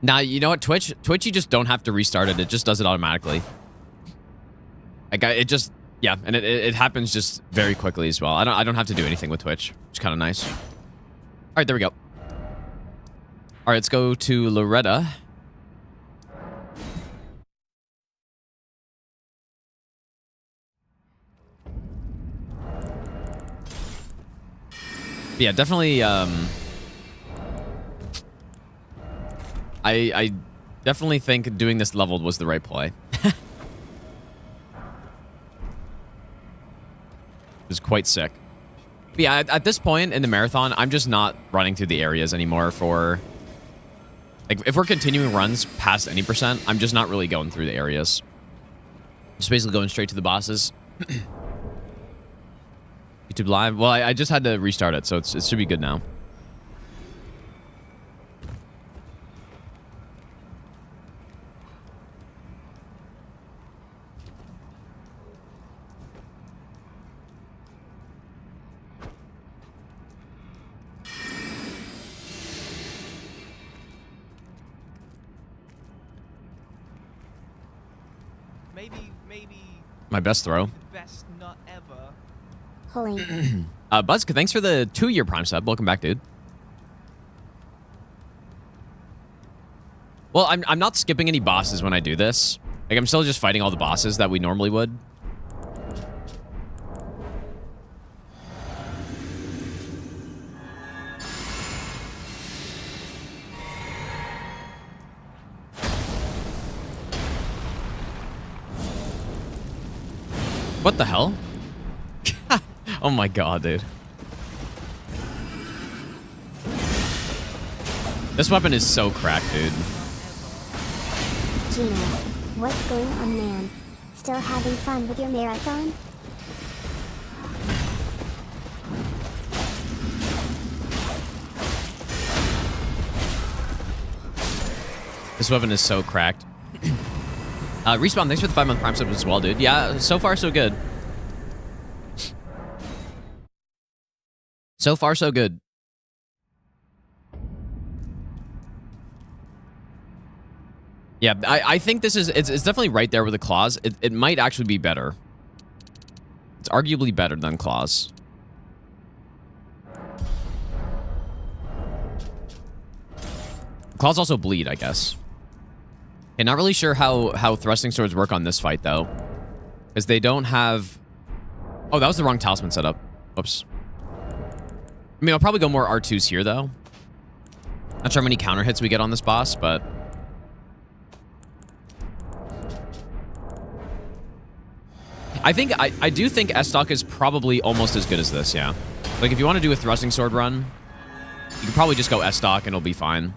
Now, you know what? Twitch, you just don't have to restart it. It just does it automatically. Like, it just, yeah, and it happens just very quickly as well. I don't have to do anything with Twitch, which is kind of nice. All right, there we go. All right, let's go to Loretta. Yeah, definitely, I definitely think doing this leveled was the right play. It was quite sick. But yeah, at this point in the marathon, I'm just not running through the areas anymore for... Like, if we're continuing runs past any percent, I'm just not really going through the areas. Just basically going straight to the bosses. YouTube Live? Well, I just had to restart it, so it should be good now. Maybe My best throw. the best nut ever. Holy. Buzz, thanks for the 2-year Prime sub. Welcome back, dude. Well, I'm not skipping any bosses when I do this. Like, I'm still just fighting all the bosses that we normally would. What the hell? Oh my god, dude. This weapon is so cracked, dude. Gina, what's going on, man? Still having fun with your marathon? This weapon is so cracked. Respawn, thanks for the 5-month Prime sub as well, dude. Yeah, so far so good. So far so good. Yeah, I think this is, it's definitely right there with the claws. It might actually be better. It's arguably better than claws. Claws also bleed, I guess. Okay, not really sure how thrusting swords work on this fight, though. Because they don't have... Oh, that was the wrong talisman setup. Oops. I mean, I'll probably go more R2s here, though. Not sure how many counter hits we get on this boss, but... I do think S-Stock is probably almost as good as this, yeah. Like, if you want to do a thrusting sword run, you can probably just go S-Stock and it'll be fine.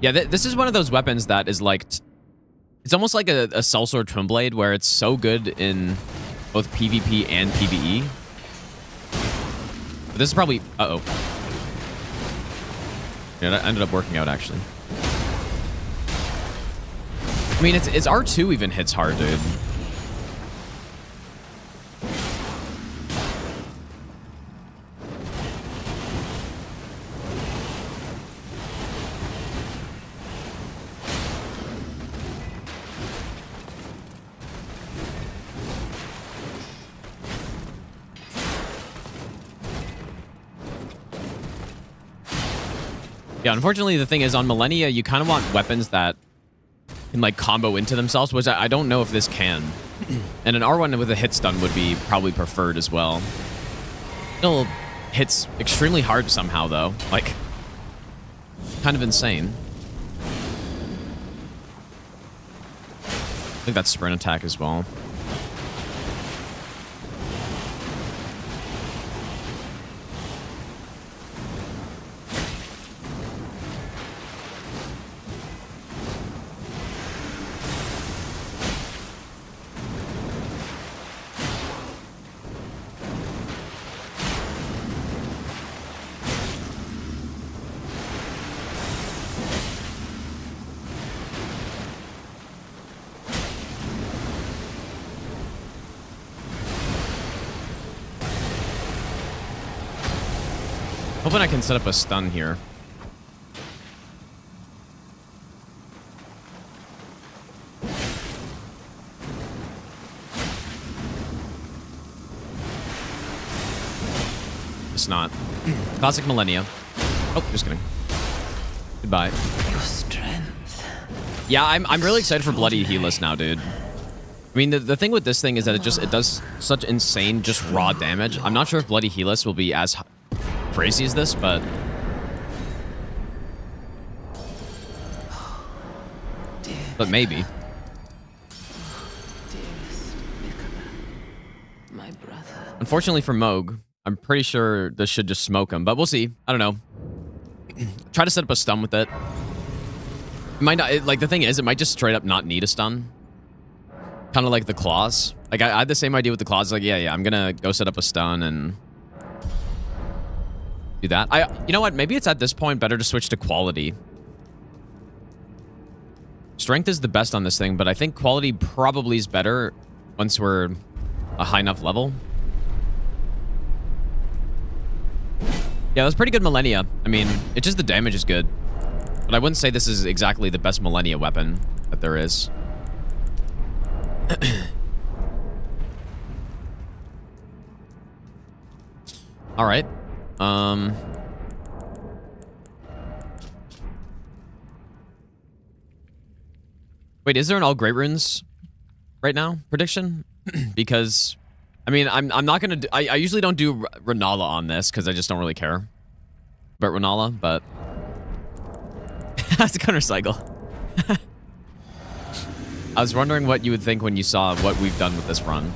Yeah, this is one of those weapons that is like... It's almost like a Sellsword Twin Blade, where it's so good in both PvP and PvE. But this is probably... Uh-oh. Yeah, that ended up working out, actually. I mean, it's R2 even hits hard, dude. Yeah, unfortunately, the thing is, on Malenia, you kind of want weapons that can, like, combo into themselves, which I don't know if this can. And an R1 with a hit stun would be probably preferred as well. Still hits extremely hard somehow, though. Like, kind of insane. I think that's sprint attack as well. Hoping I can set up a stun here. It's not. Classic Malenia. Oh, just kidding. Goodbye. Your strength. Yeah, I'm really excited for Bloody Healess now, dude. I mean, the thing with this thing is that it does such insane, just raw damage. I'm not sure if Bloody Healess will be as crazy as this, but... But maybe. Dearest Ichabod, my brother. Unfortunately for Moog, I'm pretty sure this should just smoke him, but we'll see. I don't know. Try to set up a stun with it. It might not, like, the thing is, it might just straight up not need a stun. Kind of like the claws. Like, I had the same idea with the claws. Like, yeah, I'm gonna go set up a stun and do that. You know what? Maybe it's at this point better to switch to quality. Strength is the best on this thing, but I think quality probably is better once we're a high enough level. Yeah, that's pretty good Malenia. I mean, it's just the damage is good. But I wouldn't say this is exactly the best Malenia weapon that there is. All right. Wait, is there an all great runes right now prediction? Because, I mean, I'm not gonna. I usually don't do Renala on this because I just don't really care about Renala, but that's a counter cycle. I was wondering what you would think when you saw what we've done with this run.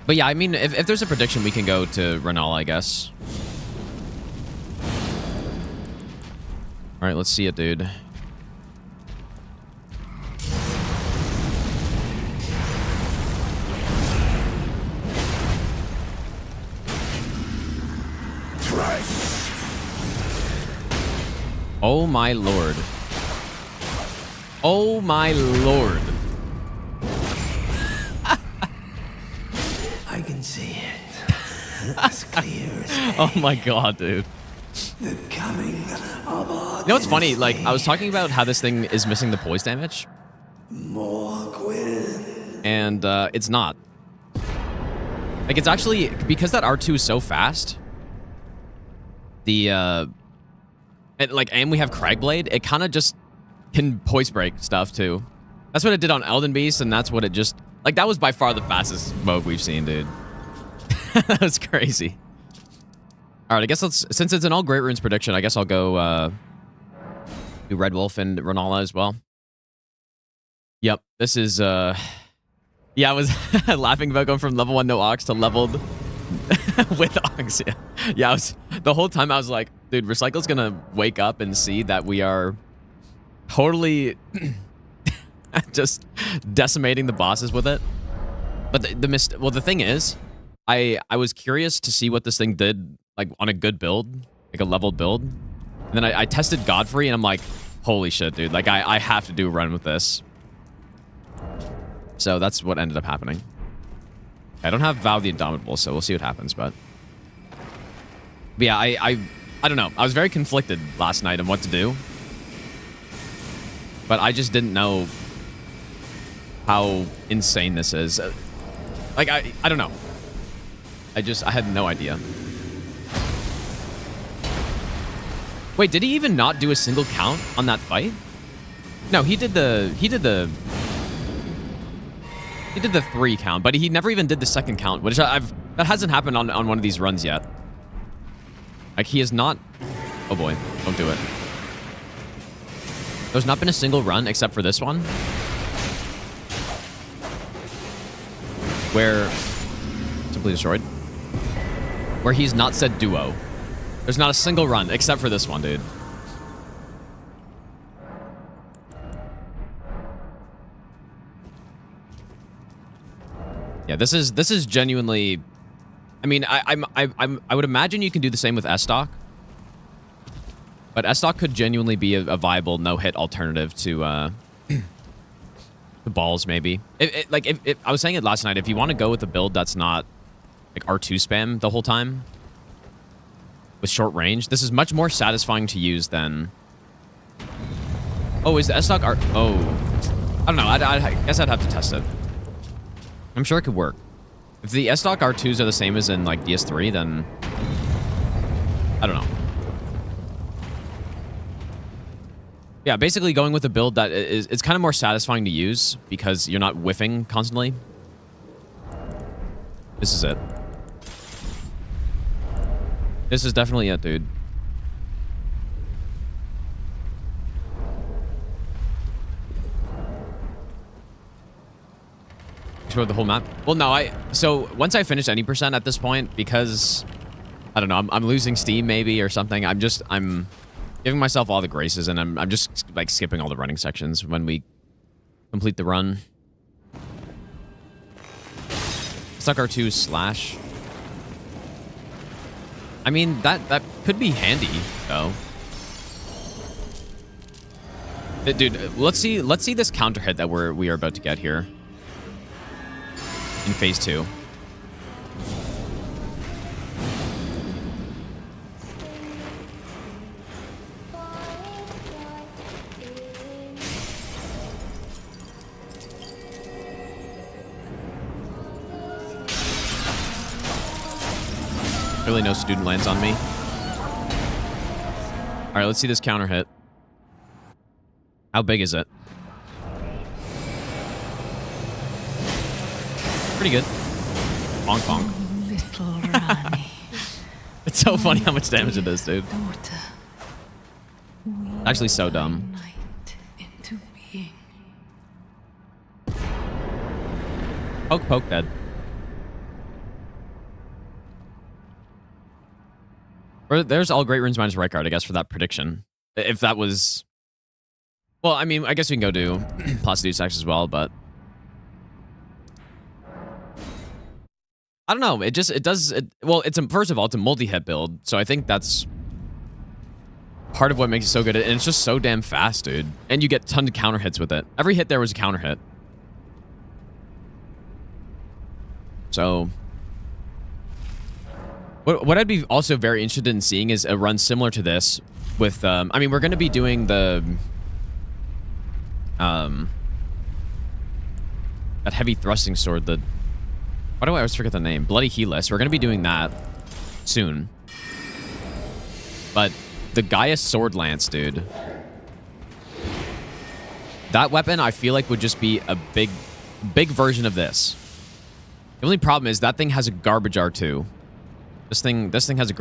But yeah, I mean, if there's a prediction, we can go to Renala, I guess. All right, let's see it, dude. Oh my lord. Oh my lord. I can see it. As clear as day. Oh my god, dude. The coming of our You know what's funny? Like, I was talking about how this thing is missing the poise damage. Morgwin. And it's not. Like, it's actually, because that R2 is so fast, and we have Cragblade, it kind of just can poise break stuff too. That's what it did on Elden Beast, and that's what it just, like, that was by far the fastest Moog we've seen, dude. That was crazy. All right, I guess since it's an all great runes prediction, I guess I'll go do Red Wolf and Renala as well. Yep, this is yeah, I was laughing about going from level 1 no Ox to leveled with Ox. Yeah, the whole time I was like, dude, Recycle's gonna wake up and see that we are totally just decimating the bosses with it. But the thing is, I was curious to see what this thing did, like, on a good build, like a leveled build. And then I tested Godfrey, and I'm like, holy shit, dude. Like, I have to do a run with this. So that's what ended up happening. I don't have Vow the Indomitable, so we'll see what happens, but yeah, I don't know. I was very conflicted last night on what to do. But I just didn't know how insane this is. Like, I don't know. I had no idea. Wait, did he even not do a single count on that fight? No, he did the 3 count, but he never even did the 2nd count, which that hasn't happened on one of these runs yet. Like, he has not. Oh boy, don't do it. There's not been a single run except for this one, where simply destroyed, where he's not said duo. There's not a single run except for this one, dude. Yeah, this is genuinely. I mean, I would imagine you can do the same with S-Stock, but S-Stock could genuinely be a viable no-hit alternative to the balls, maybe. I was saying it last night. If you want to go with a build that's not like R2 spam the whole time, with short range. This is much more satisfying to use than... Oh, is the S-Stock art... Oh. I don't know. I guess I'd have to test it. I'm sure it could work. If the S-Stock R2s are the same as in, like, DS3, then... I don't know. Yeah, basically going with a build that is... It's kind of more satisfying to use because you're not whiffing constantly. This is it. This is definitely it, dude. Explore the whole map? Well, no, so once I finish any percent at this point, because I don't know, I'm losing steam maybe or something. I'm giving myself all the graces, and I'm just like skipping all the running sections when we complete the run. Stuck R2 slash. I mean, that could be handy though. Dude, let's see this counter hit that we are about to get here. In phase 2. Really no student lands on me. Alright, let's see this counter hit. How big is it? Pretty good. Bonk bonk. Little Rani. It's so funny how much damage it does, dude. Actually so dumb. Into being. Poke, poke, dead. Or there's all great runes minus right guard, I guess, for that prediction. If that was... Well, I mean, I guess we can go do Placiduce X as well, but... I don't know. Well, first of all, it's a multi-hit build, so I think that's part of what makes it so good, and it's just so damn fast, dude. And you get tons of counter hits with it. Every hit there was a counter hit. So... What I'd be also very interested in seeing is a run similar to this with, I mean, we're going to be doing the, that heavy thrusting sword, why do I always forget the name? Bloody Helis. We're going to be doing that soon. But the Gaia Sword Lance, dude. That weapon, I feel like, would just be a big version of this. The only problem is that thing has a garbage R2. This thing has a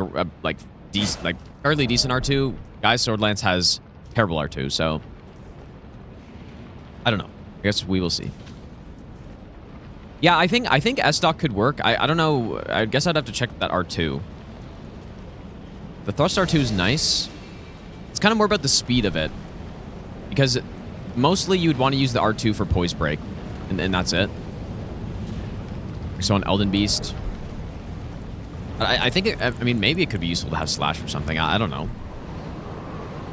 fairly decent R2. Guy's Sword Lance has terrible R2, so I don't know. I guess we will see. Yeah, I think S-Stock could work. I don't know. I guess I'd have to check that R2. The thrust R2 is nice. It's kind of more about the speed of it, because mostly you would want to use the R2 for poise break, and that's it. So on Elden Beast. I think, I mean, maybe it could be useful to have slash or something. I don't know.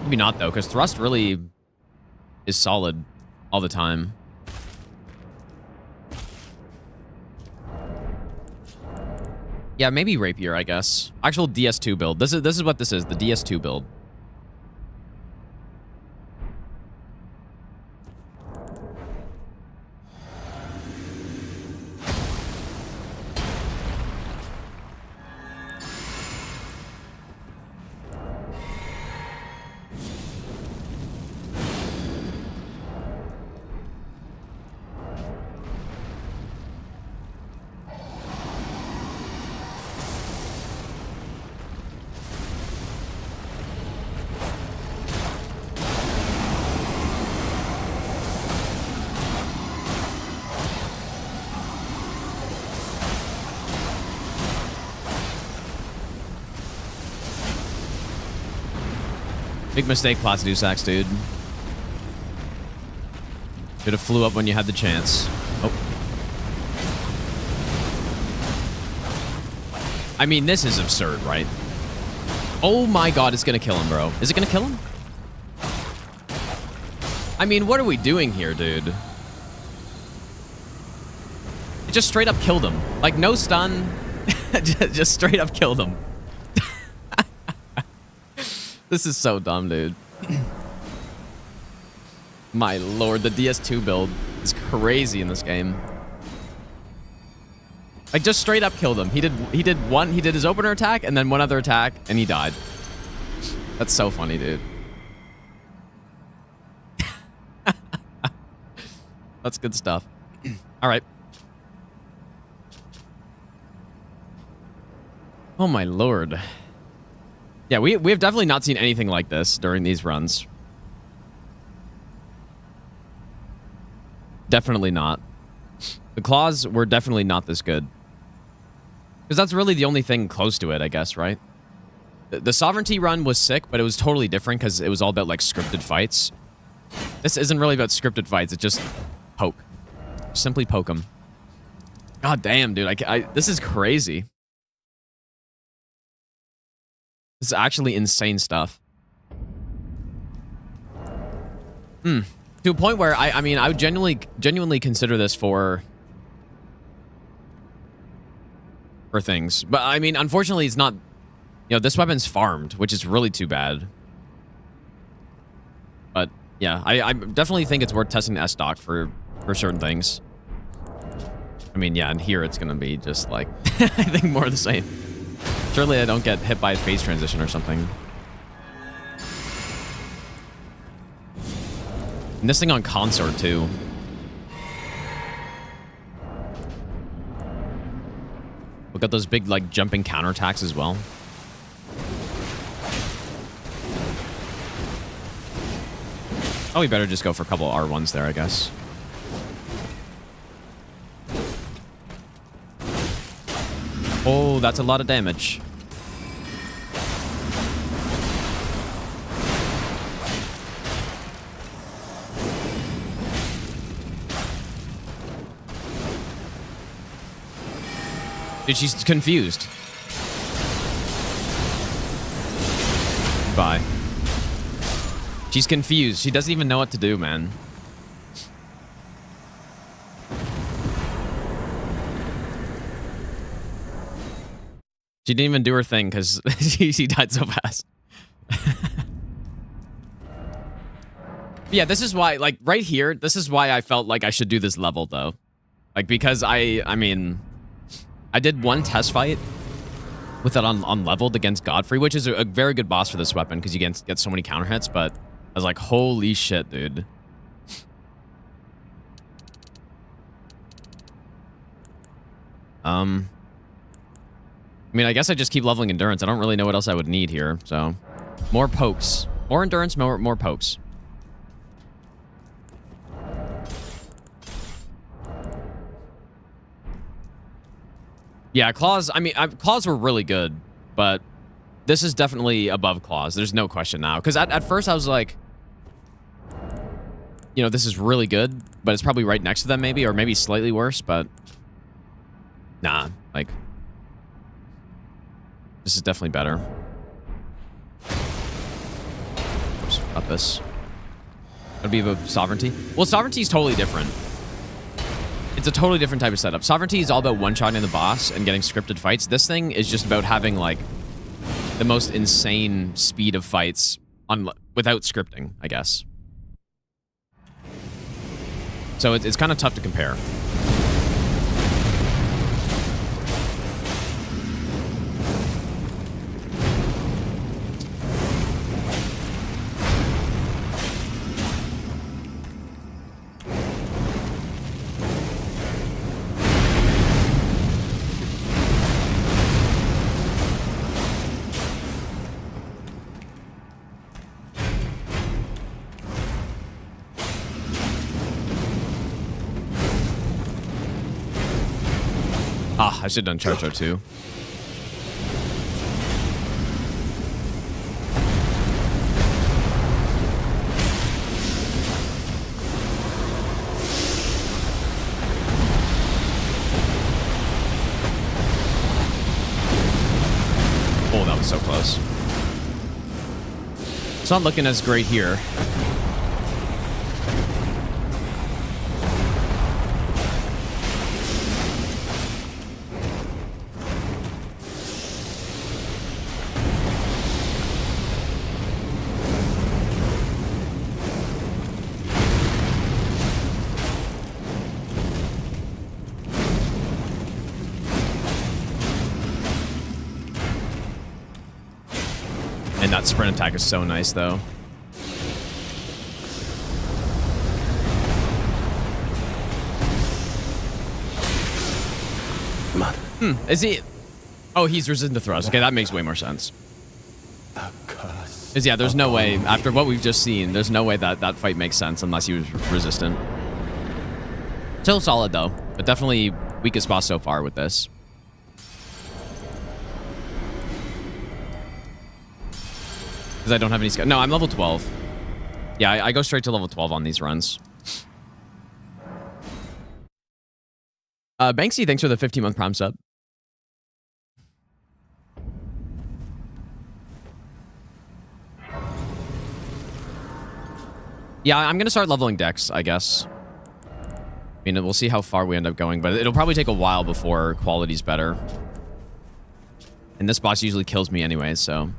Maybe not, though, because thrust really is solid all the time. Yeah, maybe Rapier, I guess. Actual DS2 build. This is what this is, the DS2 build. Big mistake, Placiduce Axe, dude. Should have flew up when you had the chance. Oh. I mean, this is absurd, right? Oh my god, it's gonna kill him, bro. Is it gonna kill him? I mean, what are we doing here, dude? It just straight up killed him. Like, no stun. Just straight up killed him. This is so dumb, dude. My lord, the DS2 build is crazy in this game. Like, just straight up killed him. He did his opener attack and then one other attack and he died. That's so funny, dude. That's good stuff. All right. Oh my lord. Yeah, we have definitely not seen anything like this during these runs. Definitely not. The claws were definitely not this good. Because that's really the only thing close to it, I guess, right? The sovereignty run was sick, but it was totally different because it was all about, like, scripted fights. This isn't really about scripted fights. It's just poke. Simply poke them. God damn, dude. This is crazy. This is actually insane stuff. To a point where, I mean, I would genuinely consider this for things. But, I mean, unfortunately, it's not... You know, this weapon's farmed, which is really too bad. But, yeah, I definitely think it's worth testing the S-Stock for certain things. I mean, yeah, and here it's going to be just, like, I think more of the same. Surely I don't get hit by a phase transition or something. And this thing on consort, too. We've got those big, like, jumping counterattacks as well. Oh, we better just go for a couple R1s there, I guess. Oh, that's a lot of damage. Dude, she's confused. Bye. She's confused. She doesn't even know what to do, man. She didn't even do her thing because she died so fast. Yeah, this is why, like, right here, this is why I felt like I should do this level, though. Like, because I mean... I did one test fight with it unleveled against Godfrey, which is a very good boss for this weapon because you get so many counter hits, but I was like, holy shit, dude. I mean, I guess I just keep leveling endurance. I don't really know what else I would need here, so... More pokes. More endurance, more pokes. Yeah, claws, I mean, claws were really good, but this is definitely above claws. There's no question now. Because at first I was like, you know, this is really good, but it's probably right next to them maybe, or maybe slightly worse, but nah, like, this is definitely better. Oops, up this. Would be about sovereignty. Well, sovereignty is totally different. It's a totally different type of setup. Sovereignty is all about one-shotting the boss and getting scripted fights. This thing is just about having, like, the most insane speed of fights without scripting, I guess. So it's kind of tough to compare. Ah, I should have done Charger too. Oh, that was so close. It's not looking as great here. And that sprint attack is so nice, though. Is he... Oh, he's resistant to thrust. Okay, that makes way more sense. Because, yeah, there's no way, after what we've just seen, there's no way that that fight makes sense unless he was resistant. Still solid, though. But definitely weakest boss so far with this. Because I don't have any skill. No, I'm level 12. Yeah, I go straight to level 12 on these runs. Banksy, thanks for the 15-month Prime sub. Yeah, I'm going to start leveling Dex, I guess. I mean, we'll see how far we end up going, but it'll probably take a while before quality's better. And this boss usually kills me anyway, so...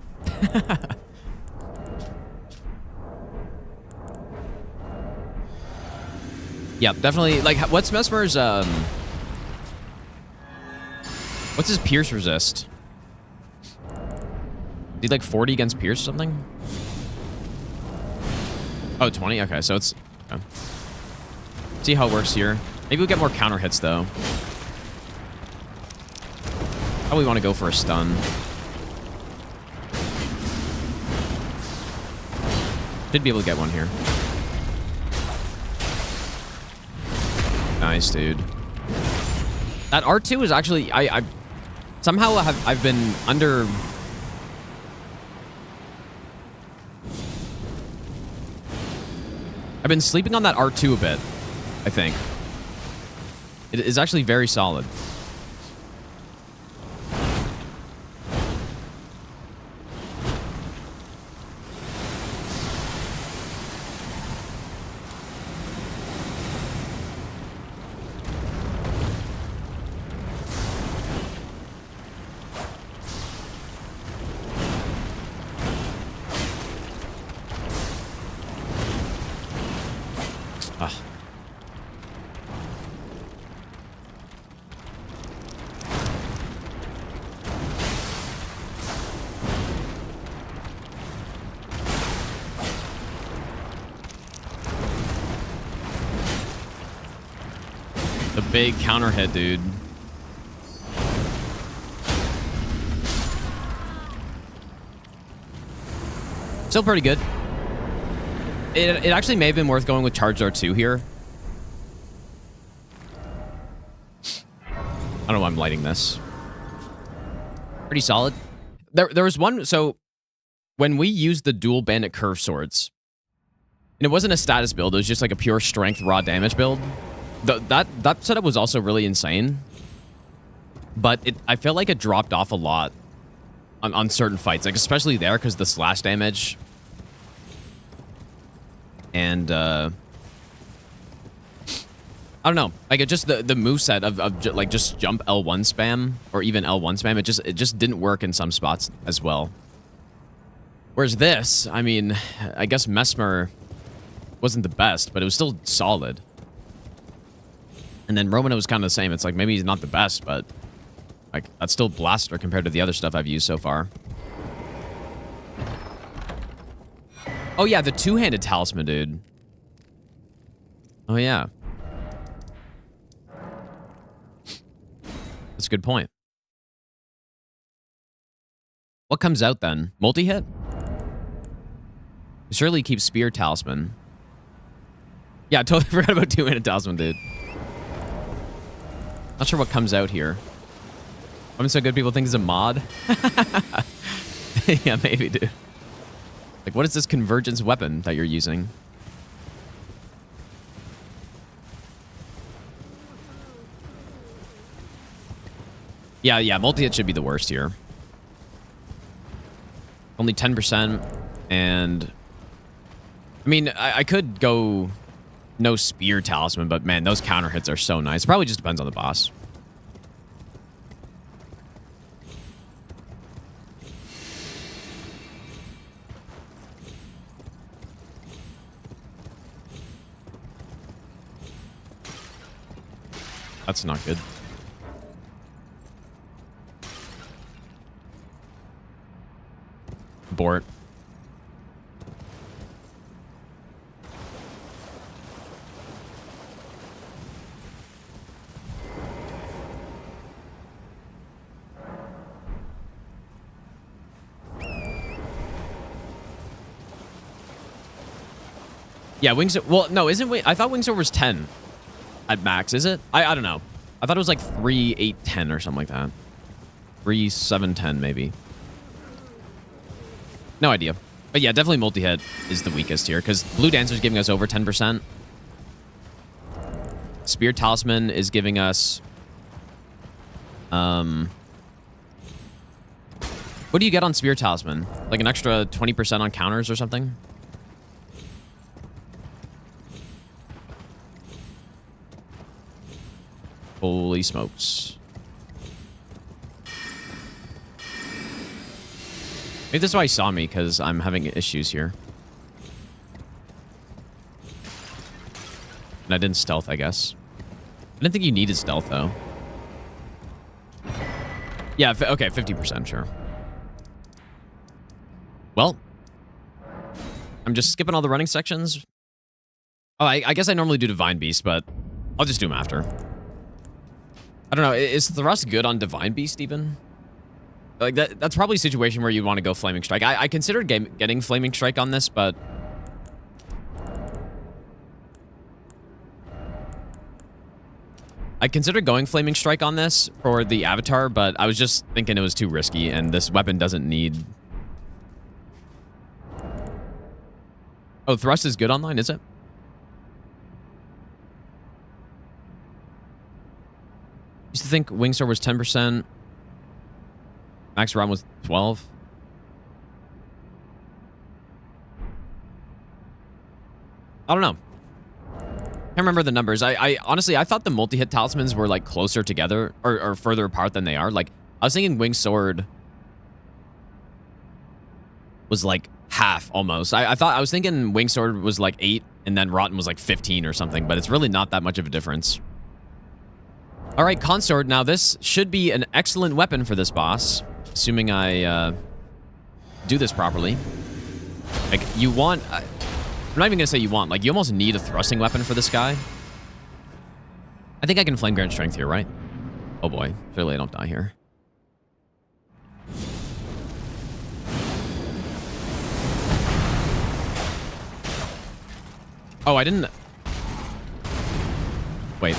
Yeah, definitely. Like, what's Mesmer's, what's his Pierce resist? Did he, like, 40 against Pierce or something? Oh, 20? Okay, so it's... Okay. See how it works here. Maybe we'll get more counter hits, though. Probably want to go for a stun. Should be able to get one here. Nice, dude. That R2 is actually... I somehow I've been under... I've been sleeping on that R2 a bit, I think. It is actually very solid. Big counter hit, dude. Still pretty good. It actually may have been worth going with Charged R2 here. I don't know why I'm lighting this. Pretty solid. There was one... So, when we used the dual bandit curve swords, and it wasn't a status build, it was just like a pure strength raw damage build. That setup was also really insane, but I feel like it dropped off a lot on certain fights, like especially there because the slash damage and I don't know, like it just the moveset of like just jump L1 spam or even L1 spam, it just didn't work in some spots as well. Whereas this, I mean, I guess Mesmer wasn't the best, but it was still solid. And then Romano was kind of the same. It's like, maybe he's not the best, but like that's still blaster compared to the other stuff I've used so far. Oh yeah, the two-handed talisman, dude. Oh yeah. That's a good point. What comes out then? Multi-hit? Surely keep spear talisman. Yeah, I totally forgot about two-handed talisman, dude. Not sure what comes out here. I'm so good people think it's a mod. Yeah, maybe, dude. Like, what is this convergence weapon that you're using? Yeah, multi-hit should be the worst here. Only 10%, and... I mean, I could go... No spear talisman, but man, those counter hits are so nice. It probably just depends on the boss. That's not good. abort. Yeah, Wings... Well, no, isn't... I thought Wingsoar was 10 at max, is it? I don't know. I thought it was like 3, 8, 10 or something like that. 3, 7, 10 maybe. No idea. But yeah, definitely multi-hit is the weakest here because Blue Dancer's giving us over 10%. Spear Talisman is giving us... What do you get on Spear Talisman? Like an extra 20% on counters or something? Holy smokes. Maybe that's why he saw me, because I'm having issues here. And I didn't stealth, I guess. I didn't think you needed stealth, though. Yeah, okay, 50%, sure. Well, I'm just skipping all the running sections. Oh, I guess I normally do Divine Beast, but I'll just do them after. I don't know, is Thrust good on Divine Beast, even? Like, that's probably a situation where you'd want to go Flaming Strike. I considered getting Flaming Strike on this, but... I considered going Flaming Strike on this for the Avatar, but I was just thinking it was too risky, and this weapon doesn't need... Oh, Thrust is good online, is it? Used to think Wingsoar was 10%. Max ROM was 12. I don't know. Can't remember the numbers. I honestly, I thought the multi-hit talismans were like closer together or further apart than they are. Like, I was thinking Wingsword was like half almost. I was thinking Wingsword was like 8 and then Rotten was like 15 or something, but it's really not that much of a difference. All right, Consort. Now, this should be an excellent weapon for this boss, assuming I do this properly. Like, you want... I'm not even going to say you want. Like, you almost need a thrusting weapon for this guy. I think I can Flame Grant Strength here, right? Oh, boy. Surely I don't die here. Oh, I didn't... Wait.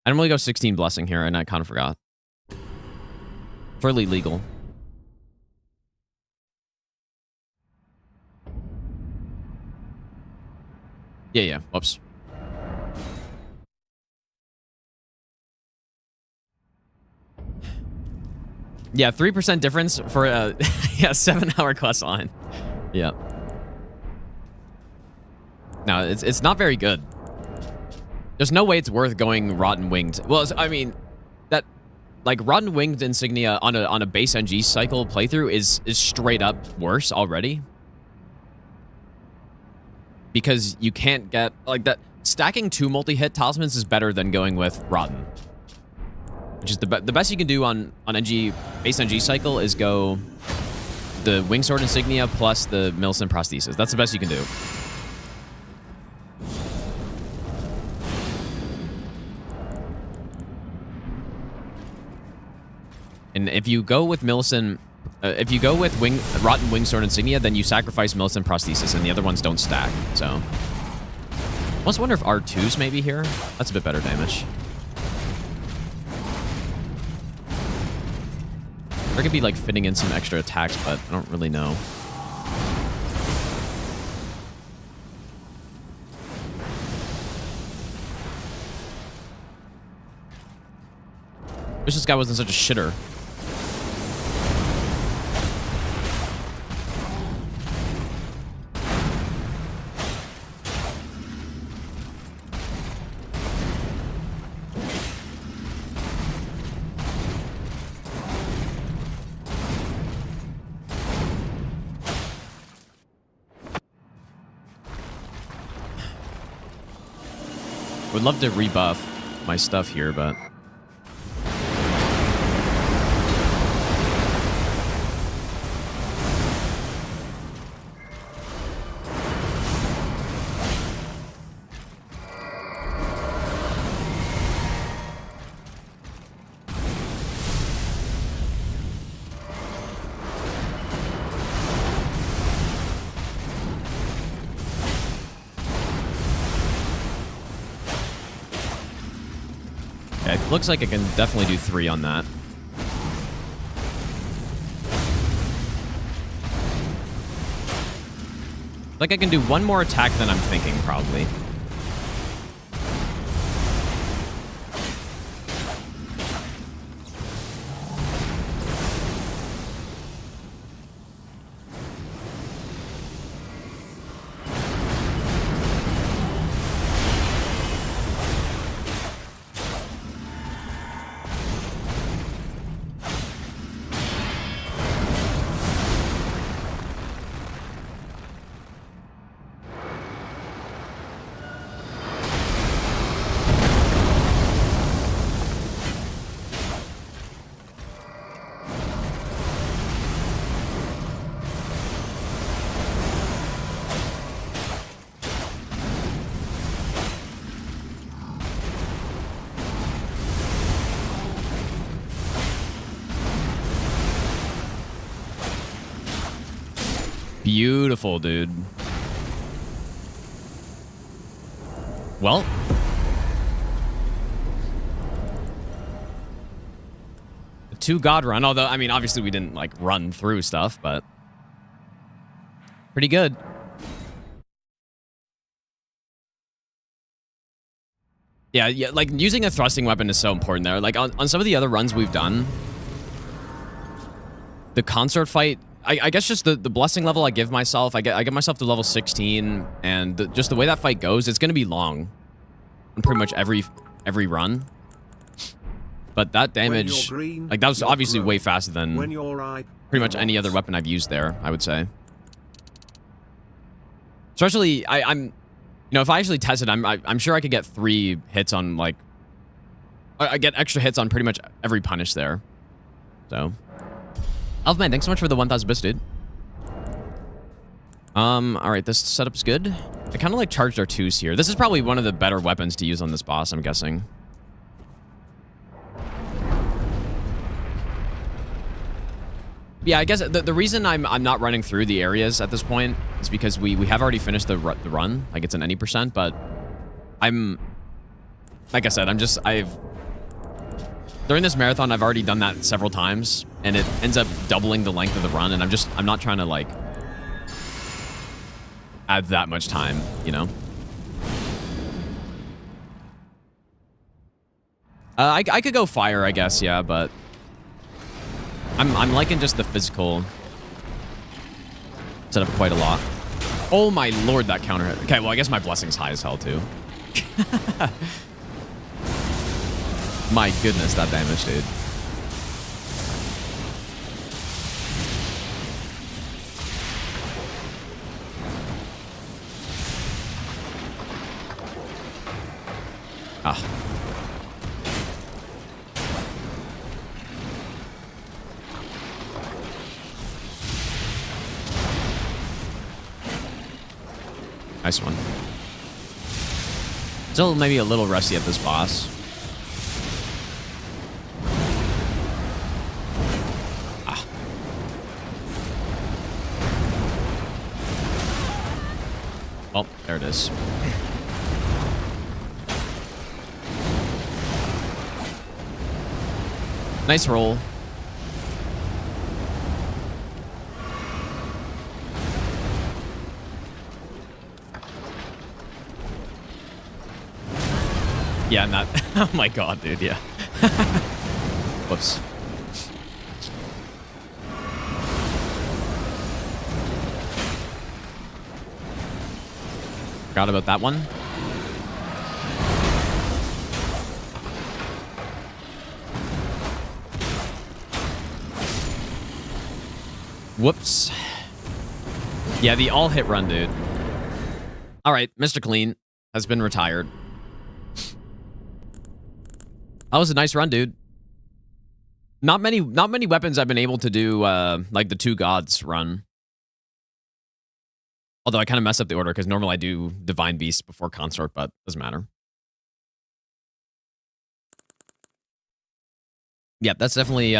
I normally go 16 Blessing here, and I kind of forgot. Fairly legal. Yeah. Whoops. Yeah, 3% difference for a 7-hour quest line. Yeah. No, it's not very good. There's no way it's worth going Rotten Winged. Well, I mean, that like Rotten Winged Insignia on a base NG cycle playthrough is straight up worse already. Because you can't get like that. Stacking 2 multi-hit talismans is better than going with Rotten. Which is the best you can do on NG base NG cycle is go the Wingsword Insignia plus the Millicent Prosthesis. That's the best you can do. And if you go with Millicent, if you go with Rotten Wingsword Insignia, then you sacrifice Millicent Prosthesis, and the other ones don't stack. So, I almost wonder if R2's maybe here. That's a bit better damage. Or could be like fitting in some extra attacks, but I don't really know. Wish this guy wasn't such a shitter. Would love to rebuff my stuff here, but... Okay, looks like I can definitely do 3 on that. Like I can do 1 more attack than I'm thinking, probably. Beautiful, dude. Well. A 2 God run, although, I mean, obviously we didn't, like, run through stuff, but pretty good. Yeah, like, using a thrusting weapon is so important there. Like, on some of the other runs we've done, the consort fight, I guess just the blessing level I give myself, I get myself to level 16, and just the way that fight goes, it's going to be long on pretty much every run. But that damage, green, like that was obviously way faster than pretty much any other weapon I've used there, I would say. Especially, I'm, you know, if I actually tested, I'm sure I could get 3 hits on, like, I get extra hits on pretty much every punish there. So. Elfman, thanks so much for the 1,000 bits, dude. Alright, this setup's good. I kind of like charged our 2s here. This is probably one of the better weapons to use on this boss, I'm guessing. Yeah, I guess the reason I'm not running through the areas at this point is because we have already finished the run. Like, it's an any %, but I'm... Like I said, during this marathon, I've already done that several times, and it ends up doubling the length of the run, and I'm not trying to, like, add that much time, you know? I could go fire, I guess, yeah, but I'm liking just the physical setup quite a lot. Oh my lord, that counter hit. Okay, well, I guess my blessing's high as hell, too. My goodness, that damage, dude. Ah. Nice one. Still maybe a little rusty at this boss. Oh, there it is. Nice roll. Yeah, not... Oh my god, dude, yeah. Whoops. Forgot about that one. Whoops. Yeah, the all-hit run, dude. All right, Mr. Clean has been retired. That was a nice run, dude. Not many weapons I've been able to do, like the 2 gods run. Although I kind of messed up the order because normally I do Divine Beast before Consort, but doesn't matter. Yeah, that's definitely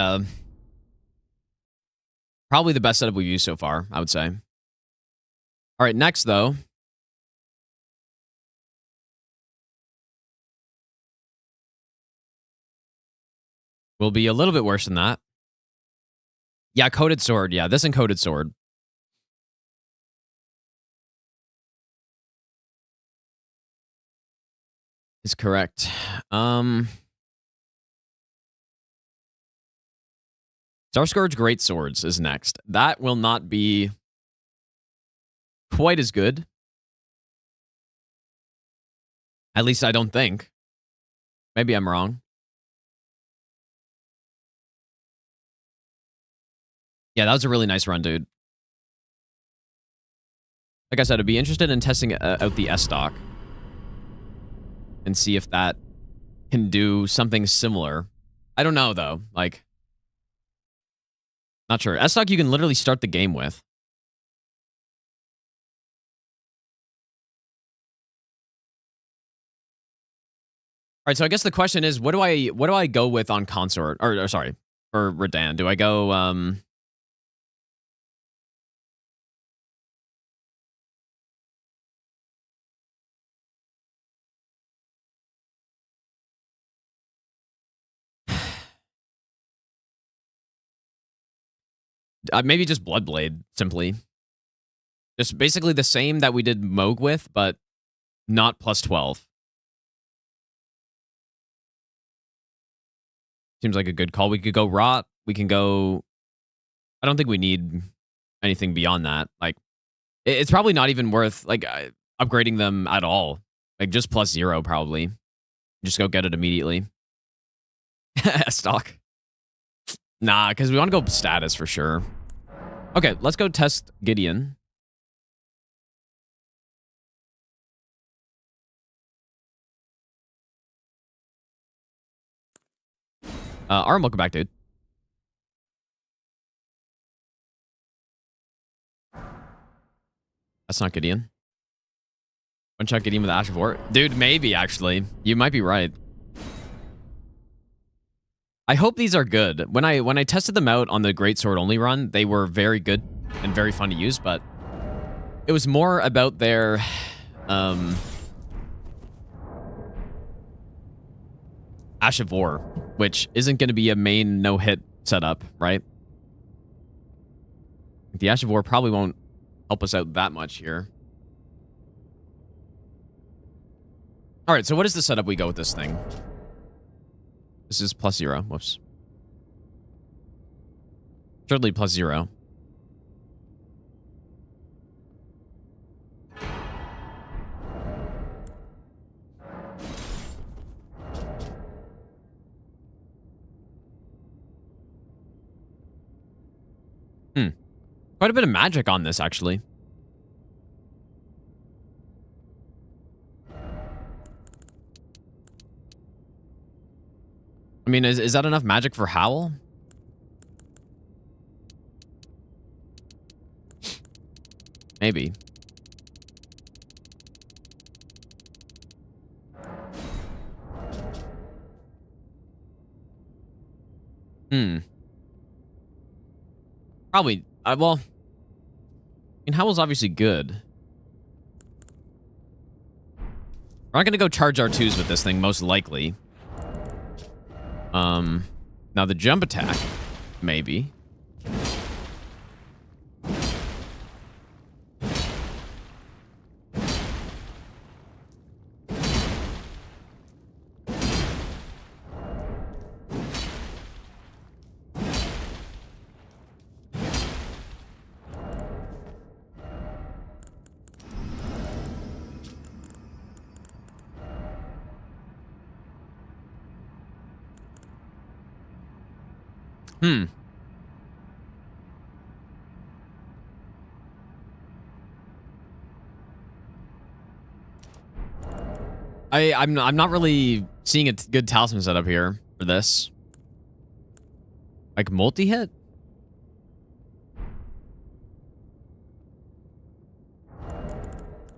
probably the best setup we've used so far, I would say. All right, next, though. will be a little bit worse than that. Yeah, coated sword. Yeah, this encoded sword. Is correct. Starscourge Greatswords is next. That will not be quite as good. At least I don't think. Maybe I'm wrong. Yeah, that was a really nice run, dude. Like I said, I'd be interested in testing out the S-Stock and see if that can do something similar. I don't know, though. Like, not sure. S-Stock you can literally start the game with. All right, so I guess the question is, what do I go with on Consort? Or sorry, for Redan. Do I go maybe just Bloodblade, simply. Just basically the same that we did Moog with, but not plus 12. Seems like a good call. We could go Rot. We can go... I don't think we need anything beyond that. Like, it's probably not even worth, like, upgrading them at all. Like, just plus 0, probably. Just go get it immediately. Stock. Nah, because we want to go status for sure. Okay, let's go test Gideon. Arm, welcome back, dude. That's not Gideon. One shot Gideon with Ash of War. Dude, maybe, actually. You might be right. I hope these are good. When I tested them out on the Greatsword only run, they were very good and very fun to use, but it was more about their Ash of War, which isn't going to be a main no-hit setup, right? The Ash of War probably won't help us out that much here. All right, so what is the setup we go with this thing? This is plus 0. Whoops. Surely plus 0. Quite a bit of magic on this, actually. I mean, is that enough magic for Howl? Maybe. Probably. Well, I mean, Howl's obviously good. We're not going to go charge R2s with this thing, most likely. Now the jump attack, maybe. I'm not really seeing a good talisman setup here for this. Like multi-hit?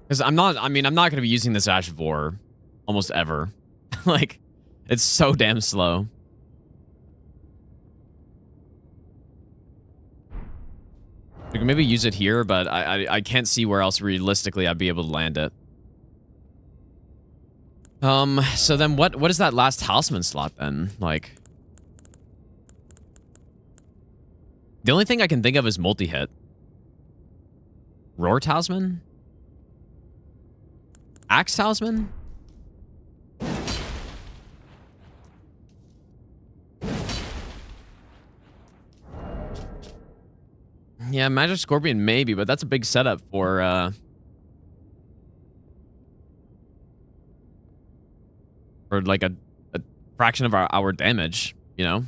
Because I'm not going to be using this Ash of War almost ever. Like, it's so damn slow. We can maybe use it here, but I can't see where else realistically I'd be able to land it. So then what is that last talisman slot then? Like, The only thing I can think of is multi-hit. Roar Talisman? Axe Talisman? Yeah, Magic Scorpion maybe, but that's a big setup for like a fraction of our damage, you know?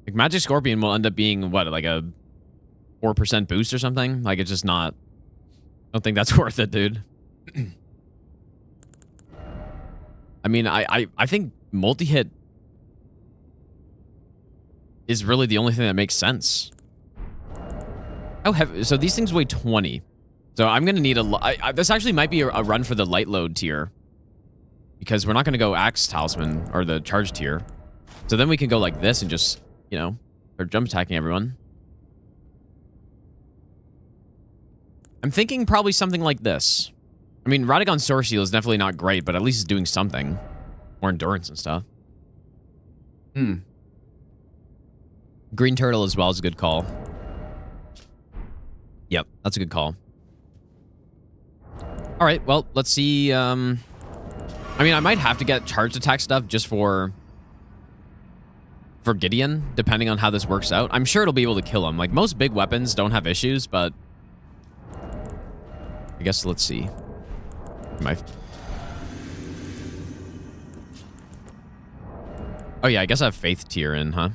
Like Magic Scorpion will end up being what, like a 4% boost or something? Like it's just not. I don't think that's worth it, dude. I mean, I think multi-hit is really the only thing that makes sense. How heavy? So these things weigh 20. So I'm gonna need this actually might be a run for the light load tier, because we're not gonna go Axe Talisman or the charge tier. So then we can go like this and just, you know, start jump attacking everyone. I'm thinking probably something like this. I mean, Radagon Sword Seal is definitely not great, but at least it's doing something. More endurance and stuff. Green Turtle as well is a good call. Yep, that's a good call. All right, well, let's see. I mean, I might have to get charged attack stuff just for Gideon, depending on how this works out. I'm sure it'll be able to kill him. Like, most big weapons don't have issues, but I guess let's see. Oh yeah, I guess I have Faith tier in, huh?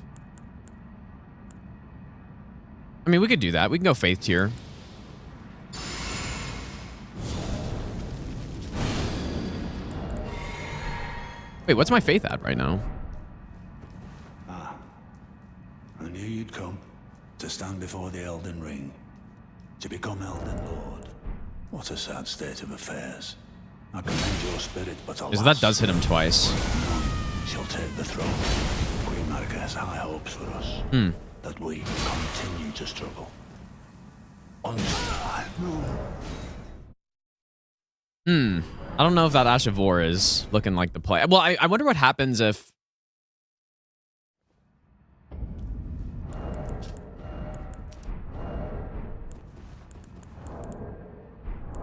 I mean, we could do that. We can go Faith tier. Wait, what's my Faith at right now? I knew you'd come to stand before the Elden Ring, to become Elden Lord. What a sad state of affairs. I commend your spirit, but alas, That does hit him twice. none shall take the throne. Queen Maliketh has high hopes for us, that we continue to struggle. I don't know if that Ash of War is looking like the play. Well, I wonder what happens if...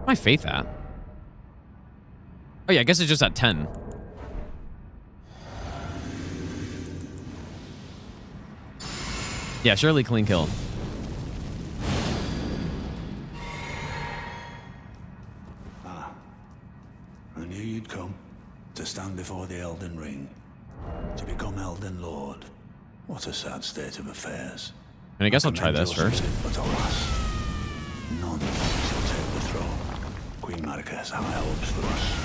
Where's my Faith at? Oh yeah, I guess it's just at 10. Yeah, surely clean kill. I knew you'd come to stand before the Elden Ring, to become Elden Lord. What a sad state of affairs. And I guess I'll try this first. But alas, none shall take the throne. Queen Maliketh has high hopes for us,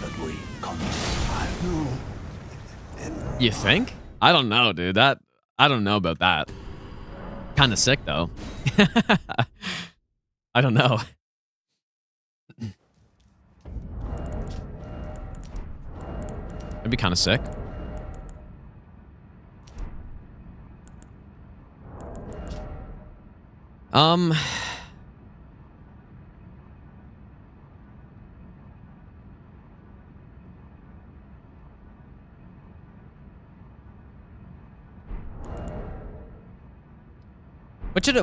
that we continue. You think? I don't know, dude. I don't know about that. Kind of sick, though. I don't know. That'd be kind of sick.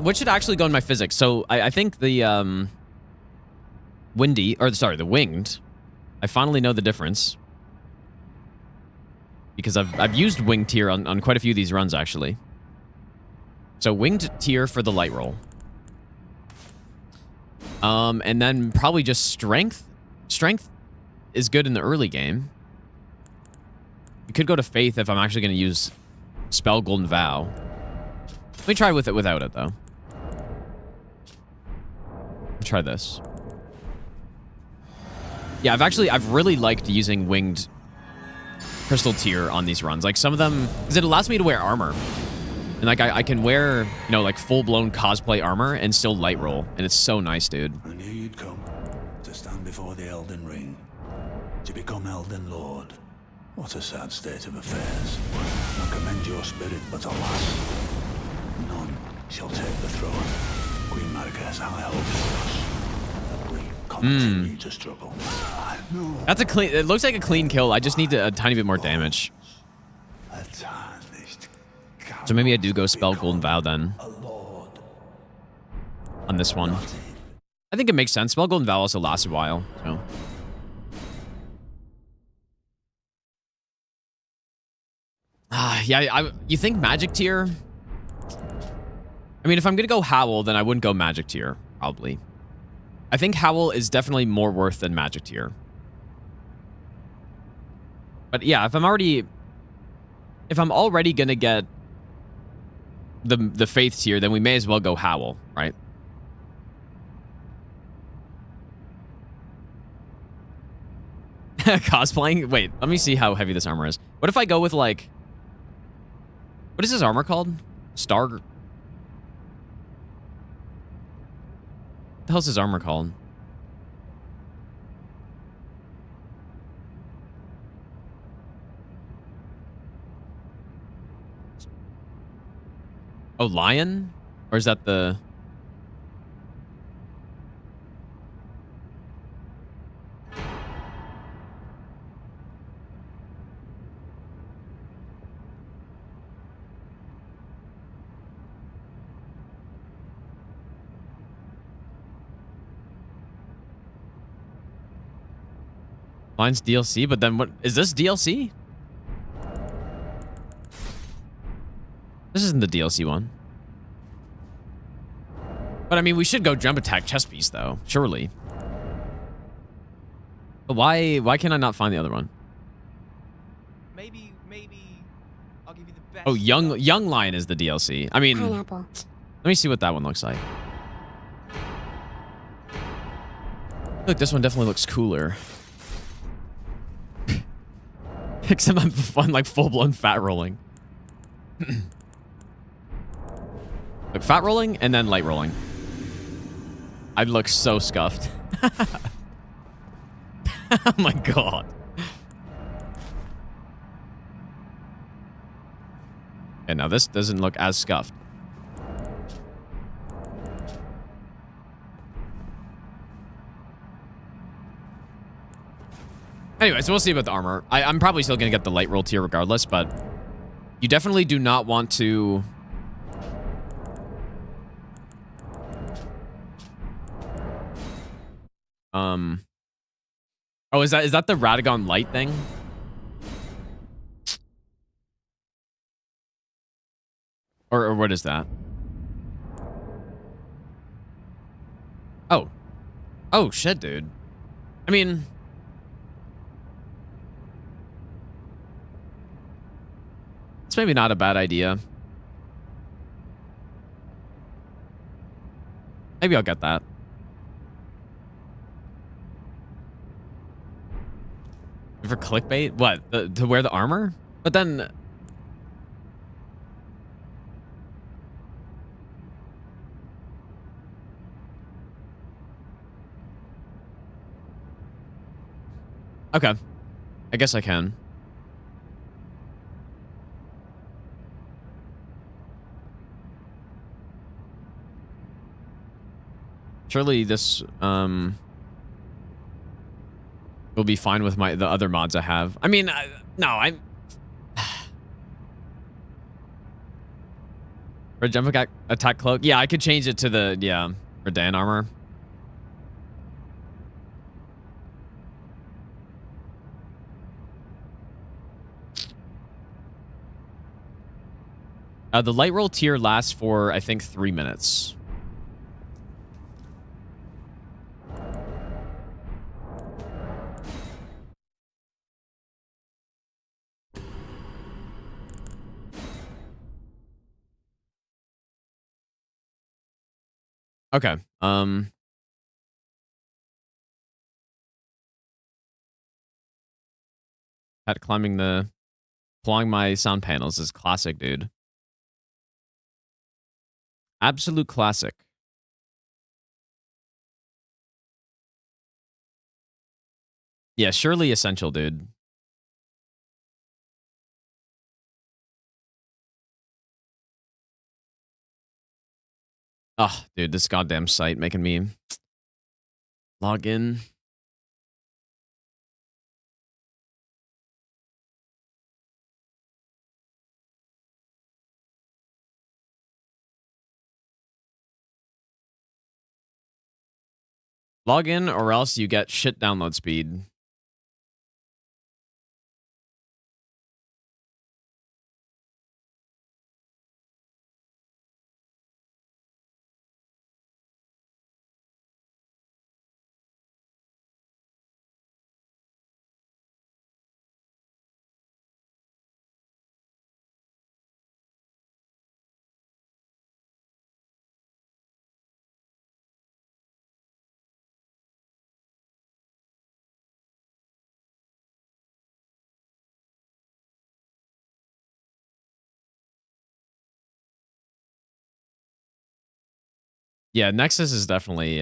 What should actually go in my physics? So I think the the winged. I finally know the difference, because I've used winged tier on quite a few of these runs actually. So winged tier for the light roll. And then probably just strength. Strength is good in the early game. You could go to Faith if I'm actually going to use Spell Golden Vow. Let me try with it without it, though. Let's try this. Yeah, I've really liked using winged crystal tier on these runs. Like some of them, because it allows me to wear armor. And like I can wear, you know, like full-blown cosplay armor and still light roll. And it's so nice, dude. I knew you'd come to stand before the Elden Ring, to become Elden Lord. What a sad state of affairs. I commend your spirit, but alas, none shall take the throne. Queen Maliketh has high hopes for us, that we continue to struggle. I know That's a clean... It looks like a clean kill. I just need a tiny bit more damage. a tarnished So maybe I do go spell Golden Vow then. a lord. On this one. I think it makes sense. Spell Golden Vow also lasts a while, so... Yeah, you think Magic Tier? I mean, if I'm gonna go Howl, then I wouldn't go Magic Tier, probably. I think Howl is definitely more worth than Magic Tier. But yeah, if I'm already gonna get the Faith Tier, then we may as well go Howl, right? Cosplaying? Wait, let me see how heavy this armor is. What if I go with, like... What is his armor called? Star... What the hell's his armor called? Oh, Lion? Or is that the... Lion's DLC, but then what... Is this DLC? This isn't the DLC one. But I mean, we should go Jump Attack Chest Piece, though. Surely. But why can I not find the other one? Maybe I'll give you the best. Oh, Young Lion is the DLC. I mean, Pineapple. let me see what that one looks like. Look, this one definitely looks cooler. Except I'm fun, like full-blown fat rolling. Like fat rolling and then light rolling. I'd look so scuffed. Oh my god. Okay, now this doesn't look as scuffed. Anyway, so we'll see about the armor. I'm probably still going to get the light roll tier regardless, but you definitely do not want to... Oh, is that the Radagon light thing? Or what is that? Oh. Oh, shit, dude. I mean... It's maybe not a bad idea. Maybe I'll get that. For clickbait? What? To wear the armor? But then... Okay. I guess I can. Surely this, will be fine with the other mods I have. I mean, no, I'm... For jump attack cloak? Yeah, I could change it to the, yeah, for Dan armor. The light roll tier lasts for, I think, 3 minutes. Okay. At clawing my sound panels is classic, dude. Absolute classic. Yeah, surely essential, dude. Oh, dude, this goddamn site making me Log in. Log in or else you get shit download speed. Yeah, Nexus is definitely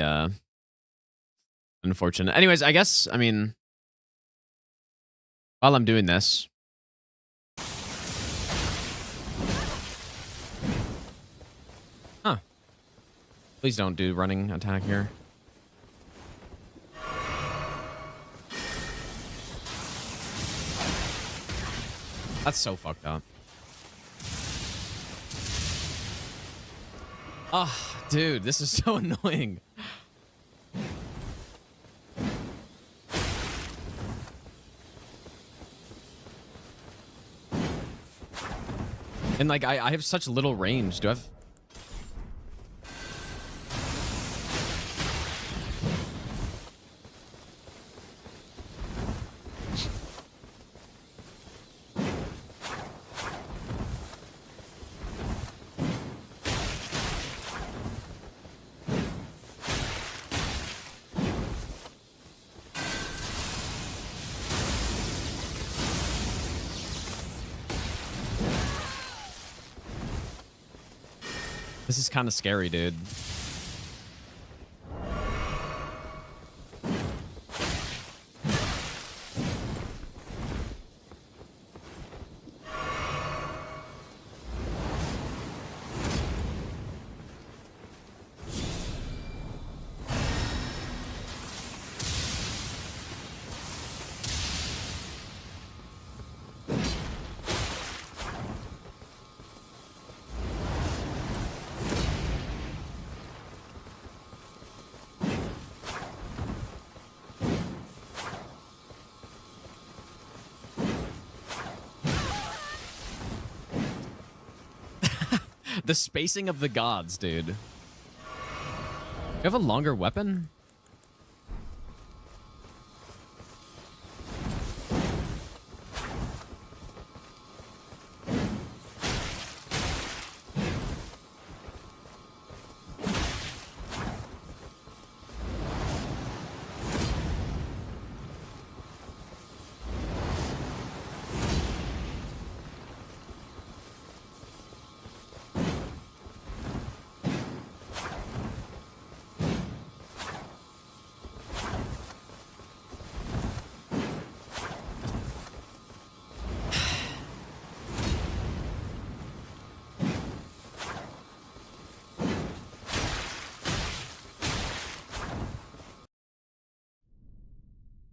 unfortunate. Anyways, I guess, I mean, while I'm doing this. Huh. Please don't do running attack here. That's so fucked up. Oh, dude, this is so annoying. And like, I have such little range. Do I have... This is kind of scary, dude. The spacing of the gods, dude. You have a longer weapon?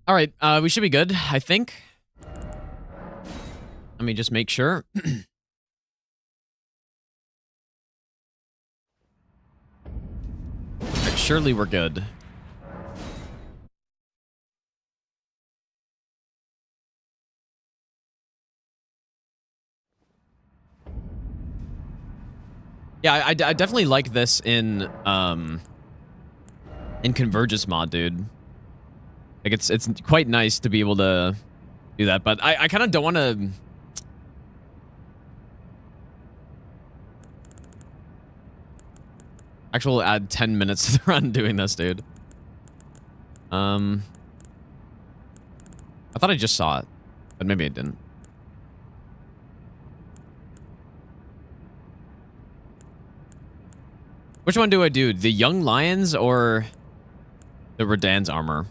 All right, we should be good, I think. Let me just make sure. Right, surely we're good. Yeah, I definitely like this in Convergence mod, dude. Like, it's quite nice to be able to do that, but I kind of don't want to... Actually add 10 minutes to the run doing this, dude. I thought I just saw it, but maybe I didn't. Which one do I do? The Young Lions or the Radan's armor?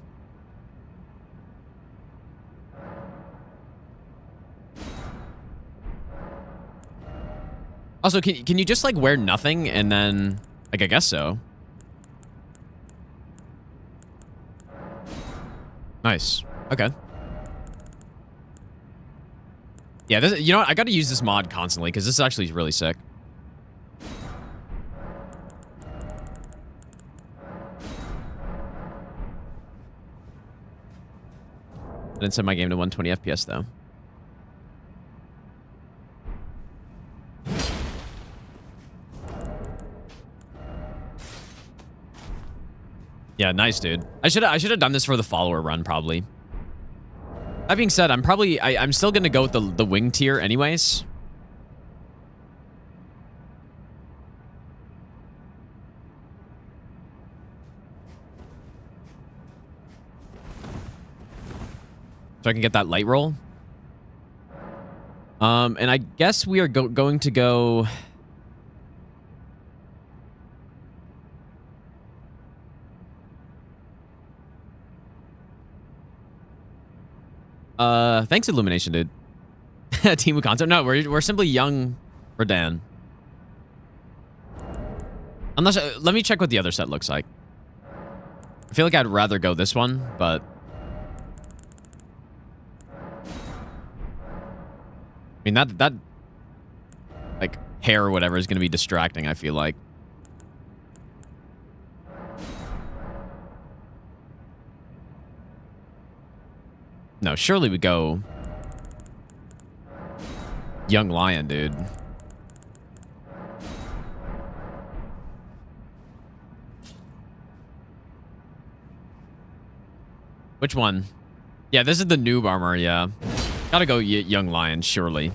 Also, can you just, like, wear nothing and then... Like, I guess so. Nice. Okay. Yeah, this, you know what? I got to use this mod constantly because this actually is really sick. I didn't set my game to 120 FPS though. Yeah, nice, dude. I should have done this for the follower run probably. That being said, I'm still gonna go with the wing tier anyways. So I can get that light roll. And I guess we are going to go. Thanks, Illumination, dude. Team concept. No, we're simply young Rodan. Unless, let me check what the other set looks like. I feel like I'd rather go this one, but I mean that like hair or whatever is going to be distracting, I feel like. No, surely we go Young Lion, dude. Which one? Yeah, this is the noob armor, yeah. Gotta go Young Lion, surely.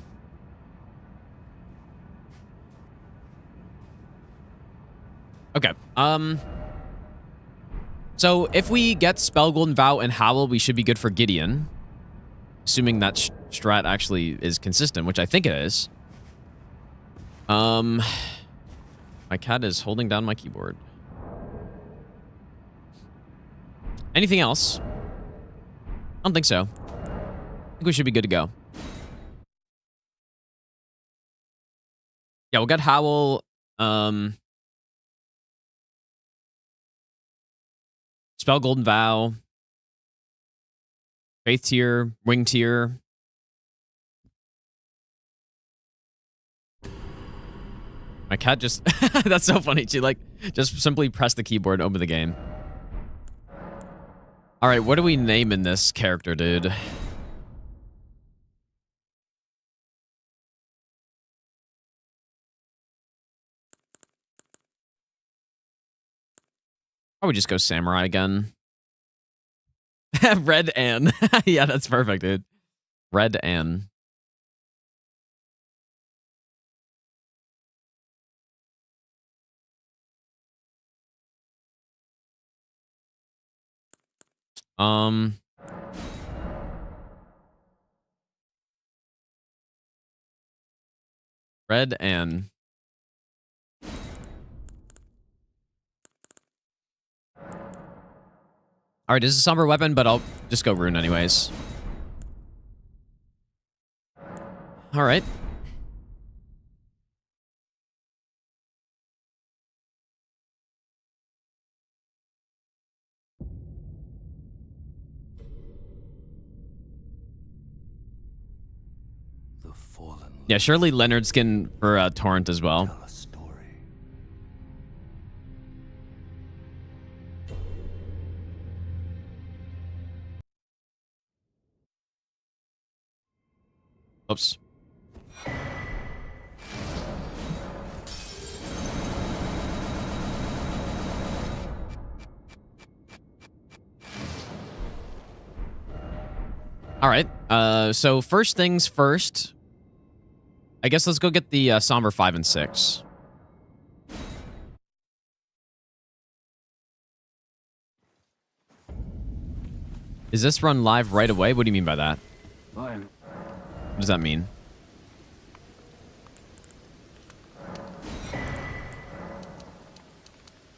Okay, so if we get Spell, Golden Vow, and Howl, we should be good for Gideon. Assuming that strat actually is consistent, which I think it is. My cat is holding down my keyboard. Anything else? I don't think so. I think we should be good to go. Yeah, we'll get Howl. Spell, Golden Vow. Faith tier, wing tier. My cat just... That's so funny. She, like, just simply pressed the keyboard and opened the game. Alright, what do we name in this character, dude? I would just go Samurai again. Red Ann. Yeah, that's perfect, dude. Red Ann. Red Ann. All right, this is a somber weapon, but I'll just go Rune anyways. All right. The fallen. Yeah, surely Leonard skin for Torrent as well. Tell a story. Oops. All right. So first things first. I guess let's go get the Somber 5 and 6. Is this run live right away? What do you mean by that? Fine. What does that mean?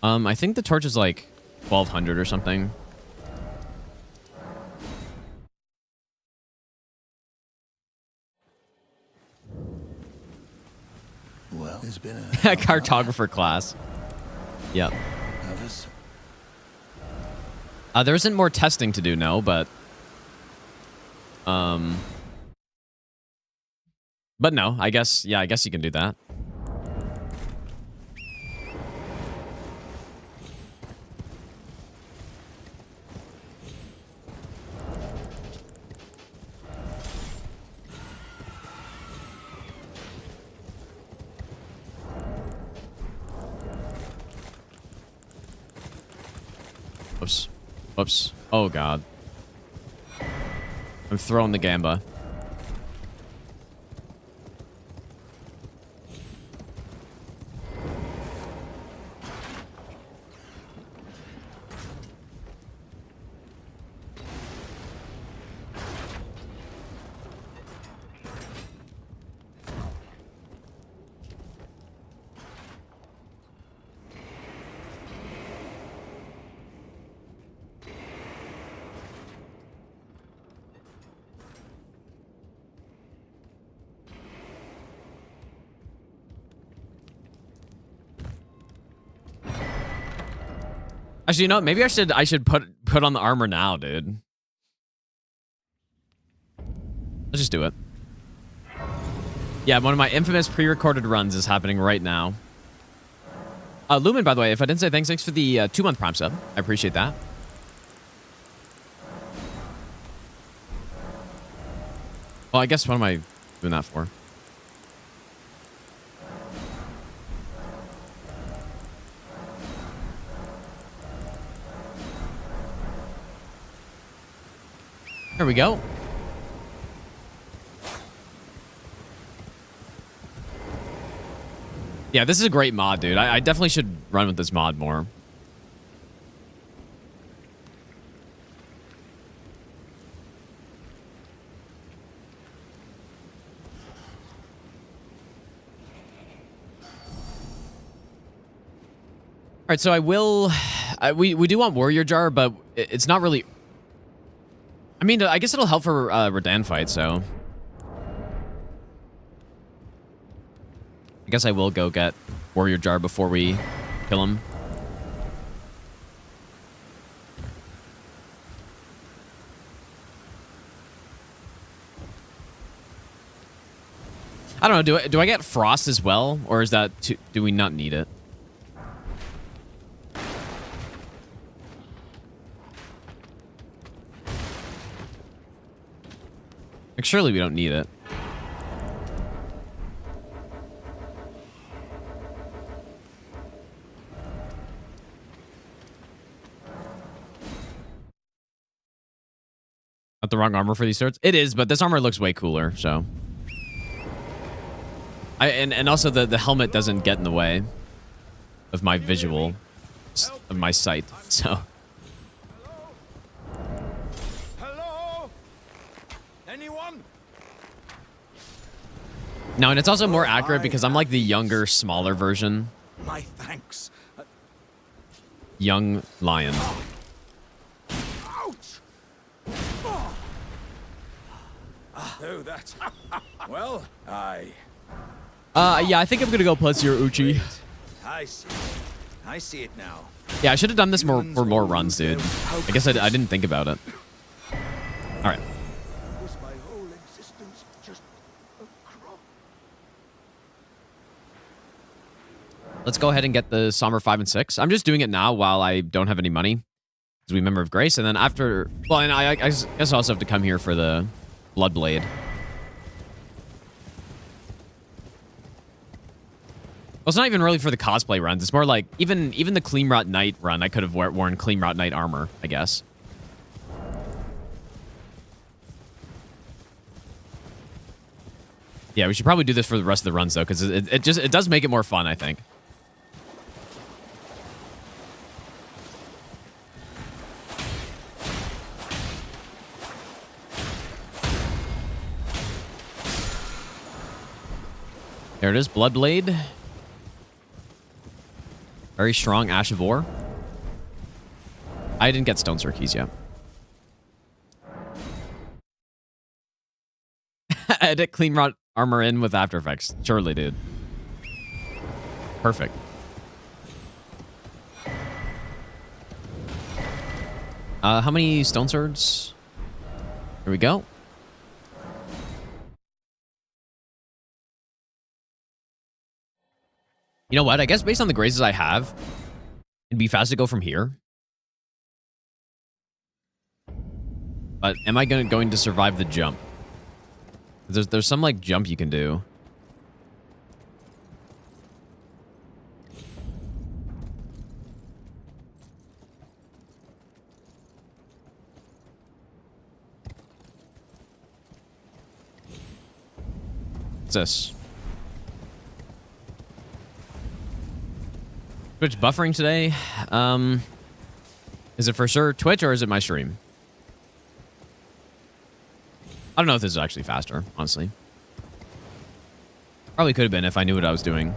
I think the torch is like 1200 or something. Well, it's been a Cartographer class. Yep. nervous. There isn't more testing to do, no, but But no, I guess, yeah, I guess you can do that. Oops. Oops. Oh, God. I'm throwing the Gamba. Actually, you know what? Maybe I should put on the armor now, dude. Let's just do it. Yeah, one of my infamous pre-recorded runs is happening right now. Lumen, by the way, if I didn't say thanks for the 2-month Prime sub. I appreciate that. Well, I guess what am I doing that for? There we go. Yeah, this is a great mod, dude. I definitely should run with this mod more. All right, so I will... we do want Warrior Jar, but it's not really... I mean, I guess it'll help for Radan fight, so... I guess I will go get Warrior Jar before we kill him. I don't know, do I get Frost as well? Or is that do we not need it? Like, surely we don't need it. Not the wrong armor for these swords? It is, but this armor looks way cooler, so. And also the helmet doesn't get in the way of my visual, of my sight, so. Hello? Anyone? No, and it's also more accurate because I'm like the younger, smaller version. My thanks. Young lion. Ouch! Oh, that. Well, Yeah, I think I'm gonna go plus your Uchi. I see. I see it now. Yeah, I should have done this for more runs, dude. I guess I didn't think about it. All right. Was my whole existence just a crop? Let's go ahead and get the Somber 5 and 6. I'm just doing it now while I don't have any money. Because we Member of Grace, and then after... Well, and I guess I also have to come here for the Bloodblade. Well, it's not even really for the cosplay runs. It's more like, even the Cleanrot Knight run, I could have worn Cleanrot Knight armor, I guess. Yeah, we should probably do this for the rest of the runs, though, because it does make it more fun, I think. There it is, Bloodblade. Very strong Ash of War. I didn't get Stone Sword keys yet. Edit Cleanrot armor in with After Effects. Surely, dude. Perfect. How many Stone Swords? Here we go. You know what? I guess based on the grazes I have, it'd be fast to go from here. But am I going to survive the jump? There's some like jump you can do. What's this? Twitch buffering today. Is it for sure Twitch or is it my stream? I don't know if this is actually faster, honestly. Probably could have been if I knew what I was doing.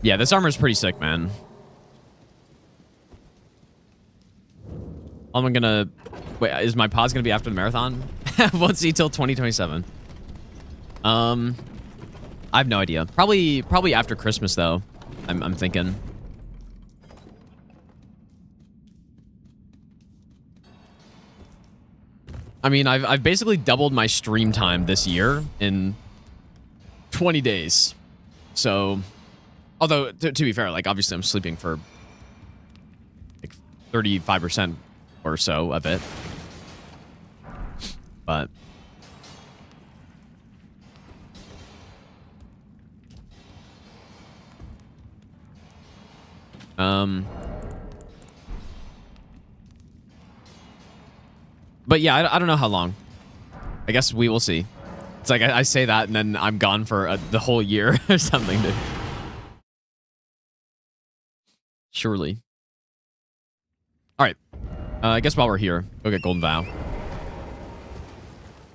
Yeah, this armor is pretty sick, man. I'm gonna... Wait, is my pause gonna be after the marathon? Won't see till 2027. I have no idea. Probably after Christmas, though. I'm thinking. I mean, I've basically doubled my stream time this year in 20 days. So... Although, to be fair, like, obviously I'm sleeping for, like, 35% or so of it. But... But yeah, I don't know how long. I guess we will see. It's like I say that and then I'm gone for the whole year or something, dude. Surely. All right. I guess while we're here, go get Golden Vow.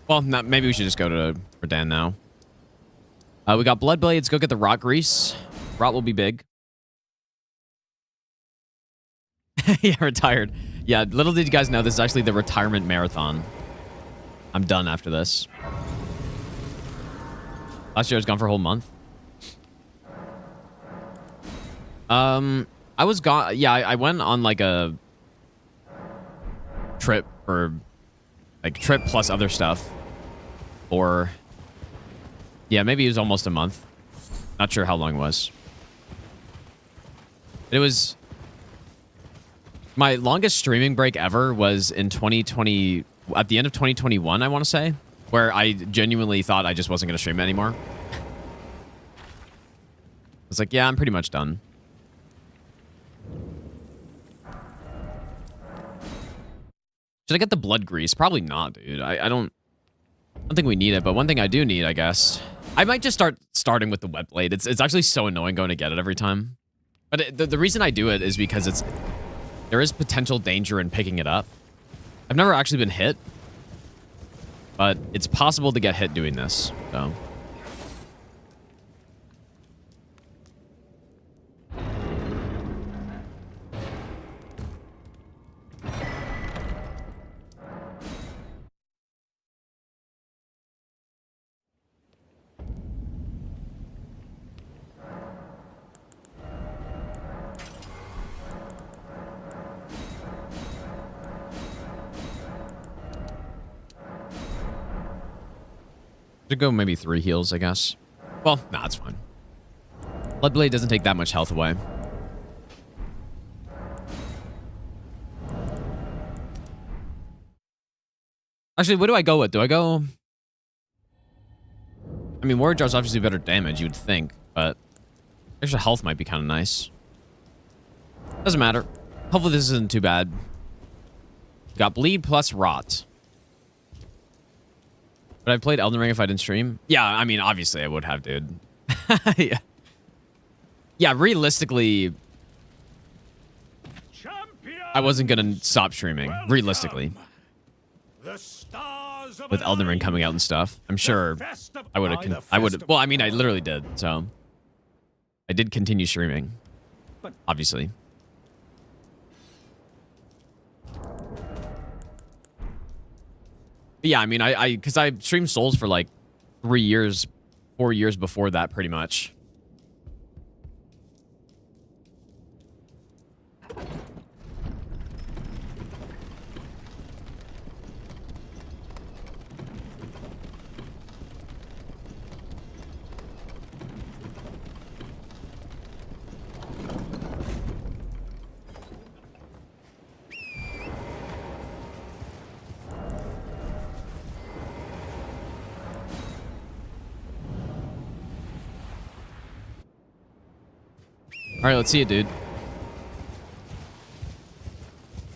Well, maybe we should just go to Verdan now. We got Blood Blades. Go get the Rot Grease. Rot will be big. Yeah, retired. Yeah, little did you guys know, this is actually the retirement marathon. I'm done after this. Last year I was gone for a whole month. I was gone. Yeah, I went on like a trip or like trip plus other stuff. Or yeah, maybe it was almost a month. Not sure how long it was. It was my longest streaming break ever was in 2020, at the end of 2021, I want to say, where I genuinely thought I just wasn't going to stream anymore. I was like, yeah, I'm pretty much done. Should I get the blood grease? Probably not, dude. I don't think we need it, but one thing I do need, I guess. I might just starting with the wet blade. It's actually so annoying going to get it every time. But the reason I do it is because there is potential danger in picking it up. I've never actually been hit, but it's possible to get hit doing this, so. Should go maybe 3 heals, I guess. Well, nah, it's fine. Bloodblade doesn't take that much health away. Actually, what do I go with? Do I go... I mean, Warrior Jar's obviously better damage, you would think, but extra health might be kind of nice. Doesn't matter. Hopefully this isn't too bad. Got Bleed plus Rot. Would I have played Elden Ring if I didn't stream? Yeah, I mean, obviously I would have, dude. Yeah. Yeah, realistically, I wasn't going to stop streaming. Realistically. With Elden Ring coming out and stuff. I'm sure I would have... Well, I mean, I literally did, so... I did continue streaming. Obviously. But yeah, I mean, because I streamed Souls for like 3 years, 4 years before that, pretty much. right, let's see it, dude.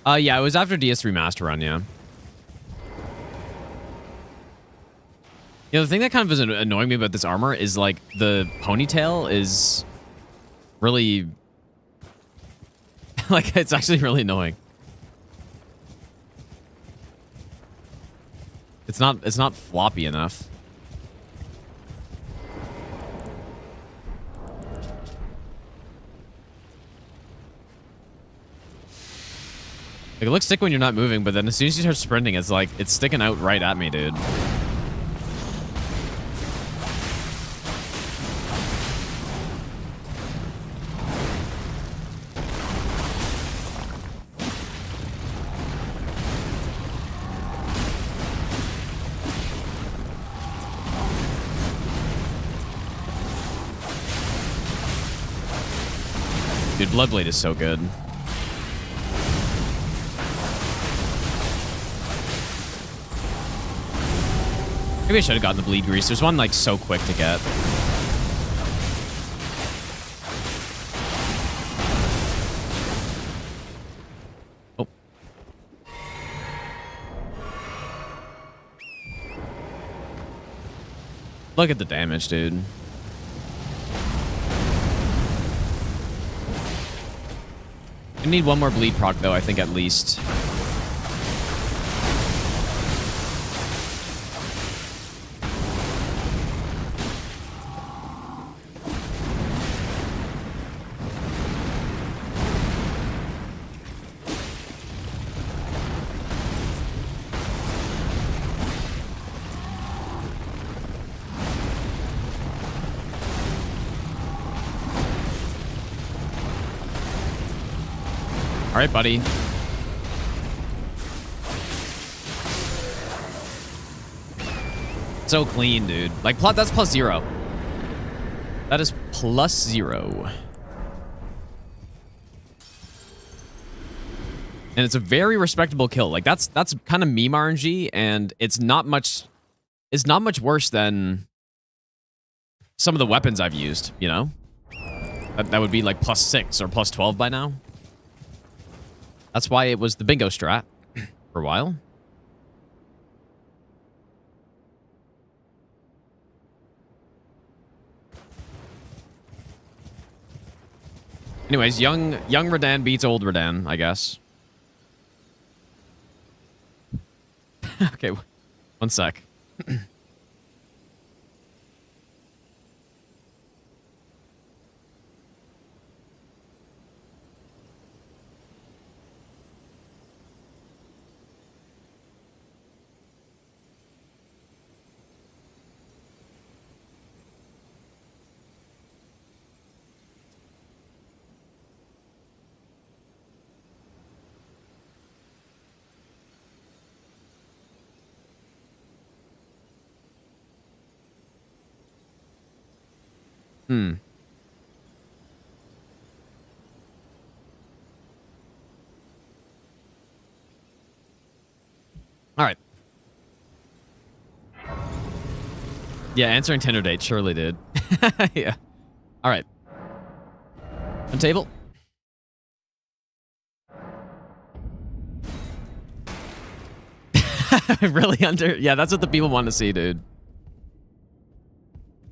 Yeah, it was after DS3 Master Run, yeah. You know, the thing that kind of is annoying me about this armor is, like, the ponytail is really... like, it's actually really annoying. It's not floppy enough. Like, it looks sick when you're not moving, but then as soon as you start sprinting, it's like, it's sticking out right at me, dude. Dude, Bloodblade is so good. Maybe I should have gotten the bleed grease. There's one, like, so quick to get. Oh. Look at the damage, dude. I need one more bleed proc, though, I think, at least. All right, buddy. So clean, dude. Like, that's +0. That is +0. And it's a very respectable kill. Like, that's kind of meme RNG, and it's not much worse than some of the weapons I've used, you know? That would be like +6 or +12 by now. That's why it was the bingo strat for a while. Anyways, young Radan beats old Radan, I guess. Okay, one sec. All right. Yeah, answering Tinder date surely did. Yeah. All right. On table. Really under... Yeah, that's what the people want to see, dude.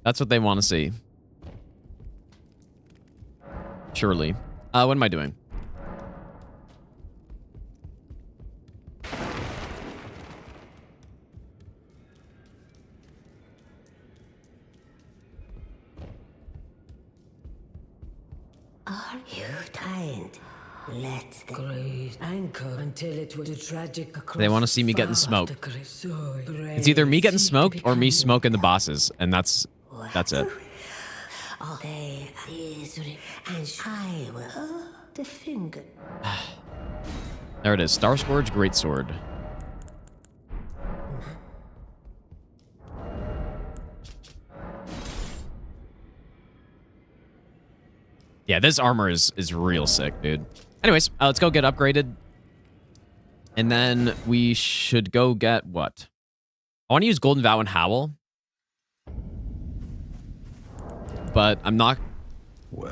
That's what they want to see. Surely. What am I doing? Are you tired? Let the great anchor until it was a tragic. They want to see me getting smoked. It's either me getting smoked or me smoking the bosses, and that's it. Okay, and I will the finger. There it is. Starscourge, Greatsword. Yeah, this armor is real sick, dude. Anyways, let's go get upgraded. And then we should go get what? I want to use Golden Vow and Howl. But I'm not...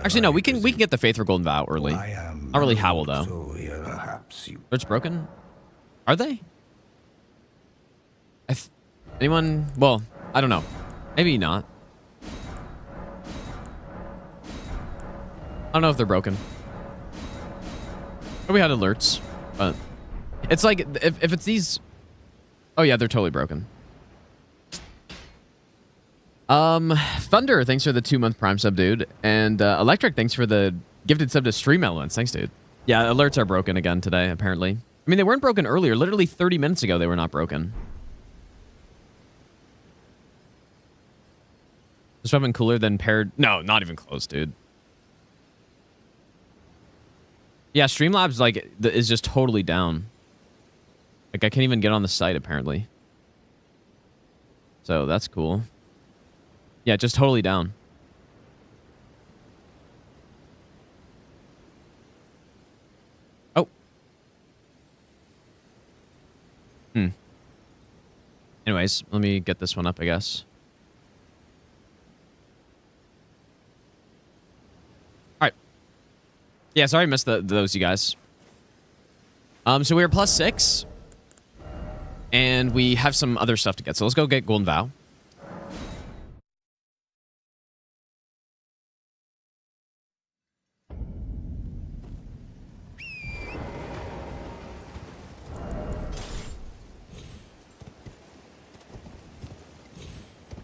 Actually, no, we can get the Faith or Golden Vow early. I am Not really Howl, though. so perhaps you Alerts broken? Are they? Anyone? Well, I don't know. Maybe not. I don't know if they're broken. But we had alerts, but it's like if it's these. Oh yeah, they're totally broken. Thunder, thanks for the 2-month Prime sub, dude, and Electric, thanks for the gifted sub to Stream Elements. Thanks, dude. Yeah, alerts are broken again today, apparently. I mean, they weren't broken earlier. Literally 30 minutes ago, they were not broken. This weapon cooler than paired? No, not even close, dude. Yeah, Streamlabs like is just totally down. Like I can't even get on the site apparently. So that's cool. Yeah, just totally down. Oh. Anyways, let me get this one up, I guess. Yeah, sorry I missed those, you guys. So we were +6. And we have some other stuff to get. So let's go get Golden Vow.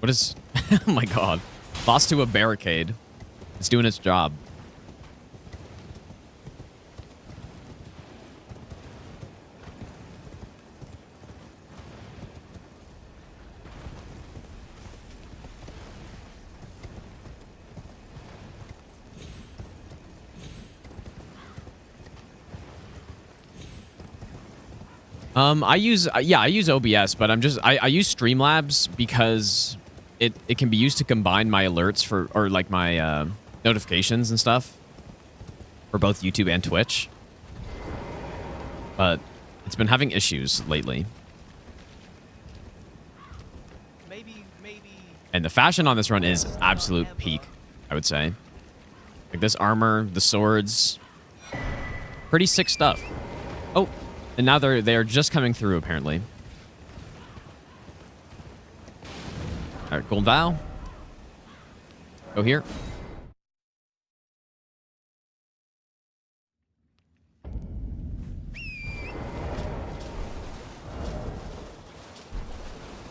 What is... Oh my god. Lost to a barricade. It's doing its job. I use OBS, but I use Streamlabs because it can be used to combine my alerts or like my notifications and stuff for both YouTube and Twitch. But it's been having issues lately. Maybe. And the fashion on this run is absolute peak, I would say. Like this armor, the swords, pretty sick stuff. Oh. And now they're just coming through, apparently. All right, Golden Vow. Go here.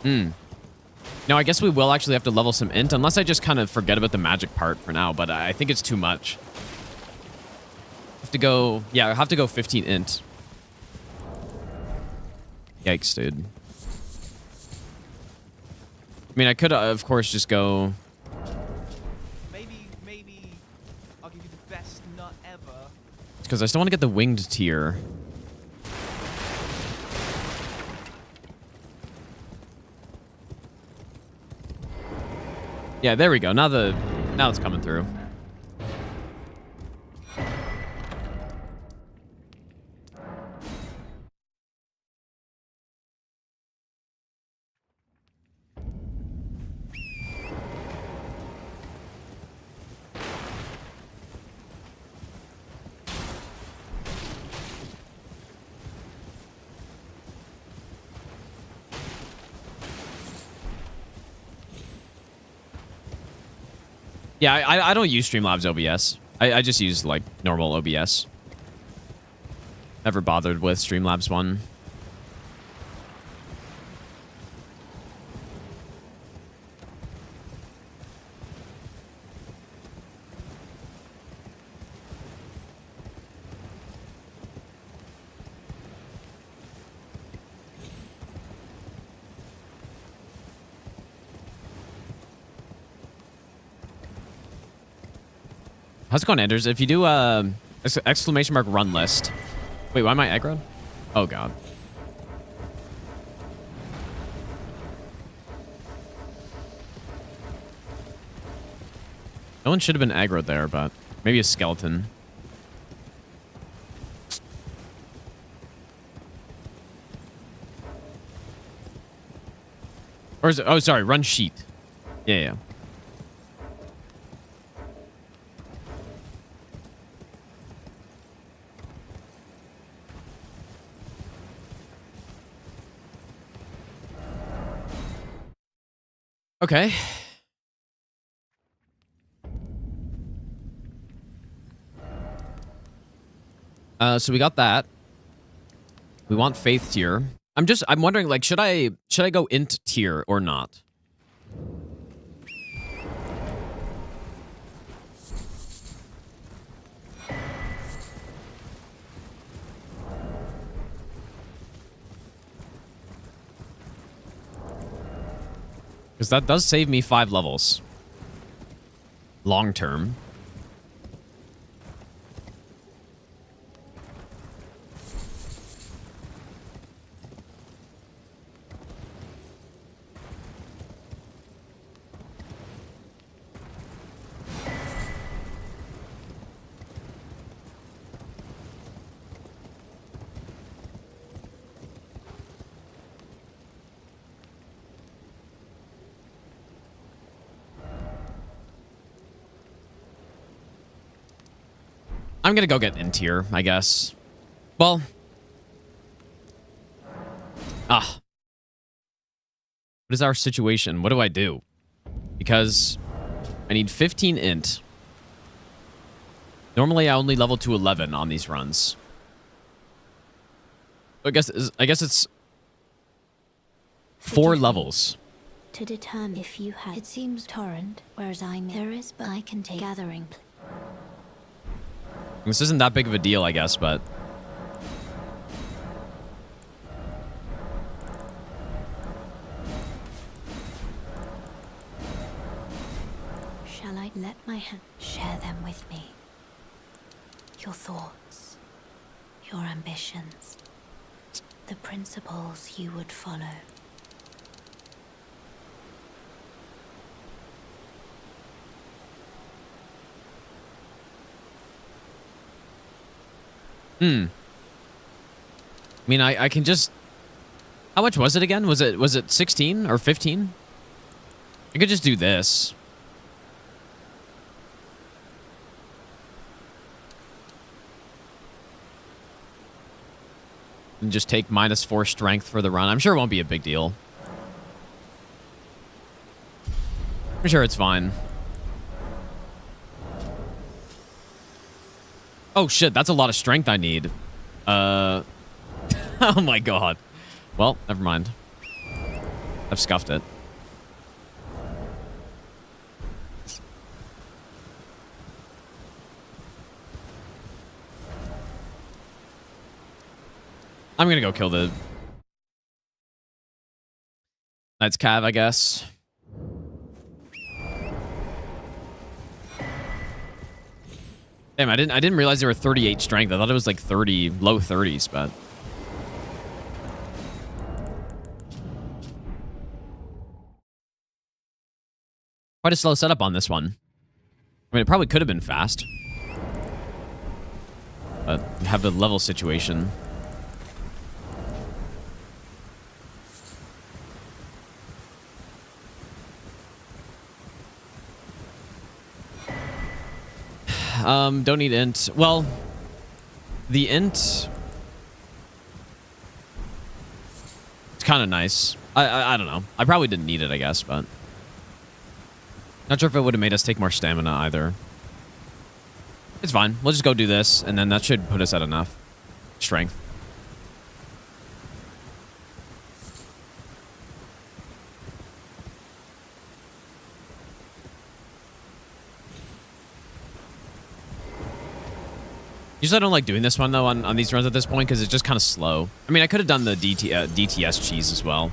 No, I guess we will actually have to level some int, unless I just kind of forget about the magic part for now, but I think it's too much. Have to go, yeah, I have to go 15 int. Yikes, dude. I mean, I could, of course, just go... Maybe I'll give you the best nut ever. Because I still want to get the winged tier. Yeah, there we go. Now it's coming through. Yeah, I don't use Streamlabs OBS. I just use, like, normal OBS. Never bothered with Streamlabs one. How's it going, Anders? If you do exclamation mark run list. Wait, why am I aggroed? Oh god. No one should have been aggroed there, but maybe a skeleton. Or is it, oh sorry, run sheet. Yeah. Okay. So we got that. We want faith tier. I'm wondering, like, should I go int tier or not? Because that does save me 5 levels. Long term. I'm gonna go get in tier, I guess. Well. What is our situation? What do I do? Because I need 15 int. Normally I only level to 11 on these runs. I guess it's 4 levels. To determine if you have. It seems torrent, whereas there is, but I can take gathering. This isn't that big of a deal, I guess, but... Shall I let my hand share them with me? Your thoughts, your ambitions, the principles you would follow. I mean, I can just... How much was it again? Was it 16 or 15? I could just do this. And just take -4 strength for the run. I'm sure it won't be a big deal. I'm sure it's fine. Oh shit, that's a lot of strength I need. Oh my god. Well, never mind. I've scuffed it. I'm gonna go kill the Knight's Cav, I guess. Damn, I didn't realize there were 38 strength. I thought it was like 30, low 30s, but... Quite a slow setup on this one. I mean, it probably could have been fast. But we have the level situation. Don't need int. Well, the int... It's kind of nice. I don't know. I probably didn't need it, I guess, but... Not sure if it would have made us take more stamina either. It's fine. We'll just go do this, and then that should put us at enough strength. Usually I don't like doing this one, though, on these runs at this point, because it's just kind of slow. I mean, I could have done the DTS cheese as well.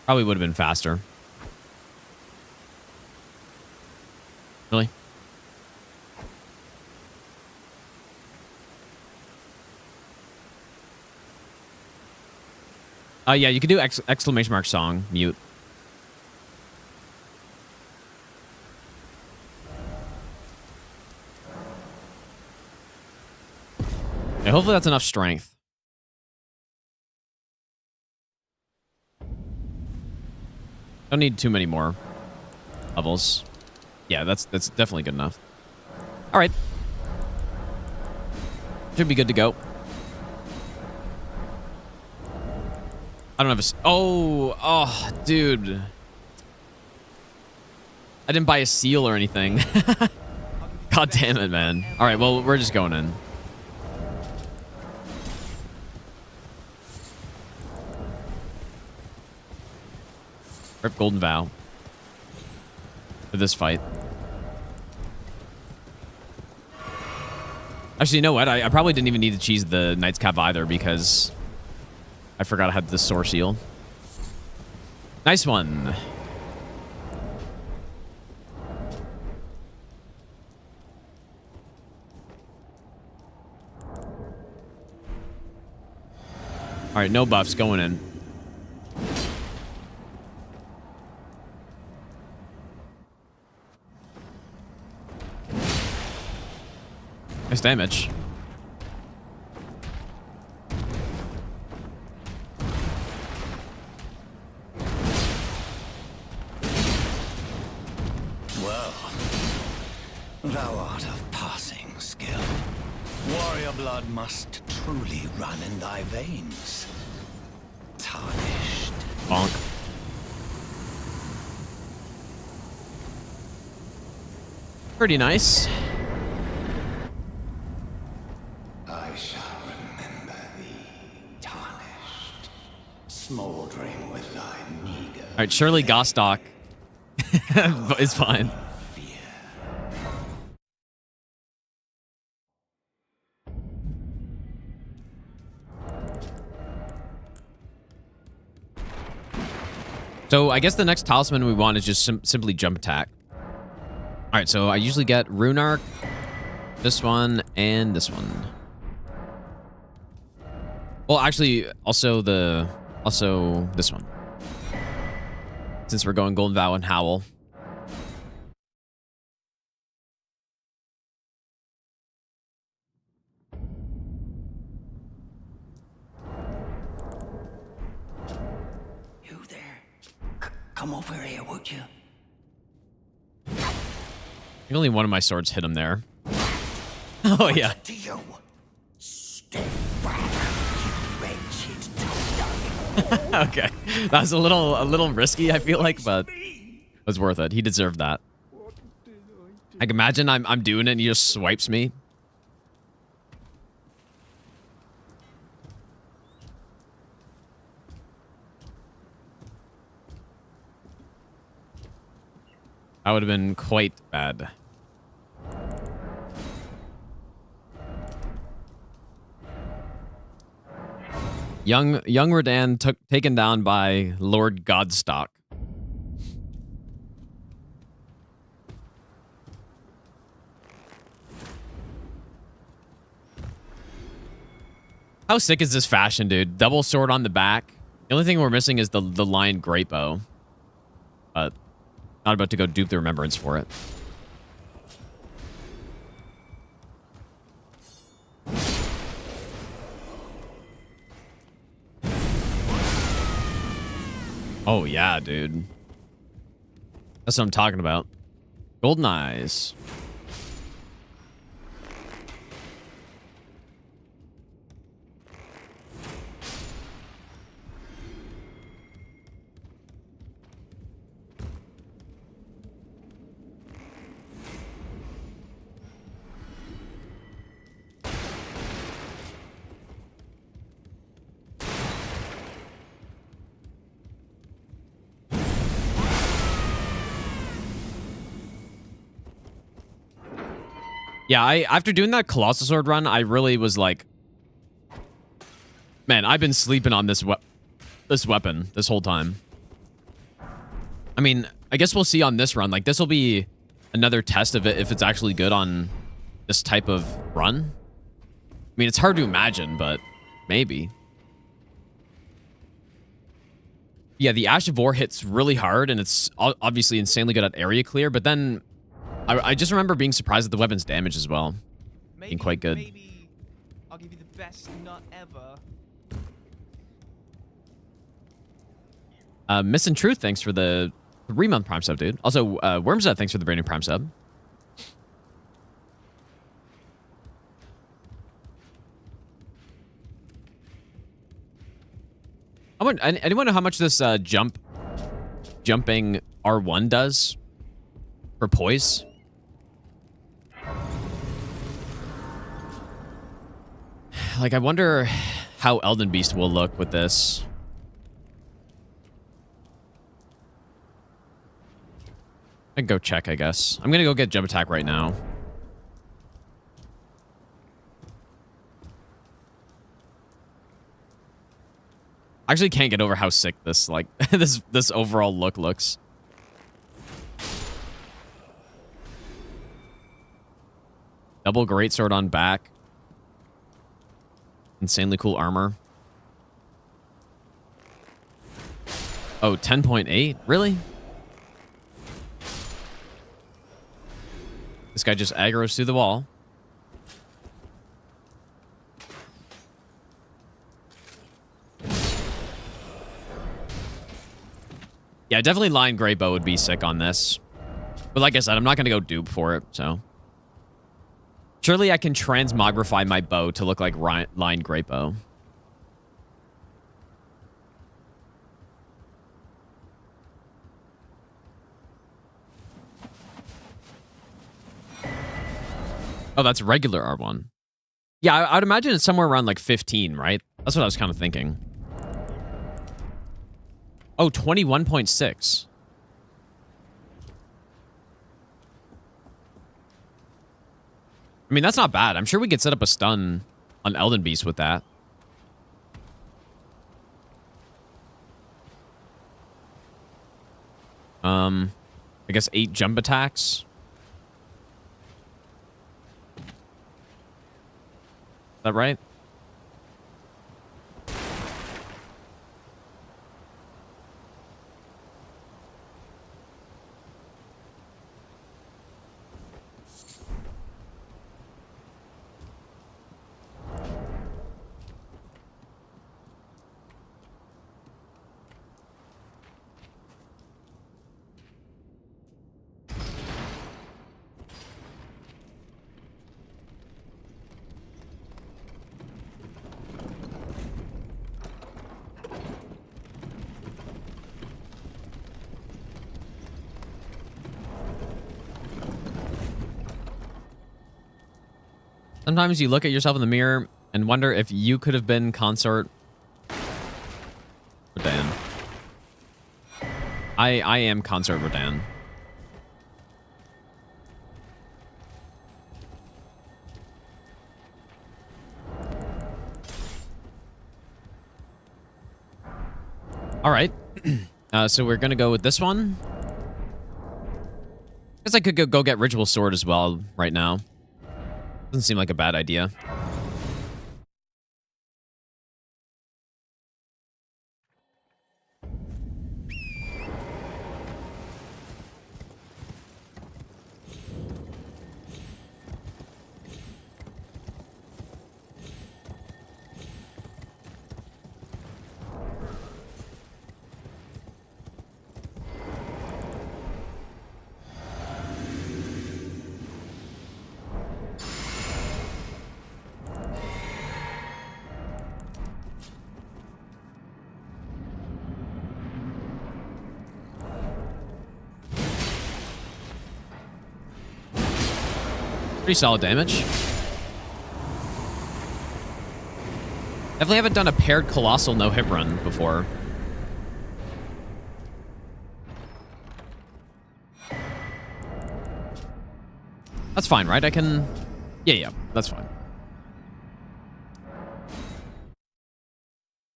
Probably would have been faster. Really? Yeah, you could do exclamation mark song, mute. Yeah, hopefully that's enough strength. Don't need too many more levels. Yeah, that's definitely good enough. All right. Should be good to go. I don't have a... Oh, dude. I didn't buy a seal or anything. God damn it, man. All right, well, we're just going in. Rip Golden Vow for this fight. Actually, you know what? I probably didn't even need to cheese the Knight's Cap either because I forgot I had the Sore Seal. Nice one. All right, no buffs going in. Nice damage. Well, thou art of passing skill. Warrior blood must truly run in thy veins. Tarnished. Bonk. Pretty nice. I shall remember thee, tarnished, smoldering with thy meager. All right, surely Gostock is fine. So I guess the next talisman we want is just simply jump attack. All right, so I usually get Rune Arc, this one, and this one. Well, actually, also this one. Since we're going Golden Vow and Howl. You there? Come over here, would you? I think only one of my swords hit him there. Oh yeah. To you. Stay back, you wretched dog. Okay, that was a little risky, I feel like, but it was worth it. He deserved that. I can imagine I'm doing it and he just swipes me. That would have been quite bad. Young Rodan taken down by Lord Godstock. How sick is this fashion, dude? Double sword on the back. The only thing we're missing is the lion great bow. But not about to go dupe the remembrance for it. Oh, yeah, dude. That's what I'm talking about. Golden eyes. Yeah, after doing that Colossal Sword run, I really was like, man, I've been sleeping on this weapon this whole time. I mean, I guess we'll see on this run. Like, this will be another test of it if it's actually good on this type of run. I mean, it's hard to imagine, but maybe. Yeah, the Ash of War hits really hard, and it's obviously insanely good at area clear, but then I just remember being surprised at the weapon's damage as well. Being quite good. Maybe I'll give you the best nut ever. Missing Truth, thanks for the 3-month Prime sub, dude. Also, Wormsnet, thanks for the brand new Prime sub. Anyone know how much this jumping R1 does for poise? Like, I wonder how Elden Beast will look with this. I can go check, I guess. I'm gonna go get jump attack right now. I actually can't get over how sick this, like, this overall look looks. Double greatsword on back. Insanely cool armor. Oh, 10.8? Really? This guy just aggroes through the wall. Yeah, definitely Lion Grey Bow would be sick on this. But like I said, I'm not going to go dupe for it, so. Surely I can transmogrify my bow to look like Lion Grey Bow. Oh, that's regular R1. Yeah, I'd imagine it's somewhere around like 15, right? That's what I was kind of thinking. Oh, 21.6. I mean, that's not bad. I'm sure we could set up a stun on Elden Beast with that. I guess 8 jump attacks. Is that right? Sometimes you look at yourself in the mirror and wonder if you could have been Consort Rodan. I am Consort Rodan. All right. So we're going to go with this one. Guess I could go get Ritual Sword as well right now. Doesn't seem like a bad idea. Pretty solid damage. Definitely haven't done a paired Colossal no-hit run before. That's fine, right? I can... Yeah, that's fine.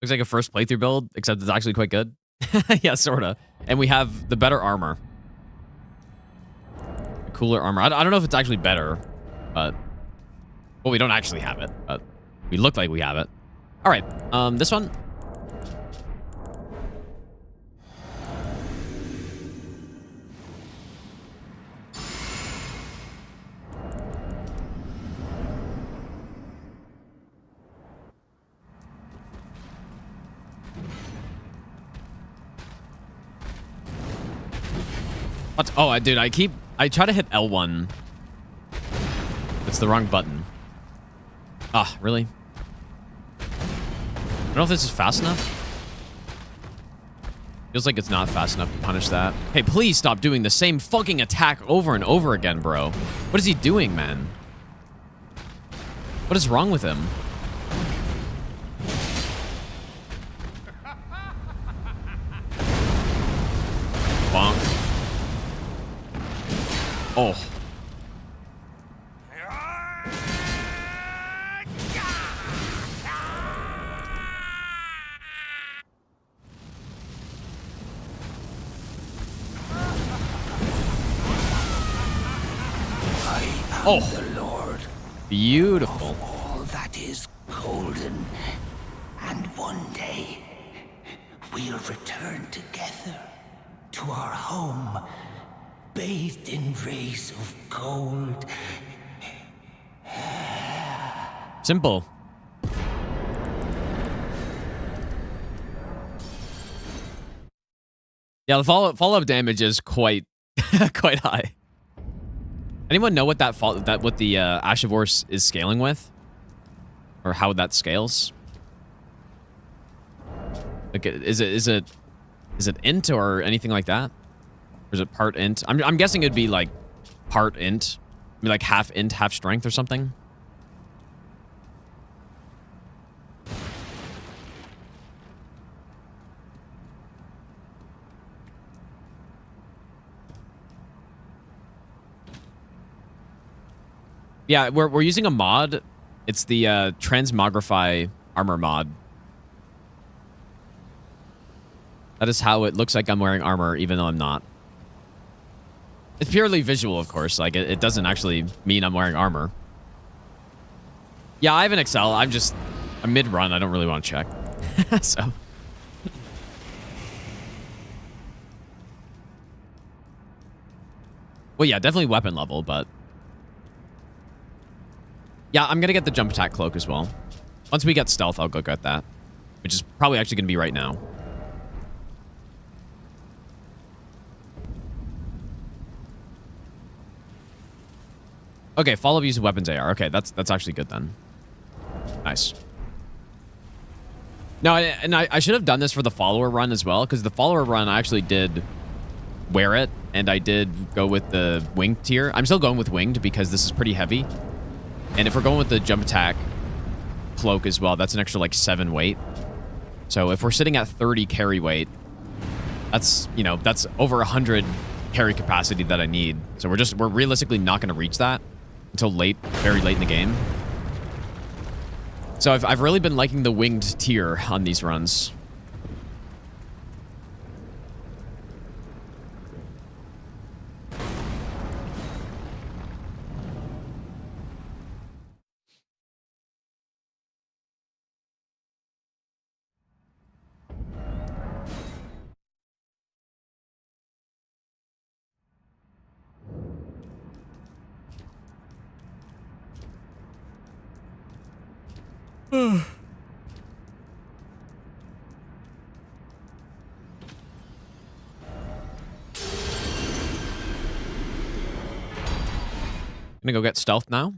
Looks like a first playthrough build, except it's actually quite good. Yeah, sorta. And we have the better armor. The cooler armor. I don't know if it's actually better, but... Well, we don't actually have it, but we look like we have it. All right, this one. What? Oh, dude, I try to hit L1. It's the wrong button. Ah, really? I don't know if this is fast enough. Feels like it's not fast enough to punish that. Hey, please stop doing the same fucking attack over and over again, bro. What is he doing, man? What is wrong with him? Bonk. Oh. Oh, The Lord beautiful. of all that is golden. And one day, we'll return together to our home, bathed in rays of gold. Simple. Yeah, the follow-up damage is quite quite high. Anyone know what what the Ash of Orse is scaling with? Or how that scales? Like, is it int or anything like that? Or is it part int? I'm guessing it'd be like part int. I mean, like half int, half strength or something. Yeah, we're using a mod. It's the Transmogrify armor mod. That is how it looks like I'm wearing armor, even though I'm not. It's purely visual, of course. Like, it doesn't actually mean I'm wearing armor. Yeah, I have an Excel. I'm mid-run. I don't really want to check. So. Well, yeah, definitely weapon level, but... Yeah, I'm going to get the jump attack cloak as well. Once we get stealth, I'll go get that. Which is probably actually going to be right now. Okay, follow up using weapons AR. Okay, that's actually good then. Nice. No, and I should have done this for the follower run as well, because the follower run I actually did wear it, and I did go with the winged tier. I'm still going with winged because this is pretty heavy. And if we're going with the jump attack cloak as well, that's an extra like 7 weight. So if we're sitting at 30 carry weight, that's, you know, that's over 100 carry capacity that I need. So we're realistically not going to reach that until very late in the game. So I've really been liking the winged tier on these runs. Gonna go get stealth now.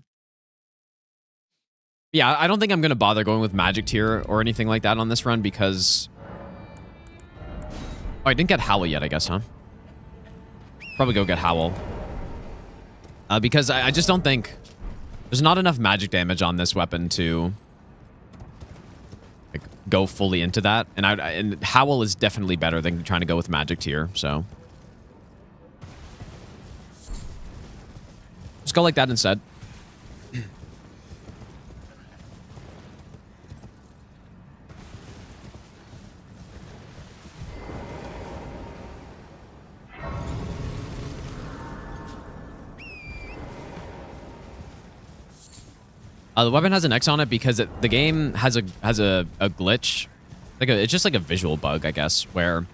Yeah, I don't think I'm gonna bother going with magic tier or anything like that on this run because... Oh, I didn't get Howl yet, I guess, huh? Probably go get Howl. Because I just don't think... There's not enough magic damage on this weapon to... like, go fully into that. And Howl is definitely better than trying to go with magic tier, so... Just go like that instead. The weapon has an X on it because the game has a glitch. It's just like a visual bug, I guess, where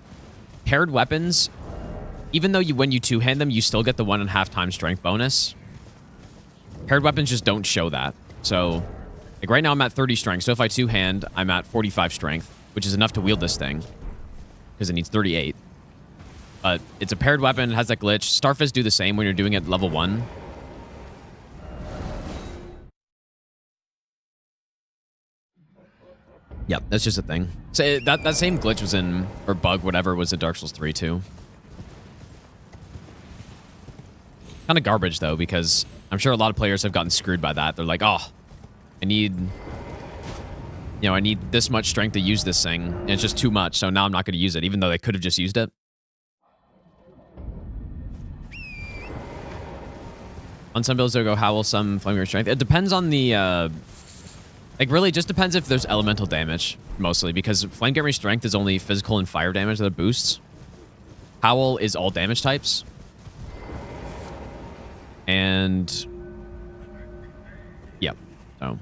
paired weapons, even though when you two-hand them, you still get the 1.5 times strength bonus. Paired weapons just don't show that. So, like right now I'm at 30 strength. So if I two-hand, I'm at 45 strength, which is enough to wield this thing because it needs 38. But it's a paired weapon, it has that glitch. Starfists do the same when you're doing it level 1. Yeah, that's just a thing. So that same glitch was in, or bug, whatever, was in Dark Souls 3 too. Kind of garbage though, because I'm sure a lot of players have gotten screwed by that. They're like, oh, I need this much strength to use this thing, and it's just too much, so now I'm not going to use it, even though they could have just used it. On some builds, they'll go Howl, some Flaming Strength. It depends on the... Like, really, just depends if there's elemental damage, mostly, because Flame Gathering Strength is only physical and fire damage that it boosts. Howl is all damage types. And... yeah, so...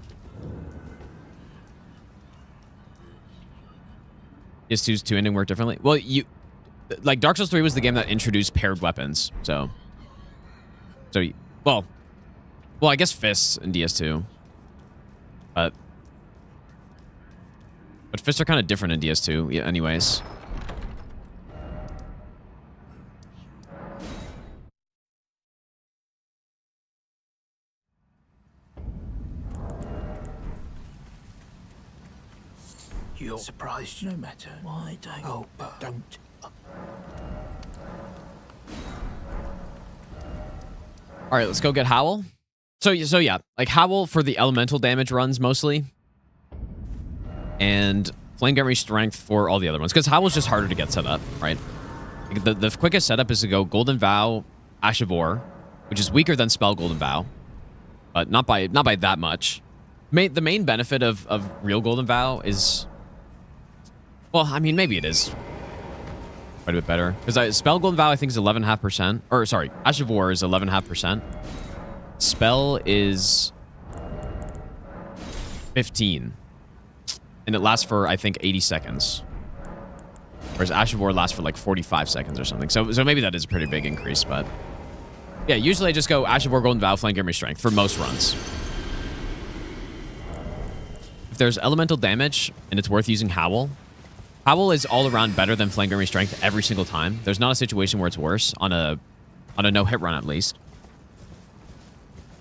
PS2's 2 ending work differently? Well, like, Dark Souls 3 was the game that introduced paired weapons, so... Well, I guess fists in DS2. But fists are kind of different in DS2, yeah, anyways. You're surprised no matter. Why don't... Oh, but don't... All right, let's go get Howl. So yeah, like Howl for the elemental damage runs mostly. And Flame Gathering Strength for all the other ones. Because Howl's just harder to get set up, right? The quickest setup is to go Golden Vow, Ash of War, which is weaker than Spell Golden Vow. But not by that much. The main benefit of real Golden Vow is... Well, I mean, maybe it is quite a bit better. Because Spell Golden Vow, I think, is 11.5%. Or, sorry, Ash of War is 11.5%. Spell is 15. And it lasts for, I think, 80 seconds. Whereas Ash of War lasts for like 45 seconds or something. So maybe that is a pretty big increase, but... yeah, usually I just go Ash of War, Golden Vow, Flame Gathering Strength for most runs. If there's elemental damage and it's worth using Howl, Howl is all around better than Flame Gathering Strength every single time. There's not a situation where it's worse on a no-hit run at least.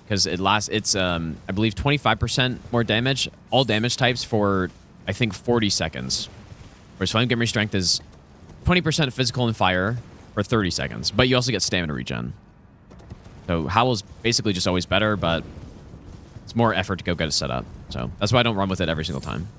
Because it's I believe 25% more damage, all damage types for, I think, 40 seconds. Whereas Flame Gathering Strength is 20% physical and fire for 30 seconds. But you also get stamina regen. So Howl's basically just always better, but it's more effort to go get it set up. So that's why I don't run with it every single time.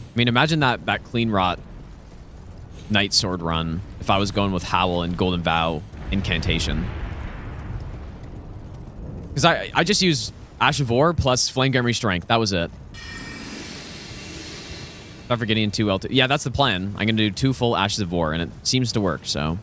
I mean, imagine that Cleanrot Night Sword run if I was going with Howl and Golden Vow Incantation. Because I just used Ash of War plus Flame Gathering Strength. That was it. Not forgetting 2 L2. Yeah, that's the plan. I'm going to do 2 full Ashes of War, and it seems to work, so...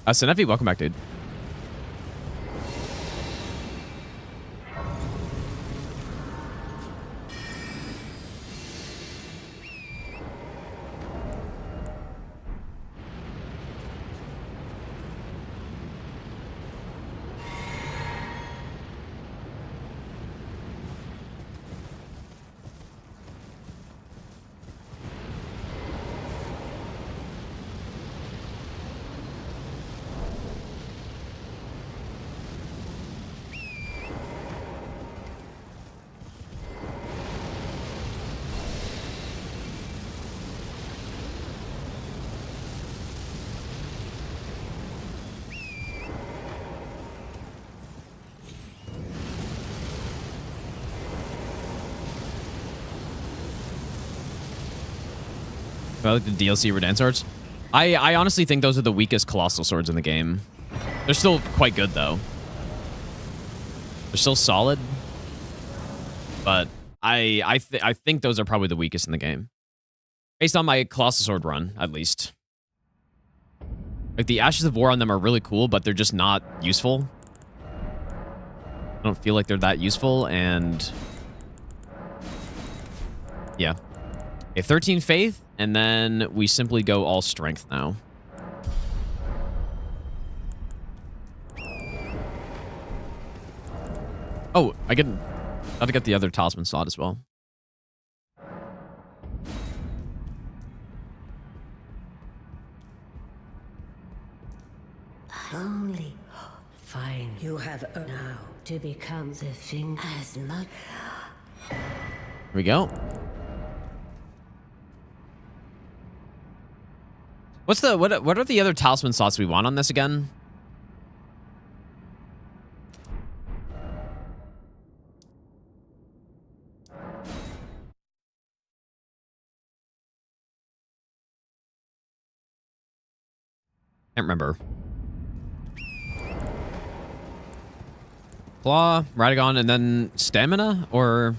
Senefi, welcome back, dude. I like the DLC Redan Swords. I honestly think those are the weakest Colossal Swords in the game. They're still quite good, though. They're still solid. But I think those are probably the weakest in the game. Based on my Colossal Sword run, at least. Like, the Ashes of War on them are really cool, but they're just not useful. I don't feel like they're that useful, and... yeah. Okay, 13 Faith, and then we simply go all Strength now. Oh, gotta get the other Talisman slot as well. Only fine. You have now to become the thing as much. Here we go. What are the other Talisman slots we want on this again? Can't remember. Claw, Radagon, and then Stamina? Or...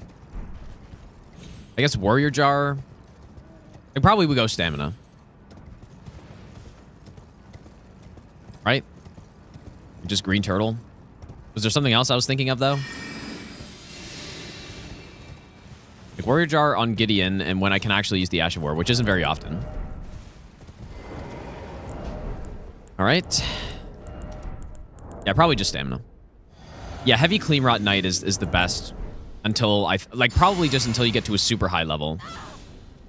I guess Warrior Jar? I probably would go Stamina. Right? Just Green Turtle. Was there something else I was thinking of, though? Like Warrior Jar on Gideon, and when I can actually use the Ash of War, which isn't very often. Alright. Yeah, probably just Stamina. Yeah, Heavy Cleanrot Knight is the best until probably just until you get to a super high level.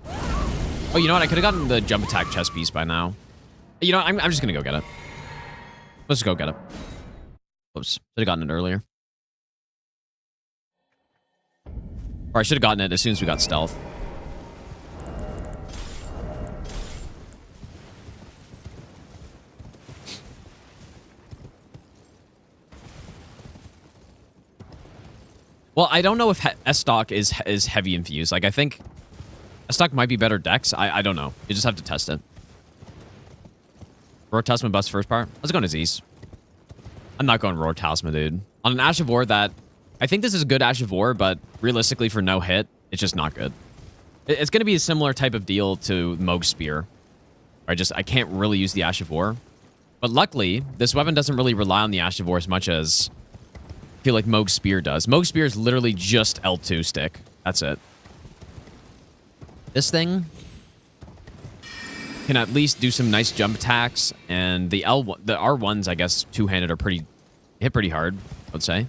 Oh, you know what? I could have gotten the jump attack chest piece by now. You know, I'm just gonna go get it. Let's go get it. Oops, should have gotten it earlier. Or I should have gotten it as soon as we got stealth. Well, I don't know if S-Stock is heavy infused. Like, I think S-Stock might be better dex. I don't know. You just have to test it. Roar Talisman bust first part. Let's go Aziz. I'm not going Roar Talisman, dude. On an Ash of War that... I think this is a good Ash of War, but realistically for no hit, it's just not good. It's going to be a similar type of deal to Moog's Spear. I can't really use the Ash of War. But luckily, this weapon doesn't really rely on the Ash of War as much as... I feel like Moog's Spear does. Moog's Spear is literally just L2 stick. That's it. This thing can at least do some nice jump attacks, and the R1s, I guess, two-handed are hit pretty hard, I would say.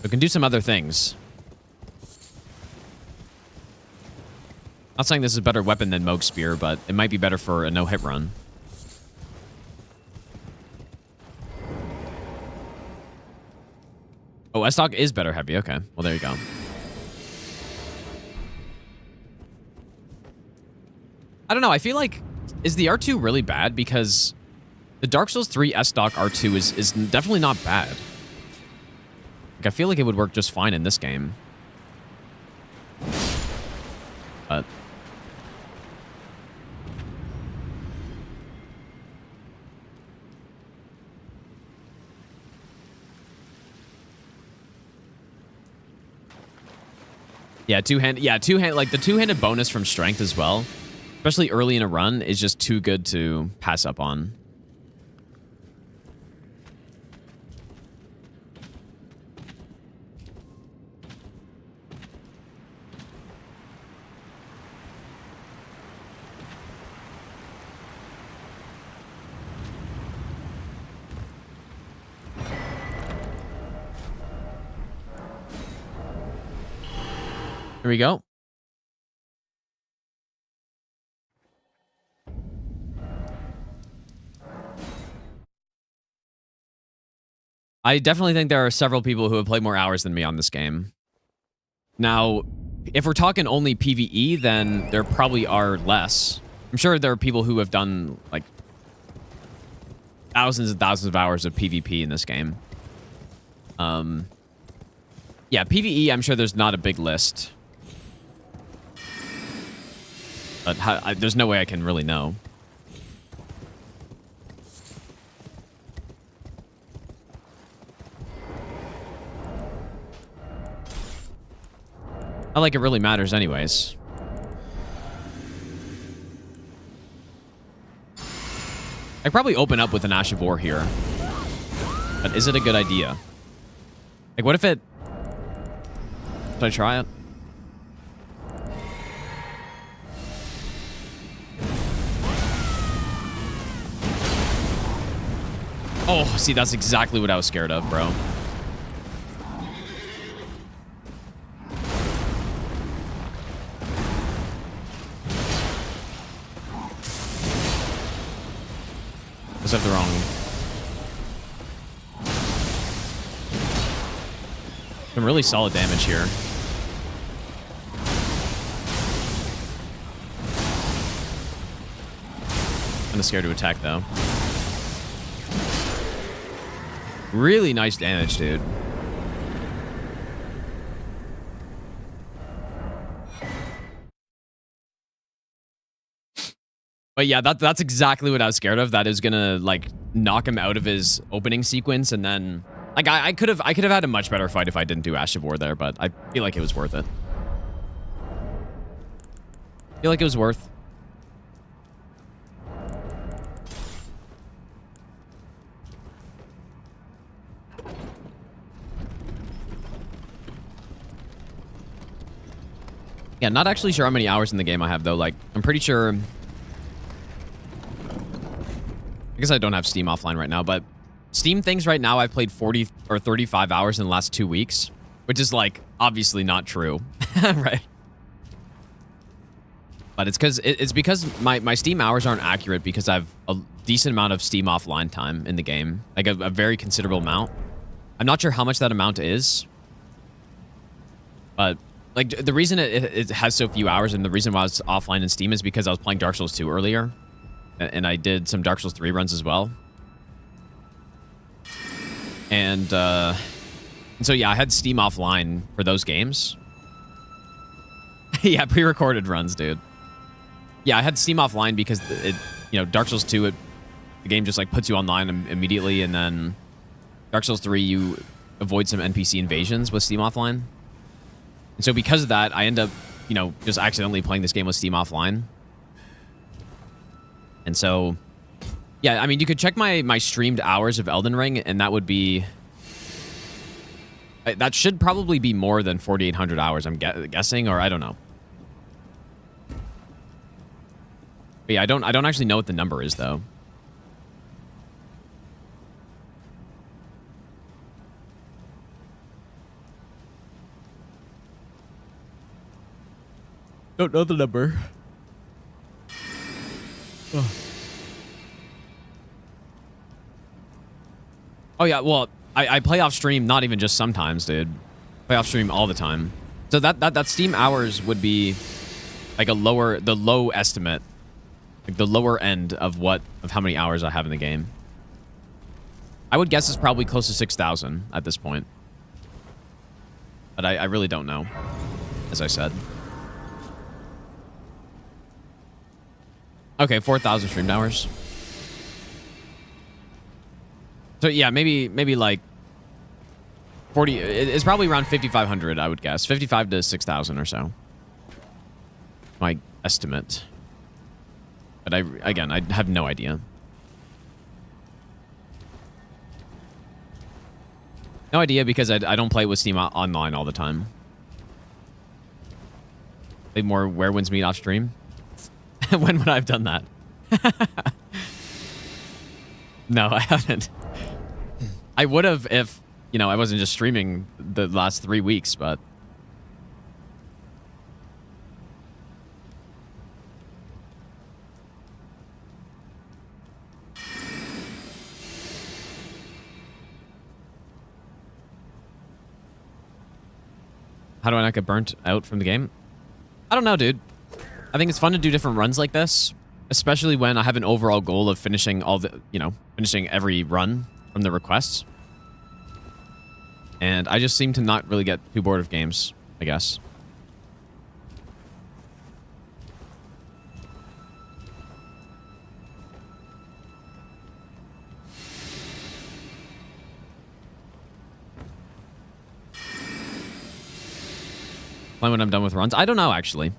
It can do some other things. Not saying this is a better weapon than Moog's Spear, but it might be better for a no-hit run. Oh, S-Stock is better heavy. Okay. Well, there you go. I don't know. I feel like... Is the R2 really bad? Because the Dark Souls 3 S-Stock R2 is definitely not bad. Like, I feel like it would work just fine in this game. But... Yeah, two-hand, like the two-handed bonus from strength as well, especially early in a run, is just too good to pass up on. Here we go. I definitely think there are several people who have played more hours than me on this game. Now, if we're talking only PvE, then there probably are less. I'm sure there are people who have done, like, thousands and thousands of hours of PvP in this game. Yeah, PvE, I'm sure there's not a big list. But there's no way I can really know. Not like it really matters anyways. I'd probably open up with an Ash of War here. But is it a good idea? Like, what if it... Should I try it? Oh, see, that's exactly what I was scared of, bro. Let's have the wrong... Some really solid damage here. Kinda scared to attack, though. Really nice damage, dude. But yeah, that's exactly what I was scared of. That is gonna like knock him out of his opening sequence, and then like I could have had a much better fight if I didn't do Ash of War there, but I feel like it was worth it. I feel like it was worth. Yeah, not actually sure how many hours in the game I have though. Like, I'm pretty sure. I guess I don't have Steam offline right now, but Steam thinks right now I've played 40 or 35 hours in the last 2 weeks, which is like obviously not true, right? But it's because my Steam hours aren't accurate because I have a decent amount of Steam offline time in the game, like a very considerable amount. I'm not sure how much that amount is, but like the reason it has so few hours and the reason why I was offline in Steam is because I was playing Dark Souls 2 earlier. And I did some Dark Souls 3 runs as well. And so, yeah, I had Steam offline for those games. Yeah, pre-recorded runs, dude. Yeah, I had Steam offline because, Dark Souls 2, the game just, like, puts you online immediately. And then Dark Souls 3, you avoid some NPC invasions with Steam offline. And so because of that, I end up, just accidentally playing this game with Steam offline. And so, yeah, I mean, you could check my streamed hours of Elden Ring, and that would be... That should probably be more than 4,800 hours, I'm guessing, or I don't know. But yeah, I don't actually know what the number is, though. Don't know the number. Oh yeah, well, I play off stream, not even just sometimes, dude. Play off stream all the time. So that Steam hours would be like the low estimate, like the lower end of how many hours I have in the game. I would guess it's probably close to 6,000 at this point, but I really don't know, as I said. Okay, 4,000 streamed hours. So yeah, maybe like 40. It's probably around 5,500, I would guess. 55 to 6,000 or so. My estimate. But I have no idea. No idea because I don't play with Steam online all the time. Play more Where Winds Meet off stream. When would I have done that? No, I haven't. I would have if, I wasn't just streaming the last 3 weeks, but... How do I not get burnt out from the game? I don't know, dude. I think it's fun to do different runs like this, especially when I have an overall goal of finishing finishing every run from the requests. And I just seem to not really get too bored of games, I guess. Plan when I'm done with runs. I don't know, actually.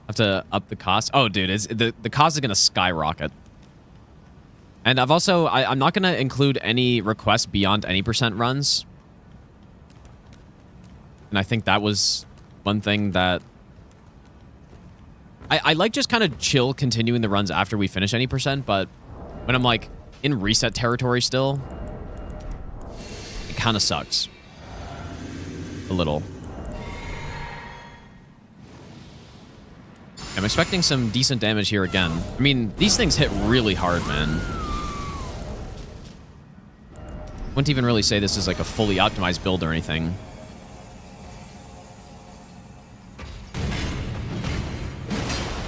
Have to up the cost. Oh, dude, the cost is going to skyrocket. And I'm not going to include any requests beyond any % runs. And I think that was one thing that... I like just kind of chill continuing the runs after we finish any %, but when I'm like in reset territory still, it kind of sucks. A little. I'm expecting some decent damage here again. I mean, these things hit really hard, man. Wouldn't even really say this is like a fully optimized build or anything.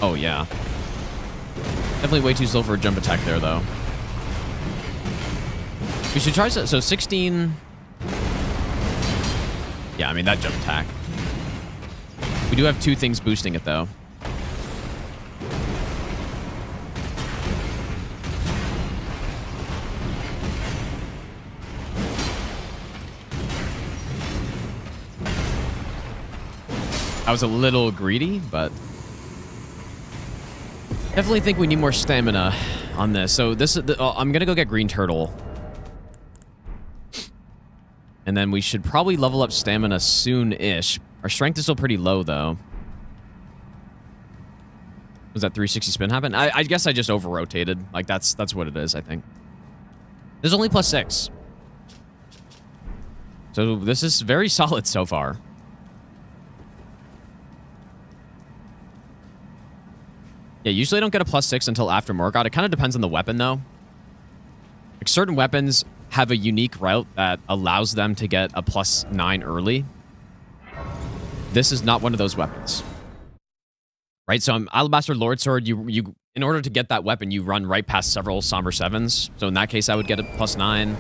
Oh, yeah. Definitely way too slow for a jump attack there, though. We should try... So 16... Yeah, I mean, that jump attack. We do have 2 things boosting it, though. I was a little greedy, but... Definitely think we need more stamina on this. So this is I'm gonna go get green turtle. And then we should probably level up stamina soon-ish. Our strength is still pretty low, though. Was that 360 spin happen? I guess I just over-rotated. Like, that's what it is, I think. There's only +6. So this is very solid so far. Yeah, usually I don't get a +6 until after Morgott. It kind of depends on the weapon, though. Like, certain weapons have a unique route that allows them to get a +9 early. This is not one of those weapons. Right? So I'm Alabaster Lordsword. You in order to get that weapon, you run right past several Somber 7s. So in that case, I would get a +9.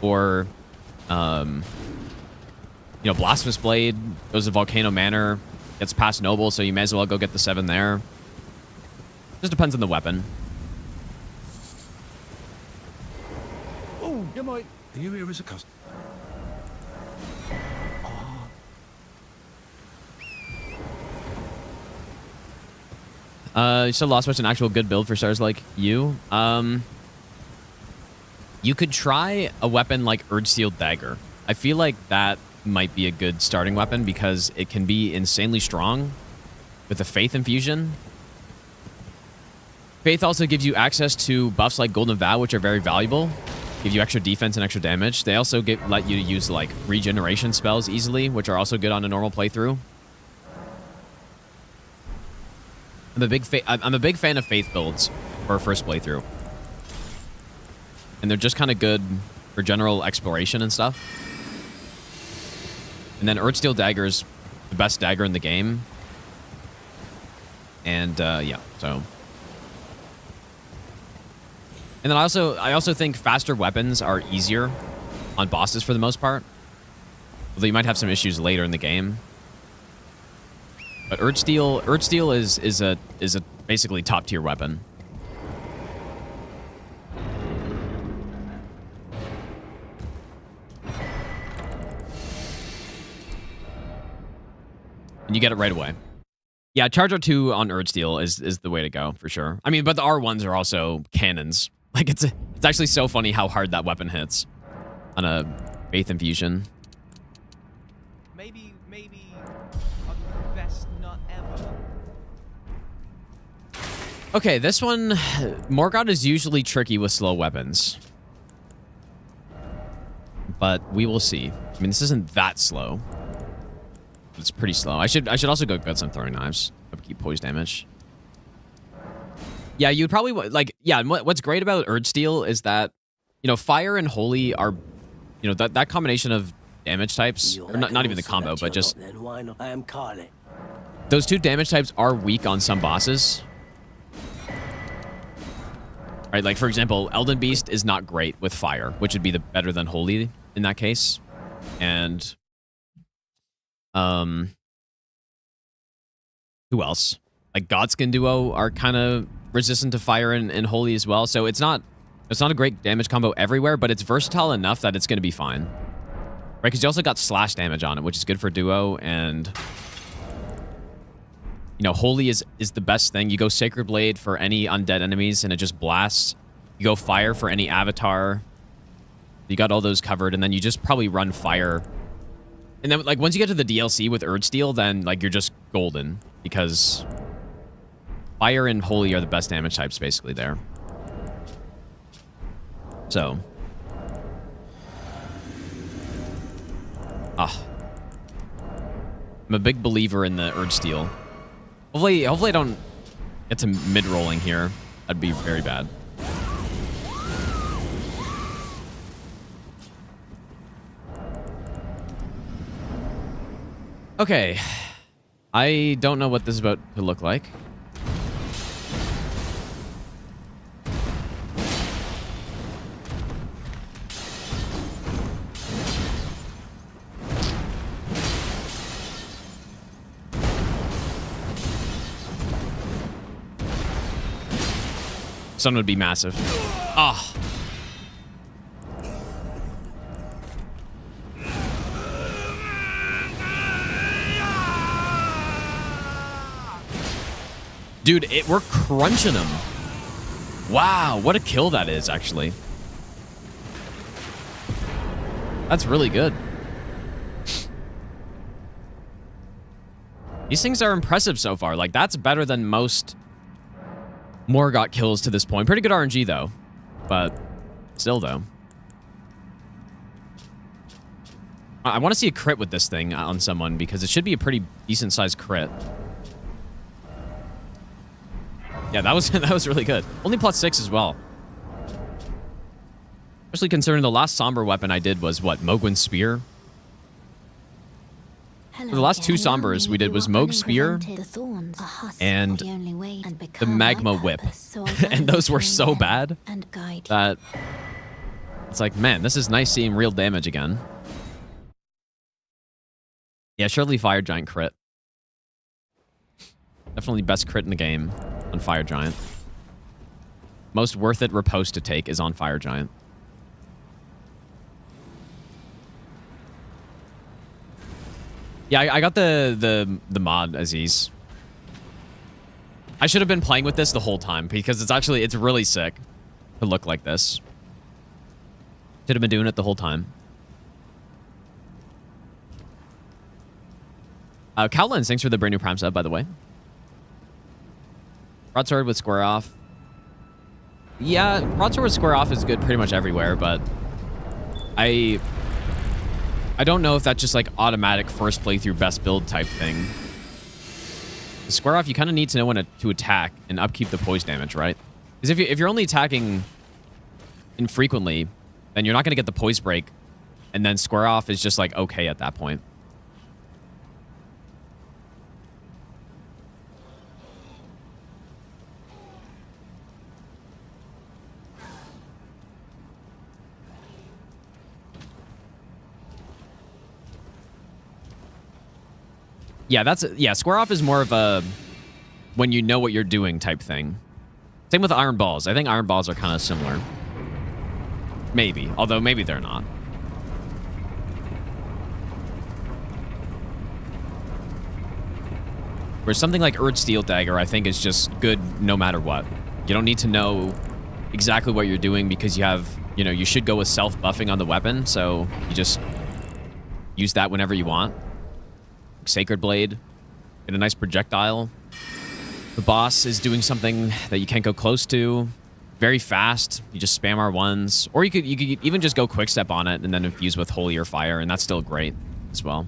Or, you know, Blasphemous Blade goes to Volcano Manor, gets past Noble, so you may as well go get the 7 there. Just depends on the weapon. Oh, you might. Are you here as a customer? You still lost what's an actual good build for stars like you. You could try a weapon like Urdsteel Dagger. I feel like that might be a good starting weapon because it can be insanely strong with a Faith Infusion. Faith also gives you access to buffs like Golden Vow, which are very valuable. Give you extra defense and extra damage. They also let you use like regeneration spells easily, which are also good on a normal playthrough. I'm a big fan of Faith builds for a first playthrough. And they're just kind of good for general exploration and stuff. And then Urdsteel Dagger is the best dagger in the game. And yeah, so... And then I also think faster weapons are easier on bosses for the most part. Although you might have some issues later in the game. But Urdsteel is a basically top tier weapon. And you get it right away. Yeah, Charge R2 on Urdsteel is the way to go for sure. I mean, but the R1s are also cannons. Like, it's actually so funny how hard that weapon hits on a Faith Infusion. Maybe I'll do the best nut ever. Okay, this one, Morgott is usually tricky with slow weapons. But we will see. I mean, this isn't that slow. But it's pretty slow. I should also go get some throwing knives. Keep poise damage. Yeah, you'd probably like. Yeah, and what's great about Urdsteel is that, you know, fire and holy are, you know, that combination of damage types, or not even the combo, but just those 2 damage types are weak on some bosses. Right, like for example, Elden Beast is not great with fire, which would be the better than holy in that case, and who else? Like Godskin Duo are kind of resistant to fire and holy as well. So it's not a great damage combo everywhere, but it's versatile enough that it's going to be fine. Right, because you also got slash damage on it, which is good for duo, and... You know, Holy is the best thing. You go Sacred Blade for any undead enemies, and it just blasts. You go Fire for any avatar. You got all those covered, and then you just probably run Fire. And then, like, once you get to the DLC with Erdsteel, then, like, you're just golden. Because Fire and Holy are the best damage types, basically, there. So. I'm a big believer in the Erdsteel. Hopefully I don't get to mid-rolling here. That'd be very bad. Okay. I don't know what this is about to look like. Sun would be massive. Ah. Dude, we're crunching him. Wow, what a kill that is, actually. That's really good. These things are impressive so far. Like, that's better than most Morgott kills to this point. Pretty good RNG, though. But still, though. I want to see a crit with this thing on someone, because it should be a pretty decent-sized crit. Yeah, that was really good. Only +6 as well. Especially considering the last somber weapon I did was, what, Mogwin's Spear? The last two sombers we did was Moog's Spear and the Magma Whip. And those were so bad that it's like, man, this is nice seeing real damage again. Yeah, surely Fire Giant crit. Definitely best crit in the game on Fire Giant. Most worth it riposte to take is on Fire Giant. Yeah, I got the mod, Aziz. I should have been playing with this the whole time, because it's really sick to look like this. Should have been doing it the whole time. Cowlins, thanks for the brand new Prime sub, by the way. Broadsword with square off. Yeah, broadsword with square off is good pretty much everywhere, but I don't know if that's just like automatic first playthrough best build type thing. The square off, you kind of need to know when to attack and upkeep the poise damage, right? Because if you're only attacking infrequently, then you're not going to get the poise break, and then square off is just like okay at that point. Yeah, square off is more of a when you know what you're doing type thing. Same with iron balls. I think iron balls are kind of similar. Maybe, although maybe they're not. Where something like Erdsteel Dagger, I think, is just good no matter what. You don't need to know exactly what you're doing because you have, you should go with self-buffing on the weapon, so you just use that whenever you want. Sacred Blade, get a nice projectile. The boss is doing something that you can't go close to. Very fast. You just spam R1s. Or you could even just go quick step on it and then infuse with Holy or Fire, and that's still great as well.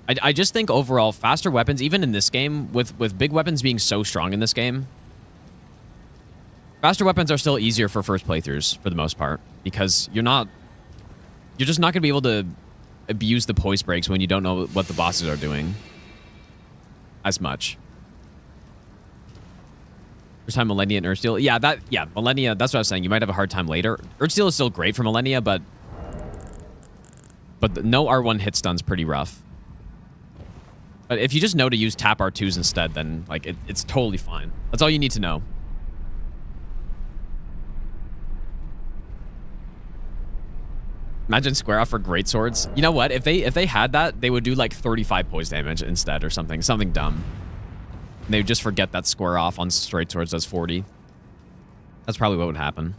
I just think overall, faster weapons, even in this game, with big weapons being so strong in this game, faster weapons are still easier for first playthroughs for the most part, because you're just not going to be able to abuse the poise breaks when you don't know what the bosses are doing as much. First time Malenia and Erdsteel. Yeah, Malenia, that's what I was saying. You might have a hard time later. Erdsteel is still great for Malenia, but no R1 hit stun's pretty rough. But if you just know to use tap R2s instead, then like it's totally fine. That's all you need to know. Imagine square off for Greatswords. You know what? If they had that, they would do like 35 poise damage instead or something. Something dumb. And they would just forget that square off on straight swords does 40. That's probably what would happen.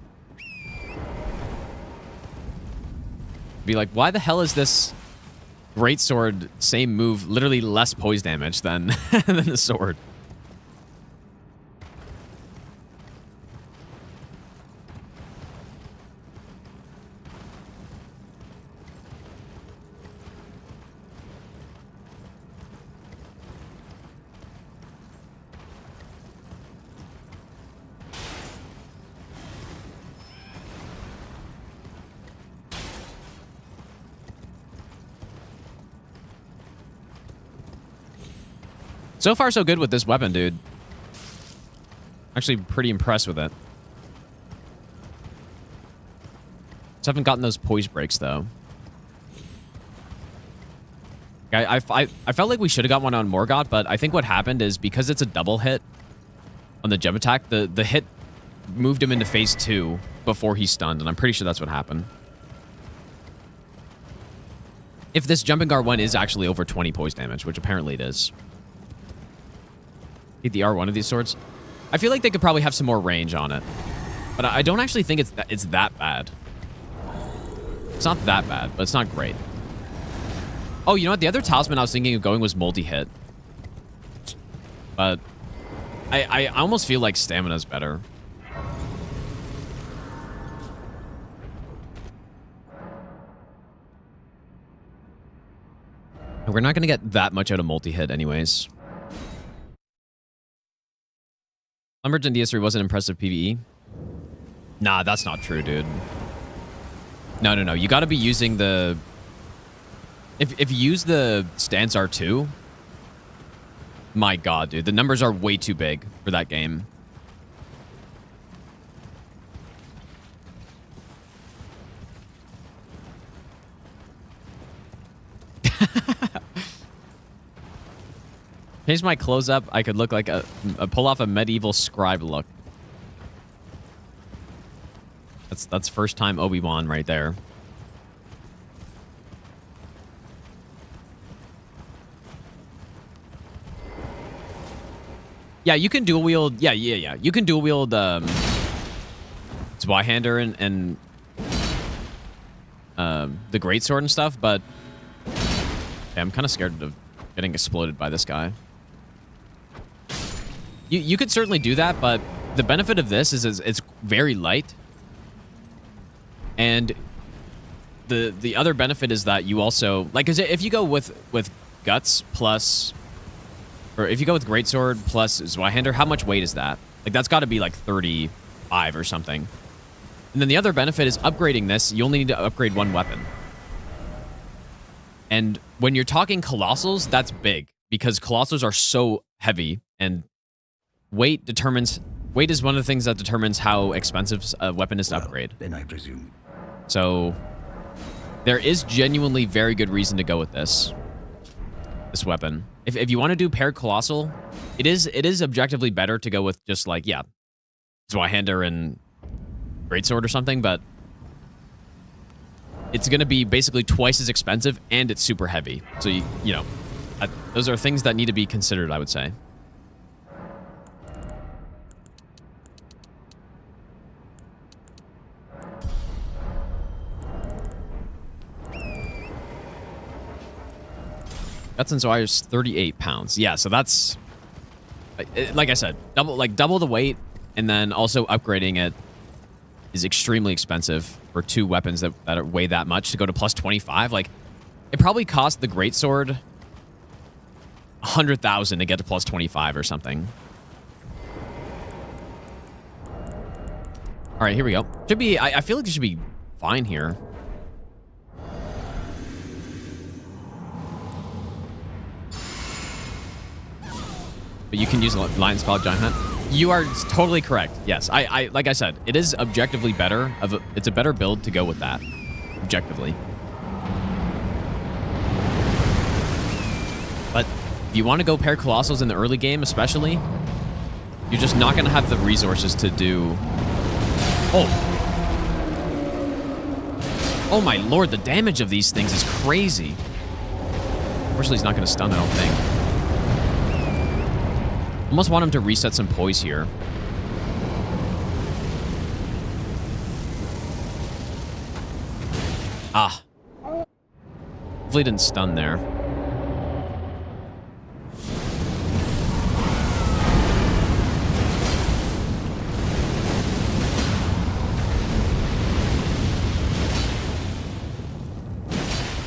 Be like, why the hell is this Greatsword same move literally less poise damage than than the sword? So far, so good with this weapon, dude. Actually, pretty impressed with it. Just haven't gotten those poise breaks, though. I felt like we should have got one on Morgoth, but I think what happened is because it's a double hit on the gem attack, the hit moved him into phase 2 before he stunned, and I'm pretty sure that's what happened. If this jumping guard one is actually over 20 poise damage, which apparently it is. Hit the R1 of these swords. I feel like they could probably have some more range on it. But I don't actually think it's that bad. It's not that bad, but it's not great. Oh, you know what? The other talisman I was thinking of going was multi-hit. But I almost feel like stamina's better. And we're not going to get that much out of multi-hit anyways. Lumberton DS3 wasn't impressive PvE. Nah, that's not true, dude. No. You got to be using the... If you use the stance R2... My god, dude. The numbers are way too big for that game. Change my clothes up, I could look like a pull off a medieval scribe look. That's first time Obi-Wan right there. Yeah, you can dual wield. Yeah. You can dual wield Zweihander and the Greatsword and stuff, but yeah, I'm kind of scared of getting exploded by this guy. You could certainly do that, but the benefit of this is it's very light. And the other benefit is that you also... Like, 'cause if you go with Guts plus... Or if you go with Greatsword plus Zweihander, how much weight is that? Like, that's got to be like 35 or something. And then the other benefit is upgrading this, you only need to upgrade one weapon. And when you're talking Colossals, that's big. Because Colossals are so heavy, and weight is one of the things that determines how expensive a weapon is to upgrade. Then I presume. So there is genuinely very good reason to go with this weapon. If you want to do paired Colossal, it is objectively better to go with just like, yeah, Zweihander and Greatsword or something, but it's going to be basically twice as expensive and it's super heavy. So, you know, those are things that need to be considered, I would say. Guts and Zwire's 38 pounds. Yeah, so that's... Like I said, double the weight, and then also upgrading it is extremely expensive for two weapons that weigh that much to go to plus 25. Like, it probably cost the Greatsword 100,000 to get to plus 25 or something. All right, here we go. Should be... I feel like this should be fine here. But you can use Lion's Claw Giant Hunt. You are totally correct. Yes, I like I said, it is objectively better. It's a better build to go with that, objectively. But if you want to go pair Colossals in the early game, especially, you're just not going to have the resources to do... Oh. Oh my lord, the damage of these things is crazy. Unfortunately, he's not going to stun, I don't think. Almost want him to reset some poise here. Ah. Hopefully didn't stun there.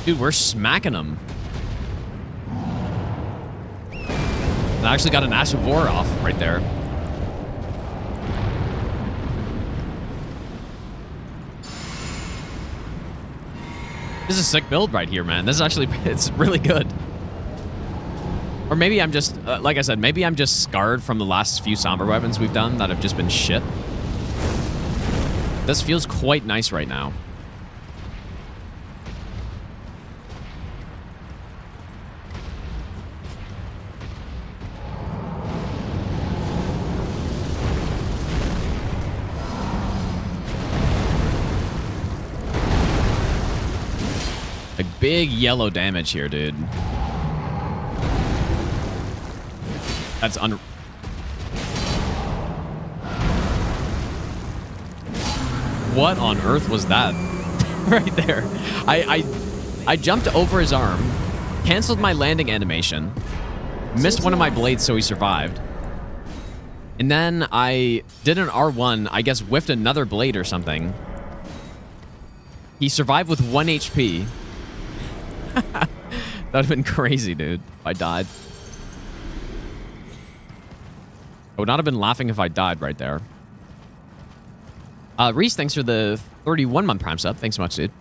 Dude, we're smacking him. I actually got an Ash of War off right there. This is a sick build right here, man. This is actually, it's really good. Or maybe I'm just, like I said, maybe I'm just scarred from the last few somber weapons we've done that have just been shit. This feels quite nice right now. Like big yellow damage here, dude. That's What on earth was that? Right there. I jumped over his arm, canceled my landing animation, missed one of my blades so he survived. And then I did an R1, I guess whiffed another blade or something. He survived with 1 HP. That would have been crazy, dude, if I died. I would not have been laughing if I died right there. Reese, thanks for the 31-month Prime sub. Thanks so much, dude.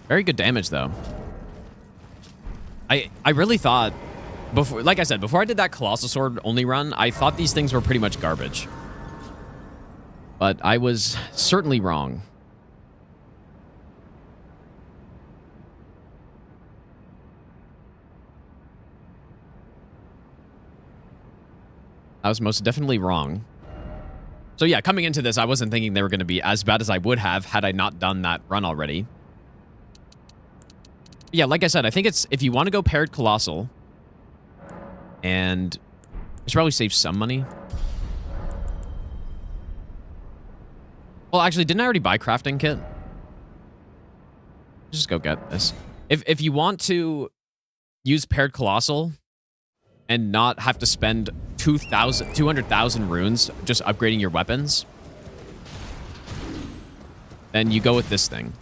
Very good damage, though. I really thought, before, like I said, before I did that Colossal Sword only run, I thought these things were pretty much garbage. But I was certainly wrong. I was most definitely wrong. So yeah, coming into this, I wasn't thinking they were going to be as bad as I would have had I not done that run already. Yeah, like I said, I think it's, if you want to go paired Colossal, and I should probably save some money. Well, actually, didn't I already buy crafting kit? Just go get this. If you want to use paired Colossal and not have to spend 200,000 runes just upgrading your weapons, then you go with this thing.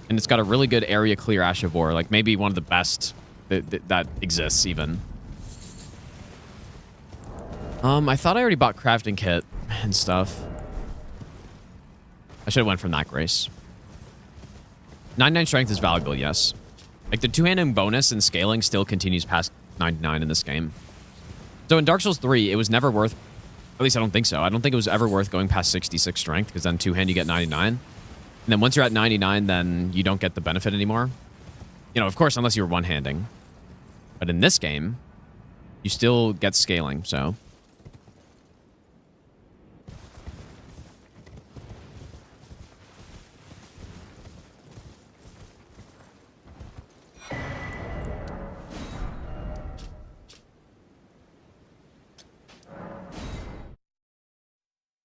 And it's got a really good area clear Ash of War, like maybe one of the best that exists even. I thought I already bought crafting kit and stuff. I should have went from that grace. 99 strength is valuable, yes. Like the two-handing bonus and scaling still continues past 99 in this game. So in Dark Souls 3, it was never worth, at least I don't think so. I don't think it was ever worth going past 66 strength, because then two-hand you get 99. And then once you're at 99, then you don't get the benefit anymore. You know, of course, unless you're one-handing. But in this game, you still get scaling, so.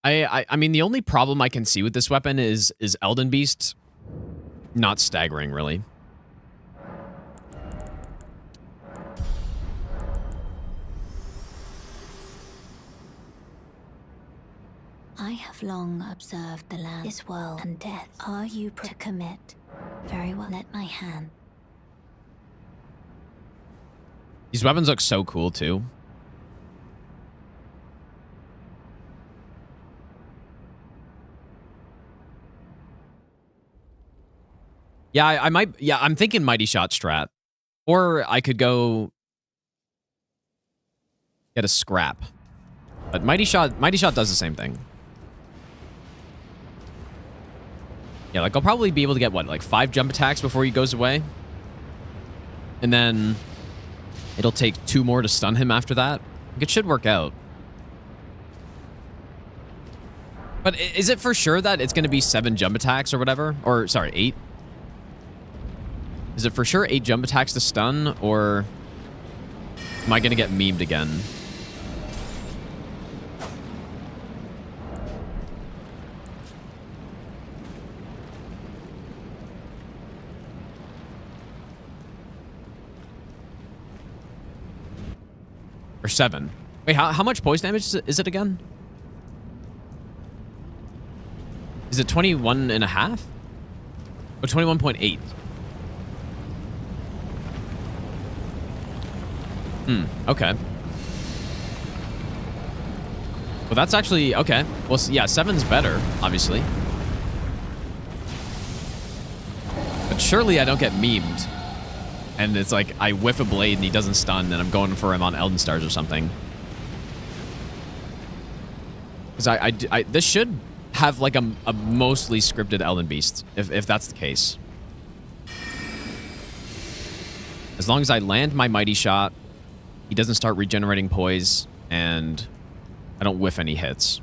I mean, the only problem I can see with this weapon is Elden Beast not staggering, really. I have long observed the land, this world, and death. Are you to commit? Very well. Let my hand. These weapons look so cool, too. Yeah, I might. Yeah, I'm thinking Mighty Shot strat. Or I could go get a scrap. But Mighty Shot does the same thing. Yeah, like I'll probably be able to get what, like 5 jump attacks before he goes away. And then it'll take 2 more to stun him after that. It should work out. But is it for sure that it's going to be 7 jump attacks or whatever? Or, sorry, 8? Is it for sure 8 jump attacks to stun, or am I going to get memed again? Or 7. Wait, how much poison damage is it again? Is it 21 and a half? Or 21.8? Okay. Well, that's actually... Okay. Well, yeah, 7's better, obviously. But surely I don't get memed. And it's like, I whiff a blade and he doesn't stun, and I'm going for him on Elden Stars or something. Because this should have like a mostly scripted Elden Beast, if that's the case. As long as I land my Mighty Shot, he doesn't start regenerating poise, and I don't whiff any hits.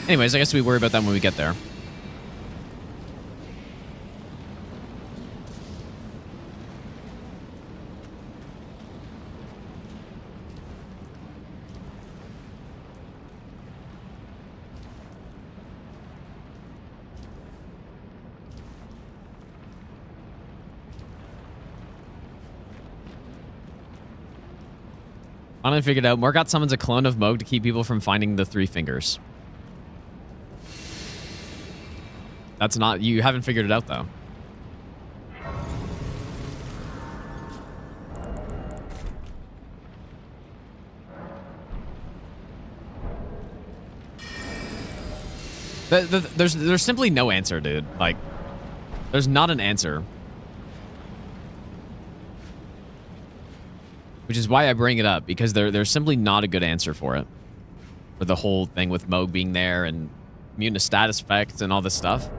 Anyways, I guess we worry about that when we get there. Finally figured out. Morgoth summons a clone of Moog to keep people from finding the 3 fingers. That's not... You haven't figured it out, though. There's simply no answer, dude. Like, there's not an answer. Which is why I bring it up, because there's simply not a good answer for it. For the whole thing with Moog being there and immune to status effects and all this stuff.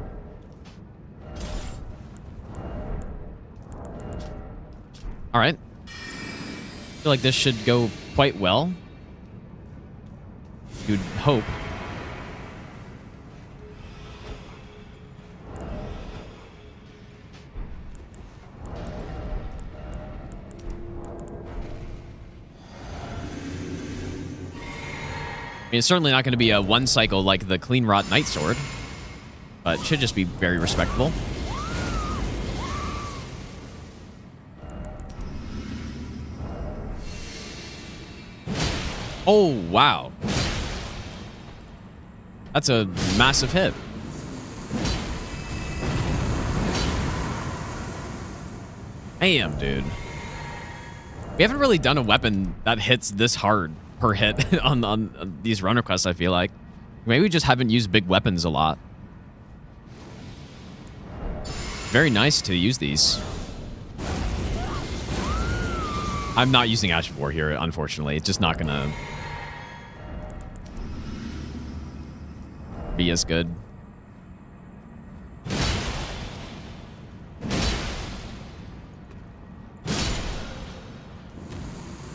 Alright. I feel like this should go quite well. You'd hope. I mean, it's certainly not going to be a 1 cycle like the Cleanrot Night Sword, but it should just be very respectable. Oh, wow. That's a massive hit. Damn, dude. We haven't really done a weapon that hits this hard per hit on these run requests, I feel like. Maybe we just haven't used big weapons a lot. Very nice to use these. I'm not using Ash of War here, unfortunately. It's just not gonna be as good.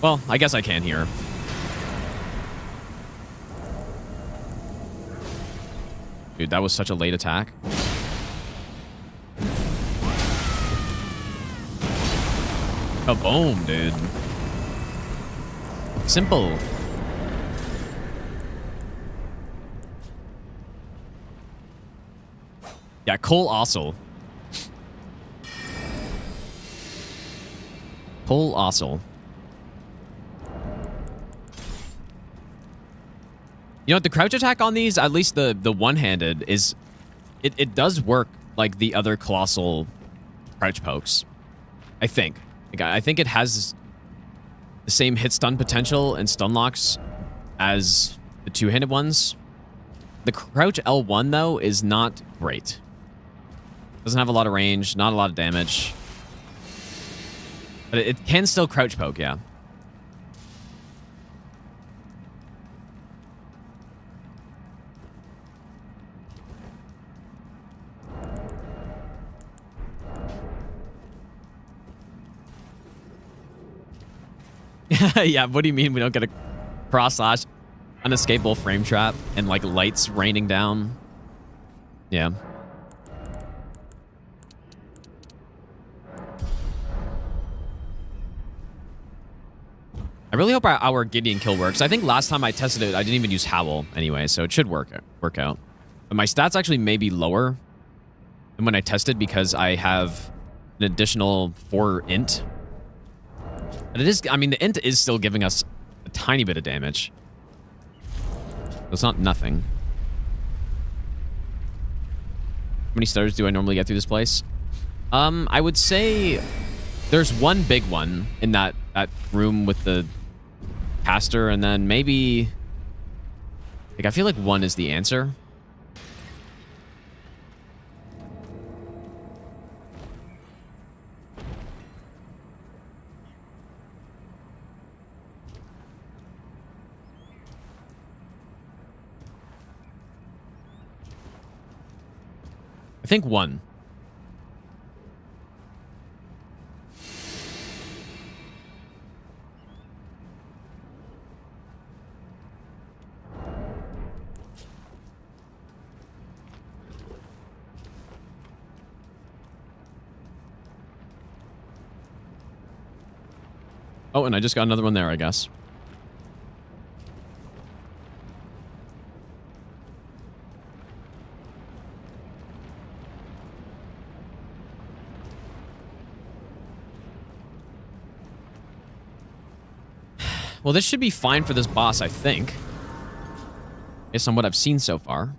Well, I guess I can here. Dude, that was such a late attack. Kaboom, dude. Simple. Yeah, Colossal. Colossal. You know what, the crouch attack on these, at least the one-handed, is... It does work like the other Colossal crouch pokes. I think. Like, I think it has the same hit stun potential and stun locks as the two-handed ones. The crouch L1, though, is not great. Doesn't have a lot of range, not a lot of damage. But it can still crouch poke, yeah. Yeah, what do you mean we don't get a cross slash, unescapable frame trap, and like lights raining down? Yeah. I really hope our Gideon kill works. I think last time I tested it, I didn't even use Howl anyway, so it should work out. But my stats actually may be lower than when I tested because I have an additional 4 int. And it is, I mean, the int is still giving us a tiny bit of damage. So it's not nothing. How many stars do I normally get through this place? I would say there's one big one in that room with the caster, and then maybe, like, I feel like 1 is the answer. I think 1. Oh, and I just got another one there, I guess. Well, this should be fine for this boss, I think. Based on what I've seen so far.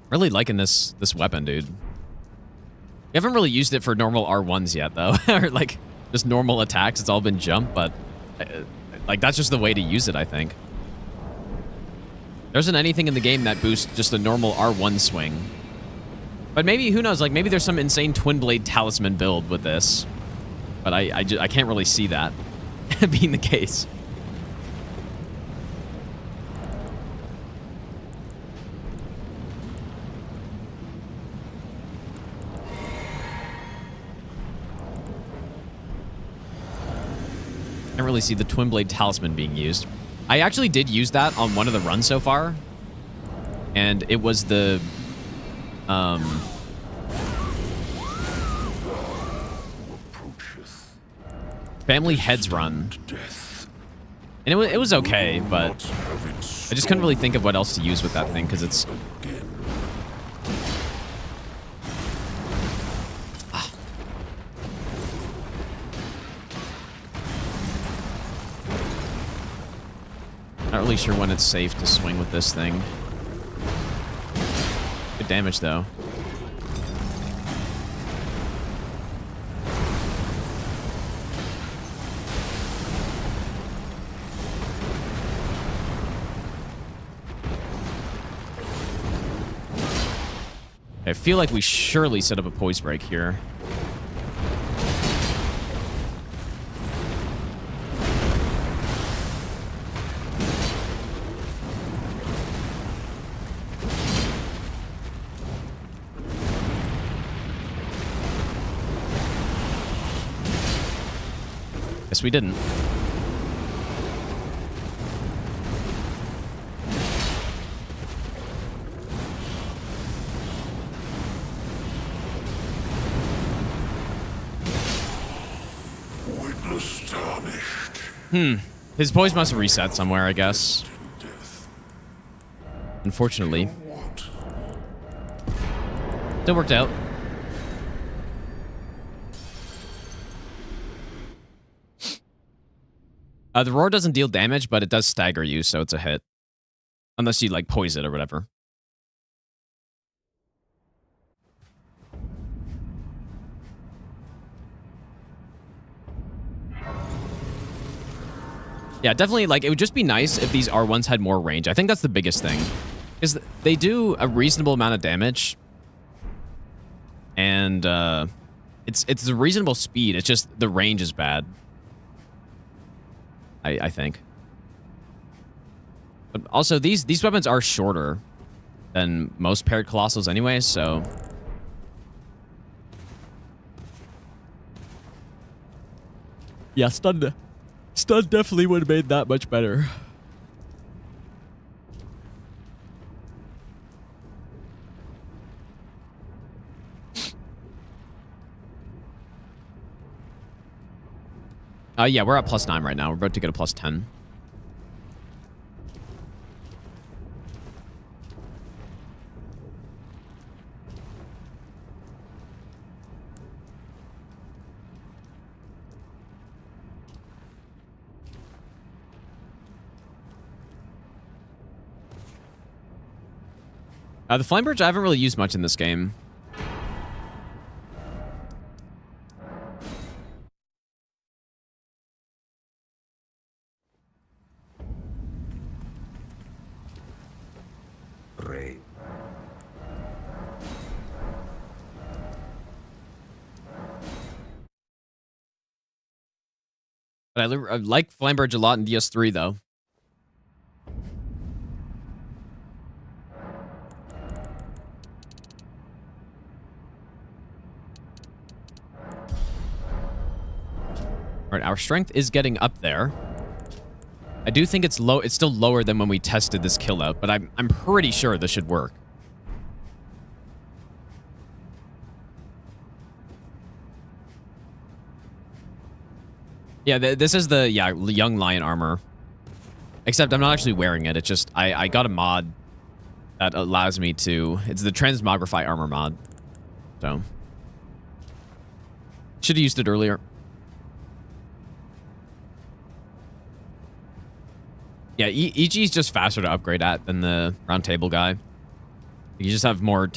Really liking this weapon, dude. We haven't really used it for normal R1s yet, though. Or, like, just normal attacks. It's all been jump, but... like, that's just the way to use it, I think. There isn't anything in the game that boosts just a normal R1 swing. But maybe, who knows, like, maybe there's some insane Twin Blade Talisman build with this. But I can't really see that being the case. I don't really see the Twin Blade Talisman being used. I actually did use that on one of the runs so far. And it was the... Family Heads run. And it was okay, but I just couldn't really think of what else to use with that thing, because it's... Not really sure when it's safe to swing with this thing. Good damage, though. I feel like we surely set up a poise break here. Guess we didn't. His poise must have reset somewhere, I guess. Unfortunately. Still worked out. The roar doesn't deal damage, but it does stagger you, so it's a hit. Unless you, like, poise it or whatever. Yeah, definitely, like, it would just be nice if these R1s had more range. I think that's the biggest thing. Because they do a reasonable amount of damage. And, it's a reasonable speed. It's just the range is bad. I think. But also, these weapons are shorter than most paired Colossals anyway, so... Yeah, stun definitely would have made that much better. Yeah, we're at +9 right now. We're about to get a +10. The Flame Bridge I haven't really used much in this game. Great. But I like Flame Bridge a lot in DS3 though. All right, our strength is getting up there. I do think it's low. It's still lower than when we tested this kill out, but I'm pretty sure this should work. Yeah, this is the young lion armor. Except I'm not actually wearing it. It's just I got a mod that allows me to. It's the Transmogrify armor mod. So should have used it earlier. Yeah, EG is just faster to upgrade at than the round table guy. You just have more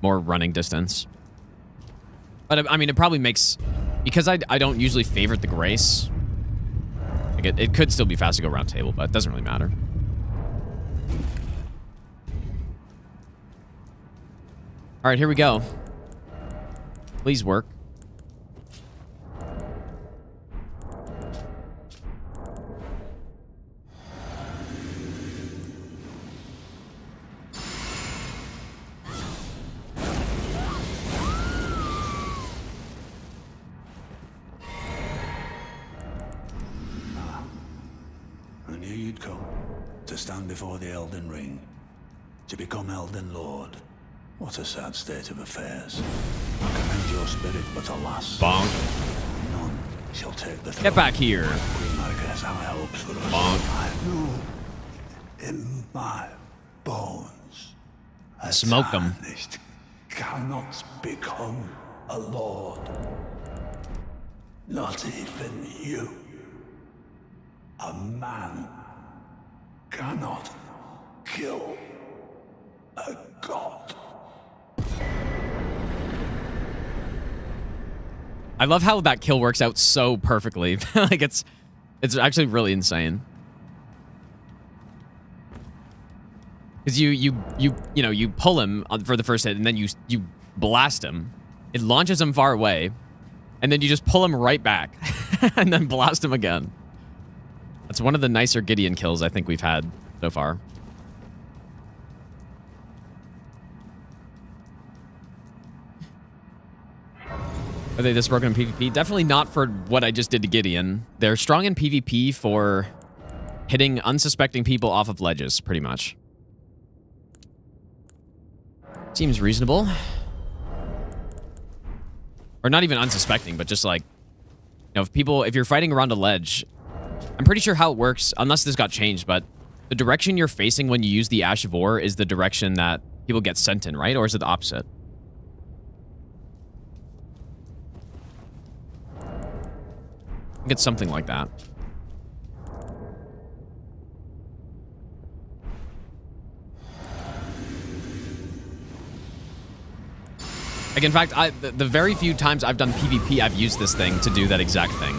running distance. But I mean, it probably makes, because I don't usually favorite the Grace. Like it could still be fast to go round table, but it doesn't really matter. All right, here we go. Please work. Stand before the Elden Ring, to become Elden Lord. What a sad state of affairs. I commend your spirit, but alas, bonk. None shall take the throne. Get back here. Queen Maliketh, our hopes for us. Bonk. I know in my bones. Smoke them. Tarnished cannot become a lord. Not even you. A man cannot kill a god. I love how that kill works out so perfectly. Like it's actually really insane. Because you pull him for the first hit and then you blast him. It launches him far away, and then you just pull him right back and then blast him again. That's one of the nicer Gideon kills I think we've had so far. Are they this broken in PvP? Definitely not for what I just did to Gideon. They're strong in PvP for hitting unsuspecting people off of ledges, pretty much. Seems reasonable. Or not even unsuspecting, but just like, you know, if you're fighting around a ledge, I'm pretty sure how it works, unless this got changed, but the direction you're facing when you use the Ash of War is the direction that people get sent in, right? Or is it the opposite? I think it's something like that. Like, in fact, the very few times I've done PvP, I've used this thing to do that exact thing.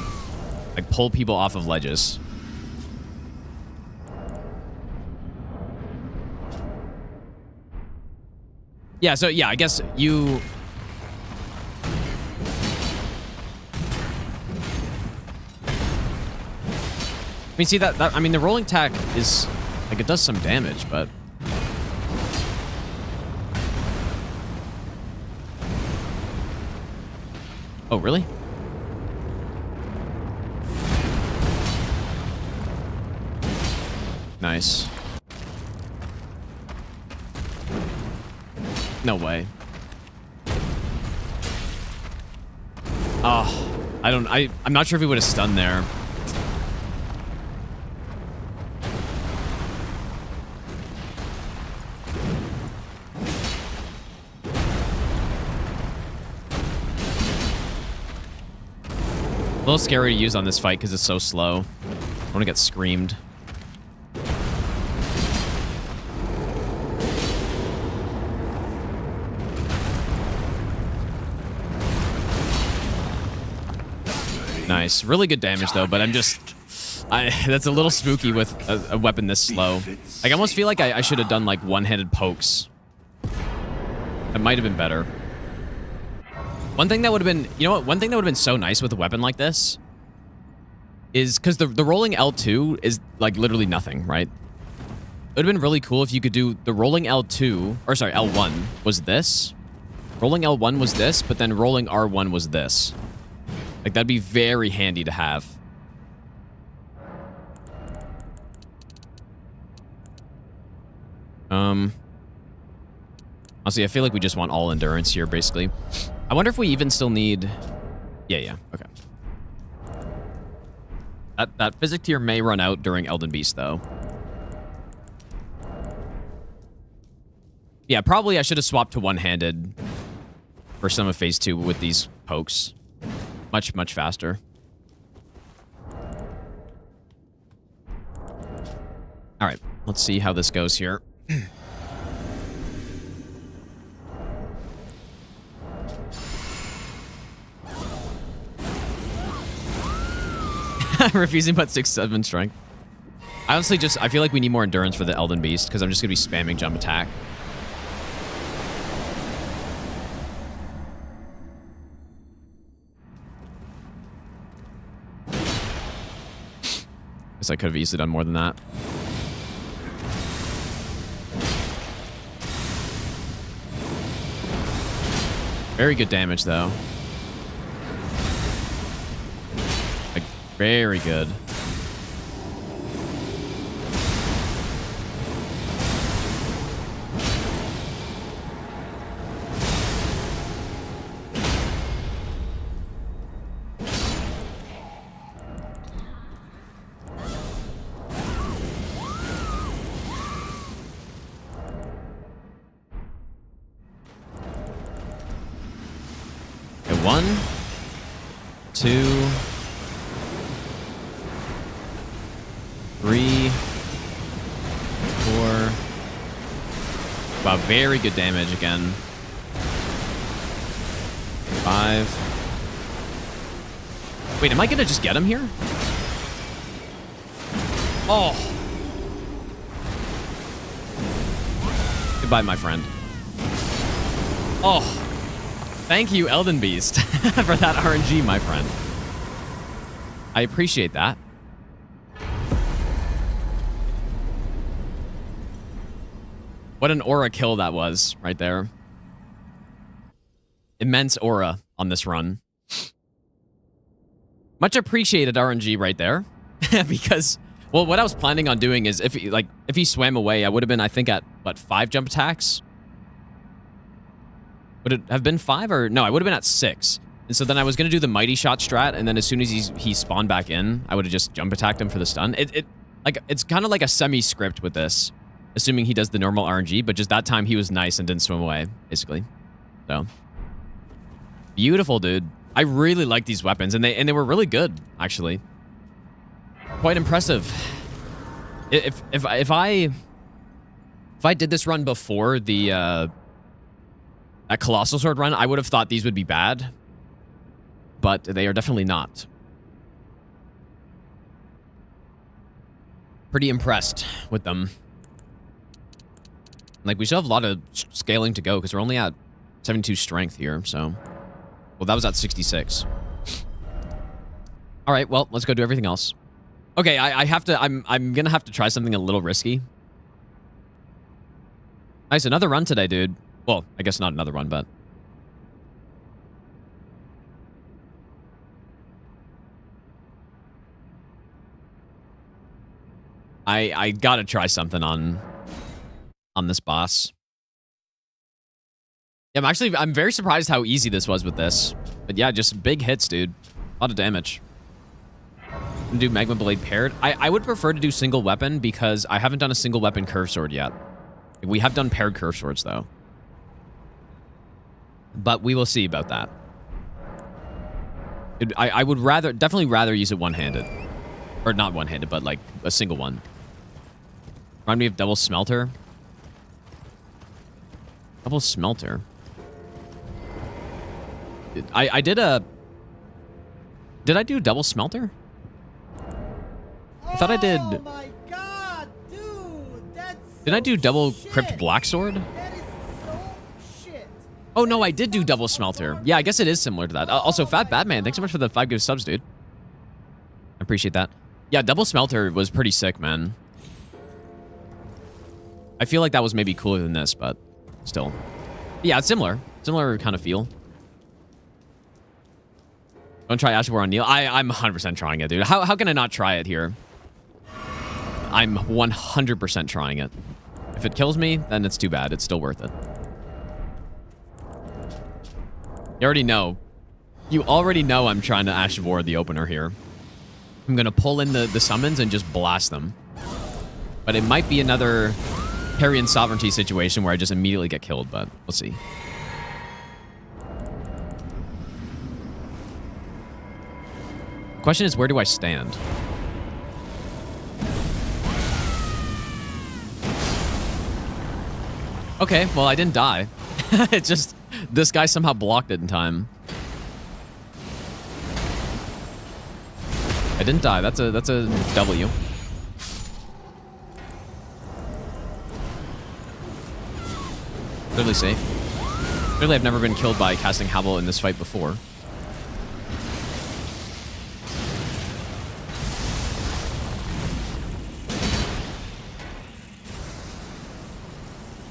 Like, pull people off of ledges. Yeah, so yeah, I guess you... I mean, see, I mean, the rolling attack is... Like, it does some damage, but... Oh, really? Nice. No way. Oh, I'm not sure if he would have stunned there. A little scary to use on this fight because it's so slow. I want to get screamed. Nice. Really good damage, though, but I'm just... that's a little spooky with a weapon this slow. Like, I almost feel like I should have done, like, one-handed pokes. That might have been better. One thing that would have been... You know what? One thing that would have been so nice with a weapon like this is... Because the rolling L2 is, like, literally nothing, right? It would have been really cool if you could do the rolling L2... Or, sorry, L1 was this. Rolling L1 was this, but then rolling R1 was this. Like, that'd be very handy to have. Honestly, I feel like we just want all endurance here, basically. I wonder if we even still need... Yeah, okay. That physic tier may run out during Elden Beast, though. Yeah, probably I should have swapped to one-handed for some of Phase 2 with these pokes. Much, much faster. All right, let's see how this goes here. Refusing but 6-7 strength. I honestly I feel like we need more endurance for the Elden Beast because I'm just going to be spamming jump attack. Guess I could have easily done more than that. Very good damage, though. Like, very good. Okay, 1, 2, 3, 4. Wow, very good damage again. 5. Wait, am I gonna just get him here? Oh. Goodbye, my friend. Oh. Thank you, Elden Beast, for that RNG, my friend. I appreciate that. What an aura kill that was, right there. Immense aura on this run. Much appreciated RNG right there. Because, well, what I was planning on doing is if he swam away, I would have been, I think, at, what, 5 jump attacks? Would it have been 5 or... No, I would have been at 6. And so then I was going to do the Mighty Shot strat, and then as soon as he spawned back in, I would have just jump attacked him for the stun. It's kind of like a semi-script with this, assuming he does the normal RNG, but just that time he was nice and didn't swim away, basically. So... Beautiful, dude. I really like these weapons, and they were really good, actually. Quite impressive. If I did this run before the that Colossal Sword run, I would have thought these would be bad, but they are definitely not. Pretty impressed with them. Like, we still have a lot of scaling to go because we're only at 72 strength here, so... Well, that was at 66. All right, well, let's go do everything else. Okay, I have to... I'm gonna have to try something a little risky. Nice, another run today, dude. Well, I guess not another run, but... I gotta try something on this boss. Yeah, I'm very surprised how easy this was with this. But yeah, just big hits, dude. A lot of damage. Do Magma Blade paired. I would prefer to do single weapon because I haven't done a single weapon curve sword yet. We have done paired curve swords though. But we will see about that. I would definitely rather use it one-handed. Or not one-handed, but like a single one. Remind me of Double Smelter. Double Smelter. I did a... Did I do Double Smelter? I thought I did... Oh my god, dude! That's Did I do Double shit. Crypt Blacksword? That is so shit. Oh, no, I did do Double Smelter. Yeah, I guess it is similar to that. Also, Fat Batman, thanks so much for the 5 gift subs, dude. I appreciate that. Yeah, Double Smelter was pretty sick, man. I feel like that was maybe cooler than this, but still. Yeah, it's similar. Similar kind of feel. Don't try Ash of War on Neil. I'm 100% trying it, dude. How can I not try it here? I'm 100% trying it. If it kills me, then it's too bad. It's still worth it. You already know. You already know I'm trying to Ash of War the opener here. I'm going to pull in the summons and just blast them. But it might be another Parian Sovereignty situation where I just immediately get killed, but we'll see. The question is, where do I stand? Okay, well, I didn't die. It just... This guy somehow blocked it in time. I didn't die. That's a W. Clearly safe. Clearly I've never been killed by casting Havel in this fight before.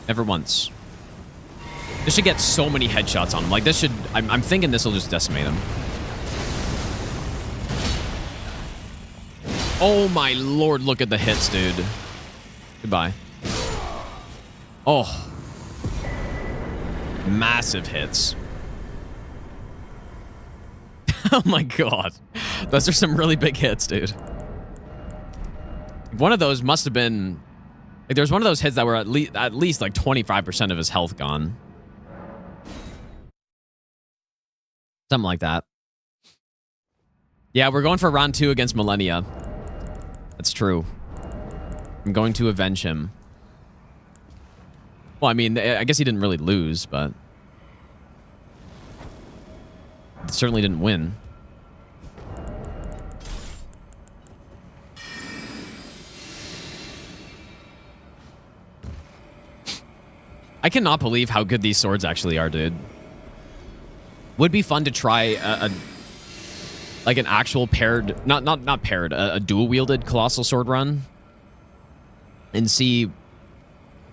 Never once. This should get so many headshots on him. Like, this should... I'm thinking this will just decimate him. Oh my lord, look at the hits, dude. Goodbye. Oh. Massive hits. Oh my god. Those are some really big hits, dude. One of those must have been... Like, there was one of those hits that were at least like 25% of his health gone. Something like that. Yeah, we're going for round 2 against Malenia. That's true. I'm going to avenge him. Well, I mean, I guess he didn't really lose, but... certainly didn't win. I cannot believe how good these swords actually are, dude. Would be fun to try like an actual paired, not paired, a dual-wielded Colossal Sword run. And see...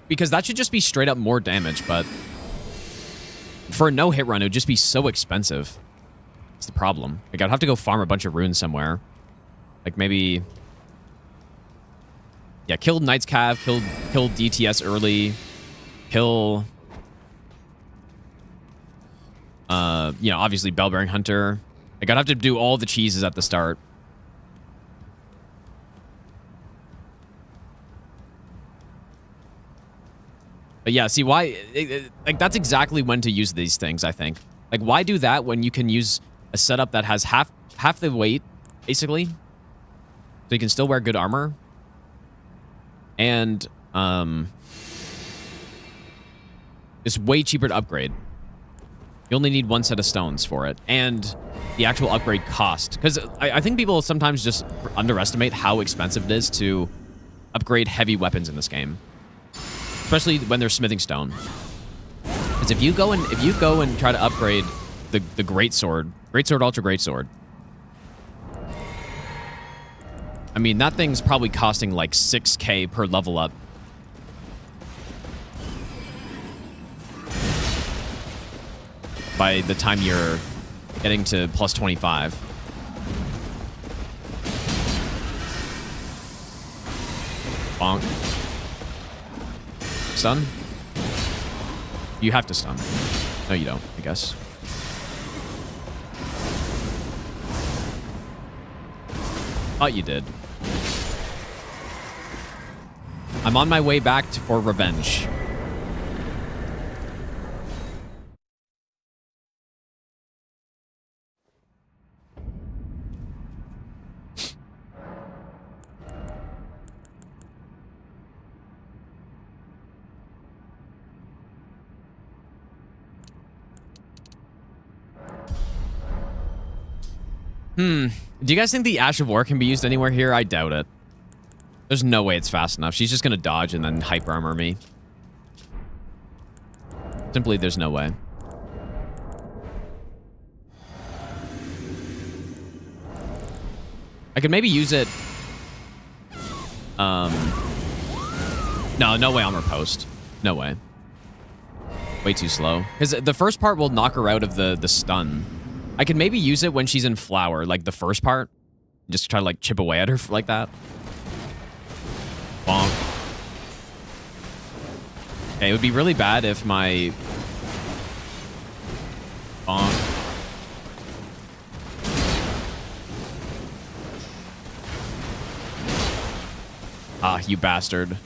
Because that should just be straight up more damage, but... For a no-hit run, it would just be so expensive. That's the problem. Like, I'd have to go farm a bunch of runes somewhere. Like, maybe... Yeah, kill Knight's Cav, kill DTS early, kill... you know, obviously Bellbearing Hunter. Like, I'd have to do all the cheeses at the start. But yeah, see why... like, that's exactly when to use these things, I think. Like, why do that when you can use a setup that has half the weight, basically? So you can still wear good armor. And, it's way cheaper to upgrade. You only need 1 set of stones for it. And the actual upgrade cost. Because I think people sometimes just underestimate how expensive it is to upgrade heavy weapons in this game. especially when they're smithing stone. Because if you go and try to upgrade the Greatsword, Ultra Greatsword, I mean, that thing's probably costing like 6K per level up. By the time you're getting to plus 25. Bonk. Stun? You have to stun. No, you don't, I guess. Thought you did. I'm on my way back for revenge. Do you guys think the Ash of War can be used anywhere here? I doubt it. There's no way it's fast enough. She's just gonna dodge and then hyper armor me. Simply, there's no way. I could maybe use it. No way on riposte. No way. Way too slow. Because the first part will knock her out of the stun. I could maybe use it when she's in flower, like the first part. Just try to like chip away at her like that. Bonk. Okay, it would be really bad if my... Bonk. Ah, you bastard.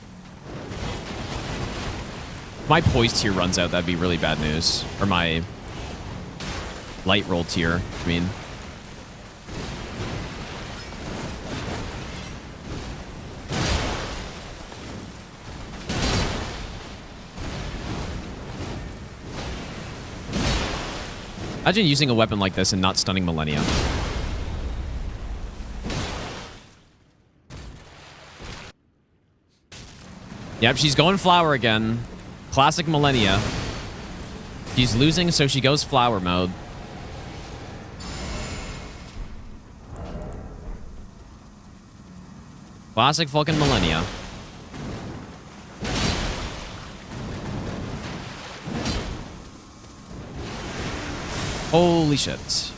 My poise tier runs out, that'd be really bad news. Or my light roll tier, I mean. Imagine using a weapon like this and not stunning Malenia. Yep, she's going flower again. Classic Malenia. She's losing, so she goes flower mode. Classic fucking Malenia. Holy shit.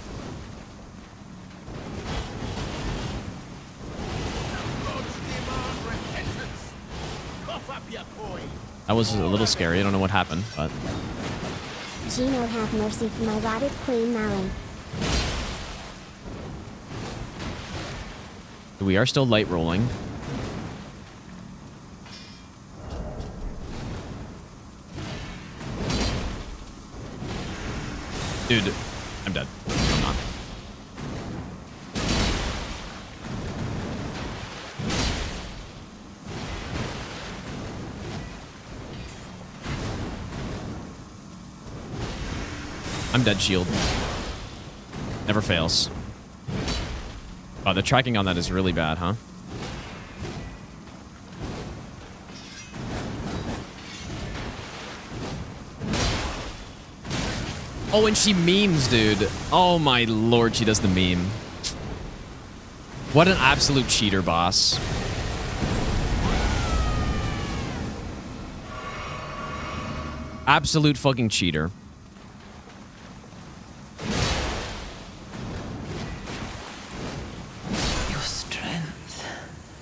That was a little scary. I don't know what happened, but... Gino, have mercy for my rotted queen, Malin. We are still light rolling. Dude, I'm dead. I'm not. I'm dead, shield. Never fails. Oh, the tracking on that is really bad, huh? Oh, and she memes, dude. Oh my lord, she does the meme. What an absolute cheater, boss. Absolute fucking cheater. Your strength.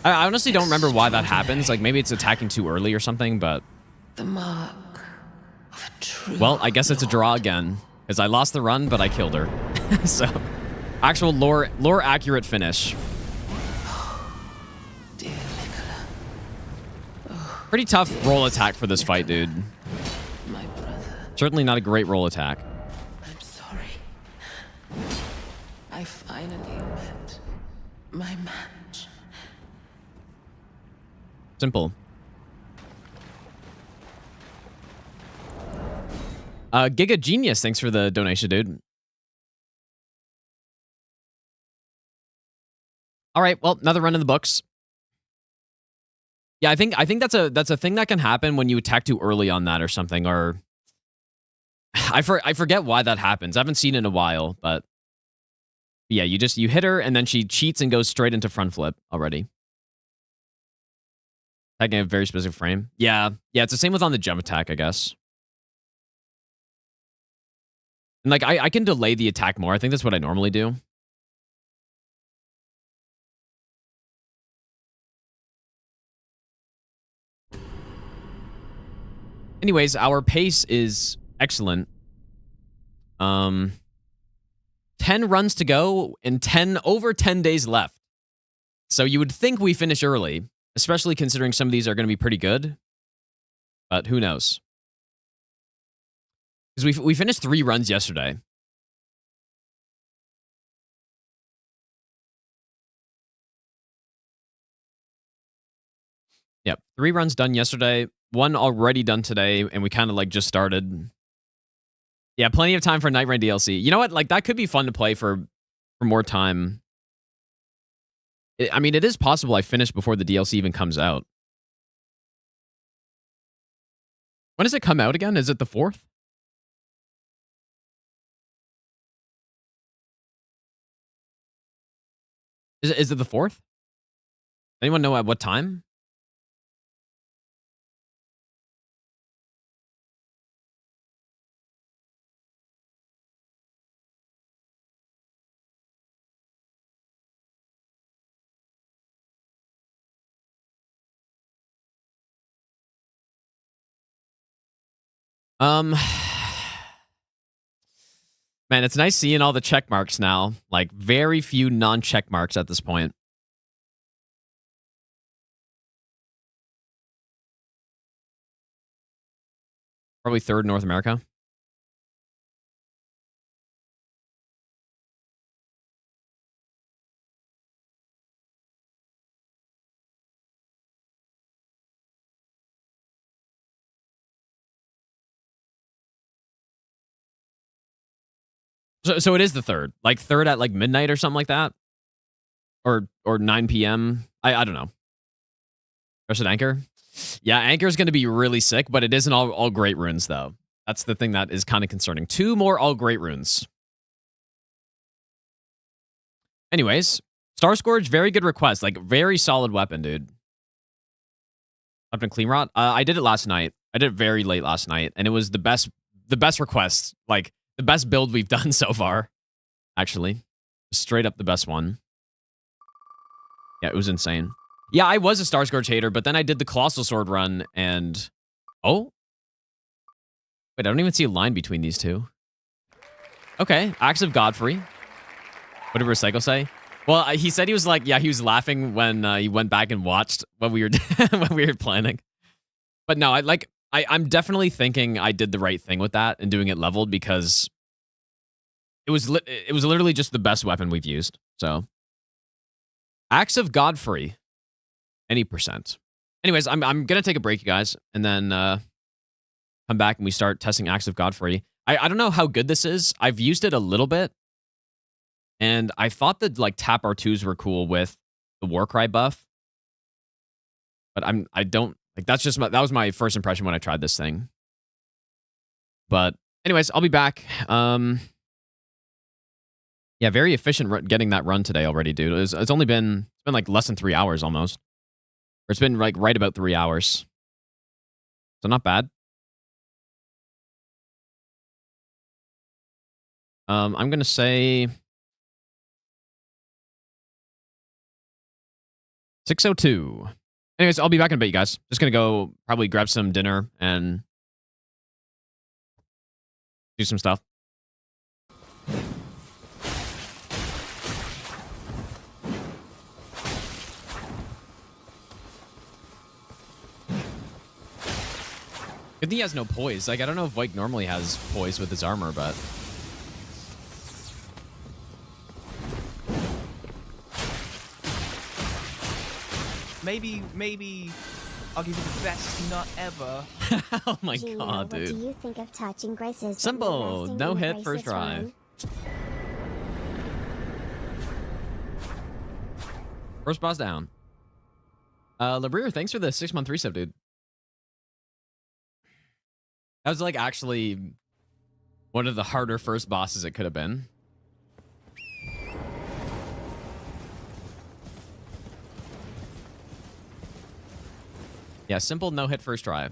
I honestly don't remember why that happens. Like, maybe it's attacking too early or something, but... The mark of a true Well, I guess it's a draw again. Because I lost the run, but I killed her. So, actual lore accurate finish. dear Nicola. Pretty tough roll attack for this fight, dude. My brother. Certainly not a great roll attack. I'm sorry. I finally met my match. Simple. Giga Genius, thanks for the donation, dude. All right, well, another run in the books. Yeah, I think that's a thing that can happen when you attack too early on that or something, or I forget why that happens. I haven't seen it in a while, but yeah, you hit her and then she cheats and goes straight into front flip already. Attacking a very specific frame. Yeah, it's the same with on the jump attack, I guess. And like I can delay the attack more. I think that's what I normally do. Anyways, our pace is excellent. 10 runs to go and over 10 days left. So you would think we finish early, especially considering some of these are going to be pretty good. But who knows? Because we finished 3 runs yesterday. Yep, 3 runs done yesterday. 1 already done today, and we kind of like just started. Yeah, plenty of time for Night Rain DLC. You know what? Like that could be fun to play for more time. I mean, it is possible I finish before the DLC even comes out. When does it come out again? Is it the 4th? Is it the 4th? Anyone know at what time? Man, it's nice seeing all the check marks now. Like, very few non-check marks at this point. Probably 3rd North America. So it is the 3rd. Like 3rd at like midnight or something like that? Or 9 p.m.? I don't know. Or is it Anchor? Yeah, Anchor's going to be really sick, but it isn't all great runes, though. That's the thing that is kind of concerning. 2 more all great runes. Anyways, Starscourge, very good request. Like, very solid weapon, dude. Weapon Cleanrot. I did it last night. I did it very late last night, and it was the best request. Like, the best build we've done so far, actually. Straight up the best one. Yeah, it was insane. Yeah, I was a Starscourge hater, but then I did the Colossal Sword run, and... Oh? Wait, I don't even see a line between these two. Okay, Axe of Godfrey. What did Recycle say? Well, he said he was like, yeah, he was laughing when he went back and watched what we were what we were planning. But no, I'm definitely thinking I did the right thing with that and doing it leveled because it was literally just the best weapon we've used. So, Axe of Godfrey, any percent. Anyways, I'm gonna take a break, you guys, and then come back and we start testing Axe of Godfrey. I don't know how good this is. I've used it a little bit, and I thought that like tap R2s were cool with the Warcry buff, but I don't like. That's just that was my first impression when I tried this thing. But anyways, I'll be back. Yeah, very efficient getting that run today already, dude. It's been like less than 3 hours almost. Or it's been like right about 3 hours. So not bad. I'm going to say 6:02. Anyways, I'll be back in a bit, you guys. Just going to go probably grab some dinner and do some stuff. Good thing he has no poise. Like, I don't know if Voik normally has poise with his armor, but... Maybe I'll give you the best nut ever. Oh my god, dude. What do you think of touching Grace's Simple. No hit, first try. First boss down. Labrir, thanks for the 6-month resub, dude. That was like actually one of the harder first bosses it could have been. Yeah, simple no hit first try.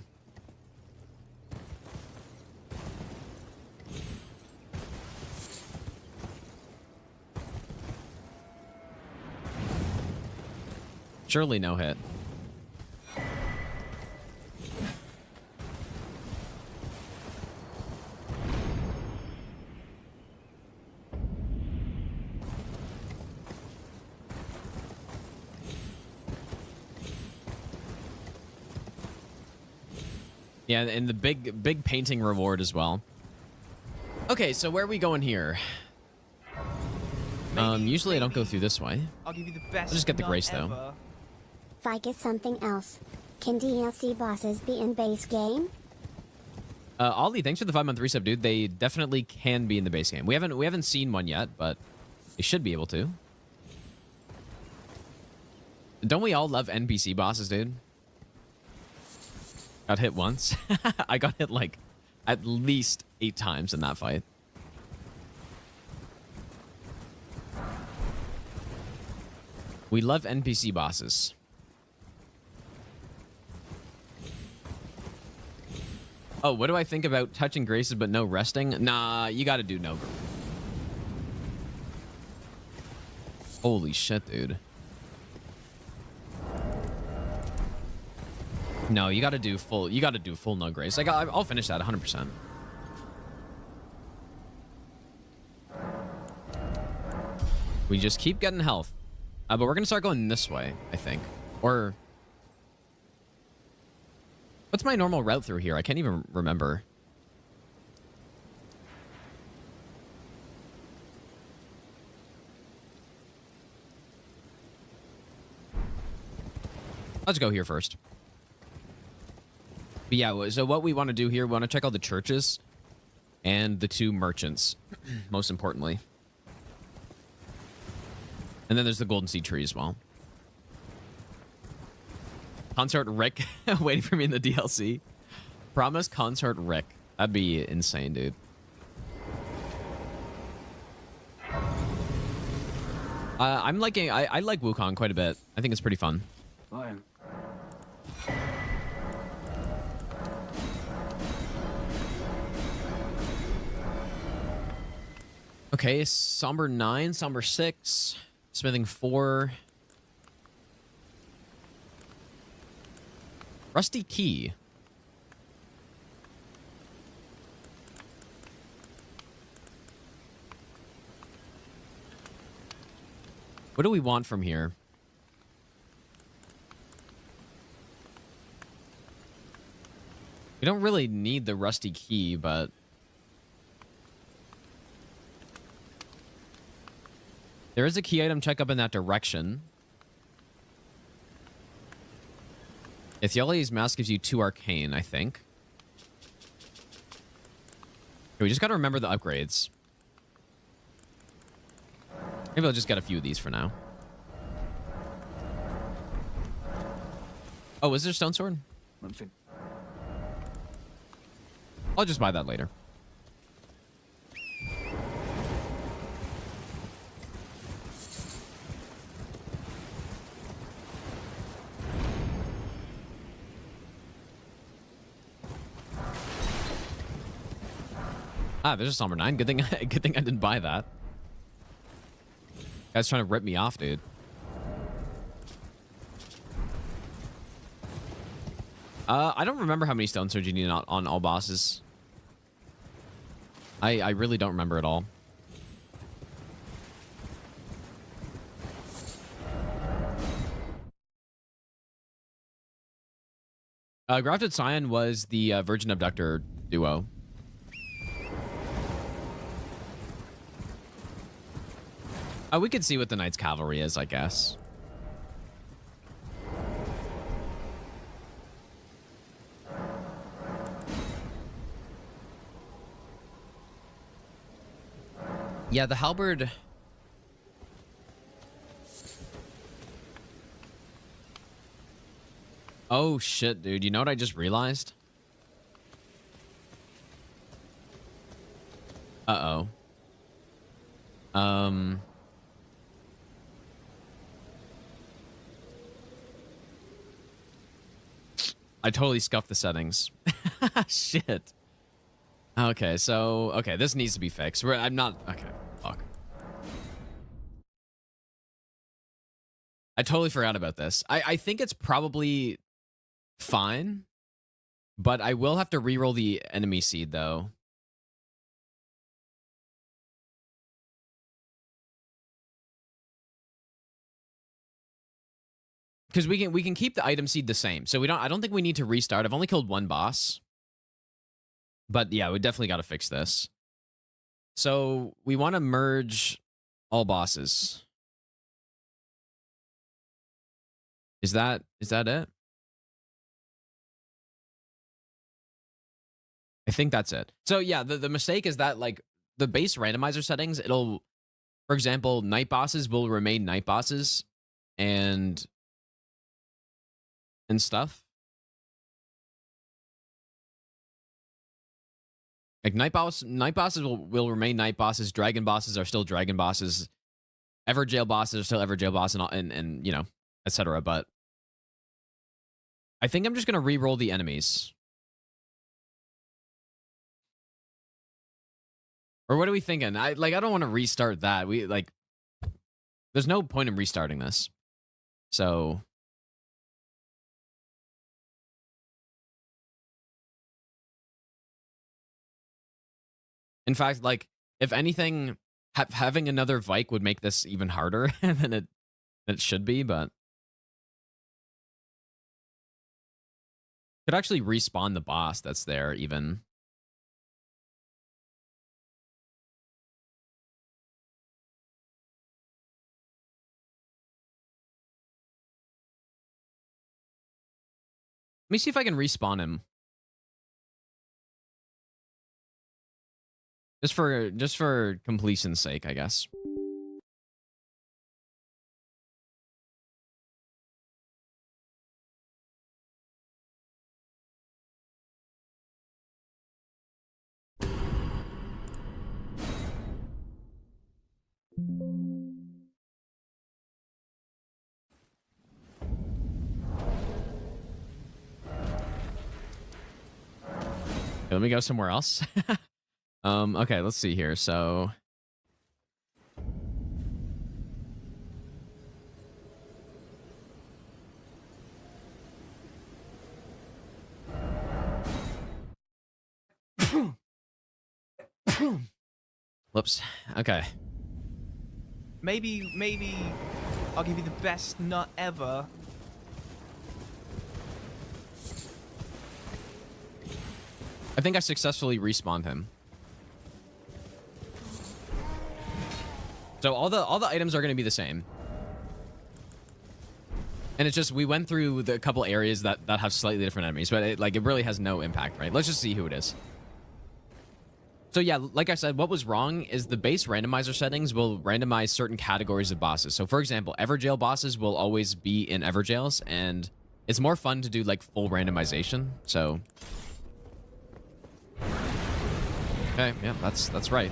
Surely no hit. Yeah, and the big painting reward as well. Okay, so where are we going here? Usually I don't go through this way. I'll give you the best. I'll just get the nut grace though. ever. If I get something else, can DLC bosses be in base game? Ollie, thanks for the 5-month resub, dude. They definitely can be in the base game. We haven't seen one yet, but they should be able to. Don't we all love NPC bosses, dude? Got hit once. I got hit like at least 8 times in that fight. We love NPC bosses. Oh, what do I think about touching graces but no resting? Nah, you gotta do no. Holy shit, dude. No, you gotta do full no grace. Like, I'll finish that 100%. We just keep getting health. But we're gonna start going this way, I think. Or... what's my normal route through here? I can't even remember. Let's go here first. But yeah, so what we want to do here, we want to check out the churches and the 2 merchants, most importantly. And then there's the Golden Seed Tree as well. Consort Rick waiting for me in the DLC. Promise Consort Rick. That'd be insane, dude. I'm liking... I like Wukong quite a bit. I think it's pretty fun. Lion. Okay, Somber 9, Somber 6, Smithing 4. Rusty Key. What do we want from here? We don't really need the Rusty Key, but... there is a key item check up in that direction. Ithalia's Mask gives you 2 arcane, I think. Okay, we just gotta remember the upgrades. Maybe I'll just get a few of these for now. Oh, is there Stone Sword? I'll just buy that later. Ah, there's a Somber 9. Good thing I didn't buy that. Guy's trying to rip me off, dude. I don't remember how many Stone Swords you need on all bosses. I really don't remember at all. Grafted Scion was the Virgin Abductor duo. We could see what the Knight's Cavalry is, I guess. Yeah, the halberd... Oh shit, dude. You know what I just realized? Uh-oh. I totally scuffed the settings. Shit. Okay, so... Okay, this needs to be fixed. I'm not... Okay, fuck. I totally forgot about this. I think it's probably fine, but I will have to reroll the enemy seed, though. Because we can keep the item seed the same. So I don't think we need to restart. I've only killed one boss. But yeah, we definitely got to fix this. So we want to merge all bosses. Is that it? I think that's it. So yeah, the mistake is that like the base randomizer settings, it'll, for example, night bosses will remain night bosses and stuff. Like night bosses will remain night bosses. Dragon bosses are still dragon bosses. Everjail bosses are still Everjail bosses, and you know, etc. But I think I'm just gonna re-roll the enemies. Or what are we thinking? I don't want to restart that. There's no point in restarting this. So in fact, like, if anything, having another Vike would make this even harder than it should be, but could actually respawn the boss that's there even. Let me see if I can respawn him. Just for completion's sake, I guess. Let me go somewhere else. Okay, let's see here. So whoops. Okay. Maybe I'll give you the best nut ever. I think I successfully respawned him. So all the items are going to be the same. And it's just we went through the couple areas that have slightly different enemies, but it really has no impact, right? Let's just see who it is. So yeah, like I said, what was wrong is the base randomizer settings will randomize certain categories of bosses. So for example, Everjail bosses will always be in Everjails, and it's more fun to do like full randomization. So okay, yeah, that's right.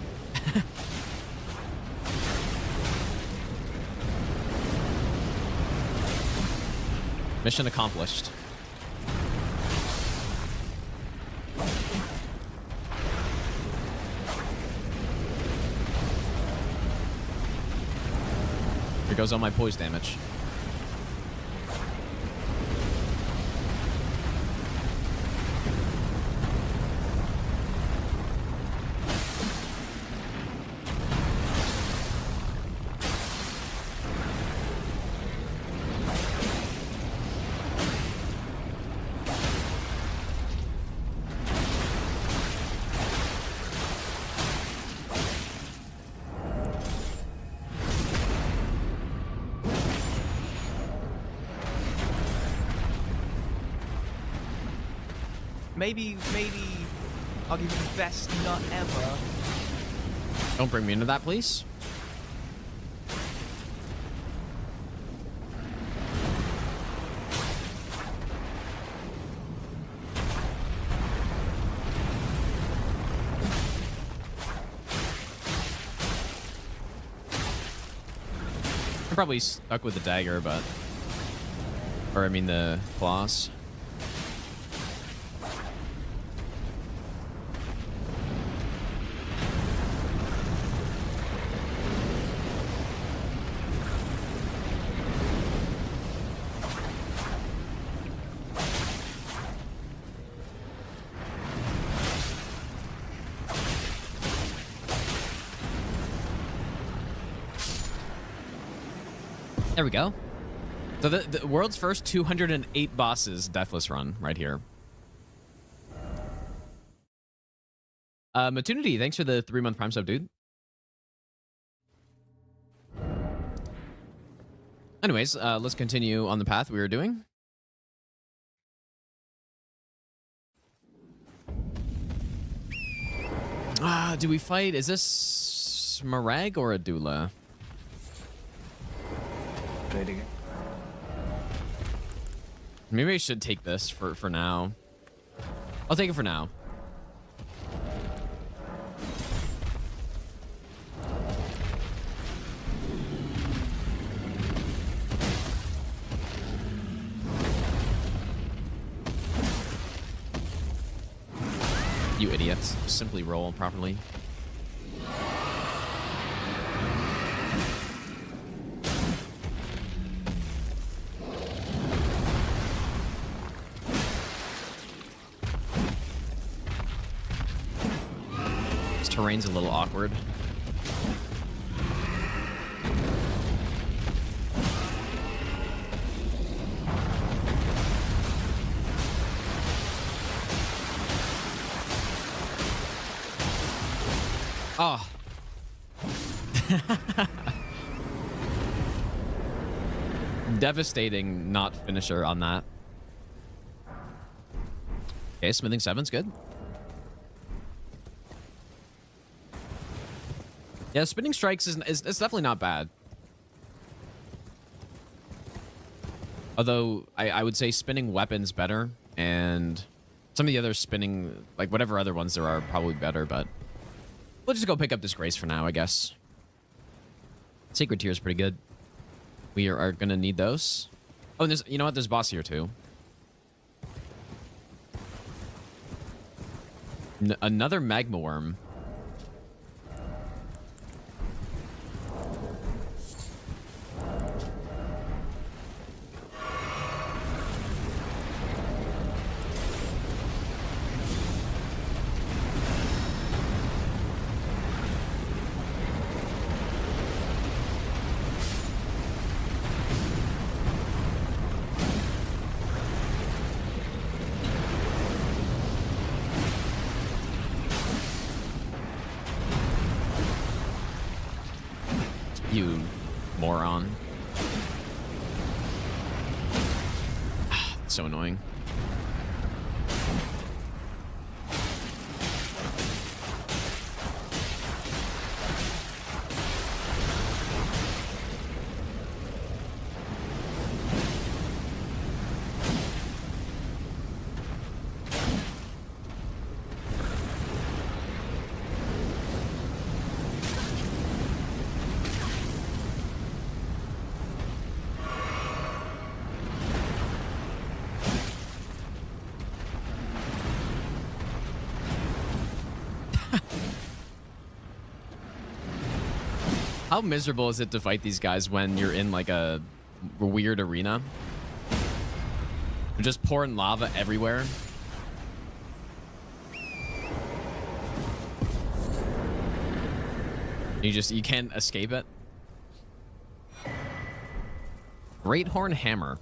Mission accomplished. Here goes all my poise damage. Maybe I'll give you the best nut ever. Don't bring me into that, please. Probably stuck with the dagger, but... Or, I mean, the claws. There we go. So the world's first 208 bosses deathless run right here. Matunity, thanks for the 3-month Prime sub, dude. Anyways, let's continue on the path we were doing. Do we fight? Is this Marag or a Dula? Played again. Maybe I should take this for now. I'll take it for now. You idiots. Simply roll properly. This terrain's a little awkward. Oh. Devastating not finisher on that. Okay, smithing 7's good. Yeah, spinning strikes is definitely not bad. Although I would say spinning weapons better, and some of the other spinning, like whatever other ones there are, probably better, but we'll just go pick up this Grace for now, I guess. Sacred Tear is pretty good. We are gonna need those. Oh, and there's, you know what? There's a boss here too. Another magma worm. You moron. So annoying. How miserable is it to fight these guys when you're in like a weird arena? They're just pouring lava everywhere. You can't escape it. Great Horn Hammer.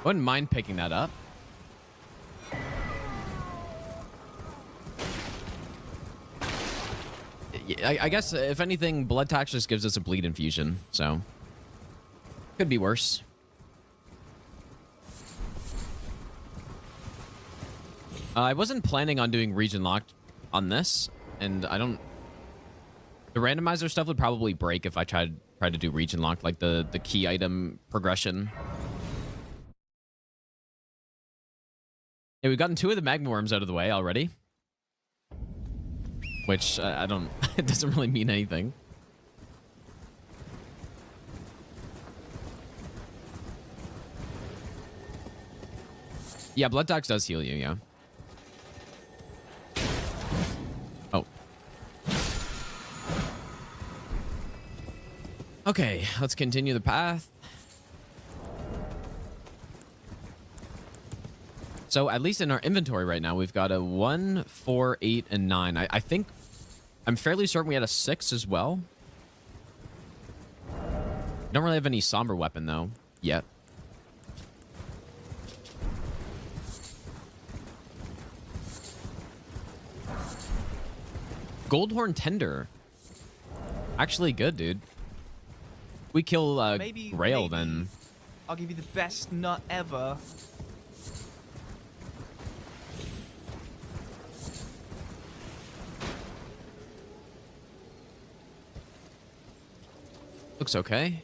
Wouldn't mind picking that up. I guess, if anything, Blood Tax just gives us a bleed infusion, so could be worse. I wasn't planning on doing region locked on this, and I don't The randomizer stuff would probably break if I tried to do region lock, like the key item progression. Yeah, we've gotten 2 of the magma worms out of the way already. Which, I don't... it doesn't really mean anything. Yeah, Blood Dox does heal you, yeah. Oh. Okay, let's continue the path. So at least in our inventory right now, we've got a 1, 4, 8, and 9. I think... I'm fairly certain we had a 6 as well. Don't really have any somber weapon, though, yet. Goldhorn Tender. Actually good, dude. We kill Grail, then... I'll give you the best nut ever. Looks okay.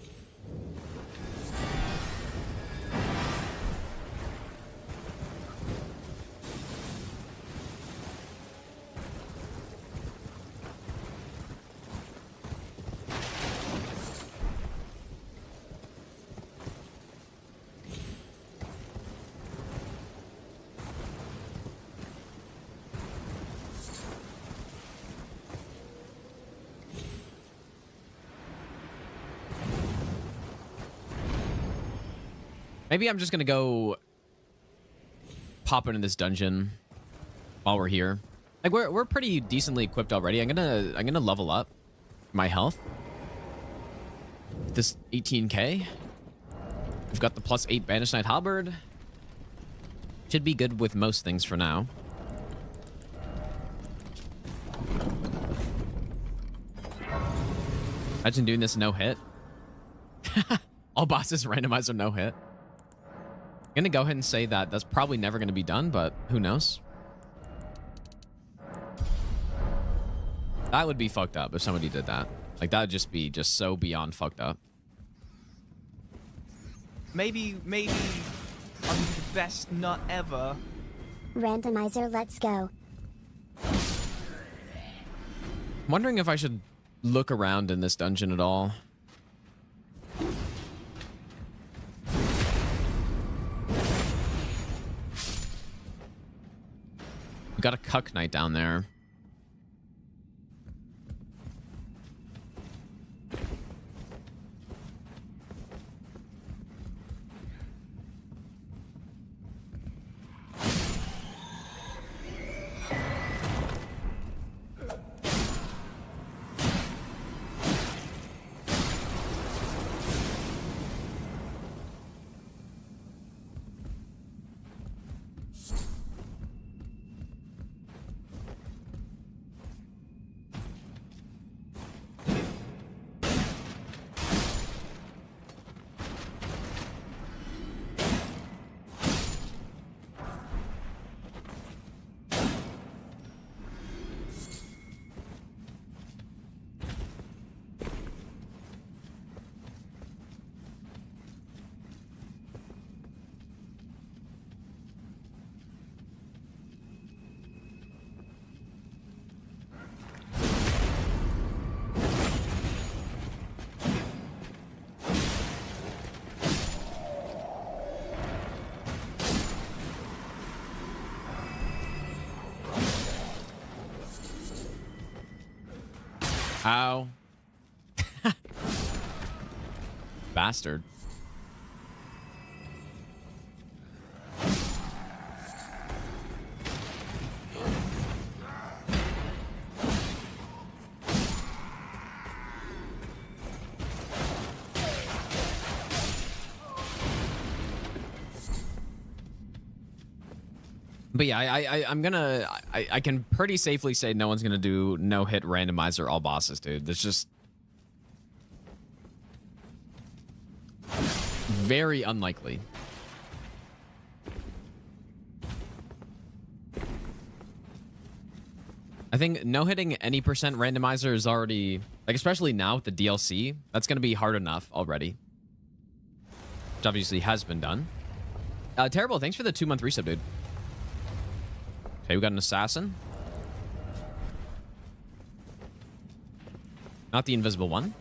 Maybe I'm just gonna go pop into this dungeon while we're here. Like we're pretty decently equipped already. I'm gonna level up my health. This 18k. We've got the +8 Banished Knight Halberd. Should be good with most things for now. Imagine doing this no hit. All bosses randomizer no hit. I'm gonna go ahead and say that that's probably never gonna be done, but who knows? That would be fucked up if somebody did that. Like, that would just be just so beyond fucked up. Maybe I'll give you the best nut ever. Randomizer, let's go. I'm wondering if I should look around in this dungeon at all. We got a Cuck Knight down there. Ow. Bastard. But yeah, I can pretty safely say no one's gonna do no hit randomizer all bosses, dude. There's just very unlikely. I think no hitting any percent randomizer is already, like, especially now with the DLC, that's going to be hard enough already. Which obviously has been done. Terrible, thanks for the 2-month resub, dude. Okay, we got an assassin. Not the invisible one.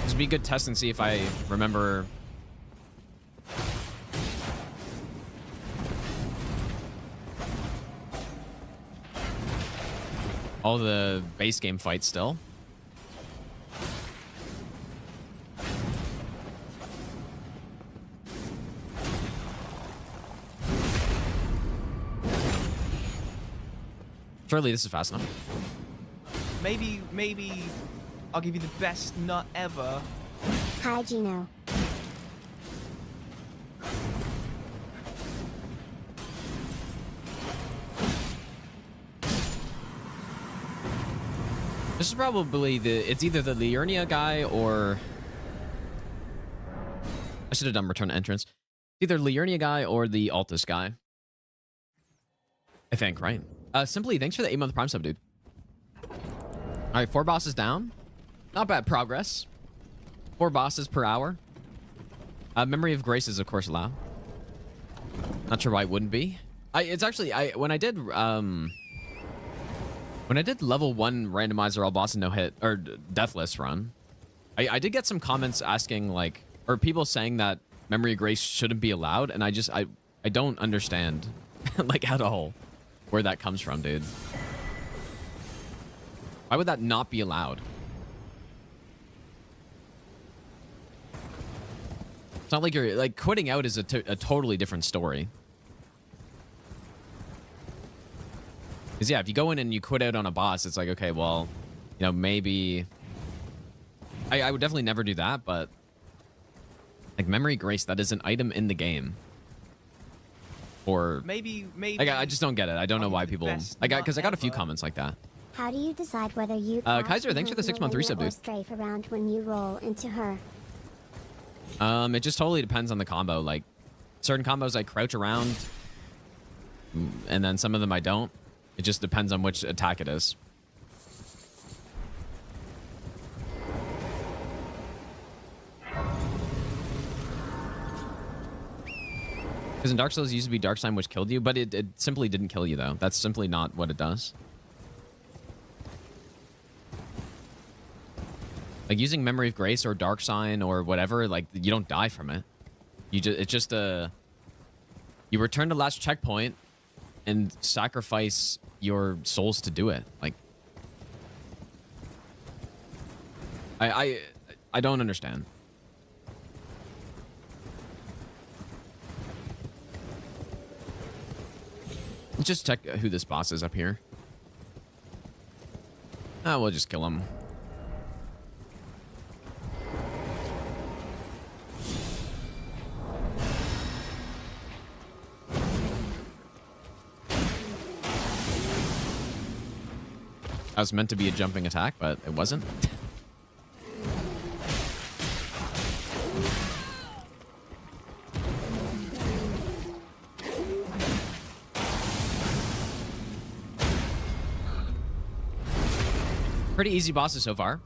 This would be a good test and see if I remember. All the base game fights still. Surely this is fast enough. Maybe I'll give you the best nut ever. Hi, Gino. This is probably it's either the Liurnia guy or I should have done return to entrance. Either Liurnia guy or the Altus guy. I think, right? Simply, thanks for the 8-month Prime sub, dude. All right, 4 bosses down. Not bad progress. 4 bosses per hour. Memory of Grace is, of course, allowed. Not sure why it wouldn't be. It's actually, when I did level 1 randomizer all boss and no hit or deathless run, I did get some comments asking, like, or people saying that Memory of Grace shouldn't be allowed, and I don't understand like at all where that comes from, dude. Why would that not be allowed? It's not like you're like quitting out is a totally different story. Because yeah, if you go in and you quit out on a boss, it's like, okay, well, you know, maybe I would definitely never do that, but like Memory Grace, that is an item in the game. Or maybe I just don't get it. I don't know why people because I got a few comments like that. How do you decide whether you Kaiser, thanks for the 6-month resub, dude. or strafe around when you roll into her? It just totally depends on the combo. Like certain combos I crouch around, and then some of them I don't. It just depends on which attack it is. Because in Dark Souls it used to be Dark Sign which killed you, but it simply didn't kill you though. That's simply not what it does. Like using Memory of Grace or Dark Sign or whatever, like you don't die from it. It's just you return to last checkpoint and sacrifice your souls to do it. Like I don't understand. Let's just check who this boss is up here. We'll just kill him. That was meant to be a jumping attack, but it wasn't. Pretty easy bosses so far.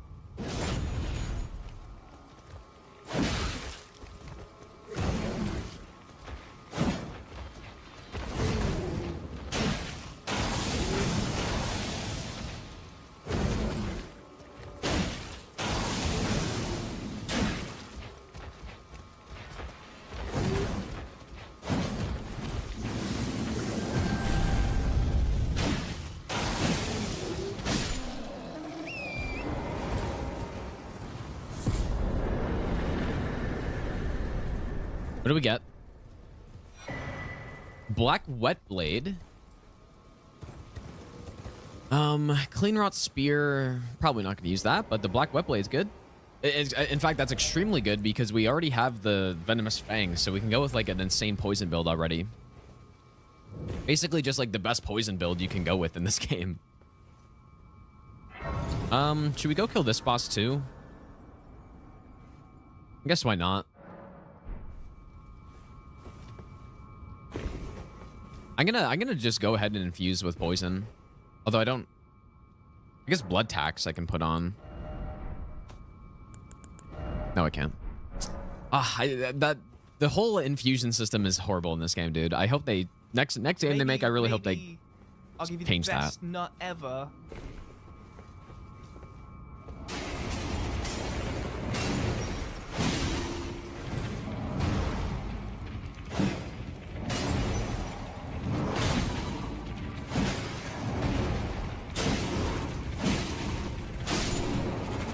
What do we get? Black Wet Blade. Cleanrot Spear. Probably not going to use that, but the Black Wet Blade is good. In fact, that's extremely good because we already have the Venomous Fangs, so we can go with like an insane poison build already. Basically just like the best poison build you can go with in this game. Should we go kill this boss too? I guess why not? I'm gonna just go ahead and infuse with poison. Although I guess blood tax I can put on. No, I can't. The whole infusion system is horrible in this game, dude. I hope they next game they make. I really hope they I'll give you change the best that. nut ever.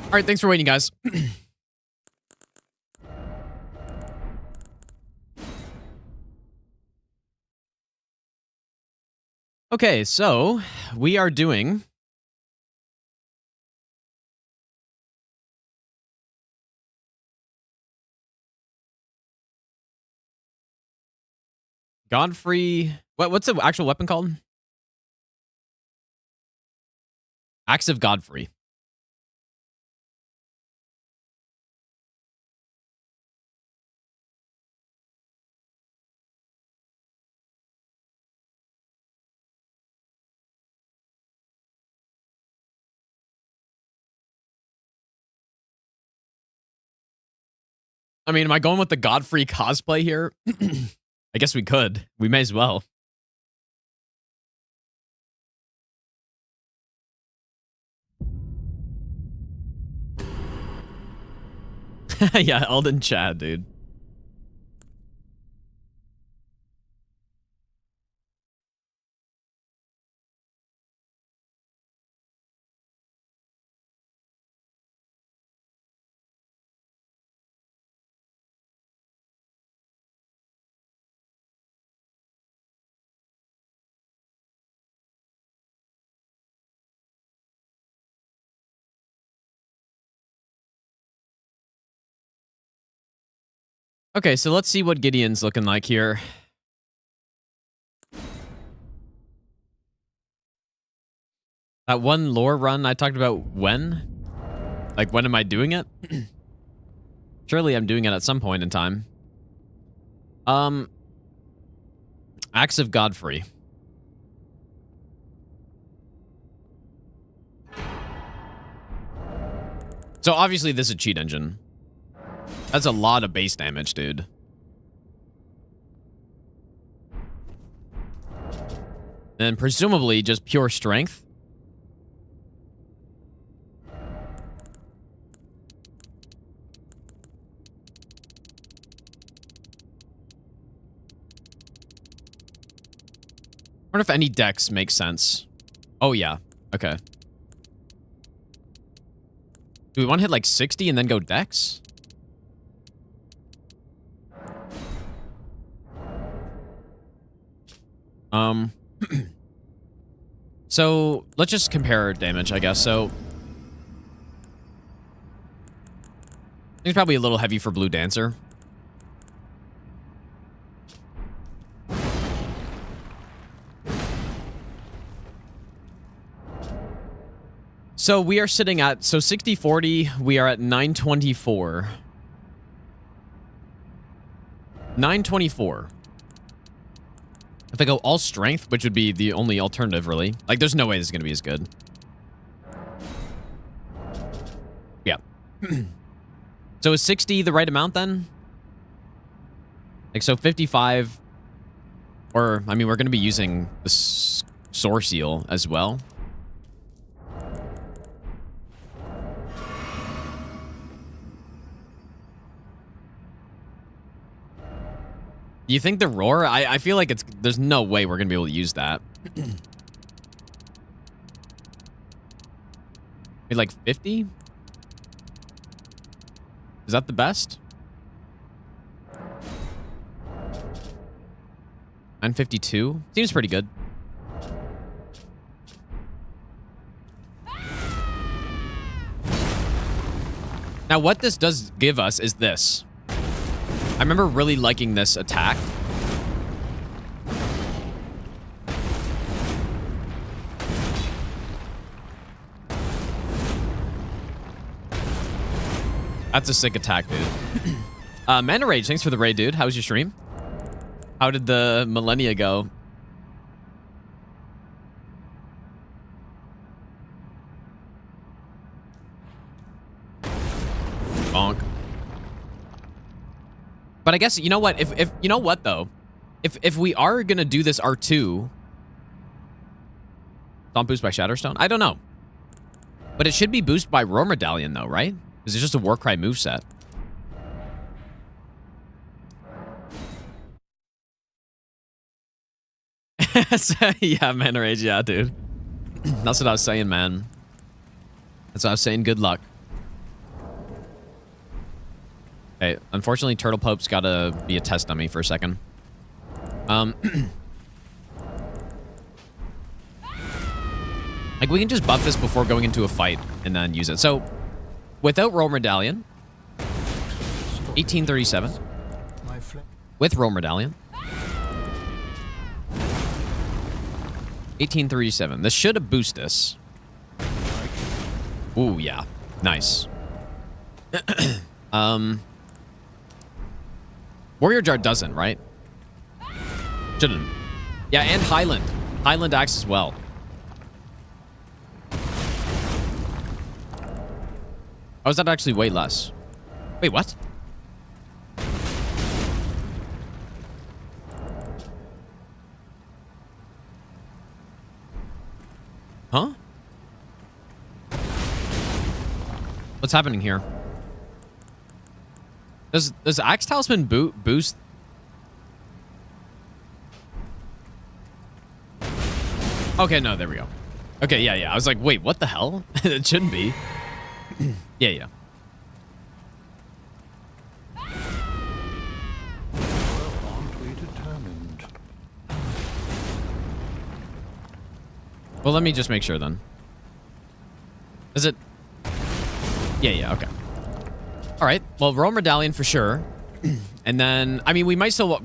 All right, thanks for waiting, guys. Okay, so we are doing Godfrey. What's the actual weapon called? Axe of Godfrey. I mean, am I going with the Godfrey cosplay here? I guess we could. We may as well. Yeah, Elden Chad, dude. Okay, so let's see what Gideon's looking like here. That one lore run I talked about when? Like, when am I doing it? Surely I'm doing it at some point in time. Axe of Godfrey. So obviously this is a cheat engine. That's a lot of base damage, dude. And presumably just pure strength. I wonder if any dex makes sense. Oh, yeah. Okay. Do we want to hit like 60 and then go dex? So let's just compare damage, I guess. So it's probably a little heavy for Blue Dancer. So we are sitting at, 60-40, we are at 924. 924. If I go all strength, which would be the only alternative, really. Like, there's no way this is going to be as good. Yeah. So is 60 the right amount, then? Like, so 55... Or, I mean, we're going to be using the Soar Seal as well. You think the roar? I feel like there's no way we're gonna be able to use that. Maybe like 50? Is that the best? 952? Seems pretty good. Now what this does give us is this. I remember really liking this attack. That's a sick attack, dude. Mana Rage, thanks for the raid, dude. How was your stream? How did the Malenia go? Bonk. But I guess, you know what? If you know what, though? If we are going to do this R2... Don't boost by Shatterstone? I don't know. But it should be boosted by Roar Medallion, though, right? Because it's just a Warcry moveset. Yeah, Mana Rage, yeah, dude. That's what I was saying, man. That's what I was saying. Good luck. Okay, unfortunately, Turtle Pope's gotta be a test dummy for a second. Like, we can just buff this before going into a fight and then use it. So, without Roar Medallion, 1837. With Roar Medallion, 1837. This should have boosted us. Ooh, yeah. Nice. Warrior Jar doesn't, right? Shouldn't. Yeah, and Highland. Highland acts as well. Oh, is that actually way less? Wait, what? Huh? What's happening here? Does Axe Talisman boost? Okay, no, there we go. Okay, yeah. I was like, wait, what the hell? It shouldn't be. Yeah. Well, let me just make sure then. Is it? Yeah, okay. All right, well, Roar Medallion for sure. And then, I mean, we're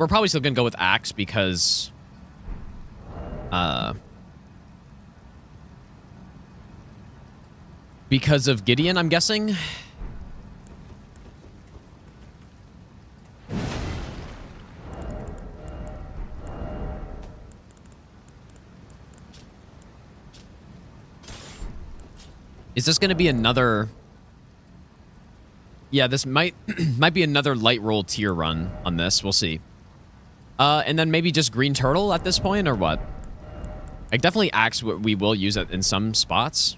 probably still gonna go with Axe because... because of Gideon, I'm guessing. Is this going to be another... Yeah, this might be another light roll tier run on this. We'll see. And then maybe just Green Turtle at this point, or what? Like, definitely Axe, we will use it in some spots.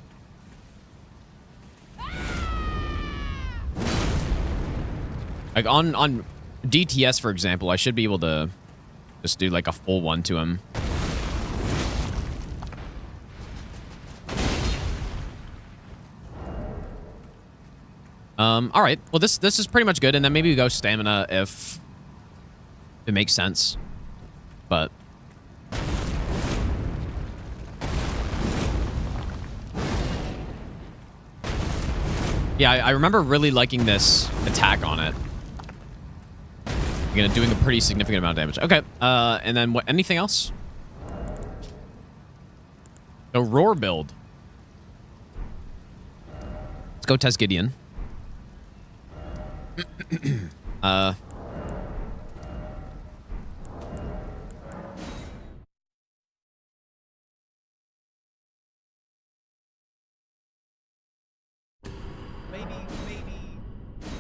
Like, on DTS, for example, I should be able to just do, like, a full one to him. All right. Well, this is pretty much good, and then maybe we go stamina if it makes sense. But yeah, I remember really liking this attack on it. Again, doing a pretty significant amount of damage. Okay. And then what? Anything else? The Roar build. Let's go test Gideon. Maybe I'll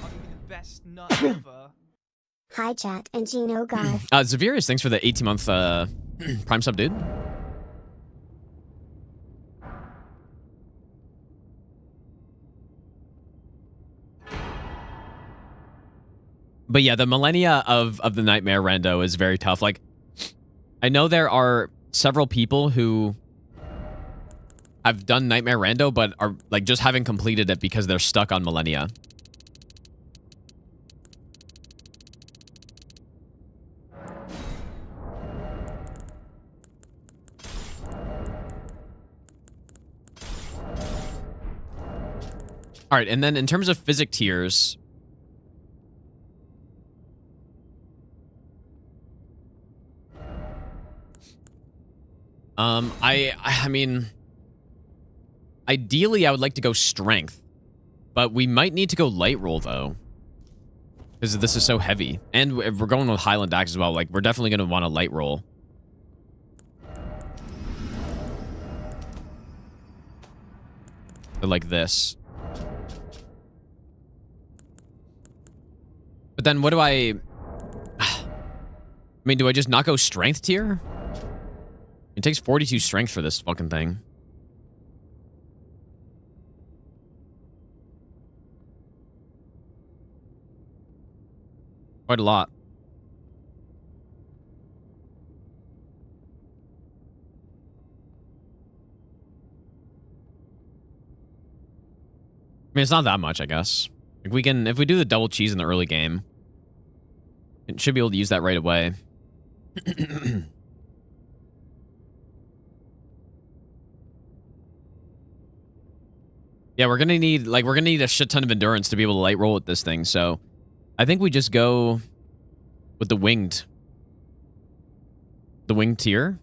give you the best nut ever. Hi chat and Gino Garth. Zavirius, thanks for the 18-month Prime sub, dude. But yeah, the Malenia of the Nightmare Rando is very tough. Like, I know there are several people who have done Nightmare Rando, but are like just haven't completed it because they're stuck on Malenia. All right, and then in terms of physic tiers, I mean, ideally I would like to go strength, But we might need to go light roll, though. Because this is so heavy. And if we're going with Highland Axe as well, like, we're definitely going to want to light roll. Like this. But then what do I mean, do I just not go strength tier? It takes 42 strength for this fucking thing. Quite a lot. I mean, it's not that much, I guess. Like we can, if we do the double cheese in the early game, it should be able to use that right away. Yeah, we're gonna need a shit ton of endurance to be able to light roll with this thing. So, I think we just go with the winged tier.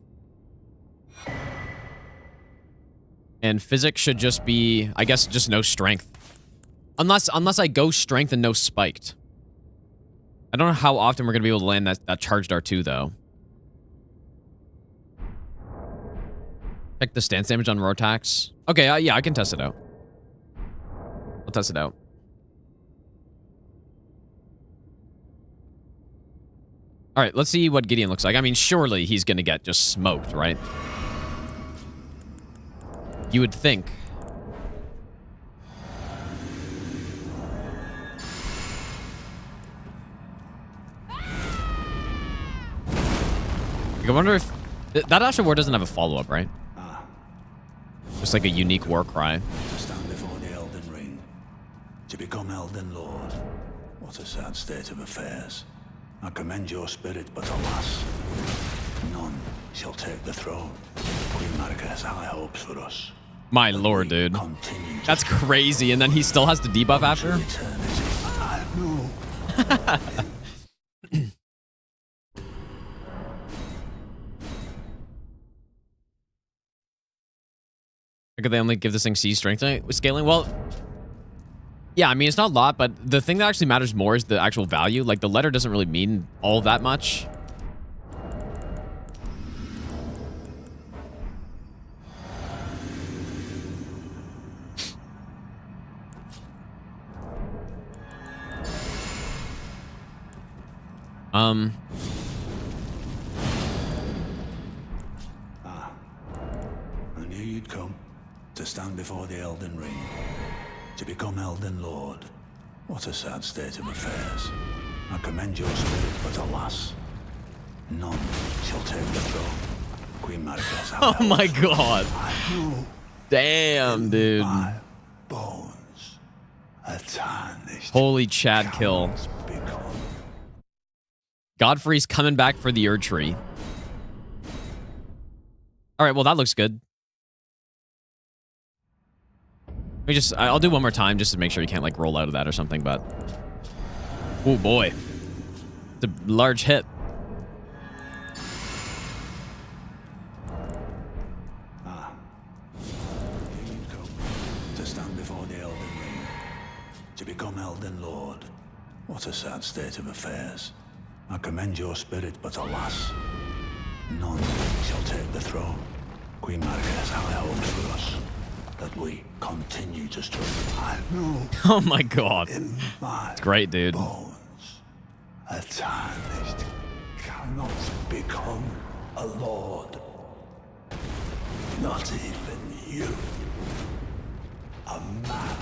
And physics should just be, I guess, just no strength. Unless I go strength and no spiked. I don't know how often we're going to be able to land that charged R2, though. Check the stance damage on Rotax. Okay, yeah, I can test it out. I'll test it out. All right, let's see what Gideon looks like. I mean, surely he's going to get just smoked, right? You would think. I wonder if... That Asher War doesn't have a follow-up, right? Just like a unique war cry. To stand before the Elden Ring. To become Elden Lord. What a sad state of affairs. I commend your spirit, but alas, none shall take the throne. Queen Maliketh has high hopes for us. My lord, dude. That's crazy, and then he still has to debuff after? Could they only give this thing C strength scaling? Well, yeah, I mean, it's not a lot, but the thing that actually matters more is the actual value. Like, the letter doesn't really mean all that much. I knew you'd come to stand before the Elden Ring, to become Elden Lord. What a sad state of affairs. I commend your spirit, but alas, none shall take the throne. Queen Maliketh. Oh my god. Damn, dude. My bones are tarnished. Holy Chad kill. Godfrey's coming back for the Erd Tree. Alright, well that looks good. I'll do one more time just to make sure you can't like roll out of that or something, but... Oh boy. It's a large hit. Here you come to stand before the Elden Ring, to become Elden Lord. What a sad state of affairs. I commend your spirit, but alas, none shall take the throne. Queen Maliketh has high hopes for us, that we continue to struggle. I know. Oh my god. It's great, dude. Bones are tarnished, cannot become a lord. Not even you. A man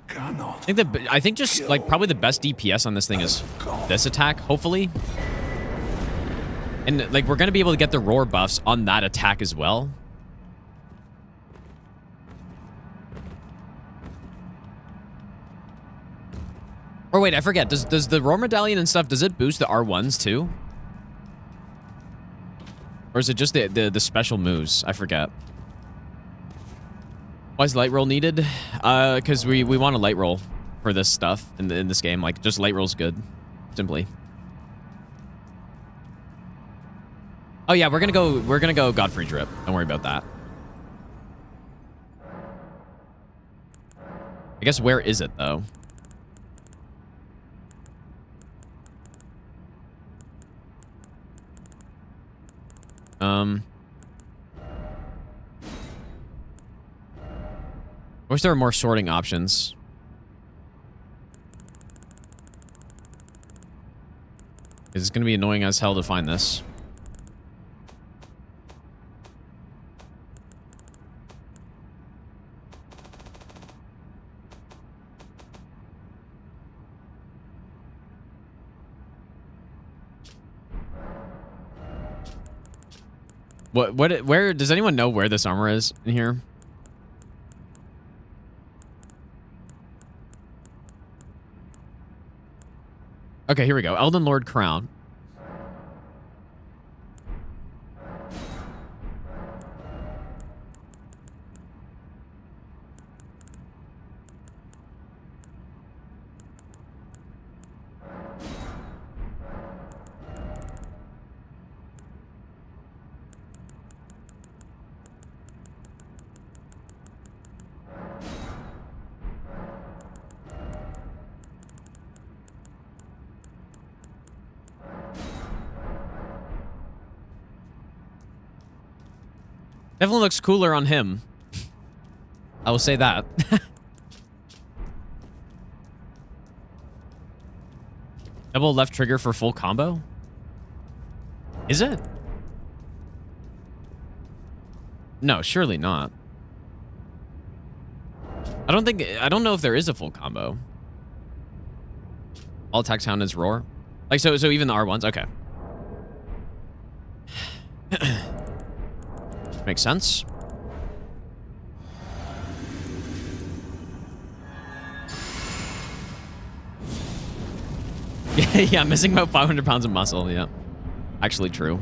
cannot. I think just like probably the best DPS on this thing is this attack, hopefully. And like we're gonna be able to get the roar buffs on that attack as well. Or wait, I forget. Does the roar medallion and stuff, does it boost the R1s too? Or is it just the special moves? I forget. Why is light roll needed? Because we want a light roll for this stuff in this game. Like, just light roll's good. Simply. Oh yeah, we're gonna go Godfrey drip. Don't worry about that. I guess where is it, though? I wish there were more sorting options. It's going to be annoying as hell to find this. Where does anyone know where this armor is in here? Okay, here we go. Elden Lord Crown. Definitely looks cooler on him. I will say that. Double left trigger for full combo? Is it? No, surely not. I don't know if there is a full combo. All attack sound is roar. Like so even the R1s, okay. Makes sense. Yeah, missing about 500 pounds of muscle, yeah. Actually true.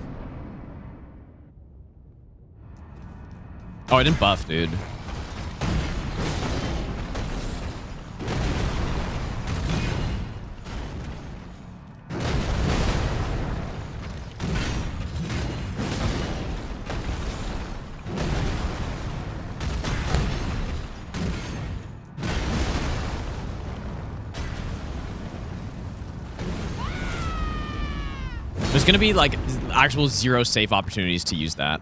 Oh, I didn't buff, dude. There's gonna be like actual zero safe opportunities to use that.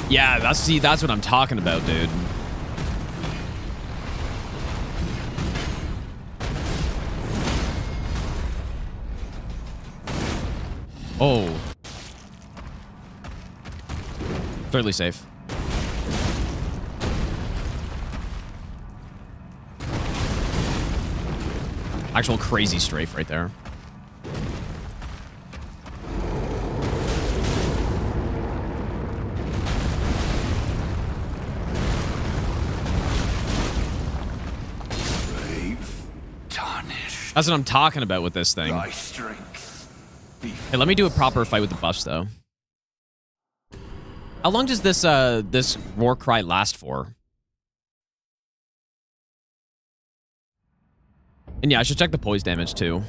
Yeah, that's what I'm talking about, dude. Oh. Thirdly safe. Actual crazy strafe right there. That's what I'm talking about with this thing. Hey, let me do a proper fight with the buffs, though. How long does this this war cry last for? And yeah, I should check the poise damage, too.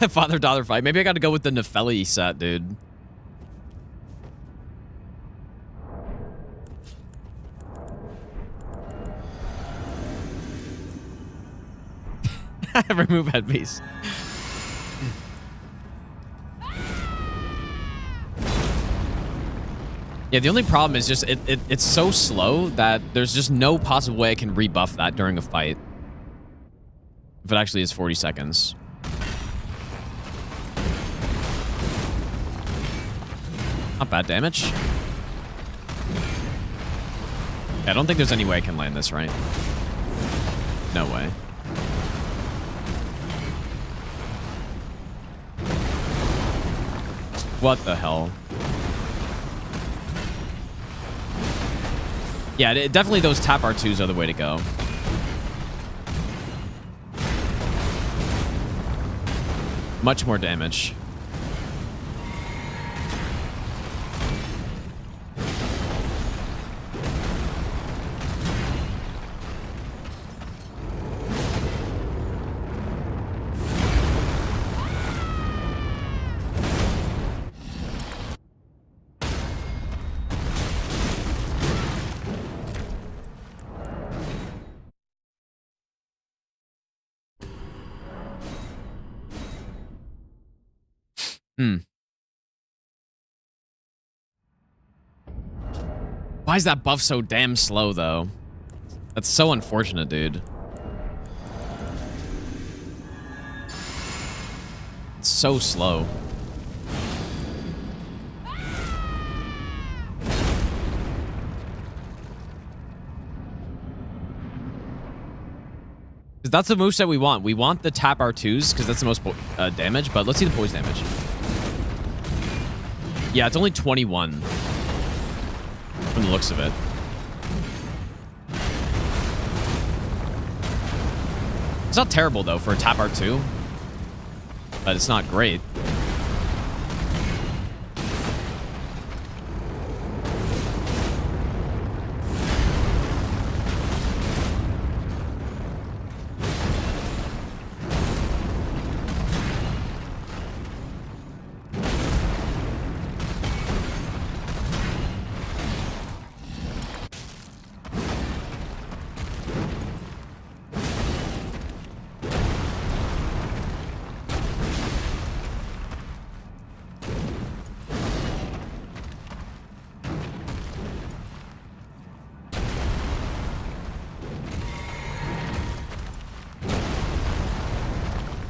Father-daughter fight. Maybe I gotta go with the Nepheli set, dude. Remove headpiece. Yeah, the only problem is just it's so slow that there's just no possible way I can rebuff that during a fight. If it actually is 40 seconds. Not bad damage. Yeah, I don't think there's any way I can land this, right? No way. What the hell? Yeah, definitely those tap R2s are the way to go. Much more damage. Hmm. Why is that buff so damn slow, though? That's so unfortunate, dude. It's so slow. That's the moveset we want. We want the tap R2s because that's the most damage, but let's see the poison damage. Yeah, it's only 21 from the looks of it. It's not terrible, though, for a tap R2, but it's not great.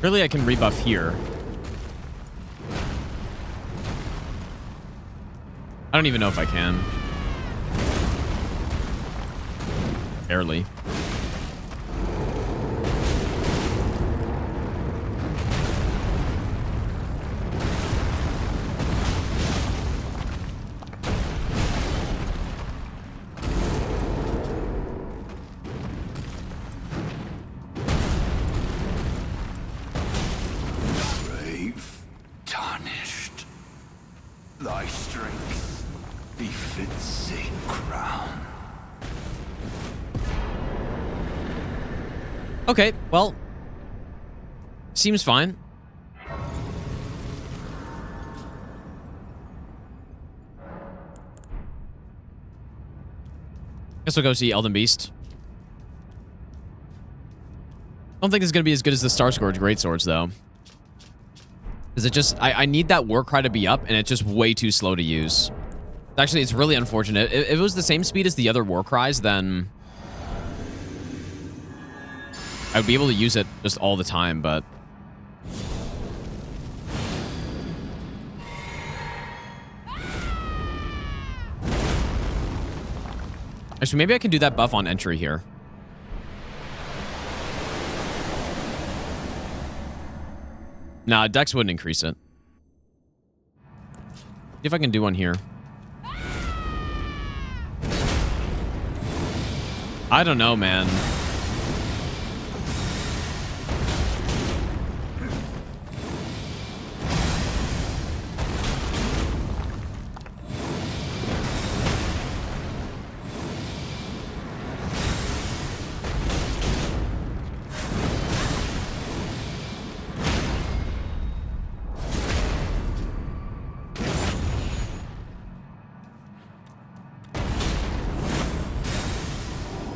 Really, I can rebuff here. I don't even know if I can. Barely. Okay, well, seems fine. Guess we'll go see Elden Beast. Don't think it's going to be as good as the Starscourge Greatswords, though. Because it just... I need that Warcry to be up, and it's just way too slow to use. Actually, it's really unfortunate. If it was the same speed as the other Warcries, then... I would be able to use it just all the time, but... Actually, maybe I can do that buff on entry here. Nah, Dex wouldn't increase it. See if I can do one here. I don't know, man.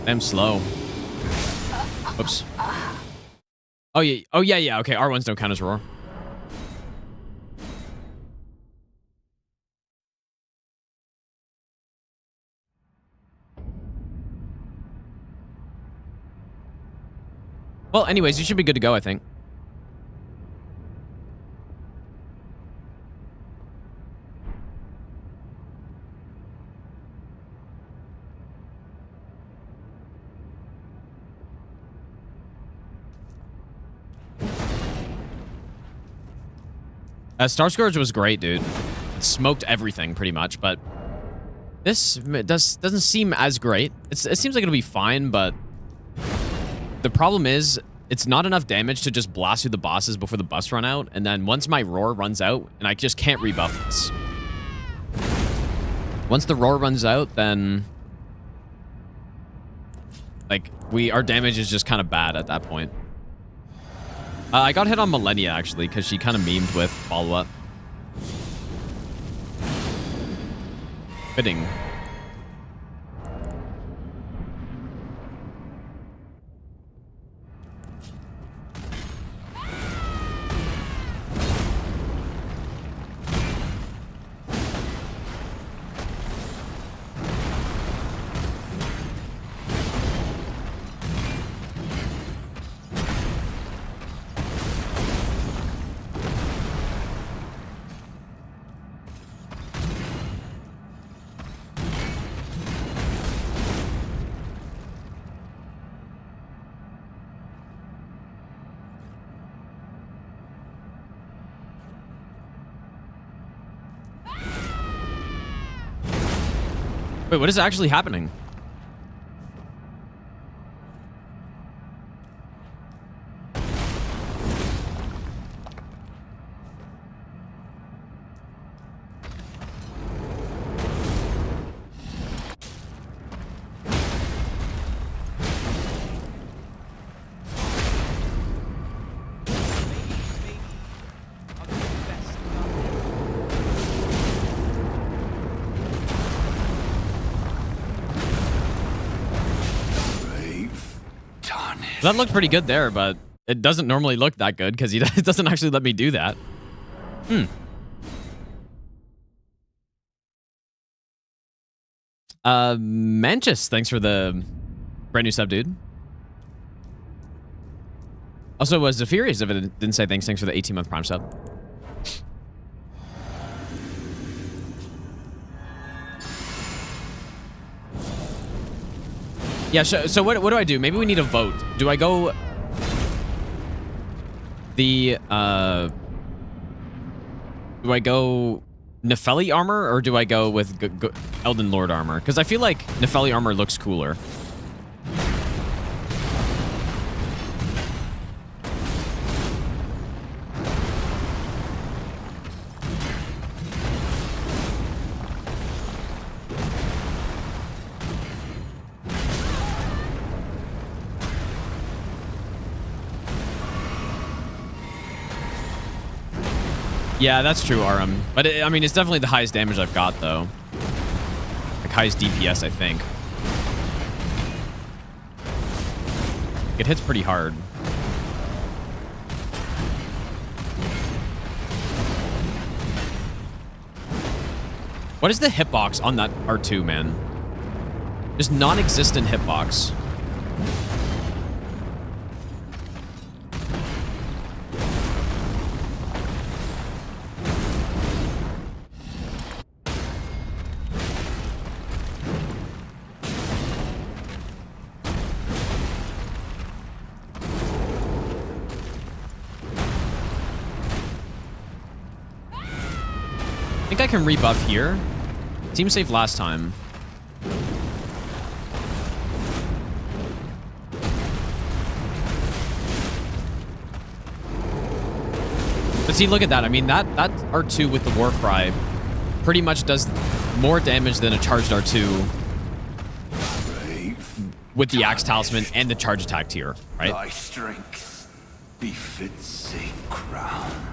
I'm slow. Oops. Oh yeah. Oh yeah. Okay, R1s don't count as roar. Well, anyways, you should be good to go, I think. Starscourge was great, dude. It smoked everything, pretty much, but... This doesn't seem as great. It seems like it'll be fine, but... The problem is, it's not enough damage to just blast through the bosses before the buffs run out, and then once my roar runs out, and I just can't rebuff this. Once the roar runs out, then... Like, our damage is just kind of bad at that point. I got hit on Malenia, actually, because she kind of memed with follow-up. Fitting. Wait, what is actually happening? I'll give you the best nut Brave, tarnished. That looked pretty good there, but it doesn't normally look that good because it doesn't actually let me do that. Manchus, thanks for the brand new sub, dude. Also, was Zephyrus if it didn't say thanks for the 18-month Prime sub. Yeah, so what do I do? Maybe we need a vote. Do I go the do I go Nefeli armor or do I go with Elden Lord armor? Because I feel like Nefeli armor looks cooler. Yeah, that's true, Aram. But I mean, it's definitely the highest damage I've got, though. Like, highest DPS, I think. It hits pretty hard. What is the hitbox on that R2, man? Just non-existent hitbox. I think I can rebuff here. Team safe last time. But see, look at that. I mean, that R2 with the War Cry pretty much does more damage than a charged R2 with the Axe Talisman and the charge attack tier, right? Thy strength befits a crown.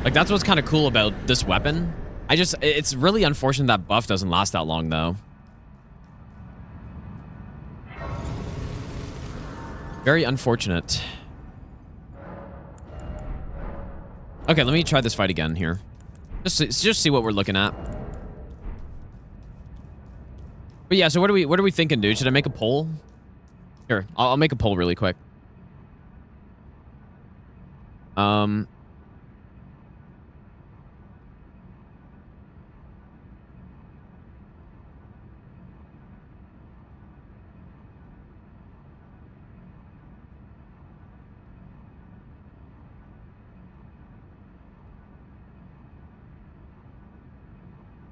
Like, that's what's kind of cool about this weapon. It's really unfortunate that buff doesn't last that long, though. Very unfortunate. Okay, let me try this fight again here. Just see what we're looking at. But yeah, so what are we thinking, dude? Should I make a poll? Here, I'll make a poll really quick.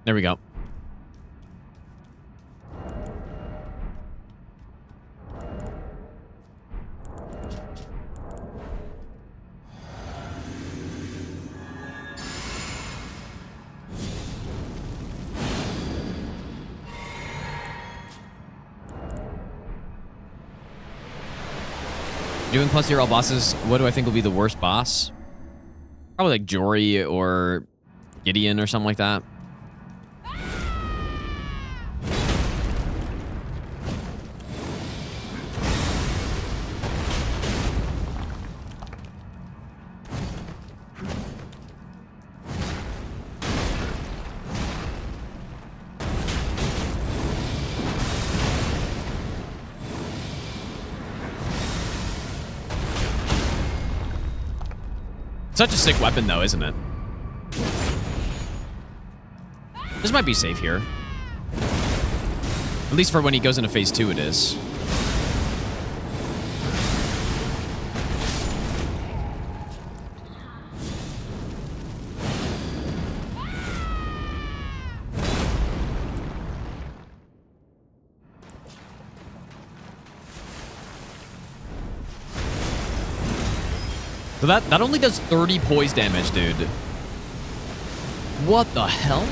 There we go. Doing plus zero bosses, what do I think will be the worst boss? Probably like Jory or Gideon or something like that. Such a sick weapon, though, isn't it? This might be safe here. At least for when he goes into phase 2, it is. So that only does 30 poise damage, dude. What the hell?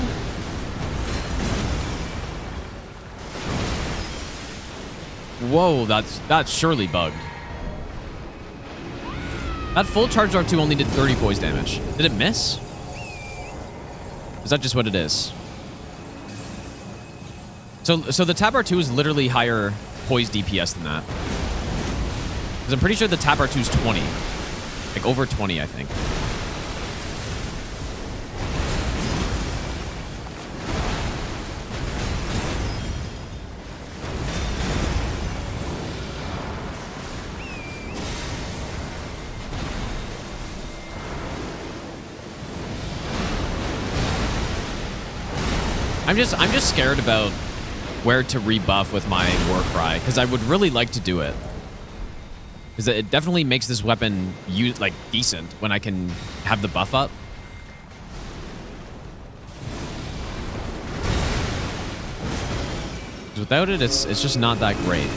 Whoa, that's surely bugged. That full charge R2 only did 30 poise damage. Did it miss? Is that just what it is? So the Tab R2 is literally higher poise DPS than that. Because I'm pretty sure the Tab R2 is 20. Like over 20, I think. I'm just scared about where to rebuff with my War Cry, because I would really like to do it. Because it definitely makes this weapon like decent when I can have the buff up. Without it, it's just not that great.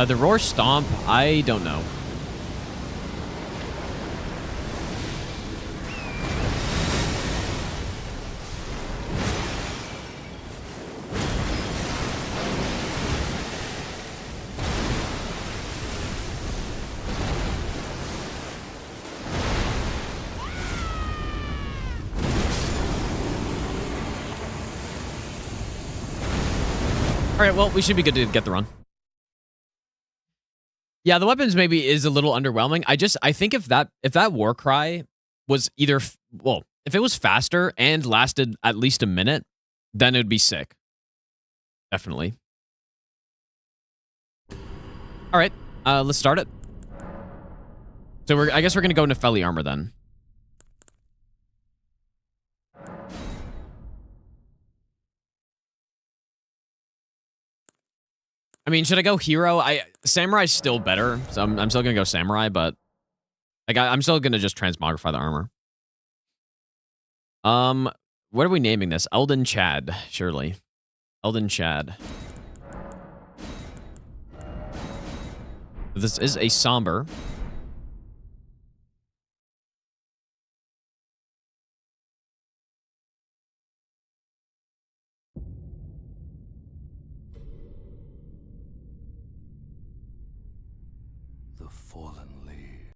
The Roar Stomp, I don't know. All right, well, we should be good to get the run. Yeah, the weapons maybe is a little underwhelming. I think if that War Cry was either, well, if it was faster and lasted at least a minute, then it would be sick. Definitely. All right, let's start it. So I guess we're gonna go into Felly armor then. I mean, should I go hero? Samurai's still better, so I'm still gonna go samurai, but like I'm still gonna just transmogrify the armor. What are we naming this? Elden Chad, surely. Elden Chad. This is a somber. The fallen lead.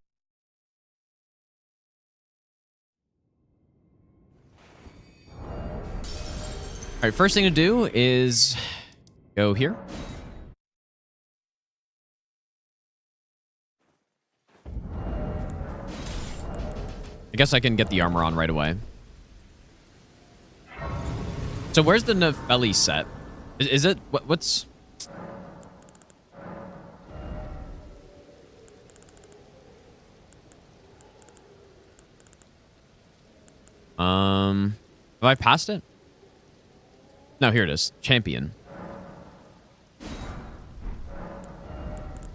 All right, first thing to do is go here. I guess I can get the armor on right away. So where's the Nepheli set? Is it what's? Have I passed it? No, here it is. Champion. Should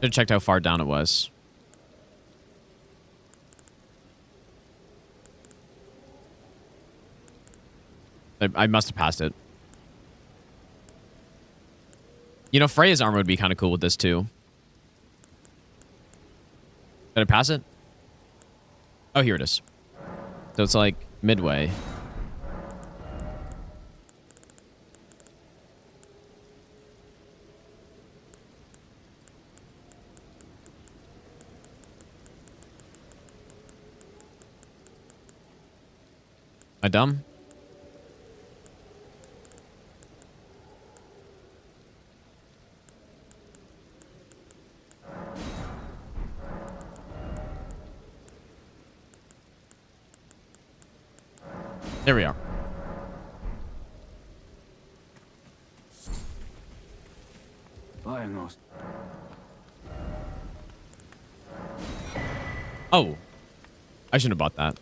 have checked how far down it was. I must have passed it. You know, Freya's armor would be kind of cool with this too. Did I pass it? Oh, here it is. So it's like midway. Am I dumb? There we are. Oh. I shouldn't have bought that.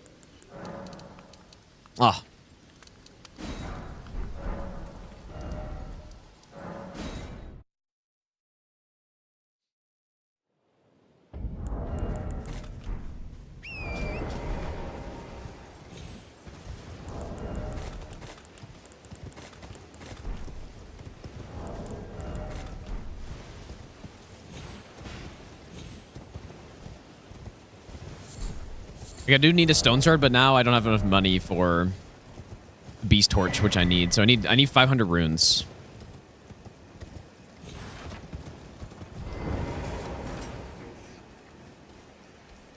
Ah. Like, I do need a stone sword, but now I don't have enough money for beast torch, which I need. So I need 500 runes.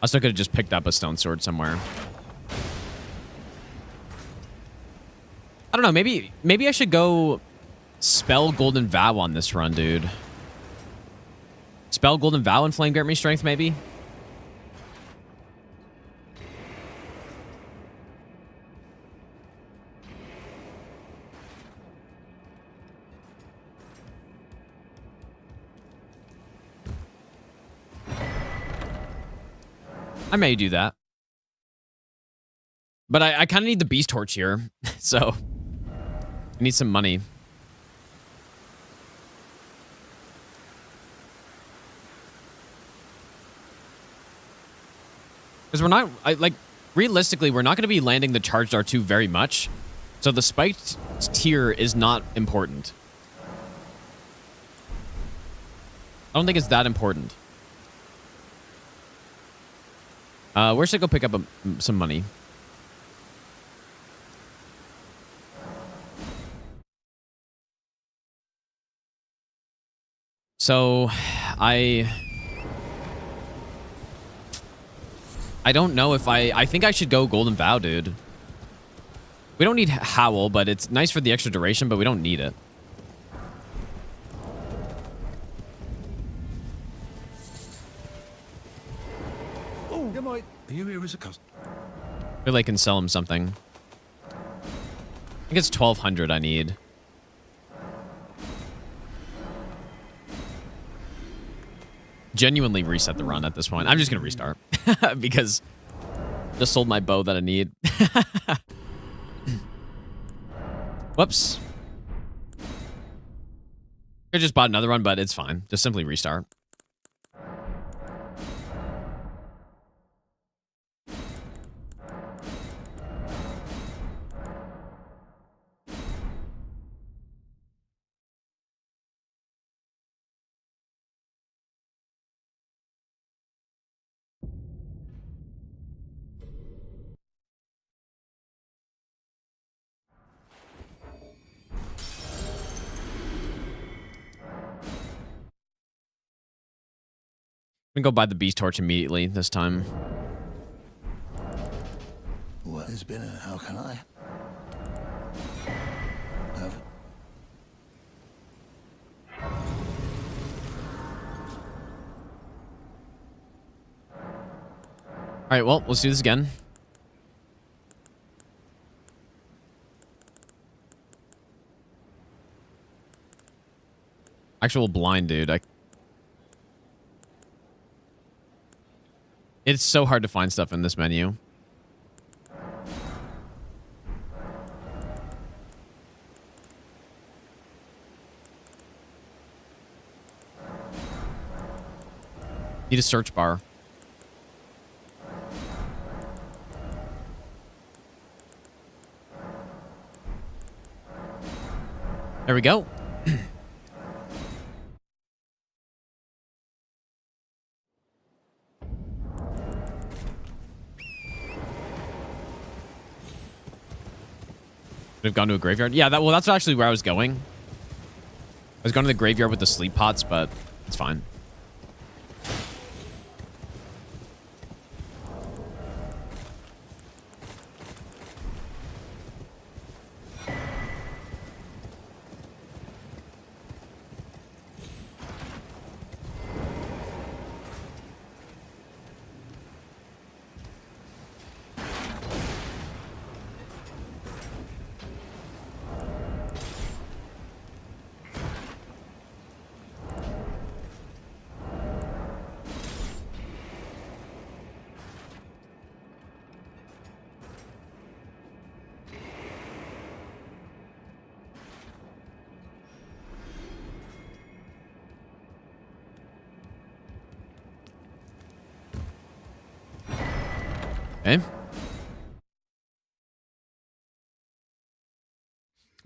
I still could have just picked up a stone sword somewhere. I don't know. Maybe I should go spell Golden Vow on this run, dude. Spell Golden Vow and Flame grant me strength, maybe. I may do that. But I kind of need the beast torch here. So I need some money. Because we're not, realistically, we're not going to be landing the charged R2 very much. So the spiked tier is not important. I don't think it's that important. Where should I go pick up some money? So, I don't know if I think I should go Golden Vow, dude. We don't need Howl, but it's nice for the extra duration, but we don't need it. Are you here as a customer? I feel like I can sell him something. I think it's 1,200 I need. Genuinely reset the run at this point. I'm just going to restart. Because I just sold my bow that I need. Whoops. I just bought another one, but it's fine. Just simply restart. I'm gonna go buy the beast torch immediately this time. What has been a how can I? Have All right, well, let's do this again. Actual blind, dude. It's so hard to find stuff in this menu. Need a search bar. There we go. We've gone to a graveyard. Yeah, well, that's actually where I was going. I was going to the graveyard with the sleep pots, but it's fine.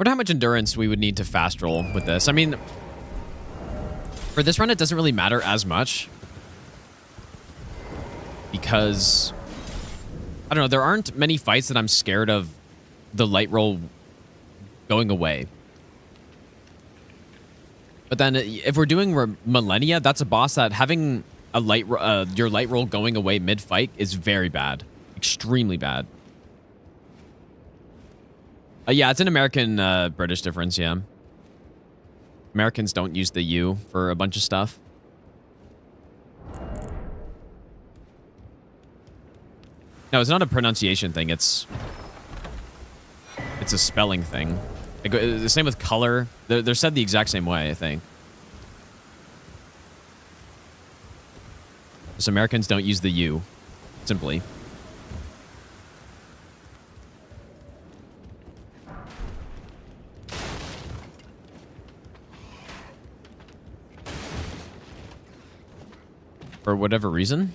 Wonder how much endurance we would need to fast roll with this. I mean, for this run, it doesn't really matter as much. Because, I don't know, there aren't many fights that I'm scared of the light roll going away. But then if we're doing Malenia, that's a boss that having a your light roll going away mid-fight is very bad. Extremely bad. Yeah, it's an American-British difference, yeah. Americans don't use the U for a bunch of stuff. No, it's not a pronunciation thing. It's a spelling thing. The same with color. They're said the exact same way, I think. Just Americans don't use the U, simply. For whatever reason.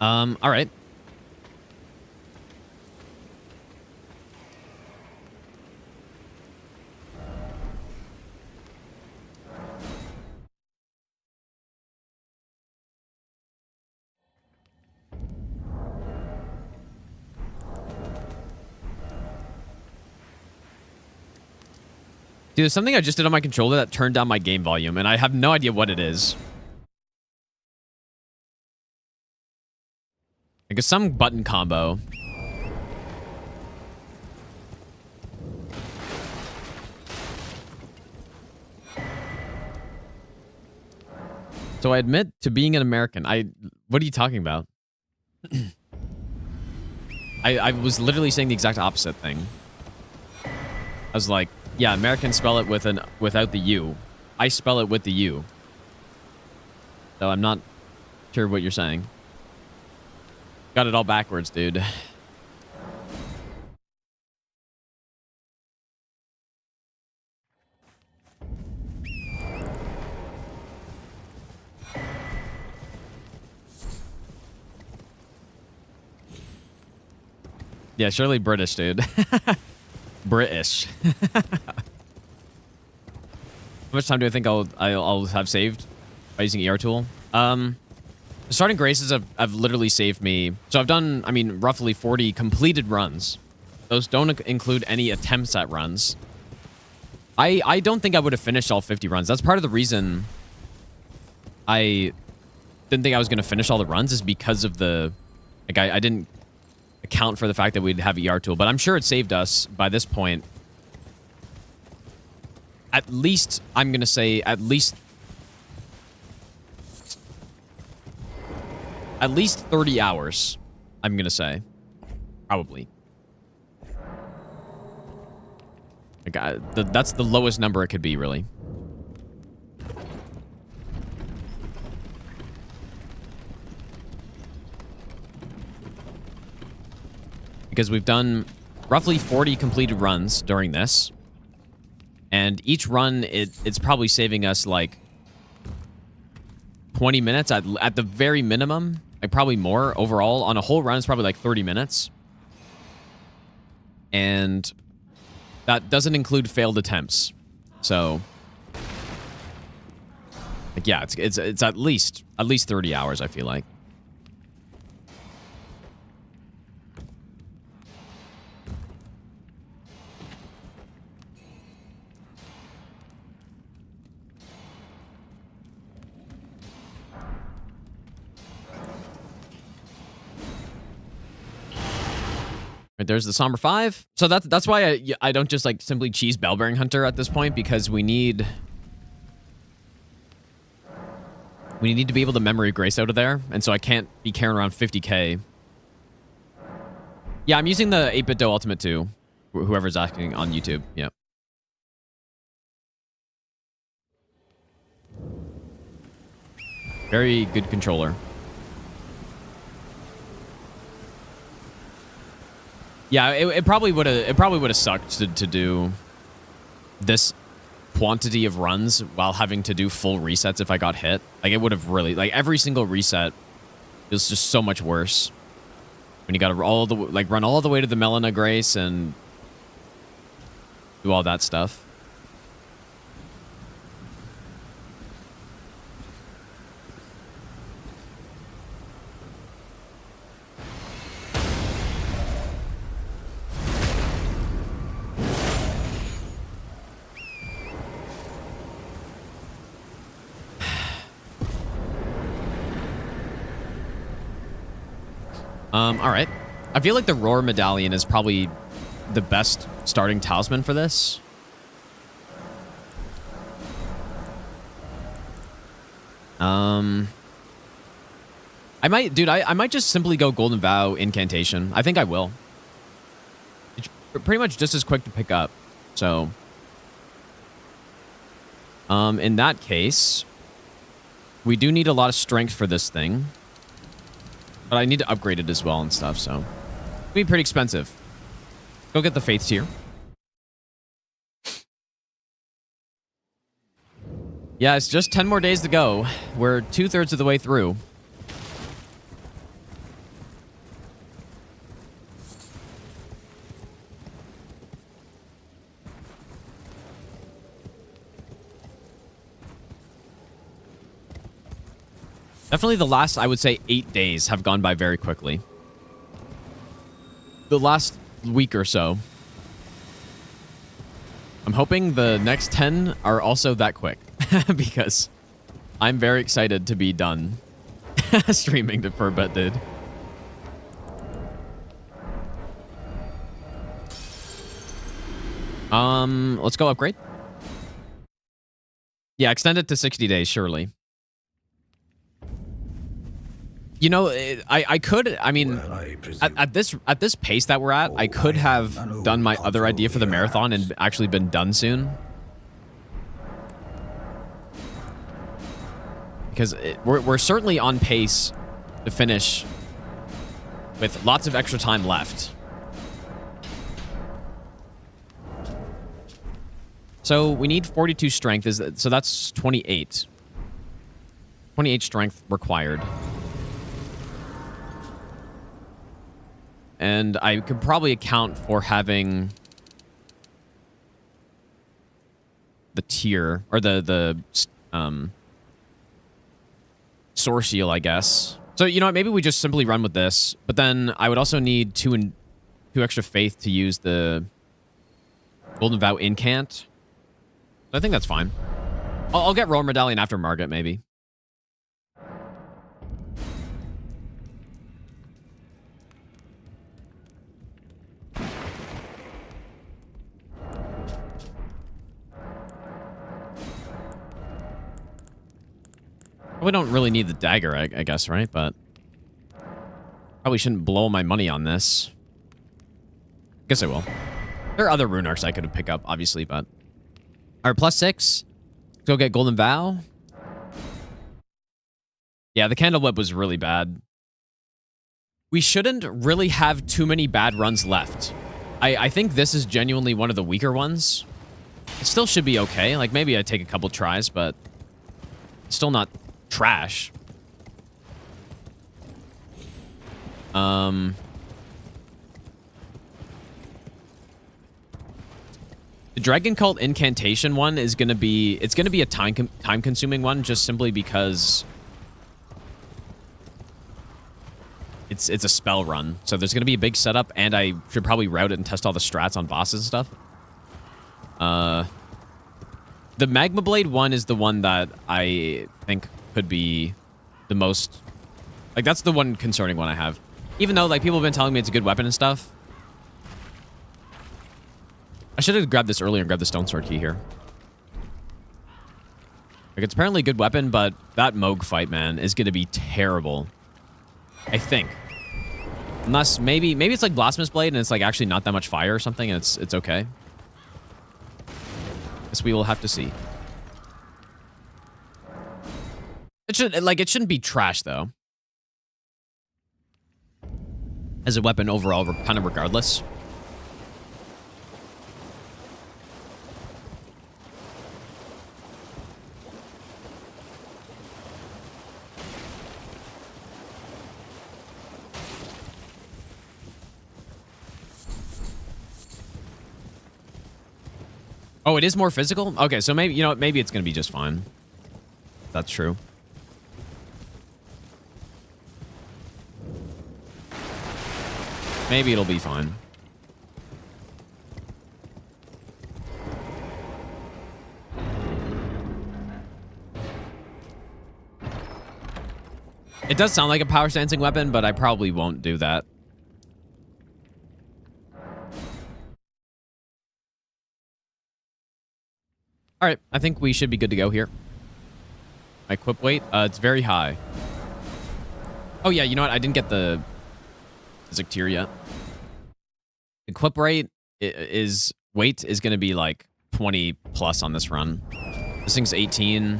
All right. Dude, there's something I just did on my controller that turned down my game volume, and I have no idea what it is. I guess some button combo. So I admit to being an American. What are you talking about? I was literally saying the exact opposite thing. I was like, yeah, Americans spell it without the U. I spell it with the U. So I'm not sure what you're saying. Got it all backwards, dude. Yeah, surely British, dude. British. How much time do I think I'll have saved by using ER tool? Starting Graces have literally saved me. So I've done, I mean, roughly 40 completed runs. Those don't include any attempts at runs. I don't think I would have finished all 50 runs. That's part of the reason I didn't think I was going to finish all the runs is because of the... Like, I didn't account for the fact that we'd have ER tool. But I'm sure it saved us by this point. At least, I'm going to say, at least 30 hours, I'm going to say. Probably. Like, that's the lowest number it could be, really. Because we've done roughly 40 completed runs during this. And each run, it's probably saving us, like, 20 minutes at the very minimum. Like, probably more overall. On a whole run, it's probably, like, 30 minutes. And that doesn't include failed attempts. So, like, yeah, it's at least 30 hours, I feel like. Right, there's the Somber 5. So that's why I don't just like simply cheese Bellbearing Hunter at this point, because we need to be able to memory Grace out of there, and so I can't be carrying around 50k. Yeah, I'm using the 8-bit dough ultimate too. Whoever's asking on YouTube, yeah. Very good controller. Yeah, it probably would have sucked to do this quantity of runs while having to do full resets if I got hit. Like, it would have really, like, every single reset is just so much worse. When you gotta run all the way to the Malenia Grace and do all that stuff. All right. I feel like the Roar Medallion is probably the best starting talisman for this. I might, dude, I might just simply go Golden Vow Incantation. I think I will. It's pretty much just as quick to pick up. So, in that case, we do need a lot of strength for this thing. But I need to upgrade it as well and stuff, so it'll be pretty expensive. Go get the Faith tier. Yeah, it's just 10 more days to go. We're 2/3 of the way through. Definitely the last, I would say, 8 days have gone by very quickly. The last week or so. I'm hoping the next 10 are also that quick. Because I'm very excited to be done streaming to Furbet did. Let's go upgrade. Yeah, extend it to 60 days, surely. You know, I could, I mean, at this pace that we're at, I could have done my other idea for the marathon and actually been done soon. Because we're certainly on pace to finish with lots of extra time left. So we need 42 strength, so that's 28. 28 strength required. And I could probably account for having the tier, or the Source Seal, I guess. So, you know what, maybe we just simply run with this, but then I would also need two extra faith to use the Golden Vow Incant. I think that's fine. I'll get Roar Medallion after Margit, maybe. We don't really need the dagger, I guess, right? But probably shouldn't blow my money on this. Guess I will. There are other rune arcs I could have picked up, obviously, but... All right, +6. Let's go get Golden Vow. Yeah, the Candle Whip was really bad. We shouldn't really have too many bad runs left. I think this is genuinely one of the weaker ones. It still should be okay. Like, maybe I take a couple tries, but... It's still not... trash. The Dragon Cult Incantation one is gonna be... It's gonna be a time-consuming one, just simply because... It's a spell run. So there's gonna be a big setup, and I should probably route it and test all the strats on bosses and stuff. The Magma Blade one is the one that I think could be the most... Like, that's the one concerning one I have. Even though, like, people have been telling me it's a good weapon and stuff. I should have grabbed this earlier and grabbed the Stone Sword key here. Like, it's apparently a good weapon, but that Moog fight, man, is going to be terrible. I think. Unless, maybe it's like Blasphemous Blade and it's, like, actually not that much fire or something, and it's okay. Guess we will have to see. It shouldn't be trash, though. As a weapon overall, kind of regardless. Oh, it is more physical? Okay, so maybe, you know what, maybe it's going to be just fine. That's true. Maybe it'll be fine. It does sound like a power stancing weapon, but I probably won't do that. All right, I think we should be good to go here. My equip weight, it's very high. Oh yeah, you know what? I didn't get the physic tier yet. Equip rate is weight is going to be like 20 plus on this run. This thing's 18.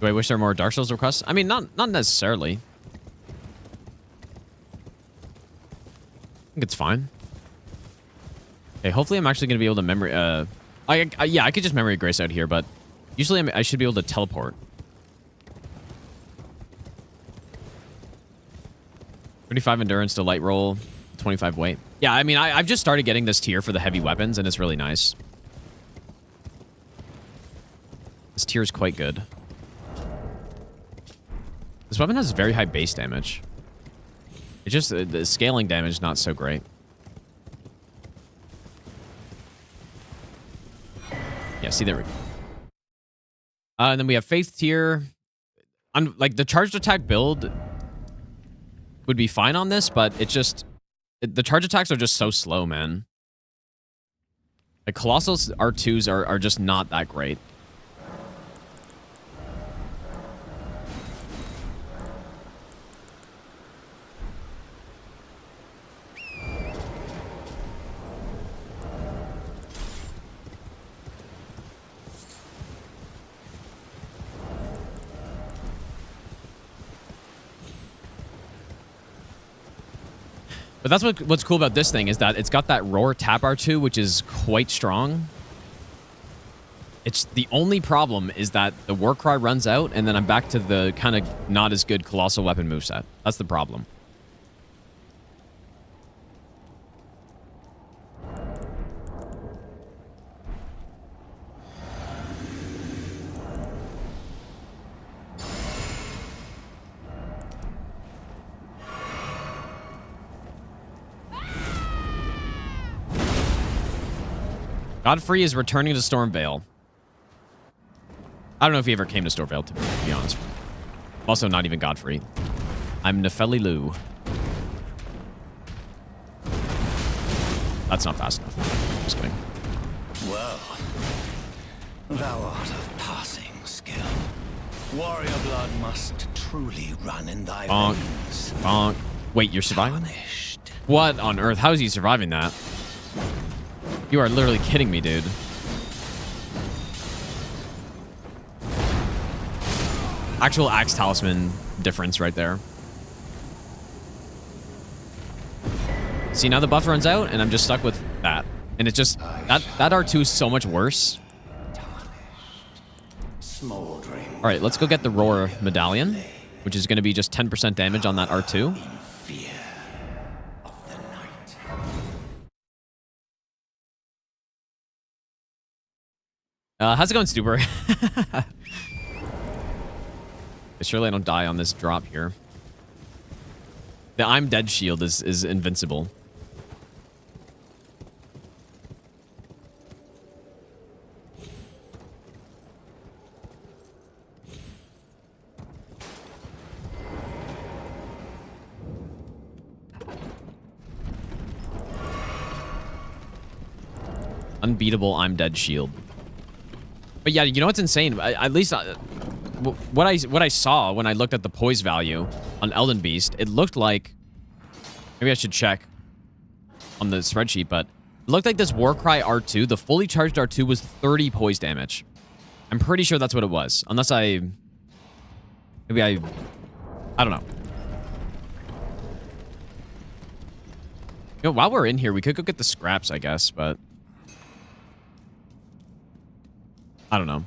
Do I wish there were more Dark Souls requests? I mean, not necessarily. I think it's fine. Okay, hopefully I'm actually going to be able to memory... yeah, I could just memory Grace out here, but usually I should be able to teleport. 35 endurance to light roll, 25 weight. Yeah, I mean, I've just started getting this tier for the heavy weapons, and it's really nice. This tier is quite good. This weapon has very high base damage. It's just the scaling damage is not so great. Yeah, see, there we go. And then we have Faith tier. Like, the charged attack build would be fine on this, but it's just... The charge attacks are just so slow, man. Like, Colossal R2s are just not that great. But that's what's cool about this thing is that it's got that Roar Tap R2, which is quite strong. It's the only problem is that the Warcry runs out, and then I'm back to the kind of not as good Colossal Weapon moveset. That's the problem. Godfrey is returning to Stormvale. I don't know if he ever came to Stormvale, to be honest. Also, not even Godfrey. I'm Nefeli Loux. That's not fast enough. Just kidding. Well, thou art of passing skill. Warrior blood must truly run in thy veins. Bonk. Wait, you're surviving? Tarnished. What on earth? How is he surviving that? You are literally kidding me, dude. Actual Axe Talisman difference right there. See, now the buff runs out, and I'm just stuck with that. And it's just... That R2 is so much worse. Alright, let's go get the Roar Medallion, which is going to be just 10% damage on that R2. How's it going, Stuber? Surely I don't die on this drop here. The I'm Dead shield is invincible. Unbeatable I'm Dead shield. But yeah, you know what's insane? At least what I saw when I looked at the poise value on Elden Beast, it looked like... Maybe I should check on the spreadsheet, but it looked like this Warcry R2, the fully charged R2 was 30 poise damage. I'm pretty sure that's what it was. Unless I... Maybe I don't know. You know, while we're in here, we could go get the scraps, I guess, but... I don't know.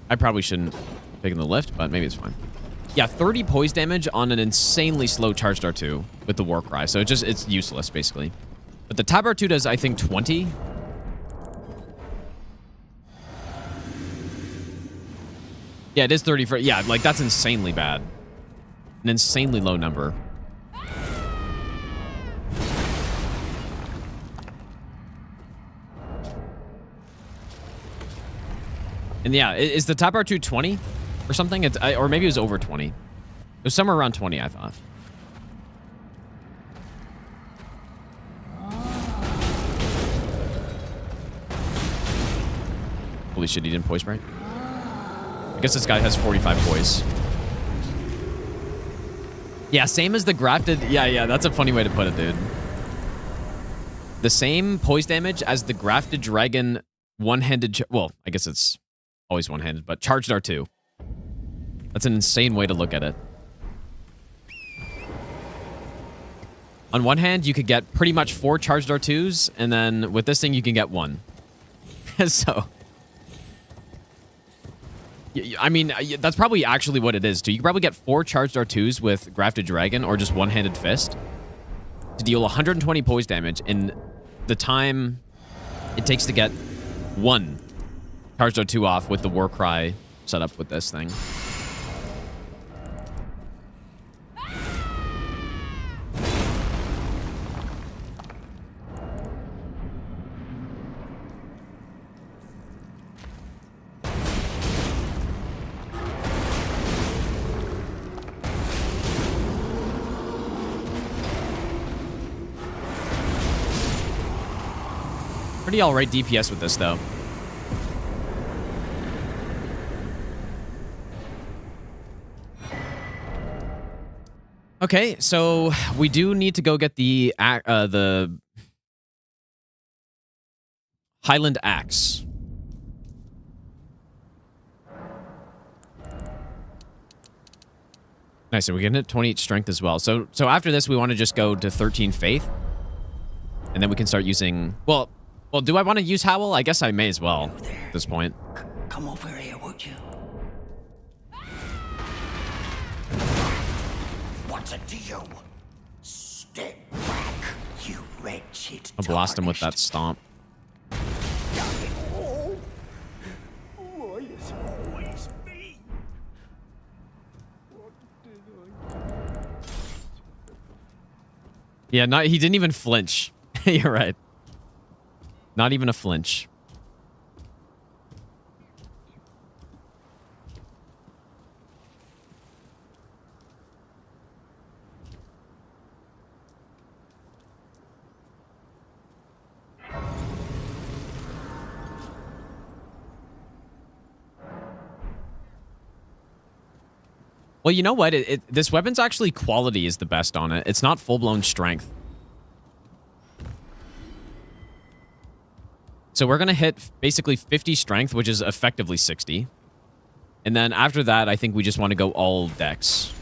I probably shouldn't have taken the lift, but maybe it's fine. Yeah, 30 poise damage on an insanely slow charged R2 with the War Cry. So it's useless, basically. But the Tab R2 does, I think, 20. Yeah, it is 30 for... Yeah, like, that's insanely bad. An insanely low number. And yeah, is the Tab R2 20 or something? Or maybe it was over 20. It was somewhere around 20, I thought. Holy shit, he didn't poise right. I guess this guy has 45 poise. Yeah, same as the grafted... Yeah, that's a funny way to put it, dude. The same poise damage as the grafted dragon one-handed... Well, I guess it's always one-handed, but charged R2. That's an insane way to look at it. On one hand, you could get pretty much 4 charged R2s, and then with this thing, you can get 1. So... I mean, that's probably actually what it is, too. You can probably get 4 charged R2s with Grafted Dragon or just one-handed fist to deal 120 poise damage in the time it takes to get 1 charged R2 off with the War Cry set up with this thing. Pretty alright DPS with this, though. Okay, so we do need to go get the Highland Axe. Nice, so we're getting it 28 strength as well. So after this, we want to just go to 13 faith. And then we can start using... Well, do I want to use Howl? I guess I may as well at this point. Come over here, would you? What's it to you? Step back, you wretched. I'll blast him with that stomp. Oh, why is it always me? Yeah, he didn't even flinch. You're right. Not even a flinch. Well, you know what? This weapon's actually quality is the best on it. It's not full-blown strength. So we're going to hit basically 50 strength, which is effectively 60. And then after that, I think we just want to go all dex.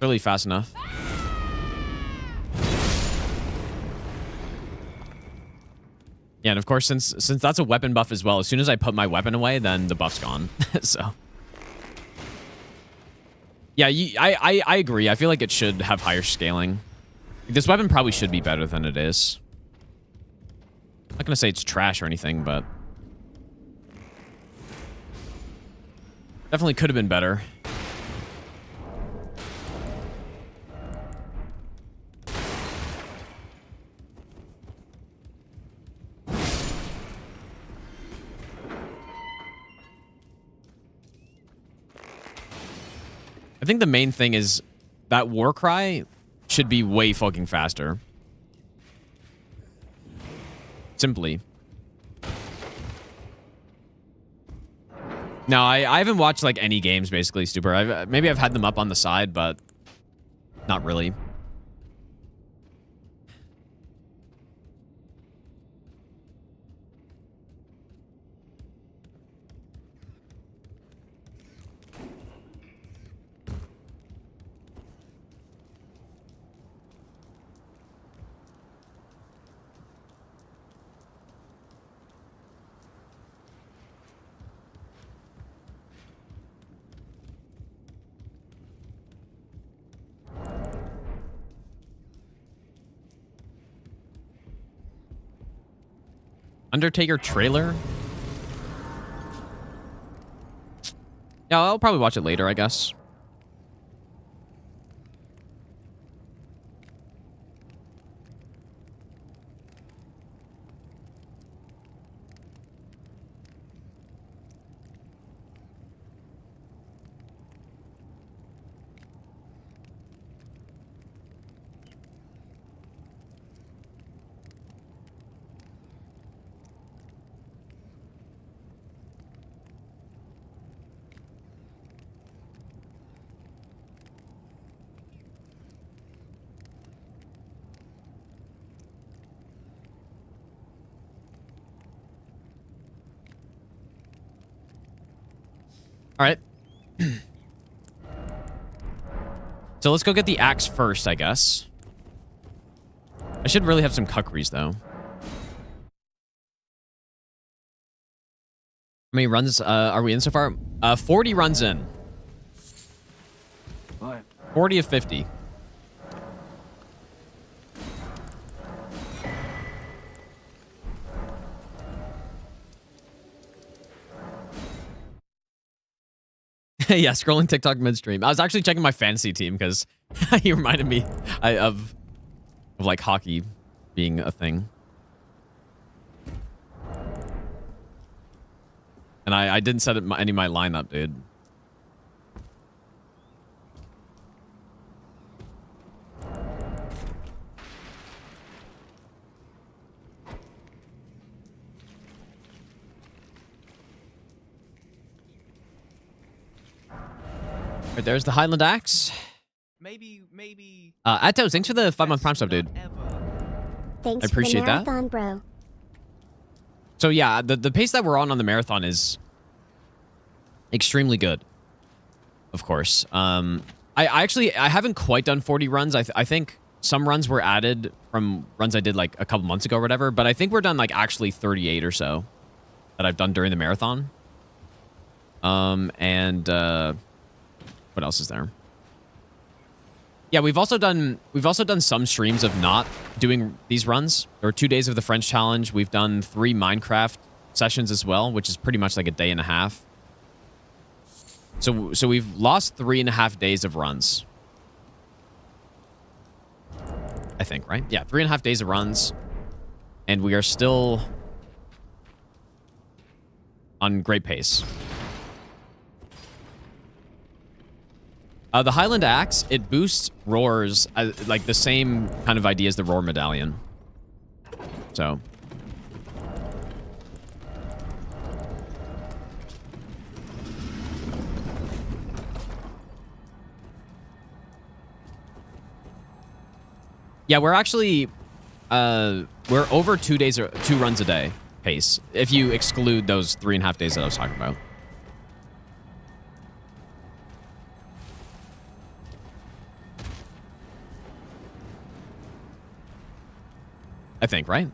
Really fast enough. Yeah, and of course, since that's a weapon buff as well, as soon as I put my weapon away, then the buff's gone. So... Yeah, I agree. I feel like it should have higher scaling. This weapon probably should be better than it is. I'm not going to say it's trash or anything, but... Definitely could have been better. I think the main thing is that War Cry should be way fucking faster. Simply. No, I haven't watched like any games basically, Stuber. Maybe I've had them up on the side, but not really. Undertaker trailer? Yeah, I'll probably watch it later, I guess. All right. So let's go get the axe first, I guess. I should really have some kukris, though. How many runs are we in so far? 40 runs in. Right. 40 of 50. Yeah, scrolling TikTok midstream. I was actually checking my fantasy team because he reminded me of like hockey being a thing. And I didn't set any of my lineup, dude. Right, there's the Highland Axe. Maybe. Attos, thanks for the 5-month Prime sub, dude. Thanks I appreciate for the that. marathon, bro. So yeah, the pace that we're on the marathon is extremely good. Of course. I haven't quite done 40 runs. I think some runs were added from runs I did like a couple months ago or whatever, but I think we're done like actually 38 or so that I've done during the marathon. What else is there? Yeah, we've also done some streams of not doing these runs. There were 2 days of the French challenge. We've done 3 Minecraft sessions as well, which is pretty much like a day and a half. So we've lost 3.5 days of runs. I think, right? Yeah, 3.5 days of runs. And we are still on great pace. The Highland Axe, it boosts roars, like the same kind of idea as the roar medallion. So. Yeah, we're actually, we're over 2 days or 2 runs a day pace, if you exclude those 3.5 days that I was talking about. I think, right?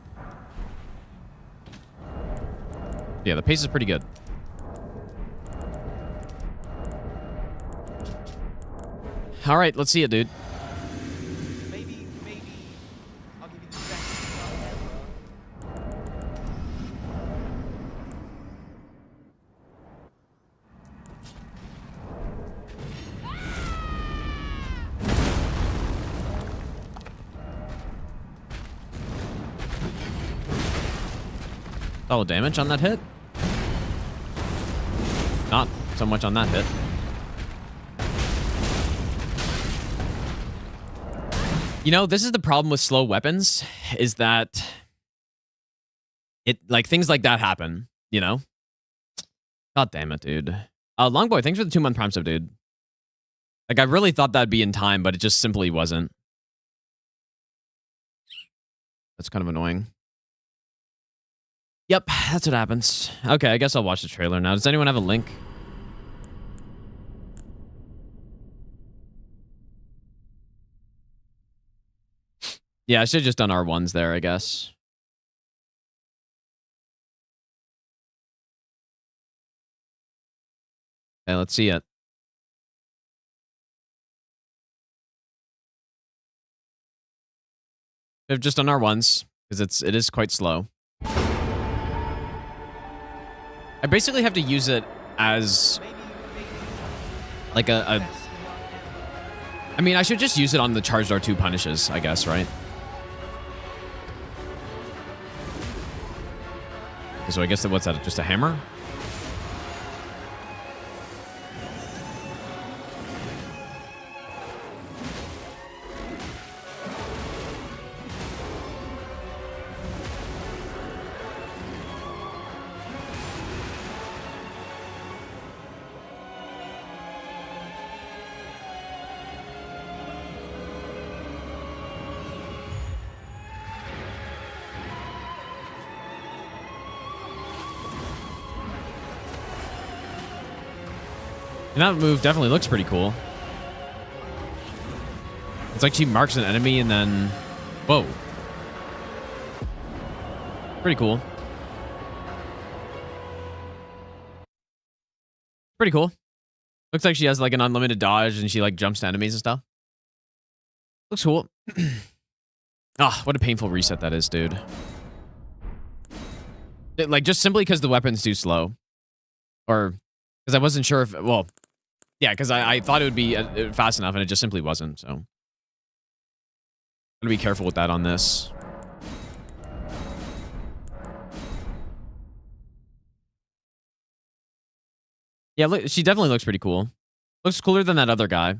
Yeah, the pace is pretty good. All right, let's see it, dude. Maybe I'll give you the best shot Solid damage on that hit. Not so much on that hit. You know, this is the problem with slow weapons, is that things like that happen, you know? God damn it, dude. Longboy, thanks for the 2-month Prime sub, dude. Like, I really thought that'd be in time, but it just simply wasn't. That's kind of annoying. Yep, that's what happens. Okay, I guess I'll watch the trailer now. Does anyone have a link? Yeah, I should have just done R1s there, I guess. Okay, let's see it. Should have just done R1s, because it is quite slow. I basically have to use it as like a I mean, I should just use it on the charged R2 punishes, I guess, right? So I guess what's that? Just a hammer? And that move definitely looks pretty cool. It's like she marks an enemy and then... Whoa. Pretty cool. Pretty cool. Looks like she has like an unlimited dodge and she like jumps to enemies and stuff. Looks cool. Ah, what a painful reset that is, dude. Like, just simply because the weapon's too slow. Or... Because I wasn't sure if... Well... Yeah, because I thought it would be fast enough, and it just simply wasn't, so... I'm gonna be careful with that on this. Yeah, look, she definitely looks pretty cool. Looks cooler than that other guy.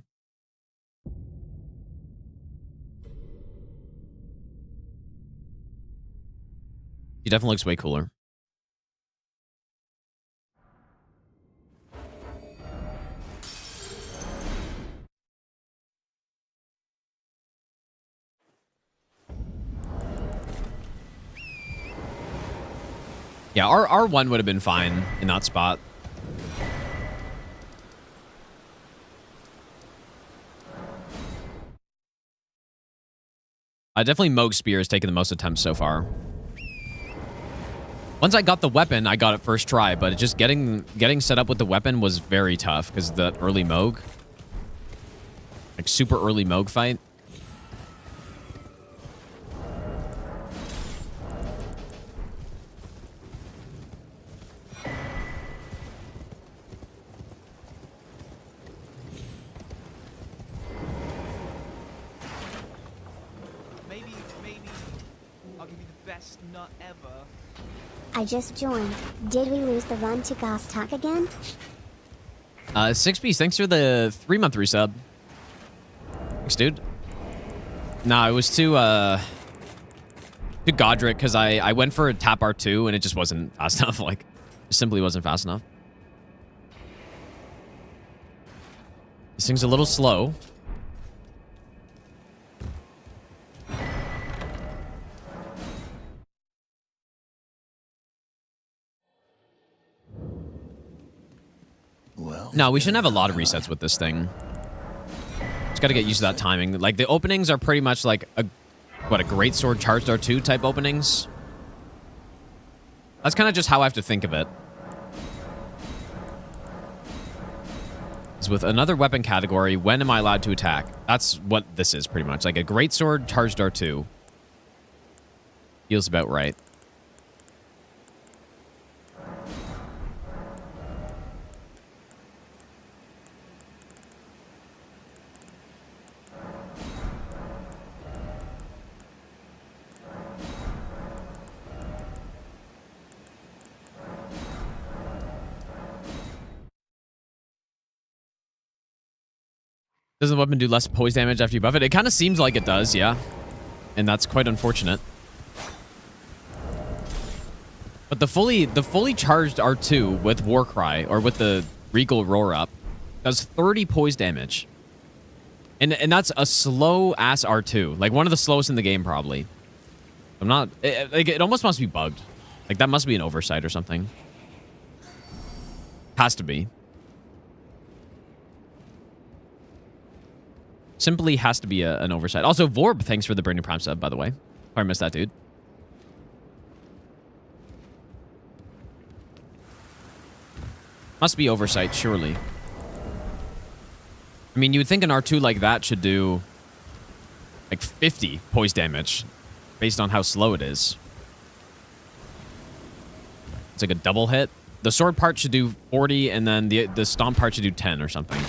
She definitely looks way cooler. Yeah, R1 would have been fine in that spot. Definitely Moog Spear has taken the most attempts so far. Once I got the weapon, I got it first try, but just getting set up with the weapon was very tough because the early Moog. Like super early Moog fight. I just joined. Did we lose the run to Gostok again? 6Piece, thanks for the 3-month resub. Thanks, dude. Nah, it was to Godrick because I went for a tap R2 and it just wasn't fast enough. Like, it simply wasn't fast enough. This thing's a little slow. No, we shouldn't have a lot of resets with this thing. Just got to get used to that timing. Like, the openings are pretty much like a Greatsword charged R2 type openings. That's kind of just how I have to think of it. Is with another weapon category, when am I allowed to attack? That's what this is pretty much. Like a Greatsword charged R2. Feels about right. Doesn't the weapon do less poise damage after you buff it? It kind of seems like it does, yeah. And that's quite unfortunate. But the fully charged R2 with Warcry, or with the Regal Roar Up, does 30 poise damage. And that's a slow-ass R2. Like, one of the slowest in the game, probably. I'm not... It almost must be bugged. Like, that must be an oversight or something. Has to be. Simply has to be an oversight. Also, Vorb, thanks for the brand new Prime sub, by the way. If I missed that, dude. Must be oversight, surely. I mean, you would think an R2 like that should do like 50 poise damage based on how slow it is. It's like a double hit. the sword part should do 40, and then the stomp part should do 10 or something.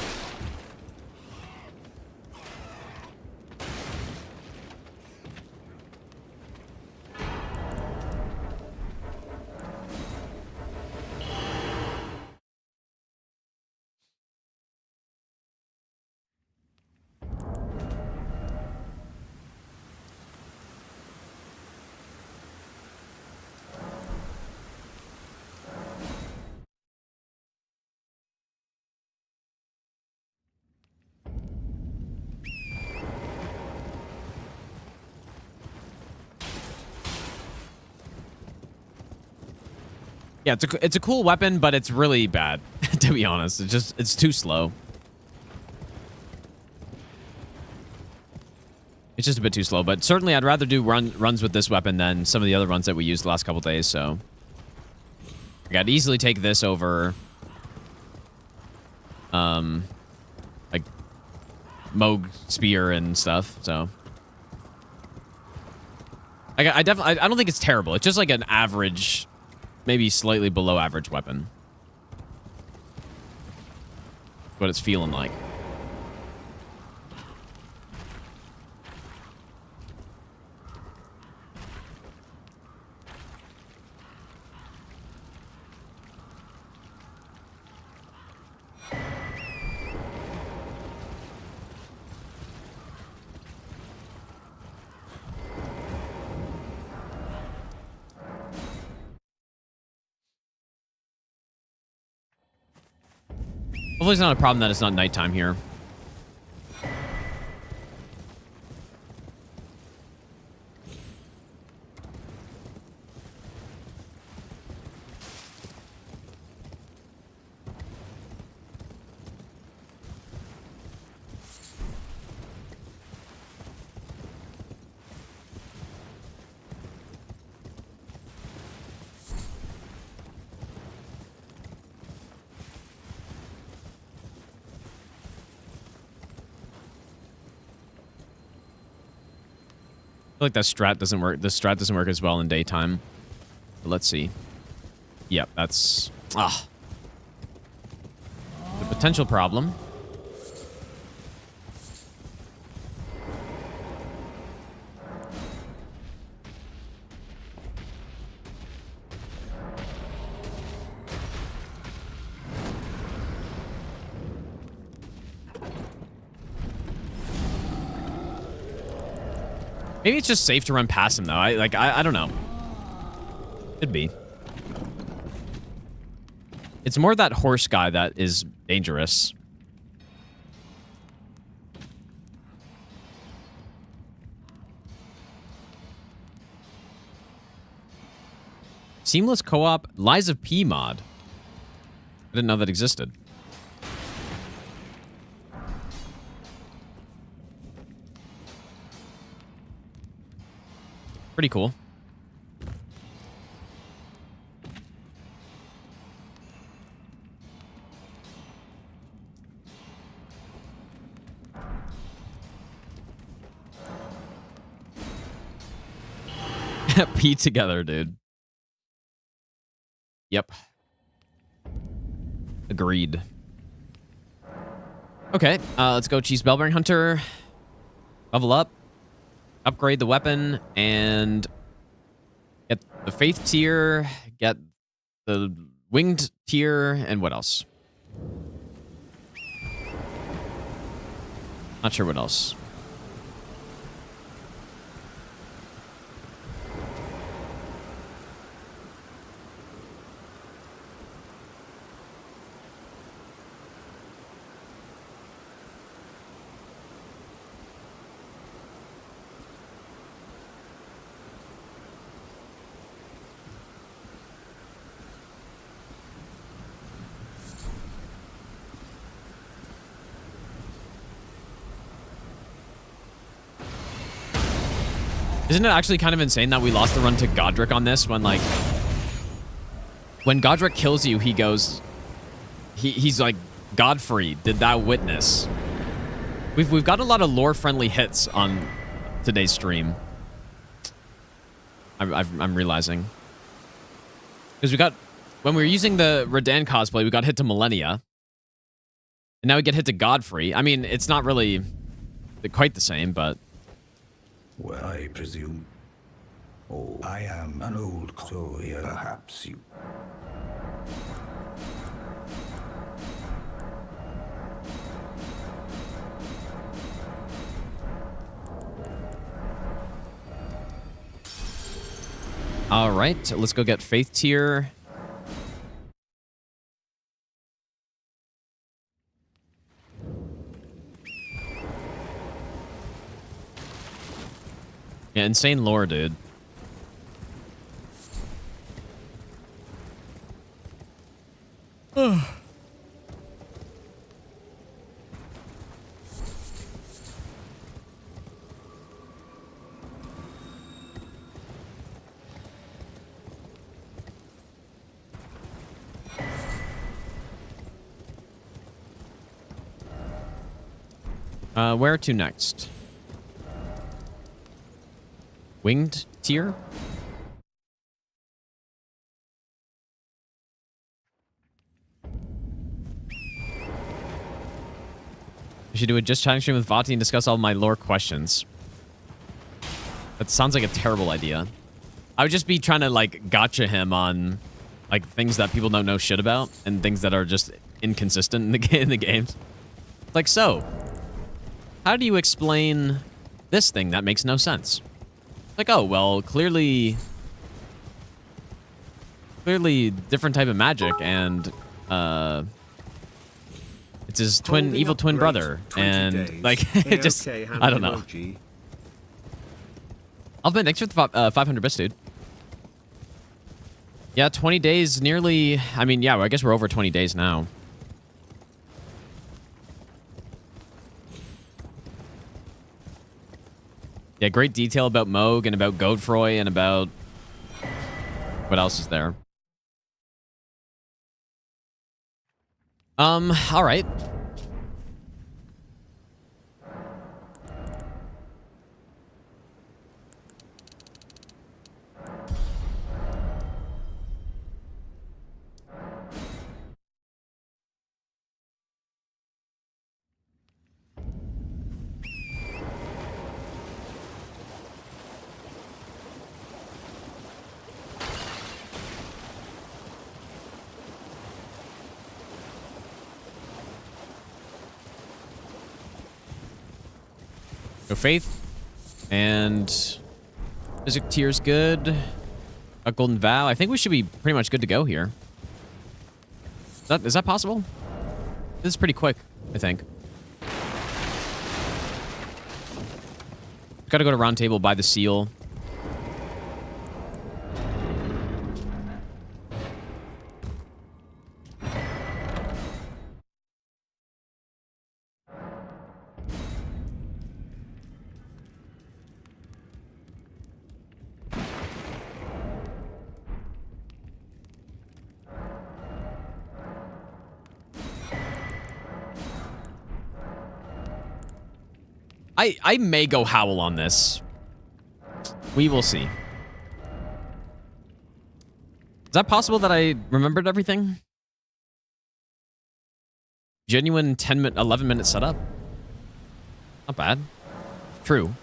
Yeah, it's a cool weapon, but it's really bad, to be honest. It's too slow. It's just a bit too slow, but certainly I'd rather do runs with this weapon than some of the other runs that we used the last couple days, so... Like, I'd easily take this over... like, Moog Spear and stuff, so... I definitely... I don't think it's terrible. It's just like an average... Maybe slightly below average weapon. What it's feeling like. Hopefully it's not a problem that it's not nighttime here. I feel like that strat doesn't work. The strat doesn't work as well in daytime. But let's see. Yep, that's... Ah. The potential problem. Maybe it's just safe to run past him, though. I don't know. Could be. It's more that horse guy that is dangerous. Seamless co-op Lies of P mod. I didn't know that existed. Pretty cool. Pee together, dude. Yep. Agreed. Okay, let's go Cheese Bellbearing Hunter. Level up. Upgrade the weapon and get the Faith tier, get the Winged tier, and what else? Not sure what else. Isn't it actually kind of insane that we lost the run to Godrick on this when, like, when Godrick kills you, he goes, he's like, Godfrey, did thou witness? We've got a lot of lore-friendly hits on today's stream. I'm realizing. Because we got when we were using the Radan cosplay, we got hit to Malenia. And now we get hit to Godfrey. I mean, it's not really quite the same, but... Well, I presume. Oh, I am an old so here. Perhaps you. All right, let's go get Faith Tier. Yeah, insane lore, dude. Where to next? Winged tier? I should do a just chatting stream with Vati and discuss all my lore questions. That sounds like a terrible idea. I would just be trying to, like, gotcha him on, like, things that people don't know shit about and things that are just inconsistent in the games. Like, so, how do you explain this thing that makes no sense? Like, oh, well, clearly different type of magic, and it's his evil twin brother, and like it just I don't know. Alvin, thanks for the 500 bits, dude. Yeah, 20 days, nearly. I mean, yeah, I guess we're over 20 days now. Yeah, great detail about Moog and about Godfrey and about what else is there. All right. Go Faith. And Physic Tier's good. A Golden Vow. I think we should be pretty much good to go here. Is that possible? This is pretty quick, I think. Gotta go to Round Table, buy the seal. I may go Howl on this. We will see. Is that possible that I remembered everything? Genuine 11-minute setup? Not bad. True.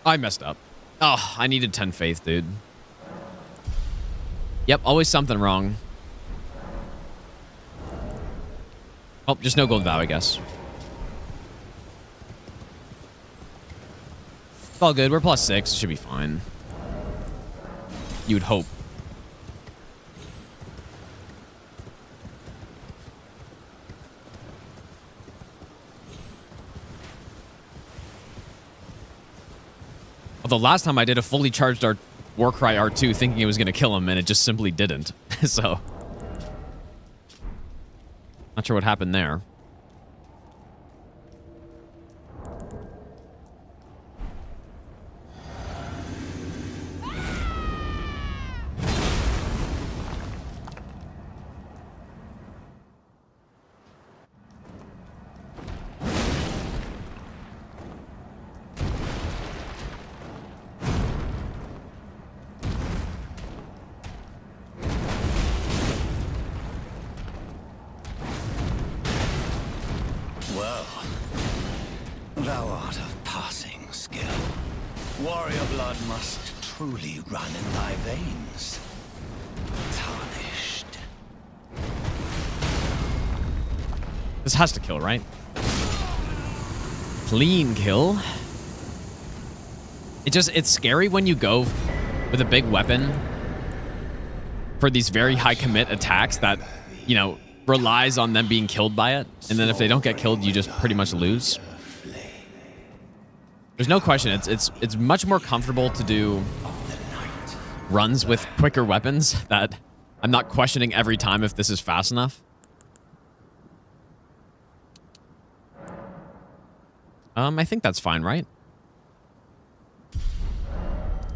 I messed up. Oh, I needed 10 faith, dude. Yep, always something wrong. Oh, just no gold vow, I guess. It's all good. We're +6. Should be fine. You would hope. Although last time I did a fully charged Warcry R2 thinking it was going to kill him, and it just simply didn't. So, not sure what happened there. well. Thou art of passing skill. Warrior blood must truly run in thy veins. Tarnished. This has to kill, right? Clean kill. It's scary when you go with a big weapon for these very high commit attacks that, you know, relies on them being killed by it. And then if they don't get killed, you just pretty much lose. There's no question. It's much more comfortable to do runs with quicker weapons that I'm not questioning every time if this is fast enough. I think that's fine, right?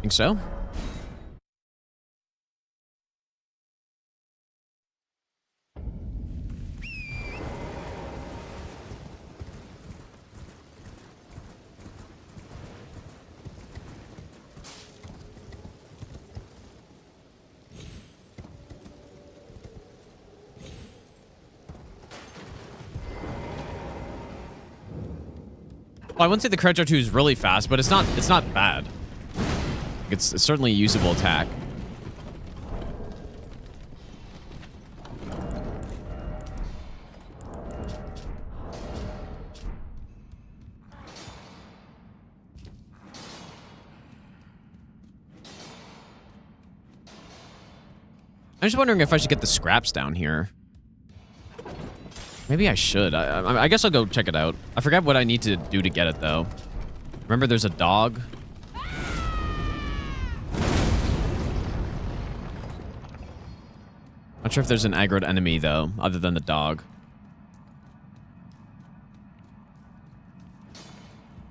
Think so? Well, I wouldn't say the Cleanrot 2 is really fast, but it's not bad. It's certainly a usable attack. I'm just wondering if I should get the scraps down here. Maybe I should. I guess I'll go check it out. I forgot what I need to do to get it, though. Remember, there's a dog. Not sure if there's an aggroed enemy, though, other than the dog.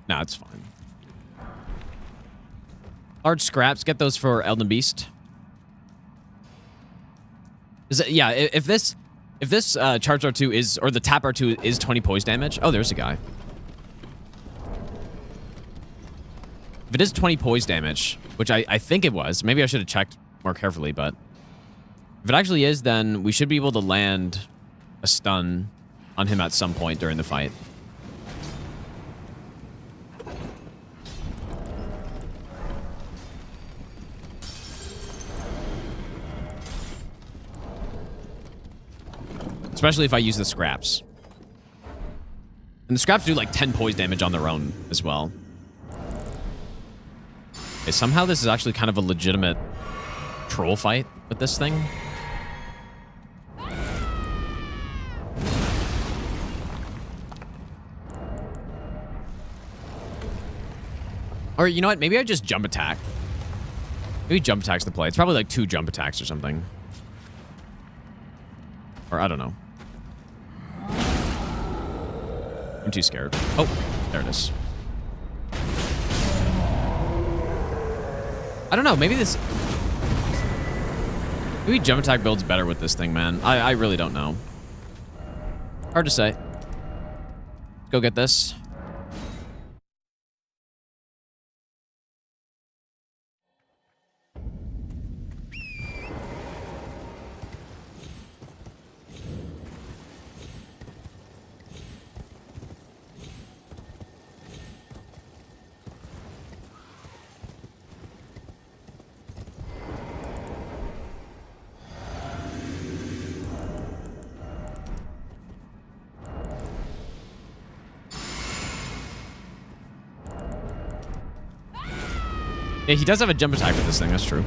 Nah, it's fine. Large scraps. Get those for Elden Beast. Is it, yeah, if this charge R2 is, or the tap R2 is 20 poise damage. Oh, there's a guy. If it is 20 poise damage, which I think it was, maybe I should have checked more carefully, but if it actually is, then we should be able to land a stun on him at some point during the fight. Especially if I use the scraps. And the scraps do like 10 poise damage on their own as well. Okay, somehow this is actually kind of a legitimate troll fight with this thing. Or you know what? Maybe I just jump attack. Maybe jump attack's the play. It's probably like 2 jump attacks or something. Or I don't know. I'm too scared. Oh, there it is. I don't know. Maybe jump attack builds better with this thing, man. I really don't know. Hard to say. Go get this. Yeah, he does have a jump attack with this thing. That's true.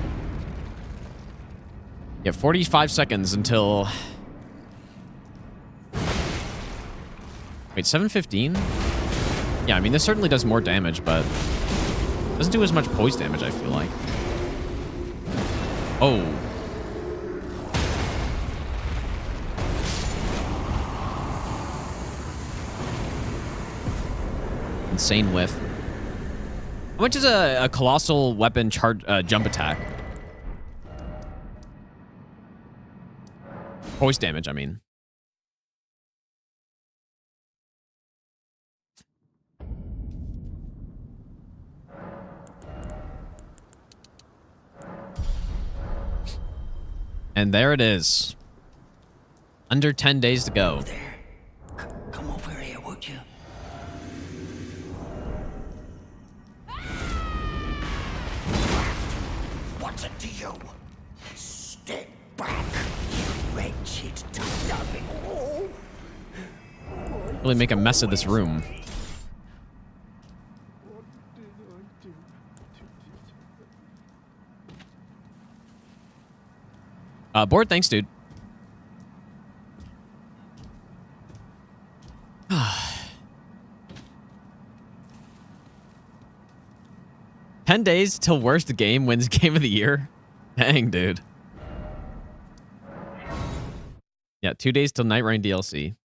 Yeah, 45 seconds until... Wait, 7:15? Yeah, I mean, this certainly does more damage, but... doesn't do as much poise damage, I feel like. Oh. Insane whiff. How much is a colossal weapon charge jump attack? Poise damage, I mean. And there it is. Under 10 days to go. There. Come over here, would you? important to you. Step back, you wretched dummy. Oh. Really make a mess of this room. Board, thanks, dude. 10 days till worst game wins game of the year. Dang, dude. Yeah, 2 days till Night Rain DLC.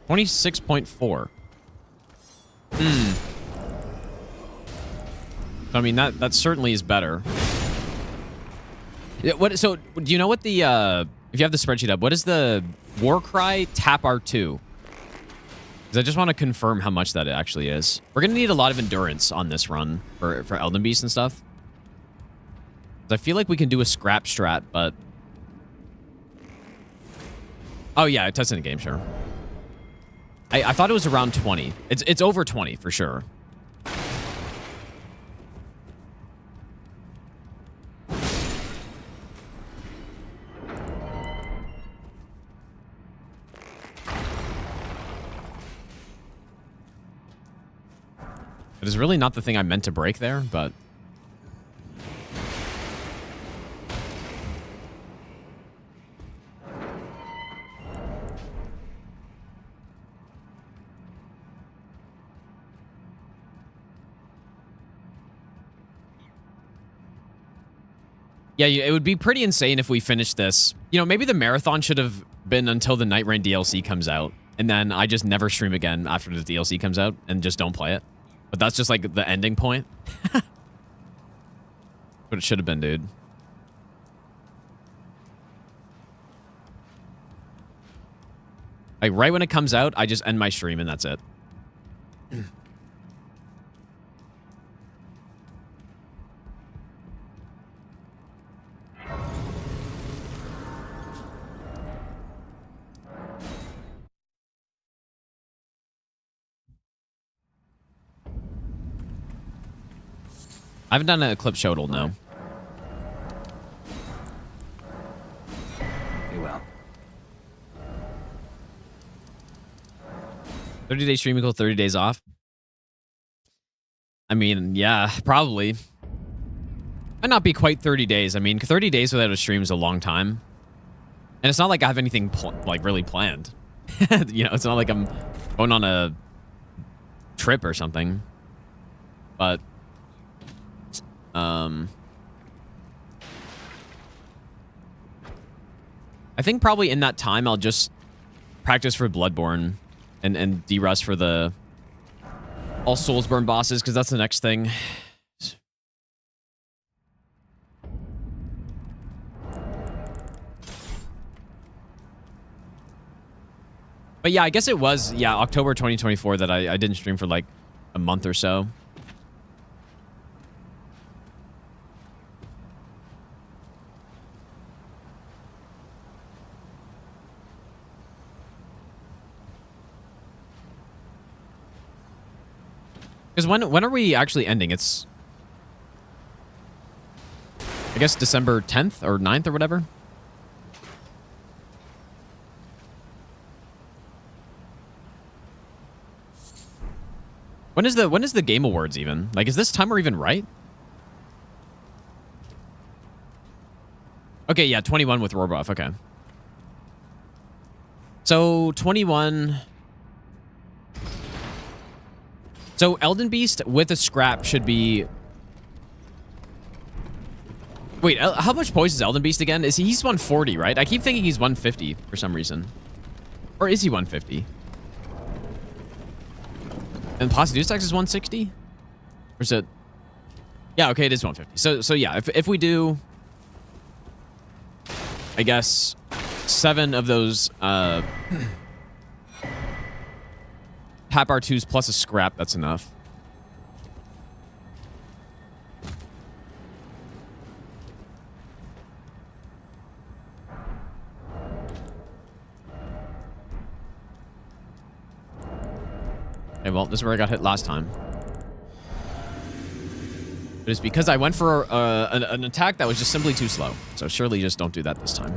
$26.4. I mean, that certainly is better. Yeah, so, do you know what the, if you have the spreadsheet up, what is the Warcry tap R2? Because I just want to confirm how much that it actually is. We're going to need a lot of endurance on this run for Elden Beast and stuff. 'Cause I feel like we can do a scrap strat, but... Oh, yeah, I tested in game, sure. I thought it was around 20. It's over 20 for sure. It is really not the thing I meant to break there, but... Yeah, it would be pretty insane if we finished this. You know, maybe the marathon should have been until the Night Rain DLC comes out. And then I just never stream again after the DLC comes out and just don't play it. But that's just like the ending point. What it should have been, dude. Like, right when it comes out, I just end my stream and that's it. I haven't done a clip showdle, no. You will. 30-day stream equal 30 days off? I mean, yeah, probably. Might not be quite 30 days. I mean, 30 days without a stream is a long time. And it's not like I have anything, like, really planned. You know, it's not like I'm going on a trip or something. But... I think probably in that time I'll just practice for Bloodborne and de-rust for the all Soulsborne bosses, because that's the next thing. But yeah, I guess it was, yeah, October 2024 that I didn't stream for like a month or so. Because when are we actually ending? It's, I guess, December 10th or 9th or whatever. When is the Game Awards even? Like, is this timer even right? Okay, yeah, 21 with Rohrbuff. Okay. So 21. So Elden Beast with a scrap should be... Wait, how much poise is Elden Beast again? He's 140, right? I keep thinking he's 150 for some reason. Or is he 150? And Placidusax is 160? Or is it... Yeah, okay, it is 150. So yeah, if we do... I guess 7 of those... Tap R2s plus a scrap, that's enough. Okay, well, this is where I got hit last time. But it's because I went for an attack that was just simply too slow. So surely just don't do that this time.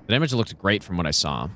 The damage looked great from what I saw.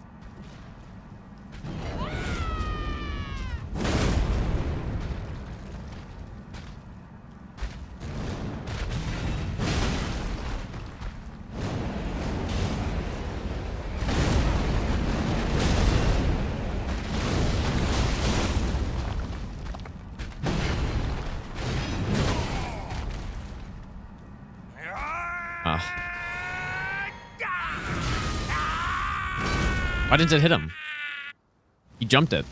Why didn't it hit him? He jumped it.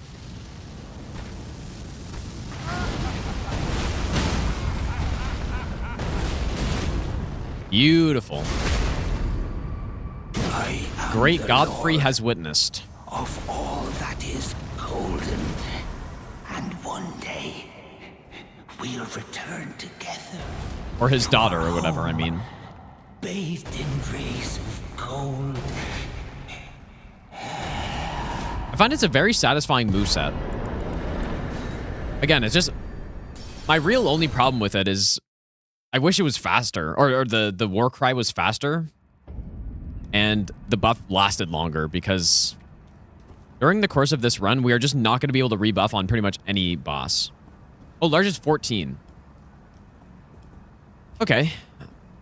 Beautiful. Great Godfrey has witnessed. Of all that is golden, and one day we'll return together. Or his daughter, or whatever, I mean. Bathed in rays of gold. I find it's a very satisfying moveset. Again, it's just... My real only problem with it is... I wish it was faster. Or the war cry was faster. And the buff lasted longer, because... During the course of this run, we are just not going to be able to rebuff on pretty much any boss. Oh, largest 14. Okay.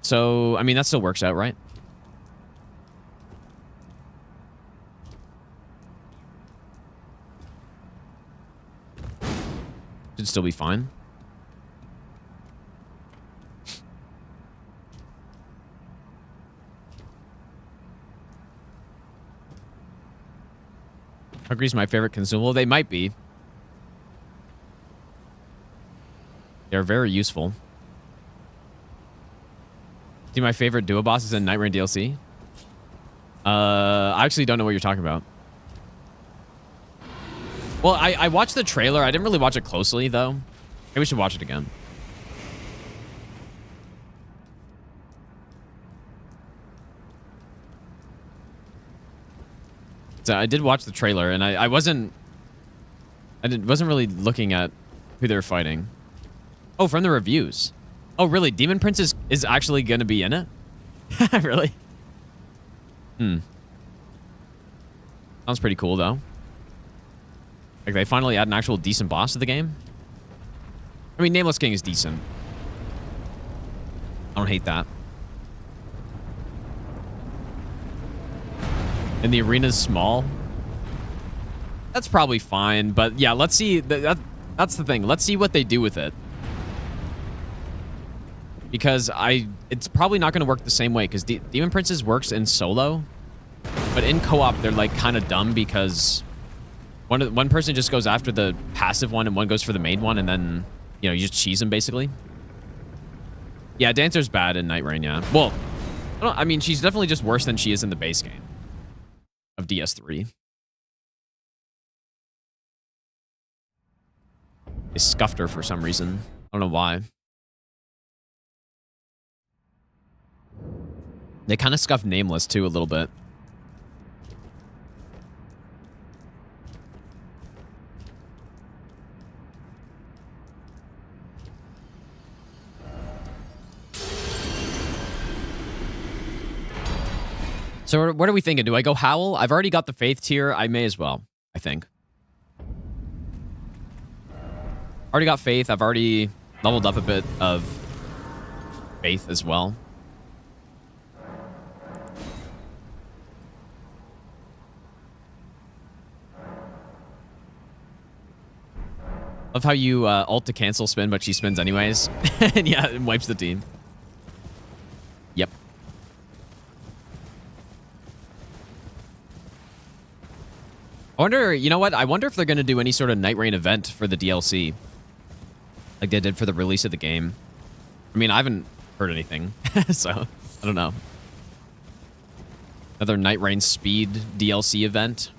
So, I mean, that still works out, right? Should still be fine. Hungry's my favorite consumable. They might be. They're very useful. See, my favorite duo boss is in Night Rain DLC. I actually don't know what you're talking about. Well, I watched the trailer. I didn't really watch it closely, though. Maybe we should watch it again. So I did watch the trailer, and I wasn't really looking at who they were fighting. Oh, from the reviews. Oh, really? Demon Prince is actually going to be in it? Really? Sounds pretty cool, though. Like, they finally add an actual decent boss to the game. I mean, Nameless King is decent. I don't hate that. And the arena's small. That's probably fine, but yeah, let's see. That's the thing. Let's see what they do with it. Because it's probably not going to work the same way, because Demon Prince's works in solo, but in co-op, they're like kind of dumb, because one person just goes after the passive one and one goes for the main one, and then, you know, you just cheese them, basically. Yeah, Dancer's bad in Night Rain, yeah. Well, I mean, she's definitely just worse than she is in the base game of DS3. They scuffed her for some reason. I don't know why. They kind of scuffed Nameless, too, a little bit. So what are we thinking? Do I go Howl? I've already got the Faith tier. I may as well, I think. Already got Faith. I've already leveled up a bit of Faith as well. Love how you ult to cancel spin, but she spins anyways. And yeah, it wipes the team. Yep. I wonder, you know what? I wonder if they're going to do any sort of Night Rain event for the DLC. Like they did for the release of the game. I mean, I haven't heard anything. So, I don't know. Another Night Rain Speed DLC event.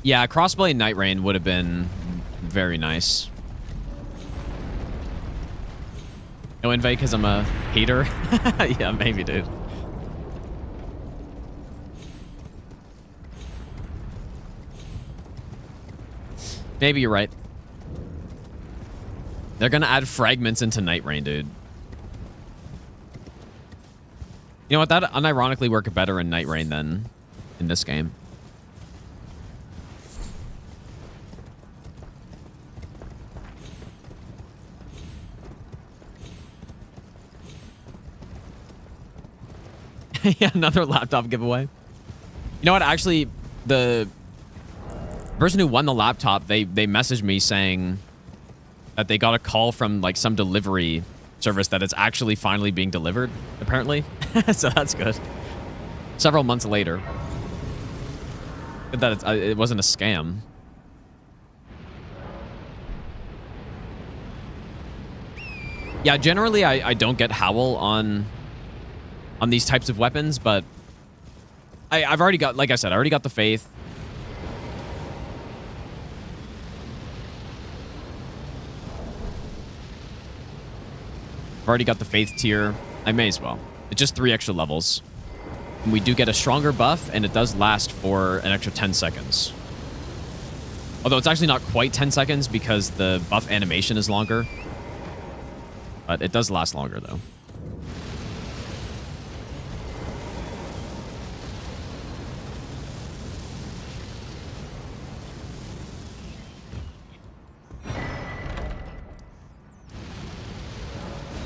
Yeah, Crossblade Night Rain would have been very nice. No invite because I'm a hater? Yeah, maybe, dude. Maybe you're right. They're gonna add fragments into Night Rain, dude. You know what? That unironically work better in Night Rain than in this game. Yeah, another laptop giveaway. You know what? Actually, the person who won the laptop, they messaged me saying that they got a call from like some delivery service that it's actually finally being delivered, apparently. So that's good. Several months later. Good that it wasn't a scam. Yeah, generally I don't get Howl on these types of weapons, but I've already got, like I said, I already got the Faith. I've already got the Faith tier. I may as well. It's just 3 extra levels. And we do get a stronger buff, and it does last for an extra 10 seconds. Although it's actually not quite 10 seconds because the buff animation is longer. But it does last longer, though.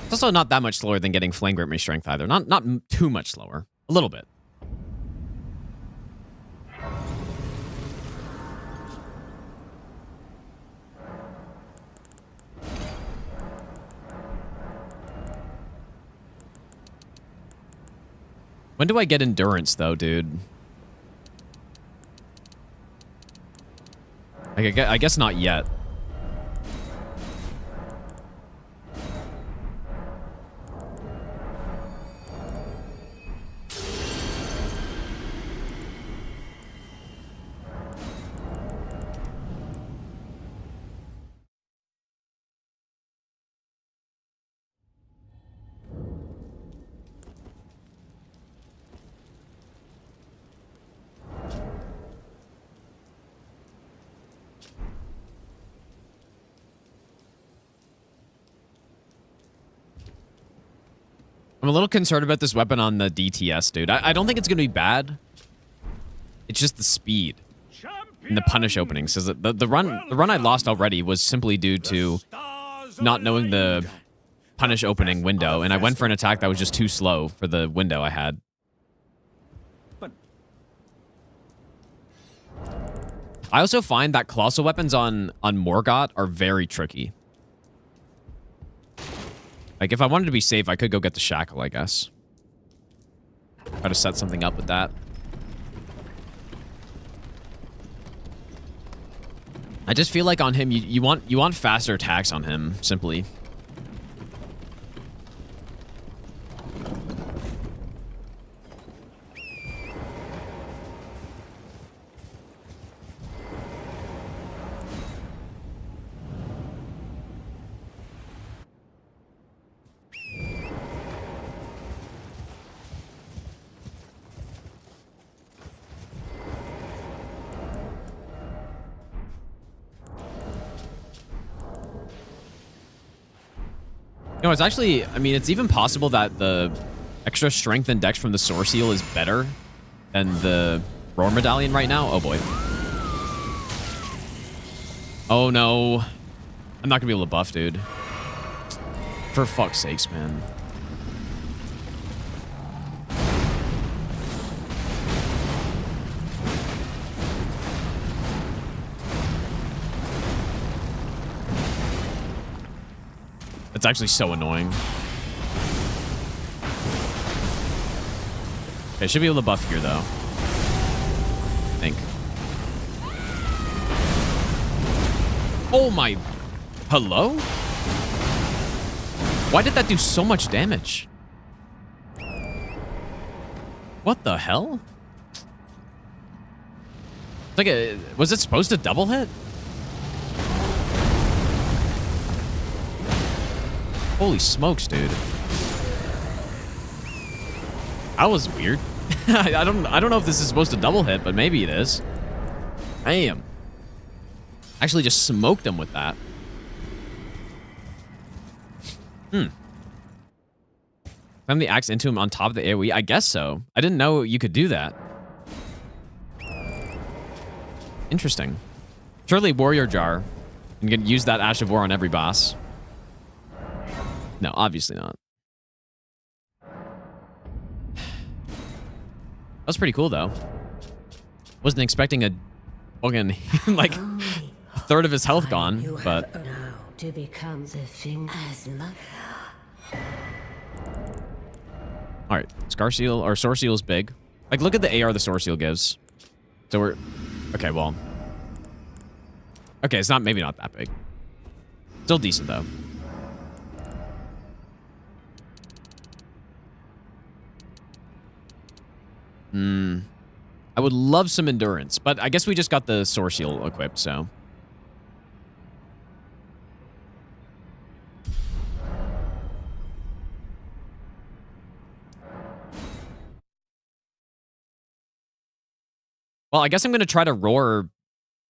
It's also not that much slower than getting Flame Grip Me Strength either. Not too much slower. A little bit. When do I get Endurance, though, dude? I guess not yet. I'm a little concerned about this weapon on the DTS, dude. I don't think it's going to be bad. It's just the speed and the punish openings. Because the run I lost already was simply due to not knowing the punish opening window. And I went for an attack that was just too slow for the window I had. I also find that colossal weapons on Morgott are very tricky. Like, if I wanted to be safe, I could go get the Shackle, I guess. Try to set something up with that. I just feel like on him, you want faster attacks on him, simply. No, it's actually, I mean, it's even possible that the extra strength and dex from the Source Seal is better than the Roar Medallion right now. Oh, boy. Oh, no. I'm not going to be able to buff, dude. For fuck's sakes, man. It's actually so annoying. Okay, should be able to buff here, though. I think. Oh my... Hello? Why did that do so much damage? What the hell? It's like a... Was it supposed to double hit? Holy smokes, dude. That was weird. I don't know if this is supposed to double hit, but maybe it is. Damn. Actually just smoked him with that. Climb the axe into him on top of the AoE? I guess so. I didn't know you could do that. Interesting. Surely Warrior Jar. You can use that Ash of War on every boss. No, obviously not. That's pretty cool, though. Wasn't expecting a fucking, like, a third of his health gone, but... Now to become the thing as much. Alright, Scar Seal, or Sword Seal is big. Like, look at the AR the Sword Seal gives. So we're... Okay, well... Okay, it's not, maybe not that big. Still decent, though. I would love some endurance, but I guess we just got the Sword Seal equipped, so... Well, I guess I'm going to try to roar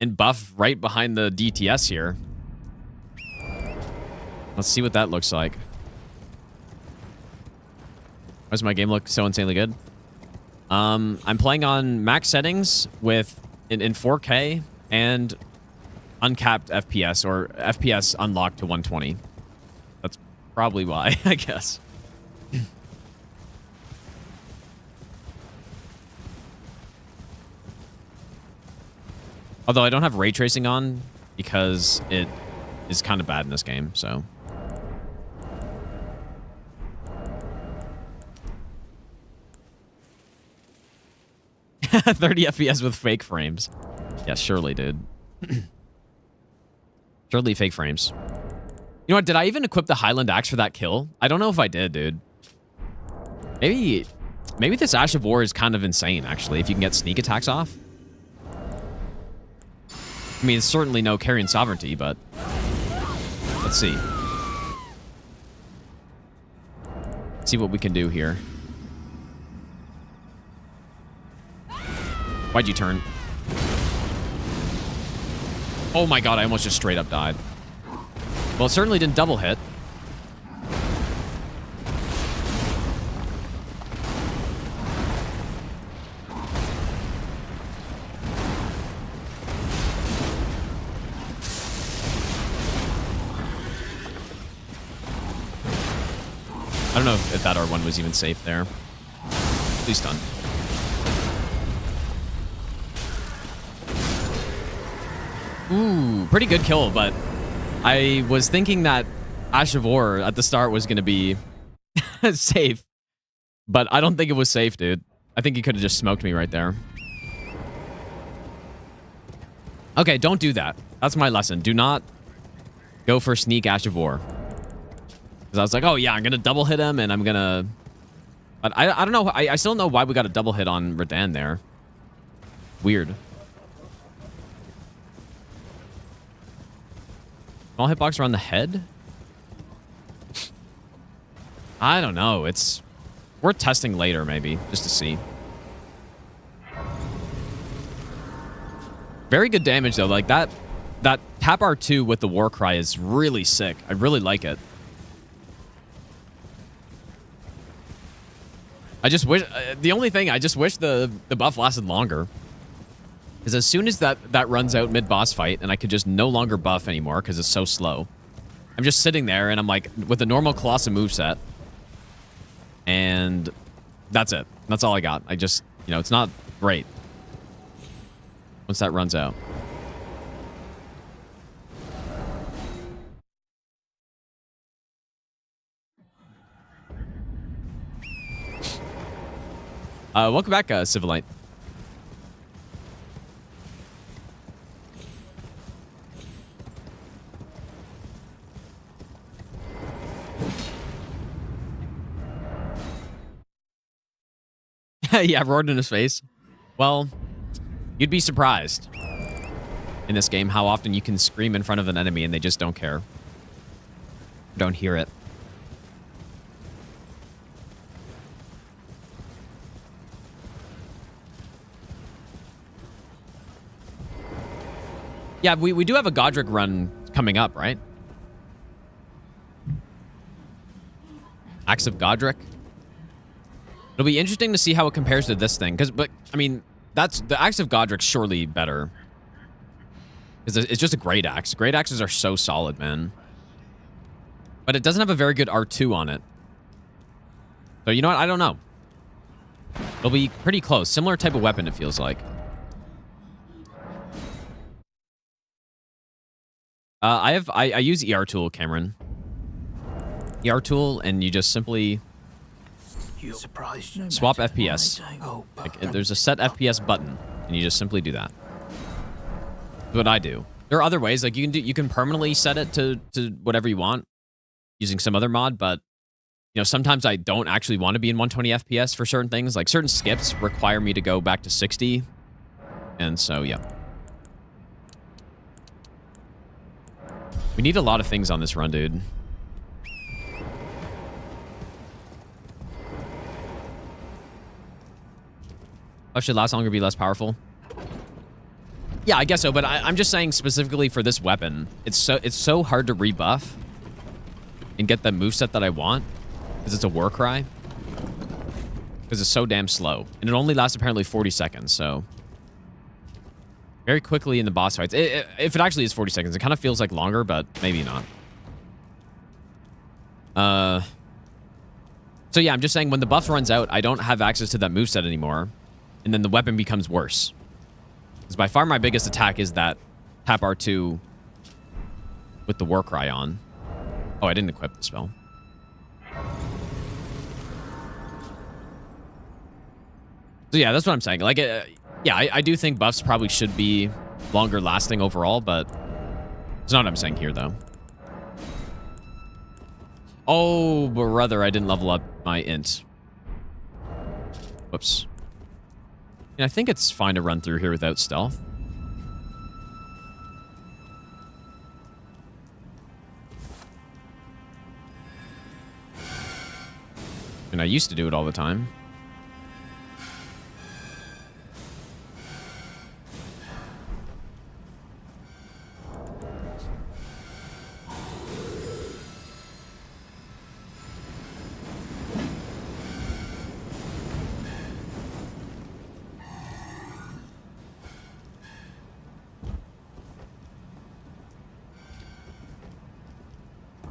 and buff right behind the DTS here. Let's see what that looks like. Why does my game look so insanely good? I'm playing on max settings with in 4K and uncapped FPS, or FPS unlocked to 120. That's probably why, I guess. Although I don't have ray tracing on because it is kind of bad in this game, so. $30 FPS with fake frames. Yeah, surely, dude. Surely fake frames. You know what? Did I even equip the Highland Axe for that kill? I don't know if I did, dude. Maybe this Ash of War is kind of insane, actually, if you can get sneak attacks off. I mean, it's certainly no carrying sovereignty, but let's see. Let's see what we can do here. Why'd you turn? Oh my god, I almost just straight up died. Well, it certainly didn't double hit. I don't know if that R1 was even safe there. Please stun. Ooh, pretty good kill, but I was thinking that Ash of War at the start was going to be safe, but I don't think it was safe, dude. I think he could have just smoked me right there. Okay, don't do that. That's my lesson. Do not go for sneak Ash of War. Because I was like, oh yeah, I'm going to double hit him and I'm going to... But I don't know. I still don't know why we got a double hit on Radahn there. Weird. Small hitbox around the head? I don't know. It's worth testing later, maybe, just to see. Very good damage, though. Like, that tap R2 with the war cry is really sick. I really like it. I just wish... the only thing, I just wish the buff lasted longer. Because as soon as that runs out mid-boss fight, and I could just no longer buff anymore because it's so slow, I'm just sitting there, and I'm like, with a normal Colossus moveset, and that's it. That's all I got. I just, you know, it's not great once that runs out. Welcome back, Civilite. Yeah, roared in his face. Well, You'd be surprised in this game how often you can scream in front of an enemy and they just don't care. Don't hear it. Yeah, we do have a Godrick run coming up, right? Axe of Godrick. It'll be interesting to see how it compares to this thing. But, I mean, that's the Axe of Godrick's surely better. Because it's just a great axe. Great axes are so solid, man. But it doesn't have a very good R2 on it. So, you know what? I don't know. It'll be pretty close. Similar type of weapon, it feels like. I use ER tool, Cameron. ER tool, and you just simply swap FPS. Like, there's a set FPS button, and you just simply do that. That's what I do. There are other ways, like you can permanently set it to whatever you want using some other mod, but you know, sometimes I don't actually want to be in 120 FPS for certain things. Like certain skips require me to go back to 60, and so yeah. We need a lot of things on this run, dude. Oh, should last longer be less powerful? Yeah, I guess so, but I'm just saying specifically for this weapon, it's so hard to rebuff and get the moveset that I want because it's a war cry. Because it's so damn slow. And it only lasts apparently 40 seconds, so very quickly in the boss fights. If it actually is 40 seconds, it kind of feels like longer, but maybe not. So yeah, I'm just saying when the buff runs out, I don't have access to that moveset anymore. And then the weapon becomes worse. Because by far my biggest attack is that tap R2 with the war cry on. Oh, I didn't equip the spell. So yeah, that's what I'm saying. Like, yeah, I do think buffs probably should be longer lasting overall, but it's not what I'm saying here, though. Oh, brother, I didn't level up my int. Whoops. Yeah, I think it's fine to run through here without stealth. And I used to do it all the time.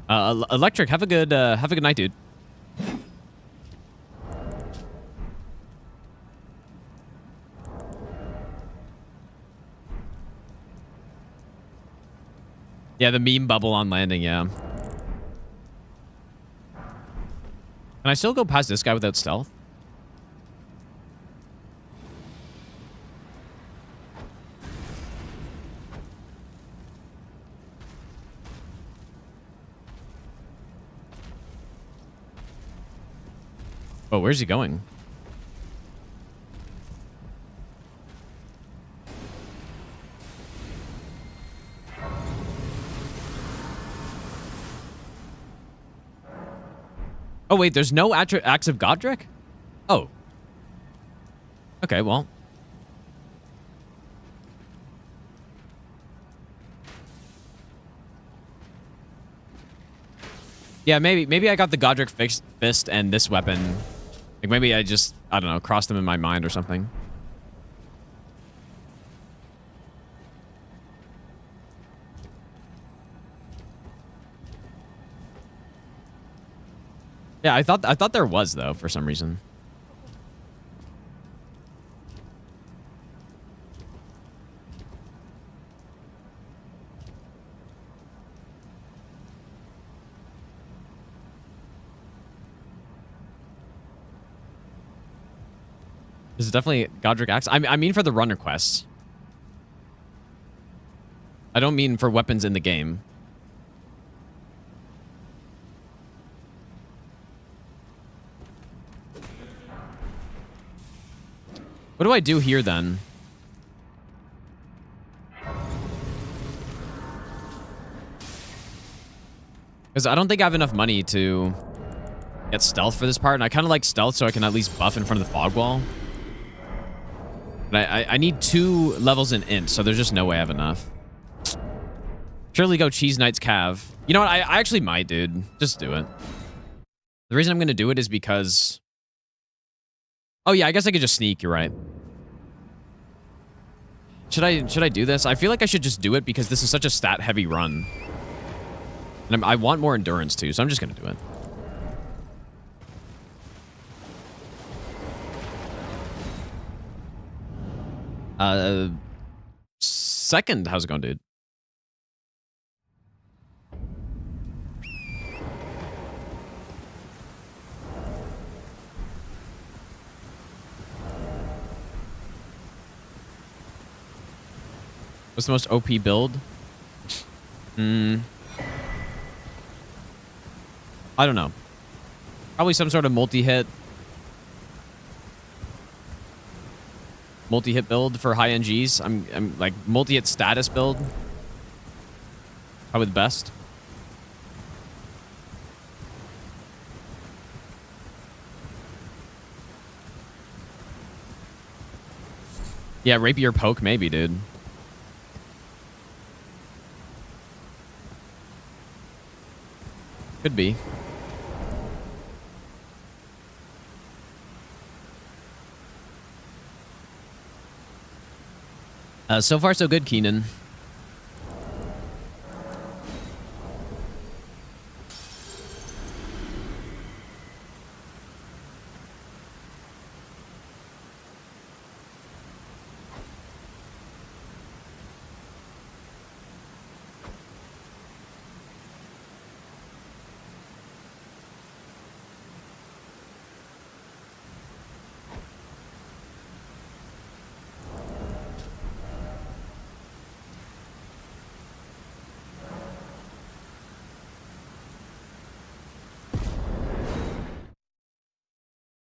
Electric, have a good night, dude. Yeah, the meme bubble on landing, yeah. Can I still go past this guy without stealth? Oh, where's he going? Oh, wait, there's no Axe of Godrick? Oh. Okay, well. Yeah, maybe I got the Godrick fist and this weapon. Like maybe I just, I don't know, crossed them in my mind or something. Yeah, I thought there was though for some reason. This is definitely Godrick Axe. I mean for the runner quests. I don't mean for weapons in the game. What do I do here then? Because I don't think I have enough money to get stealth for this part. And I kind of like stealth so I can at least buff in front of the fog wall. But I need 2 levels in int, so there's just no way I have enough. Surely go Cheese Knight's Cav. You know what? I actually might, dude. Just do it. The reason I'm going to do it is because... Oh, yeah, I guess I could just sneak. You're right. Should I do this? I feel like I should just do it because this is such a stat-heavy run. And I want more endurance, too, so I'm just going to do it. Second, how's it going, dude? What's the most OP build? I don't know. Probably some sort of multi-hit build for high NGs. I'm like multi-hit status build. Probably the best. Yeah, rapier poke maybe, dude. Could be. So far, so good, Keenan.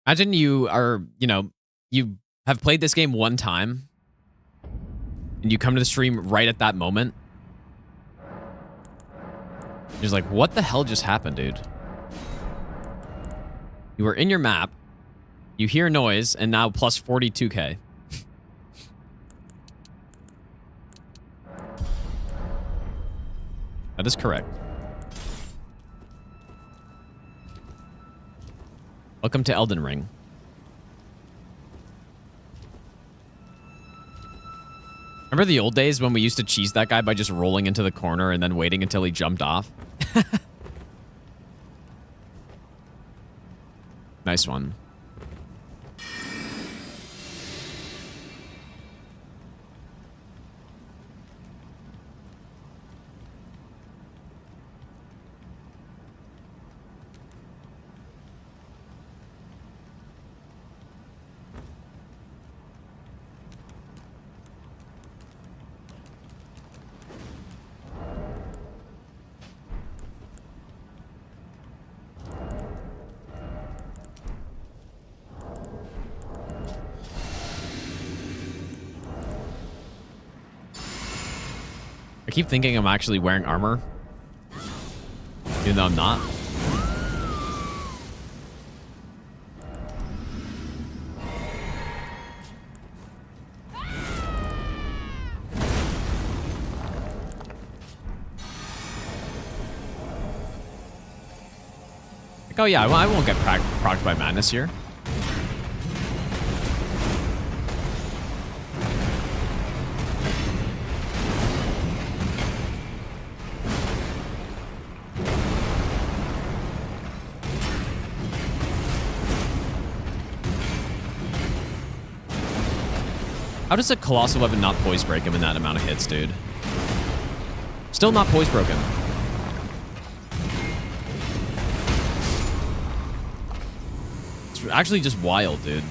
Imagine you are, you know, you have played this game one time and you come to the stream right at that moment. You're just like, what the hell just happened, dude? You were in your map, you hear noise, and now plus 42k. That is correct. Welcome to Elden Ring. Remember the old days when we used to cheese that guy by just rolling into the corner and then waiting until he jumped off? Nice one. I keep thinking I'm actually wearing armor, even though I'm not. Like, oh yeah, I won't get procced by madness here. How does a colossal weapon not poise break him in that amount of hits, dude? Still not poise broken. It's actually just wild, dude.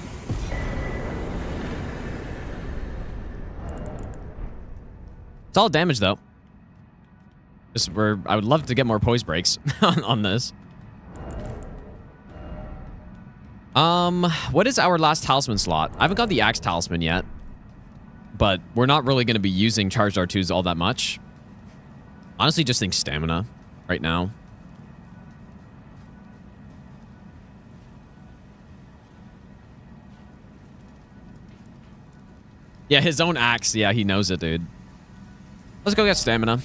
Solid damage, though. I would love to get more poise breaks on this. What is our last talisman slot? I haven't got the axe talisman yet. But we're not really going to be using charged R2s all that much. Honestly, just think stamina right now. Yeah, his own axe. Yeah, he knows it, dude. Let's go get stamina.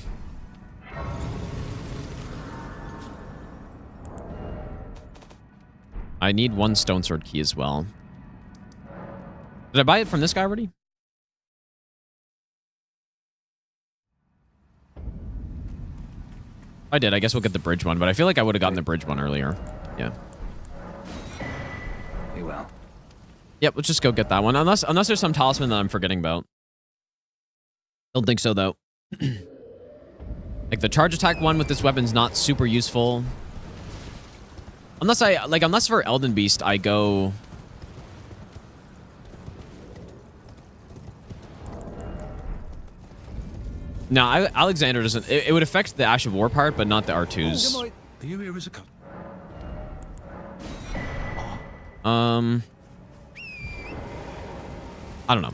I need 1 stone sword key as well. Did I buy it from this guy already? I did. I guess we'll get the bridge one, but I feel like I would have gotten the bridge one earlier. Yeah. Be well. Yep, let's just go get that one. Unless there's some talisman that I'm forgetting about. Don't think so, though. Like, the charge attack one with this weapon's not super useful. Unless for Elden Beast, I go... No, Alexander doesn't... It would affect the Ash of War part, but not the R2s. Are you here as a cut? I don't know.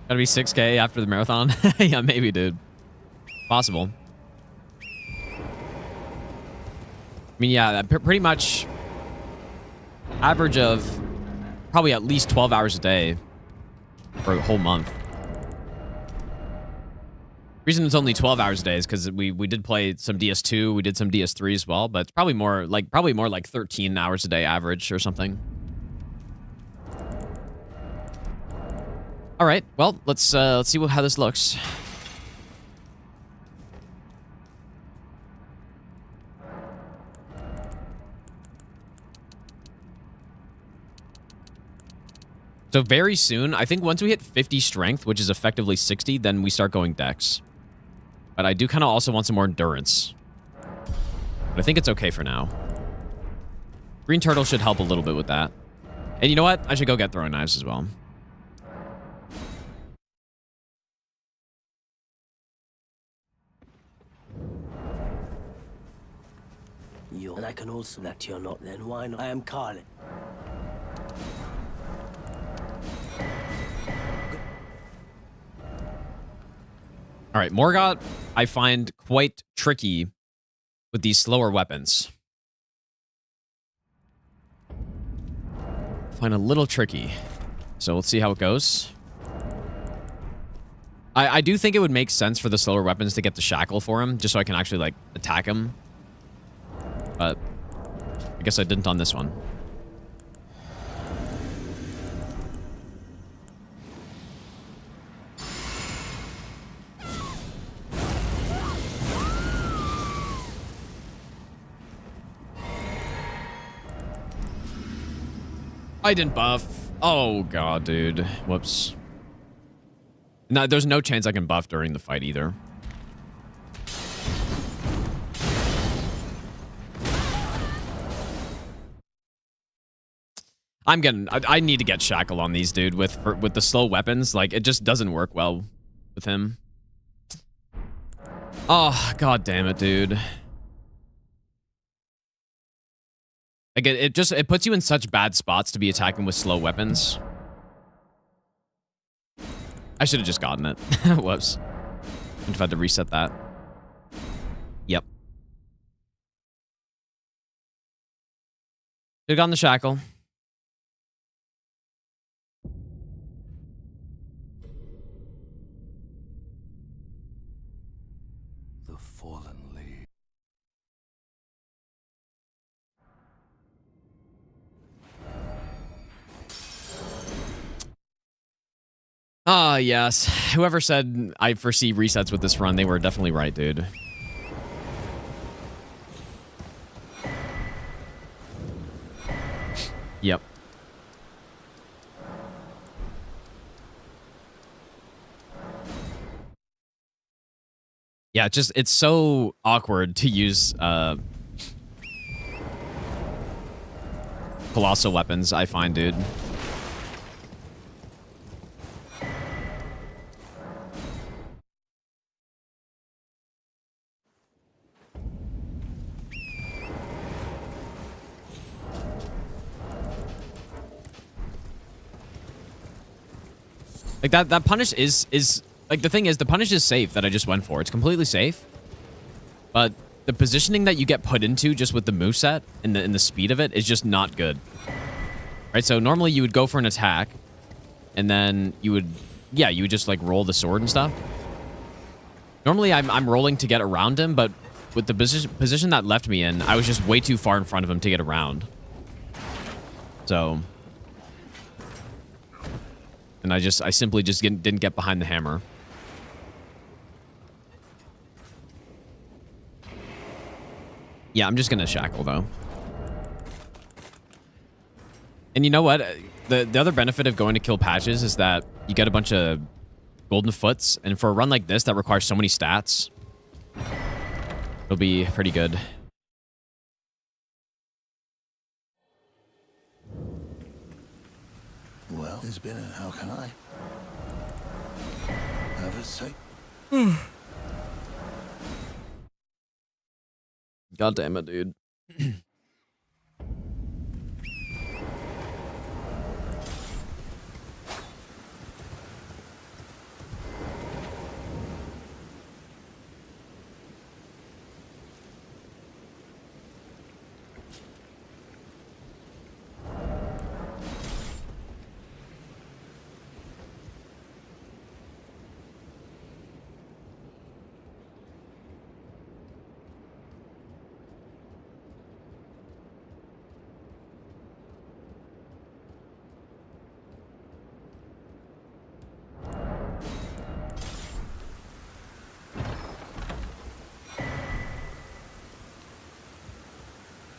Gotta be 6K after the marathon? Yeah, maybe, dude. Possible. I mean, yeah, pretty much average of probably at least 12 hours a day for a whole month. Reason it's only 12 hours a day is because we did play some DS2, we did some DS3 as well, but it's probably more like 13 hours a day average or something. All right, well, let's see how this looks. So very soon, I think once we hit 50 strength, which is effectively 60, then we start going dex. But I do kind of also want some more endurance. But I think it's okay for now. Green turtle should help a little bit with that. And you know what? I should go get throwing knives as well. And I can also that you're not, then why not? I am Carlin. All right, Morgott, I find quite tricky with these slower weapons. Find a little tricky. So let's see how it goes. I do think it would make sense for the slower weapons to get the shackle for him, just so I can actually, like, attack him. But I guess I didn't on this one. I didn't buff. Oh, God, dude. Whoops. No, there's no chance I can buff during the fight either. I need to get shackle on these, dude, with the slow weapons. Like, it just doesn't work well with him. Oh, God damn it, dude. Like, it puts you in such bad spots to be attacking with slow weapons. I should have just gotten it. Whoops. I've had to reset that. Yep. Should have gotten the shackle. The fallen lead. Ah, yes. Whoever said I foresee resets with this run, they were definitely right, dude. Yep. Yeah, it's so awkward to use colossal weapons, I find, dude. Like that punish is like, the thing is, the punish is safe that I just went for. It's completely safe. But the positioning that you get put into just with the moveset and the speed of it is just not good. Right? So normally you would go for an attack and then you would just like roll the sword and stuff. Normally I'm rolling to get around him, but with the position that left me in, I was just way too far in front of him to get around. So, and I simply just didn't get behind the hammer. Yeah, I'm just gonna shackle though. And you know what? The other benefit of going to kill patches is that you get a bunch of golden foots, and for a run like this that requires so many stats, it'll be pretty good. Well, it's been, and how can I? Have a say. God damn it, dude.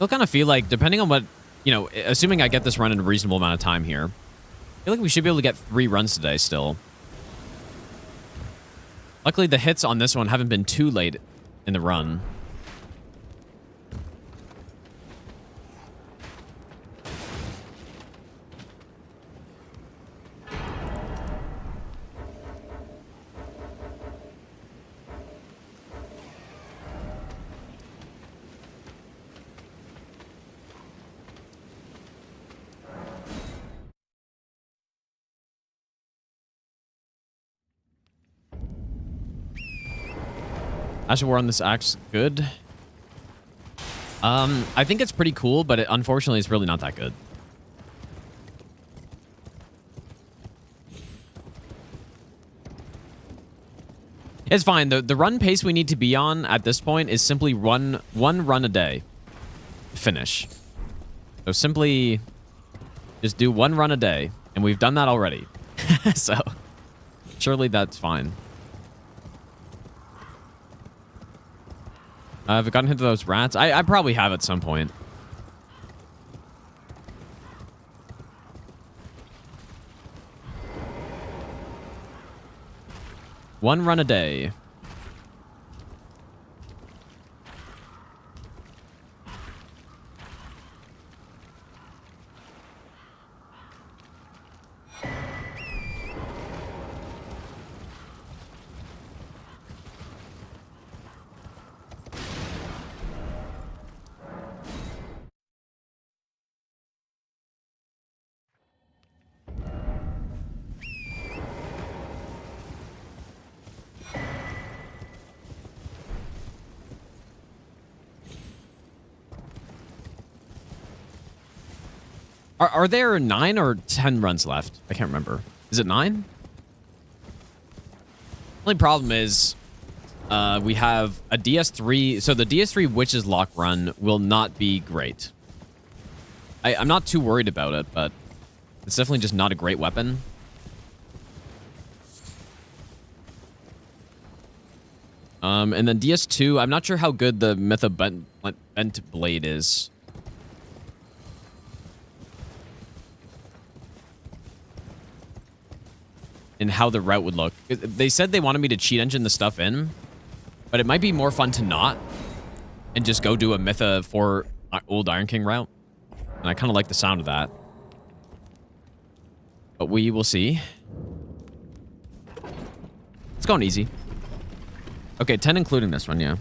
I'll kind of feel like, depending on what, you know, assuming I get this run in a reasonable amount of time here, I feel like we should be able to get 3 runs today still. Luckily, the hits on this one haven't been too late in the run. Asher War on this axe, good. I think it's pretty cool, but unfortunately, it's really not that good. It's fine. The run pace we need to be on at this point is simply one run a day. Finish. So simply just do 1 run a day, and we've done that already. So surely that's fine. Have I gotten into those rats? I probably have at some point. One run a day. Are there 9 or 10 runs left? I can't remember. Is it 9? Only problem is we have a DS3. So the DS3 Witch's Lock run will not be great. I'm not too worried about it, but it's definitely just not a great weapon. And then DS2, I'm not sure how good the Mytha Bent Blade is. And how the route would look. They said they wanted me to cheat engine the stuff in. But it might be more fun to not and just go do a Mytha for Old Iron King route. And I kind of like the sound of that. But we will see. It's going easy. Okay, 10 including this one, yeah.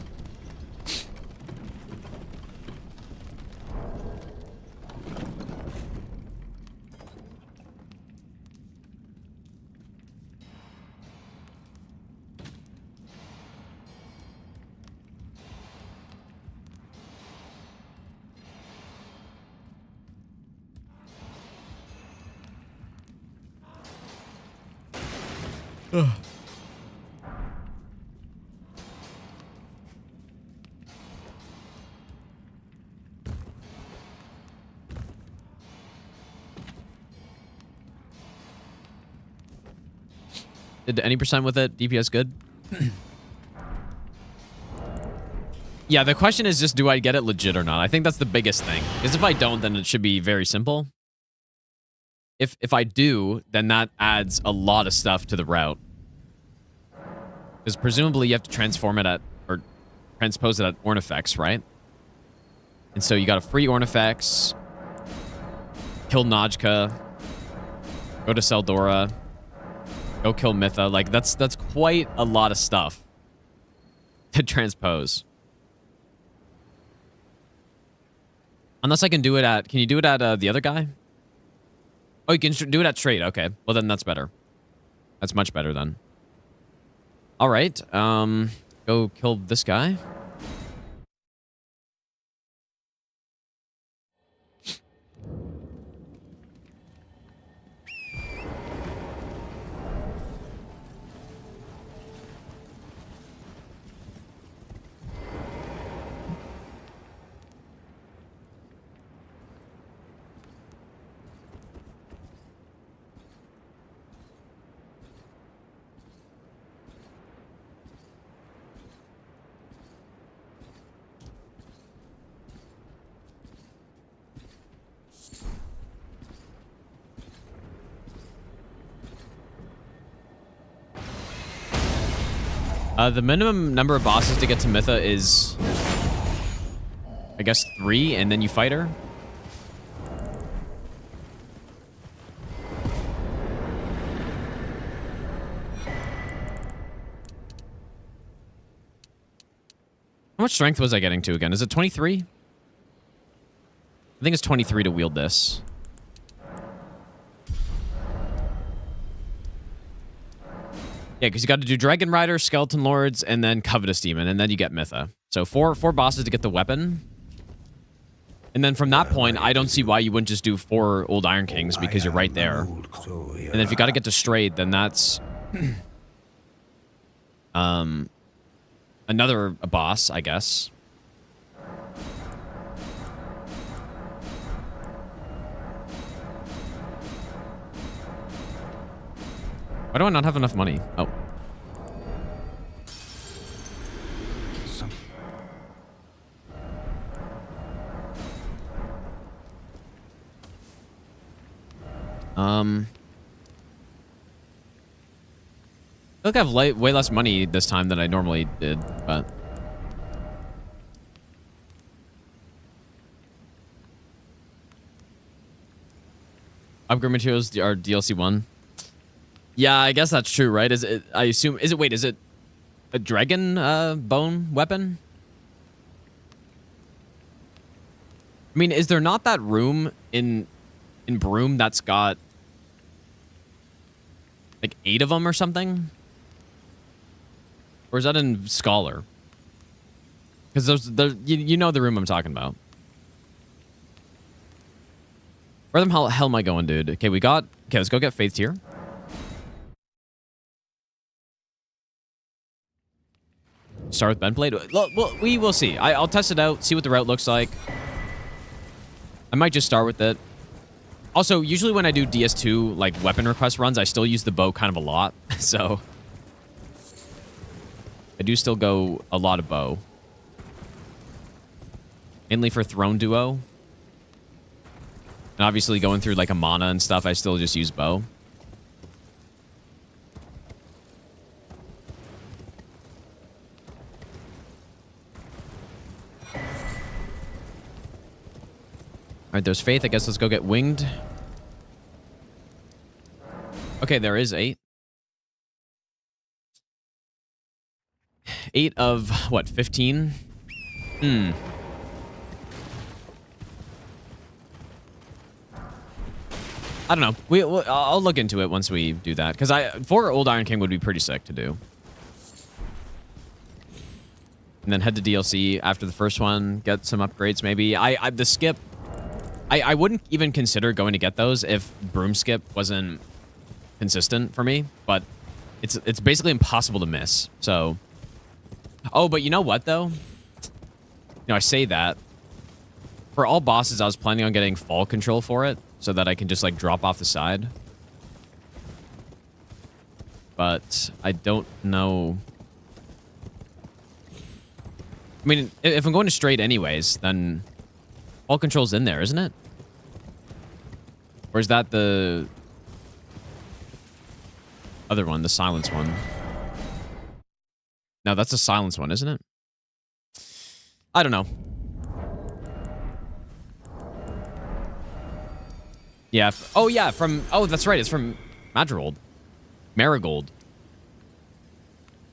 Did any percent with it? DPS good? Yeah, the question is just, do I get it legit or not? I think that's the biggest thing. Because if I don't, then it should be very simple. If I do, then that adds a lot of stuff to the route. Because presumably you have to transform it at, or transpose it at Ornifex, right? And so you got to free Ornifex, kill Najka, go to Seldora, go kill Mytha. Like, that's quite a lot of stuff to transpose. Unless I can do it at... Can you do it at the other guy? Oh, you can do it at trade. Okay. Well, then that's better. That's much better then. All right. Go kill this guy. The minimum number of bosses to get to Mytha is, I guess, 3, and then you fight her. How much strength was I getting to again? Is it 23? I think it's 23 to wield this. Yeah, because you got to do Dragon Rider, Skeleton Lords, and then Covetous Demon, and then you get Mytha. So four bosses to get the weapon. And then from that point, I don't see why you wouldn't just do 4 Old Iron Kings, because you're right there. And then if you got to get to Strayed, then that's... another boss, I guess. Why do I not have enough money? Oh. I feel like I have way less money this time than I normally did, but... Upgrade materials are DLC 1. Yeah, I guess that's true, right? Is it? I assume. Is it? Wait, is it a dragon bone weapon? I mean, is there not that room in Broom that's got like 8 of them or something? Or is that in Scholar? Because you know the room I'm talking about. Where the hell am I going, dude? Okay, okay, let's go get Faith Tier. Start with Bendblade. Well, we will see. I'll test it out, see what the route looks like. I might just start with it. Also, usually when I do DS2, like, weapon request runs, I still use the bow kind of a lot. So, I do still go a lot of bow. Mainly for Throne Duo. And obviously going through, like, a mana and stuff, I still just use bow. All right, there's Faith. I guess let's go get winged. Okay, there is 8. 8 of, what, 15? Hmm. I don't know. I'll look into it once we do that. Because 4 Old Iron King would be pretty sick to do. And then head to DLC after the first one. Get some upgrades maybe. The skip... I wouldn't even consider going to get those if Broom Skip wasn't consistent for me. But it's basically impossible to miss. So... Oh, but you know what, though? You know, I say that. For all bosses, I was planning on getting fall control for it. So that I can just, like, drop off the side. But I don't know. I mean, if I'm going to straight anyways, then fall control's in there, isn't it? Or is that the other one, the silence one? No, that's the silence one, isn't it? I don't know. Yeah. Oh, yeah. Oh, that's right. It's from Marigold.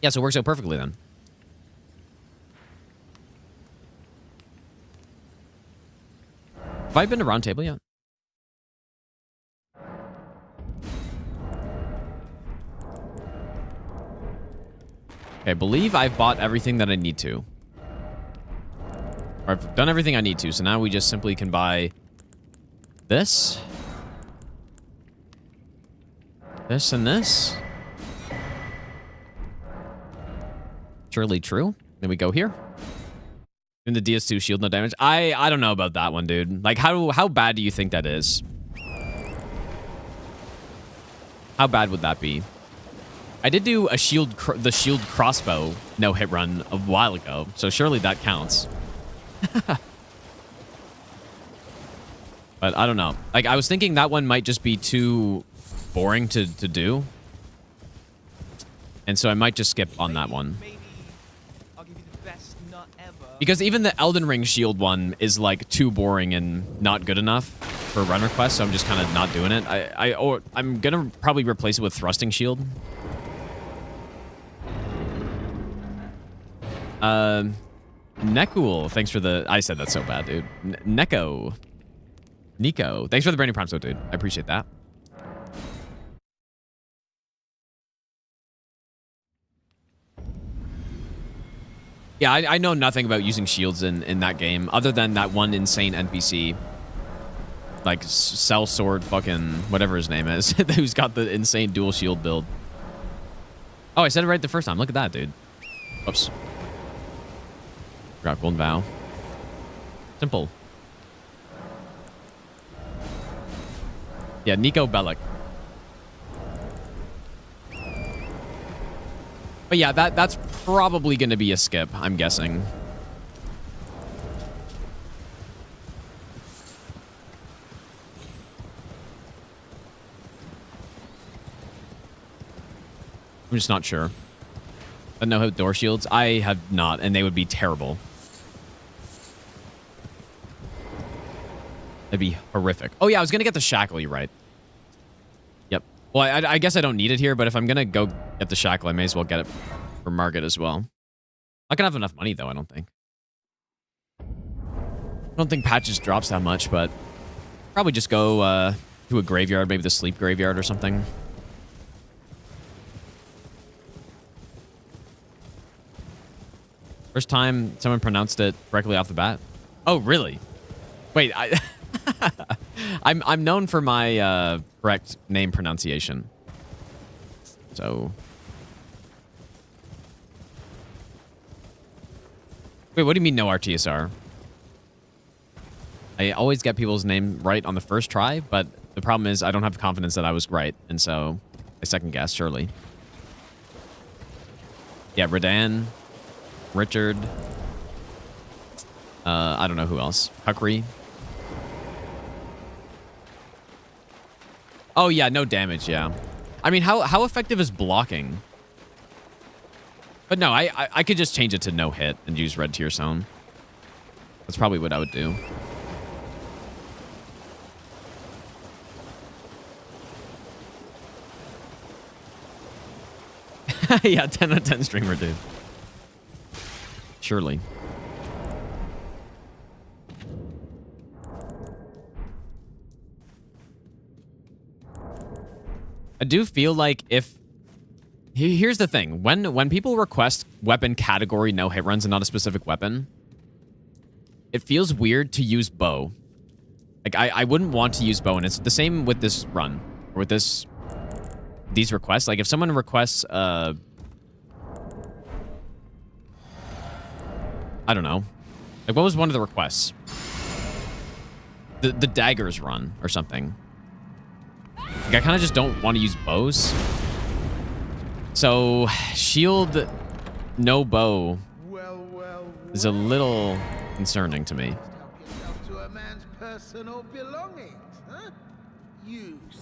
Yeah, so it works out perfectly then. Have I been to Round Table yet? Okay, I believe I've bought everything that I need to. Or I've done everything I need to, so now we just simply can buy this. This and this. Surely true. Then we go here. In the DS2 shield, no damage. I don't know about that one, dude. Like, how bad do you think that is? How bad would that be? I did do a the shield crossbow no-hit run a while ago, so surely that counts. But I don't know. Like, I was thinking that one might just be too boring to do. And so I might just skip on that one. Maybe I'll give you the best nut ever. Because even the Elden Ring shield one is like too boring and not good enough for run requests, so I'm just kind of not doing it. I'm gonna probably replace it with thrusting shield. Nekul, thanks for the... I said that so bad, dude. Nico, thanks for the brand new prime, so dude. I appreciate that. Yeah, I know nothing about using shields in that game, other than that one insane NPC. Like, Cell Sword fucking... whatever his name is. Who's got the insane dual shield build. Oh, I said it right the first time. Look at that, dude. Whoops. Drop Golden Vow. Simple. Yeah, Nico Bellic. But yeah, that's probably going to be a skip, I'm guessing. I'm just not sure. But no door shields? I have not, and they would be terrible. That'd be horrific. Oh yeah, I was going to get the shackle, you're right. Yep. Well, I guess I don't need it here, but if I'm going to go get the shackle, I may as well get it for Margit as well. I can have enough money, though, I don't think. I don't think Patches drops that much, but probably just go to a graveyard, maybe the sleep graveyard or something. First time someone pronounced it correctly off the bat. Oh, really? Wait, I'm known for my correct name pronunciation. So... Wait, what do you mean no RTSR? I always get people's name right on the first try, but the problem is I don't have confidence that I was right, and so I second guess, surely. Yeah, Redan, Richard, I don't know who else. Huckry. Oh yeah, no damage, yeah. I mean, how effective is blocking? But no, I could just change it to no hit and use Red Tear Zone. That's probably what I would do. Yeah, 10 out of 10 streamer, dude. Surely. I do feel like if... Here's the thing. When people request weapon category no hit runs and not a specific weapon, it feels weird to use bow. Like, I wouldn't want to use bow, and it's the same with this run. Or with these requests. Like, if someone requests... I don't know. Like, what was one of the requests? The daggers run or something. Like, I kind of just don't want to use bows. So, shield, no bow is a little concerning to me.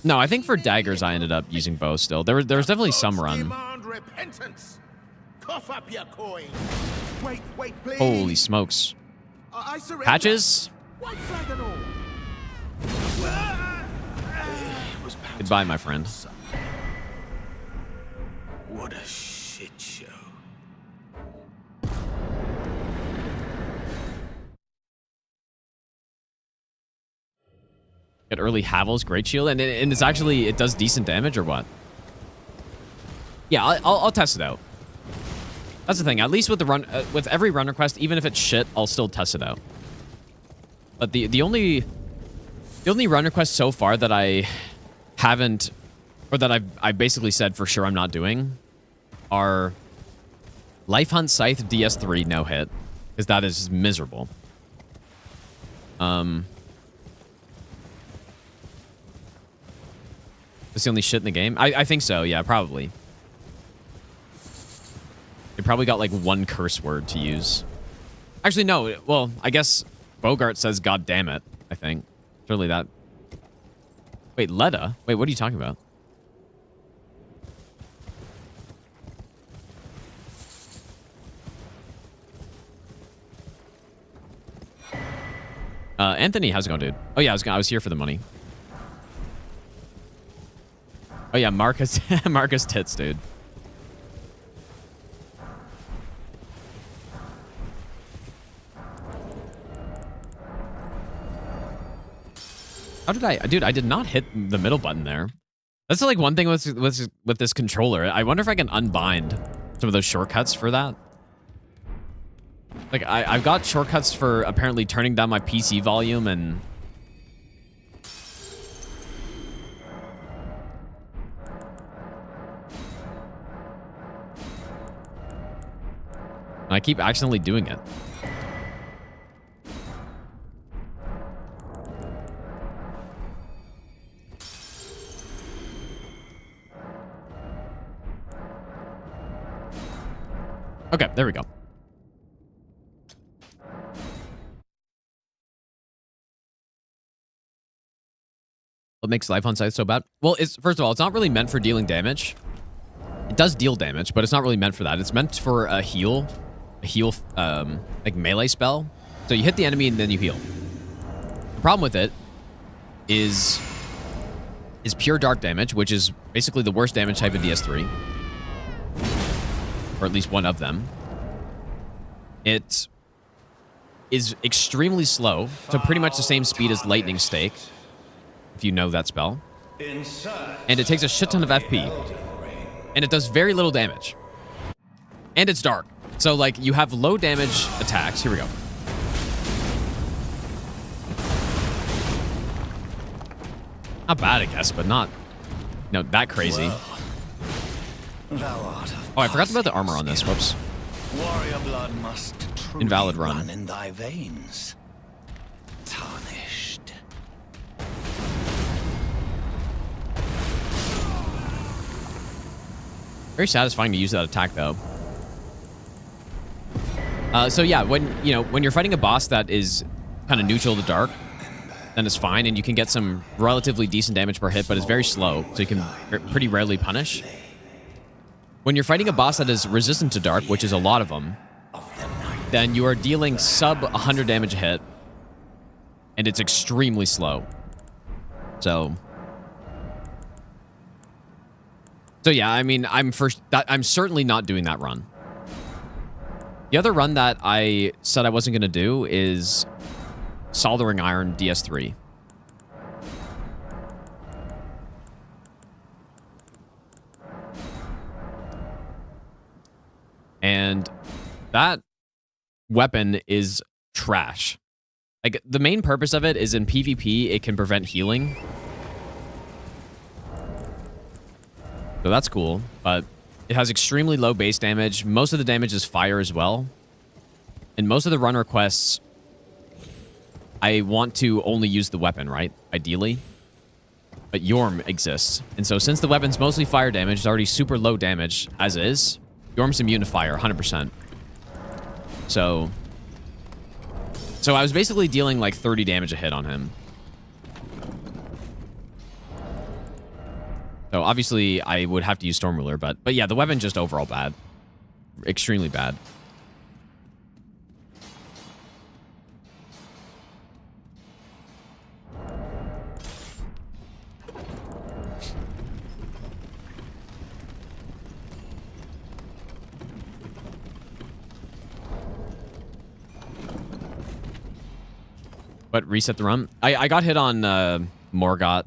No, I think for daggers I ended up using bow still. There was definitely some run. Cough up your coin. Wait, please. Holy smokes. Patches? White flag and all. Goodbye, my friend. What a shit show. Get early Havel's Great Shield, and it's actually, it does decent damage or what? Yeah, I'll test it out. That's the thing. At least with the run, with every run request, even if it's shit, I'll still test it out. But the only run request so far that I haven't, or that I basically said for sure I'm not doing, are Life Hunt Scythe DS3 no hit, because that is miserable. It's the only shit in the game. I think so. Yeah, probably. They probably got like one curse word to use. Actually, no. Well, I guess Bogart says "God damn it." I think surely that. Wait, Leda. Wait, what are you talking about? Anthony, how's it going, dude? Oh yeah, I was here for the money. Oh yeah, Marcus Marcus tits, dude. How did I... Dude, I did not hit the middle button there. That's like one thing with this controller. I wonder if I can unbind some of those shortcuts for that. Like, I've got shortcuts for apparently turning down my PC volume and... I keep accidentally doing it. Okay, there we go. What makes Life on Scythe so bad? Well, first of all, it's not really meant for dealing damage. It does deal damage, but it's not really meant for that. It's meant for a heal, like melee spell. So you hit the enemy and then you heal. The problem with it is pure dark damage, which is basically the worst damage type in DS3. Or at least one of them. It is extremely slow, so pretty much the same speed as Lightning Stake, if you know that spell. And it takes a shit ton of FP. And it does very little damage. And it's dark. So, like, you have low damage attacks. Here we go. Not bad, I guess, but not, that crazy. Oh, I forgot about the armor on this. Whoops. Warrior blood must Invalid run. in thy veins. Tarnished. Very satisfying to use that attack, though. So yeah, when you're fighting a boss that is kind of neutral to dark, then it's fine, and you can get some relatively decent damage per hit, but it's very slow, so you can pretty rarely punish. When you're fighting a boss that is resistant to dark, which is a lot of them, then you are dealing sub 100 damage a hit, and it's extremely slow. So yeah, I mean, I'm certainly not doing that run. The other run that I said I wasn't going to do is Soldering Iron DS3. And that weapon is trash. Like, the main purpose of it is in PvP, it can prevent healing. So that's cool, but it has extremely low base damage. Most of the damage is fire as well. And most of the run requests, I want to only use the weapon, right? Ideally. But Yorm exists. And so since the weapon's mostly fire damage, it's already super low damage as is, Yorm's immune to fire, 100%. So I was basically dealing like 30 damage a hit on him. So obviously I would have to use Storm Ruler, but yeah, the weapon just overall bad. Extremely bad. But reset the run. I got hit on Morgott.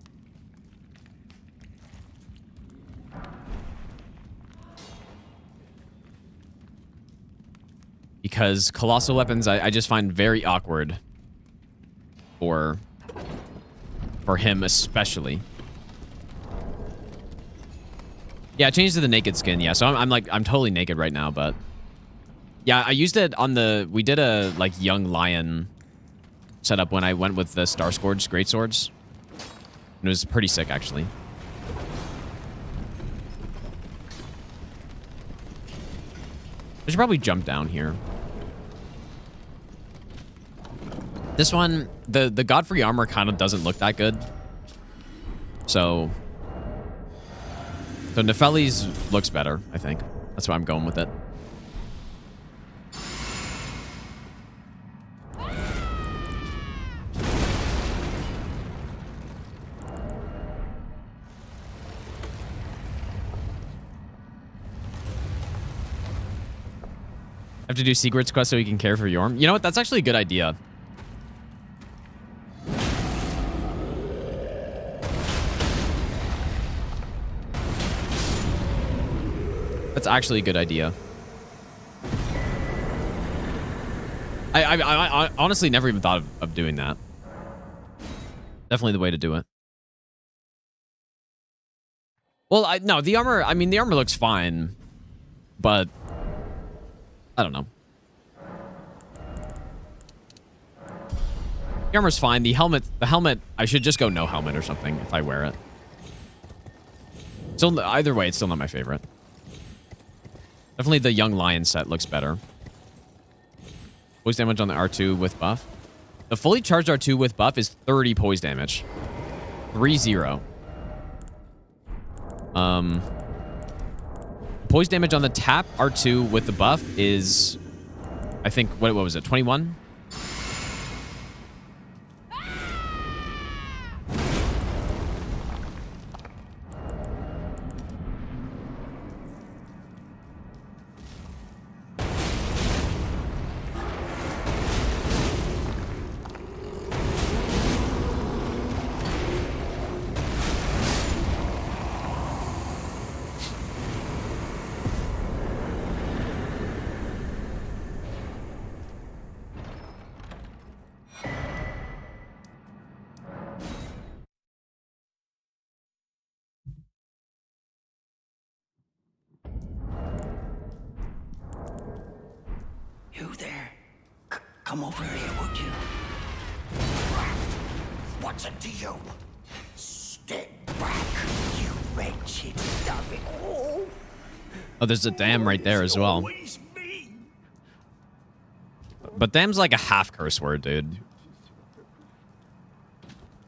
Because colossal weapons I just find very awkward for him especially. Yeah, I changed to the naked skin. Yeah, so I'm totally naked right now, but yeah, I used it on we did a like young lion setup when I went with the Starscourge Greatswords. And it was pretty sick, actually. I should probably jump down here. This one, the Godfrey armor kind of doesn't look that good. So Nefeli's looks better, I think. That's why I'm going with it. I have to do secrets quest so he can care for Yorm. You know what? That's actually a good idea. That's actually a good idea. I honestly never even thought of doing that. Definitely the way to do it. Well, no, the armor, I mean, the armor looks fine, but I don't know. The armor's fine. The helmet, I should just go no helmet or something if I wear it. Still, either way, it's still not my favorite. Definitely the young lion set looks better. Poise damage on the R2 with buff. The fully charged R2 with buff is 30 poise damage. 3-0. Poise damage on the tap R2 with the buff is, I think, what was it, 21? You there? Come over here, would you? What's it to you? Step back, you wretched dummy. Oh, there's a damn right there as well. But damn's like a half curse word, dude.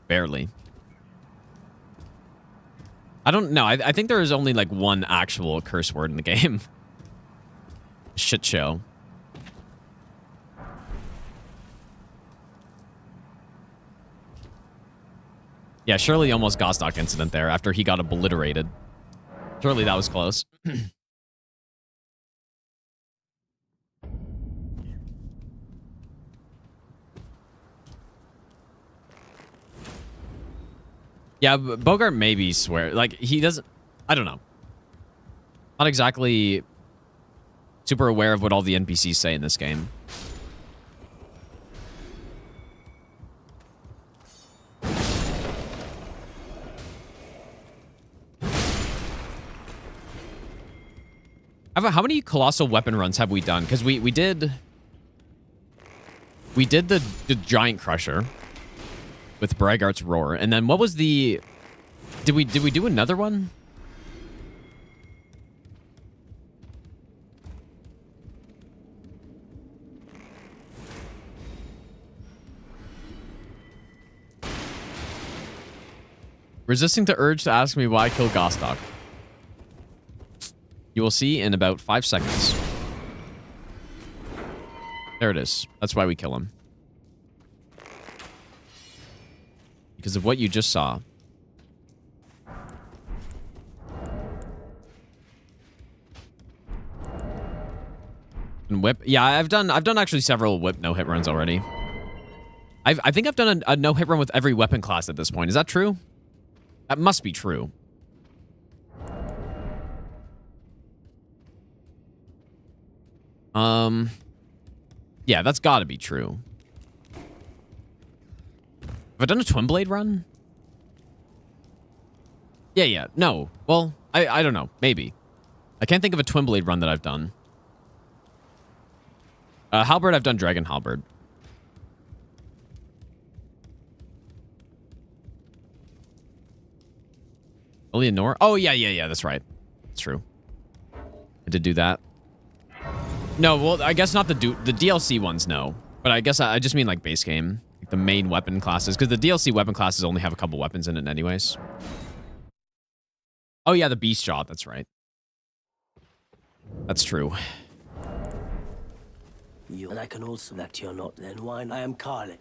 Barely. I don't know. I think there is only like one actual curse word in the game. Shit show. Yeah, surely almost Gostock incident there after he got obliterated. Surely that was close. Yeah, Bogart maybe swear. Like, he doesn't... I don't know. Not exactly super aware of what all the NPCs say in this game. How many colossal weapon runs have we done? Because we did the giant crusher with Braggart's roar, and then what was the? Did we do another one? Resisting the urge to ask me why I killed Gostock. You will see in about 5 seconds. There it is. That's why we kill him. Because of what you just saw. And whip. Yeah, I've done actually several whip no-hit runs already. I think I've done a no-hit run with every weapon class at this point. Is that true? That must be true. Yeah, that's got to be true. Have I done a twin blade run? Yeah. No. Well, I don't know. Maybe. I can't think of a twin blade run that I've done. Halberd, I've done Dragon Halberd. Eleanor? Oh, yeah. That's right. That's true. I did do that. No, well, I guess not the DLC ones, no. But I guess I just mean like base game. Like the main weapon classes. Because the DLC weapon classes only have a couple weapons in it anyways. Oh yeah, the beast jaw, that's right. That's true. And I can also that you're not then wine. I am Carly.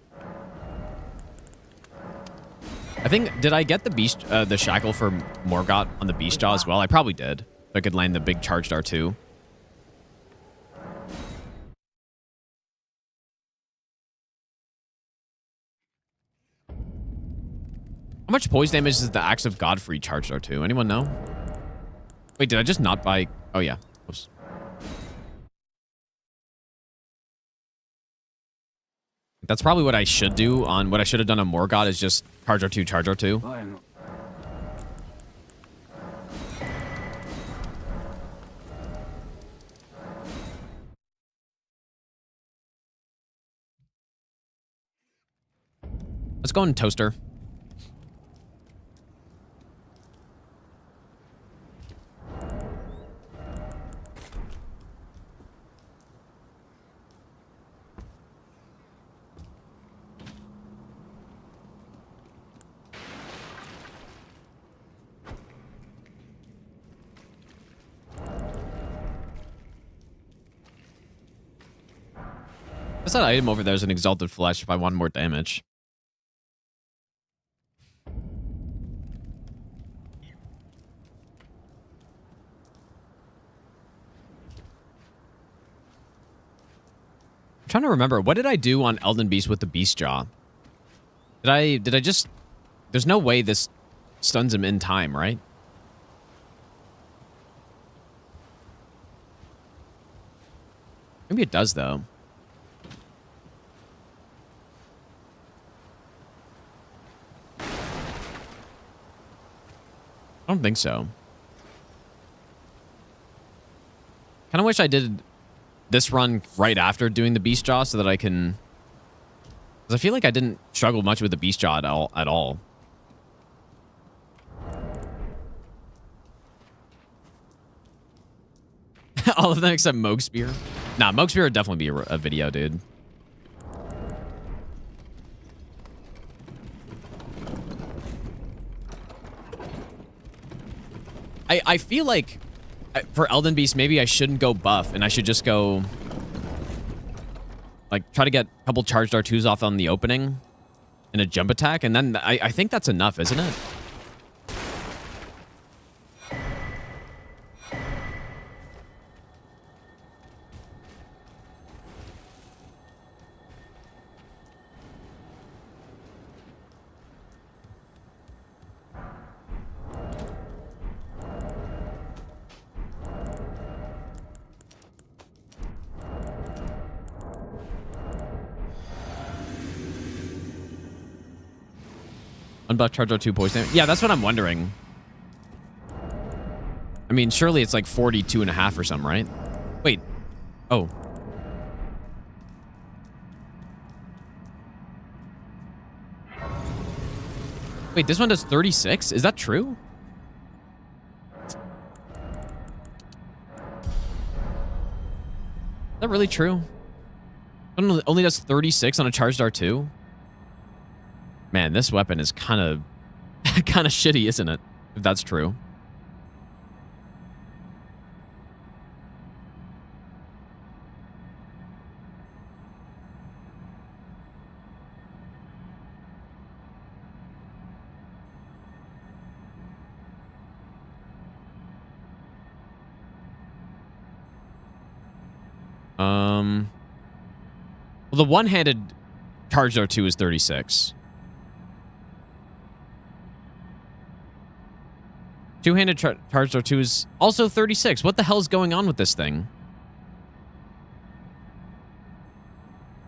I think, did I get the beast, the shackle for Morgott on the beast jaw as well? I probably did. So I could land the big charged R2. How much poise damage is the Axe of Godfrey charged R2? Anyone know? Wait, did I just not buy... Oh, yeah. Oops. That's probably what I should do on... What I should have done on Morgott is just charge R2, charge R2. Let's go in Toaster. What's that item over there is an Exalted Flesh if I want more damage. I'm trying to remember. What did I do on Elden Beast with the Beast Jaw? Did I just... There's no way this stuns him in time, right? Maybe it does, though. I don't think so. Kind of wish I did this run right after doing the Beast Jaw so that I can... Because I feel like I didn't struggle much with the Beast Jaw at all. All of them except Moog Spear. Nah, Moog Spear would definitely be a video, dude. I feel like for Elden Beast, maybe I shouldn't go buff and I should just go like try to get a couple charged R2s off on the opening and a jump attack, and then I think that's enough, isn't it? Unbuff charge R2 poison damage. Yeah, that's what I'm wondering. I mean, surely it's like 42.5 or something, right? Wait. Oh. Wait, this one does 36? Is that true? Is that really true? It only does 36 on a charged R2? Man, this weapon is kind of shitty, isn't it? If that's true. Well, the one-handed charged R2 is 36. Two-handed charged R2 is also 36. What the hell is going on with this thing?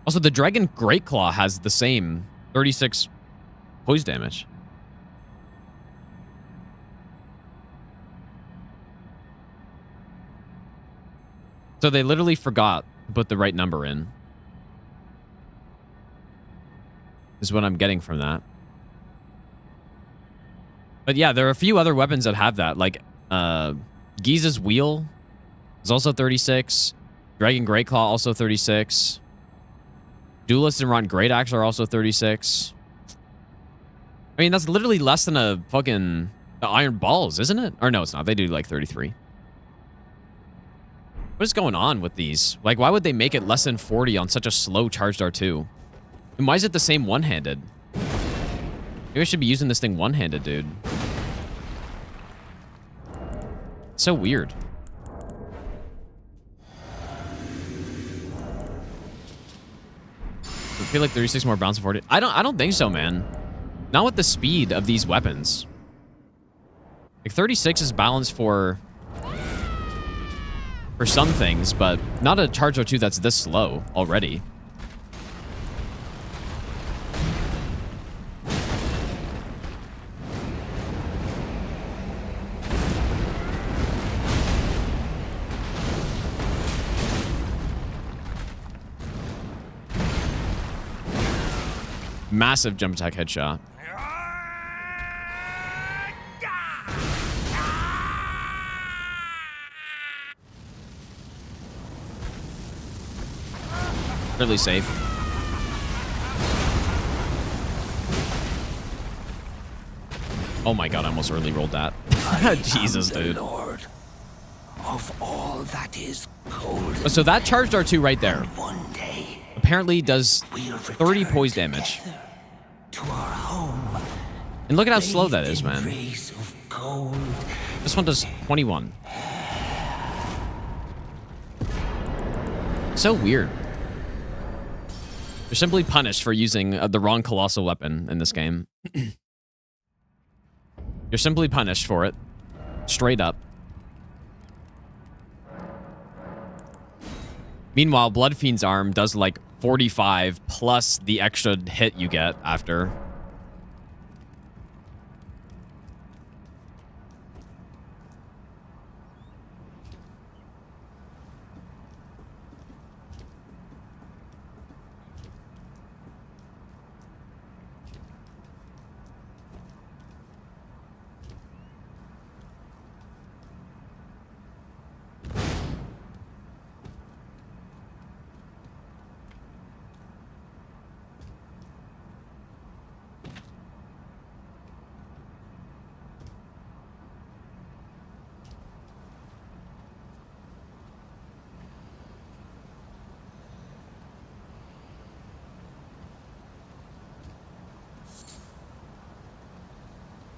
Also, the Dragon Greatclaw has the same 36 poise damage. So they literally forgot to put the right number in. Is what I'm getting from that. But yeah, there are a few other weapons that have that. Like, Giza's Wheel is also 36. Dragon Greatclaw also 36. Duelist and Ron Great Axe are also 36. I mean, that's literally less than a fucking Iron Balls, isn't it? Or no, it's not. They do like 33. What is going on with these? Like, why would they make it less than 40 on such a slow charged R2? And why is it the same one-handed? Maybe I should be using this thing one-handed, dude. It's so weird. I feel like 36 more bounce and 40. I don't think so, man. Not with the speed of these weapons. Like 36 is balanced for some things, but not a charge R2 that's this slow already. Massive jump attack headshot. Really safe. Oh my god, I almost early rolled that. Jesus, dude. Lord of all that is cold. So that charged R2 right there One day apparently does 30 poise damage. To our home. And look at how slow that is, man. Rays of gold. This one does 21. So weird. You're simply punished for using the wrong colossal weapon in this game. You're simply punished for it. Straight up. Meanwhile, Bloodfiend's arm does like 45 plus the extra hit you get after.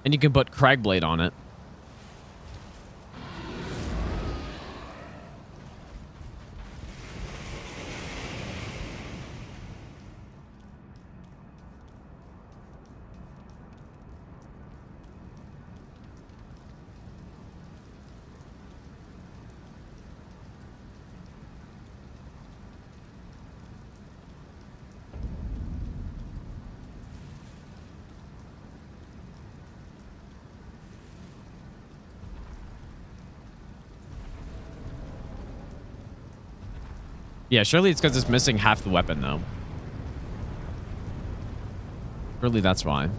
And you can put Cragblade on it. Yeah, surely it's because it's missing half the weapon, though. Surely that's why.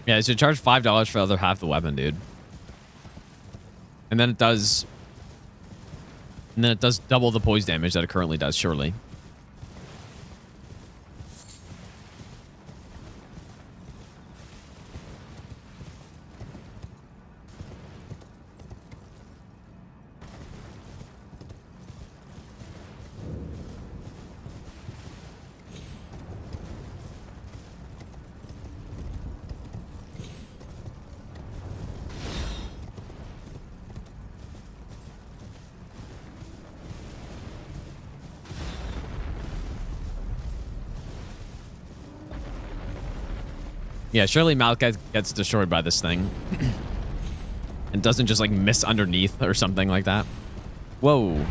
Yeah, it should charge $5 for the other half the weapon, dude. And then it does double the poise damage that it currently does, surely. Yeah, surely Maliketh gets destroyed by this thing. And doesn't just, like, miss underneath or something like that. Whoa.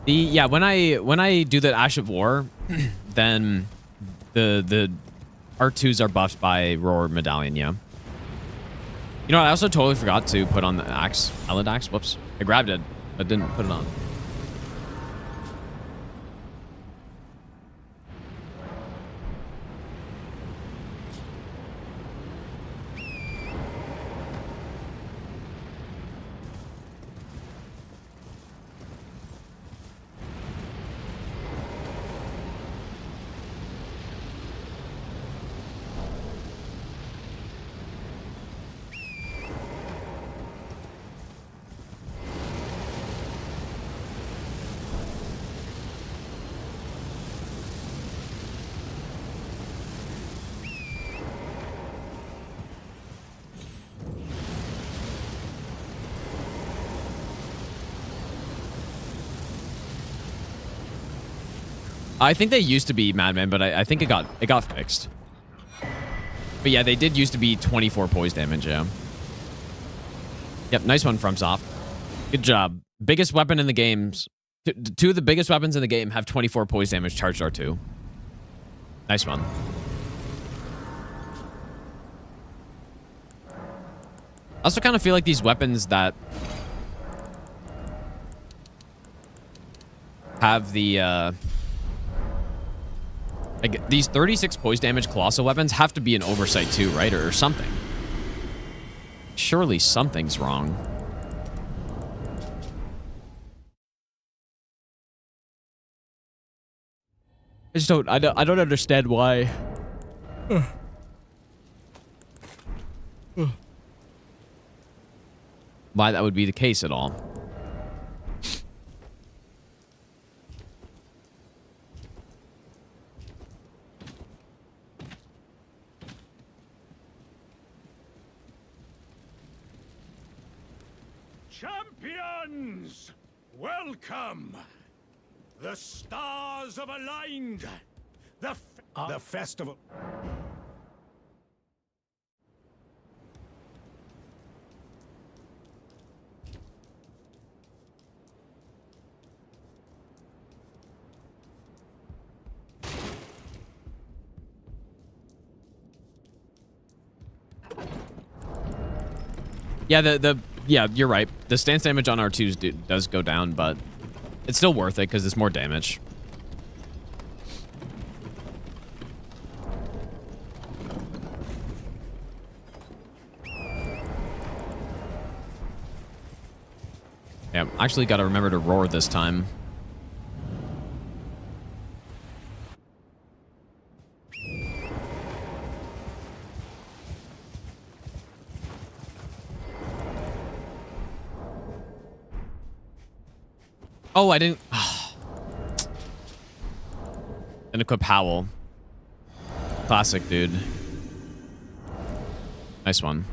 Yeah, when I do the Ash of War, then the R2s are buffed by Roar Medallion, yeah. You know what, I also totally forgot to put on the axe, Alad axe, whoops. I grabbed it, but didn't put it on. I think they used to be Madmen, but I think it got fixed. But yeah, they did used to be 24 poise damage, yeah. Yep, nice one, FromSoft. Good job. Biggest weapon in the games. Two of the biggest weapons in the game have 24 poise damage charged R2. Nice one. I also kind of feel like these weapons that have the Like, these 36 poise damage colossal weapons have to be an oversight too, right? Or something. Surely something's wrong. I don't understand why. Why that would be the case at all. Champions, welcome. The stars have aligned. The festival. Yeah, yeah, you're right. The stance damage on R2s does go down, but it's still worth it because it's more damage. Yeah, actually got to remember to roar this time. Oh, I didn't. Didn't equip Howl. Classic, dude. Nice one.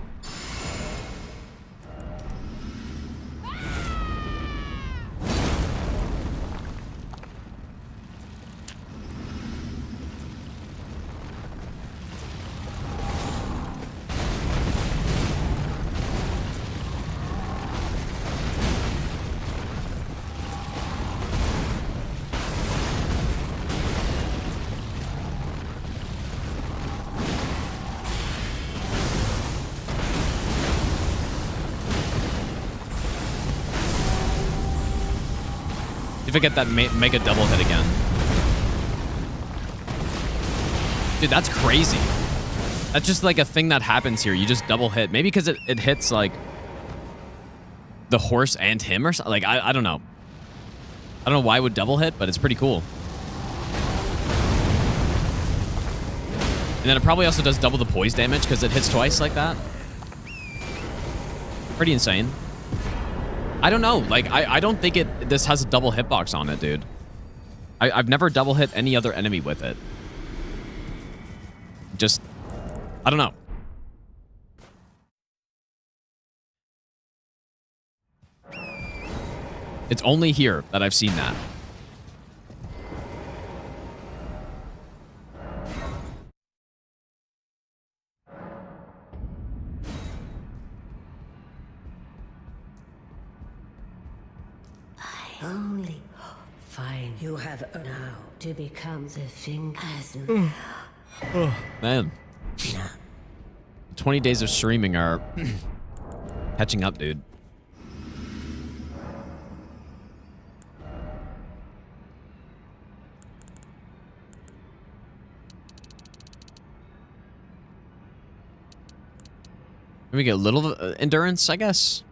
If I get that mega double hit again. Dude, that's crazy. That's just like a thing that happens here. You just double hit. Maybe because it hits like the horse and him or something. Like, I don't know. I don't know why it would double hit, but it's pretty cool. And then it probably also does double the poise damage because it hits twice like that. Pretty insane. I don't know. Like, I don't think this has a double hitbox on it, dude. I've never double hit any other enemy with it. Just, I don't know. It's only here that I've seen that. Only fine. You have now to become the thing as Man. 20 days of streaming are catching up, dude. Maybe get a little endurance, I guess.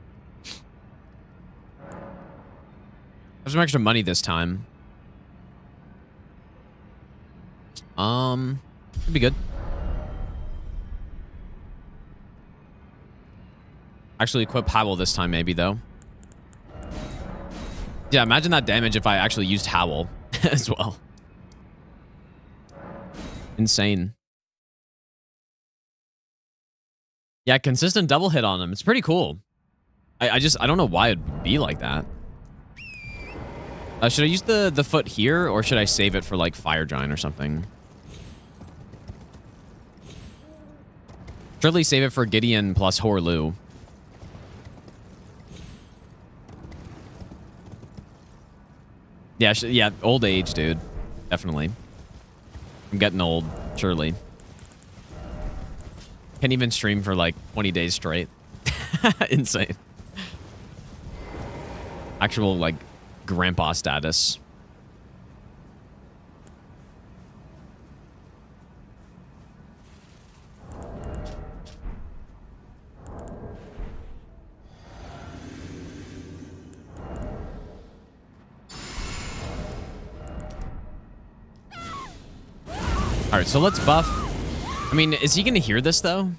Have some extra money this time. Could be good. Actually equip Howl this time, maybe, though. Yeah, imagine that damage if I actually used Howl as well. Insane. Yeah, consistent double hit on him. It's pretty cool. I don't know why it'd be like that. Should I use the foot here, or should I save it for, like, Fire Giant or something? Surely save it for Gideon plus Loux. Yeah, yeah, old age, dude. Definitely. I'm getting old, surely. Can't even stream for, like, 20 days straight. Insane. Actual, like, grandpa status. All right, so let's buff. I mean, is he going to hear this, though?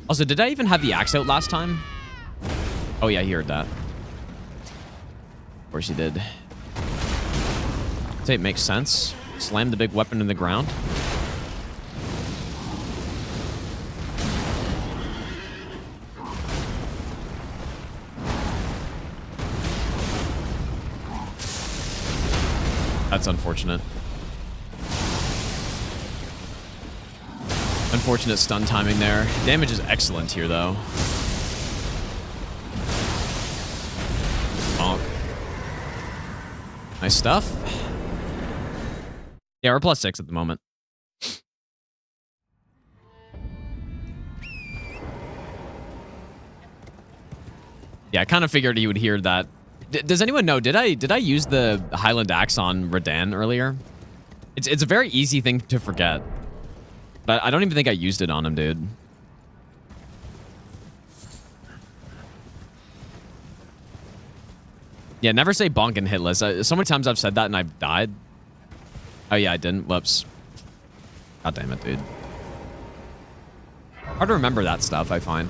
Also, did I even have the axe out last time? Oh, yeah, he heard that. Of course he did. I'd say it makes sense. Slam the big weapon in the ground. That's unfortunate. Unfortunate stun timing there. Damage is excellent here, though. Bonk. Nice stuff. Yeah, we're +6 at the moment. Yeah, I kind of figured he would hear that. Does anyone know? Did I use the Highland Axe on Radahn earlier? It's a very easy thing to forget. But I don't even think I used it on him, dude. Yeah, never say bonk and hitless. So many times I've said that and I've died. Oh yeah, I didn't. Whoops. God damn it, dude. Hard to remember that stuff, I find.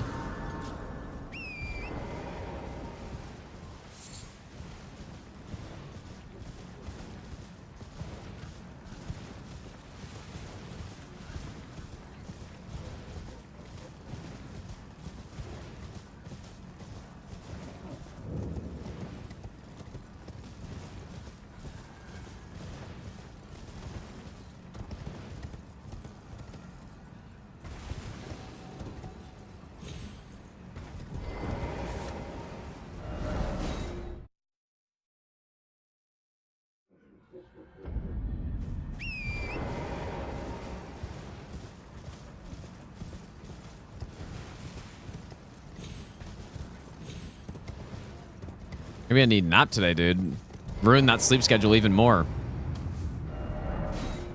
Maybe I need a nap today, dude. Ruin that sleep schedule even more.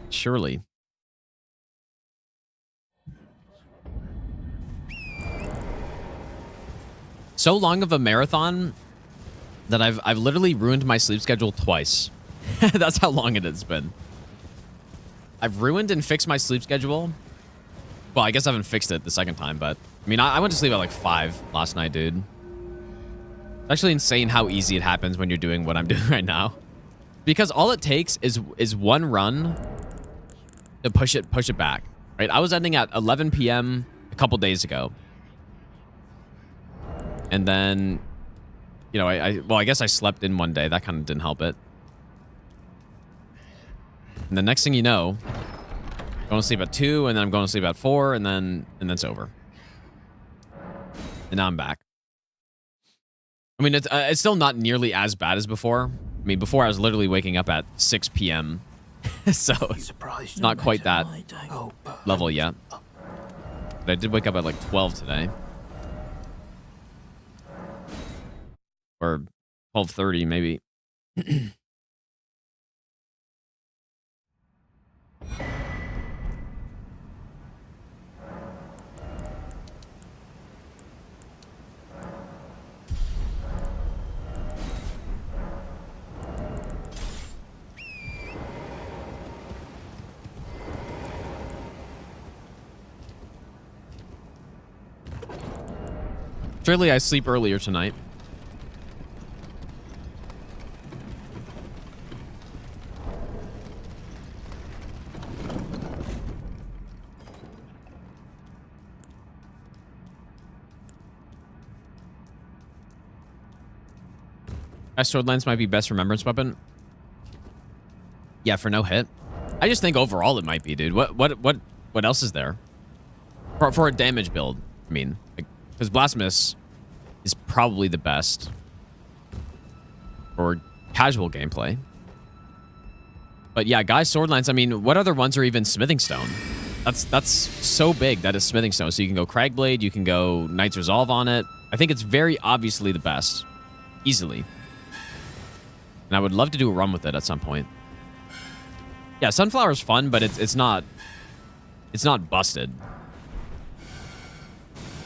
Surely. So long of a marathon that I've literally ruined my sleep schedule twice. That's how long it has been. I've ruined and fixed my sleep schedule. Well, I guess I haven't fixed it the second time, but I mean, I went to sleep at like 5 last night, dude. It's actually insane how easy it happens when you're doing what I'm doing right now. Because all it takes is one run to push it back, right? I was ending at 11 p.m. a couple days ago. And then, you know, I guess I slept in one day. That kind of didn't help it. And the next thing you know, I'm going to sleep at 2, and then I'm going to sleep at 4, and then it's over. And now I'm back. I mean, it's still not nearly as bad as before. I mean, before I was literally waking up at 6 p.m. So it's not quite that level yet. But I did wake up at like 12 today. Or 12:30 maybe. Surely I sleep earlier tonight. Sword lance might be best remembrance weapon. Yeah, for no hit. I just think overall it might be, dude. What else is there? For a damage build, I mean, because Blasphemous is probably the best for casual gameplay. But yeah, guys, sword lance. I mean, what other ones are even Smithing Stone? That's so big that is Smithing Stone. So you can go Cragblade, you can go Knight's Resolve on it. I think it's very obviously the best, easily. And I would love to do a run with it at some point. Yeah, Sunflower's fun, but it's not busted.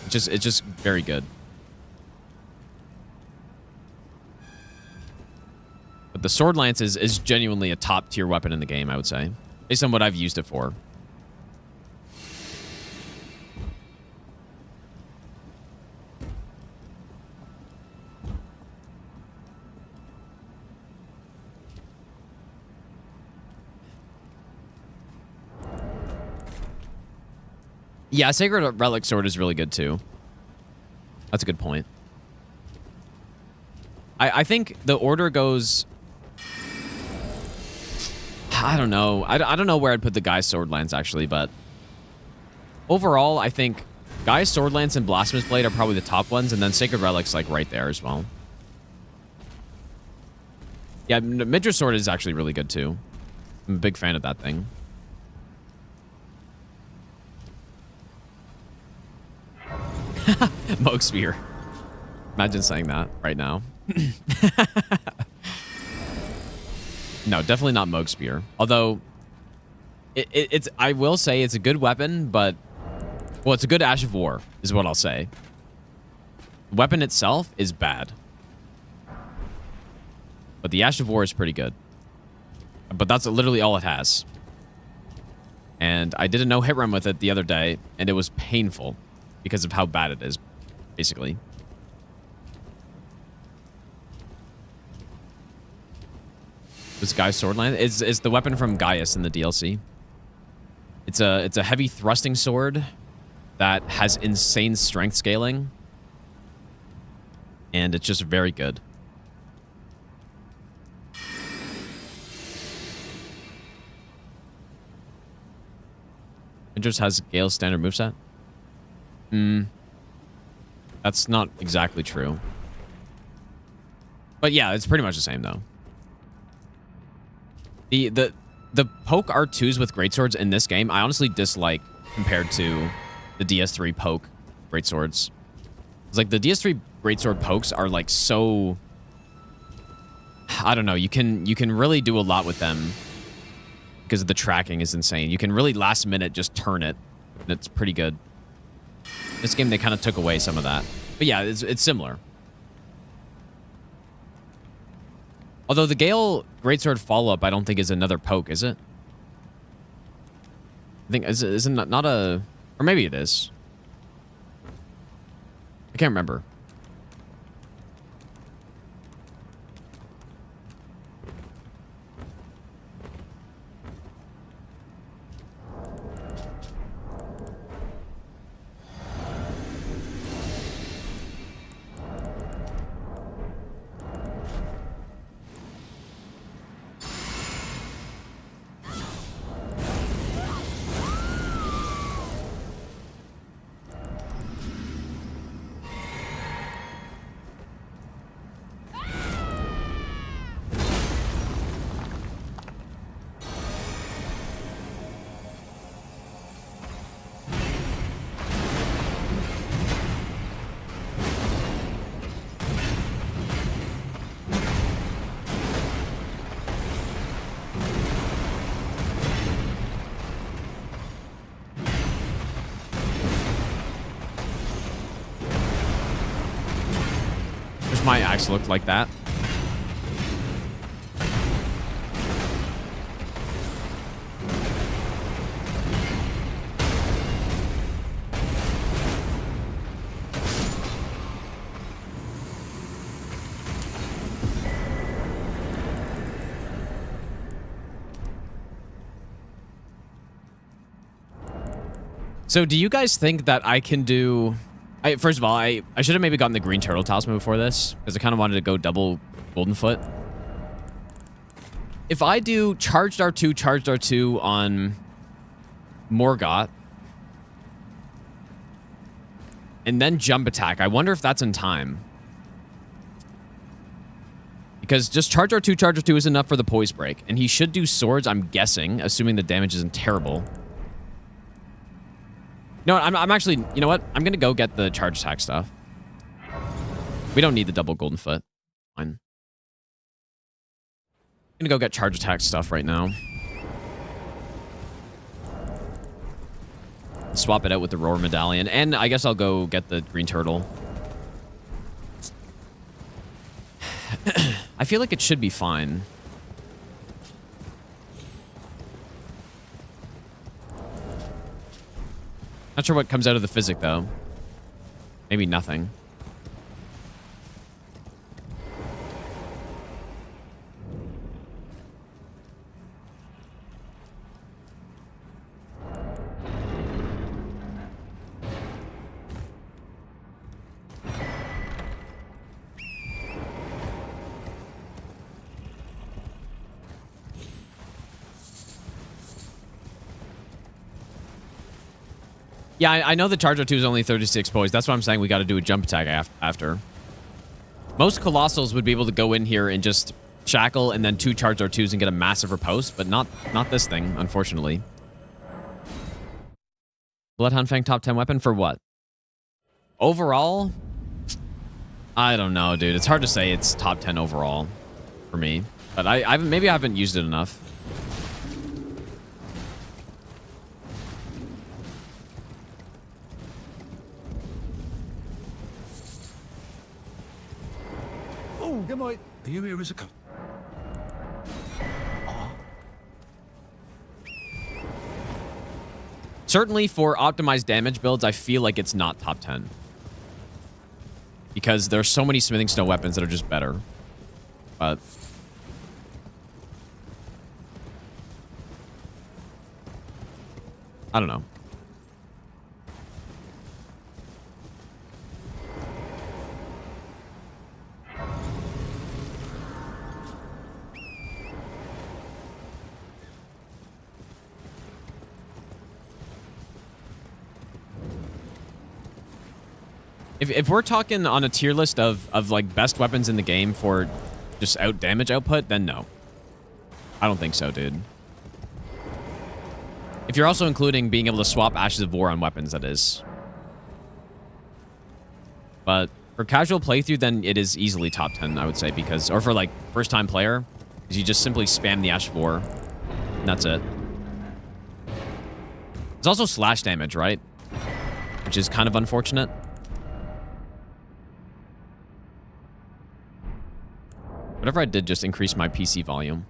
It's just very good. But the Sword Lance is genuinely a top tier weapon in the game, I would say. based on what I've used it for. Yeah, Sacred Relic Sword is really good too. That's a good point. I think the order goes... I don't know. I don't know where I'd put the Guy's Sword Lance, actually, but... Overall, I think Guy's Sword Lance and Blasphemous Blade are probably the top ones, and then Sacred Relic's, like, right there as well. Yeah, Midra's Sword is actually really good, too. I'm a big fan of that thing. Moog Spear. Imagine saying that right now. No, definitely not Moog Spear. Although, it's I will say it's a good weapon, but... Well, it's a good Ash of War, is what I'll say. The weapon itself is bad. But the Ash of War is pretty good. But that's literally all it has. And I did a no-hit run with it the other day, and it was painful because of how bad it is, basically. This Guy's Sword Lance is the weapon from Gaius in the DLC. It's a heavy thrusting sword that has insane strength scaling, and it's just very good. It just has Gale's standard moveset. That's not exactly true. But yeah, it's pretty much the same though. The poke R2s with greatswords in this game, I honestly dislike compared to the DS3 poke greatswords. It's like the DS3 greatsword pokes are like so... I don't know, you can really do a lot with them because the tracking is insane. You can really last minute just turn it, and it's pretty good. This game, they kind of took away some of that. But yeah, it's similar. Although the Gale Greatsword follow-up, I don't think is another poke, is it? I think, isn't not a... Or maybe it is. I can't remember. My axe looked like that. So do you guys think that I can do... First of all, I should have maybe gotten the green turtle talisman before this, because I kind of wanted to go double golden foot. If I do charged R2 on Morgott, and then jump attack, I wonder if that's in time. Because just charge R2 is enough for the poise break, and he should do swords, I'm guessing, assuming the damage isn't terrible. No, I'm actually, you know what? I'm going to go get the charge attack stuff. We don't need the double golden foot. Fine. I'm going to go get charge attack stuff right now. Swap it out with the roar medallion. And I guess I'll go get the green turtle. I feel like it should be fine. Not sure what comes out of the physic, though. Maybe nothing. Yeah, I know the Charger 2 is only 36 poise. That's what I'm saying. We got to do a jump attack after. Most Colossals would be able to go in here and just shackle and then 2 Charger 2s and get a massive riposte, but not this thing, unfortunately. Bloodhound Fang top 10 weapon for what? Overall? I don't know, dude. It's hard to say it's top 10 overall for me. But maybe I haven't used it enough. Good boy. Are you here as a Certainly for optimized damage builds, I feel like it's not top 10. Because there's so many Smithing Stone weapons that are just better. But I don't know. If we're talking on a tier list of like best weapons in the game for just damage output, then no. I don't think so, dude. If you're also including being able to swap Ashes of War on weapons, that is. But for casual playthrough, then it is easily top 10, I would say, because, or for like first time player, because you just simply spam the Ash of War, and that's it. It's also slash damage, right? Which is kind of unfortunate. Whatever I did just increased my PC volume.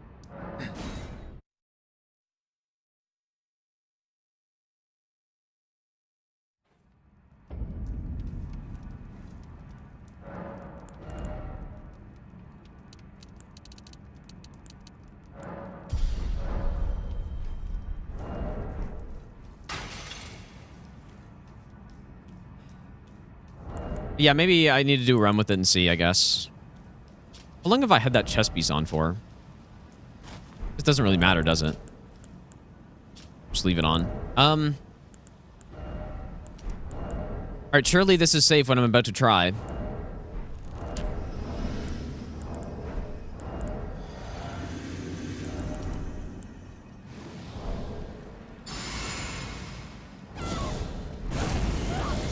Yeah, maybe I need to do a run with it and see, I guess. How long have I had that chest piece on for? It doesn't really matter, does it? Just leave it on. Alright, surely this is safe when I'm about to try.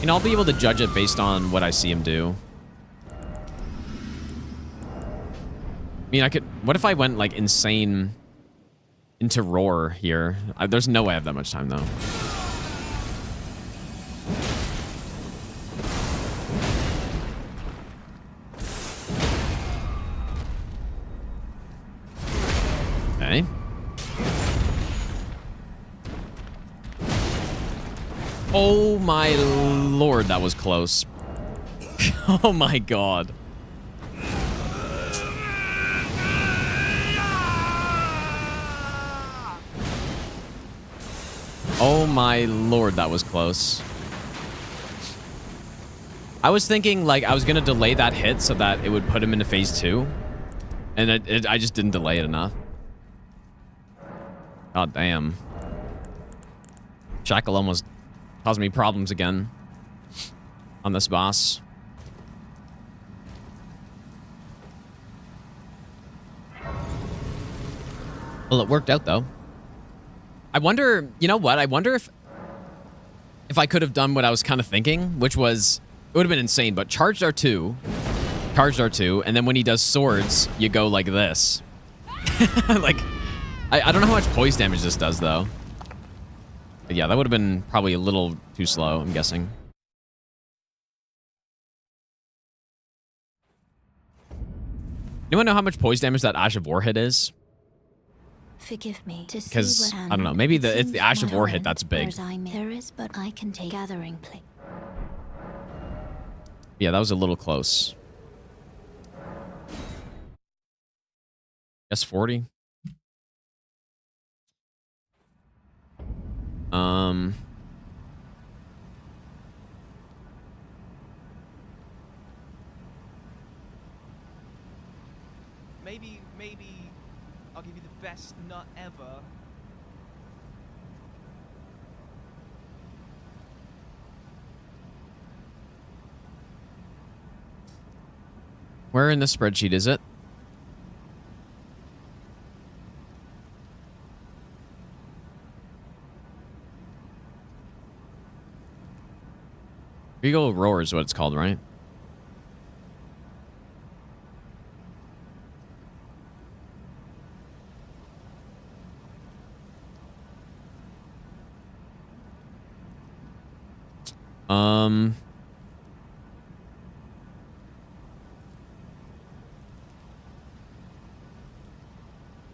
And I'll be able to judge it based on what I see him do. I mean, I could... What if I went, like, insane into Roar here? There's no way I have that much time, though. Okay. Oh, my lord, that was close. Oh, my god. Oh my lord, that was close. I was thinking, like, I was gonna delay that hit so that it would put him into phase 2. And I just didn't delay it enough. God damn. Shackle almost caused me problems again on this boss. Well, it worked out, though. I wonder, you know what? I wonder if I could have done what I was kind of thinking, which was, it would have been insane, but charged R2, and then when he does swords, you go like this. Like, I don't know how much poise damage this does, though. But yeah, that would have been probably a little too slow, I'm guessing. Anyone know how much poise damage that Ash of War hit is? Forgive me. Because, I don't know, maybe it's the Ash of War hit that's big. There is, but I can take gathering place. Yeah, that was a little close. Guess 40. Maybe I'll give you the best nut ever. Where in the spreadsheet is it? Regal Roar is what it's called, right?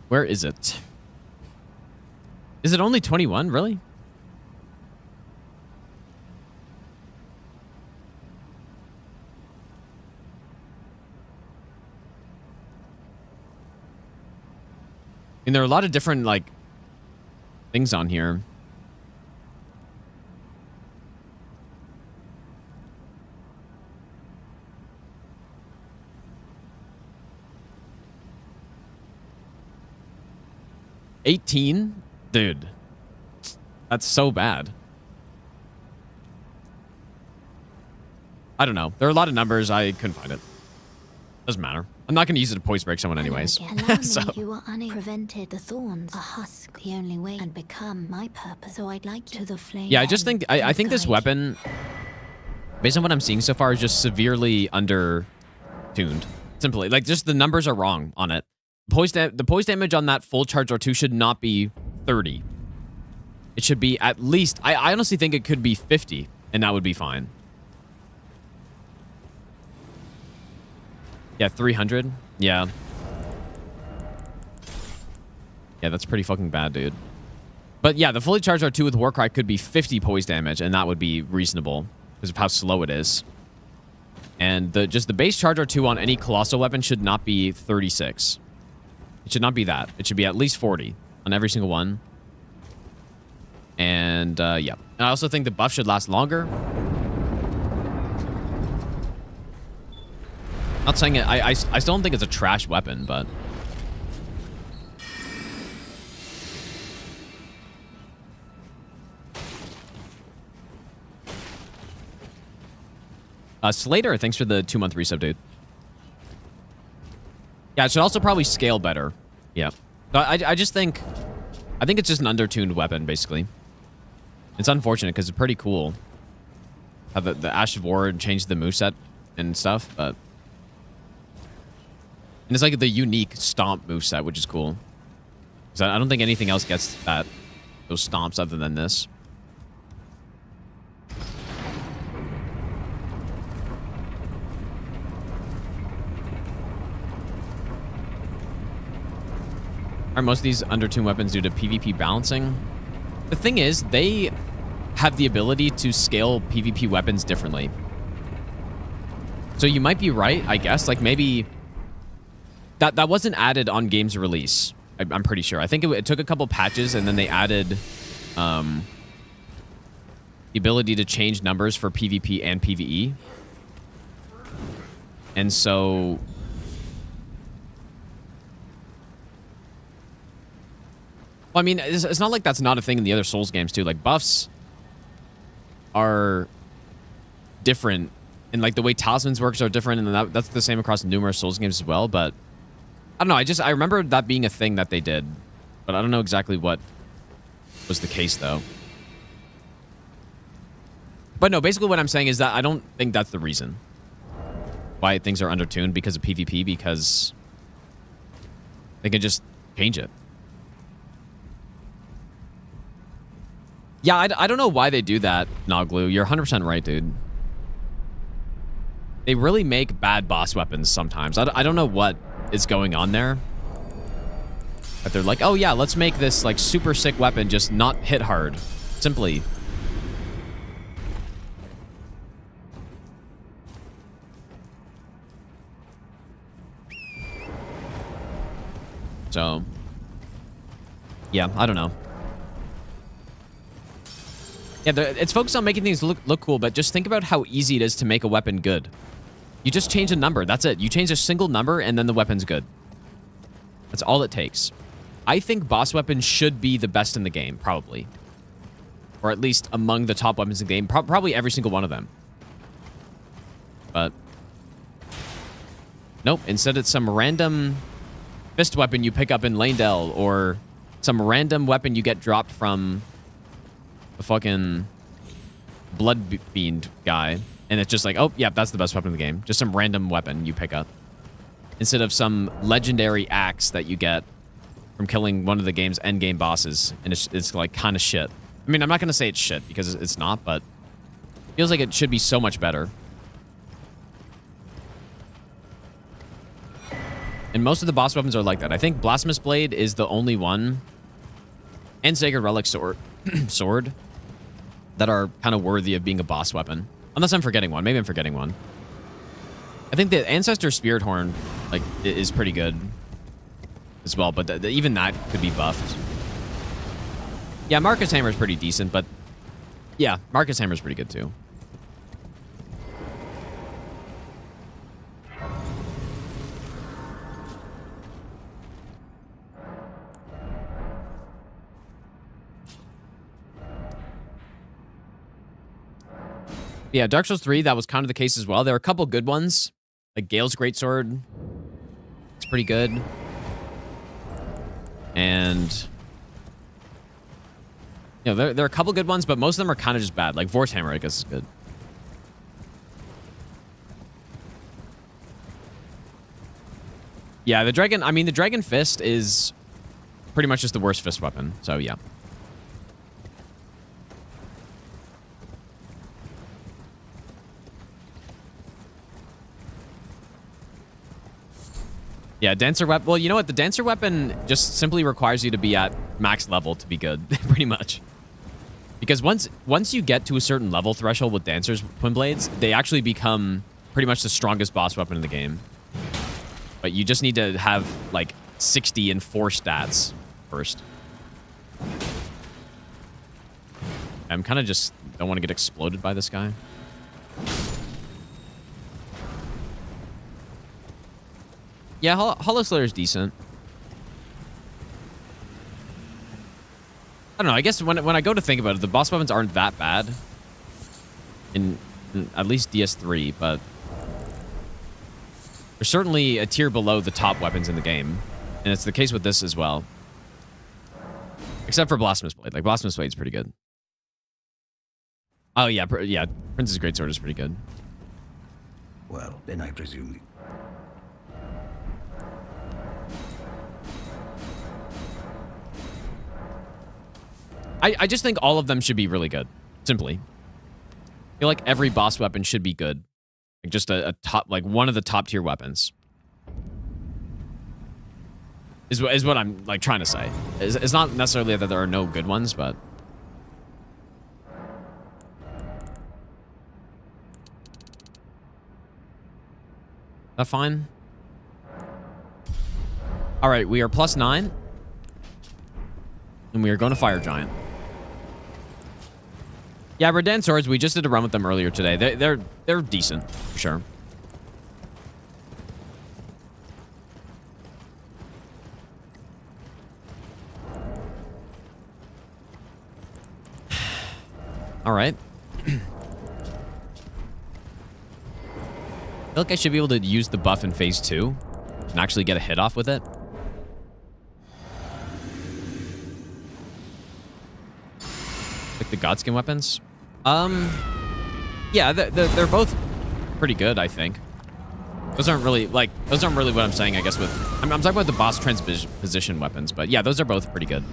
Where is it? Is it only 21, really? I mean, there are a lot of different, like, things on here. $18? Dude. That's so bad. I don't know. There are a lot of numbers. I couldn't find it. Doesn't matter. I'm not going to use it to poise break someone anyways. So you are prevented the thorns, a husk, the only way, and become my purpose. So I'd like to the flame. Yeah, I just think I think this weapon, based on what I'm seeing so far, is just severely under-tuned. Simply, like, just the numbers are wrong on it. The poise damage on that full charge R2 should not be 30. It should be at least... I honestly think it could be 50, and that would be fine. Yeah, 300. Yeah. Yeah, that's pretty fucking bad, dude. But yeah, the fully charged R2 with Warcry could be 50 poise damage, and that would be reasonable because of how slow it is. And just the base charge R2 on any Colossal weapon should not be 36. It should not be that. It should be at least 40 on every single one. And, yeah. And I also think the buff should last longer. Not saying it... I still don't think it's a trash weapon, but... Slater, thanks for the 2-month resub, dude. Yeah, it should also probably scale better. Yeah. So I just think... I think it's just an undertuned weapon, basically. It's unfortunate, because it's pretty cool. How the Ash of War changed the moveset and stuff, but... And it's like the unique stomp moveset, which is cool. Because I don't think anything else gets those stomps other than this. Are most of these undertuned weapons due to PvP balancing? The thing is, they have the ability to scale PvP weapons differently. So you might be right, I guess. Like, maybe... That wasn't added on game's release. I'm pretty sure. I think it took a couple patches, and then they added the ability to change numbers for PvP and PvE. And so... Well, I mean, it's not like that's not a thing in the other Souls games, too. Like, buffs are different. And, like, the way Talismans works are different. And that's the same across numerous Souls games as well. But, I don't know. I remember that being a thing that they did. But I don't know exactly what was the case, though. But, no, basically what I'm saying is that I don't think that's the reason why things are undertuned because of PvP. Because they can just change it. Yeah, I don't know why they do that, Noglu. You're 100% right, dude. They really make bad boss weapons sometimes. I don't know what is going on there. But they're like, oh yeah, let's make this like super sick weapon just not hit hard. Simply. So, yeah, I don't know. Yeah, it's focused on making things look cool, but just think about how easy it is to make a weapon good. You just change a number. That's it. You change a single number, and then the weapon's good. That's all it takes. I think boss weapons should be the best in the game, probably. Or at least among the top weapons in the game. Probably every single one of them. But nope. Instead, it's some random fist weapon you pick up in Lanedell, or some random weapon you get dropped from a fucking blood fiend guy. And it's just like, oh, yeah, that's the best weapon in the game. Just some random weapon you pick up. Instead of some legendary axe that you get from killing one of the game's endgame bosses. And it's like kind of shit. I mean, I'm not going to say it's shit because it's not, but it feels like it should be so much better. And most of the boss weapons are like that. I think Blasphemous Blade is the only one, and Sacred Relic Sword, that are kind of worthy of being a boss weapon. Unless I'm forgetting one. Maybe I'm forgetting one. I think the Ancestor Spirit Horn like is pretty good as well, but even that could be buffed. Yeah, Marcus Hammer is pretty decent, but yeah, Marcus Hammer is pretty good too. Yeah, Dark Souls 3, that was kind of the case as well. There are a couple good ones, like Gale's Greatsword. It's pretty good. And you know, there are a couple good ones, but most of them are kind of just bad. Like Vor's Hammer, I guess, is good. Yeah, the Dragon Fist is pretty much just the worst fist weapon. So yeah. Yeah, Dancer Weapon. Well, you know what? The Dancer Weapon just simply requires you to be at max level to be good, pretty much. Because once you get to a certain level threshold with Dancer's Twin Blades, they actually become pretty much the strongest boss weapon in the game. But you just need to have, like, 60 and 4 stats first. I'm kind of just don't want to get exploded by this guy. Yeah, Hollow Slayer is decent. I don't know. I guess when I go to think about it, the boss weapons aren't that bad. In at least DS3, but they're certainly a tier below the top weapons in the game. And it's the case with this as well. Except for Blasphemous Blade. Like, Blasphemous Blade's pretty good. Oh, yeah. Yeah, Prince's Greatsword is pretty good. Well, then I presume... I just think all of them should be really good. Simply. I feel like every boss weapon should be good. Like just a top, like one of the top tier weapons. Is what I'm like trying to say. It's not necessarily that there are no good ones, but... Is that fine? Alright, we are +9. And we are going to Fire Giant. Yeah, Redan Swords, we just did a run with them earlier today. They're decent, for sure. All right. I feel like I should be able to use the buff in phase 2 and actually get a hit off with it. Like the Godskin weapons. Yeah, they're both pretty good, I think. Those aren't really what I'm saying, I guess, with... I'm talking about the boss transposition weapons, but yeah, those are both pretty good.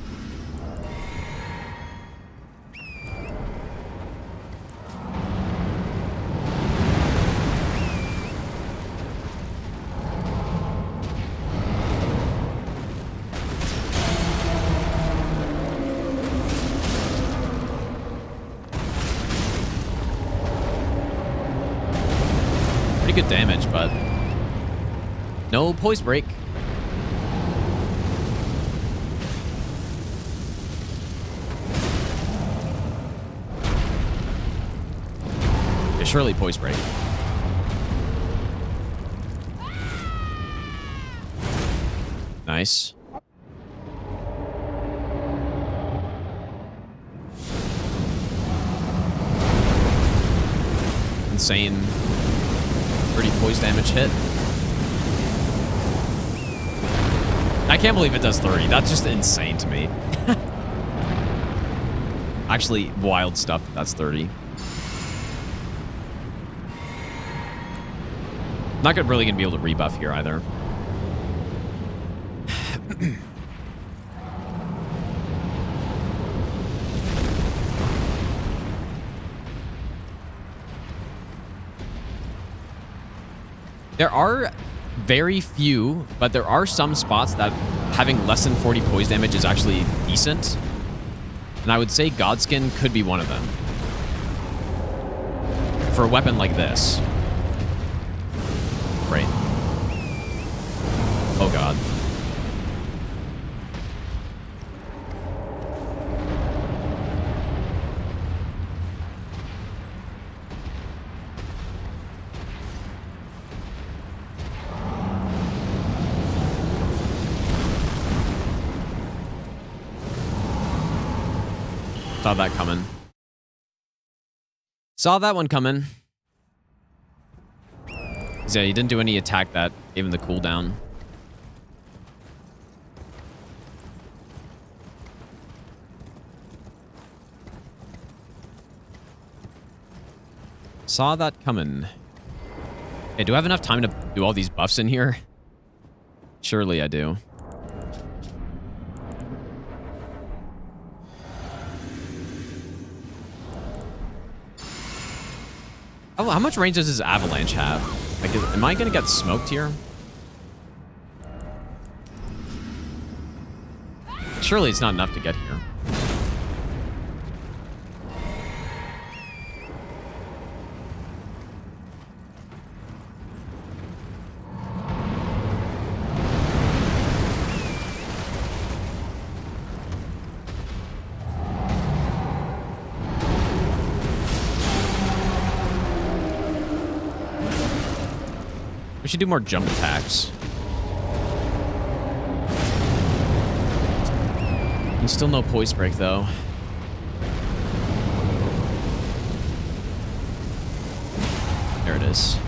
pretty good damage, but no poise break. Surely poise break. Nice. Insane. Pretty poise damage hit. I can't believe it does 30. That's just insane to me. Actually, wild stuff. That's 30. Not really gonna be able to rebuff here either. There are very few, but there are some spots that having less than 40 poise damage is actually decent. And I would say Godskin could be one of them. For a weapon like this. Right. Oh god. Saw that coming. Saw that one coming. Yeah, he didn't do any attack that gave him the cooldown. Saw that coming. Hey, do I have enough time to do all these buffs in here? Surely I do. Oh, how much range does his avalanche have? Like, am I gonna get smoked here? Surely it's not enough to get here. We should do more jump attacks. And still no poise break, though. There it is.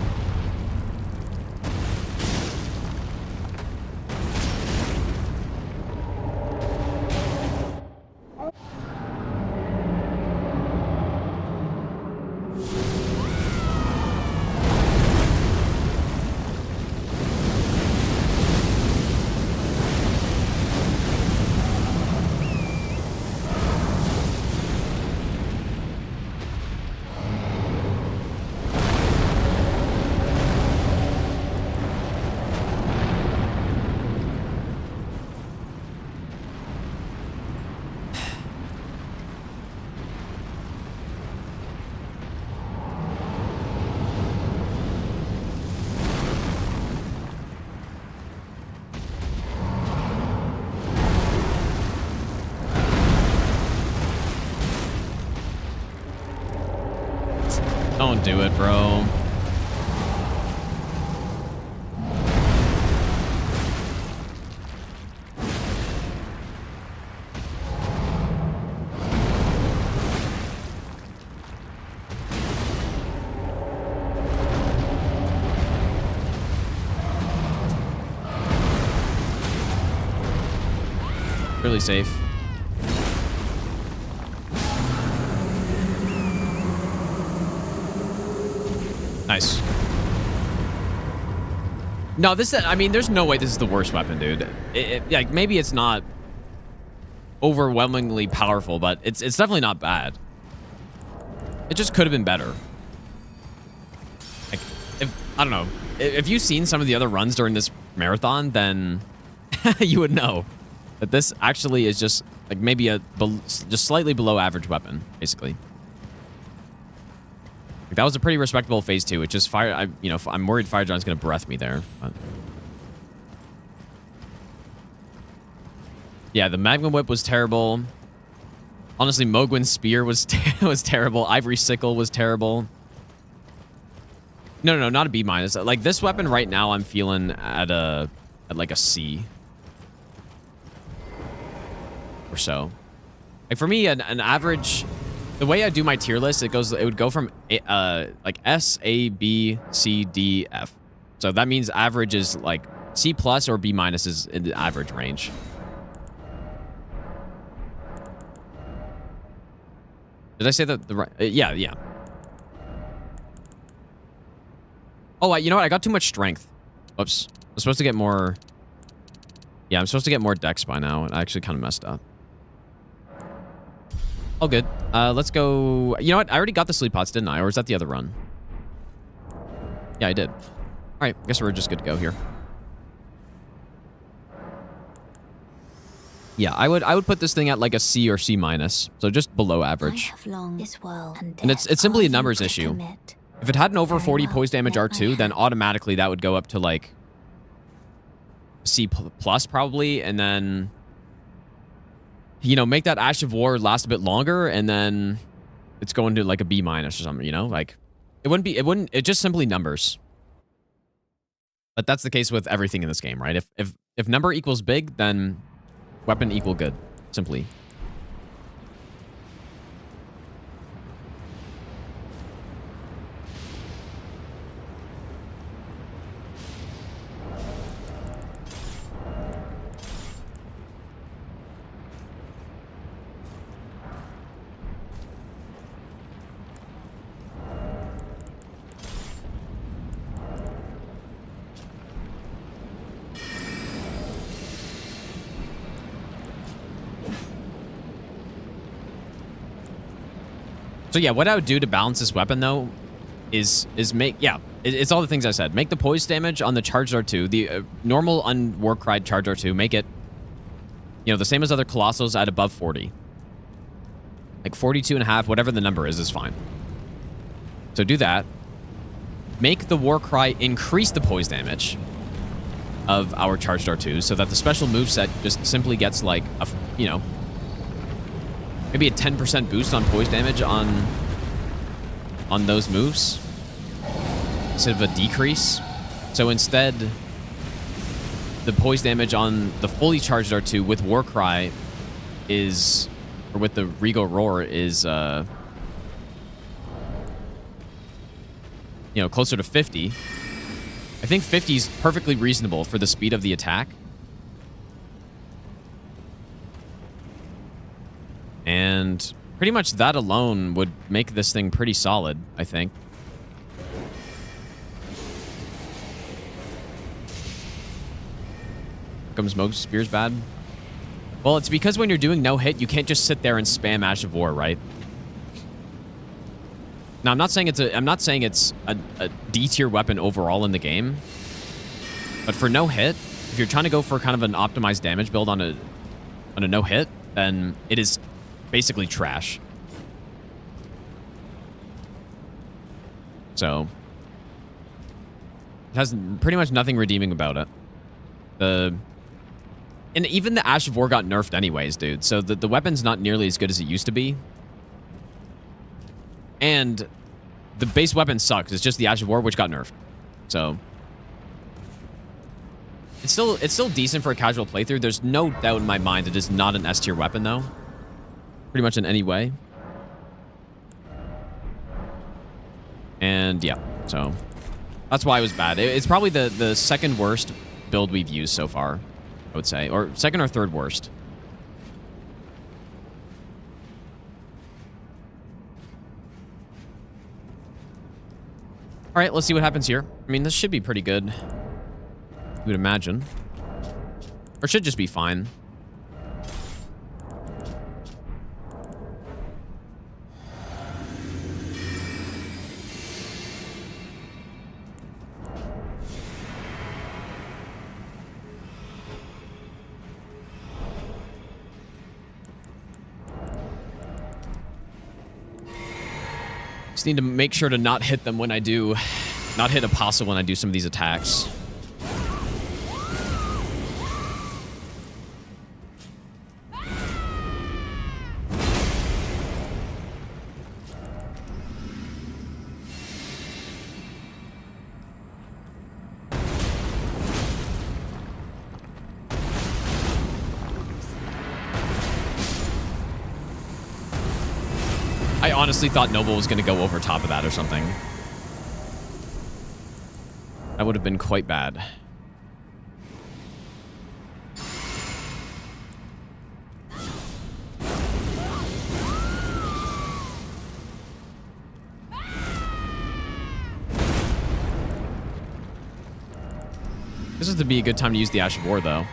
Don't do it, bro. Really safe. Nice. No, this, I mean, there's no way this is the worst weapon, dude. Like, maybe it's not overwhelmingly powerful, but it's definitely not bad. It just could have been better. Like, I don't know. If you've seen some of the other runs during this marathon, then you would know that this actually is just, like, maybe just slightly below average weapon, basically. Like, that was a pretty respectable phase 2. It just fire. I'm worried Fire Giant's gonna breath me there. But. Yeah, the Magma Whip was terrible. Honestly, Mogwin's Spear was was terrible. Ivory Sickle was terrible. No, not a B-. Like, this weapon right now, I'm feeling at like a C. Or so. Like, for me, an average... The way I do my tier list, it would go from like S, A, B, C, D, F. So that means average is like C+ or B- is in the average range. Did I say that the right? Yeah. Oh, you know what? I got too much strength. Oops. I'm supposed to get more... Yeah, I'm supposed to get more dex by now. I actually kind of messed up. All good. Let's go... You know what? I already got the sleep pots, didn't I? Or is that the other run? Yeah, I did. All right. Guess we're just good to go here. Yeah, I would put this thing at like a C or C-. So just below average. And it's simply a numbers issue. If it had an over 40 poise damage R2, then automatically that would go up to like C+ probably, and then... You know, make that Ash of War last a bit longer, and then it's going to like a B- or something, you know? Like, it's just simply numbers. But that's the case with everything in this game, right? If number equals big, then weapon equal good, simply. So yeah, what I would do to balance this weapon though is make, yeah, it's all the things I said. Make the poise damage on the charged R2, the normal unwarcried charged R2, make it, you know, the same as other colossals at above 40. Like 42.5, whatever the number is fine. So do that. Make the Warcry increase the poise damage of our charged R2 so that the special moveset just simply gets like a, you know, maybe a 10% boost on poise damage on those moves instead of a decrease. So instead, the poise damage on the fully charged R2 with Warcry is, or with the Regal Roar is, you know, closer to 50. I think 50 is perfectly reasonable for the speed of the attack. And pretty much that alone would make this thing pretty solid, I think. Comes Moog's Spear's bad? Well, it's because when you're doing no hit, you can't just sit there and spam Ash of War, right? Now, I'm not saying it's a D tier weapon overall in the game, but for no hit, if you're trying to go for kind of an optimized damage build on a no hit, then it is basically trash. So it has pretty much nothing redeeming about it. And even the Ash of War got nerfed anyways, dude. So the weapon's not nearly as good as it used to be. And the base weapon sucks. It's just the Ash of War, which got nerfed. So it's still decent for a casual playthrough. There's no doubt in my mind it is not an S tier weapon, though. Pretty much in any way. And yeah, so that's why it was bad. It's probably the second worst build we've used so far, I would say. Or second or third worst. All right, let's see what happens here. I mean, this should be pretty good, you would imagine. Or should just be fine. Just need to make sure to not hit them when I do, not hit Apostle when I do some of these attacks. I honestly thought Noble was going to go over top of that or something. That would have been quite bad. This is to be a good time to use the Ash of War, though.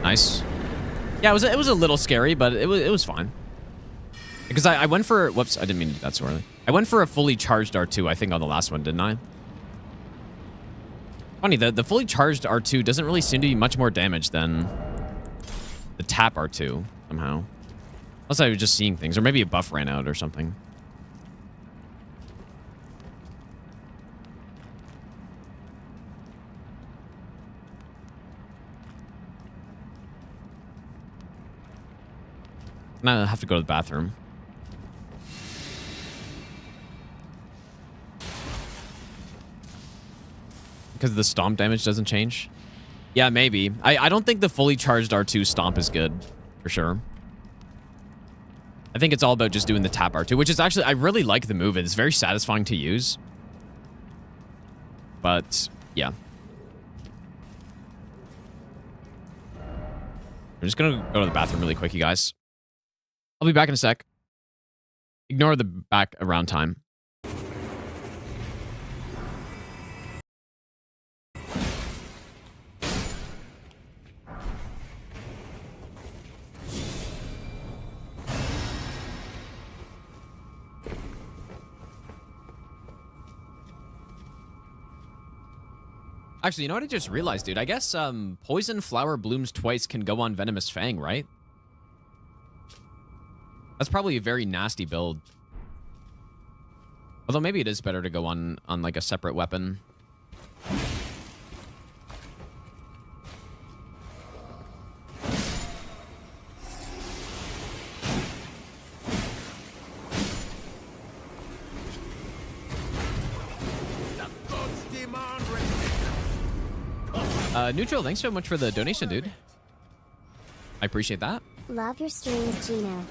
Nice. Yeah, it was a little scary, but it was fine. Because I went for, whoops, I didn't mean to do that so early. I went for a fully charged R2, I think, on the last one, didn't I? Funny, the fully charged R2 doesn't really seem to be much more damage than the tap R2 somehow. Unless I was just seeing things, or maybe a buff ran out or something. Now I have to go to the bathroom. Because the stomp damage doesn't change? Yeah, maybe. I don't think the fully charged R2 stomp is good, for sure. I think it's all about just doing the tap R2, which is actually, I really like the move. It's very satisfying to use. But, yeah. I'm just going to go to the bathroom really quick, you guys. I'll be back in a sec. Ignore the back around time. Actually, you know what I just realized, dude? I guess Poison Flower Blooms Twice can go on Venomous Fang, right? That's probably a very nasty build. Although maybe it is better to go on like a separate weapon. Neutral, thanks so much for the donation, dude. I appreciate that. Love your streams, Gino.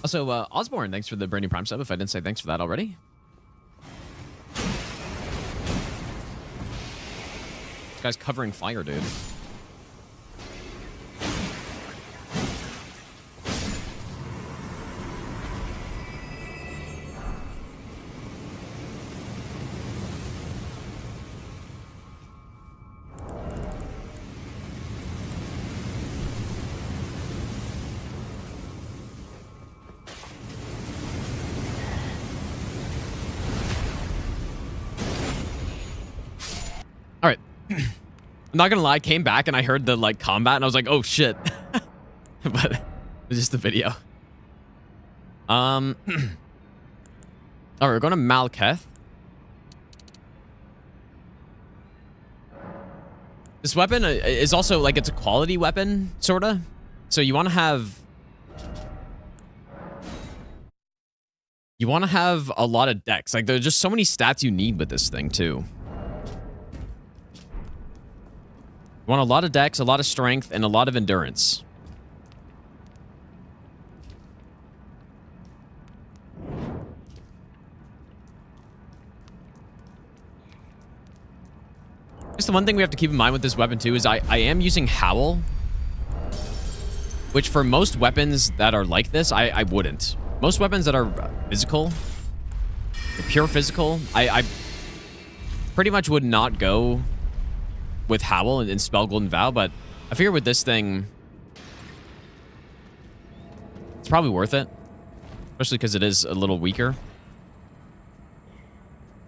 Also, Osborne, thanks for the brand new Prime sub, if I didn't say thanks for that already. This guy's covering fire, dude. All right. I'm not gonna lie, I came back and I heard the like combat and I was like, oh shit. But it's just the video. All right, we're going to Maliketh. This weapon is also like, it's a quality weapon, sorta. So you want to have a lot of dex. Like, there's just so many stats you need with this thing too. You want a lot of dex, a lot of strength, and a lot of endurance. Just the one thing we have to keep in mind with this weapon too is I am using Howl, which for most weapons that are like this, I wouldn't. Most weapons that are physical, pure physical, I pretty much would not go with Howl and spell Golden Vow, but I figure with this thing, it's probably worth it, especially because it is a little weaker.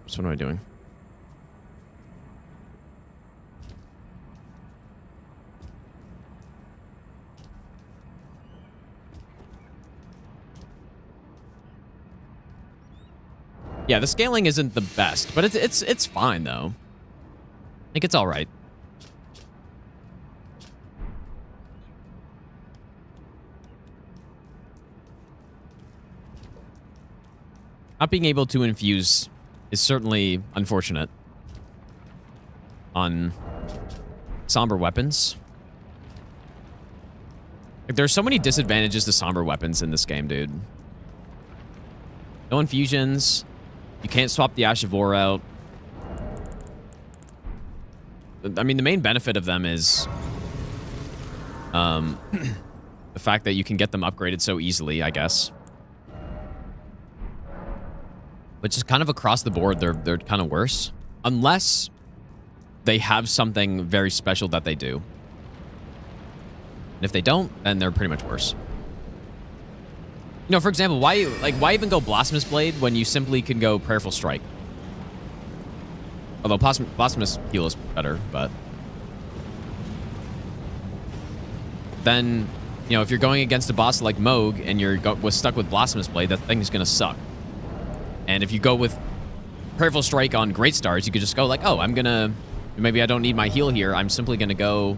So what am I doing? Yeah, the scaling isn't the best, but it's fine though. I think it's all right. Not being able to infuse is certainly unfortunate on somber weapons. Like, there's so many disadvantages to somber weapons in this game, dude. No infusions. You can't swap the Ash of War out. I mean, the main benefit of them is the fact that you can get them upgraded so easily, I guess. But just kind of across the board, they're kind of worse. Unless they have something very special that they do. And if they don't, then they're pretty much worse. You know, for example, why even go Blasphemous Blade when you simply can go Prayerful Strike? Although Blasphemous Heal is better, but... Then, you know, if you're going against a boss like Moog and you're stuck with Blasphemous Blade, that thing is going to suck. And if you go with Prayerful Strike on Great Stars, you could just go like, oh, I'm going to... Maybe I don't need my heal here. I'm simply going to go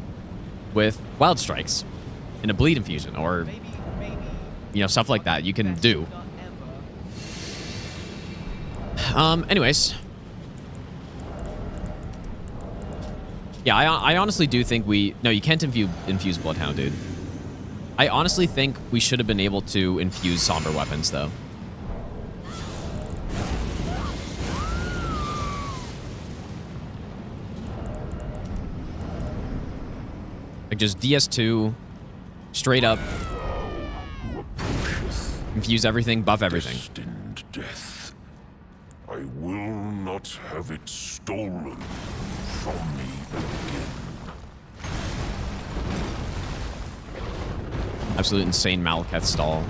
with Wild Strikes and a Bleed Infusion, or... You know, stuff like that you can do. Anyways. Yeah, I honestly do think we... No, you can't infuse Bloodhound, dude. I honestly think we should have been able to infuse somber weapons, though. Like, just DS2, straight up. Infuse everything, buff everything. Destined death. I will not have it stolen from me again. Absolute insane Maliketh stall.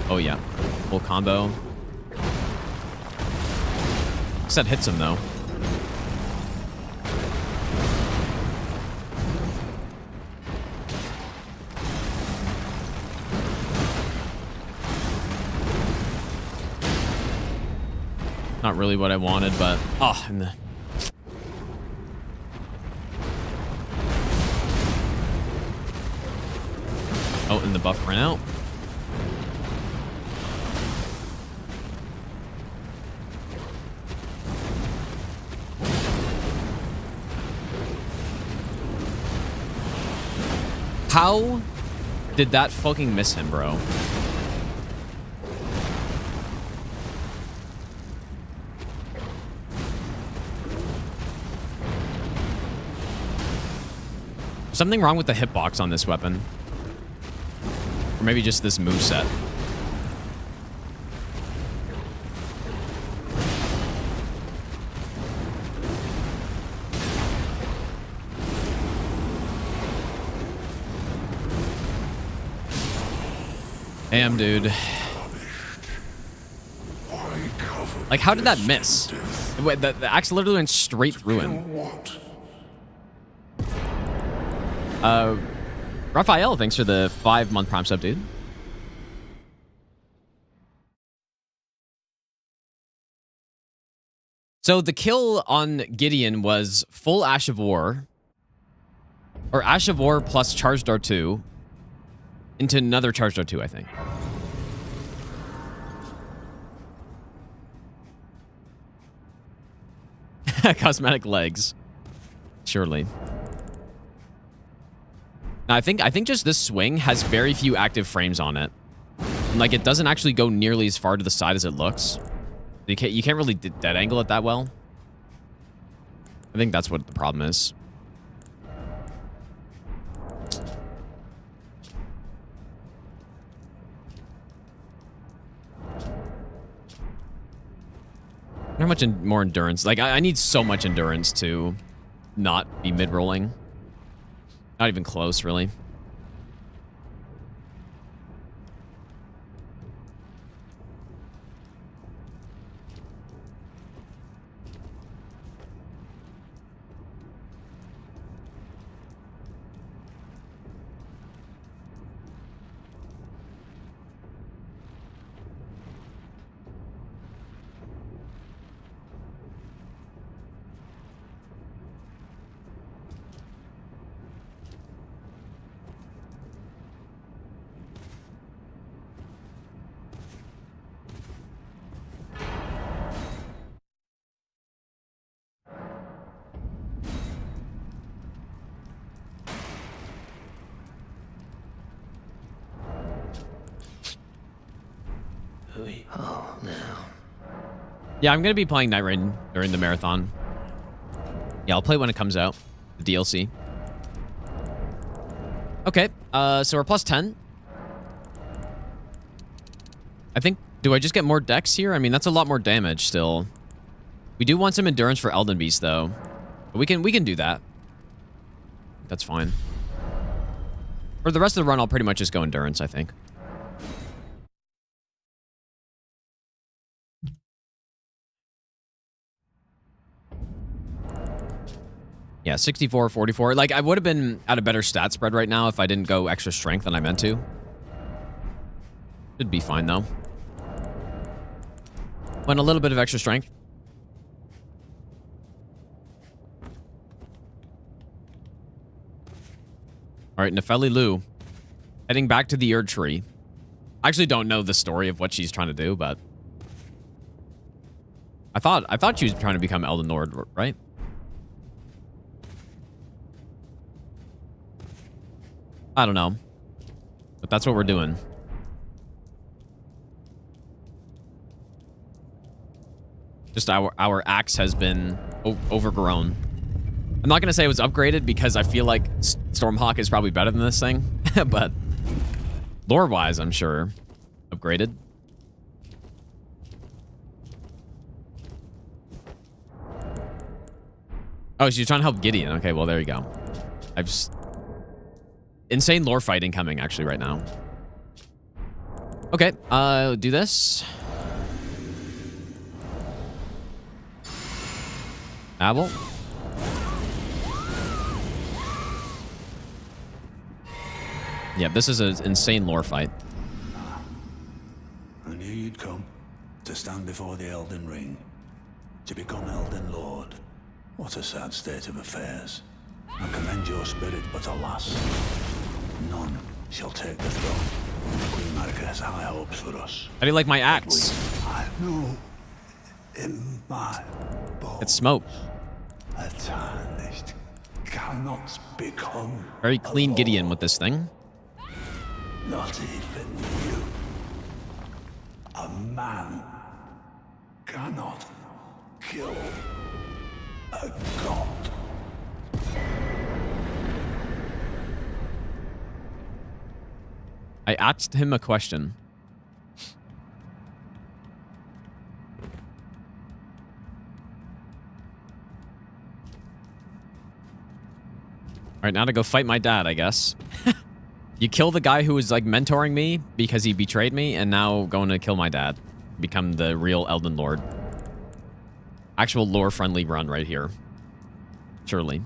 Oh yeah, full combo. That hits him though. Not really what I wanted, but... Oh, and the... Oh, and the buff ran out. How did that fucking miss him, bro? Something wrong with the hitbox on this weapon. Or maybe just this moveset. Damn, dude. Like, how did that miss? The axe literally went straight through him. Raphael, thanks for the 5-month Prime sub, dude. So the kill on Gideon was full Ash of War. Or Ash of War plus Charged R2. Into another Charged R2, I think. Cosmetic legs. Surely. Now, I think just this swing has very few active frames on it. And, like, it doesn't actually go nearly as far to the side as it looks. You can't really dead angle it that well. I think that's what the problem is. How much more endurance? Like, I need so much endurance to not be mid-rolling. Not even close, really. Oh, no. Yeah, I'm going to be playing Night Rain during the marathon. Yeah, I'll play when it comes out. The DLC. Okay, so we're plus 10. I think, do I just get more dex here? I mean, that's a lot more damage still. We do want some endurance for Elden Beast, though. But we can do that. That's fine. For the rest of the run, I'll pretty much just go endurance, I think. Yeah, 64, 44. Like, I would have been at a better stat spread right now if I didn't go extra strength than I meant to. Should be fine, though. Went a little bit of extra strength. All right, Nefeli Loux. Heading back to the Erd Tree. I actually don't know the story of what she's trying to do, but... I thought she was trying to become Elden Lord, right? I don't know. But that's what we're doing. Just our axe has been overgrown. I'm not going to say it was upgraded because I feel like Stormhawk is probably better than this thing. But lore-wise, I'm sure upgraded. Oh, she's trying to help Gideon. Okay, well, there you go. I've just... Insane lore fight incoming, actually, right now. Okay, do this. Abel. Yeah, this is an insane lore fight. I knew you'd come to stand before the Elden Ring, to become Elden Lord. What a sad state of affairs. I commend your spirit, but alas, none shall take the throne. Queen Maliketh has high hopes for us. How do you like my axe? I know in my bones. It's smoke. A tarnished cannot become very clean Gideon with this thing. Not even you. A man cannot kill a god. I asked him a question. All right, now to go fight my dad, I guess. You kill the guy who was like mentoring me because he betrayed me, and now going to kill my dad. Become the real Elden Lord. Actual lore-friendly run right here. Surely.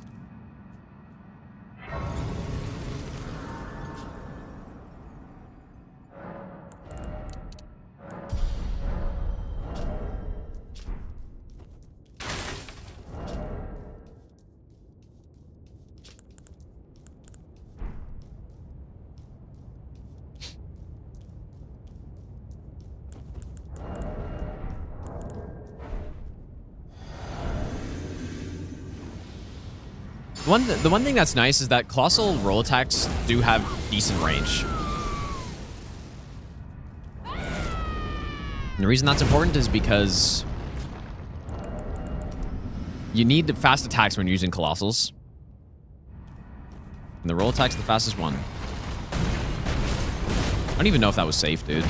The one thing that's nice is that colossal roll attacks do have decent range. And the reason that's important is because You need fast attacks when you're using Colossals. And the roll attack's the fastest one. I don't even know if that was safe, dude.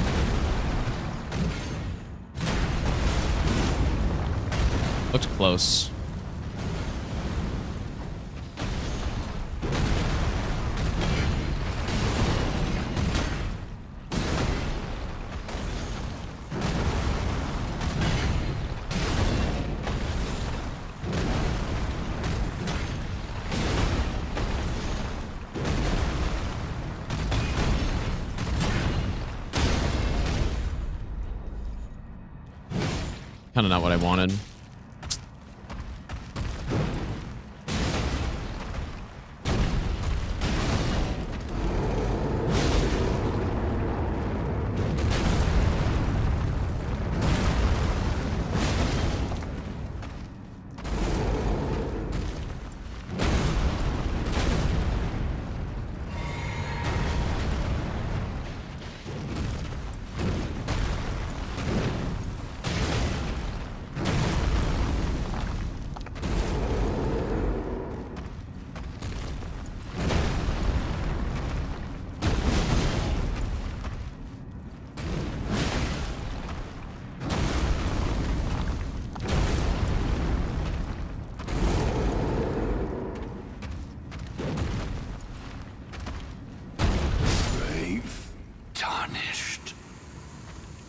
Looked close. Kind of not what I wanted.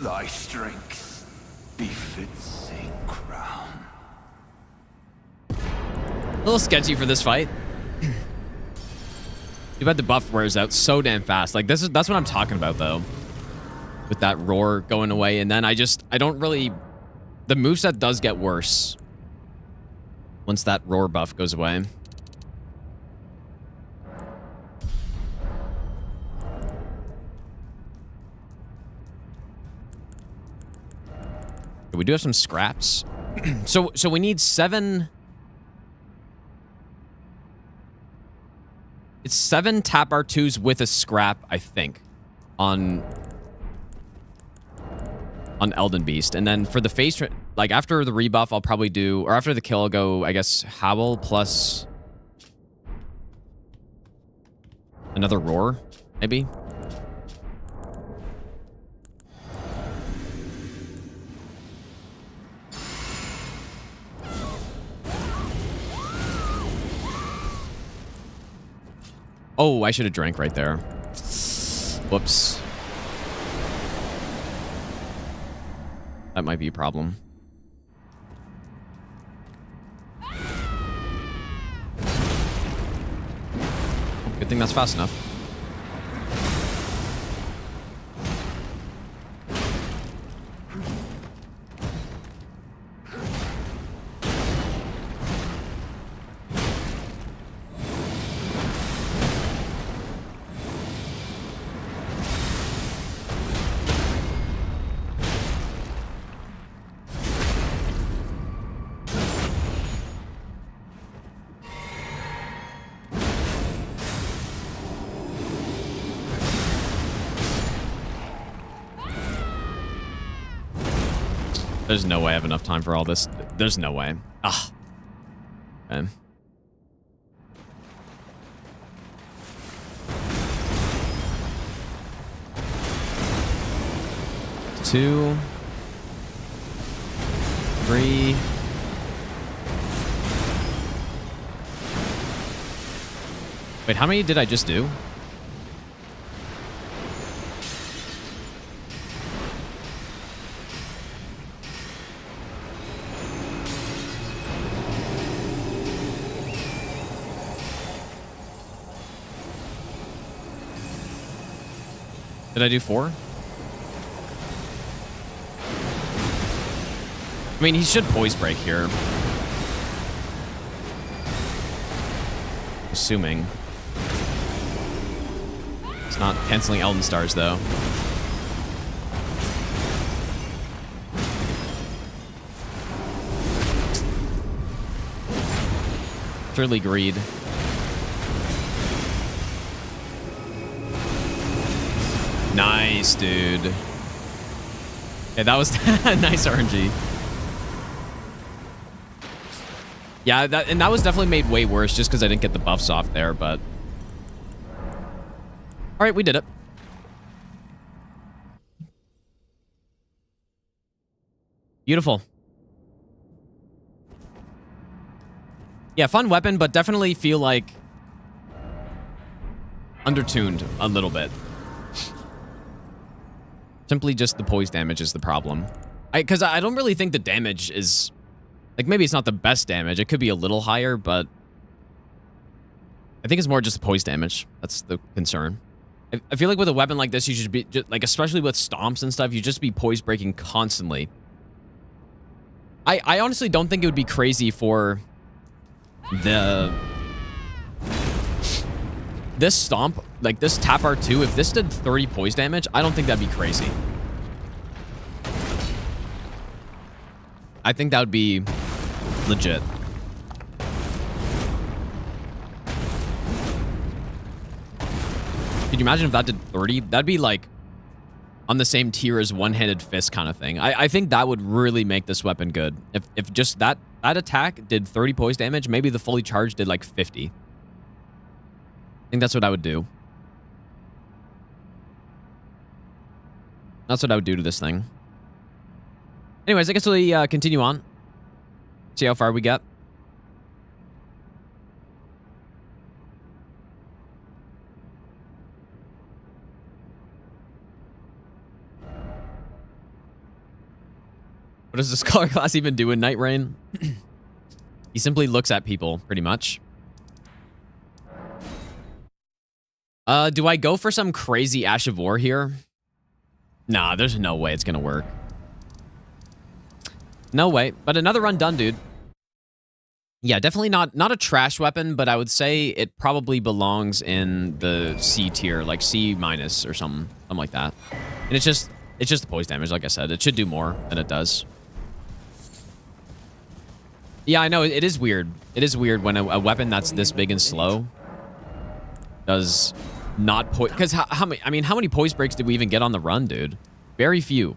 Thy strength befits a crown. A little sketchy for this fight. Too bad the buff wears out so damn fast. Like that's what I'm talking about though. With that roar going away, and then I don't really, the moveset does get worse once that roar buff goes away. We do have some scraps. So we need 7. It's 7 tap R2s with a scrap, I think, on Elden Beast. And then for the face, like after the rebuff, I'll probably do, or after the kill, I'll go, I guess, Howl plus another roar, maybe. Oh, I should have drank right there. Whoops. That might be a problem. Good thing that's fast enough. There's no way I have enough time for all this. There's no way. Ah. Okay. Two. 3. Wait, how many did I just do? Did I do 4? I mean, he should poise break here. Assuming. It's not canceling Elden Stars, though. Surely greed. Nice, dude. Yeah, that was nice RNG. Yeah, and that was definitely made way worse just because I didn't get the buffs off there, but... All right, we did it. Beautiful. Yeah, fun weapon, but definitely feel like undertuned a little bit. Simply just the poise damage is the problem. Because I don't really think the damage is... Like, maybe it's not the best damage. It could be a little higher, but... I think it's more just the poise damage. That's the concern. I feel like with a weapon like this, you should be... Like, especially with stomps and stuff, you just be poise breaking constantly. I honestly don't think it would be crazy for... This stomp, like this tap R2, if this did 30 poise damage, I don't think that'd be crazy. I think that would be legit. Could you imagine if that did 30? That'd be like on the same tier as one-handed fist kind of thing. I think that would really make this weapon good. If just that attack did 30 poise damage, maybe the fully charged did like 50. I think that's what I would do. That's what I would do to this thing. Anyways, I guess we'll continue on. See how far we get. What does the Scholar class even do in Night Rain? He simply looks at people, pretty much. Do I go for some crazy Ash of War here? Nah, there's no way it's gonna work. No way. But another run done, dude. Yeah, definitely not a trash weapon, but I would say it probably belongs in the C tier, like C minus or something like that. And it's just the poise damage, like I said. It should do more than it does. Yeah, I know. It is weird. It is weird when a weapon that's this big and slow does not poise... Because how many poise breaks did we even get on the run, dude? Very few.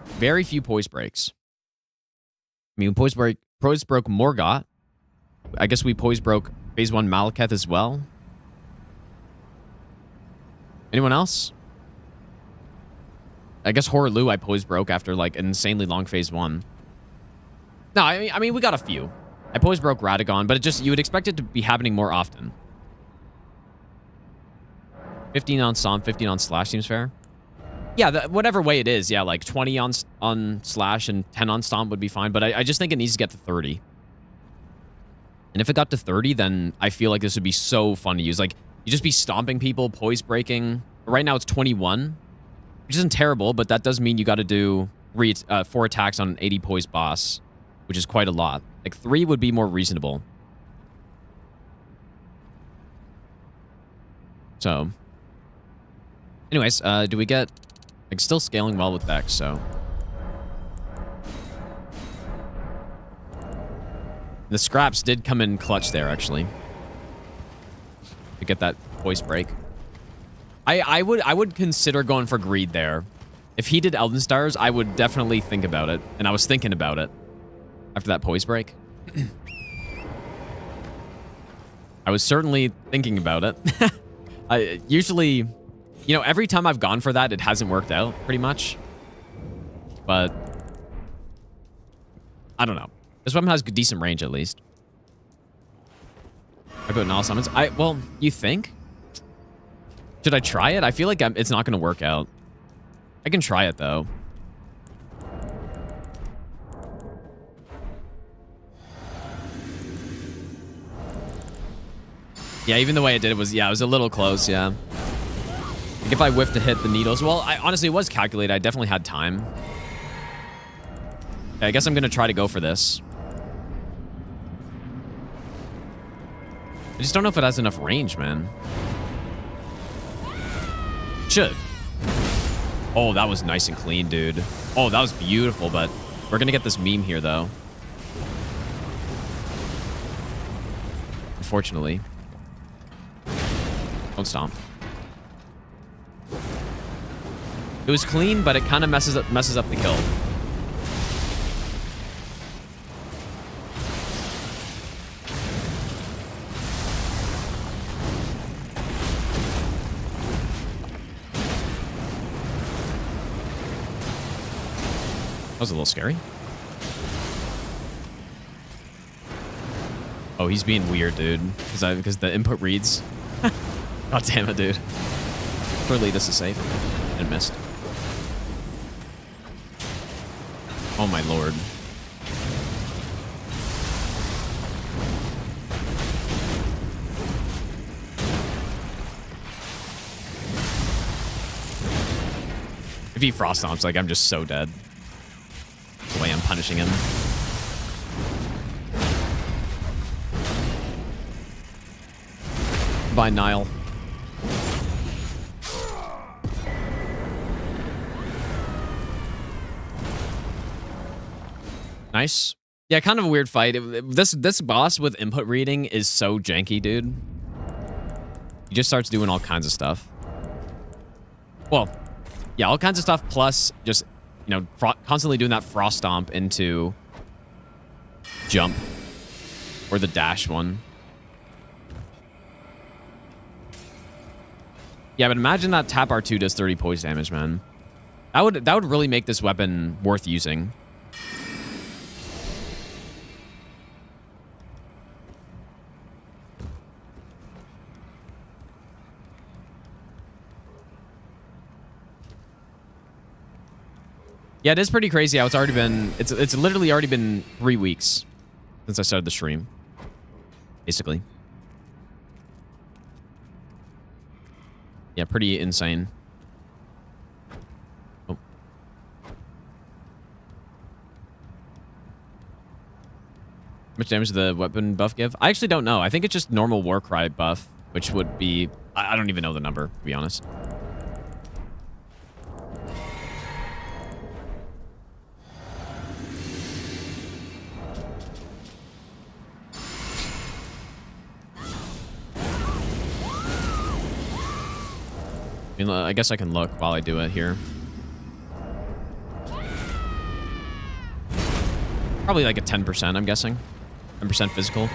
Very few poise breaks. I mean, poise broke Morgott. I guess we poise broke phase 1 Maliketh as well. Anyone else? I guess Hoarah Loux I poise broke after like an insanely long phase 1. No, I mean we got a few. I poise broke Radagon, but you would expect it to be happening more often. 15 on Stomp, 15 on Slash seems fair. Yeah, whatever way it is, yeah, like 20 on Slash and 10 on Stomp would be fine, but I just think it needs to get to 30. And if it got to 30, then I feel like this would be so fun to use. Like, you just be stomping people, poise breaking. Right now it's 21, which isn't terrible, but that does mean you got to do 4 attacks on an 80 poise boss, which is quite a lot. Like, 3 would be more reasonable. So, anyways, do we get... Like, still scaling well with Vex, so... The scraps did come in clutch there, actually. To get that voice break. I would consider going for Greed there. If he did Elden Stars, I would definitely think about it. And I was thinking about it. After that poise break. I was certainly thinking about it. I usually... You know, every time I've gone for that, it hasn't worked out, pretty much. But... I don't know. This weapon has decent range, at least. How about Null Summons? Well, you think? Should I try it? I feel like it's not going to work out. I can try it, though. Yeah, even the way I did it was, yeah, it was a little close, yeah. Like if I whiffed to hit the needles, well, honestly, it was calculated. I definitely had time. Okay, I guess I'm going to try to go for this. I just don't know if it has enough range, man. Should. Oh, that was nice and clean, dude. Oh, that was beautiful, but we're going to get this meme here, though. Unfortunately. Don't stomp. It was clean, but it kind of messes up the kill. was a little scary. Oh, he's being weird, dude. Because the input reads. God damn it, dude. Surely this is safe. And missed. Oh my lord. If he frost stomps, like, I'm just so dead. The way I'm punishing him. By Nile. Nice. Yeah, kind of a weird fight. This boss with input reading is so janky, dude. He just starts doing all kinds of stuff. Well, yeah, all kinds of stuff plus just, you know, constantly doing that frost stomp into jump or the dash one. Yeah, but imagine that tap R2 does 30 poise damage, man. That would really make this weapon worth using. Yeah, it is pretty crazy how it's already been... It's literally already been 3 weeks since I started the stream. Basically. Yeah, pretty insane. Oh. How much damage did the weapon buff give? I actually don't know. I think it's just normal war cry buff, which would be... I don't even know the number, to be honest. I guess I can look while I do it here. Probably like a 10%, I'm guessing. 10% physical.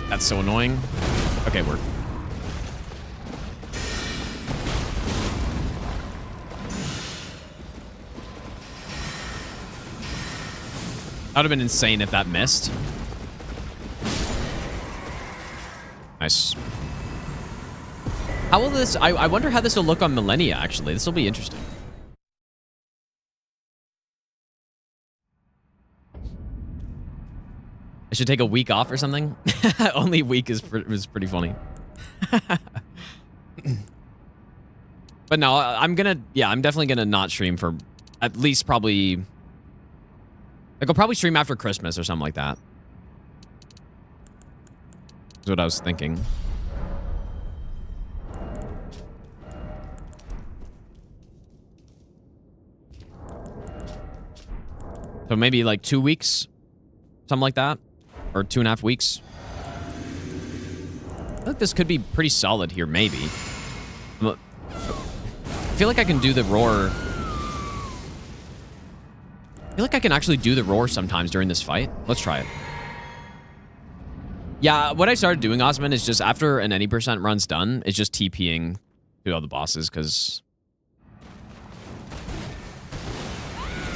That's so annoying. Okay, work. That would have been insane if that missed. Nice. How will this... I wonder how this will look on Malenia, actually. This will be interesting. I should take a week off or something. Only a week is pretty funny. But no, I'm definitely gonna not stream for at least probably... Like, I'll probably stream after Christmas or something like that. That's what I was thinking. So maybe like 2 weeks, something like that. Or 2.5 weeks. I think this could be pretty solid here, maybe. I feel like I can do the roar. I feel like I can actually do the roar sometimes during this fight. Let's try it. Yeah, what I started doing, Osman, is just after an any percent run's done, it's just TPing to all the bosses, because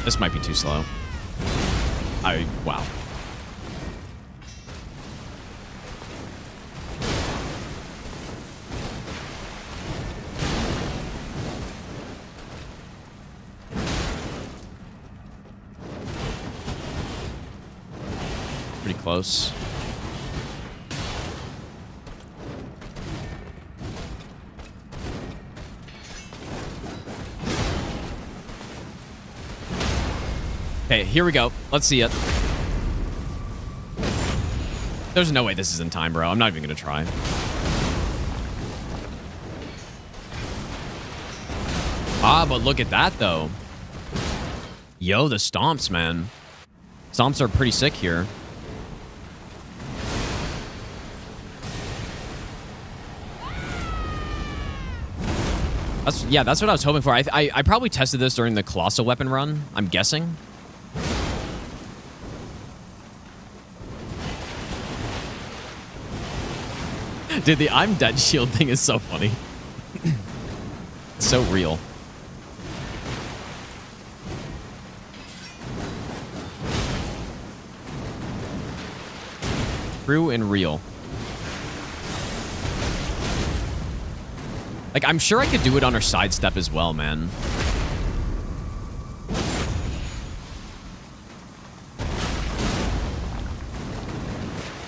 this might be too slow. Wow. Pretty close. Okay, here we go. Let's see it. There's no way this is in time, bro. I'm not even gonna try. Ah, but look at that, though. Yo, the stomps, man. Stomps are pretty sick here. That's what I was hoping for. I probably tested this during the Colossal Weapon run, I'm guessing. Dude, the I'm dead shield thing is so funny. It's so real. True and real. Like, I'm sure I could do it on her sidestep as well, man.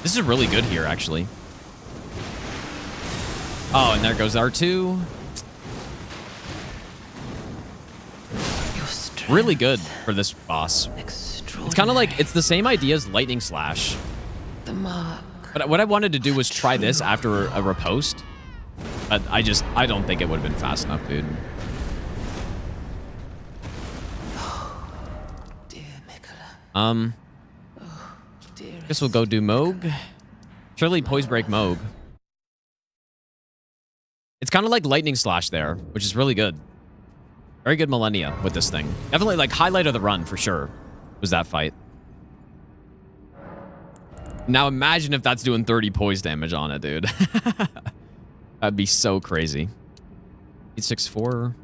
This is really good here, actually. Oh, and there goes R2. Really good for this boss. It's kind of like, it's the same idea as Lightning Slash. The mark. But what I wanted to do was try this after a riposte. But I don't think it would have been fast enough, dude. Dear Mikola. Guess we'll go do Moog. Surely Poise Break Moog. It's kind of like Lightning Slash there, which is really good. Very good Malenia with this thing. Definitely like highlight of the run for sure was that fight. Now imagine if that's doing 30 poise damage on it, dude. That'd be so crazy. 864.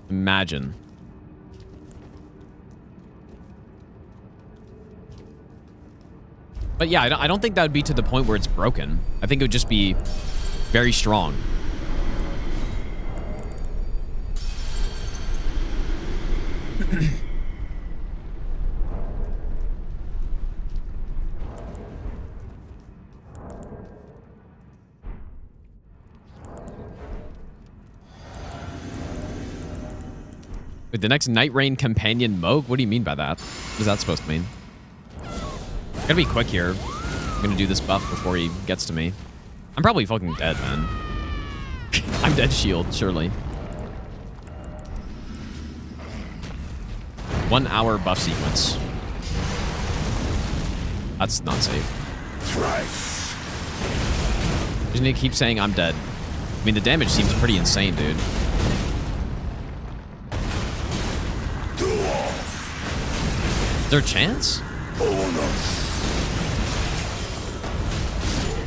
Imagine. But yeah, I don't think that would be to the point where it's broken. I think it would just be very strong. Wait, the next Night Rain Companion Moog? What do you mean by that? What is that supposed to mean? Gotta be quick here. I'm gonna do this buff before he gets to me. I'm probably fucking dead, man. I'm dead shield, surely. 1 hour buff sequence. That's not safe. Just need to keep saying I'm dead. I mean, the damage seems pretty insane, dude. Is there a chance?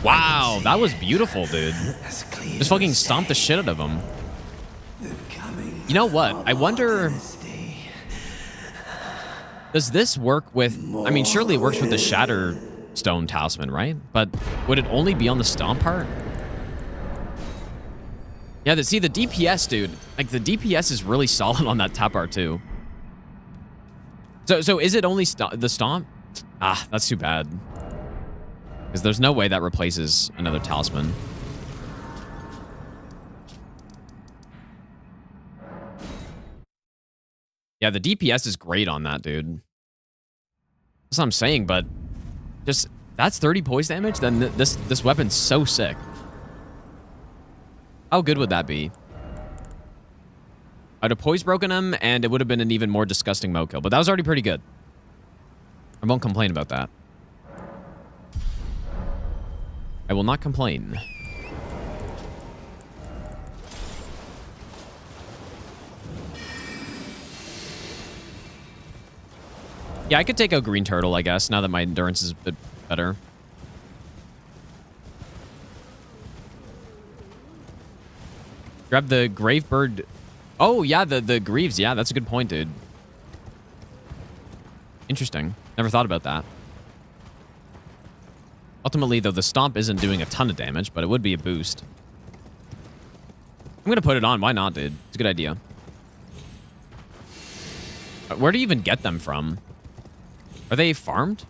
Wow, that was beautiful, dude. Just fucking stomped the shit out of him. You know what? I wonder... Does this work with... I mean, surely it works with the Shatter Stone Talisman, right? But would it only be on the stomp part? Yeah, see, the DPS, dude. Like, the DPS is really solid on that tap art, too. So is it only the stomp? Ah, that's too bad. Because there's no way that replaces another talisman. Yeah, the DPS is great on that, dude. That's what I'm saying, but just that's 30 poise damage? Then this weapon's so sick. How good would that be? I'd have poise broken him, and it would have been an even more disgusting Moog kill. But that was already pretty good. I won't complain about that. I will not complain. Yeah, I could take a green turtle, I guess, now that my endurance is a bit better. Grab the Gravebird. Oh, yeah, the Greaves. Yeah, that's a good point, dude. Interesting. Never thought about that. Ultimately, though, the Stomp isn't doing a ton of damage, but it would be a boost. I'm going to put it on. Why not, dude? It's a good idea. Where do you even get them from? Are they farmed?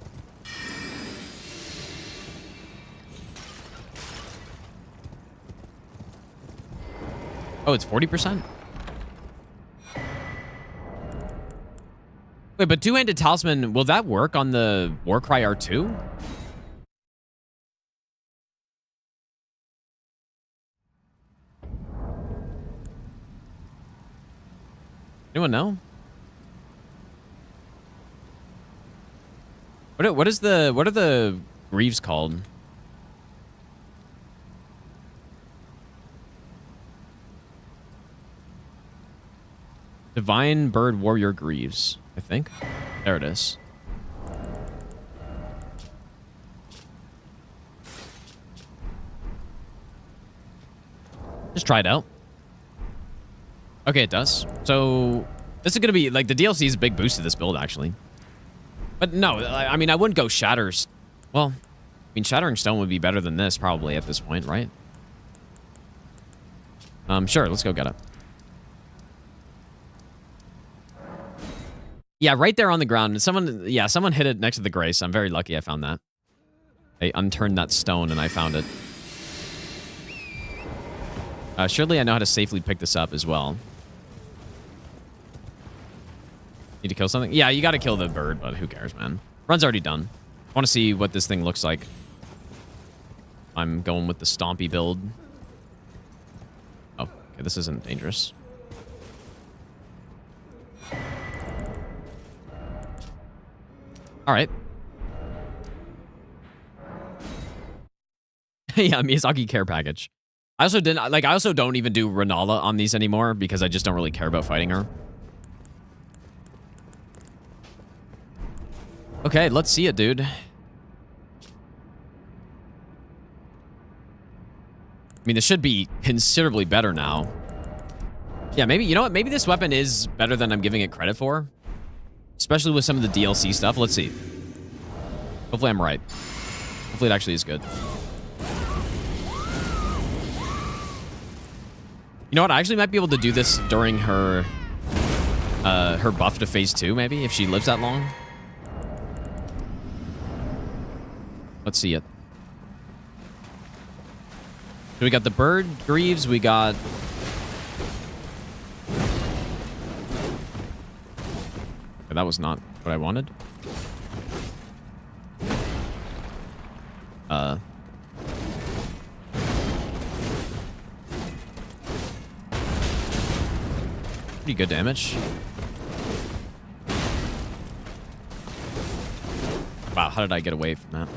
Oh, it's 40%? Wait, but two-handed talisman, will that work on the Warcry R2? Anyone know? What are the greaves called? Divine Bird Warrior Greaves, I think. There it is. Just try it out. Okay, it does. So this is gonna be like the DLC is a big boost to this build, actually. But no, I mean I wouldn't go Shatters. Well, I mean Shattering Stone would be better than this probably at this point, right? Sure, let's go get it. Yeah, right there on the ground. Someone hit it next to the Grace. I'm very lucky I found that. I unturned that stone and I found it. Surely I know how to safely pick this up as well. Need to kill something? Yeah, you got to kill the bird, but who cares, man? Run's already done. I want to see what this thing looks like. I'm going with the stompy build. Oh, okay, this isn't dangerous. All right. Yeah, Miyazaki care package. I also don't even do Renala on these anymore because I just don't really care about fighting her. Okay, let's see it, dude. I mean, this should be considerably better now. Yeah, maybe, you know what? Maybe this weapon is better than I'm giving it credit for. Especially with some of the DLC stuff. Let's see. Hopefully I'm right. Hopefully it actually is good. You know what? I actually might be able to do this during her buff to phase 2, maybe, if she lives that long. Let's see it. So we got the bird greaves, we got... Okay, that was not what I wanted. Pretty good damage. Wow, how did I get away from that?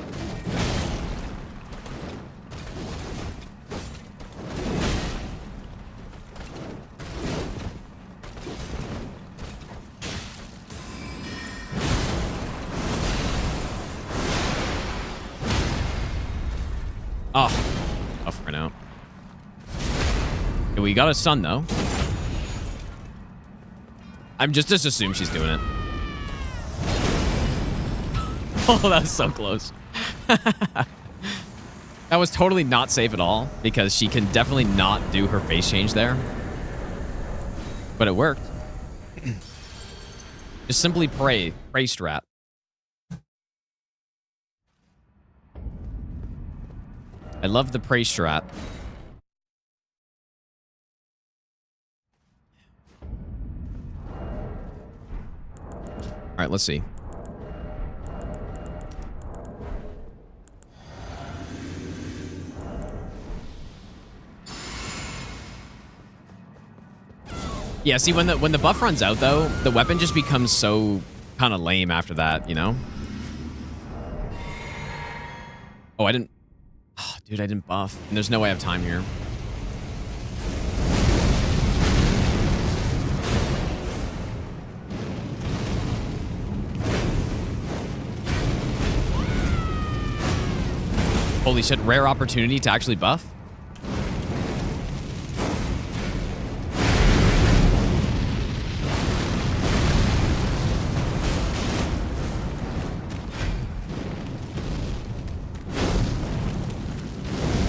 Oh, tough right now. Okay, we got a stun though. I'm just assume she's doing it. Oh, that was so close. That was totally not safe at all because she can definitely not do her face change there. But it worked. Just simply pray. Pray strat. I love the pray strat. All right, let's see. Yeah, see, when the buff runs out, though, the weapon just becomes so kind of lame after that, you know? Oh, I didn't... Oh, dude, I didn't buff. And there's no way I have time here. Holy shit, rare opportunity to actually buff?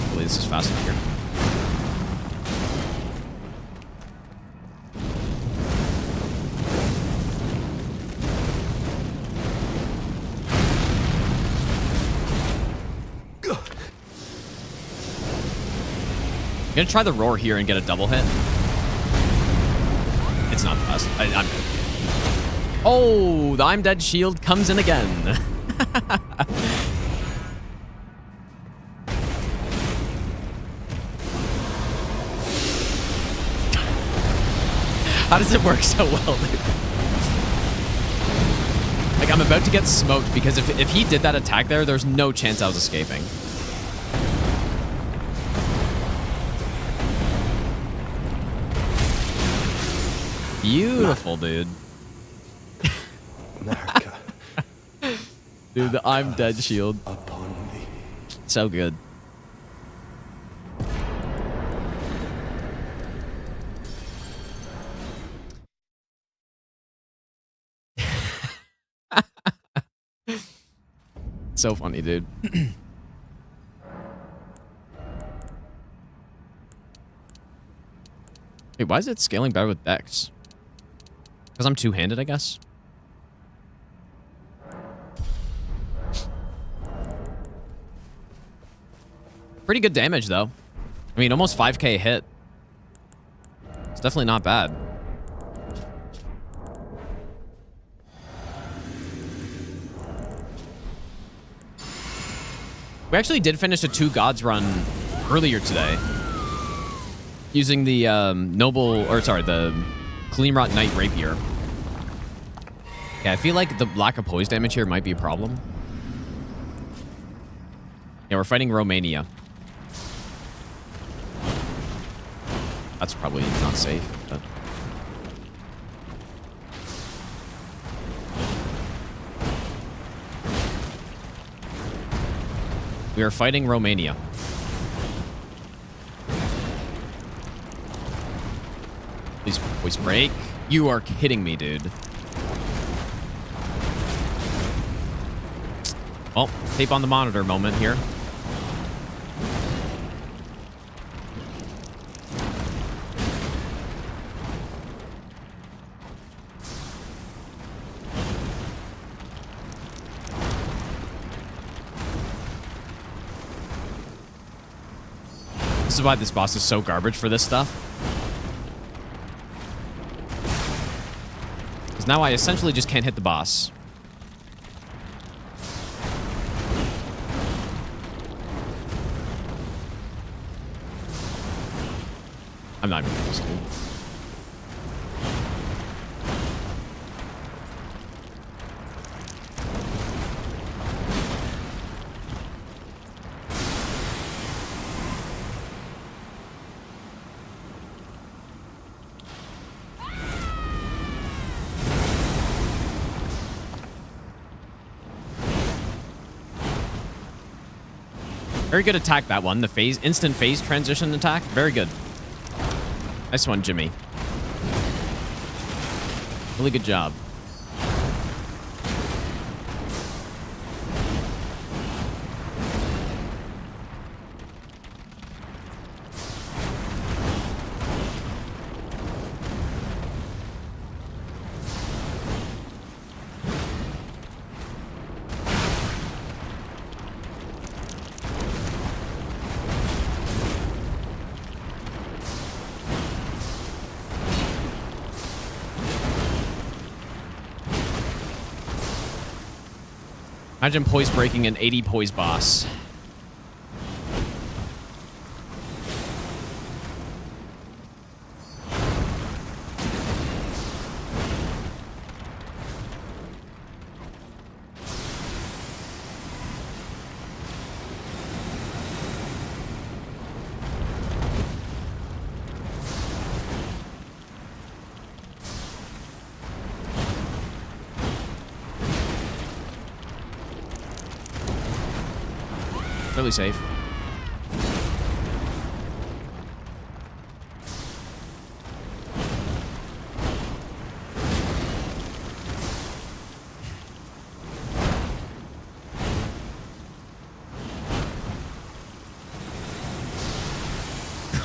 Hopefully this is fast enough here. I'm gonna try the roar here and get a double hit. It's not the best. I'm dead. Oh, the I'm dead shield comes in again. How does it work so well, dude? Like, I'm about to get smoked because if he did that attack there, there's no chance I was escaping. Beautiful, dude. Dude, the I'm dead shield. So good. So funny, dude. Wait, why is it scaling better with Dex? Because I'm two-handed, I guess. Pretty good damage, though. I mean, almost 5k hit. It's definitely not bad. We actually did finish a 2 gods run earlier today. Using the the Cleanrot Knight Rapier. Yeah, I feel like the lack of poise damage here might be a problem. Yeah, we're fighting Romania. That's probably not safe, but... We are fighting Romania. Please, voice break. You are kidding me, dude. Well, tape on the monitor moment here. This is why this boss is so garbage for this stuff. Because now I essentially just can't hit the boss. I'm not even close, dude. Very good attack, that one. The instant phase transition attack. Very good. Nice one, Jimmy. Really good job. Imagine poise breaking an 80 poise boss. Really safe.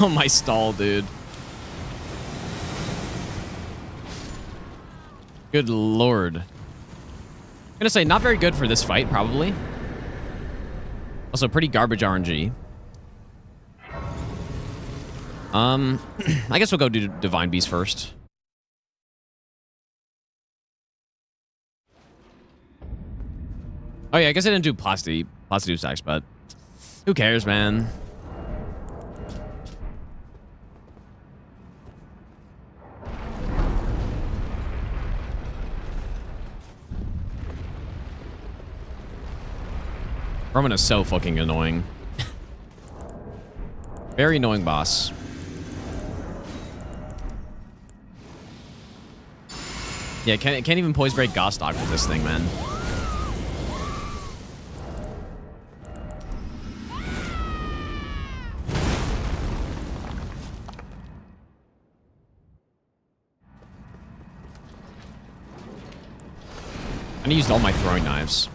Oh, my stall, dude. Good lord. I'm gonna say not very good for this fight, probably. Also, pretty garbage RNG. I guess we'll go do Divine Beast first. Oh yeah, I guess I didn't do Plasti stacks, but who cares, man? Roman is so fucking annoying. Very annoying boss. Yeah, can't even poise break Gostock with this thing, man. I used all my throwing knives.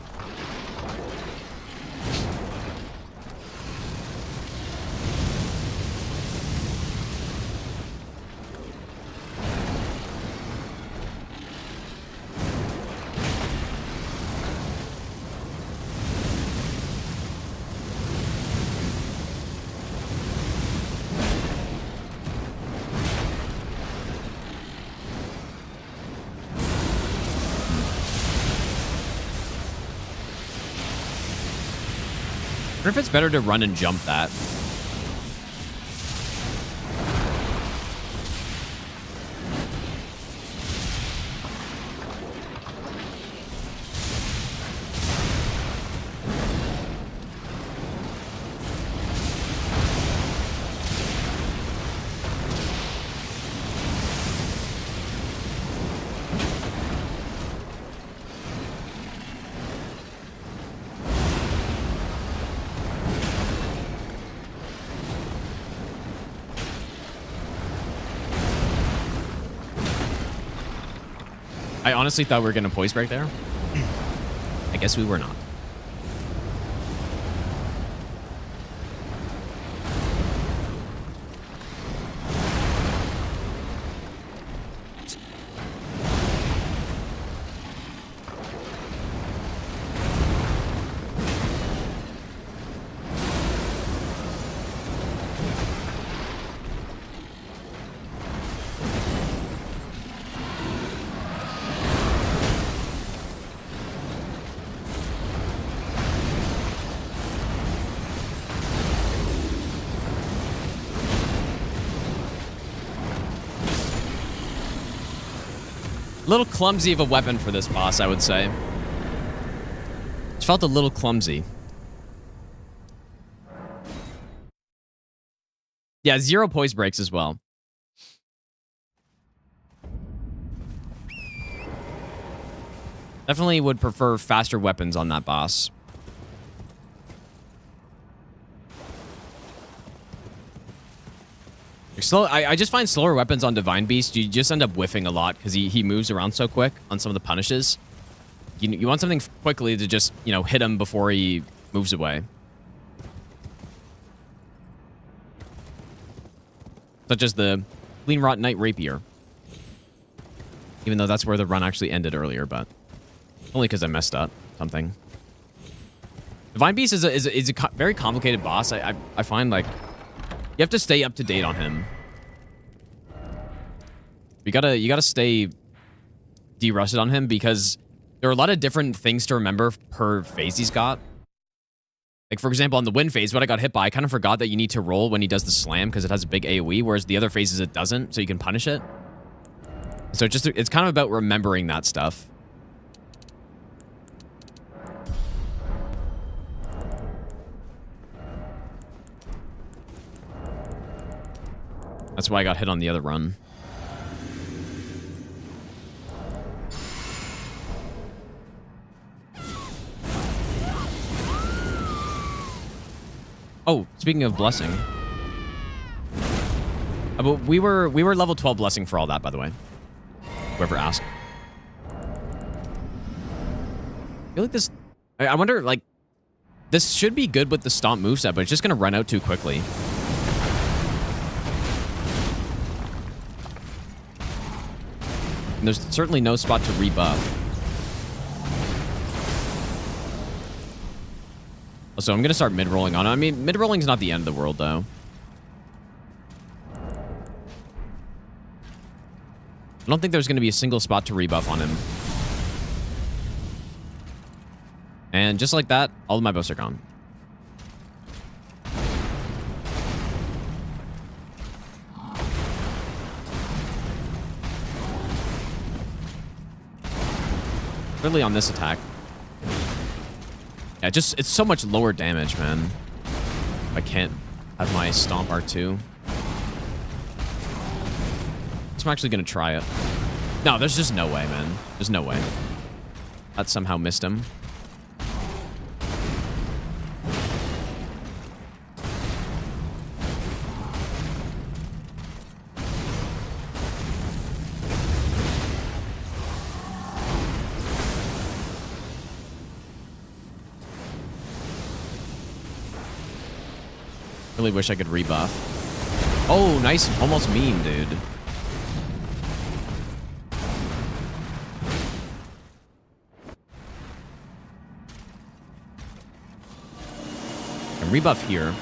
I wonder if it's better to run and jump that. I honestly thought we were going to poise break there. I guess we were not. A little clumsy of a weapon for this boss, I would say. It felt a little clumsy. Yeah, 0 poise breaks as well. Definitely would prefer faster weapons on that boss. I just find slower weapons on Divine Beast, you just end up whiffing a lot because he moves around so quick on some of the punishes. You want something quickly to just, you know, hit him before he moves away. Such as the Cleanrot Knight Rapier. Even though that's where the run actually ended earlier, but only because I messed up something. Divine Beast is a very complicated boss. I find, like, you have to stay up to date on him. You gotta stay de-rusted on him because there are a lot of different things to remember per phase he's got. Like, for example, on the wind phase, what I got hit by, I kind of forgot that you need to roll when he does the slam because it has a big AoE, whereas the other phases it doesn't, so you can punish it. So it's kind of about remembering that stuff. That's why I got hit on the other run. Oh, speaking of blessing. But we were level 12 blessing for all that, by the way. Whoever asked. I feel like this... I wonder, like... This should be good with the stomp moveset, but it's just going to run out too quickly. And there's certainly no spot to rebuff. So I'm going to start mid-rolling on him. I mean, mid-rolling's not the end of the world, though. I don't think there's going to be a single spot to rebuff on him. And just like that, all of my buffs are gone. Really on this attack. Yeah, just it's so much lower damage, man. I can't have my stomp R2. I'm actually gonna try it. No, there's just no way, man. There's no way. That somehow missed him. Really wish I could rebuff. Oh, nice. Almost meme, dude. And rebuff here.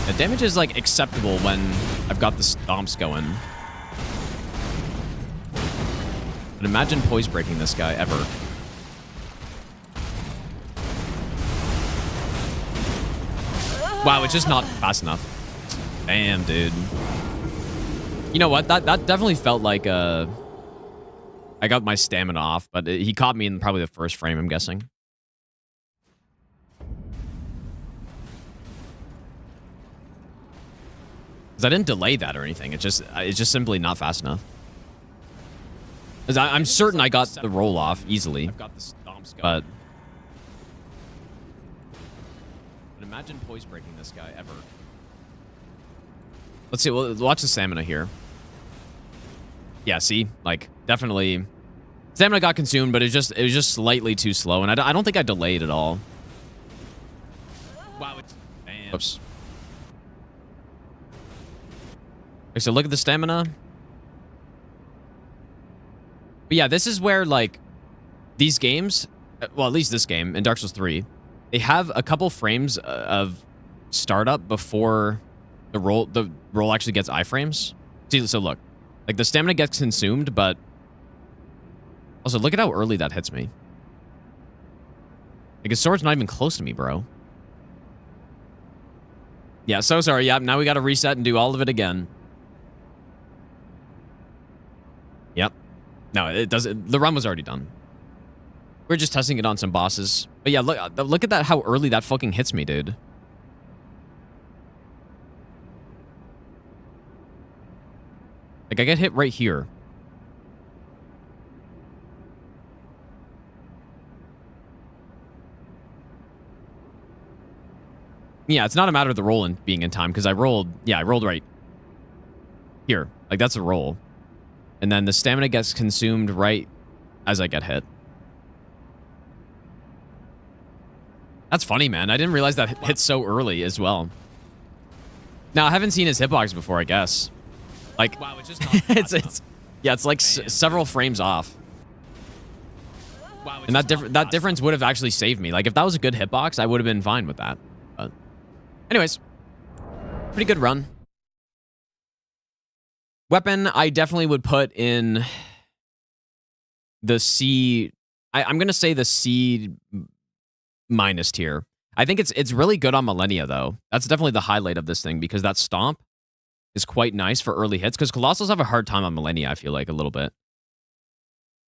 The damage is like acceptable when I've got the stomps going. But imagine poise breaking this guy ever. Wow, it's just not fast enough. Damn, dude. You know what? That definitely felt like I got my stamina off, but he caught me in probably the first frame, I'm guessing. I didn't delay that or anything. It's just simply not fast enough. I'm certain I got the roll off easily. I've got the stomps going. But imagine poise breaking this guy ever. Let's see. We'll watch the stamina here. Yeah, see, like definitely, stamina got consumed, but it was just slightly too slow, and I don't think I delayed at all. Wow, it's damn. Oops. Okay, so look at the stamina. But yeah, this is where, like, these games, well, at least this game, in Dark Souls 3, they have a couple frames of startup before the roll actually gets iframes. See, so look. Like, the stamina gets consumed, but... Also, look at how early that hits me. Like, his sword's not even close to me, bro. Yeah, so sorry. Yeah, now we gotta reset and do all of it again. Yep. No, it doesn't. The run was already done. We're just testing it on some bosses. But yeah, look at that, how early that fucking hits me, dude. Like, I get hit right here. Yeah, it's not a matter of the roll being in time, because I rolled right here. Like, that's a roll. And then the stamina gets consumed right as I get hit. That's funny, man. I didn't realize that hit so early as well. Now, I haven't seen his hitbox before, I guess. Like, wow, it's just not it's like several frames off. Wow, and that difference would have actually saved me. Like, if that was a good hitbox, I would have been fine with that. But anyways, pretty good run. Weapon, I definitely would put in the C. I'm going to say the C- tier. I think it's really good on Malenia, though. That's definitely the highlight of this thing, because that stomp is quite nice for early hits, because Colossals have a hard time on Malenia, I feel like, a little bit.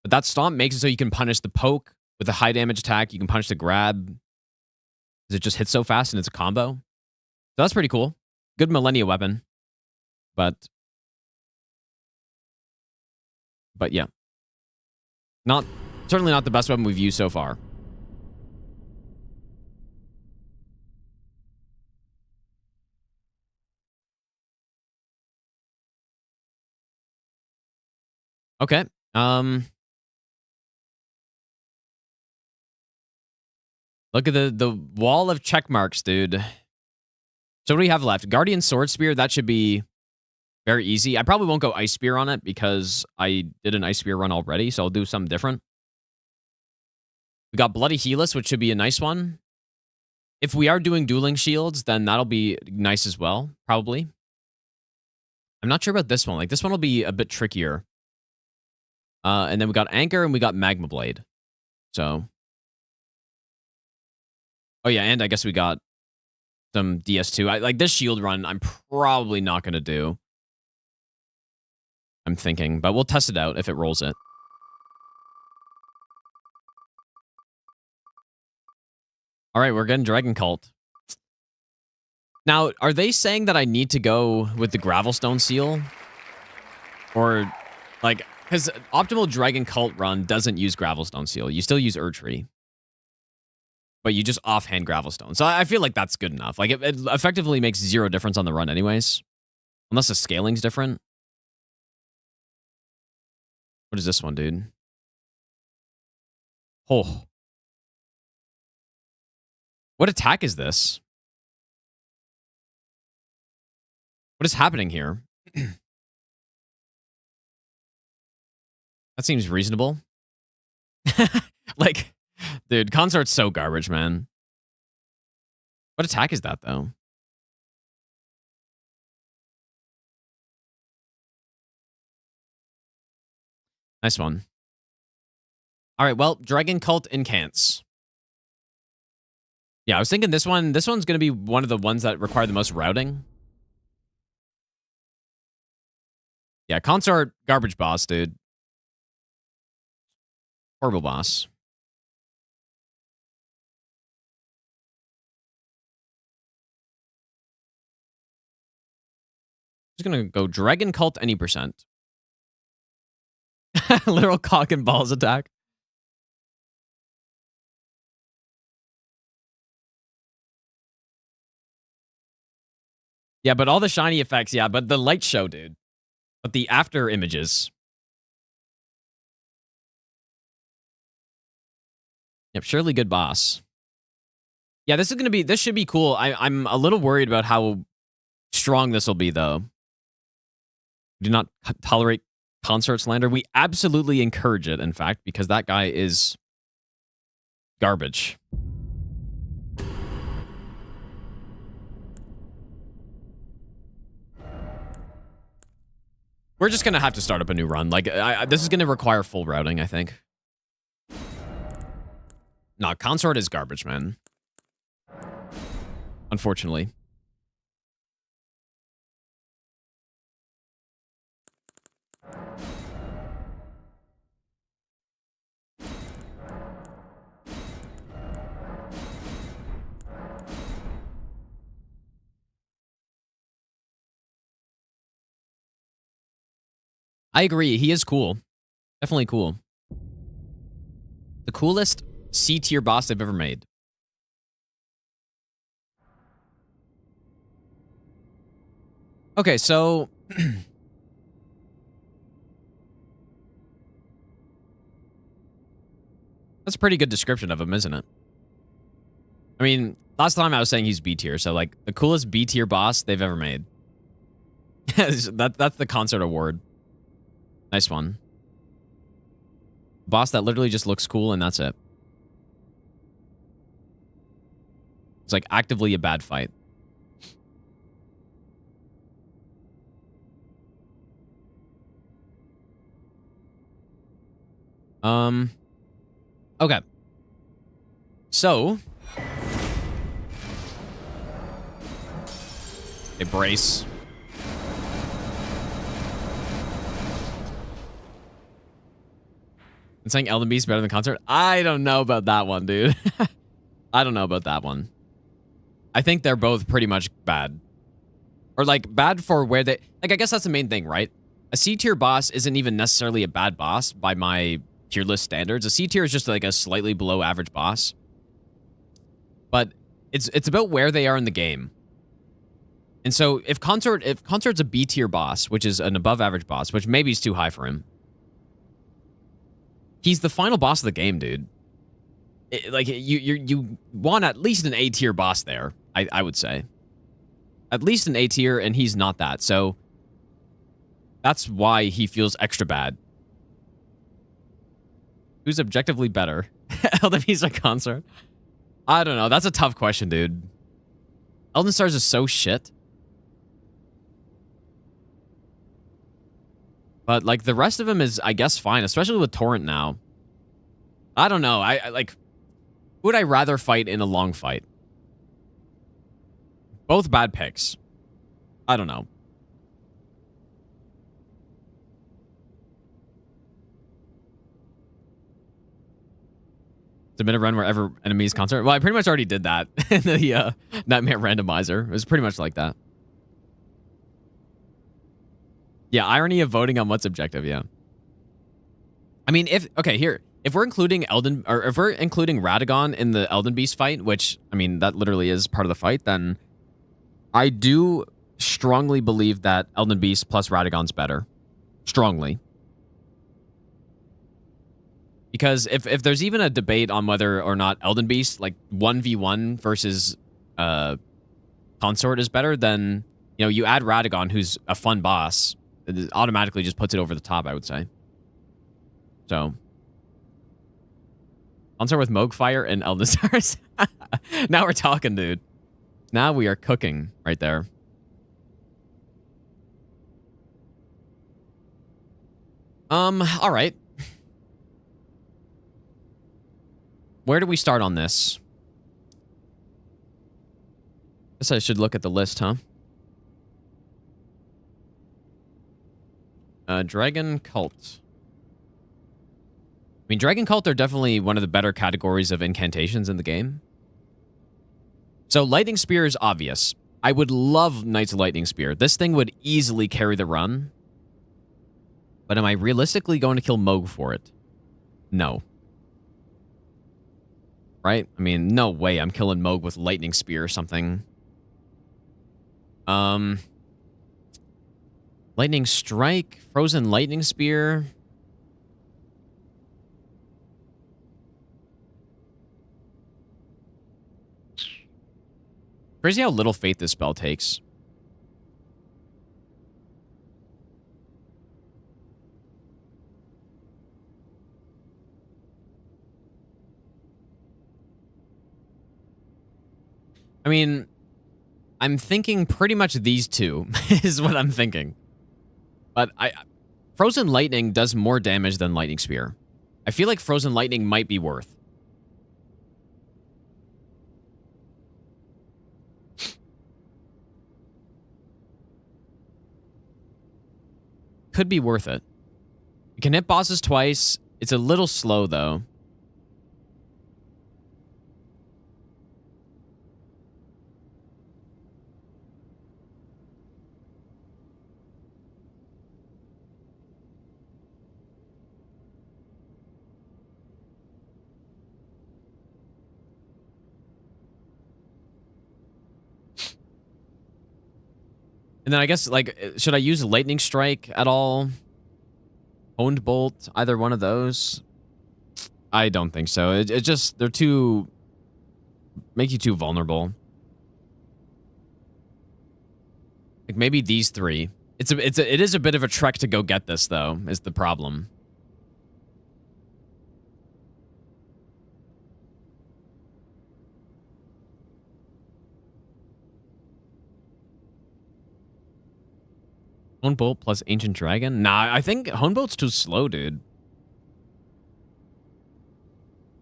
But that stomp makes it so you can punish the poke with a high damage attack. You can punish the grab, because it just hits so fast and it's a combo. So that's pretty cool. Good Malenia weapon. But yeah. Certainly not the best weapon we've used so far. Okay. Look at the wall of check marks, dude. So what do we have left? Guardian Sword Spear, that should be very easy. I probably won't go Ice Spear on it because I did an Ice Spear run already, so I'll do something different. We got Bloody Helix, which should be a nice one. if we are doing dueling shields, then that'll be nice as well, probably. I'm not sure about this one. Like, this one will be a bit trickier. And then we got Anchor and we got Magma Blade. So. Oh, yeah, and I guess we got some DS2. Like, this shield run, I'm probably not going to do. I'm thinking, but we'll test it out if it rolls it. All right, we're getting Dragon Cult. Now, are they saying that I need to go with the Gravelstone seal? Or, like, because optimal Dragon Cult run doesn't use Gravelstone seal. You still use Erdtree. But you just offhand Gravelstone. So I feel like that's good enough. Like, it effectively makes zero difference on the run anyways. Unless the scaling's different. What is this one, dude? Oh. What attack is this? What is happening here? That seems reasonable. Like, dude, Consort's so garbage, man. What attack is that, though? Nice one. All right, well, Dragon Cult incants. Yeah, I was thinking this one's going to be one of the ones that require the most routing. Yeah, Consort, garbage boss, dude. Horrible boss. Just going to go Dragon Cult any percent. Literal cock and balls attack. Yeah, but all the shiny effects, yeah, but the light show, dude. But the after images. Yep, surely good boss. Yeah, this should be cool. I'm a little worried about how strong this will be, though. Do not tolerate Consort slander. We absolutely encourage it, in fact, because that guy is garbage. We're just going to have to start up a new run. Like, this is going to require full routing, I think. Nah, Consort is garbage, man. Unfortunately. I agree. He is cool. Definitely cool. The coolest C-tier boss they've ever made. Okay, so... That's a pretty good description of him, isn't it? I mean, last time I was saying he's B-tier, so, like, the coolest B-tier boss they've ever made. That's the Consort award. Nice one. Boss that literally just looks cool and that's it. It's like actively a bad fight. Okay. So. A brace. And saying Elden Beast better than Consort? I don't know about that one, dude. I don't know about that one. I think they're both pretty much bad. Or, like, bad for where they... Like, I guess that's the main thing, right? A C-tier boss isn't even necessarily a bad boss by my tier list standards. A C-tier is just, like, a slightly below average boss. But it's about where they are in the game. And so, if Consort's a B-tier boss, which is an above average boss, which maybe is too high for him, he's the final boss of the game, dude. Like, you want at least an A-tier boss there, I would say. At least an A-tier, and he's not that. So, that's why he feels extra bad. Who's objectively better? Elden Beast or Consort? I don't know. That's a tough question, dude. Elden Stars is so shit. But, like, the rest of them is, I guess, fine, especially with Torrent now. I don't know. I like, who would I rather fight in a long fight? Both bad picks. I don't know. Submit a run wherever enemies concert. Well, I pretty much already did that in the Nightmare Randomizer. It was pretty much like that. Yeah, irony of voting on what's objective, yeah. I mean, if we're including if we're including Radagon in the Elden Beast fight, which, I mean, that literally is part of the fight, then I do strongly believe that Elden Beast plus Radagon's better. Strongly. Because if there's even a debate on whether or not Elden Beast, like 1v1 versus Consort is better, then, you know, you add Radagon, who's a fun boss, it automatically just puts it over the top, I would say. So, Consort with Moog Fire and Elden Stars. Now we're talking, dude. Now we are cooking right there. All right. Where do we start on this? Guess I should look at the list, huh? Dragon Cult. I mean, Dragon Cult are definitely one of the better categories of incantations in the game. So, Lightning Spear is obvious. I would love Knight's Lightning Spear. This thing would easily carry the run. But am I realistically going to kill Moog for it? No. Right? I mean, no way I'm killing Moog with Lightning Spear or something. Lightning Strike, Frozen Lightning Spear. Crazy how little faith this spell takes. I mean, I'm thinking pretty much these two is what I'm thinking. But Frozen Lightning does more damage than Lightning Spear. I feel like Frozen Lightning might be worth. Could be worth it. You can hit bosses twice. It's a little slow, though. And then I guess, like, should I use Lightning Strike at all? Honed Bolt, either one of those? I don't think so. It just, they're too, make you too vulnerable. Like, maybe these three. It is a bit of a trek to go get this, though, is the problem. Hone Bolt plus Ancient Dragon? Nah, I think Hone Bolt's too slow, dude.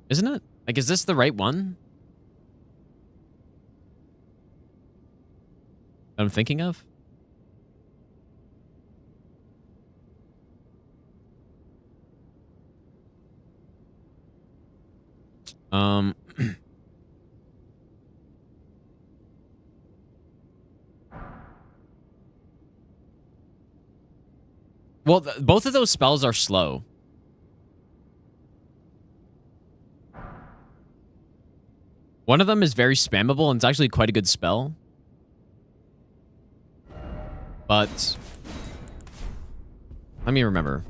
Isn't it? Like, is this the right one that I'm thinking of? Well, both of those spells are slow. One of them is very spammable, and it's actually quite a good spell. But let me remember.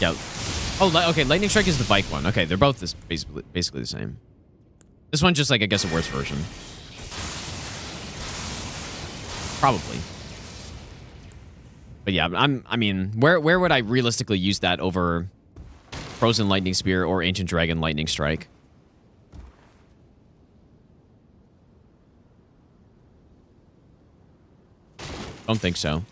Yeah. Oh, okay. Lightning Strike is the bike one. Okay, they're both basically the same. This one's just, like, I guess, a worse version. Probably. But yeah, I mean, where would I realistically use that over Frozen Lightning Spear or Ancient Dragon Lightning Strike. Don't think so.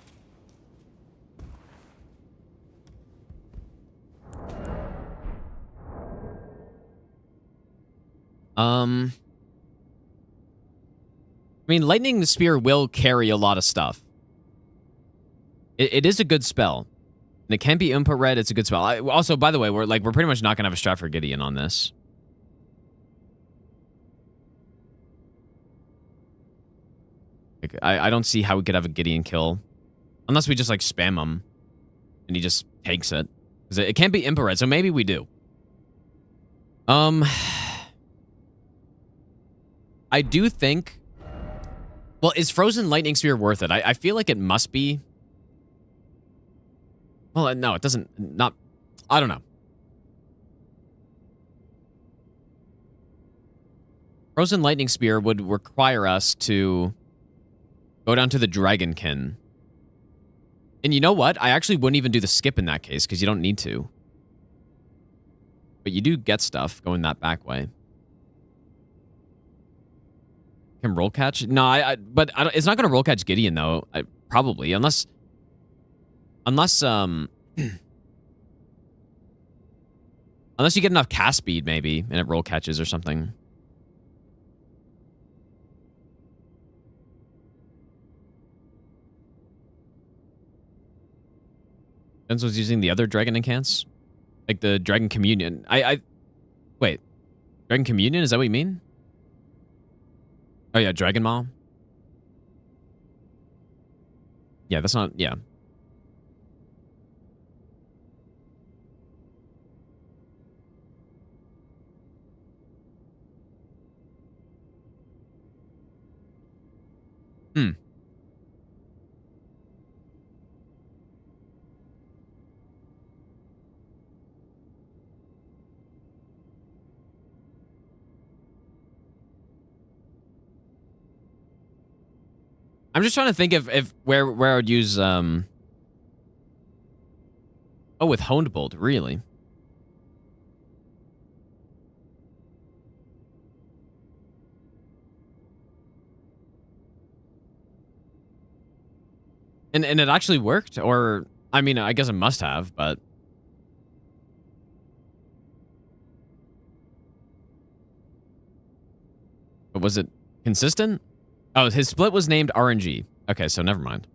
I mean, Lightning Spear will carry a lot of stuff. It is a good spell. And it can be input red. It's a good spell. Also, by the way, we're pretty much not gonna have a strat for Gideon on this. Like, I don't see how we could have a Gideon kill, unless we just like spam him, and he just takes it. Because it can't be input red, so maybe we do. I do think. Well, is Frozen Lightning Spear worth it? I feel like it must be. Well, no, it doesn't. Not. I don't know. Frozen Lightning Spear would require us to go down to the Dragonkin. And you know what? I actually wouldn't even do the skip in that case, because you don't need to. But you do get stuff going that back way. Can roll catch? No, but it's not going to roll catch Gideon, though. Probably, unless unless you get enough cast speed, maybe, and it roll catches or something. Jens was using the other Dragon Incants? Like the Dragon Communion. Wait. Dragon Communion? Is that what you mean? Oh, yeah, Dragon Maw. Yeah, that's not... Yeah. I'm just trying to think if where I would use oh, with Honed Bolt, really. And it actually worked, or I mean, I guess it must have, but was it consistent? Oh, his split was named RNG. Okay, so never mind.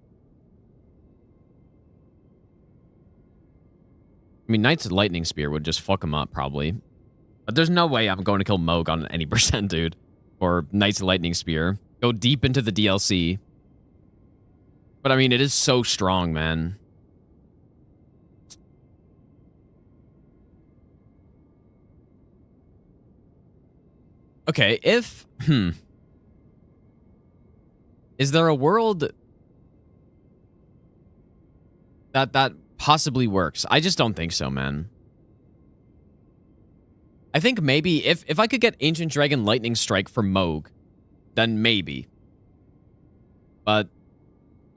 I mean, Knight's Lightning Spear would just fuck him up, probably. But there's no way I'm going to kill Moog on any percent, dude. Or Knight's Lightning Spear. Go deep into the DLC. But I mean, it is so strong, man. Okay, if... Is there a world that possibly works? I just don't think so, man. I think maybe if I could get Ancient Dragon Lightning Strike for Moog, then maybe. But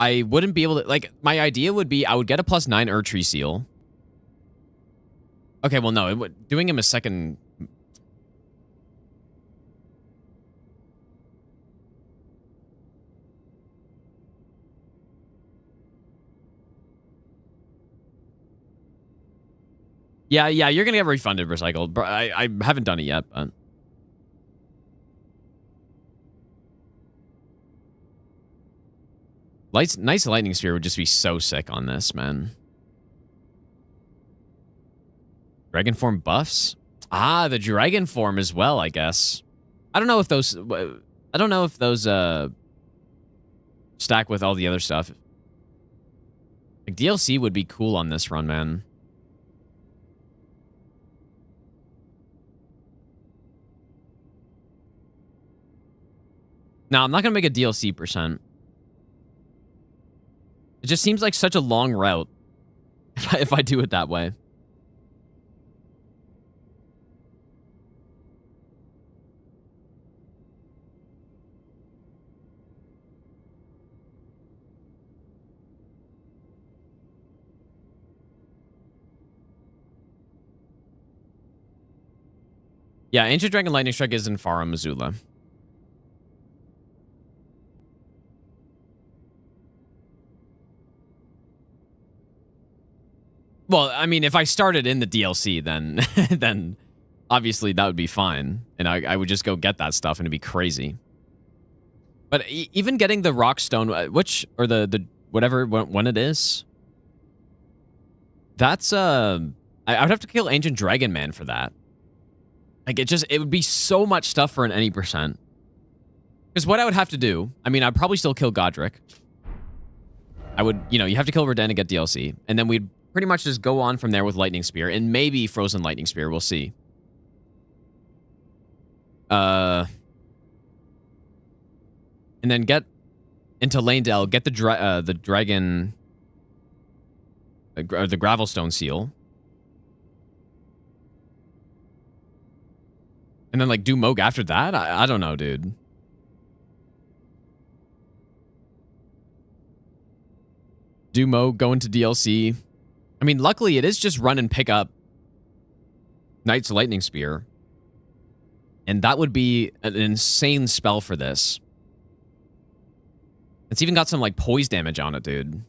I wouldn't be able to... Like, my idea would be I would get a +9 Erdtree Seal. Okay, well, no. Doing him a second... Yeah, you're gonna get refunded, recycled. But I haven't done it yet, but... Nice Lightning Spear would just be so sick on this, man. Dragon form buffs? Ah, the dragon form as well, I guess. I don't know if those... stack with all the other stuff. Like, DLC would be cool on this run, man. No, I'm not going to make a DLC percent. It just seems like such a long route if I do it that way. Yeah, Ancient Dragon Lightning Strike is in Farum Azula. Well, I mean, if I started in the DLC, then then obviously that would be fine, and I would just go get that stuff, and it'd be crazy. But even getting the rock stone, or the whatever when it is, that's I would have to kill Ancient Dragon Man for that. Like it would be so much stuff for an any percent. Because what I would have to do, I mean, I'd probably still kill Godrick. I would, you have to kill Reden to get DLC, and then we'd pretty much just go on from there with Lightning Spear, and maybe Frozen Lightning Spear. We'll see. And then get into Lanedale, get the dragon, the Gravelstone Seal. And then, like, do Moog after that? I don't know, dude. Do Moog, go into DLC. I mean, luckily, it is just run and pick up Knight's Lightning Spear. And that would be an insane spell for this. It's even got some, like, poise damage on it, dude.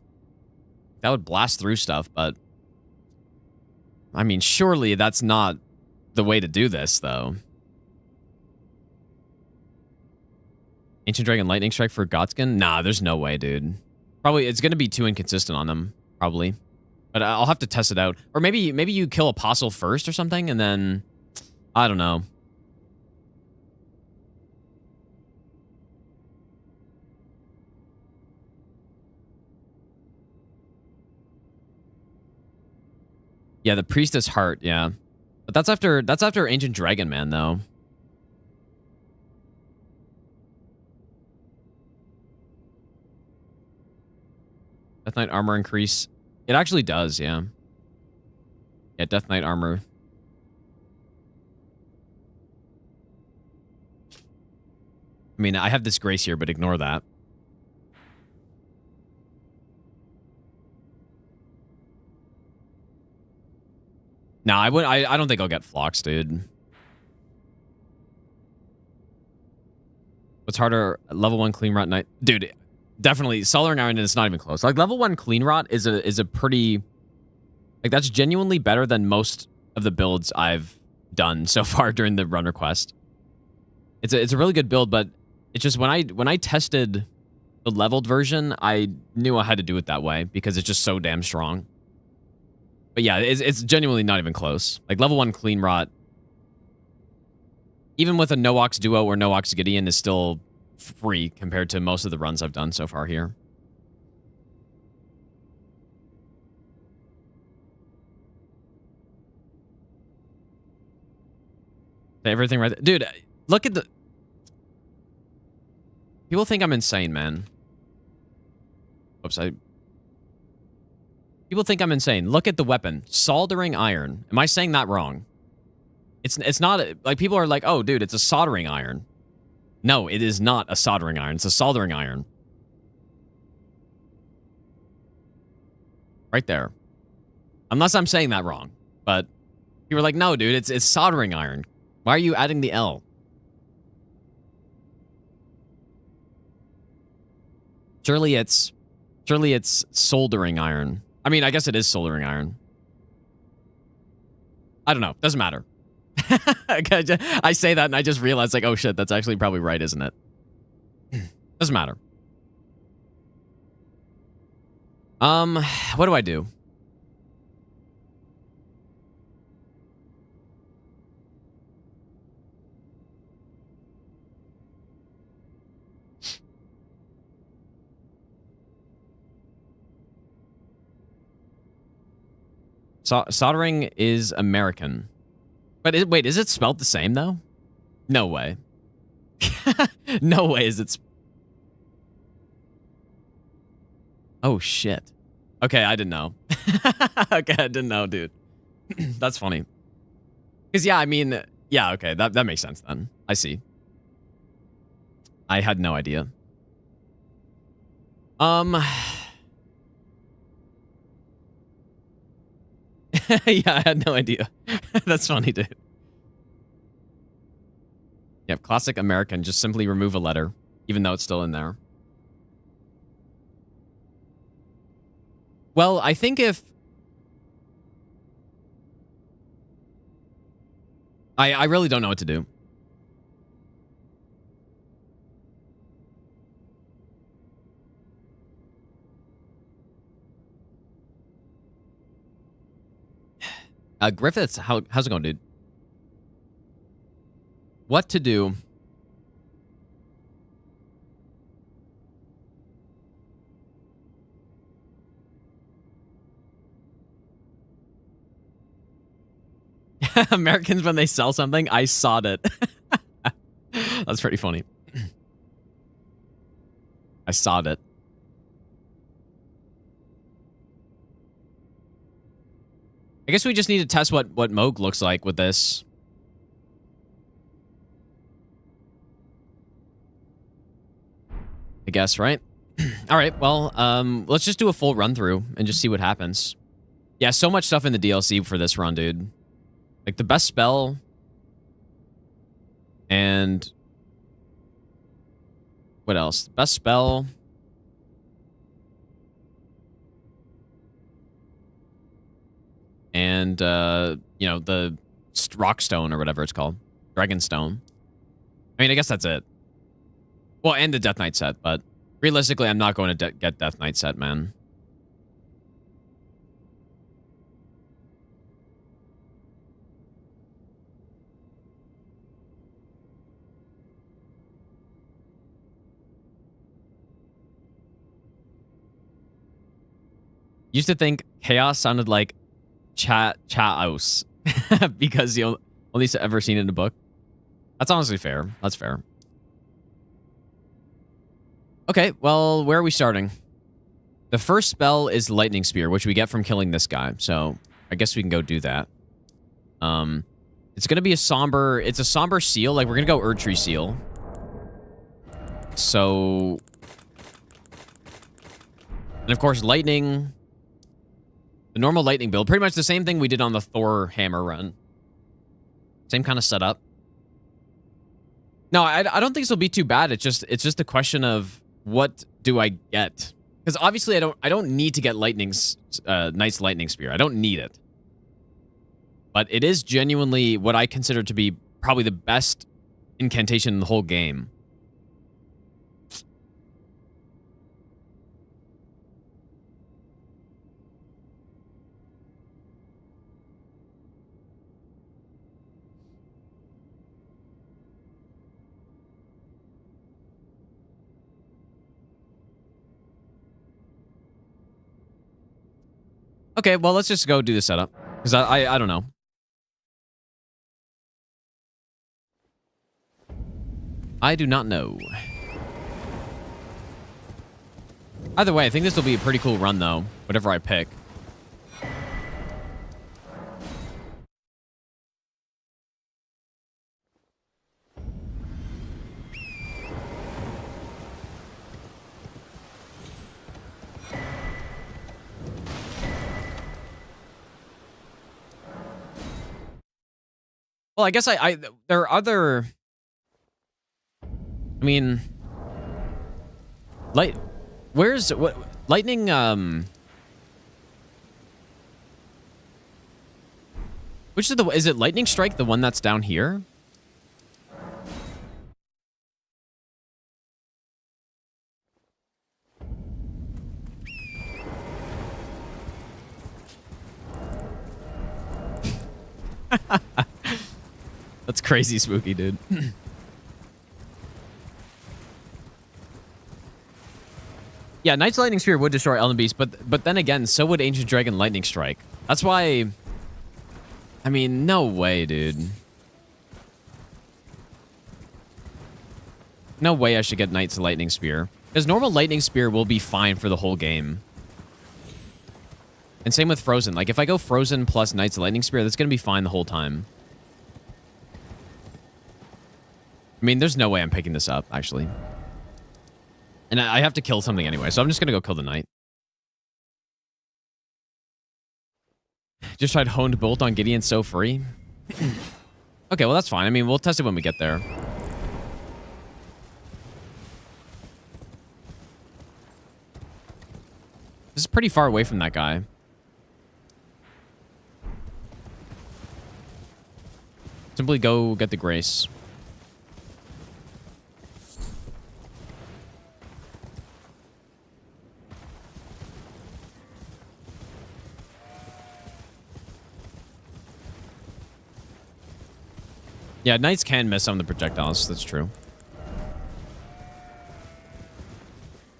That would blast through stuff, but... I mean, surely that's not the way to do this, though. Ancient Dragon Lightning Strike for Gotskin? Nah, there's no way, dude. Probably, it's going to be too inconsistent on them, probably. But I'll have to test it out. Or maybe you kill Apostle first or something, and then... I don't know. Yeah, the Priestess Heart, yeah. But that's after Ancient Dragon Man, though. Death Knight armor increase. It actually does, yeah. Yeah, Death Knight armor. I mean, I have this grace here, but ignore that. No, I don't think I'll get Phlox, dude. What's harder? Level 1 Cleanrot Knight. Dude, definitely Soldering Iron, and it's not even close. Like, level 1 Cleanrot is a pretty... Like, that's genuinely better than most of the builds I've done so far during the run request. It's a really good build, but it's just when I tested the leveled version, I knew I had to do it that way because it's just so damn strong. But yeah, it's genuinely not even close. Like, level 1 Cleanrot, even with a No-Ox Duo or No-Ox Gideon, is still free compared to most of the runs I've done so far here. Everything right there. Dude, look at the... People think I'm insane, man. Oops, People think I'm insane. Look at the weapon. Soldering iron. Am I saying that wrong? It's not... Like, people are like, oh, dude, it's a soldering iron. No, it is not a soldering iron. It's a soldering iron. Right there. Unless I'm saying that wrong. But people are like, no, dude, it's soldering iron. Why are you adding the L? Surely it's soldering iron. I mean, I guess it is soldering iron. I don't know. Doesn't matter. I say that and I just realized, like, oh shit, that's actually probably right, isn't it? Doesn't matter. What do I do? Soldering is American. But wait, is it spelled the same, though? No way. No way is it... Oh, shit. Okay, I didn't know. Okay, I didn't know, dude. That's funny. Because, yeah, I mean... Yeah, okay, that makes sense, then. I see. I had no idea. Yeah, I had no idea. That's funny, dude. Yep, classic American. Just simply remove a letter, even though it's still in there. Well, I think if... I really don't know what to do. Griffiths, how's it going, dude? What to do? Americans, when they sell something, I sawed it. That's pretty funny. I sawed it. I guess we just need to test what Moog looks like with this. I guess, right? All right, well, let's just do a full run through and just see what happens. Yeah, so much stuff in the DLC for this run, dude. Like the best spell and what else? Best spell. And, you know, the rock stone or whatever it's called. Dragon stone. I mean, I guess that's it. Well, and the Death Knight set, but realistically, I'm not going to get Death Knight set, man. Used to think chaos sounded like chaos because you only ever seen it in a book. That's honestly fair. That's fair. Okay, well, where are we starting? The first spell is Lightning Spear, which we get from killing this guy. So I guess we can go do that. It's gonna be a somber. It's a somber seal. Like we're gonna go Erdtree Seal. So, and of course, lightning. The normal lightning build, pretty much the same thing we did on the Thor hammer run. Same kind of setup. No, I don't think this will be too bad. It's just a question of what do I get? Because obviously I don't need to get Knight's Lightning Spear. I don't need it. But it is genuinely what I consider to be probably the best incantation in the whole game. Okay, well, let's just go do the setup. Because I don't know. I do not know. Either way, I think this will be a pretty cool run, though. Whatever I pick. Well, I guess there are other... I mean... Where's... What... Lightning, Which is the... Is it Lightning Strike, the one that's down here? That's crazy spooky, dude. Yeah, Knight's Lightning Spear would destroy Elden Beast, but then again, so would Ancient Dragon Lightning Strike. That's why... I mean, no way, dude. No way I should get Knight's Lightning Spear. Because normal Lightning Spear will be fine for the whole game. And same with Frozen. Like, if I go Frozen plus Knight's Lightning Spear, that's going to be fine the whole time. I mean, there's no way I'm picking this up, actually. And I have to kill something anyway, so I'm just going to go kill the Knight. Just tried Honed Bolt on Gideon, so free. Okay, well, that's fine. I mean, we'll test it when we get there. This is pretty far away from that guy. Simply go get the grace. Yeah, knights can miss some of the projectiles. That's true.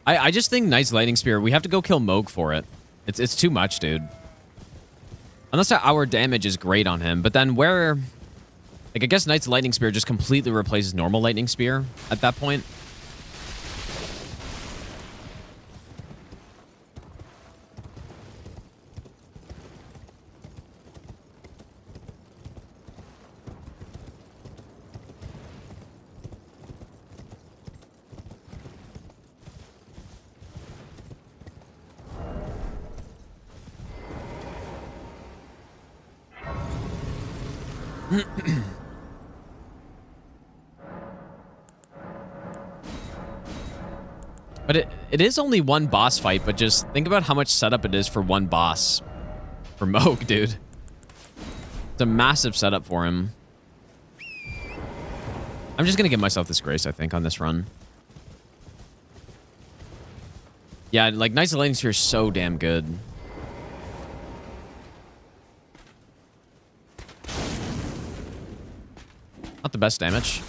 I just think Knight's Lightning Spear, we have to go kill Moog for it. It's too much, dude. Unless our damage is great on him. But then where... Like, I guess Knight's Lightning Spear just completely replaces normal Lightning Spear at that point. But it is only one boss fight, but just think about how much setup it is for one boss. For Moog, dude. It's a massive setup for him. I'm just gonna give myself this grace, I think, on this run. Yeah, like, Knights of Lightning Spear is so damn good. Not the best damage.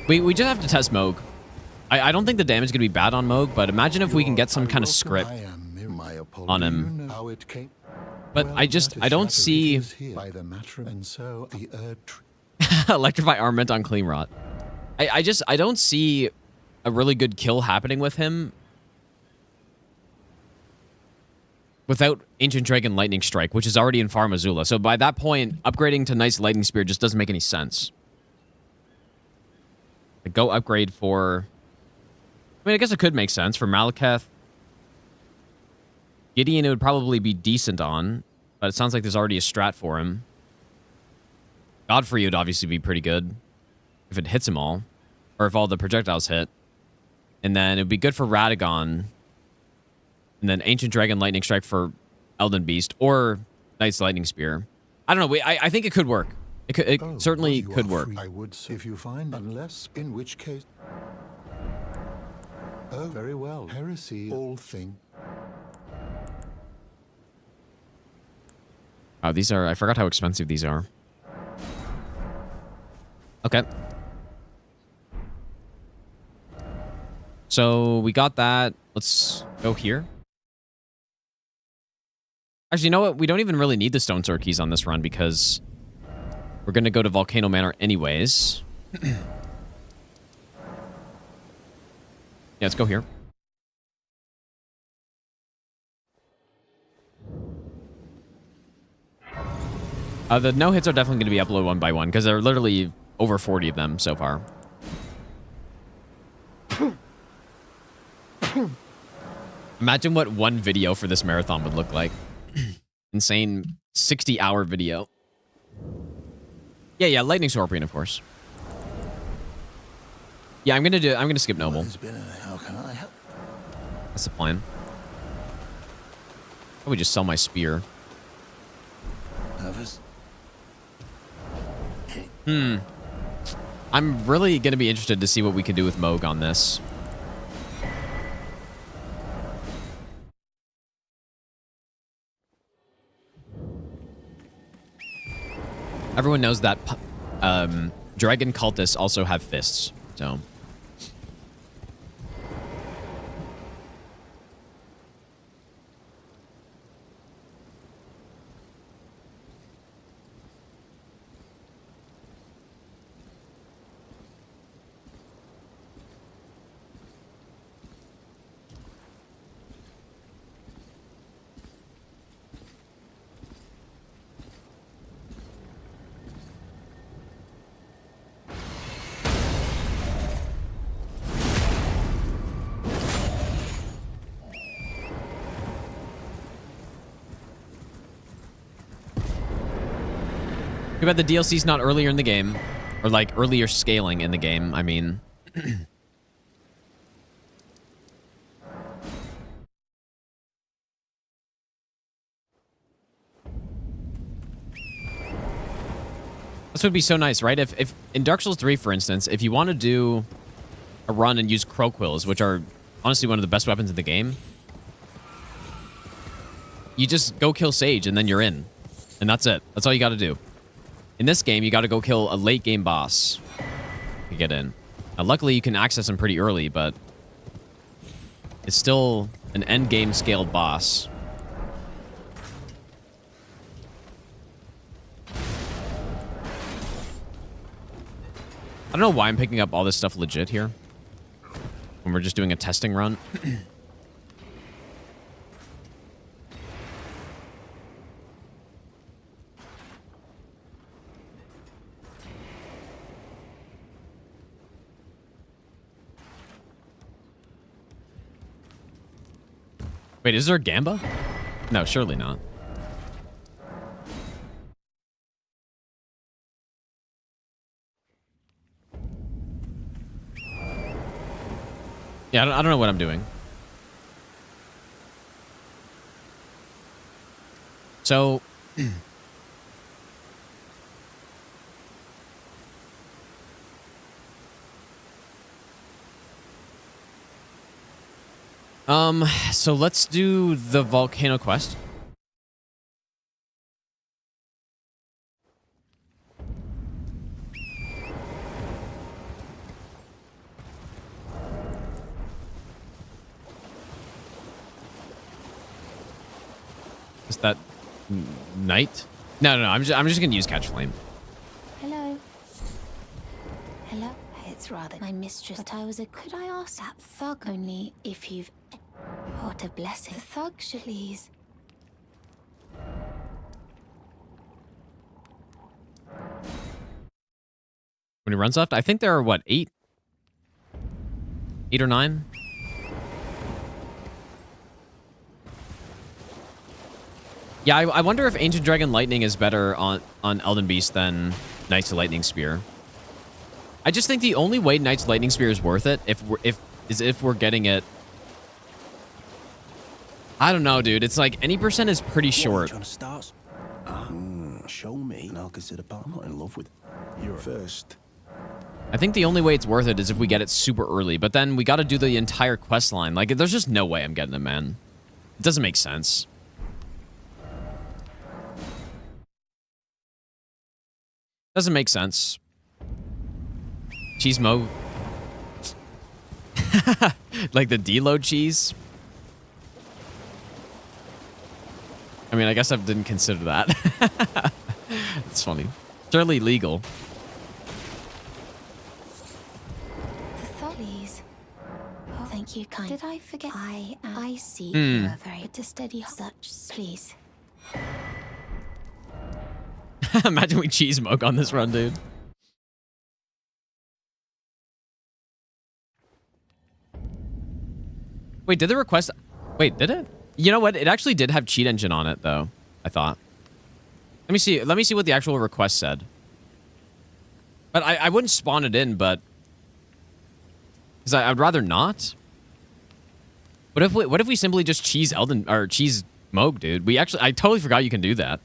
We just have to test Moog. I don't think the damage is going to be bad on Moog, but imagine if we can get some kind of script on him. But I don't see... Electrify armament on Cleanrot. I don't see a really good kill happening with him without Ancient Dragon Lightning Strike, which is already in Farm Azula. So by that point, upgrading to Knight's Lightning Spear just doesn't make any sense. Like, go upgrade for... I mean, I guess it could make sense for Maliketh. Gideon, it would probably be decent on, but it sounds like there's already a strat for him. Godfrey would obviously be pretty good if it hits him all, or if all the projectiles hit. And then it would be good for Radagon. And then Ancient Dragon Lightning Strike for Elden Beast, or Knight's Lightning Spear. I don't know. I think it could work. It certainly could work. I would say if you find, unless, in which case... Oh, very well. Heresy, all thing. Oh, these are... I forgot how expensive these are. Okay. So, we got that. Let's go here. Actually, you know what? We don't even really need the Stone Sword keys on this run because we're going to go to Volcano Manor anyways. Yeah, let's go here. The no-hits are definitely going to be uploaded one by one because there are literally over 40 of them so far. Imagine what one video for this marathon would look like. Insane 60-hour video. Yeah, Lightning Scorpion, of course. Yeah, I'm gonna skip Noble. How can I help? That's the plan. Probably just sell my spear. Nervous? I'm really gonna be interested to see what we can do with Moog on this. Everyone knows that dragon cultists also have fists, so... Too bad the DLC's not earlier in the game. Or like earlier scaling in the game, I mean. This would be so nice, right? If in Dark Souls 3, for instance, if you want to do a run and use crow quills, which are honestly one of the best weapons in the game, you just go kill Sage and then you're in. And that's it. That's all you got to do. In this game, you got to go kill a late game boss to get in. Now, luckily, you can access him pretty early, but it's still an end game scaled boss. I don't know why I'm picking up all this stuff legit here when we're just doing a testing run. Wait, is there a Gamba? No, surely not. Yeah, I don't know what I'm doing. So... so let's do the volcano quest. Is that night? No. I'm just gonna use catch flame. Hello. Hello. It's rather my mistress, but I was a. Could I ask that thug only if you've? What a blessing. The thug should please. When he runs left, I think there are what, 8 or 9. Yeah, I wonder if Ancient Dragon Lightning is better on Elden Beast than Knight's Lightning Spear. I just think the only way Knight's Lightning Spear is worth it if we're getting it. I don't know, dude. It's like any percent is pretty short. Trying to start? Show me, and I'll consider part. I'm not in love with you first. I think the only way it's worth it is if we get it super early, but then we got to do the entire quest line. Like, there's just no way I'm getting it, man. It doesn't make sense. Doesn't make sense. Cheese Moog. Like the deload cheese. I mean, I guess I didn't consider that. It's funny. Surely legal. Please. Oh, thank you, kind. Did I forget? I see. Hmm. You are very to steady. Such, please. Imagine we cheese Moog on this run, dude. Wait, did the request... Wait, did it? You know what? It actually did have cheat engine on it, though, I thought. Let me see. Let me see what the actual request said. But I wouldn't spawn it in, but... Because I'd rather not. What if we simply just cheese cheese Moog, dude? I totally forgot you can do that.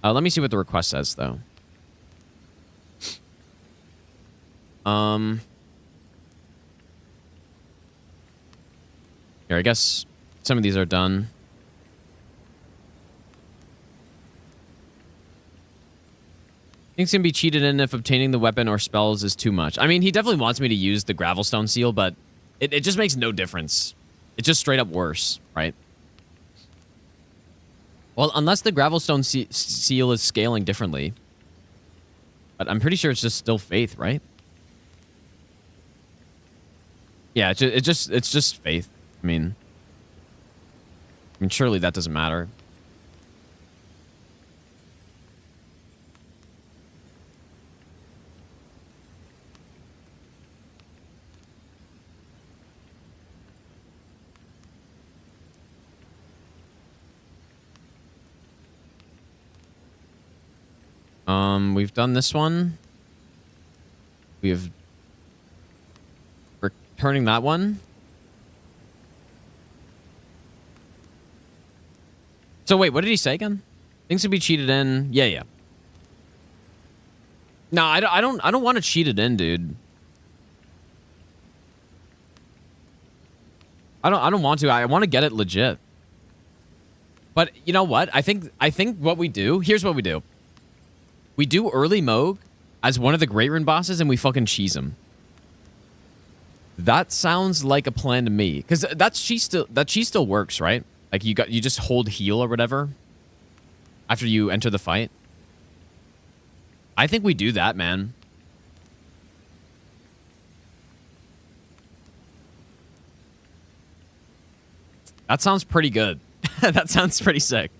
Let me see what the request says, though. Here, I guess some of these are done. Things can be cheated in if obtaining the weapon or spells is too much. I mean, he definitely wants me to use the Gravelstone seal, but it just makes no difference. It's just straight up worse, right? Well, unless the Gravelstone seal is scaling differently. But I'm pretty sure it's just still faith, right? Yeah, it's just faith. I mean, surely that doesn't matter. We've done this one. We've returning that one. So wait, what did he say again? Things to be cheated in. Yeah. No, I don't want to cheat it in, dude. I don't want to. I want to get it legit. But you know what? I think what we do, here's what we do. We do early Moog as one of the Great Rune bosses and we fucking cheese him. That sounds like a plan to me. Because that cheese still works, right? Like you just hold heal or whatever after you enter the fight. I think we do that, man. That sounds pretty good. That sounds pretty sick.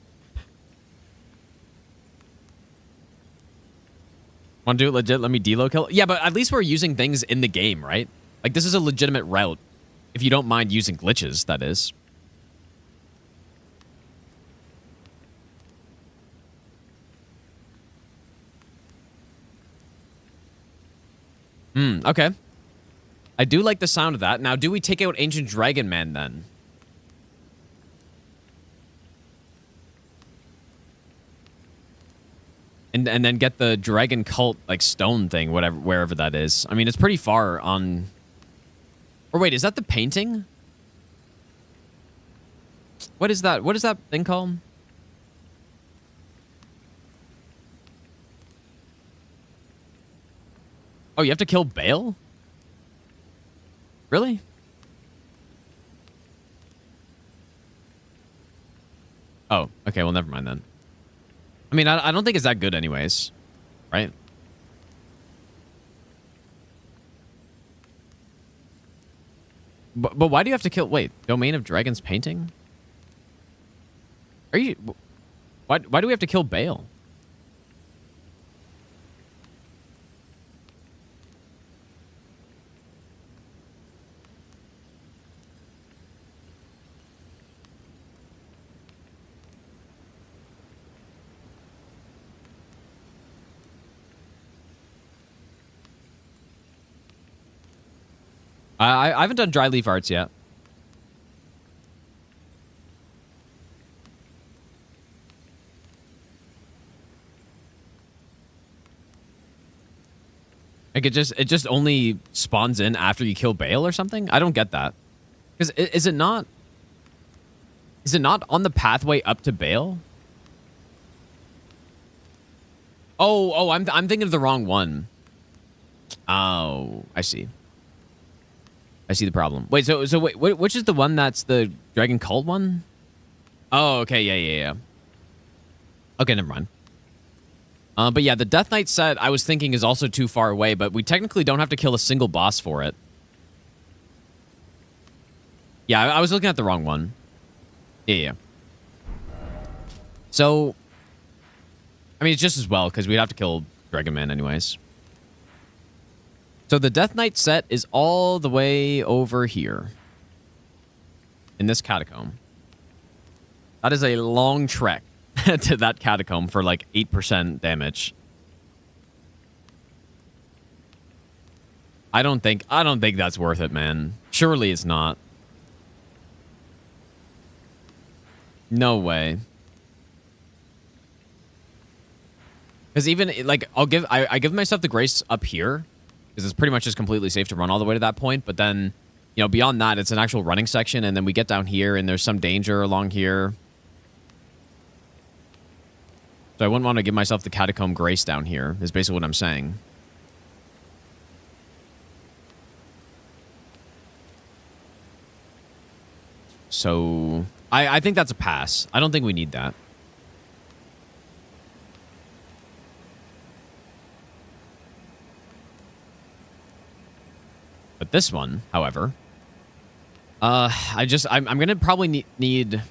Want to do it legit? Let me delo kill. Yeah, but at least we're using things in the game, right? Like, this is a legitimate route. If you don't mind using glitches, that is. Okay. I do like the sound of that. Now, do we take out Ancient Dragon Man, then? And then get the dragon cult, like, stone thing, whatever, wherever that is. I mean, it's pretty far on... Or wait, is that the painting? What is that? What is that thing called? Oh, you have to kill Bale? Really? Oh, okay, well, never mind then. I mean, I don't think it's that good anyways, right? But why do you have to kill... Wait, Domain of Dragons painting? Are you... Why do we have to kill Bale? I haven't done dry leaf arts yet. Like it just only spawns in after you kill Bale or something? I don't get that. Because is it not on the pathway up to Bale? Oh, I'm thinking of the wrong one. Oh, I see. I see the problem. Wait, so wait, which is the one that's the Dragon Cult one? Oh, okay, yeah. Okay, never mind. But yeah, the Death Knight set I was thinking is also too far away, but we technically don't have to kill a single boss for it. Yeah, I was looking at the wrong one. Yeah. So, I mean, it's just as well, because we'd have to kill Dragon Man anyways. So the Death Knight set is all the way over here. In this catacomb. That is a long trek to that catacomb for like 8% damage. I don't think that's worth it, man. Surely it's not. No way. Because even like I give myself the grace up here. Because it's pretty much just completely safe to run all the way to that point. But then, you know, beyond that, it's an actual running section. And then we get down here, and there's some danger along here. So I wouldn't want to give myself the catacomb grace down here, is basically what I'm saying. So, I think that's a pass. I don't think we need that. But this one, however, I'm gonna probably need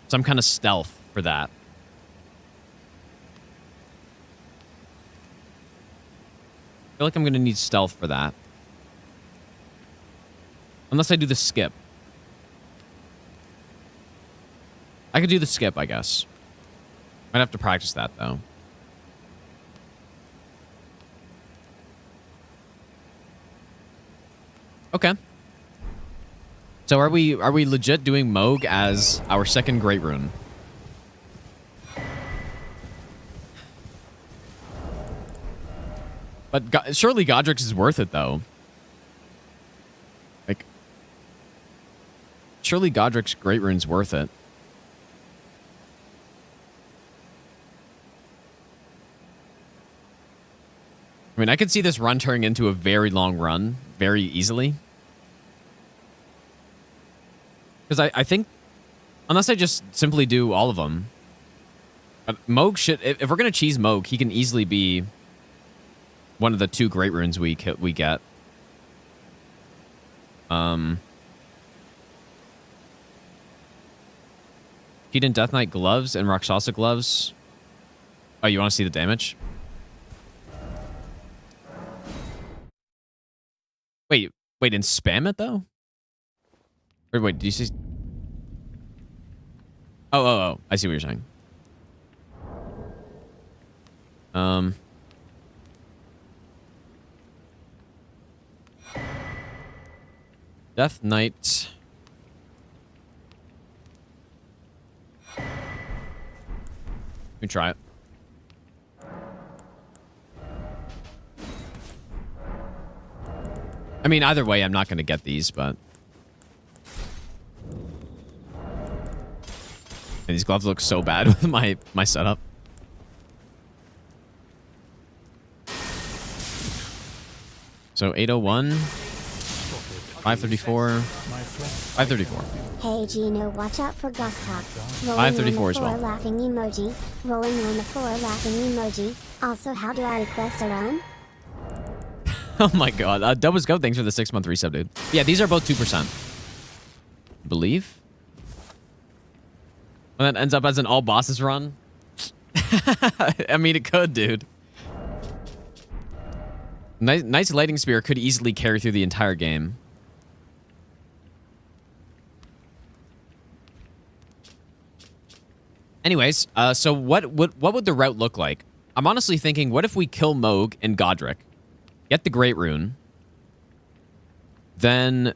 some kind of stealth for that. I feel like I'm gonna need stealth for that. Unless I do the skip. I could do the skip, I guess. Might have to practice that, though. Okay. So are we legit doing Moog as our second Great Rune? But surely Godrick is worth it, though. Like, surely Godrick's Great Rune's worth it. I mean, I could see this run turning into a very long run very easily. Because I think, unless I just simply do all of them, Moog should, if we're going to cheese Moog, he can easily be one of the 2 Great Runes we get. Gideon Death Knight gloves and Rakshasa gloves. Oh, you want to see the damage? Wait, and spam it though? Or wait, do you see? Oh, I see what you're saying. Death Knight. Let me try it. I mean, either way, I'm not going to get these, but... And these gloves look so bad with my setup. So 801, 534, 534. Hey Gino, watch out for Gosscock. 534 as well. Laughing emoji. Rolling on the floor laughing emoji. Also, how do I request a run? Oh my god. Doubles Go, thanks for the 6-month resub, dude. Yeah, these are both 2%. Believe? And that ends up as an all bosses run? I mean, it could, dude. Nice Lightning Spear could easily carry through the entire game. Anyways, so what would the route look like? I'm honestly thinking, what if we kill Moog and Godrick? Get the Great Rune. Then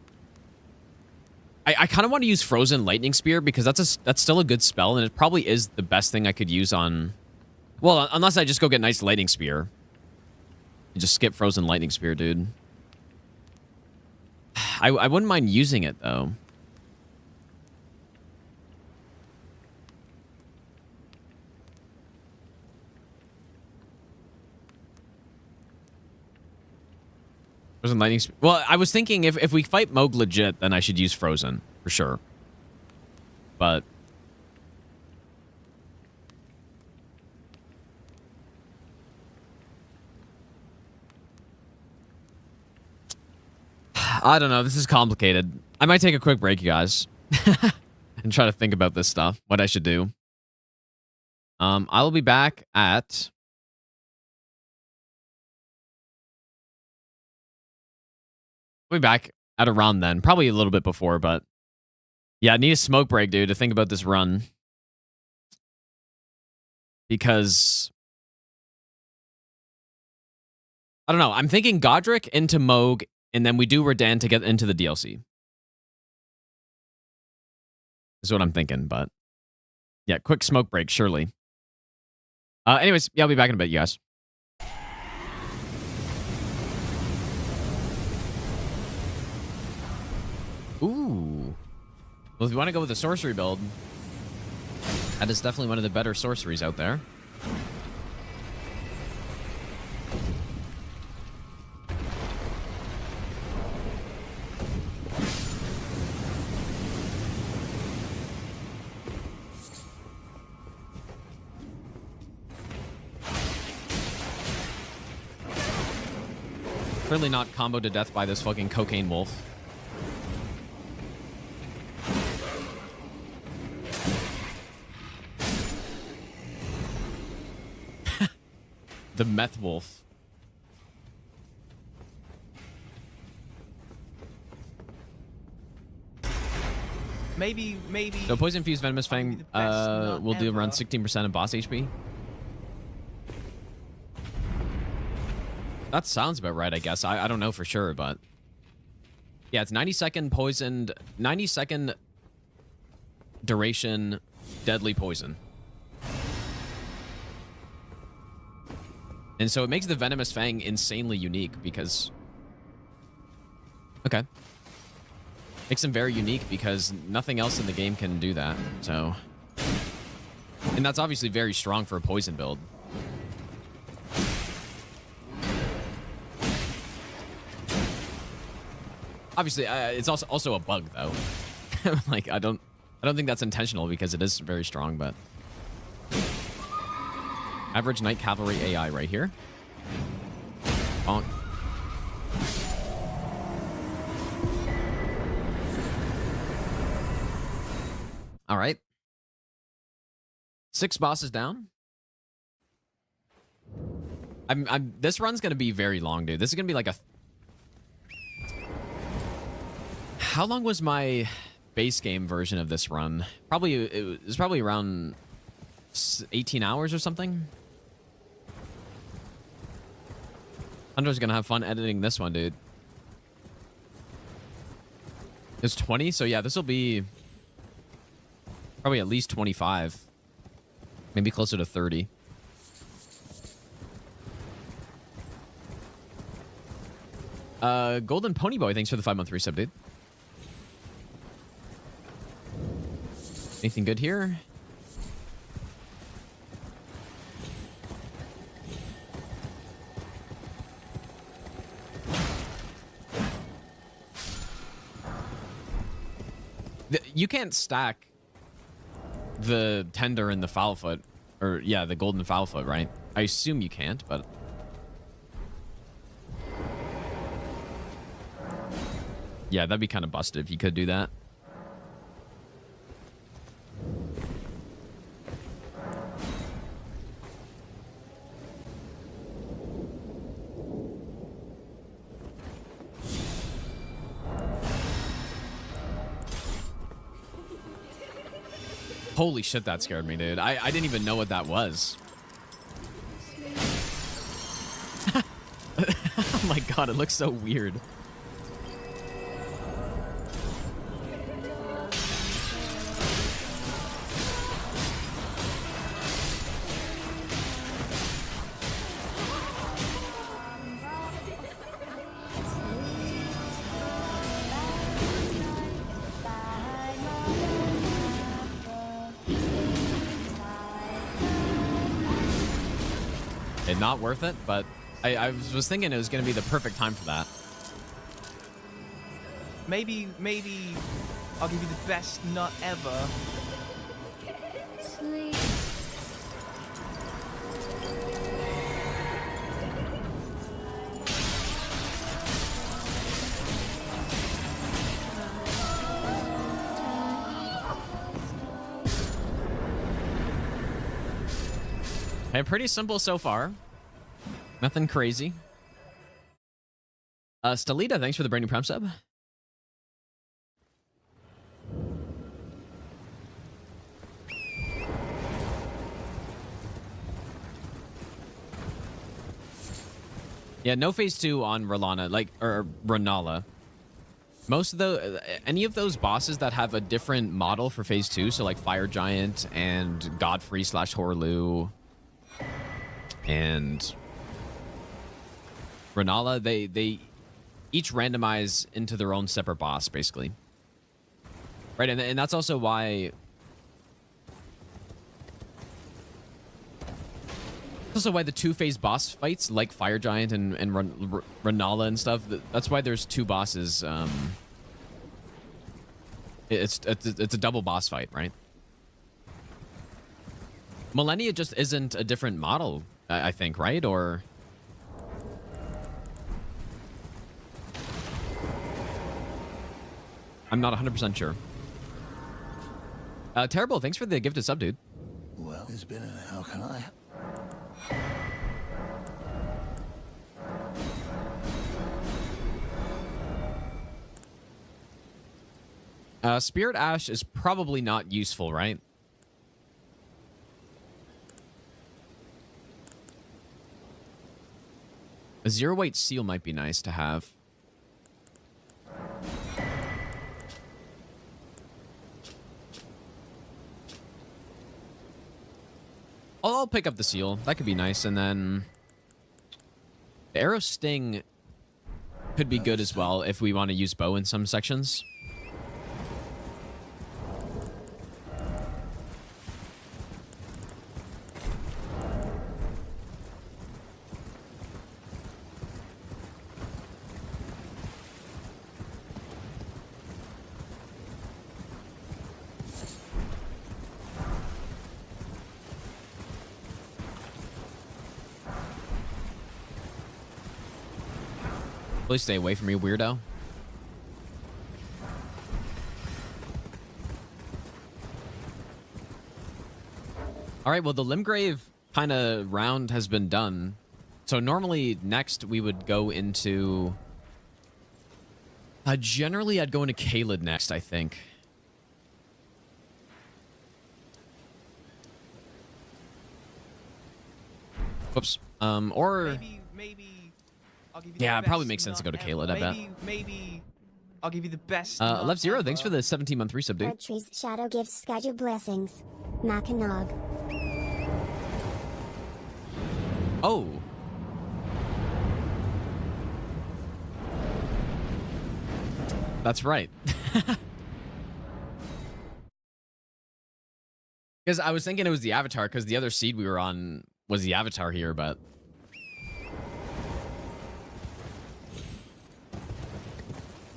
I kind of want to use Frozen Lightning Spear because that's still a good spell, and it probably is the best thing I could use on... Well, unless I just go get nice Lightning Spear. You just skip Frozen Lightning Spear, dude. I wouldn't mind using it, though. Frozen Lightning Spear. Well, I was thinking if we fight Moog legit, then I should use Frozen, for sure. But... I don't know. This is complicated. I might take a quick break, you guys. And try to think about this stuff. What I should do. I will be back at... I'll be back at around then. Probably a little bit before, but... Yeah, I need a smoke break, dude, to think about this run. Because... I don't know. I'm thinking Godrick into Moog, and then we do Redan to get into the DLC. Is what I'm thinking, but... Yeah, quick smoke break, surely. Anyways, yeah, I'll be back in a bit, you guys. Ooh. Well, if you want to go with the sorcery build, that is definitely one of the better sorceries out there. Clearly not comboed to death by this fucking cocaine wolf. The meth wolf. Maybe. So poison infused venomous fang will do around 16% of boss HP. That sounds about right, I guess. I don't know for sure, but Yeah, it's 90-second poisoned, 90-second duration, deadly poison. And so it makes the Venomous Fang insanely unique because... Okay. Makes him very unique because nothing else in the game can do that, so... And that's obviously very strong for a poison build. Obviously, it's also a bug, though. Like, I don't think that's intentional because it is very strong, but... Average Knight Cavalry AI right here. Bonk. All right. 6 bosses down. This run's gonna be very long, dude. This is gonna be like a... How long was my base game version of this run? It was probably around 18 hours or something. Hunter's gonna have fun editing this one, dude. It's 20, so yeah, this will be probably at least 25. Maybe closer to 30. Golden Ponyboy, thanks for the 5-month resub, dude. Anything good here? You can't stack the Tender and the Foulfoot. Or, yeah, the Golden Foulfoot, right? I assume you can't, but... Yeah, that'd be kind of busted if you could do that. Holy shit, that scared me, dude. I didn't even know what that was. Oh my god, it looks so weird. Not worth it, but I was thinking it was going to be the perfect time for that. Maybe I'll give you the best nut ever. Sleep. Hey, pretty simple so far. Nothing crazy. Stelita, thanks for the brand new Prime sub. Yeah, no phase 2 on R'hllana, or R'hllana. Most of any of those bosses that have a different model for phase 2, so like Fire Giant and Godfrey / Hoarah Loux and R'hllana, they each randomize into their own separate boss, basically. Right, and that's also why... That's also why the 2-phase boss fights, like Fire Giant and R'hllana and stuff, that's why there's 2 bosses. It's a double boss fight, right? Malenia just isn't a different model, I think, right? Or... I'm not 100% sure. Terrible, thanks for the gifted sub, dude. Well, it's been a... How can I... Spirit Ash is probably not useful, right? A 0-weight seal might be nice to have. I'll pick up the seal. That could be nice. And then the arrow sting could be good as well if we want to use bow in some sections. Please stay away from me, weirdo. All right, well, the Limgrave kind of round has been done. So normally next we would go into... generally, I'd go into Caelid next, I think. Whoops. Or... Maybe I'll give you Yeah, the it probably best makes sense to go to nut Caelid, ever. I bet. Maybe I'll give you the best. Left Zero, ever. thanks for the 17-month resub, dude. Tree's shadow gives schedule blessings. Mackinac. Oh. That's right. Because I was thinking it was the Avatar, because the other seed we were on was the Avatar here, but...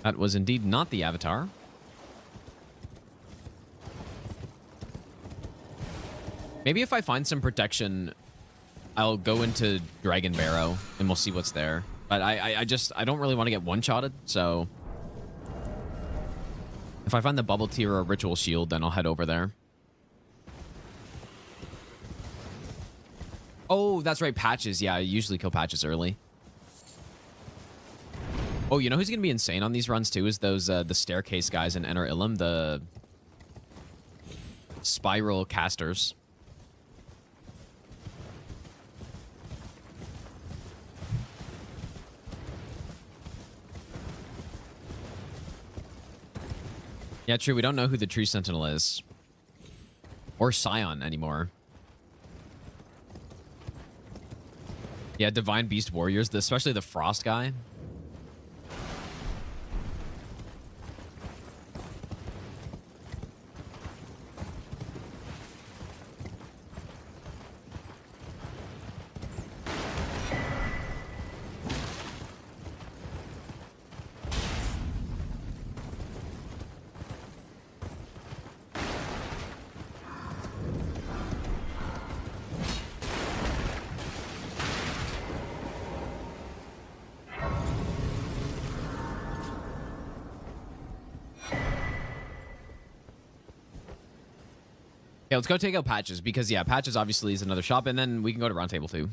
that was indeed not the Avatar. Maybe if I find some protection, I'll go into Dragon Barrow, and we'll see what's there. But I don't really want to get one-shotted, so... if I find the Bubble Tea or a Ritual Shield, then I'll head over there. Oh, that's right, Patches. Yeah, I usually kill Patches early. Oh, you know who's going to be insane on these runs, too, is those, the Staircase guys in Enter Ilum, the Spiral Casters. Yeah, true, we don't know who the Tree Sentinel is. Or Scion anymore. Yeah, Divine Beast Warriors, especially the Frost guy. Okay, let's go take out Patches, because, yeah, Patches obviously is another shop, and then we can go to Round Table, too.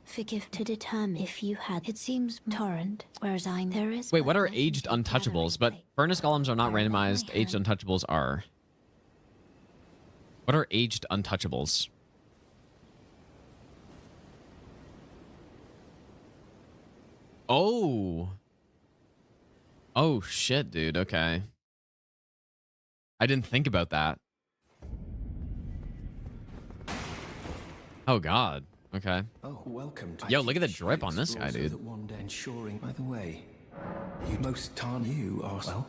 Forgive to determine if you had. It seems torrent, whereas there is. Wait, what are aged untouchables? But Furnace Golems are not randomized. Aged untouchables are. What are aged untouchables? Oh. Oh, shit, dude. Okay. I didn't think about that. Oh, God. Okay. Oh, welcome to... Yo, look at the drip on this guy, dude. One day ensuring, by the way, you most tarn you are... well...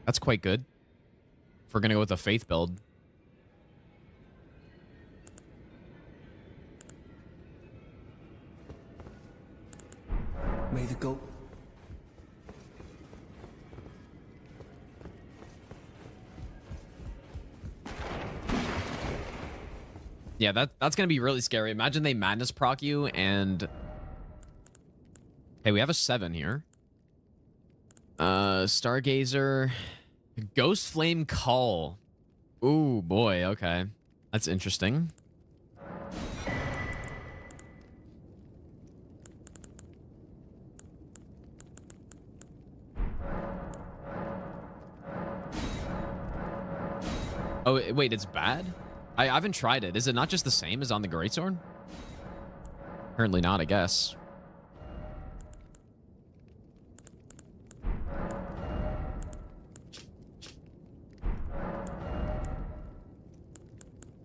That's quite good. If we're gonna go with a faith build. May the gold... Yeah, that's gonna be really scary. Imagine they madness proc you and... Hey, we have a 7 here. Stargazer. Ghost Flame Call. Ooh, boy, okay. That's interesting. Oh, wait, it's bad? I haven't tried it. Is it not just the same as on the Greatsword? Apparently not, I guess.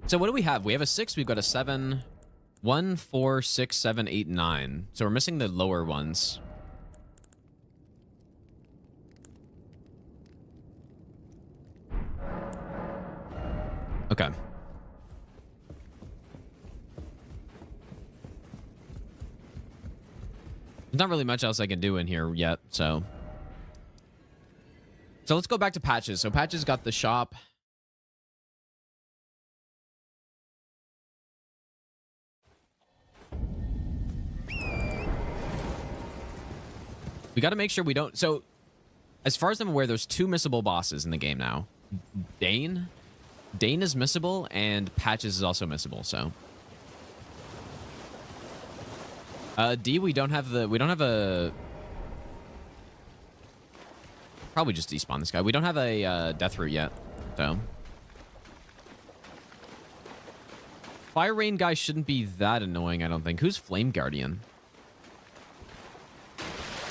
So what do we have? We have a 6. We've got a 7. 1, 4, 6, 7, 8, 9. So we're missing the lower ones. Okay. There's not really much else I can do in here yet, so. So let's go back to Patches. So Patches got the shop. We got to make sure we don't... So, as far as I'm aware, there's 2 missable bosses in the game now. Dane is missable, and Patches is also missable, so... D, we don't have a... Probably just despawn this guy. We don't have a death route yet, so... Fire Rain guy shouldn't be that annoying, I don't think. Who's Flame Guardian?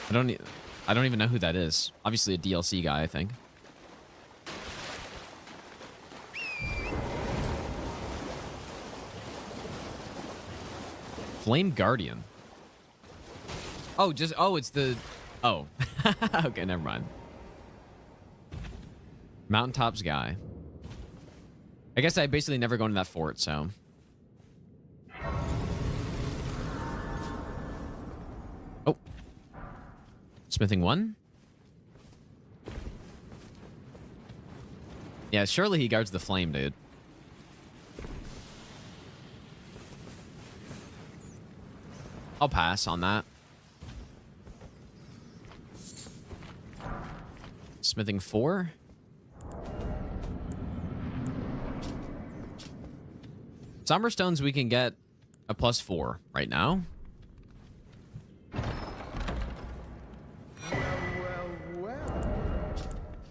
I don't even know who that is. Obviously a DLC guy, I think. Flame Guardian. Oh, it's the... Oh. Okay, never mind. Mountaintops guy. I guess I basically never go into that fort, so... Oh. Smithing 1? Yeah, surely he guards the flame, dude. I'll pass on that. Smithing 4? Summerstones we can get a +4 right now.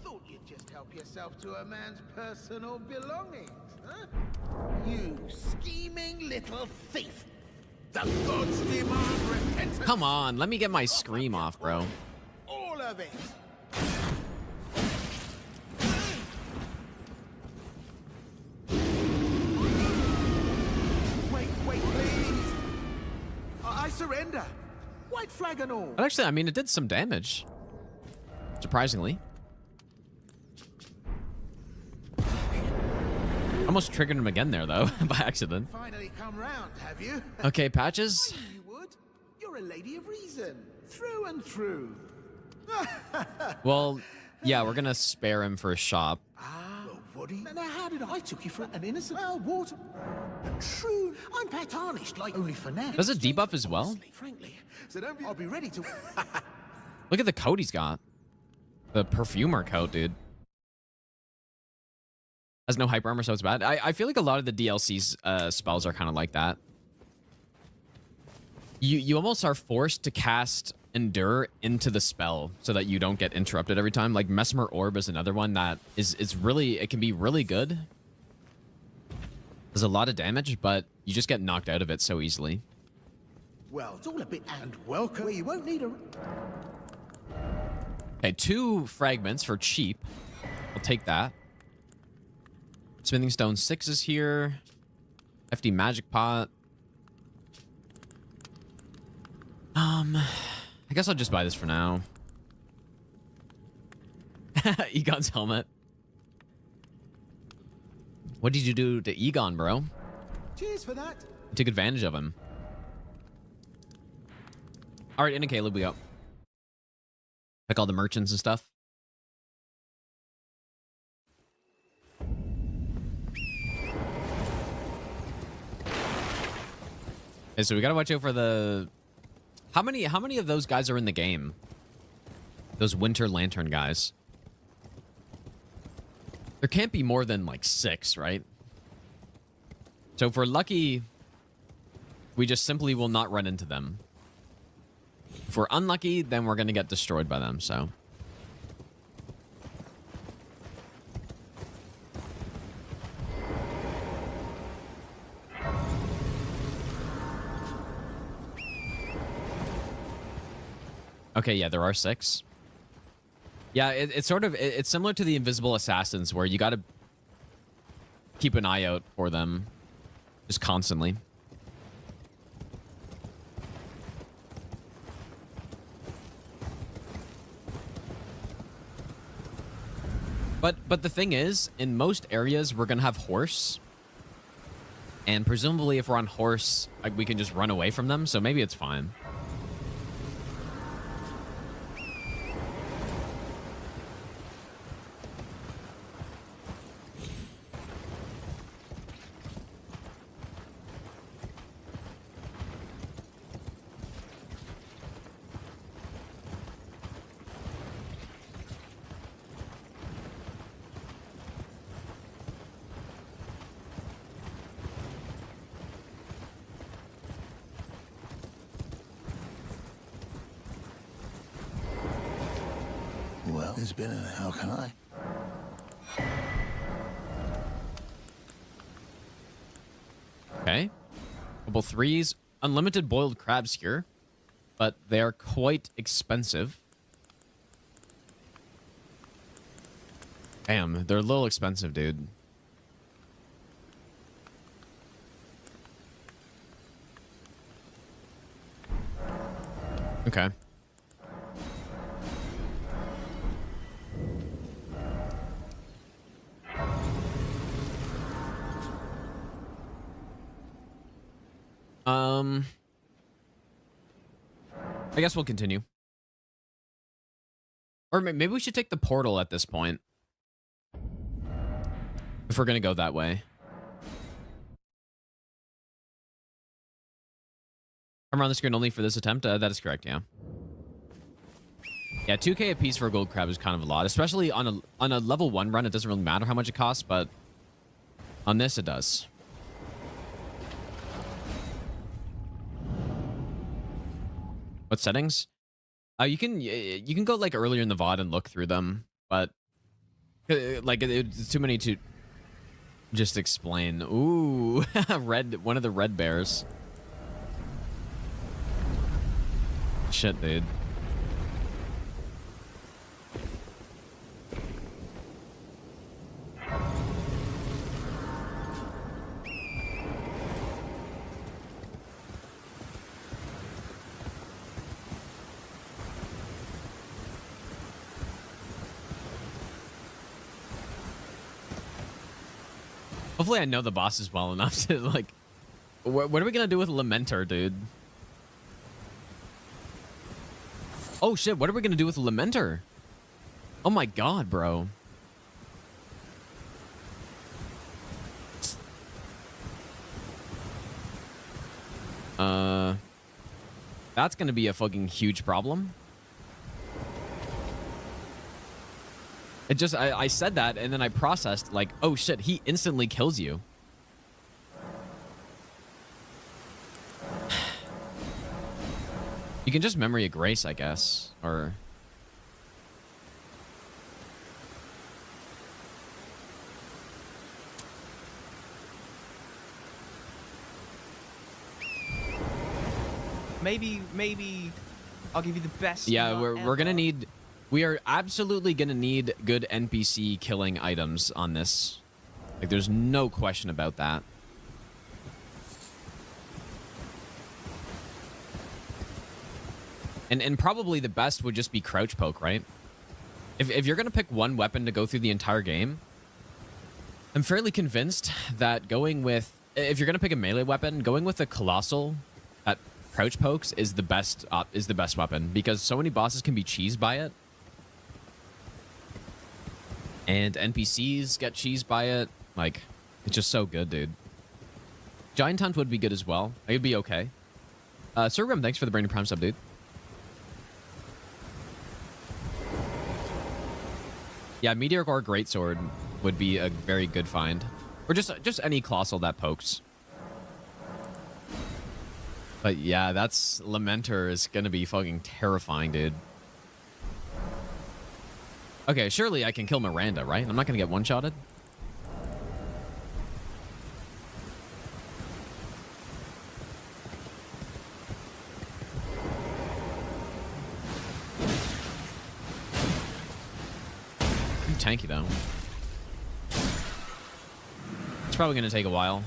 Thought you'd just help yourself to a man's personal belongings, huh? You scheming little thief! The gods demand repentance. Come on, let me get my scream off, bro. All of it. Wait, please. I surrender. White flag and all. But actually, I mean, it did some damage. Surprisingly. Almost triggered him again there, though, by accident. Finally come round, have you? Okay, Patches. You would. You're a lady of reason, through and through. Well, yeah, we're gonna spare him for a shop. What do you... Now, how did I took you for an innocent... Well, water... True. I'm tarnished, like only for now. Does it debuff as well? Frankly, so don't be... I'll be ready to... Look at the coat he's got. The perfumer coat, dude. Has no hyper armor, so it's bad. I feel like a lot of the DLC's spells are kind of like that. You almost are forced to cast Endure into the spell so that you don't get interrupted every time. Like Mesmer Orb is another one that is really... It can be really good. There's a lot of damage, but you just get knocked out of it so easily. Well, it's all a bit... And welcome. You won't need a... Okay, 2 fragments for cheap. I'll take that. Smithing Stone 6 is here. FD Magic Pot. I guess I'll just buy this for now. Egon's helmet. What did you do to Egon, bro? Cheers for that. You took advantage of him. All right, into Caleb we go. Pick all the merchants and stuff. Okay, so we gotta watch out for the... How many of those guys are in the game? Those Winter Lantern guys. There can't be more than like 6, right? So if we're lucky, we just simply will not run into them. If we're unlucky, then we're gonna get destroyed by them, so... Okay, yeah, there are 6. Yeah, it's sort of... It's similar to the Invisible Assassins, where you gotta keep an eye out for them just constantly. But the thing is, in most areas, we're going to have horse. And presumably, if we're on horse, like, we can just run away from them. So maybe it's fine. Well, it's been a... How can I? Okay. Couple threes. Unlimited boiled crabs here. But they are quite expensive. Damn, they're a little expensive, dude. Okay. I guess we'll continue. Or maybe we should take the portal at this point. If we're going to go that way. I'm around the screen only for this attempt? That is correct, yeah. Yeah, 2k a piece for a gold crab is kind of a lot. Especially on a level 1 run, it doesn't really matter how much it costs, but on this it does. What settings? You can go like earlier in the VOD and look through them, but like it's too many to just explain. Ooh, one of the red bears. Shit, dude. Hopefully I know the bosses well enough to, like... What are we gonna do with Lamenter, dude? Oh, shit, what are we gonna do with Lamenter? Oh my god, bro. That's gonna be a fucking huge problem. It just, I said that, and then I processed, like, oh shit, he instantly kills you. You can just Memory of Grace, I guess, or... Maybe I'll give you the best. Yeah, we're gonna need... We are absolutely gonna need good NPC killing items on this. Like, there's no question about that. And probably the best would just be crouch poke, right? If you're gonna pick one weapon to go through the entire game, I'm fairly convinced that going with... If you're gonna pick a melee weapon, going with a colossal that crouch pokes is the best weapon, because so many bosses can be cheesed by it. And NPCs get cheesed by it. Like, it's just so good, dude. Giant Hunt would be good as well. It would be okay. Sir Rim, thanks for the Brandon Prime sub, dude. Yeah, Meteor or Greatsword would be a very good find. Or just any colossal that pokes. But yeah, that's... Lamenter is gonna be fucking terrifying, dude. Okay, surely I can kill Miranda, right? I'm not gonna get one-shotted. Tanky though. It's probably going to take a while.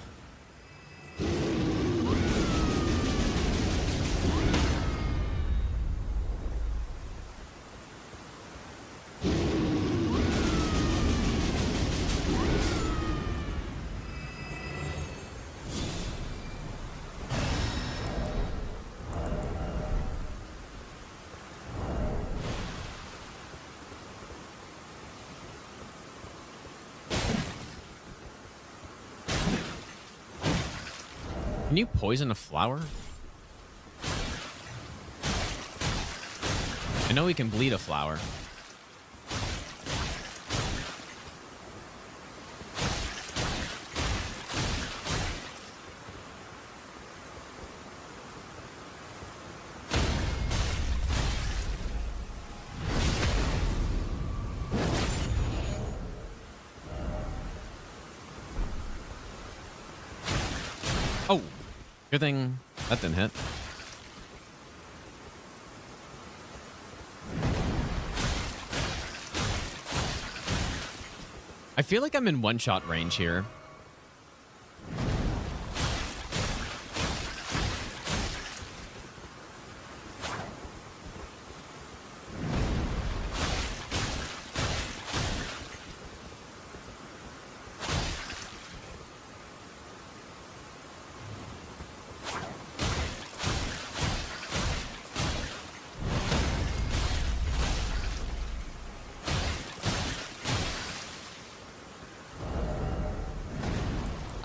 Can you poison a flower? I know we can bleed a flower. Oh, good thing that didn't hit. I feel like I'm in one-shot range here.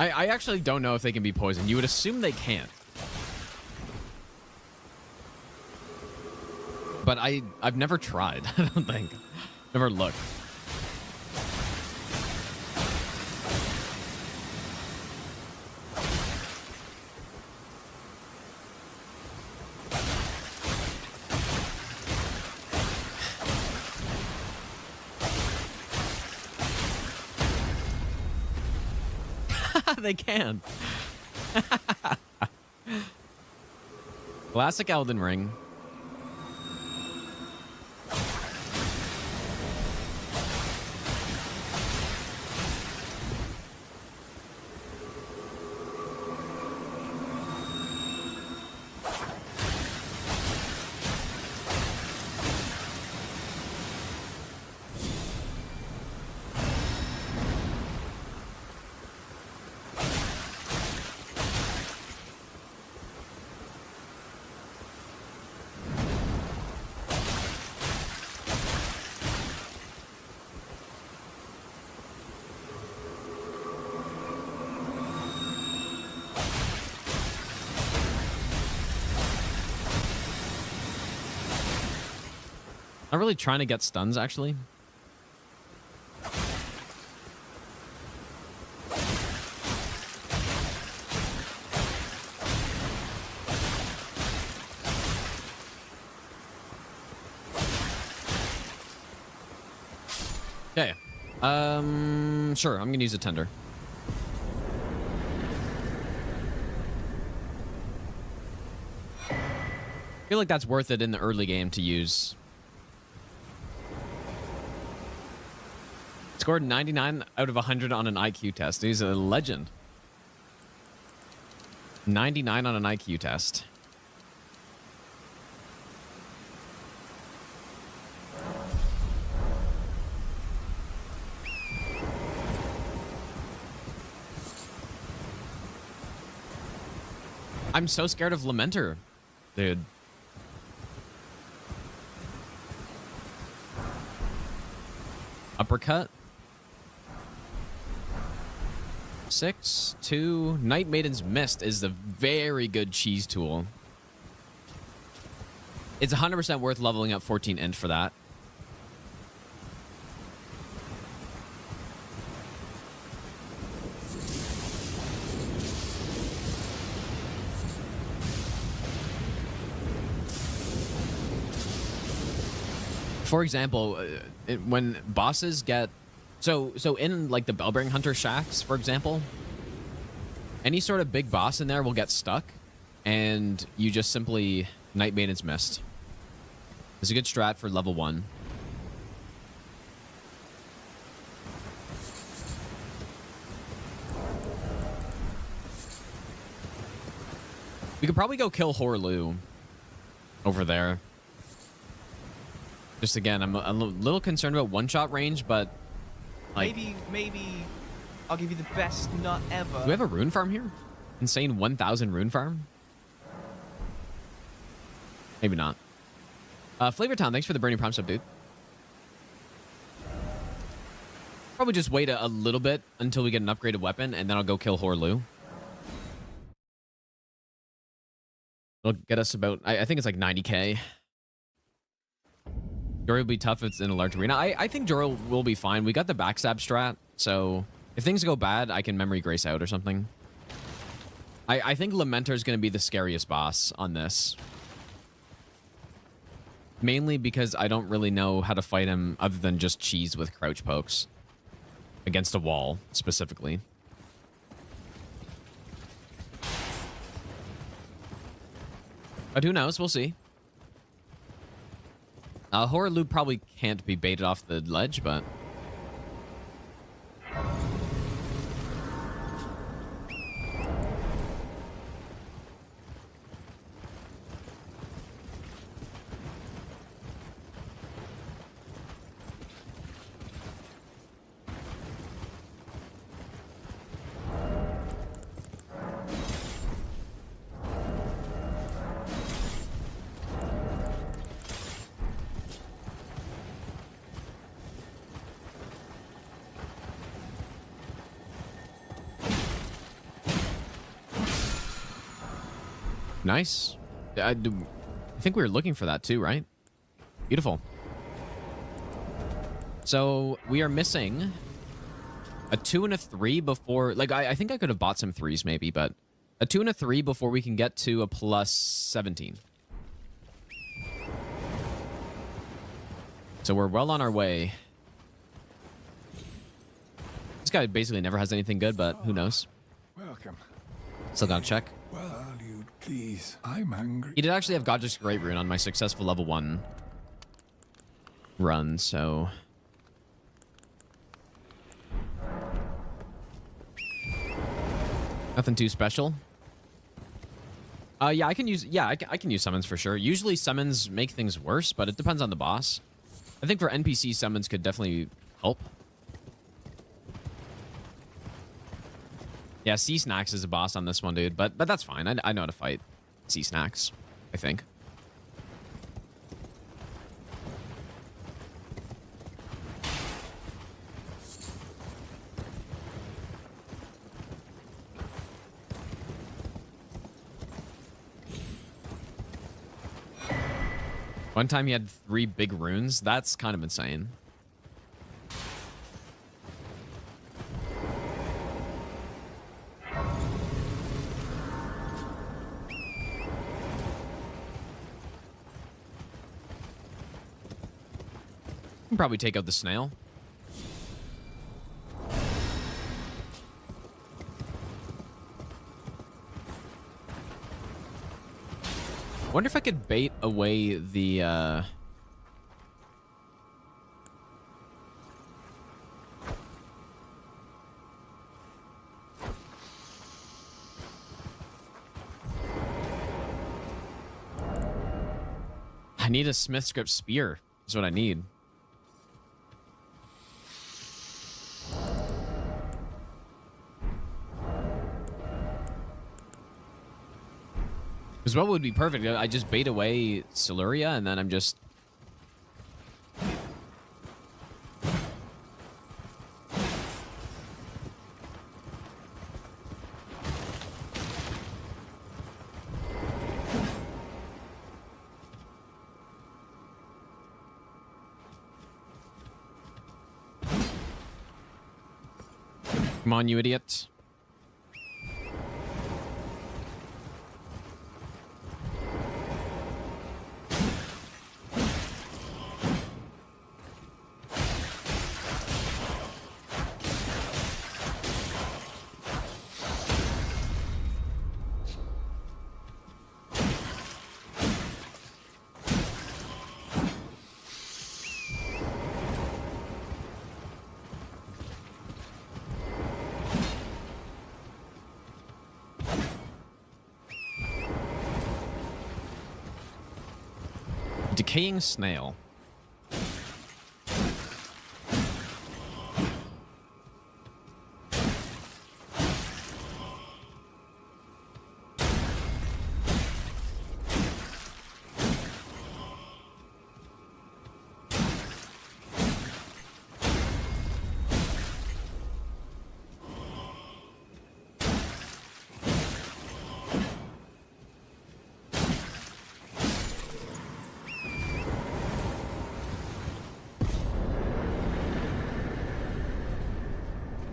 I actually don't know if they can be poisoned. You would assume they can't. But I've never tried, I don't think. Never looked. They can. Classic Elden Ring. I'm really trying to get stuns, actually. Okay. Sure, I'm gonna use a tender. I feel like that's worth it in the early game to use. Scored 99 out of 100 on an IQ test. He's a legend. 99 on an IQ test. I'm so scared of Lamenter, dude. Uppercut. 6, 2. Night Maiden's Mist is a very good cheese tool. It's 100% worth leveling up 14 int for that. For example, when bosses get... So in, like, the Bellbearing Hunter shacks, for example, any sort of big boss in there will get stuck, and you just simply Night Maiden's Mist. It's a good strat for level 1. We could probably go kill Hoarah over there. Just again, I'm a little concerned about one-shot range, but like, maybe I'll give you the best nut ever. do we have a rune farm here? Insane 1,000 rune farm? Maybe not. Flavor Town, thanks for the Burning Prime sub, dude. Probably just wait a little bit until we get an upgraded weapon, and then I'll go kill Hoarah. It'll get us about, I think it's like 90k. Jory will be tough if it's in a large arena. I think Jory will be fine. We got the backstab strat, so if things go bad, I can memory grace out or something. I think Lamenter is going to be the scariest boss on this. Mainly because I don't really know how to fight him other than just cheese with crouch pokes. Against a wall, specifically. But who knows? We'll see. Hoarah probably can't be baited off the ledge, but... Nice. I think we were looking for that too, right? Beautiful. So we are missing a 2 and a 3 before... Like, I think I could have bought some 3s maybe, but a 2 and a 3 before we can get to a plus 17. So we're well on our way. This guy basically never has anything good, but who knows? Welcome. Still gotta check. Valued, please. I'm hungry. He did actually have Godrick's Great Rune on my successful level 1 run, so... Nothing too special. Yeah, I can use... Yeah, I can use summons for sure. Usually summons make things worse, but it depends on the boss. I think for NPC, summons could definitely help. Yeah, Sea Snacks is a boss on this one, dude. But that's fine. I know how to fight Sea Snacks, I think. One time he had 3 big runes. That's kind of insane. Can probably take out the snail. Wonder if I could bait away the I need a Smith script spear. That's what I need. Because what would be perfect? I just bait away Siluria, and then I'm just... Come on, you idiot. decaying snail.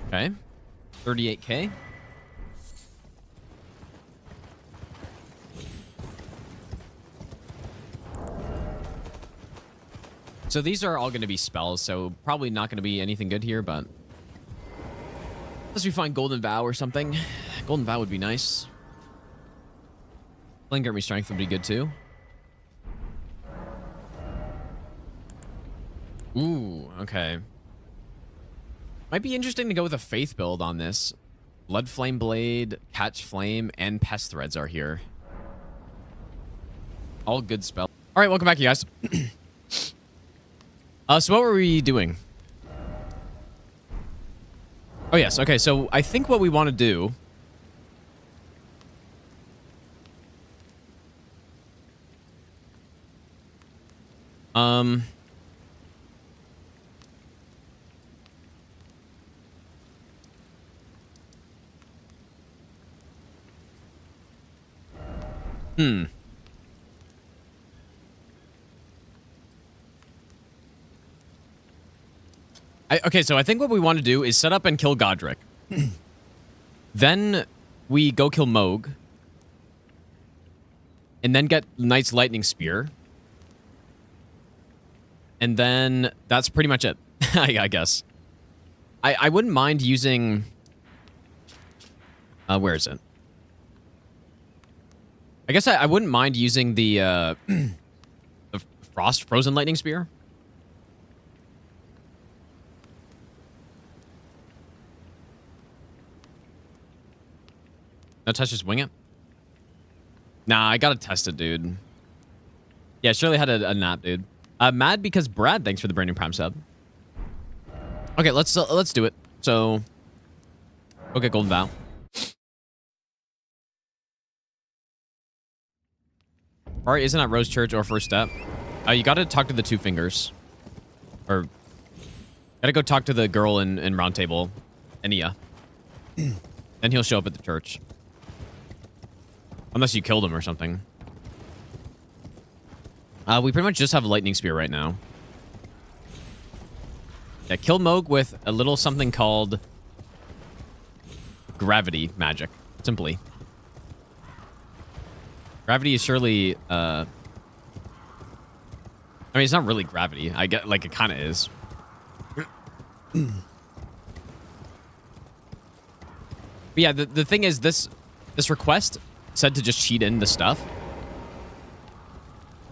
Okay. 38K. So these are all going to be spells, so probably not going to be anything good here, but unless we find Golden Vow or something. Golden Vow would be nice. Flinger Me Strength would be good too. Ooh, okay. Might be interesting to go with a Faith build on this. Blood Flame Blade, Catch Flame, and Pest Threads are here. All good spells. All right, welcome back, you guys. So what were we doing? Oh, yes. Okay, so I think what we want to do... Okay, so I think what we want to do is set up and kill Godrick. Then we go kill Moog. And then get Knight's Lightning Spear. And then that's pretty much it, I guess. I wouldn't mind using... where is it? I guess I wouldn't mind using the, the Frozen Lightning Spear. No touch, just wing it? Nah, I gotta test it, dude. Yeah, Shirley had a nap, dude. Mad because Brad, thanks for the brand new Prime sub. Okay, let's do it. So, go get Golden Vow. Alright, isn't that Rose Church or First Step? You gotta talk to the Two Fingers. Or, gotta go talk to the girl in Round Table, Enia. Then he'll show up at the church. Unless you killed him or something. We pretty much just have a Lightning Spear right now. Yeah, kill Moog with a little something called Gravity Magic. Simply. Gravity is surely, I mean, it's not really gravity. I get, like, it kind of is. But yeah, the thing is, this request said to just cheat in the stuff.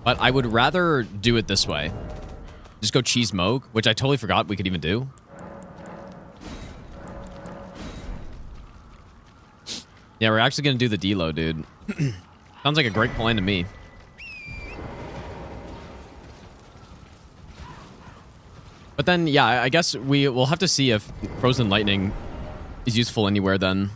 But I would rather do it this way. Just go cheese Moog, which I totally forgot we could even do. Yeah, we're actually going to do the D-Lo, dude. Sounds like a great plan to me. But then, yeah, I guess we'll have to see if Frozen Lightning is useful anywhere then.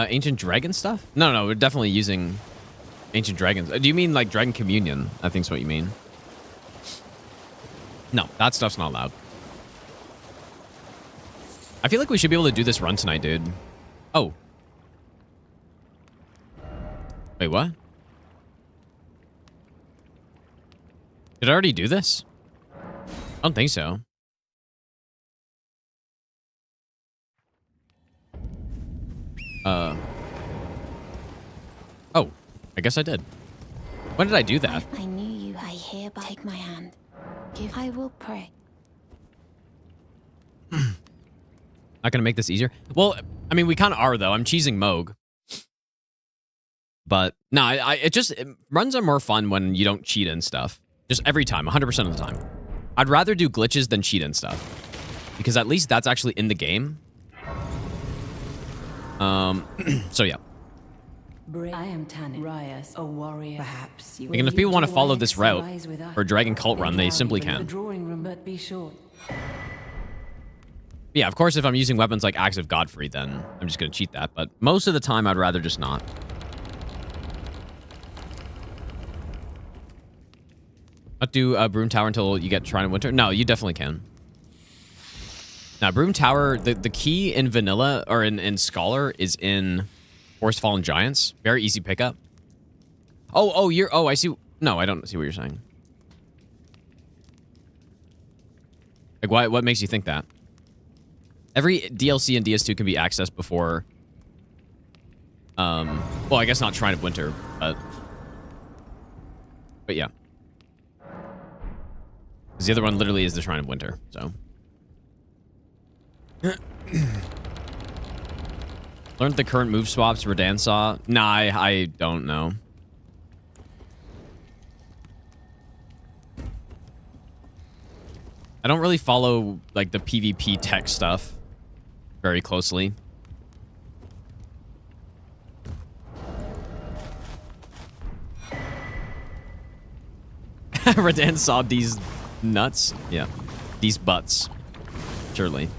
Ancient Dragon stuff? No, we're definitely using Ancient Dragons. Do you mean like Dragon Communion? I think is what you mean. No, that stuff's not allowed. I feel like we should be able to do this run tonight, dude. Oh. Wait, what? Did I already do this? I don't think so. Oh, I guess I did. When did I do that? If I knew you, I hereby take my hand. I will pray. Not gonna make this easier. Well, I mean, we kind of are though. I'm cheesing Moog. But no, runs are more fun when you don't cheat and stuff. Just every time, 100% of the time. I'd rather do glitches than cheat and stuff. Because at least that's actually in the game. So yeah. I am Tanit Rias, a warrior. Perhaps you. Again, if people want to follow this route for Dragon Cult Run, they simply The can. drawing room, but be sure. Yeah, of course, if I'm using weapons like Axe of Godfrey, then I'm just going to cheat that. But most of the time, I'd rather just not. Not do Broom Tower until you get Shrine of Winter? No, you definitely can. Now, Broom Tower, the key in Vanilla, or in Scholar, is in Forest Fallen Giants. Very easy pickup. I see. No, I don't see what you're saying. Like, what makes you think that? Every DLC in DS2 can be accessed before... well, I guess not Shrine of Winter, but yeah. Because the other one literally is the Shrine of Winter, so... Learned the current move swaps Radan saw? Nah, I don't know. I don't really follow, like, the PvP tech stuff very closely. Radan saw these nuts? Yeah. These butts. Surely.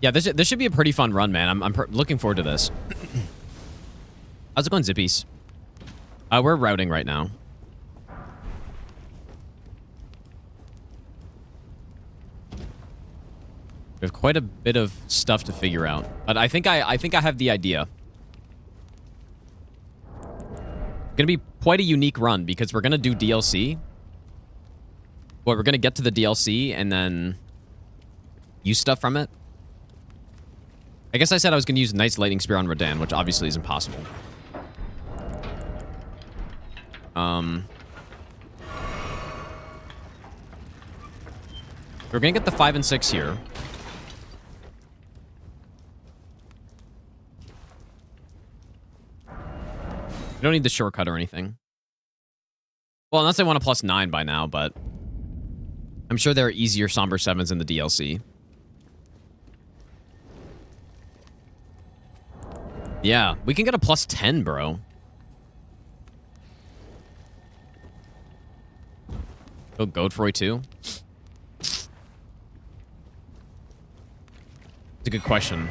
Yeah, this should be a pretty fun run, man. I'm looking forward to this. How's it going, Zippies? We're routing right now. We have quite a bit of stuff to figure out, but I think I have the idea. Gonna be quite a unique run because we're gonna do DLC. Well, we're gonna get to the DLC and then use stuff from it. I guess I said I was gonna use Knight's Lightning Spear on Radan, which obviously is impossible. We're gonna get the 5 and 6 here. We don't need the shortcut or anything. Well, unless I want a +9 by now, but I'm sure there are easier Somber 7s in the DLC. Yeah, we can get a +10, bro. Go Godfrey too? It's a good question.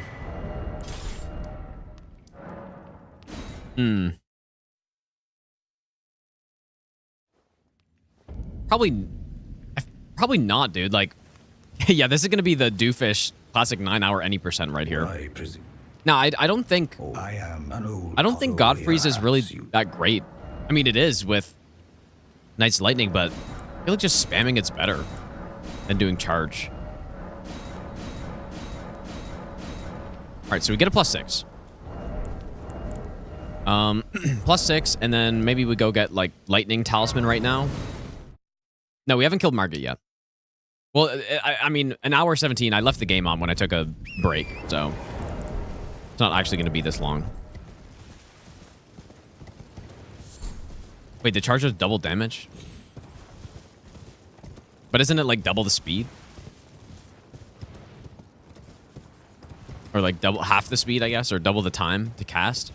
Probably not, dude. Like, yeah, this is gonna be the Doofish classic 9-hour any percent right here. No, I don't think. I don't think Godfrey's is really that great. I mean, it is with Knight's Lightning, but I feel like just spamming it's better than doing charge. All right, so we get a +6. +6, and then maybe we go get like Lightning Talisman right now. No, we haven't killed Margit yet. Well, I mean, an hour 17. I left the game on when I took a break, so it's not actually going to be this long. Wait, the charge does double damage? But isn't it like double the speed? Or like double half the speed, I guess, or double the time to cast?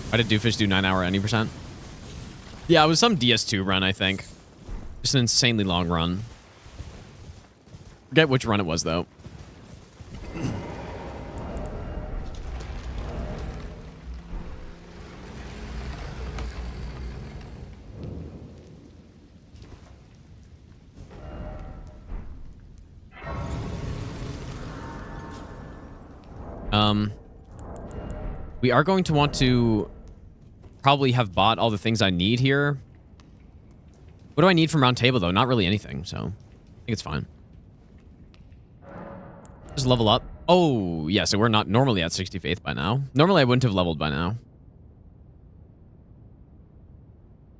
Why did Doofish do 9-hour any percent? Yeah, it was some DS2 run, I think. Just an insanely long run. Forget which run it was, though. We are going to want to probably have bought all the things I need here. What do I need from Round Table, though? Not really anything, so I think it's fine. Just level up. Oh, yeah, so we're not normally at 60 faith by now. Normally, I wouldn't have leveled by now.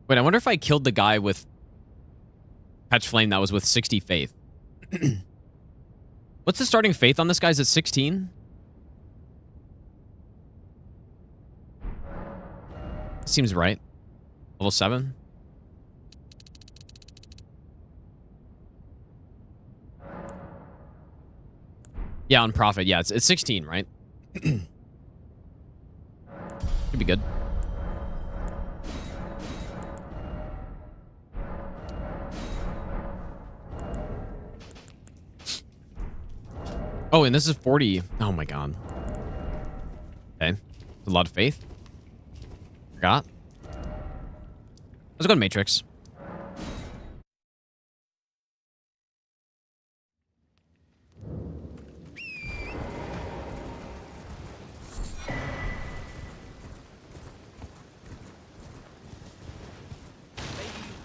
Wait, I wonder if I killed the guy with Catch Flame that was with 60 faith. What's the starting faith on this guy's at 16? Seems right. Level 7. Yeah, on profit. Yeah, it's 16, right? Should be good. Oh, and this is 40. Oh my god. Okay. A lot of faith. Forgot. Let's go to Matrix.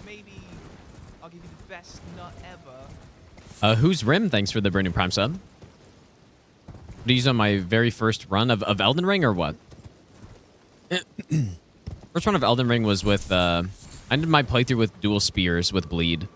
Maybe I'll give you the best nut ever. Who's Rim? Thanks for the brand new Prime sub. These on my very first run of Elden Ring or what? First run of Elden Ring was with, I did my playthrough with dual spears with bleed.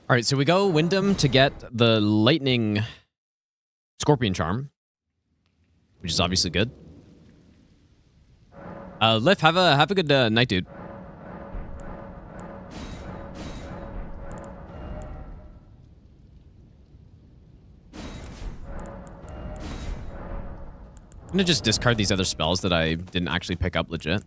All right, so we go Wyndham to get the Lightning Scorpion Charm, which is obviously good. Liff, have a good night, dude. I'm gonna just discard these other spells that I didn't actually pick up legit.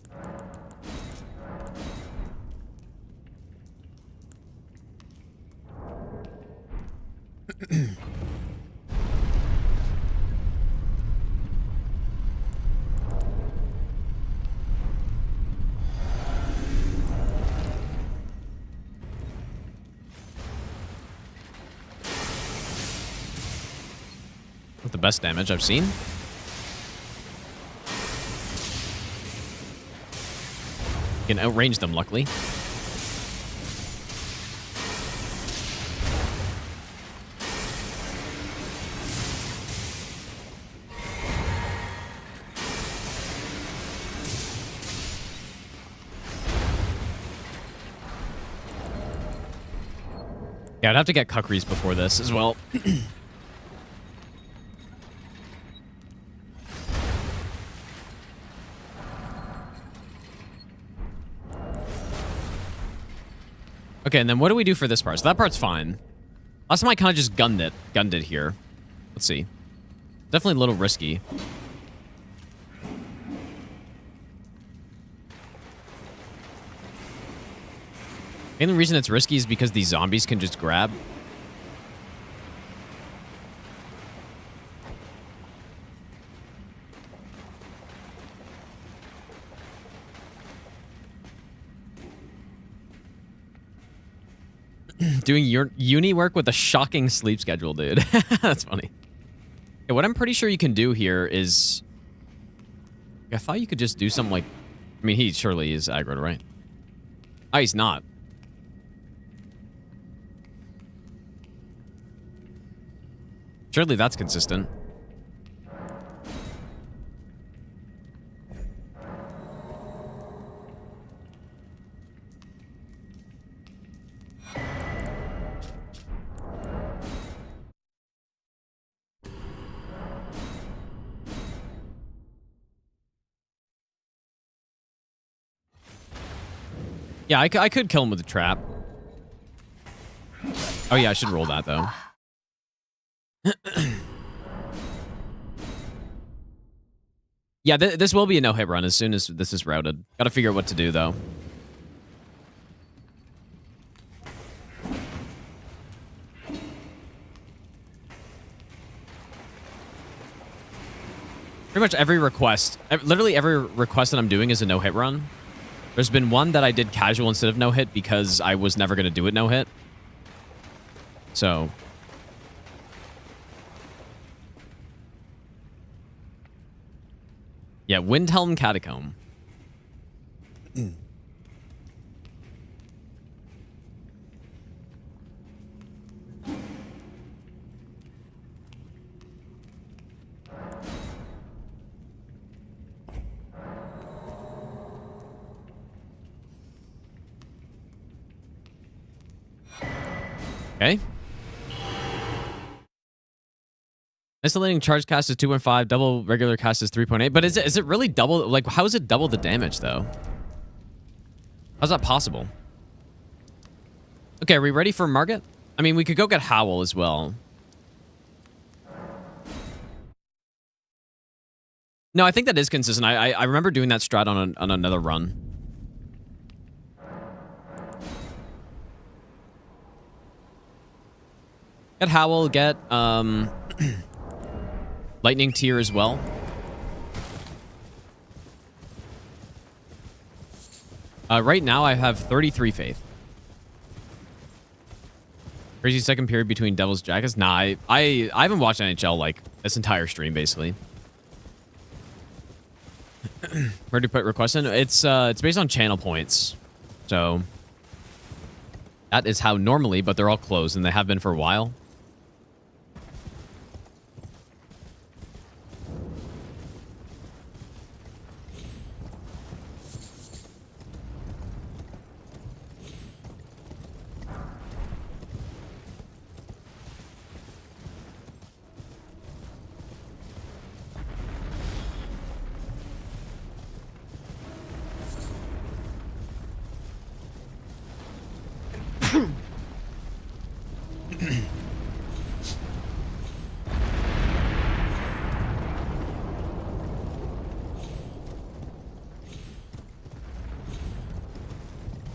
With the best damage I've seen. You can outrange them, luckily. Yeah, I'd have to get Kukris before this as well. Okay, and then what do we do for this part? So that part's fine. Last time I kind of just gunned it here. Let's see. Definitely a little risky. And the reason it's risky is because these zombies can just grab. Doing your uni work with a shocking sleep schedule, dude. That's funny. Okay, what I'm pretty sure you can do here is... I thought you could just do something like... I mean, he surely is aggroed, right? Oh, he's not. Surely that's consistent. Yeah, I could kill him with a trap. Oh yeah, I should roll that though. Yeah, this will be a no-hit run as soon as this is routed. Gotta figure out what to do though. Pretty much every request, literally every request that I'm doing is a no-hit run. There's been one that I did casual instead of no-hit because I was never going to do it no-hit. So... Yeah, Windhelm Catacomb. Okay. Isolating charge cast is 2.5, double regular cast is 3.8. But is it really double? Like, how is it double the damage, though? How's that possible? Okay, are we ready for Margit? I mean, we could go get Howl as well. No, I think that is consistent. I remember doing that strat on another run. Get Howl, get Lightning Tier as well. Right now, I have 33 faith. Crazy second period between Devil's Jackets. Nah, I haven't watched NHL like this entire stream basically. Where do you put requests in? It's based on channel points, so that is how normally, but they're all closed and they have been for a while.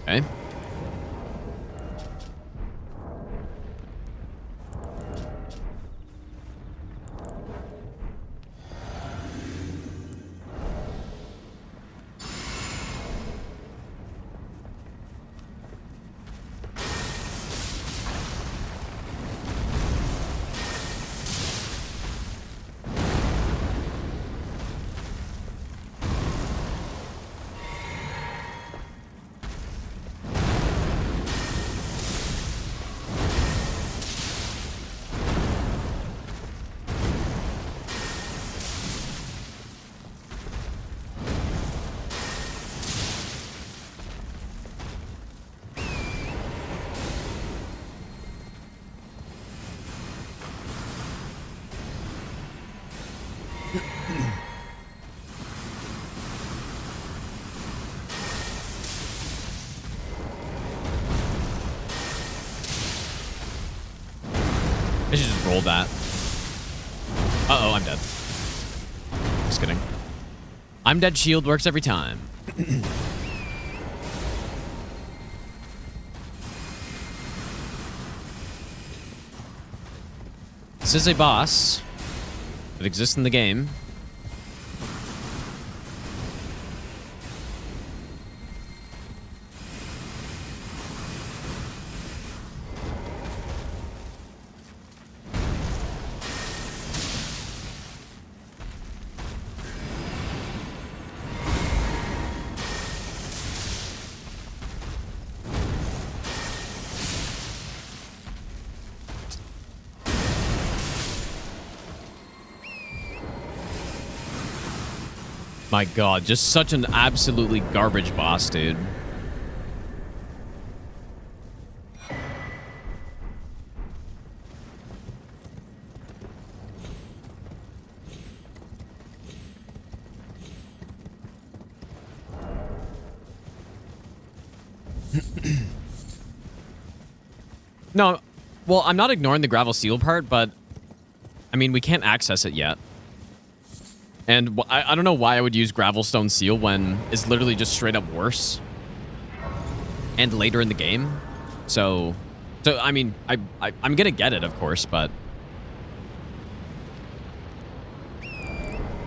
Okay. I should just roll that. Uh-oh, I'm dead. Just kidding. I'm dead shield works every time. This is a boss that exists in the game. My god, just such an absolutely garbage boss, dude. No, well, I'm not ignoring the gravel seal part, but I mean, we can't access it yet. And I don't know why I would use Gravelstone Seal when it's literally just straight up worse. And later in the game. So I mean, I'm gonna get it, of course, but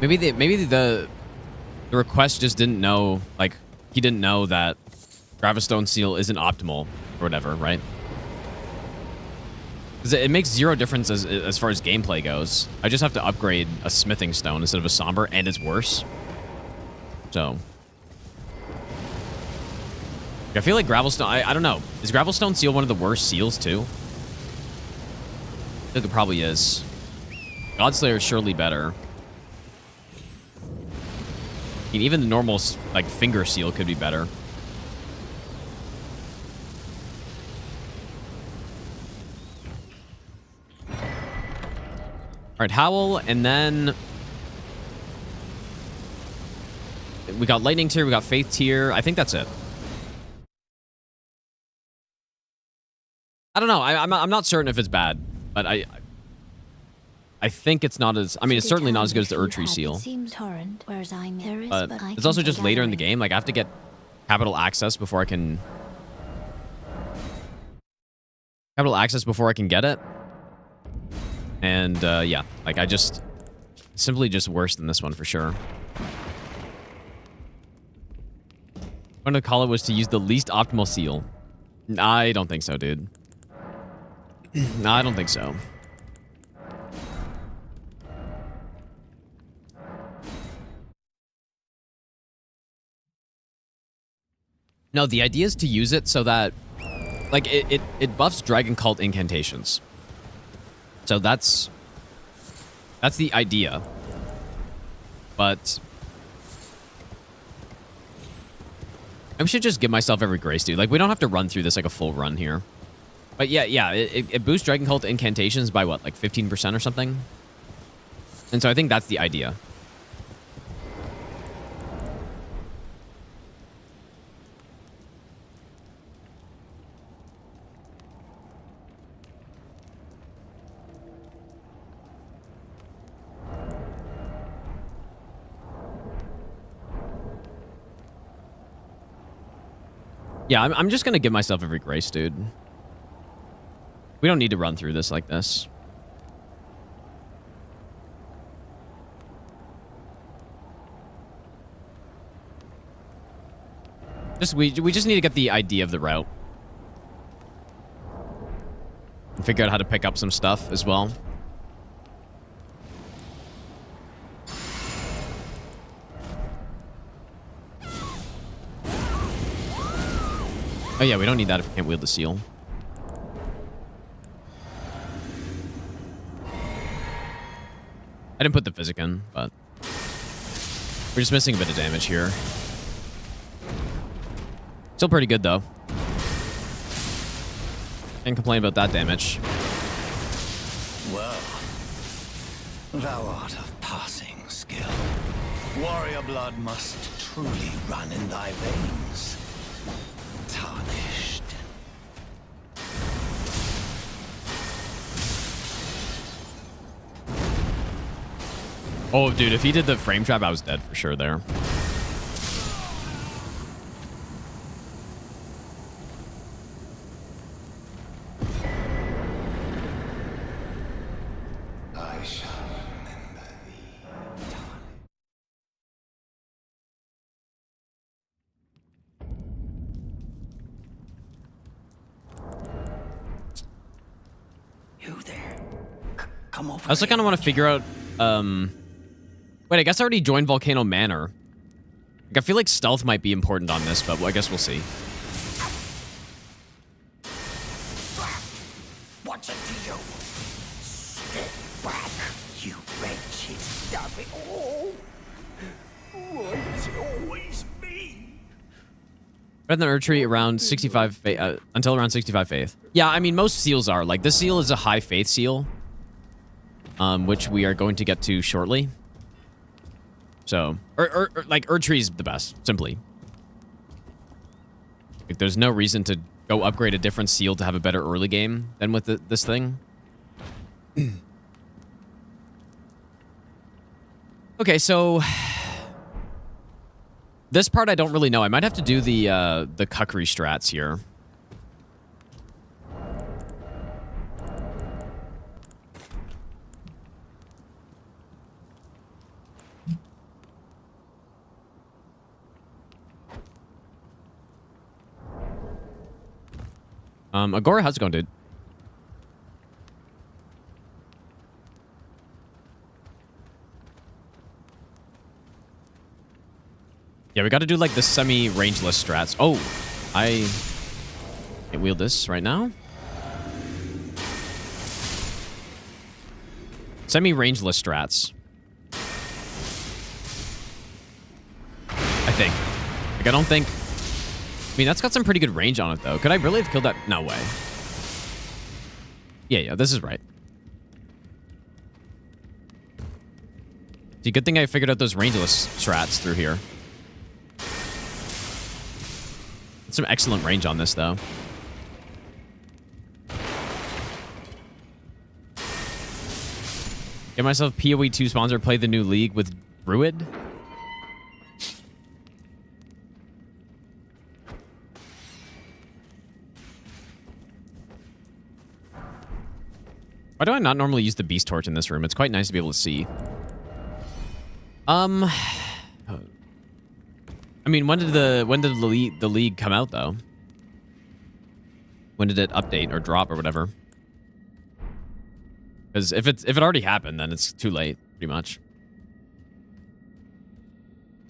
maybe the request just didn't know, like, he didn't know that Gravelstone Seal isn't optimal or whatever, right? It makes zero difference as far as gameplay goes. I just have to upgrade a smithing stone instead of a somber, and it's worse. So I feel like Gravelstone, I don't know. Is Gravelstone Seal one of the worst seals too? I think it probably is. Godslayer is surely better. I mean, even the normal, like, finger seal could be better. All right, Howl, and then we got Lightning tier, we got Faith tier. I think that's it. I don't know. I'm not certain if it's bad, but I think it's not as. I mean, it's certainly not as good as the Erdtree seal. But it's also just later in the game. Like I have to get capital access before I can. Capital access before I can get it. And yeah, like I just simply just worse than this one for sure. What to call it was to use the least optimal seal. I don't think so, dude. No, I don't think so. No, the idea is to use it so that, like, it buffs Dragon Cult incantations. So that's the idea. But I should just give myself every grace, dude. Like, we don't have to run through this like a full run here. But yeah, it boosts Dragon Cult incantations by what, like 15% or something? And so I think that's the idea. Yeah, I'm just going to give myself every grace, dude. We don't need to run through this like this. We just need to get the idea of the route. And figure out how to pick up some stuff as well. Oh yeah, we don't need that if we can't wield the seal. I didn't put the physic in, but we're just missing a bit of damage here. Still pretty good, though. Can't complain about that damage. Well, thou art of passing skill. Warrior blood must truly run in thy veins. Tarnished. Oh, dude, if he did the frame trap, I was dead for sure there. I shall remember thee. You there? Come over. I also kind of want to figure out, wait, I guess I already joined Volcano Manor. Like, I feel like stealth might be important on this, but I guess we'll see. What's it to you? Step back, you wretched dummy. Oh, why is it always me? Better than Erdtree around 65, until around 65 faith. Yeah, I mean, most seals are. Like, this seal is a high faith seal, which we are going to get to shortly. So, like, Erdtree is the best, simply. Like, there's no reason to go upgrade a different seal to have a better early game than with this thing. Okay, so this part I don't really know. I might have to do the cuckery strats here. Agora, how's it going, dude? Yeah, we got to do like the semi-rangeless strats. Oh, I can't wield this right now. Semi-rangeless strats. I think. Like, I don't think... I mean, that's got some pretty good range on it, though. Could I really have killed that? No way. Yeah, this is right. See, good thing I figured out those rangeless strats through here. Some excellent range on this, though. Get myself PoE 2 sponsor, play the new league with Druid. Why do I not normally use the Beast Torch in this room? It's quite nice to be able to see. I mean, when did the league come out, though? When did it update or drop or whatever? Because if it already happened, then it's too late, pretty much.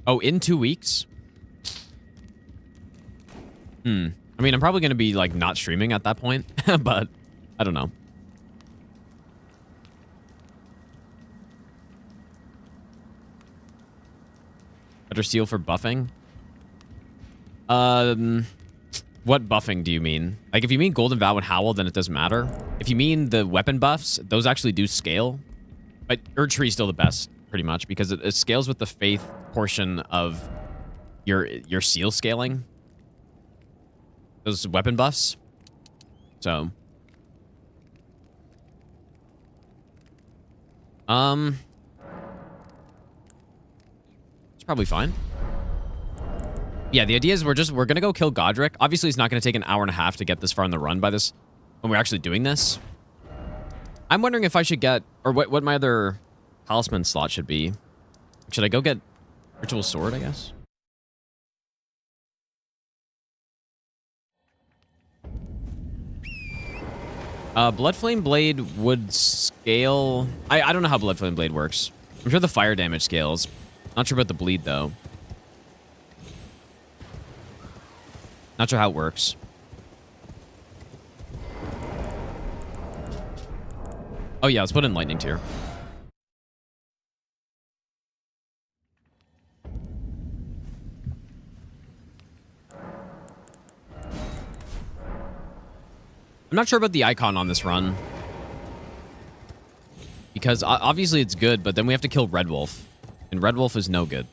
Oh, in 2 weeks? I mean, I'm probably going to be, like, not streaming at that point, but I don't know. Better seal for buffing? What buffing do you mean? Like, if you mean Golden Vow and Howl, then it doesn't matter. If you mean the weapon buffs, those actually do scale. But Erdtree is still the best, pretty much, because it scales with the faith portion of your seal scaling. Those weapon buffs. So. It's probably fine. Yeah, the idea is we're gonna go kill Godrick. Obviously, it's not gonna take an hour and a half to get this far in the run by this when we're actually doing this. I'm wondering if I should get, or what my other talisman slot should be. Should I go get Ritual Sword, I guess? Bloodflame Blade would scale. I don't know how Bloodflame Blade works. I'm sure the fire damage scales. Not sure about the bleed, though. Not sure how it works. Oh, yeah, let's put in Lightning Tier. I'm not sure about the icon on this run. Because obviously it's good, but then we have to kill Red Wolf. And Red Wolf is no good.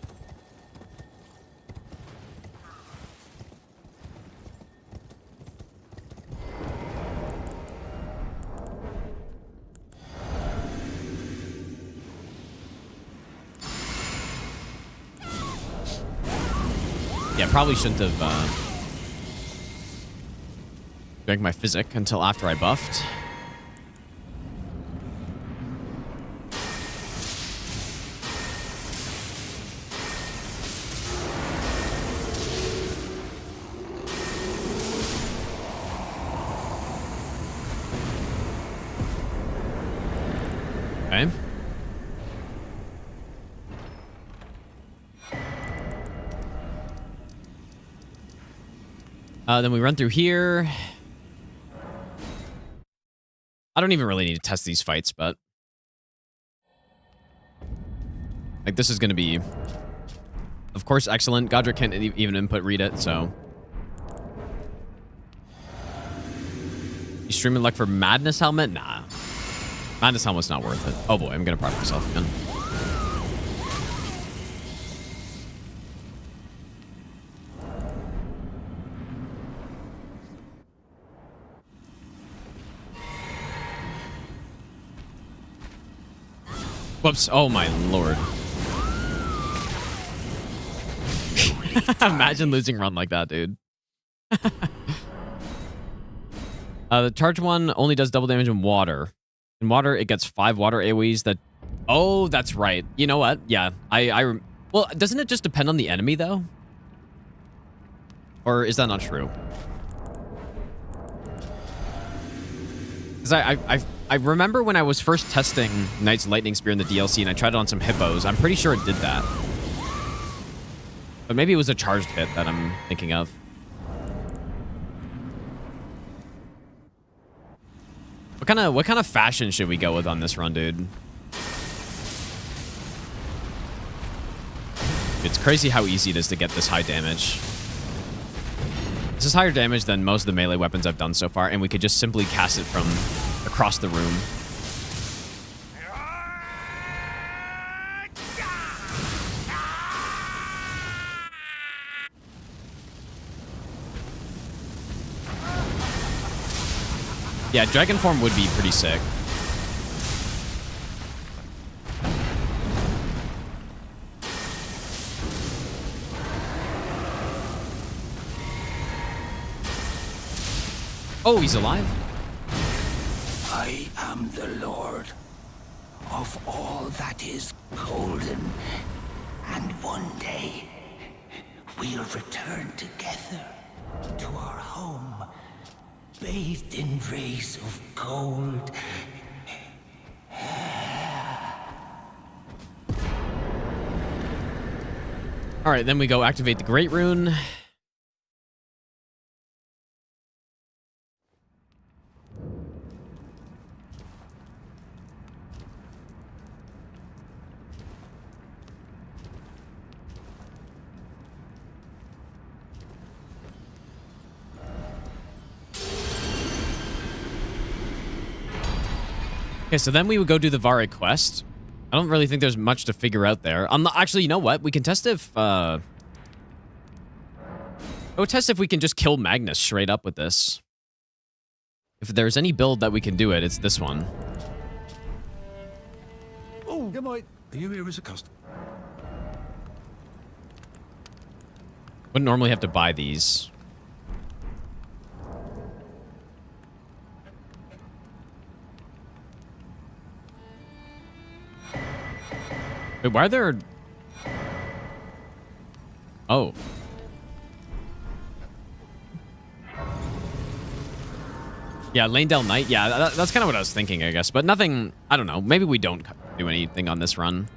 Yeah, probably shouldn't have drank my physic until after I buffed. Okay. Then we run through here. I don't even really need to test these fights, but like this is going to be, of course, excellent. Godrick can't even input read it, so. You streaming luck for Madness Helmet? Nah. Madness Helmet's not worth it. Oh boy, I'm going to prop myself again. Whoops. Oh my lord. Imagine losing run like that, dude. The charge one only does double damage in water. In water, it gets 5 water AoEs that... Oh, that's right. You know what? Yeah. Well, doesn't it just depend on the enemy, though? Or is that not true? Because I remember when I was first testing Knight's Lightning Spear in the DLC and I tried it on some hippos. I'm pretty sure it did that. But maybe it was a charged hit that I'm thinking of. What kind of fashion should we go with on this run, dude? It's crazy how easy it is to get this high damage. This is higher damage than most of the melee weapons I've done so far, and we could just simply cast it from across the room. Yeah, Dragon Form would be pretty sick. Oh, he's alive? I am the Lord of all that is golden. And one day, we'll return together to our home, bathed in rays of gold. All right, then we go activate the Great Rune. Okay, so then we would go do the Vare quest. I don't really think there's much to figure out there. I'm not actually. You know what? We can test if. Go test if we can just kill Magnus straight up with this. If there's any build that we can do it, it's this one. Oh, good morning. Are you here as a customer? Wouldn't normally have to buy these. Wait, why are there... Oh. Yeah, Lanedale Knight. Yeah, that's kind of what I was thinking, I guess. But nothing... I don't know. Maybe we don't do anything on this run.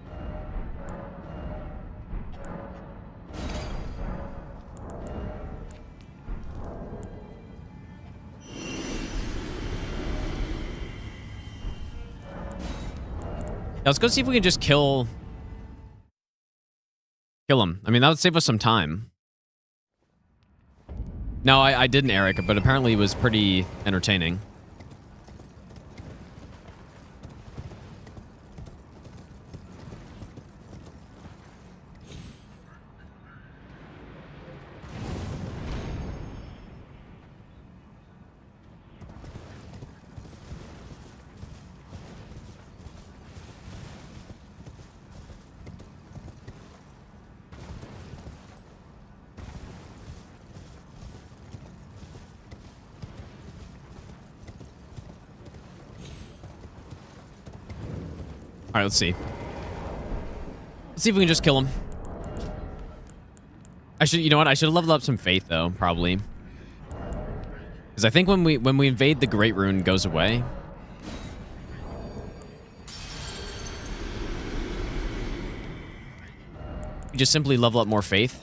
Yeah, let's go see if we can just kill him. I mean, that would save us some time. No, I didn't, Eric, but apparently it was pretty entertaining. All right, let's see. Let's see if we can just kill him. I should, you know what? I should have leveled up some faith though, probably. Because I think when we invade, the Great Rune goes away. You just simply level up more faith.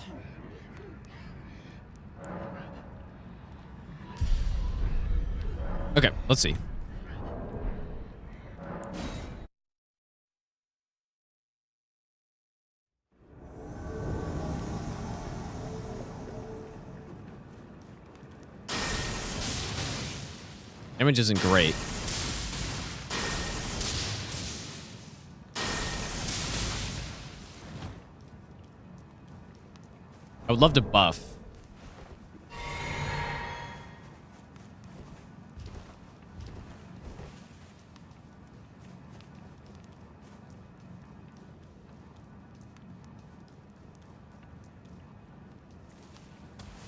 Okay, let's see. Damage isn't great. I would love to buff.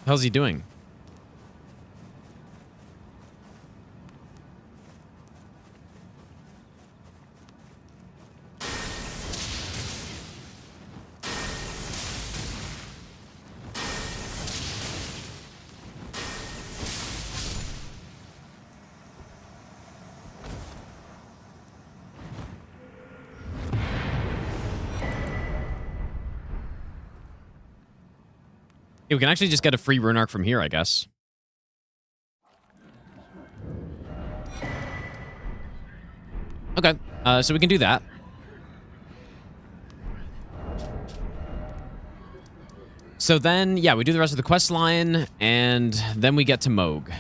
How's he doing? Yeah, we can actually just get a free rune arc from here, I guess. Okay, so we can do that. So then, yeah, we do the rest of the quest line, and then we get to Moog.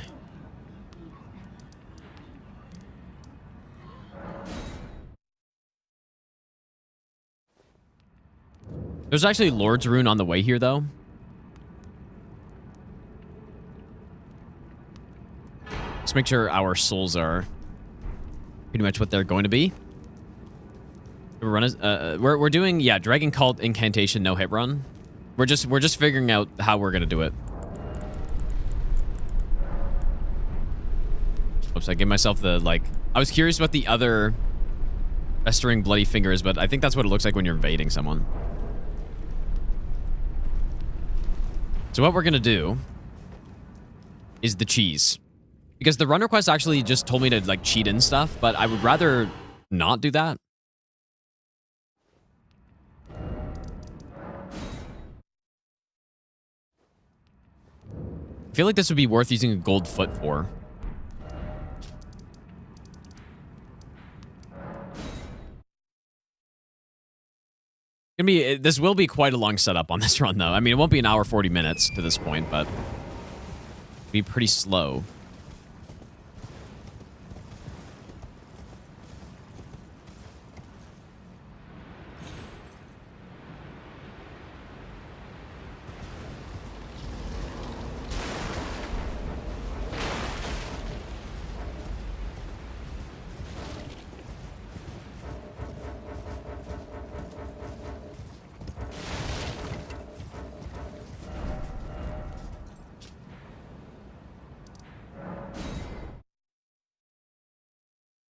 There's actually Lord's Rune on the way here, though. Let's make sure our souls are pretty much what they're going to be. We're doing, yeah, Dragon Cult Incantation no hit run. We're just figuring out how we're gonna do it. Oops, I gave myself the, like, I was curious about the other Festering Bloody Fingers, but I think that's what it looks like when you're invading someone. So what we're gonna do is the cheese. Because the run request actually just told me to, like, cheat in stuff, but I would rather not do that. I feel like this would be worth using a gold foot for. This will be quite a long setup on this run, though. I mean, it won't be an hour 40 minutes to this point, but it'll be pretty slow.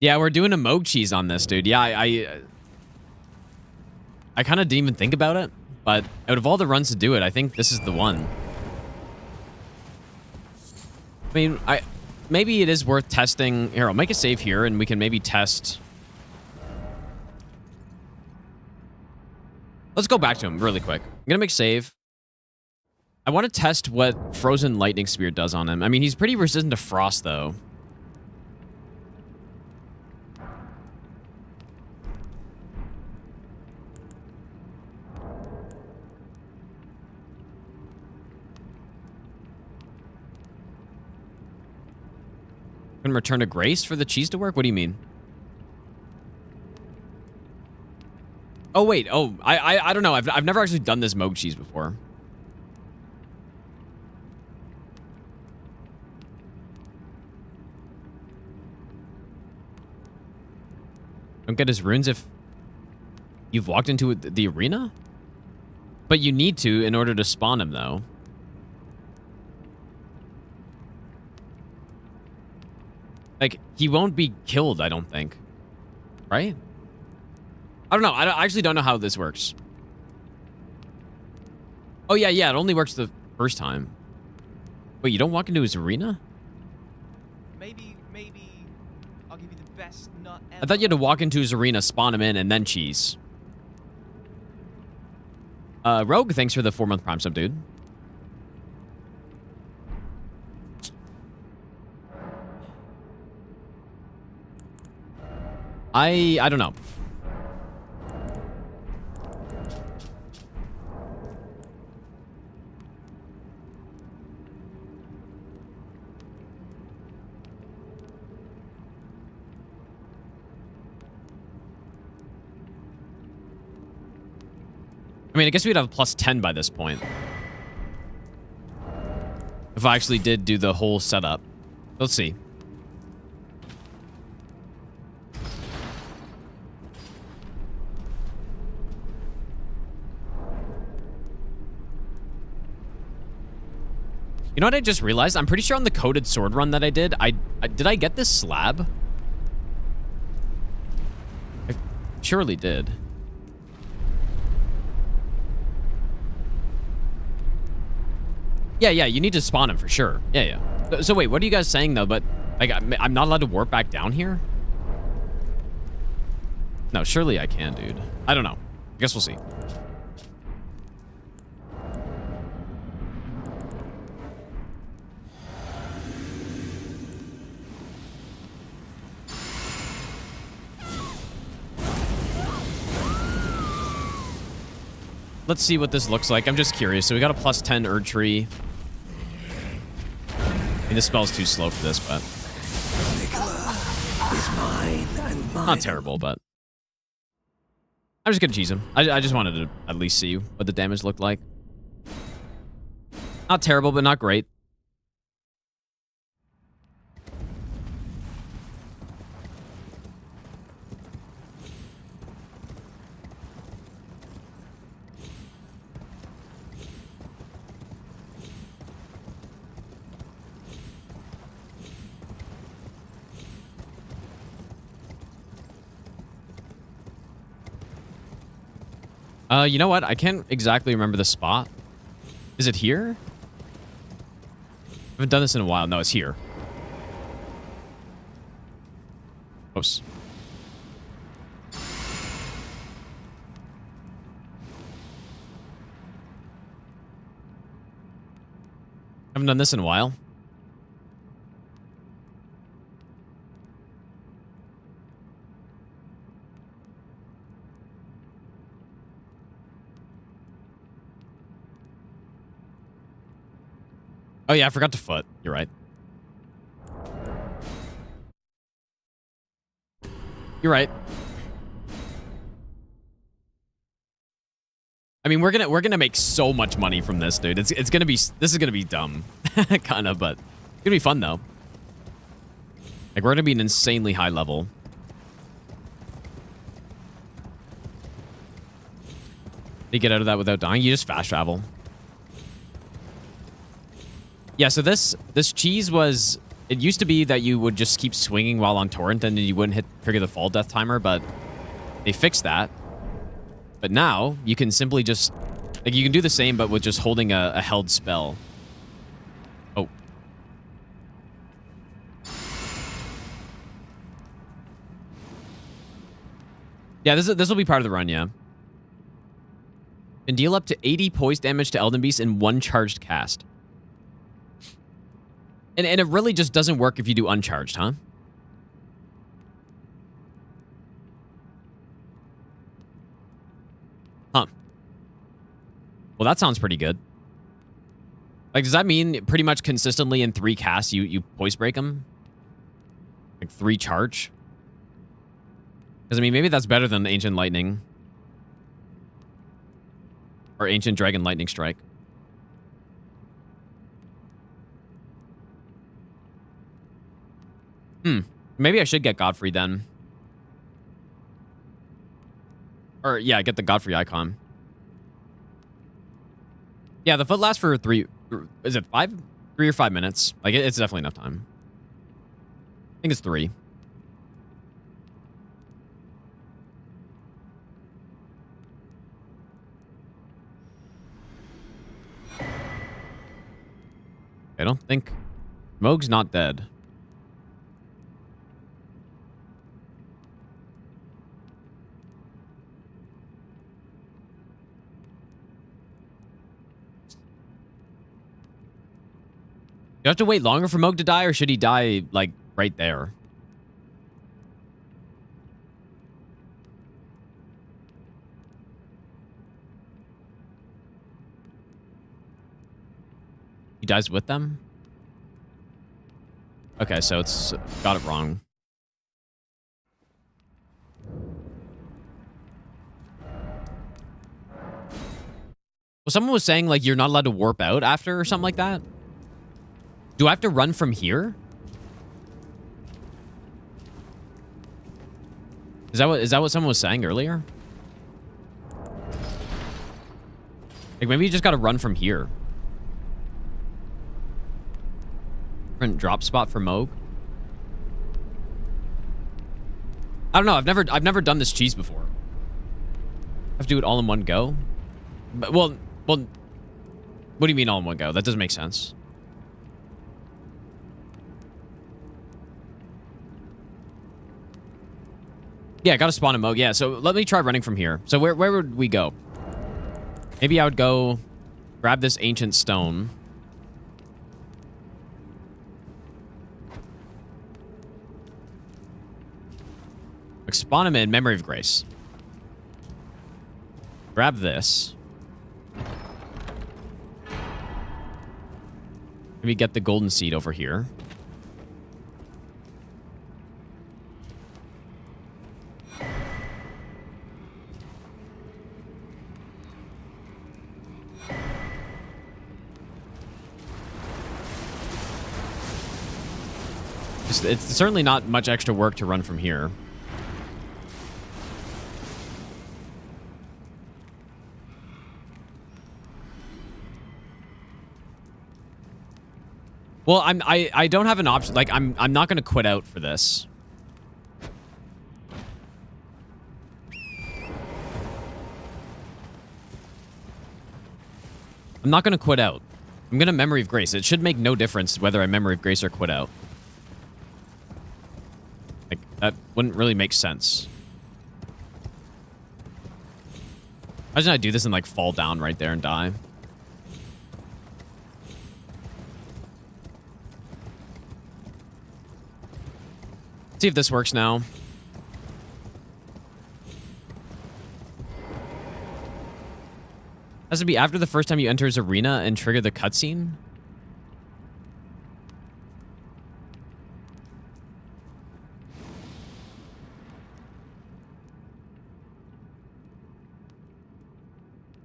Yeah, we're doing a Moog cheese on this, dude. Yeah, I kind of didn't even think about it, but out of all the runs to do it, I think this is the one. I mean, maybe it is worth testing. Here, I'll make a save here, and we can maybe test. Let's go back to him really quick. I'm gonna make a save. I want to test what Frozen Lightning Spear does on him. I mean, he's pretty resistant to frost, though. Can return to grace for the cheese to work? What do you mean? Oh wait. Oh, I don't know. I've never actually done this Moog cheese before. Don't get his runes if you've walked into the arena, but you need to in order to spawn him, though. Like, he won't be killed, I don't think. Right? I don't know. I actually don't know how this works. Oh, yeah, it only works the first time. Wait, you don't walk into his arena? Maybe I'll give you the best nut ever. I thought you had to walk into his arena, spawn him in, and then cheese. Rogue, thanks for the 4-month Prime sub, dude. I don't know. I mean, I guess we'd have plus 10 by this point. If I actually did do the whole setup. Let's see. You know what I just realized? I'm pretty sure on the coded sword run that I did, did I get this slab? I surely did. Yeah, you need to spawn him for sure. Yeah. So wait, what are you guys saying though? But like, I'm not allowed to warp back down here? No, surely I can, dude. I don't know. I guess we'll see. let's see what this looks like. I'm just curious. So we got a plus 10 Erd Tree. I mean, this spell's too slow for this, but not terrible, but I'm just gonna cheese him. I just wanted to at least see what the damage looked like. Not terrible, but not great. You know what? I can't exactly remember the spot. Is it here? I haven't done this in a while. No, it's here. Close. Haven't done this in a while. Oh, yeah, I forgot to foot. You're right. You're right. I mean, we're gonna make so much money from this, dude. This is gonna be dumb, kind of, but it's gonna be fun though. Like, we're gonna be an insanely high level. You get out of that without dying. You just fast travel. Yeah, so this cheese was... It used to be that you would just keep swinging while on torrent and then you wouldn't trigger the fall death timer, but they fixed that. But now, you can simply just... Like, you can do the same, but with just holding a held spell. Oh. Yeah, this will be part of the run, yeah. And deal up to 80 poise damage to Elden Beast in one charged cast. And it really just doesn't work if you do uncharged, huh? Huh. Well, that sounds pretty good. Like, does that mean pretty much consistently in 3 casts you poise break them? Like 3 charge? Because, I mean, maybe that's better than Ancient Lightning. Or Ancient Dragon Lightning Strike. Maybe I should get Godfrey then. Or, yeah, get the Godfrey icon. Yeah, the foot lasts for 3... Is it 5? 3 or 5 minutes. Like, it's definitely enough time. I think it's 3. I don't think... Moog's not dead. Do you have to wait longer for Moog to die, or should he die, like, right there? He dies with them? Okay, so it's... Got it wrong. Well, someone was saying, like, you're not allowed to warp out after or something like that? Do I have to run from here? Is that what someone was saying earlier? Like, maybe you just gotta run from here. Different drop spot for Moog. I don't know. I've never done this cheese before. I have to do it all in one go. But, well, what do you mean all in one go? That doesn't make sense. Yeah, I gotta spawn a Moog. Yeah, so let me try running from here. So where would we go? Maybe I would go grab this ancient stone. Like, spawn him in Memory of Grace. Grab this. we get the golden seed over here. It's certainly not much extra work to run from here. Well, I don't have an option. Like I'm not gonna quit out for this. I'm not gonna quit out. I'm gonna Memory of Grace. It should make no difference whether I Memory of Grace or quit out. Like that wouldn't really make sense. Imagine I do this and like fall down right there and die. See if this works now. Has to be after the first time you enter his arena and trigger the cutscene?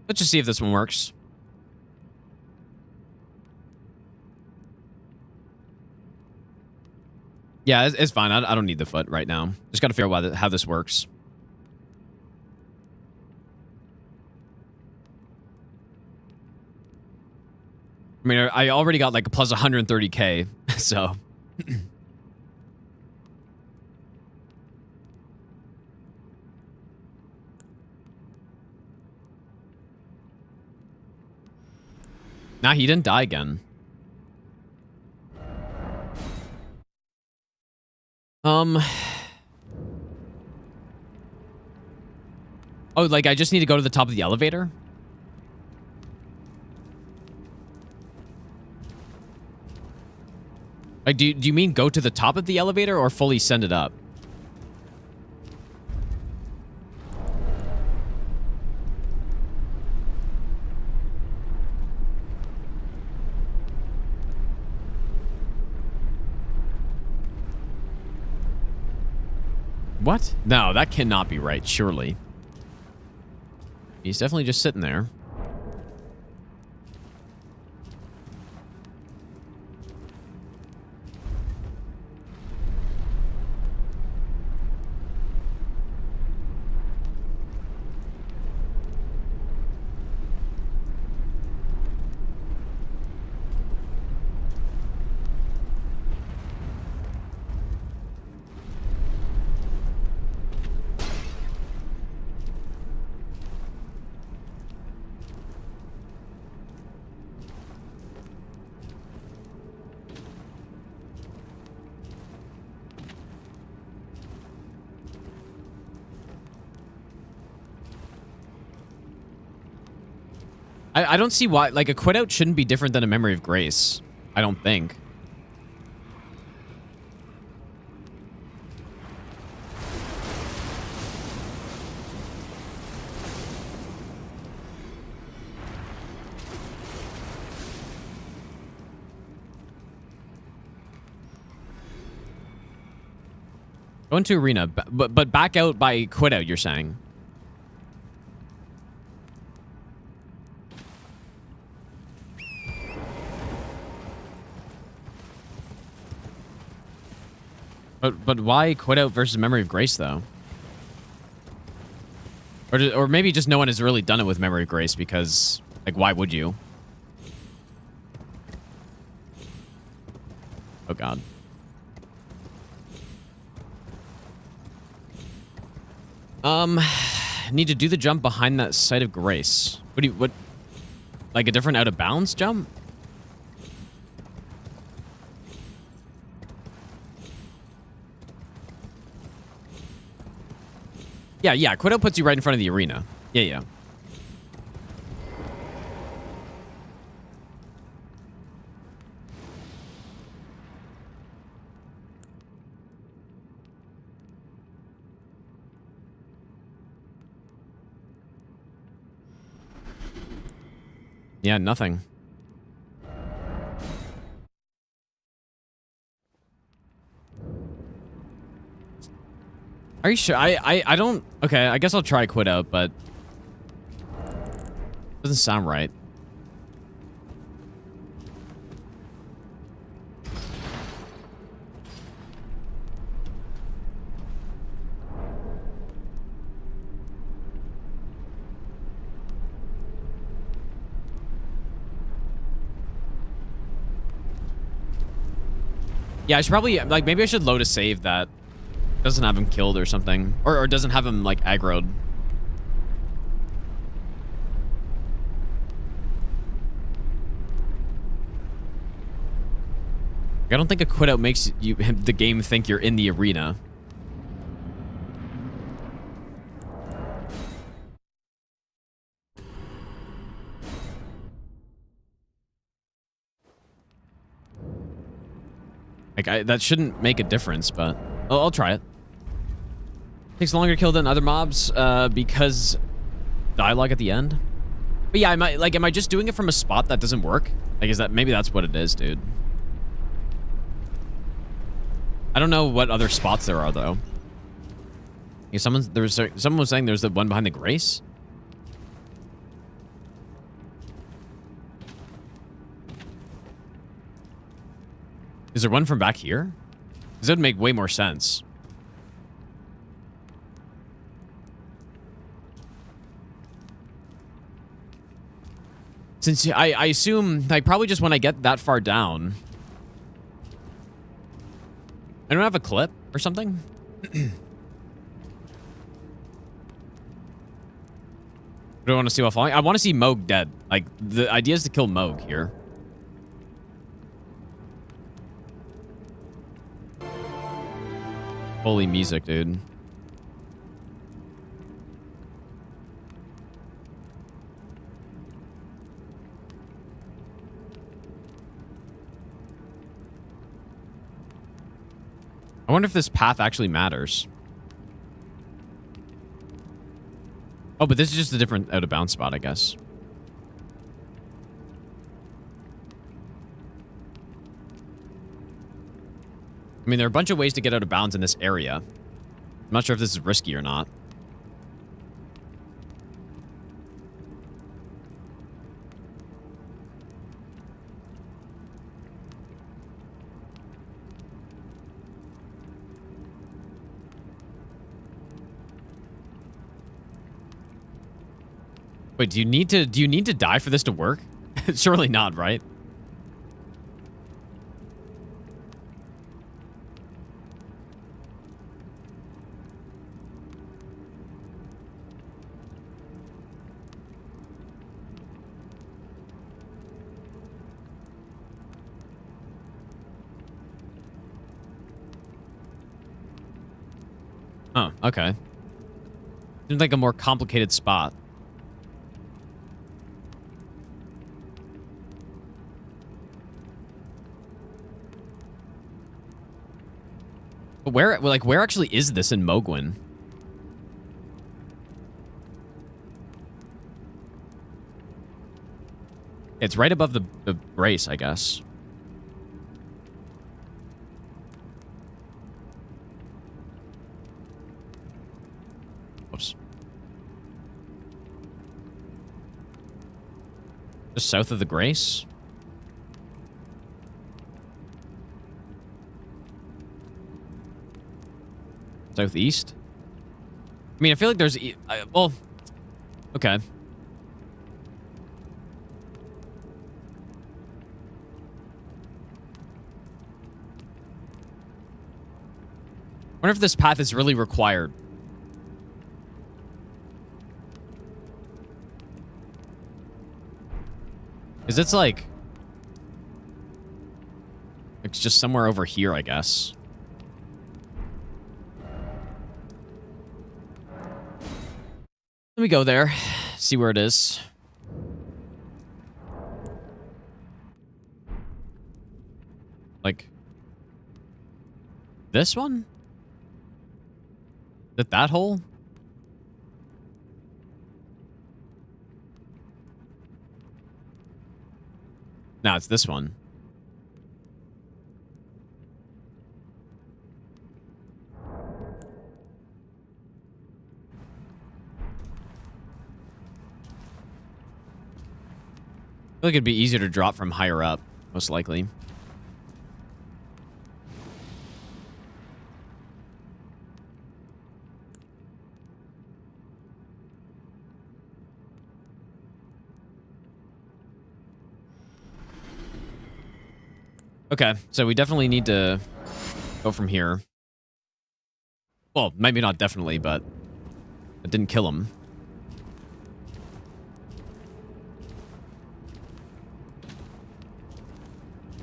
Let's just see if this one works. Yeah, it's fine. I don't need the foot right now. Just got to figure out how this works. I mean, I already got like a plus 130k, so... Nah, he didn't die again. Oh, like I just need to go to the top of the elevator? Like, do you mean go to the top of the elevator or fully send it up? What? No, that cannot be right, surely. He's definitely just sitting there. I don't see why, like, a quit out shouldn't be different than a Memory of Grace. I don't think. Go into arena, but back out by quit out, you're saying? But why quit out versus Memory of Grace, though? Or maybe just no one has really done it with Memory of Grace because, like, why would you? Oh, God. Need to do the jump behind that site of grace. What, like a different out of bounds jump? Yeah, quit out puts you right in front of the arena. Yeah. Yeah, nothing. Are you sure? I don't... Okay, I guess I'll try quit out, but... Doesn't sound right. Yeah, I should probably... Like, maybe I should load a save that doesn't have him killed or something. Or doesn't have him, like, aggroed. I don't think a quit out makes you the game think you're in the arena. Like, that shouldn't make a difference, but I'll try it. Takes longer to kill than other mobs because dialogue at the end. But yeah, am I just doing it from a spot that doesn't work? Like, is that... Maybe that's what it is, dude. I don't know what other spots there are, though. Yeah, someone was saying there's the one behind the Grace. Is there one from back here? Because that would make way more sense. Since I assume, like, probably just when I get that far down... I don't have a clip or something? Do I want to see while falling? I want to see Moog dead. Like, the idea is to kill Moog here. Holy music, dude. I wonder if this path actually matters. Oh, but this is just a different out-of-bounds spot, I guess. I mean, there are a bunch of ways to get out of bounds in this area. I'm not sure if this is risky or not. Wait, do you need to die for this to work? Surely not, right? Oh, okay. Seems like a more complicated spot. But where actually is this in Mogwin? It's right above the brace, I guess. Oops. Just south of the Grace? Southeast? I mean, I feel like there's... well... Okay. I wonder if this path is really required. Because it's like... It's just somewhere over here, I guess. Let me go there, see where it is. Like... This one? Is it that hole? No, it's this one. feel like it'd be easier to drop from higher up, most likely. Okay, so we definitely need to go from here. Well, maybe not definitely, but it didn't kill him.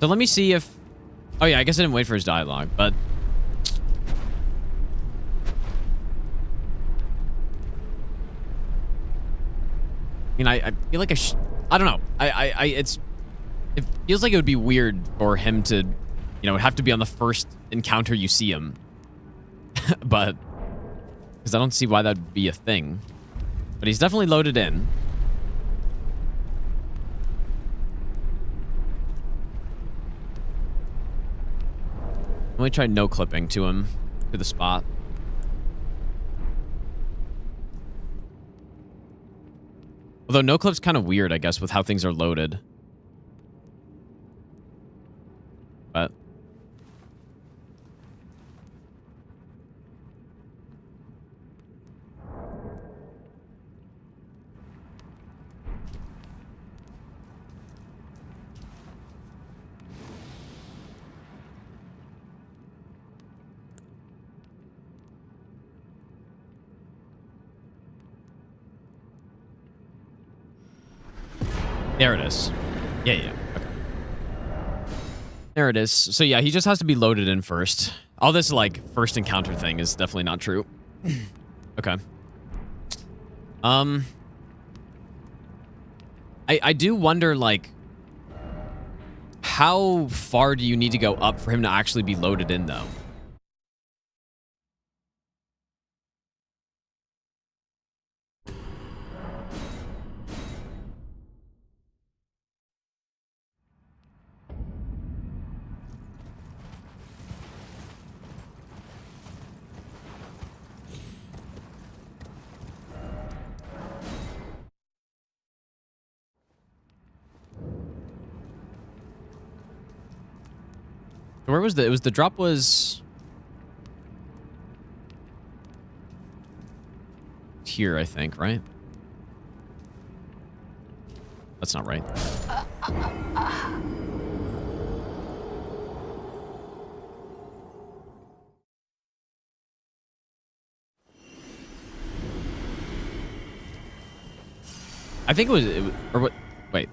So let me see if... Oh yeah, I guess I didn't wait for his dialogue, but... I mean, I feel like I don't know. It feels like it would be weird for him to, you know, have to be on the first encounter you see him. But... Because I don't see why that'd be a thing. But he's definitely loaded in. Let me try no clipping to him, to the spot. Although no clip's kind of weird, I guess, with how things are loaded. But... There it is. Yeah. Okay. There it is. So yeah, he just has to be loaded in first. All this, like, first encounter thing is definitely not true. Okay. I do wonder, like, how far do you need to go up for him to actually be loaded in, though? Where was the... It was the drop was... here, I think, right? That's not right. I think it was or what... Wait.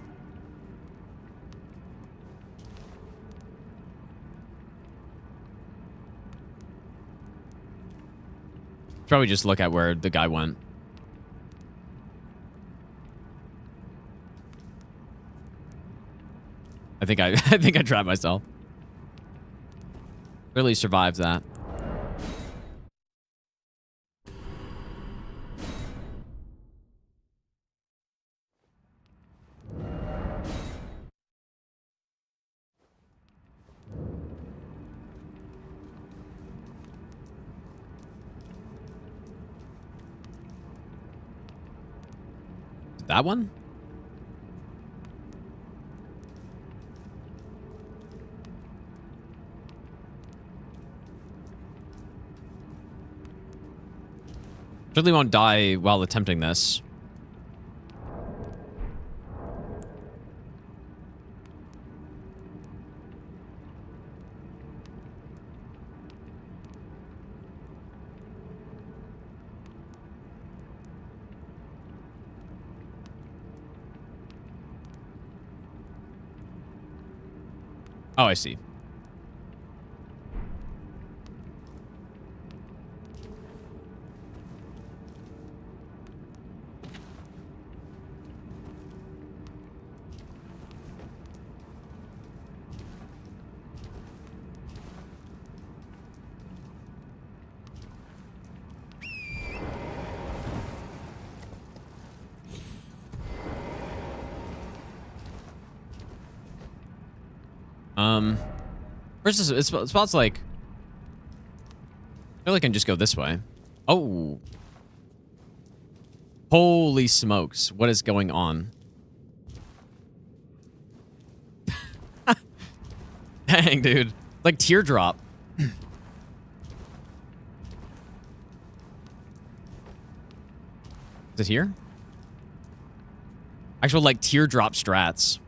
Probably just look at where the guy went. I think I trapped myself. Really survived that. That one? Certainly won't die while attempting this. Oh, I see. First, it spots like... I feel like I can just go this way. Oh. Holy smokes. What is going on? Dang, dude. Like teardrop. Is it here? Actual, like, teardrop strats.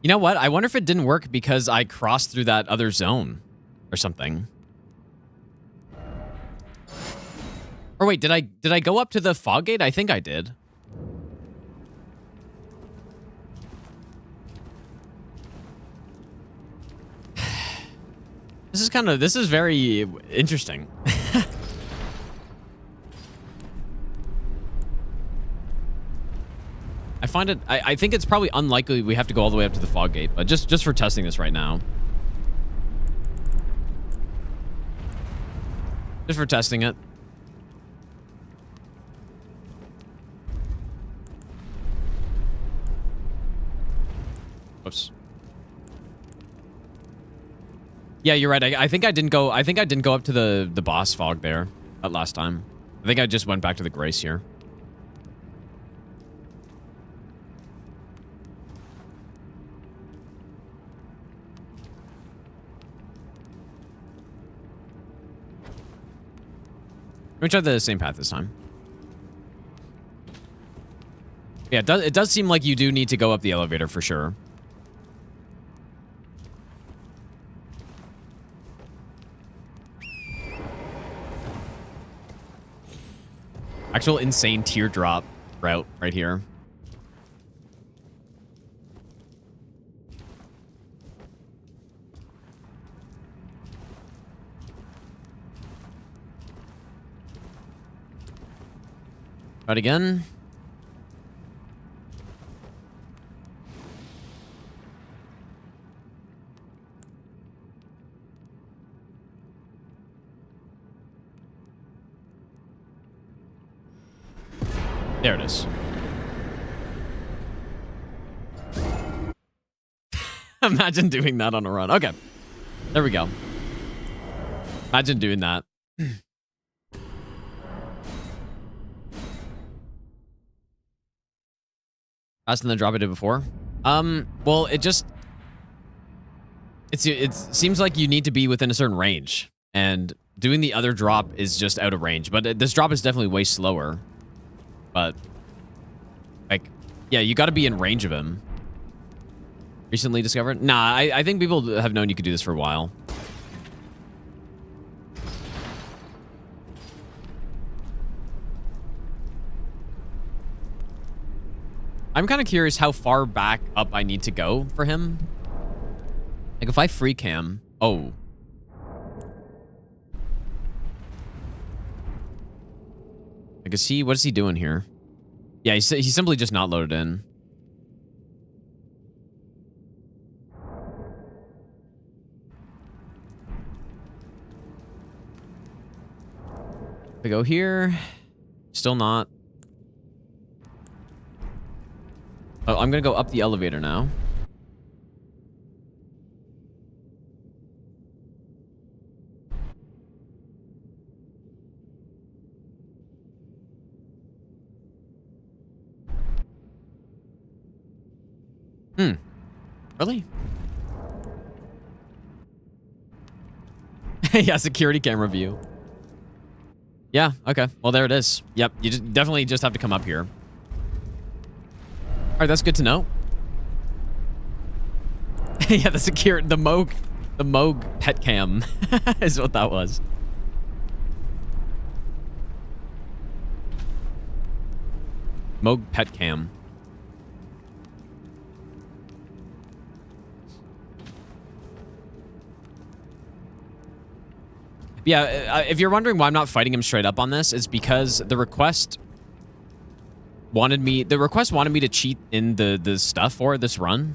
You know what? I wonder if it didn't work because I crossed through that other zone or something. Or wait, did I go up to the fog gate? I think I did. This is very interesting. I find it, I think it's probably unlikely we have to go all the way up to the fog gate, but just for testing this right now. Just for testing it. Whoops. Yeah, you're right. I think I didn't go up to the boss fog there that last time. I think I just went back to the Grace here. Let me try the same path this time. Yeah, it does seem like you do need to go up the elevator for sure. Actual insane teardrop route right here. Try it again. There it is. Imagine doing that on a run. Okay. There we go. Imagine doing that. Faster than the drop I did before. Well, it seems like you need to be within a certain range, and doing the other drop is just out of range. But this drop is definitely way slower. But like, yeah, you got to be in range of him. Recently discovered? Nah, I think people have known you could do this for a while. I'm kind of curious how far back up I need to go for him. Like, if I free cam... Oh. Like, is he... What is he doing here? Yeah, he's simply just not loaded in. I go here. Still not. Oh, I'm gonna go up the elevator now. Really? Yeah, security camera view. Yeah, okay. Well, there it is. Yep, you definitely just have to come up here. All right, that's good to know. Yeah, the Moog pet cam is what that was. Moog pet cam. Yeah, if you're wondering why I'm not fighting him straight up on this, it's because the request wanted me to cheat in the stuff for this run.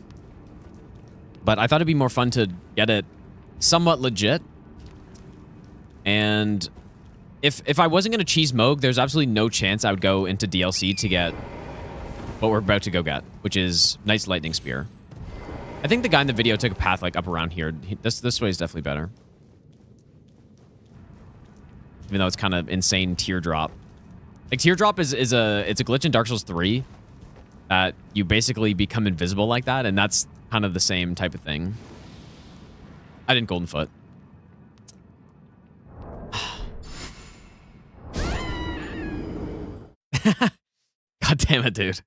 But I thought it'd be more fun to get it somewhat legit. And if I wasn't going to cheese Moog, there's absolutely no chance I would go into DLC to get what we're about to go get, which is Knight's Lightning Spear. I think the guy in the video took a path like up around here. This way is definitely better. Even though it's kind of insane teardrop. Like teardrop is it's a glitch in Dark Souls 3 that you basically become invisible like that, and that's kind of the same type of thing. I didn't golden foot. God damn it, dude.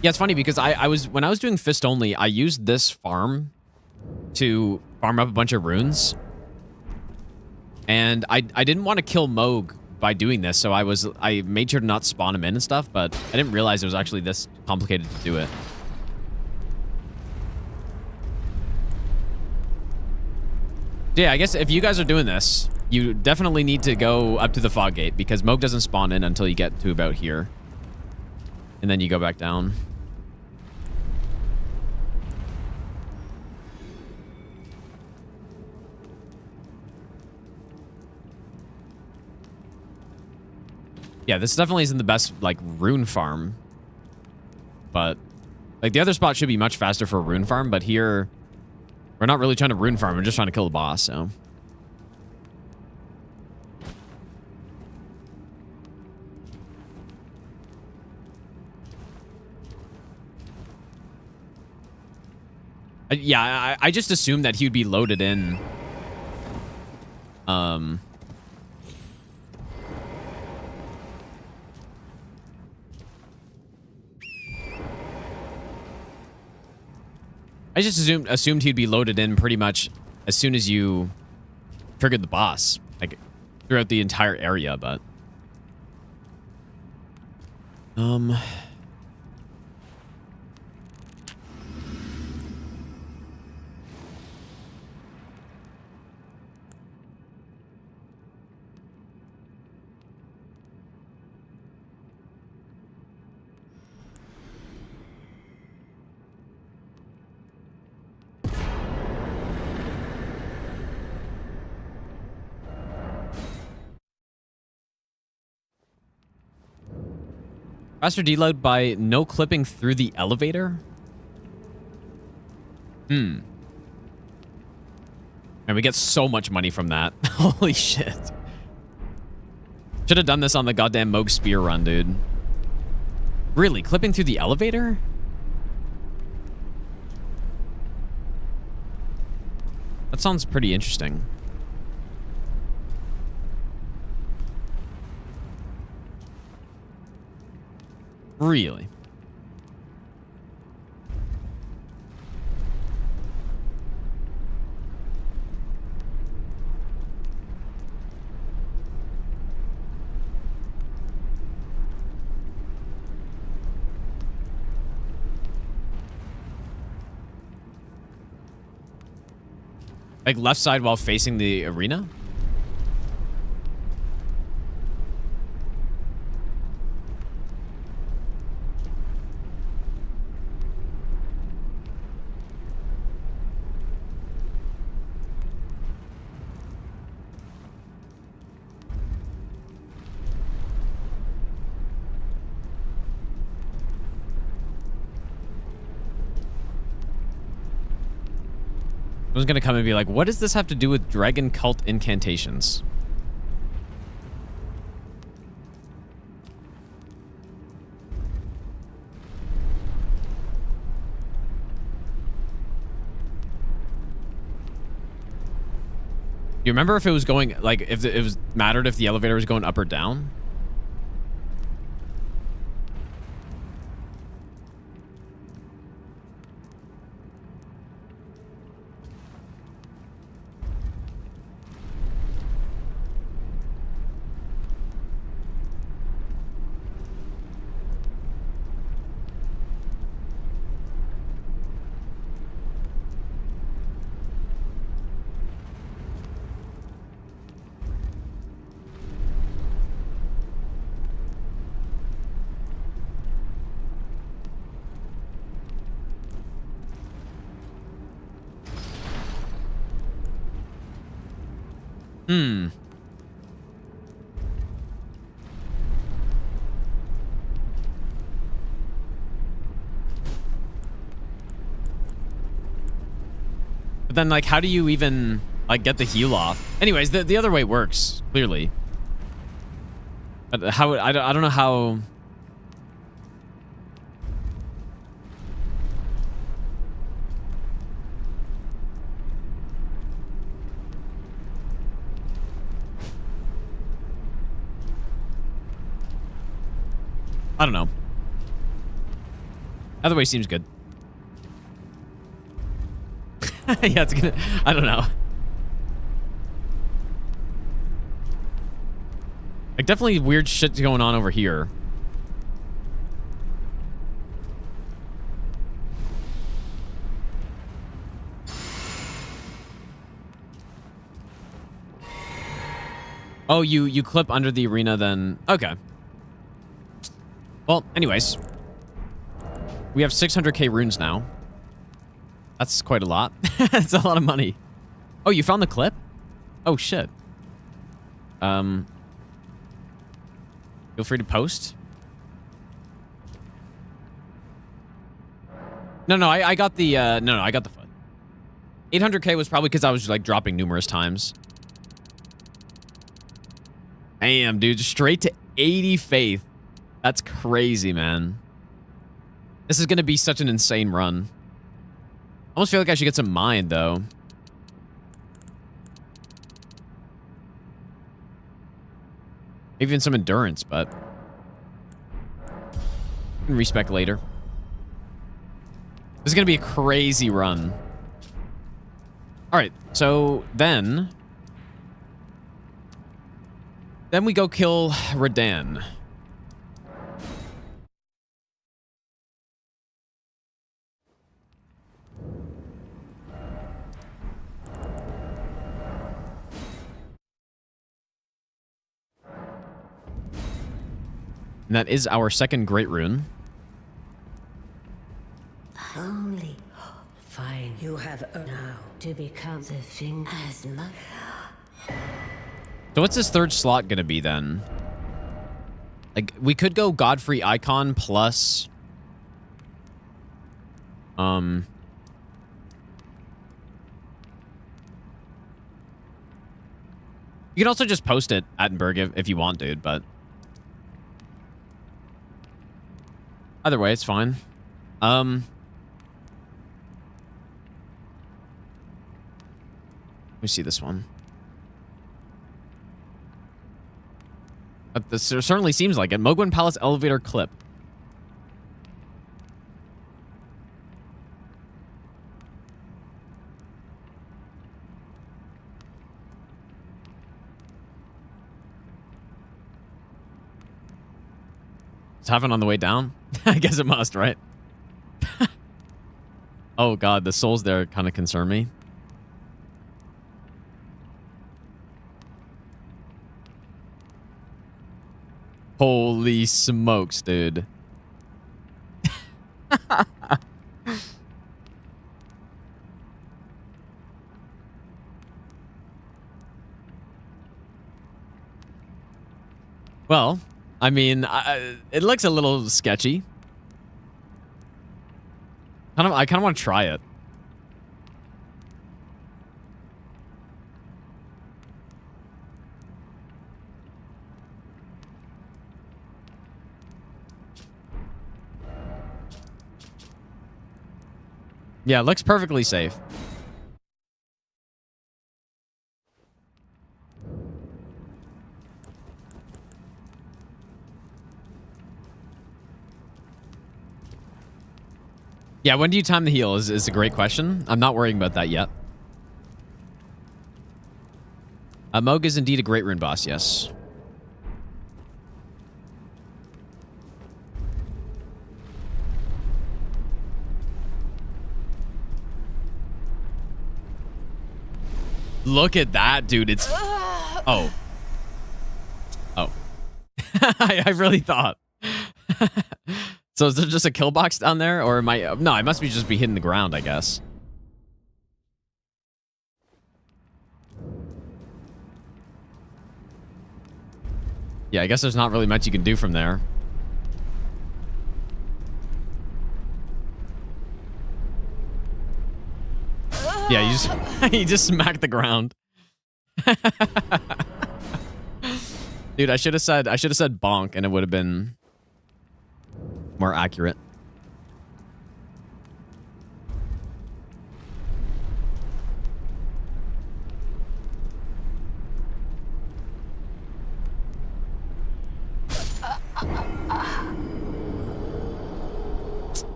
Yeah, it's funny because when I was doing fist only, I used this farm to farm up a bunch of runes. And I didn't want to kill Moog by doing this, so I made sure to not spawn him in and stuff, but I didn't realize it was actually this complicated to do it. Yeah, I guess if you guys are doing this, you definitely need to go up to the fog gate because Moog doesn't spawn in until you get to about here. And then you go back down. Yeah, this definitely isn't the best, like, rune farm. But, like, the other spot should be much faster for a rune farm, but here, we're not really trying to rune farm. We're just trying to kill the boss, so. Yeah, I just assumed that he would be loaded in. I just assumed he'd be loaded in pretty much as soon as you triggered the boss, like throughout the entire area, but faster deload by no clipping through the elevator? And we get so much money from that. Holy shit. Should have done this on the goddamn Moog spear run, dude. Really? Clipping through the elevator? That sounds pretty interesting. Really? Like left side while facing the arena? Someone's gonna come and be like, what does this have to do with dragon cult incantations? You remember if it was going, like, if it was mattered if the elevator was going up or down? But then, like, how do you even, like, get the heal off? Anyways, the other way works, clearly. But how... I don't know how... I don't know. Other way seems good. Yeah, it's gonna... I don't know. Like, definitely weird shit going on over here. Oh, you clip under the arena then... Okay. Well, anyways. We have 600k runes now. That's quite a lot. That's a lot of money. Oh, you found the clip? Oh, shit. Feel free to post. No, I got the, no, I got the foot. 800k was probably because I was, like, dropping numerous times. Damn, dude. Straight to 80 faith. That's crazy, man. This is going to be such an insane run. I almost feel like I should get some mind, though. Even some endurance, but... respec later. This is going to be a crazy run. Alright, so then... Then we go kill Radan. And that is our second Great Rune. Only fine. You have now to become the thing as much. So what's this third slot gonna be then? Like, we could go Godfrey icon plus... You can also just post it, Attenberg, if you want, dude, but... Either way, it's fine. Let me see this one. This certainly seems like it. Mogwin Palace elevator clip. It's happening on the way down? I guess it must, right? Oh god, the souls there kind of concern me. Holy smokes, dude. Well, I mean, it looks a little sketchy. I kind of want to try it. Yeah, it looks perfectly safe. Yeah, when do you time the heal is a great question. I'm not worrying about that yet. Moog is indeed a great rune boss, yes. Look at that, dude. It's... Oh. Oh. I really thought. So is there just a kill box down there? Or am I... No, I must be just be hitting the ground, I guess. Yeah, I guess there's not really much you can do from there. Yeah, you just you just smacked the ground. Dude, I should have said bonk and it would have been more accurate.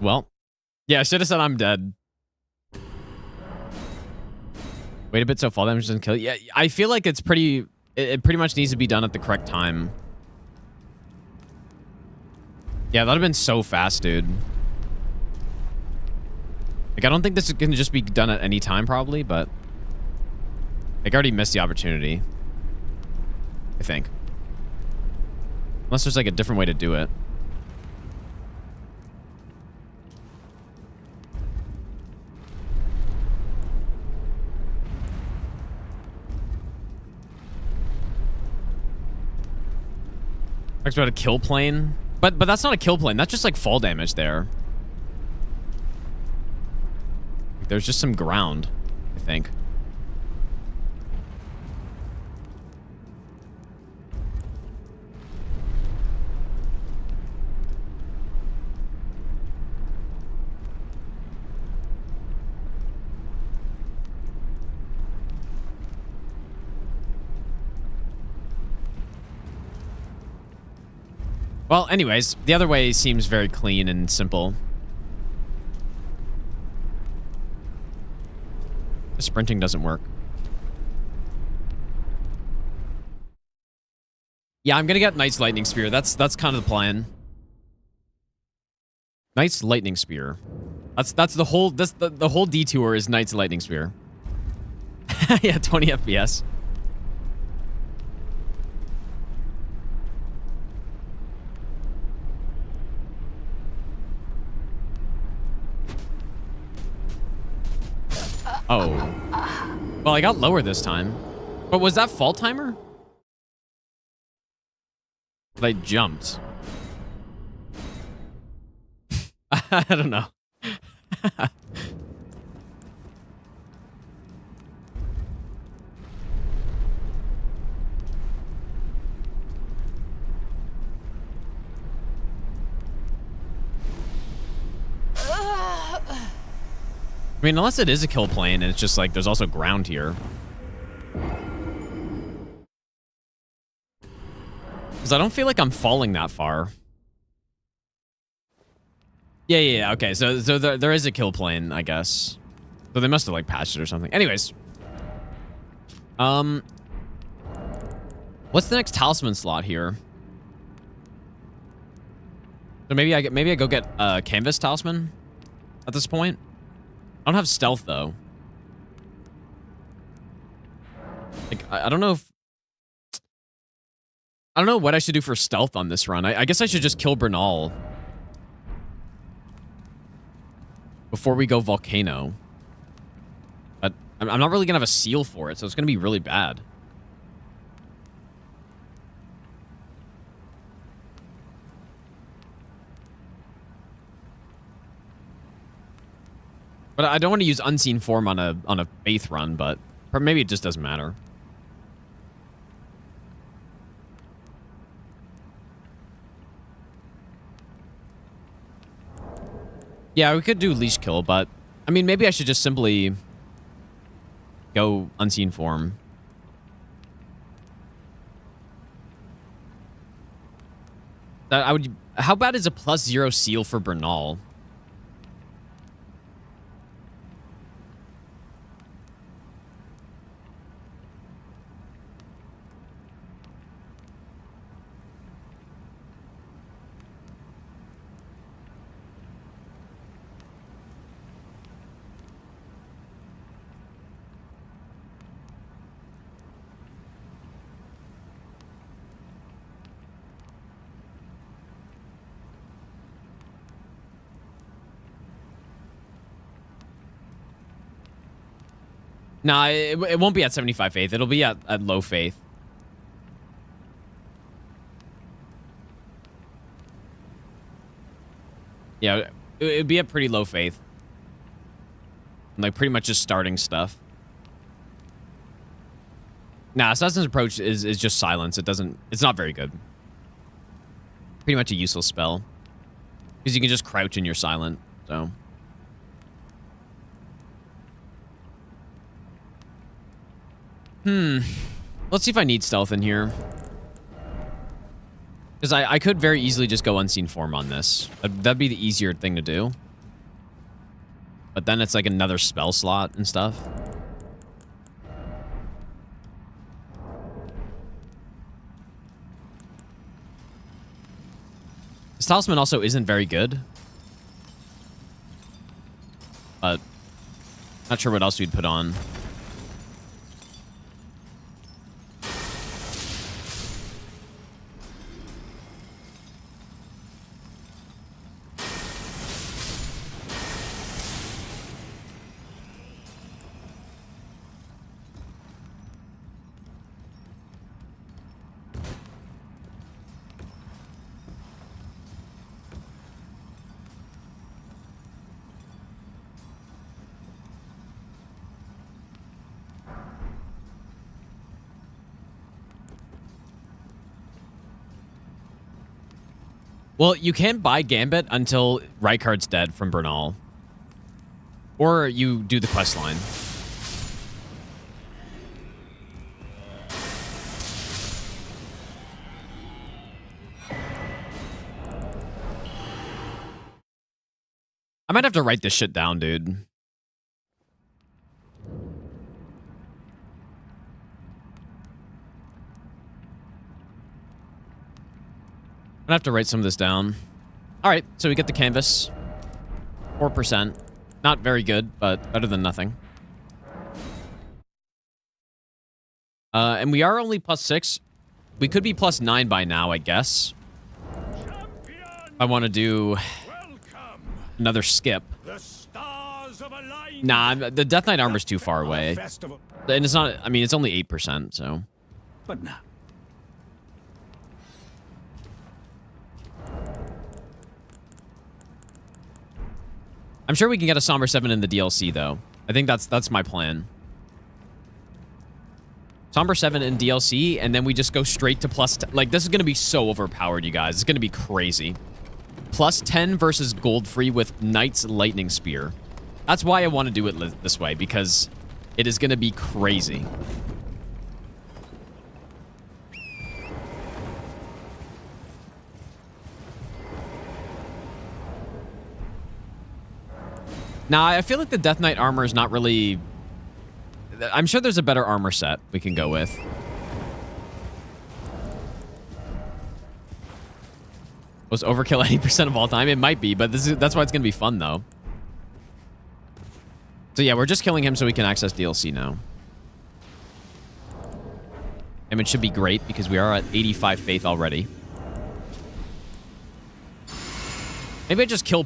Well, yeah, I should have said I'm dead. Wait a bit so fall damage doesn't kill you. Yeah, I feel like it's pretty... It pretty much needs to be done at the correct time. Yeah, that would have been so fast, dude. Like, I don't think this is going to just be done at any time, probably, but... Like, I already missed the opportunity. I think. Unless there's, like, a different way to do it. Talks about a kill plane. But that's not a kill plane. That's just like fall damage there. There's just some ground, I think. Well, anyways, the other way seems very clean and simple. The sprinting doesn't work. Yeah, I'm gonna get Knight's Lightning Spear. That's kind of the plan. Knight's Lightning Spear. That's the whole the whole detour is Knight's Lightning Spear. Yeah, 20 FPS. Oh. Well, I got lower this time. But was that fall timer? But I jumped. I don't know. I mean, unless it is a kill plane and it's just like there's also ground here. Because I don't feel like I'm falling that far. Yeah, okay. So there is a kill plane, I guess. So they must have like patched it or something. Anyways. What's the next talisman slot here? So maybe I go get a canvas talisman at this point. I don't have stealth though. Like I don't know if I don't know what I should do for stealth on this run. I guess I should just kill Bernal before we go Volcano. But I'm not really gonna have a seal for it, so it's gonna be really bad. But I don't want to use Unseen Form on a Faith run, but maybe it just doesn't matter. Yeah, we could do Leash Kill, but I mean, maybe I should just simply go Unseen Form. How bad is a +0 seal for Bernal? Nah, it won't be at 75 faith. It'll be at low faith. Yeah, it'd be at pretty low faith. Like, pretty much just starting stuff. Nah, Assassin's Approach is just silence. It's not very good. Pretty much a useless spell. Because you can just crouch and you're silent, so. Let's see if I need stealth in here. Because I could very easily just go Unseen Form on this. That'd be the easier thing to do. But then it's like another spell slot and stuff. This talisman also isn't very good. But not sure what else we'd put on. Well, you can't buy Gambit until Rykard's dead from Bernal. Or you do the quest line. I might have to write this shit down, dude. I'm gonna have to write some of this down. All right, so we get the canvas. 4%. Not very good, but better than nothing. And we are only +6. We could be +9 by now, I guess. I want to do another skip. Nah, the Death Knight armor's too far away. And it's not, I mean, it's only 8%, so. But now. I'm sure we can get a Somber 7 in the DLC, though. I think that's my plan. Somber 7 in DLC, and then we just go straight to +10. Like, this is going to be so overpowered, you guys. It's going to be crazy. +10 versus Godfrey with Knight's Lightning Spear. That's why I want to do it this way, because it is going to be crazy. Now, I feel like the Death Knight armor is not really... I'm sure there's a better armor set we can go with. Was overkill 80% of all time? It might be, but that's why it's going to be fun, though. So yeah, we're just killing him so we can access DLC now. And it should be great because we are at 85 faith already. Maybe I just kill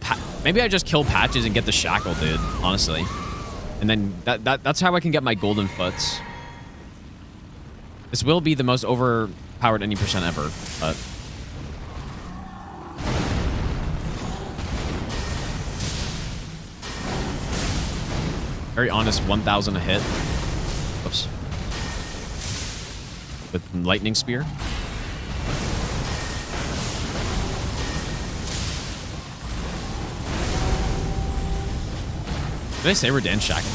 Patches and get the shackle, dude, honestly. And then that's how I can get my golden foots. This will be the most overpowered any percent ever, but very honest 1,000 a hit. Whoops. With lightning spear. Did I say Redan Shackle?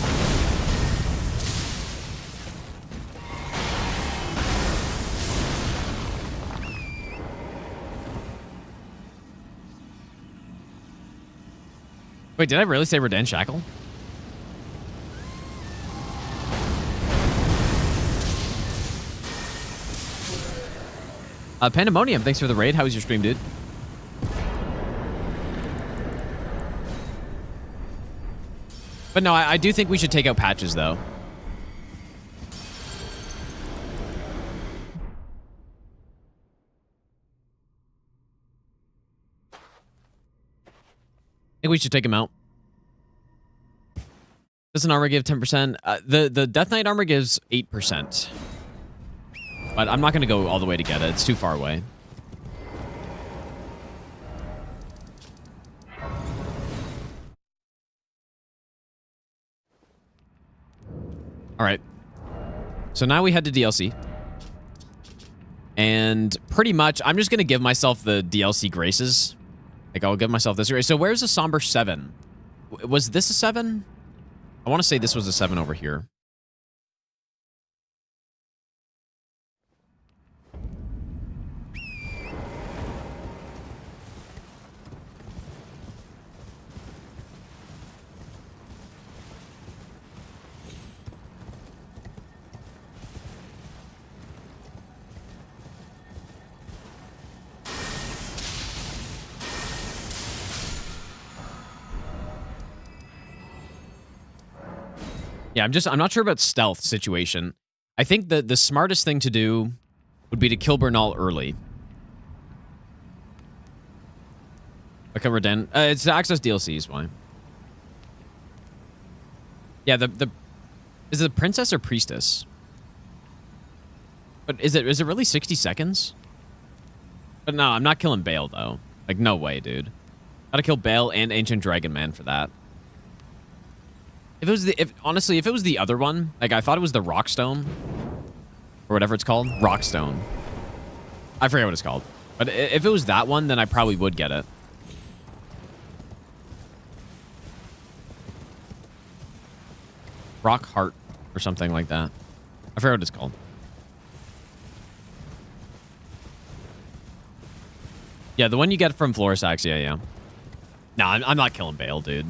Wait, did I really say Redan Shackle? Pandemonium, thanks for the raid. How was your stream, dude? But no, I do think we should take out Patches, though. I think we should take him out. Does an armor give 10%? The Death Knight armor gives 8%. But I'm not going to go all the way to get it. It's too far away. All right. So now we head to DLC. And pretty much, I'm just going to give myself the DLC graces. Like, I'll give myself this grace. So where's the Somber 7? Was this a 7? I want to say this was a 7 over here. Yeah, I'm not sure about stealth situation. I think the smartest thing to do would be to kill Bernal early. Okay, we're done. It's to access DLCs, why? Yeah, is it the princess or priestess? But is it really 60 seconds? But no, I'm not killing Bale though. Like, no way, dude. Gotta kill Bale and Ancient Dragon Man for that. Honestly, if it was the other one, like I thought it was the Rockstone or whatever it's called, Rockstone. I forget what it's called, but if it was that one, then I probably would get it. Rock Heart or something like that. I forget what it's called. Yeah, the one you get from Florisax. Yeah. No, I'm not killing Bale, dude.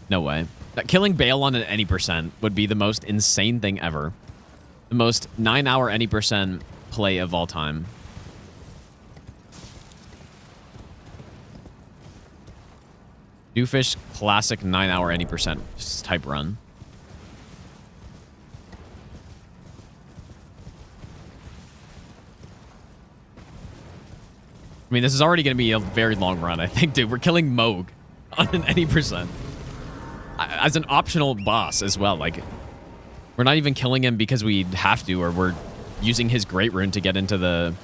No way. Killing Bale on an any percent would be the most insane thing ever. The most 9-hour any percent play of all time. Doofish classic 9-hour any percent just type run. I mean, this is already going to be a very long run, I think, dude. We're killing Moog on an any percent. As an optional boss as well. Like, we're not even killing him because we have to, or we're using his Great Rune to get into the...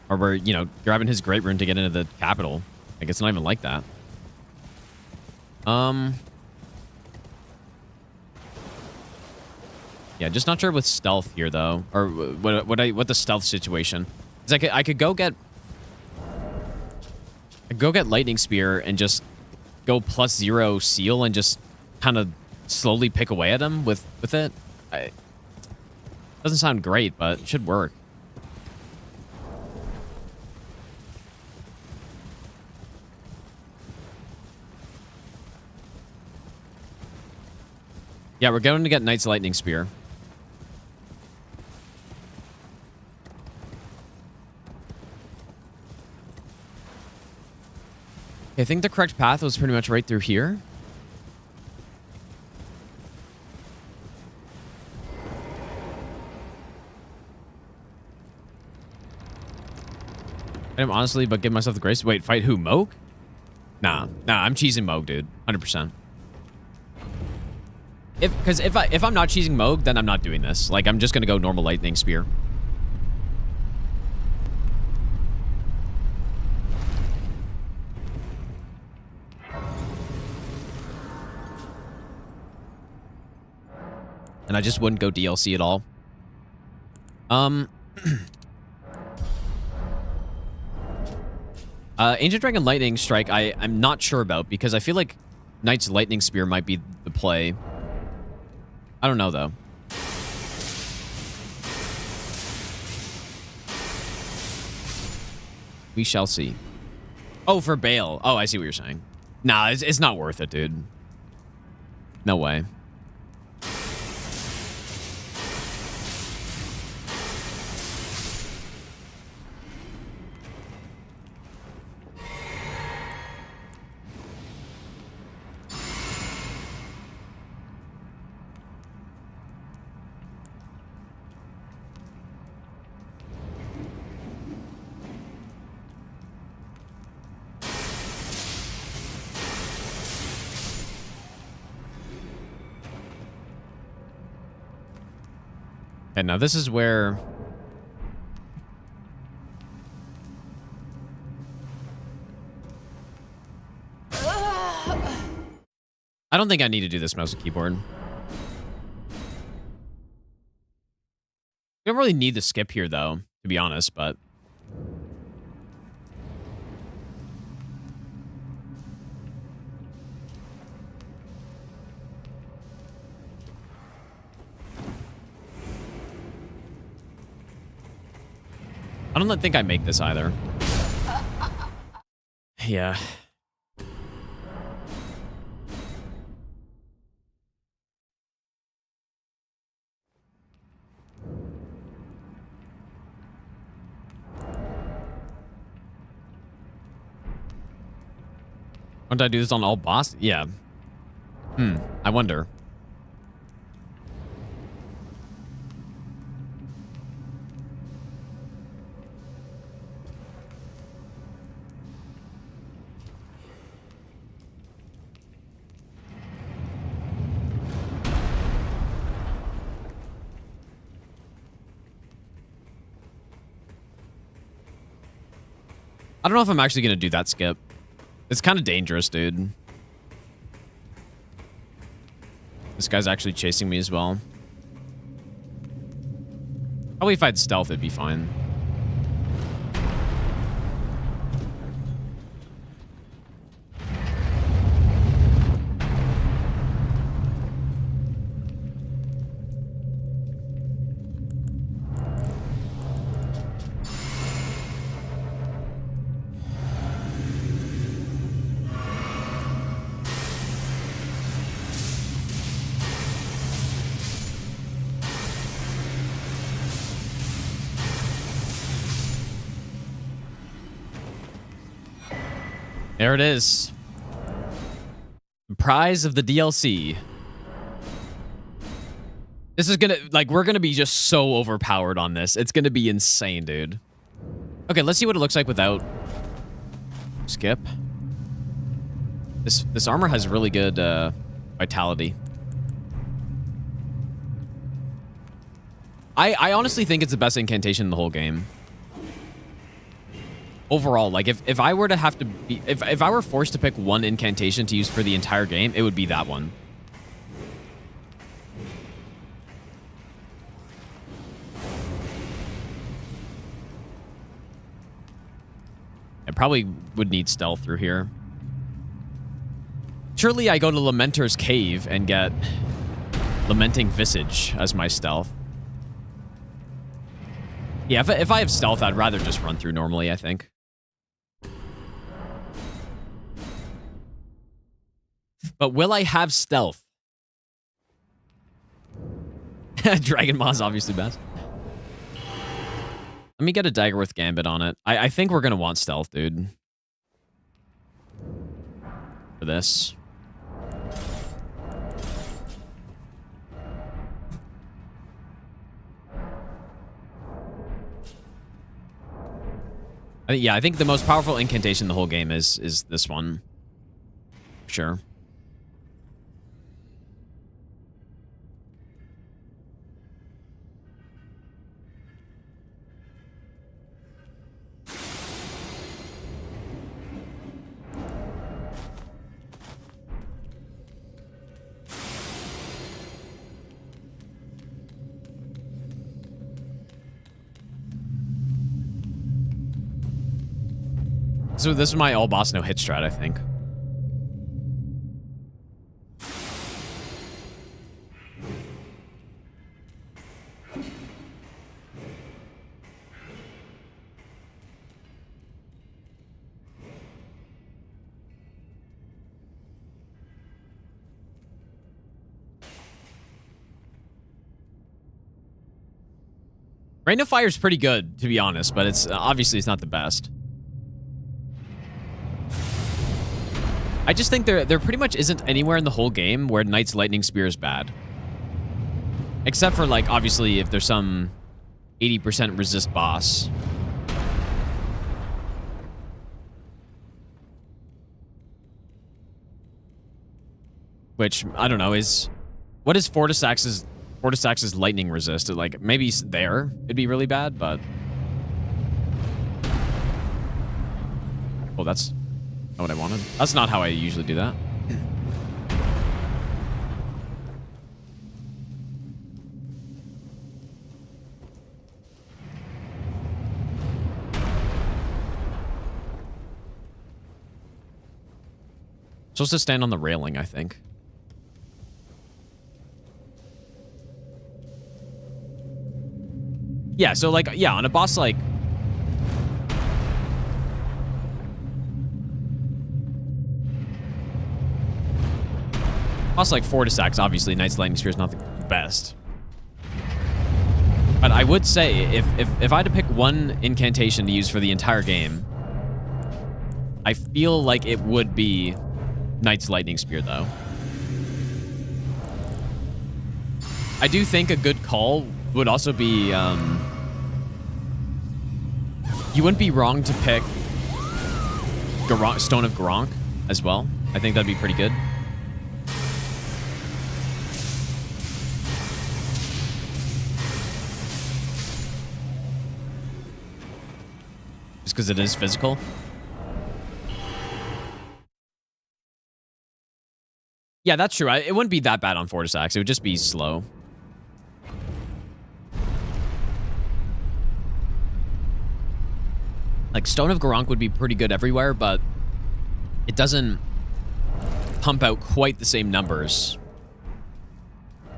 Or we're, you know, grabbing his Great Rune to get into the capital. Like, it's not even like that. Yeah, just not sure with stealth here, though. Or what the stealth situation. Is I could go get... Lightning Spear and just... go +0 seal and just kind of slowly pick away at him with it. Doesn't sound great, but it should work. Yeah, we're going to get Knight's Lightning Spear. I think the correct path was pretty much right through here. I'm honestly, but give myself the grace. Wait, fight who? Moog? Nah, I'm cheesing Moog, dude. 100%. Because if I'm not cheesing Moog, then I'm not doing this. Like, I'm just gonna go normal Lightning Spear. And I just wouldn't go DLC at all. Ancient Dragon Lightning Strike, I'm not sure about because I feel like Knight's Lightning Spear might be the play. I don't know, though. We shall see. Oh, for Bale. Oh, I see what you're saying. Nah, it's not worth it, dude. No way. Okay, now this is where... I don't think I need to do this mouse and keyboard. Don't really need the skip here, though, to be honest, but... I don't think I make this either. Yeah. Wouldn't I do this on all boss? Yeah. I wonder. I don't know if I'm actually going to do that skip. It's kind of dangerous, dude. This guy's actually chasing me as well. Probably if I'd stealth, it'd be fine. There it is. The prize of the DLC. This is gonna, like, we're gonna be just so overpowered on this. It's gonna be insane, dude. Okay, let's see what it looks like without skip. This armor has really good vitality. I honestly think it's the best incantation in the whole game. Overall, like, if I were to have to be... If I were forced to pick one incantation to use for the entire game, it would be that one. I probably would need stealth through here. Surely I go to Lamenter's Cave and get Lamenting Visage as my stealth. Yeah, if I have stealth, I'd rather just run through normally, I think. But will I have stealth? Dragon Maw is obviously best. Let me get a Daggerworth Gambit on it. I think we're going to want stealth, dude. For this. Yeah, I think the most powerful incantation in the whole game is this one. Sure. So this is my all boss no hit strat, I think. Rain of Fire is pretty good, to be honest, but it's obviously it's not the best. I just think there pretty much isn't anywhere in the whole game where Knight's Lightning Spear is bad. Except for, like, obviously if there's some 80% resist boss. Which, I don't know, is... What is Fortisax's lightning resist? Like, maybe there it'd be really bad, but... Oh, that's not what I wanted. That's not how I usually do that. Supposed to stand on the railing, I think. Yeah, so like, yeah, on a boss like... Boss like Fortisax, obviously, Knight's Lightning Spear is not the best. But I would say, if I had to pick one incantation to use for the entire game, I feel like it would be Knight's Lightning Spear, though. I do think a good call would also be, you wouldn't be wrong to pick Stone of Gronk as well. I think that'd be pretty good. Just because it is physical. Yeah, that's true. It wouldn't be that bad on Fortisax. It would just be slow. Like, Stone of Gronk would be pretty good everywhere, but it doesn't pump out quite the same numbers.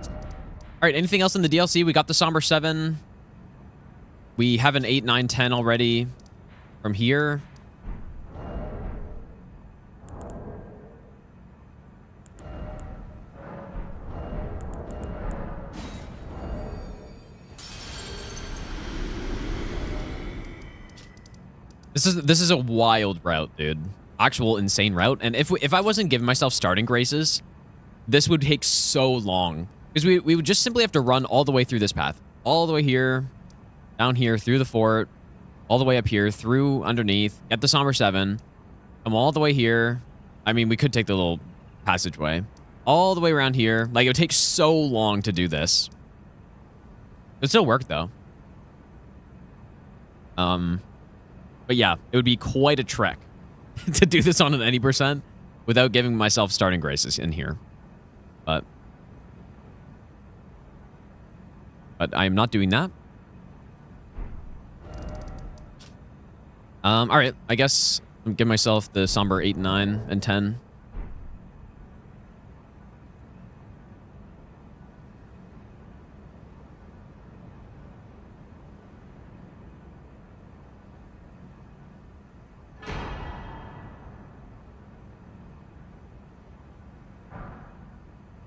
All right, anything else in the DLC? We got the Somber 7. We have an 8, 9, 10 already from here. This is a wild route, dude. Actual insane route. And if I wasn't giving myself starting graces, this would take so long. Because we would just simply have to run all the way through this path. All the way here, down here, through the fort, all the way up here, through underneath, get the Somber 7, come all the way here. I mean, we could take the little passageway. All the way around here. Like, it would take so long to do this. It would still work, though. But yeah, it would be quite a trek to do this on an any percent without giving myself starting graces in here. But I am not doing that. All right, I guess I'm giving myself the Somber 8, 9, and 10.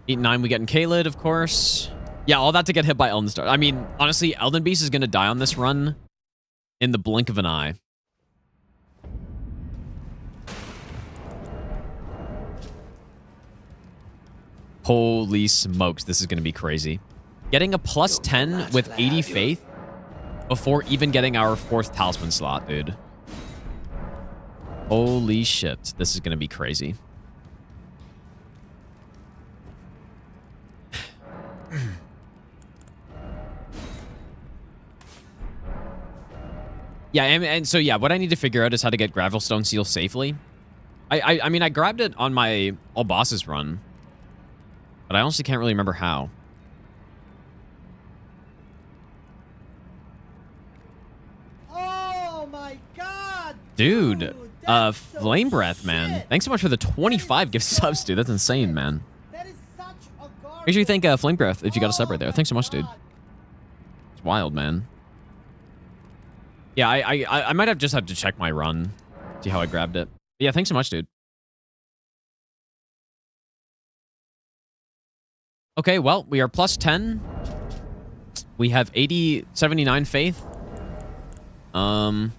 Eight, 9, we get in Kaled, of course. Yeah, all that to get hit by Elden Star. I mean, honestly, Elden Beast is going to die on this run in the blink of an eye. Holy smokes, this is going to be crazy. Getting a plus 10 with 80 faith before even getting our 4th talisman slot, dude. Holy shit, this is going to be crazy. Yeah, and so yeah, what I need to figure out is how to get Gravelstone Seal safely. I mean, I grabbed it on my all bosses run, but I honestly can't really remember how. Oh my god! Dude, Flame Breath, man. Thanks so much for the 25 gift subs, dude. That's insane, man. That is such a Make sure you thank Flame Breath if you got a sub right there. Thanks so much, dude. It's wild, man. Yeah, I might have just had to check my run, see how I grabbed it. But yeah, thanks so much, dude. Okay, well, we are plus 10. We have 79 faith. Let's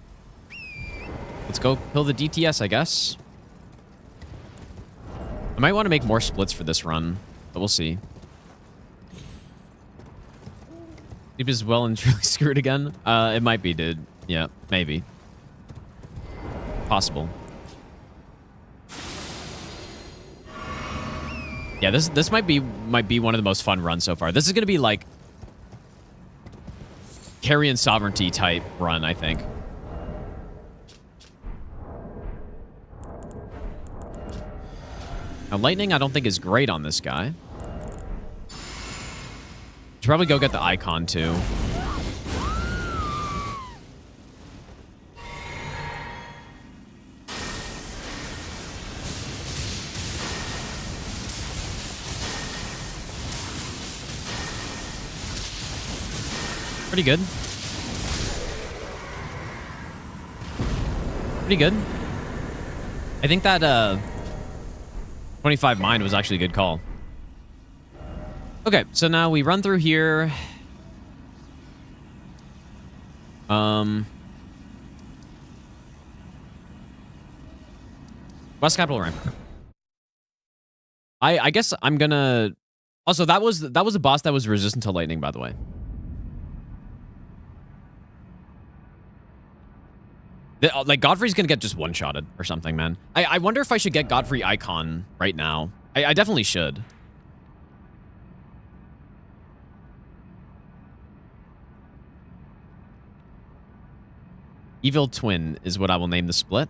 go kill the DTS, I guess. I might want to make more splits for this run, but we'll see. Deep is well and truly screwed again. It might be, dude. Yeah, maybe. Possible. Yeah, this might be one of the most fun runs so far. This is gonna be like Carrion Sovereignty type run, I think. Now, lightning I don't think is great on this guy. Should probably go get the icon too. Pretty good. Pretty good. I think that 25 mine was actually a good call. Okay, so now we run through here. West Capital Ramp. I guess I'm gonna. Also, that was a boss that was resistant to lightning, by the way. Like, Godfrey's gonna get just one-shotted or something, man. I wonder if I should get Godfrey icon right now. I definitely should. Evil Twin is what I will name the split.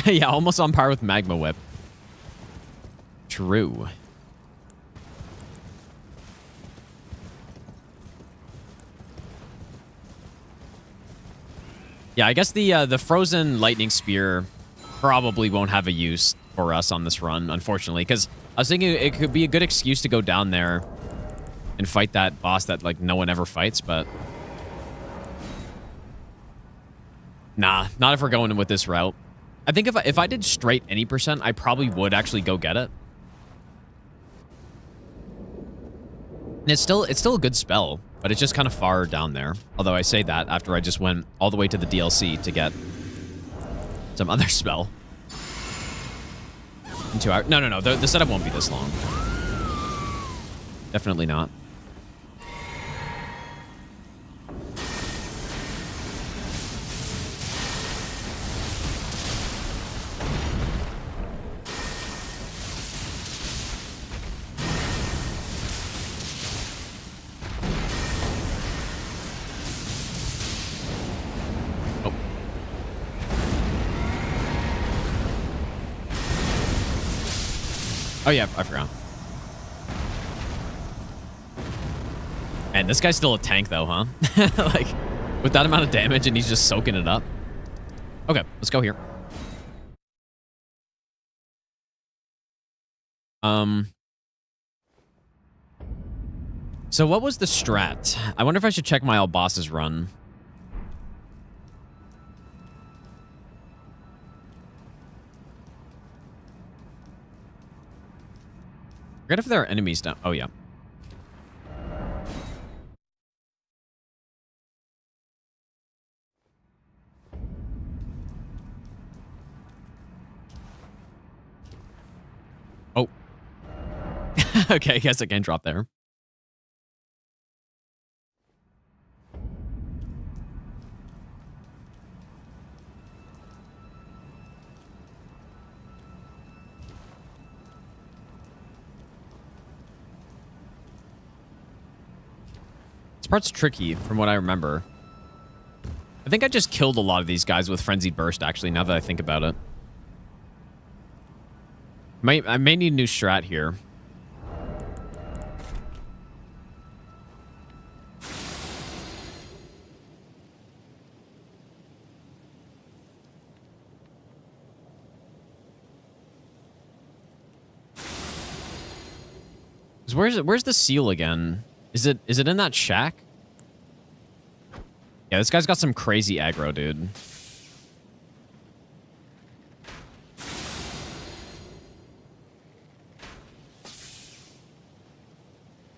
Yeah, almost on par with Magma Whip. True. Yeah, I guess the frozen lightning spear probably won't have a use for us on this run, unfortunately, because I was thinking it could be a good excuse to go down there and fight that boss that like no one ever fights, but nah, not if we're going with this route. I think if I did straight any percent, I probably would actually go get it. And it's still a good spell, but it's just kind of far down there. Although I say that after I just went all the way to the DLC to get some other spell. In 2 hours. No. The setup won't be this long. Definitely not. Oh, yeah, I forgot. And this guy's still a tank, though, huh? Like, with that amount of damage, and he's just soaking it up. Okay, let's go here. So what was the strat? I wonder if I should check my all bosses run. Forget if there are enemies down. Oh, yeah. Oh. Okay, I guess I can drop there. This part's tricky from what I remember. I think I just killed a lot of these guys with Frenzied Burst, actually, now that I think about it. I may need a new strat here. Where's the seal again? Is it in that shack? Yeah, this guy's got some crazy aggro, dude.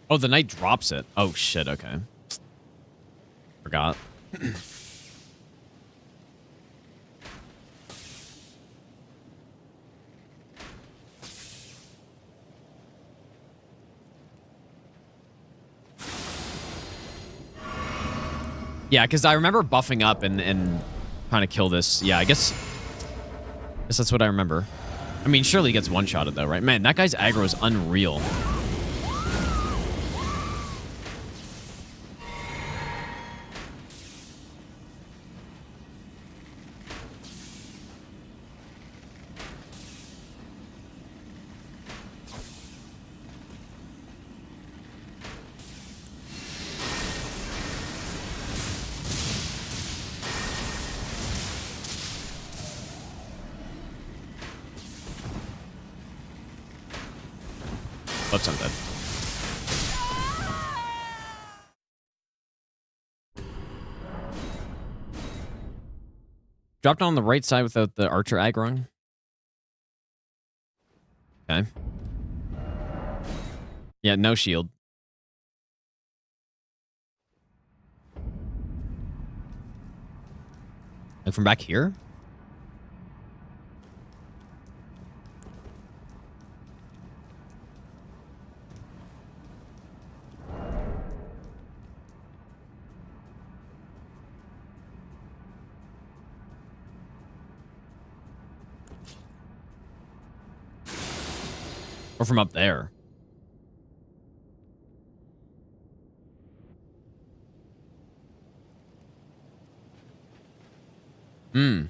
Oh, the knight drops it. Oh, shit, okay. Forgot. Yeah, because I remember buffing up and trying to kill this. Yeah, I guess Guess that's what I remember. I mean, surely he gets one-shotted though, right? Man, that guy's aggro is unreal. Oops, I'm dead. Dropped on the right side without the archer aggroing. Okay. Yeah, no shield. And from back here? Or from up there? Hmm.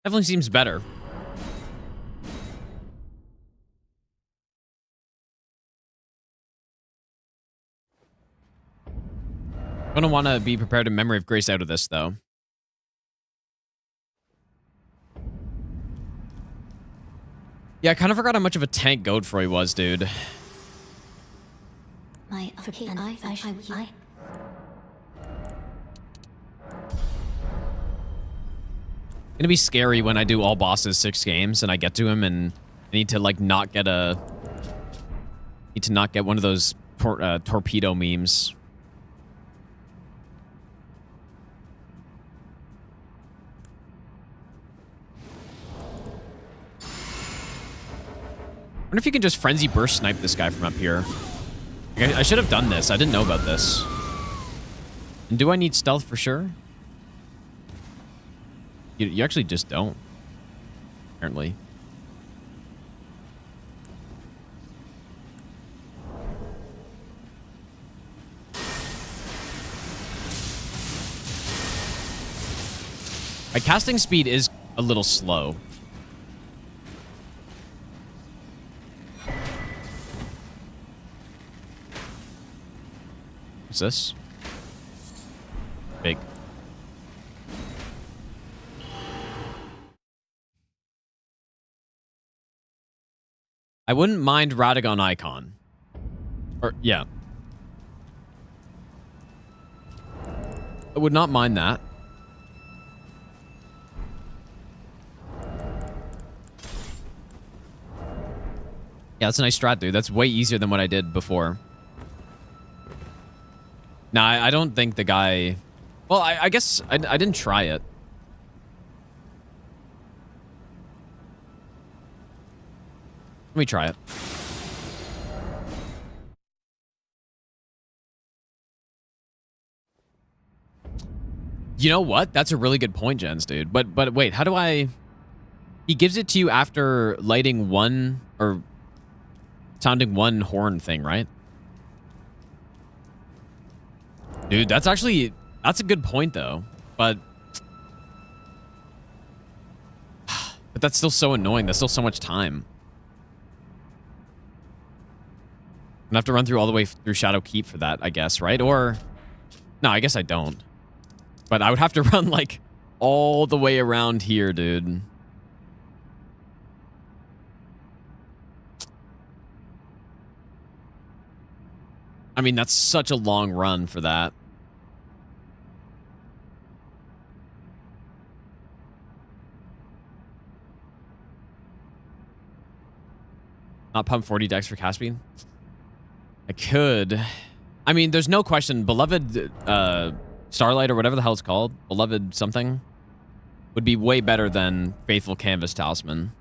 Definitely seems better. Gonna want to be prepared in Memory of Grace out of this, though. Yeah, I kind of forgot how much of a tank Godfrey was, dude. Gonna be scary when I do all bosses 6 games and I get to him and I need to like not get one of those torpedo memes. I wonder if you can just frenzy burst snipe this guy from up here. Like, I should have done this. I didn't know about this. And do I need stealth for sure? You actually just don't. Apparently. My casting speed is a little slow. What's this? Big. I wouldn't mind Radagon Icon. Or, yeah. I would not mind that. Yeah, that's a nice strat, dude. That's way easier than what I did before. Nah, I don't think the guy... Well, I guess I didn't try it. Let me try it. You know what? That's a really good point, Jens, dude. But wait, how do I... He gives it to you after lighting one... Or sounding one horn thing, right? Dude, that's actually... That's a good point, though. But that's still so annoying. That's still so much time. I'm gonna have to run through all the way through Shadow Keep for that, I guess, right? Or... No, I guess I don't. But I would have to run, like, all the way around here, dude. I mean, that's such a long run for that. Not pump 40 decks for Caspian? I could. I mean, there's no question. Beloved Starlight or whatever the hell it's called. Beloved something. Would be way better than Faithful Canvas Talisman.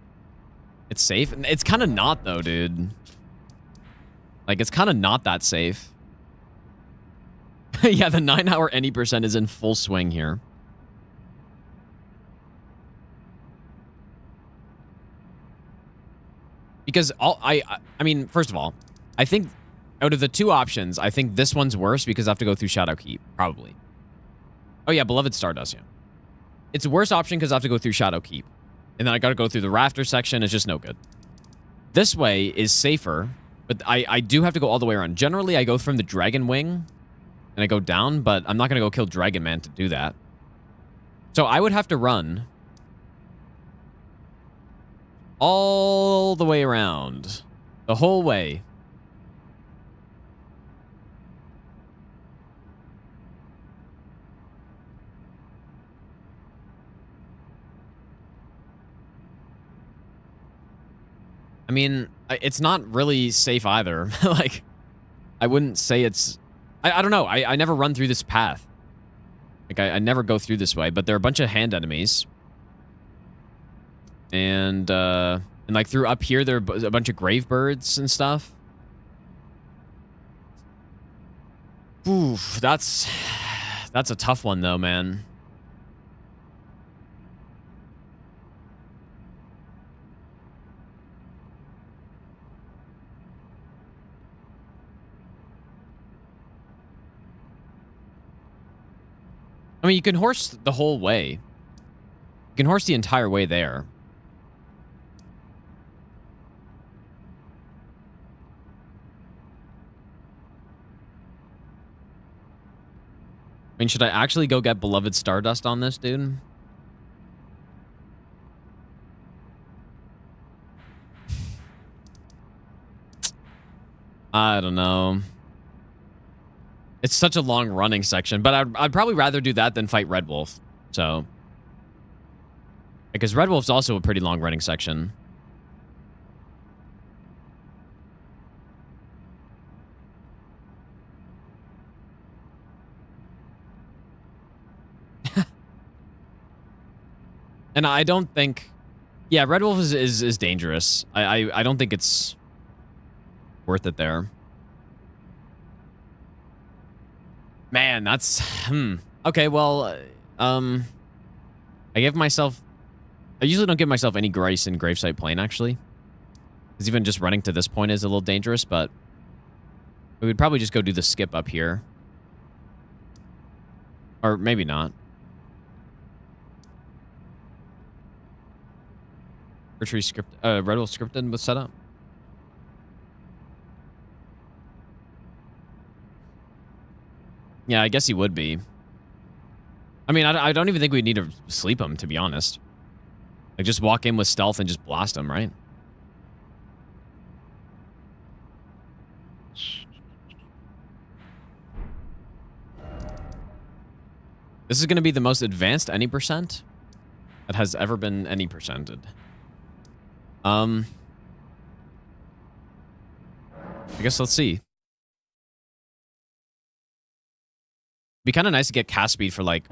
It's safe. It's kind of not, though, dude. Like, it's kind of not that safe. Yeah, the 9-hour any % is in full swing here. Because I mean, first of all, I think out of the two options, I think this one's worse because I have to go through Shadowkeep, probably. Oh yeah, Beloved Stardust, yeah. It's a worse option because I have to go through Shadowkeep. And then I got to go through the Rafter section. It's just no good. This way is safer, but I do have to go all the way around. Generally, I go from the Dragon Wing and I go down, but I'm not going to go kill Dragon Man to do that. So I would have to run all the way around. The whole way. I mean, it's not really safe either. Like, I wouldn't say it's... I don't know. I never run through this path. Like, I never go through this way, but there are a bunch of hand enemies. And like through up here, there are a bunch of grave birds and stuff. Oof, that's a tough one though, man. I mean, you can horse the whole way. You can horse the entire way there. I mean, should I actually go get Beloved Stardust on this, dude? I don't know. It's such a long running section, but I'd probably rather do that than fight Red Wolf. So, because Red Wolf's also a pretty long running section. And I don't think... Yeah, Red Wolf is dangerous. I don't think it's worth it there. Man, that's... Okay, well... I give myself... I usually don't give myself any grace in Gravesite Plain, actually. Because even just running to this point is a little dangerous, but... We would probably just go do the skip up here. Or maybe not. Retreat script, Red Wolf scripted was set up. Yeah, I guess he would be. I mean, I don't even think we'd need to sleep him, to be honest. Like, just walk in with stealth and just blast him, right? This is going to be the most advanced any percent that has ever been any percented. I guess let's see. Be kind of nice to get cast speed for like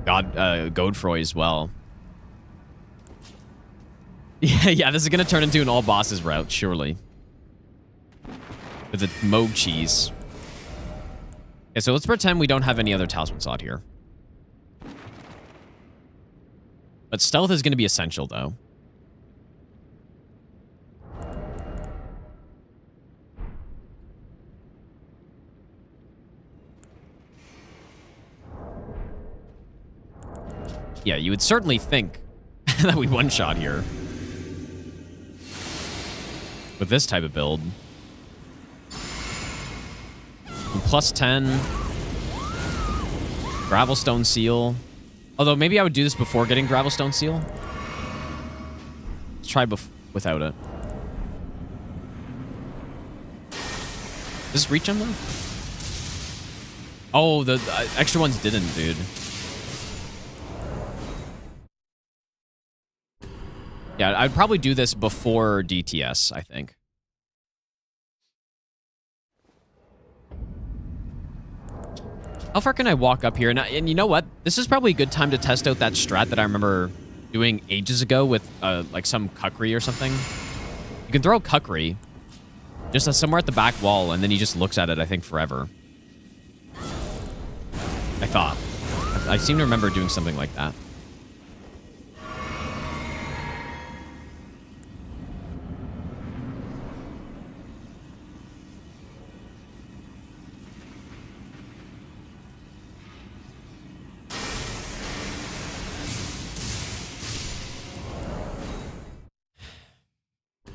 Godfrey as well. Yeah, this is gonna turn into an all bosses route, surely. With the Moog cheese. Okay, so let's pretend we don't have any other talisman slot here. But stealth is gonna be essential though. Yeah, you would certainly think that we one-shot here. With this type of build. And plus 10. Gravelstone Seal. Although, maybe I would do this before getting Gravelstone Seal. Let's try without it. Does this reach him, though? Oh, the extra ones didn't, dude. Yeah, I'd probably do this before DTS, I think. How far can I walk up here? And you know what? This is probably a good time to test out that strat that I remember doing ages ago with like some cuckery or something. You can throw cuckery just somewhere at the back wall, and then he just looks at it, I think, forever. I thought. I seem to remember doing something like that.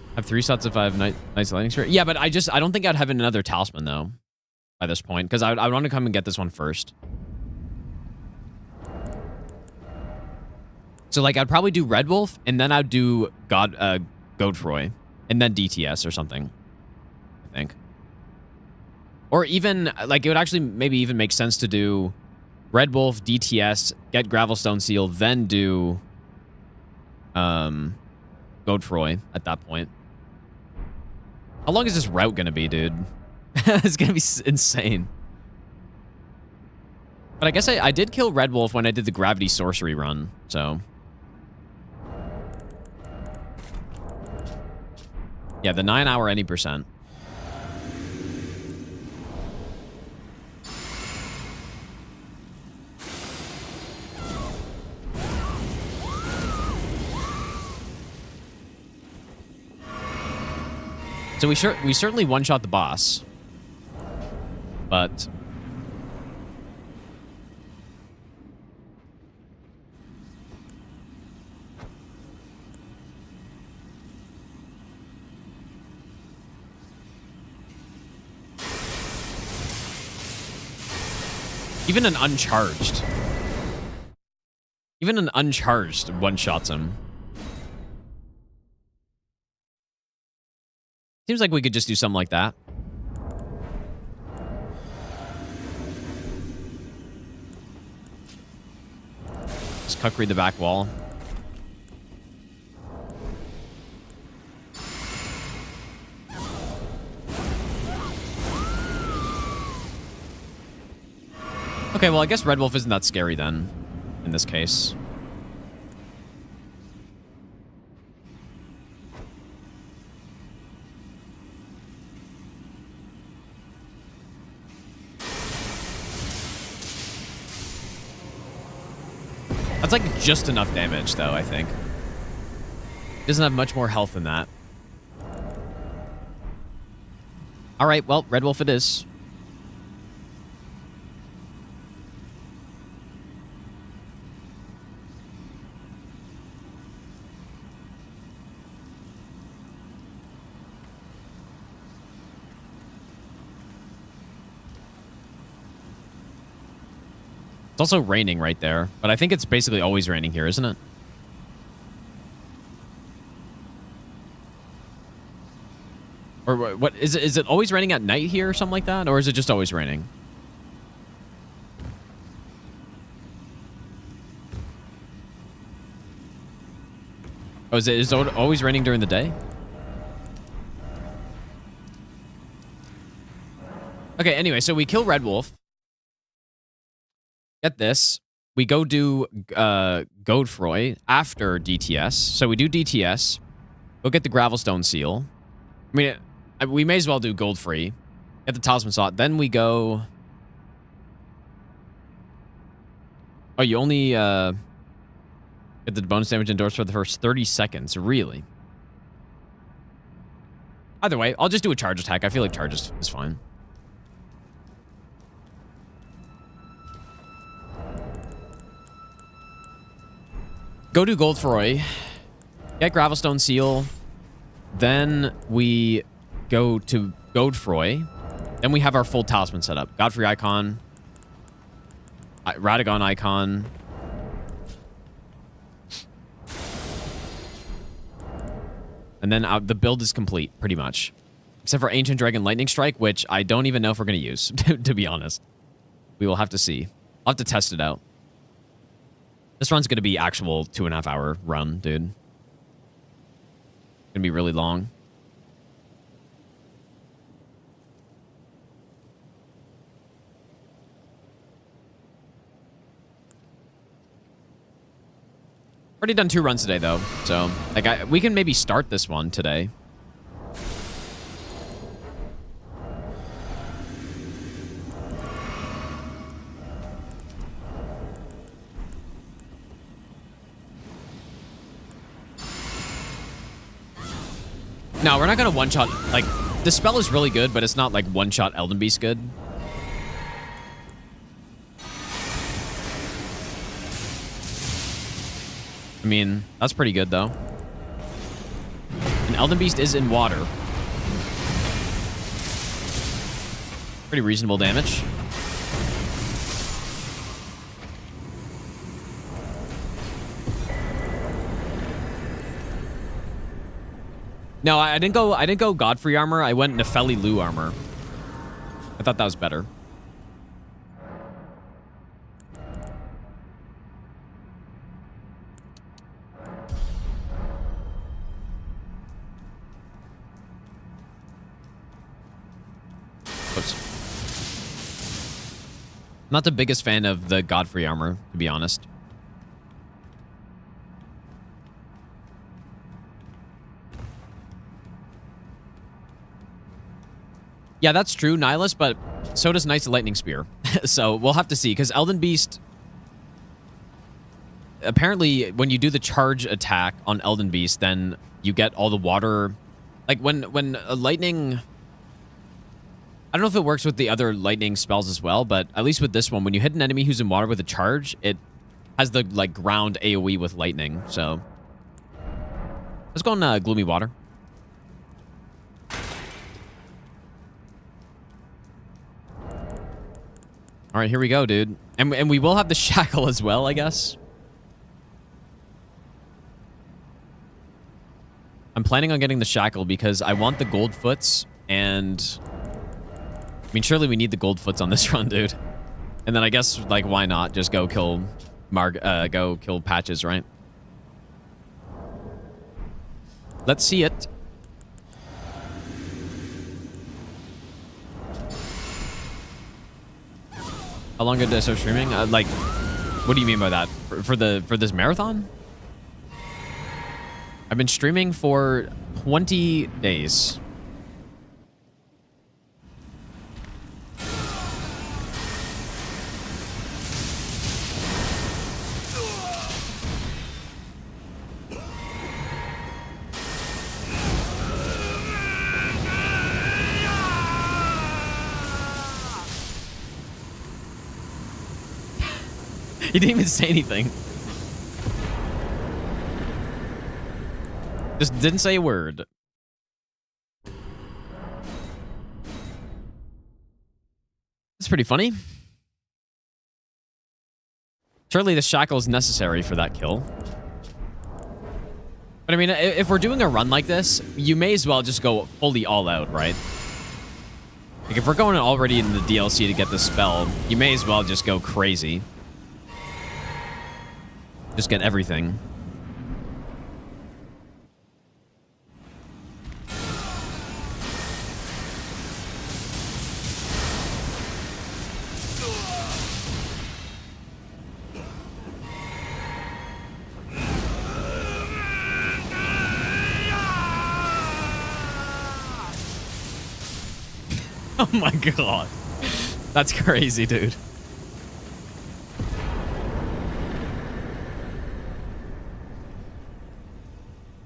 I have 3 slots if I have Knight's Lightning Spirit. Yeah, but I don't think I'd have another talisman, though, by this point, because I want to come and get this one first. So, like, I'd probably do Red Wolf, and then I'd do Godfrey, and then DTS or something, I think. Or even, like, it would actually maybe even make sense to do Red Wolf, DTS, get Gravelstone Seal, then do Godfrey at that point. How long is this route gonna be, dude? It's gonna be insane. But I guess I did kill Red Wolf when I did the Gravity Sorcery run, so... Yeah, the 9-hour any percent. So we certainly one-shot the boss. But... Even an uncharged one-shots him. Seems like we could just do something like that. Just cuckery the back wall. Okay, well, I guess Red Wolf isn't that scary then, in this case. That's like just enough damage, though, I think. Doesn't have much more health than that. All right, well, Red Wolf it is. It's also raining right there, but I think it's basically always raining here, isn't it? Or what is it? Is it always raining at night here or something like that? Or is it just always raining? Oh, is it always raining during the day? Okay, anyway, so we kill Red Wolf. Get this. We go do Godfrey after DTS. So we do DTS. Go get the Gravelstone Seal. I mean, we may as well do Godfrey. Get the Talisman slot. Then we go... Oh, you only get the bonus damage endorsed for the first 30 seconds. Really? Either way, I'll just do a charge attack. I feel like charge is fine. Go do Godfrey, get Gravelstone Seal, then we go to Godfrey, then we have our full talisman set up. Godfrey icon, Radagon icon, and then the build is complete, pretty much. Except for Ancient Dragon Lightning Strike, which I don't even know if we're going to use, to be honest. We will have to see. I'll have to test it out. This run's going to be actual 2.5 hour run, dude. Going to be really long. Already done 2 runs today, though. So, like, we can maybe start this one today. No, we're not going to one-shot. Like, the spell is really good, but it's not, like, one-shot Elden Beast good. I mean, that's pretty good, though. And Elden Beast is in water. Pretty reasonable damage. No, I didn't go Godfrey armor. I went Nefeli Loux armor. I thought that was better. Oops. Not the biggest fan of the Godfrey armor, to be honest. Yeah, that's true, Nihilus, but so does Knight's Lightning Spear. So we'll have to see, because Elden Beast... Apparently, when you do the charge attack on Elden Beast, then you get all the water... Like, when a lightning... I don't know if it works with the other lightning spells as well, but at least with this one, when you hit an enemy who's in water with a charge, it has the, like, ground AoE with lightning, so... Let's go on Gloomy Water. All right, here we go, dude. And we will have the shackle as well, I guess. I'm planning on getting the shackle because I want the gold foots, and I mean, surely we need the gold foots on this run, dude. And then I guess, like, why not just go kill go kill Patches, right? Let's see it. How long did I start streaming? Like, what do you mean by that? For this marathon? I've been streaming for 20 days. He didn't even say anything. Just didn't say a word. That's pretty funny. Surely the shackle is necessary for that kill. But I mean, if we're doing a run like this, you may as well just go fully all out, right? Like, if we're going already in the DLC to get the spell, you may as well just go crazy. Just get everything. Oh my god. That's crazy, dude.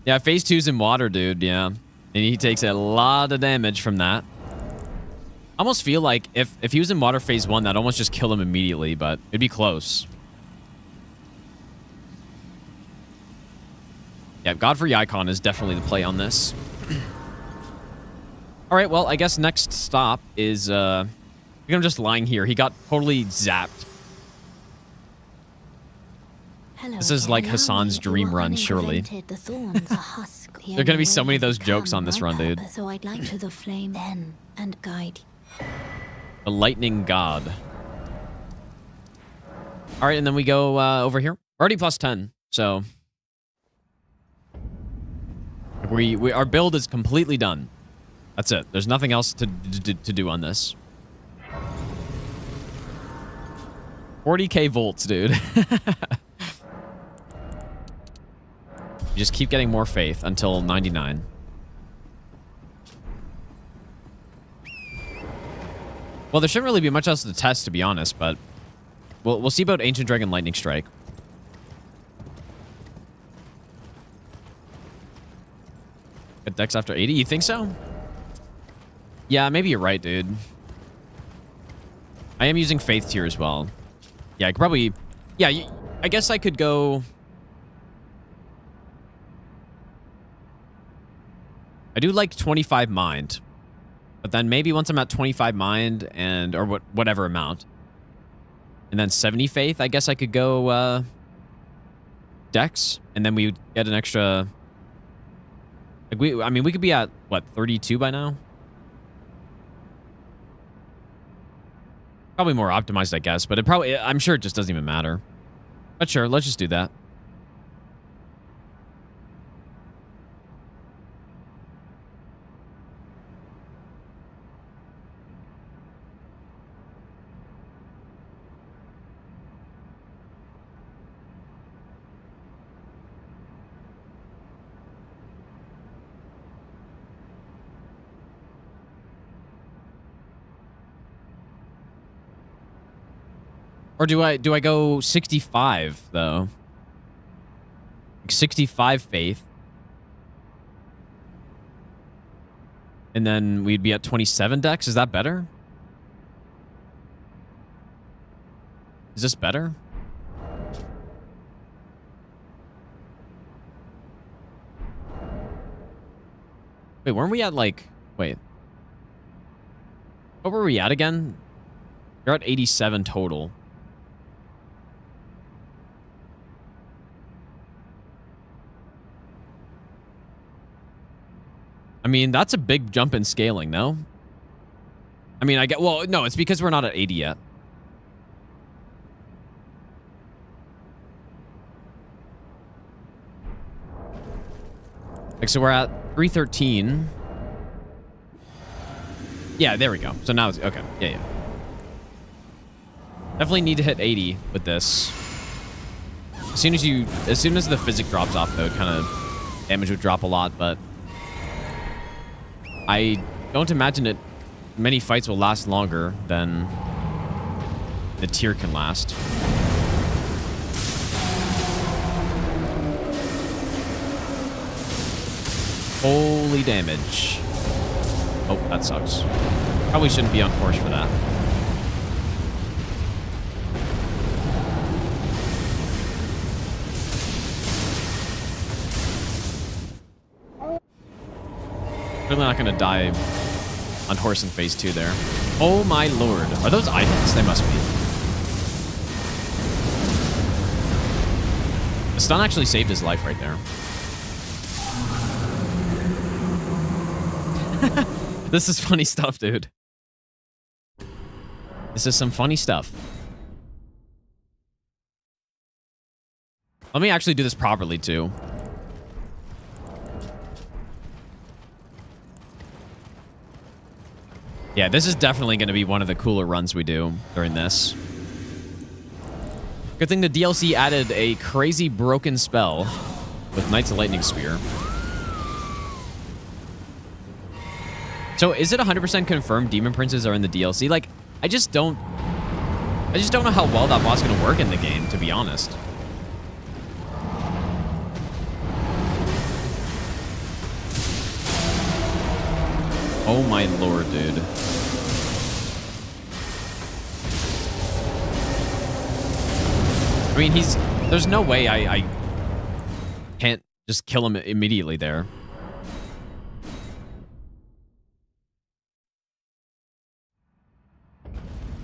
Yeah, phase 2's in water, dude, yeah. And he takes a lot of damage from that. I almost feel like if he was in water phase 1, that'd almost just kill him immediately, but it'd be close. Yeah, Godfrey Icon is definitely the play on this. All right, well, I guess next stop is... I'm just lying here. He got totally zapped. Hello This is like again. Hassan's dream run, surely. The thorns a husk The There are gonna be only so way many I of those could jokes come on this my run, dude. purpose, so I'd like to the flame then and guide you. The lightning god. All right, and then we go over here. We're already plus 10, so we our build is completely done. That's it. There's nothing else to do on this. 40k volts, dude. You just keep getting more faith until 99. Well, there shouldn't really be much else to test, to be honest, but we'll see about Ancient Dragon Lightning Strike. Get Dex after 80? You think so? Yeah, maybe you're right, dude. I am using Faith Tier as well. Yeah, I could probably... Yeah, I guess I could go... I do like 25 Mind. But then maybe once I'm at 25 Mind and... Or whatever amount. And then 70 Faith, I guess I could go... Dex. And then we would get an extra... Like I mean, we could be at, what, 32 by now? Probably more optimized, I guess. But I'm sure it just doesn't even matter. But sure, let's just do that. Or do I go 65 though? Like 65 Faith. And then we'd be at 27 Dex. Is that better? Is this better? Wait, weren't we at like... Wait. What were we at again? You're at 87 total. I mean, that's a big jump in scaling, no? I mean, well, no, it's because we're not at 80 yet. Like, so we're at 313. Yeah, there we go. So now it's, okay. Yeah. Definitely need to hit 80 with this. As soon as the physic drops off, though, kind of damage would drop a lot, but I don't imagine many fights will last longer than the tier can last. Holy damage. Oh, that sucks. Probably shouldn't be on course for that. Really not gonna die on horse in phase 2 there. Oh my lord. Are those items? They must be. The stun actually saved his life right there. This is funny stuff, dude. This is some funny stuff. Let me actually do this properly, too. Yeah, this is definitely going to be one of the cooler runs we do during this. Good thing the DLC added a crazy broken spell with Knights of Lightning Spear. So is it 100% confirmed Demon Princes are in the DLC? Like, I just don't know how well that boss is going to work in the game, to be honest. Oh my lord, dude. I mean, there's no way I can't just kill him immediately there.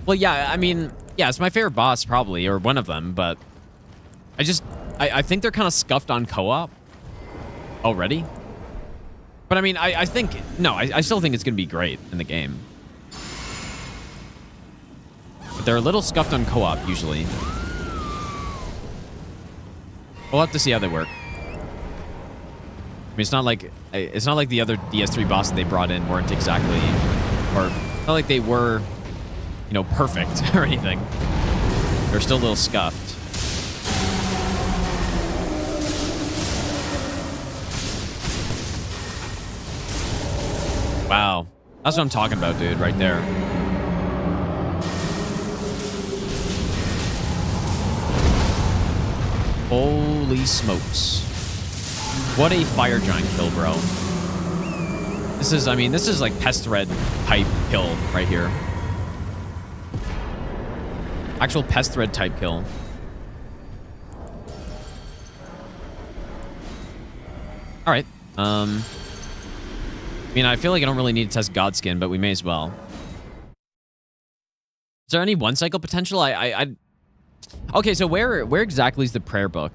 Well, yeah, I mean, yeah, it's my favorite boss, probably, or one of them, but I think they're kind of scuffed on co-op already. But I mean, I think... No, I still think it's going to be great in the game. But they're a little scuffed on co-op, usually. We'll have to see how they work. I mean, it's not like the other DS3 bosses they brought in weren't exactly... Or, not like they were, you know, perfect or anything. They're still a little scuffed. Wow. That's what I'm talking about, dude, right there. Holy smokes. What a fire giant kill, bro. This is, I mean, this is like pest thread type kill right here. Actual pest thread type kill. All right. I mean, I feel like I don't really need to test Godskin, but we may as well. Is there any one cycle potential? Okay, so where exactly is the prayer book?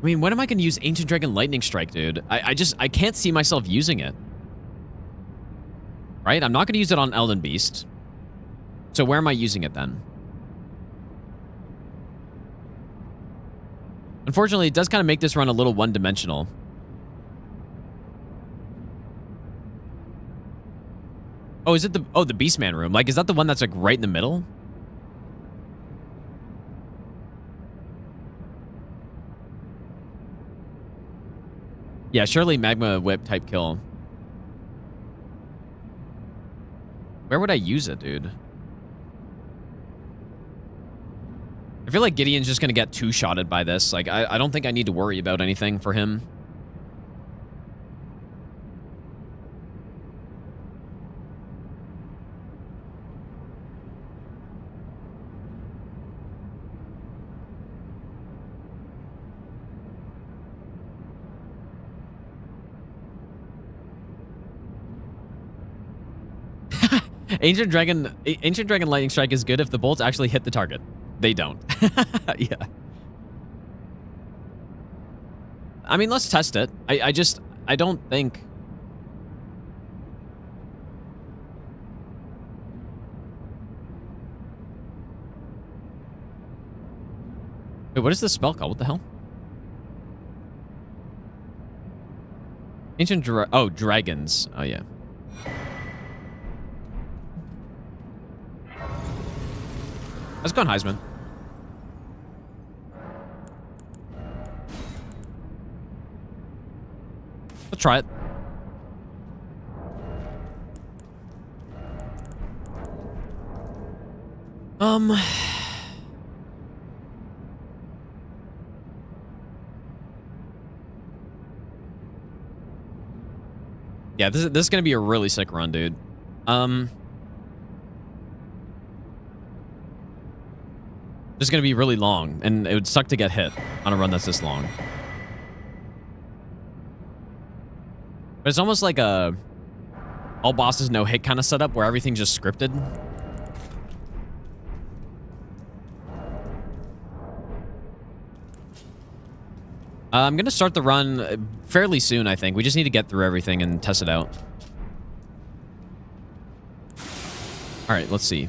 I mean, when am I going to use Ancient Dragon Lightning Strike, dude? I can't see myself using it. Right? I'm not going to use it on Elden Beast. So where am I using it then? Unfortunately, it does kind of make this run a little one-dimensional. Oh, is it the Beastman room? Like, is that the one that's like right in the middle? Yeah, surely Magma Whip type kill. Where would I use it, dude? I feel like Gideon's just gonna get two-shotted by this. Like, I don't think I need to worry about anything for him. Ancient Dragon Lightning Strike is good if the bolts actually hit the target. They don't. Yeah. I mean, let's test it. I don't think... Wait, what is this spell called? What the hell? Oh, dragons. Oh, yeah. Let's go on Heisman. Let's try it. Yeah, this is gonna be a really sick run, dude. It's going to be really long, and it would suck to get hit on a run that's this long. But it's almost like a all bosses no hit kind of setup where everything's just scripted. I'm going to start the run fairly soon, I think. We just need to get through everything and test it out. All right, let's see.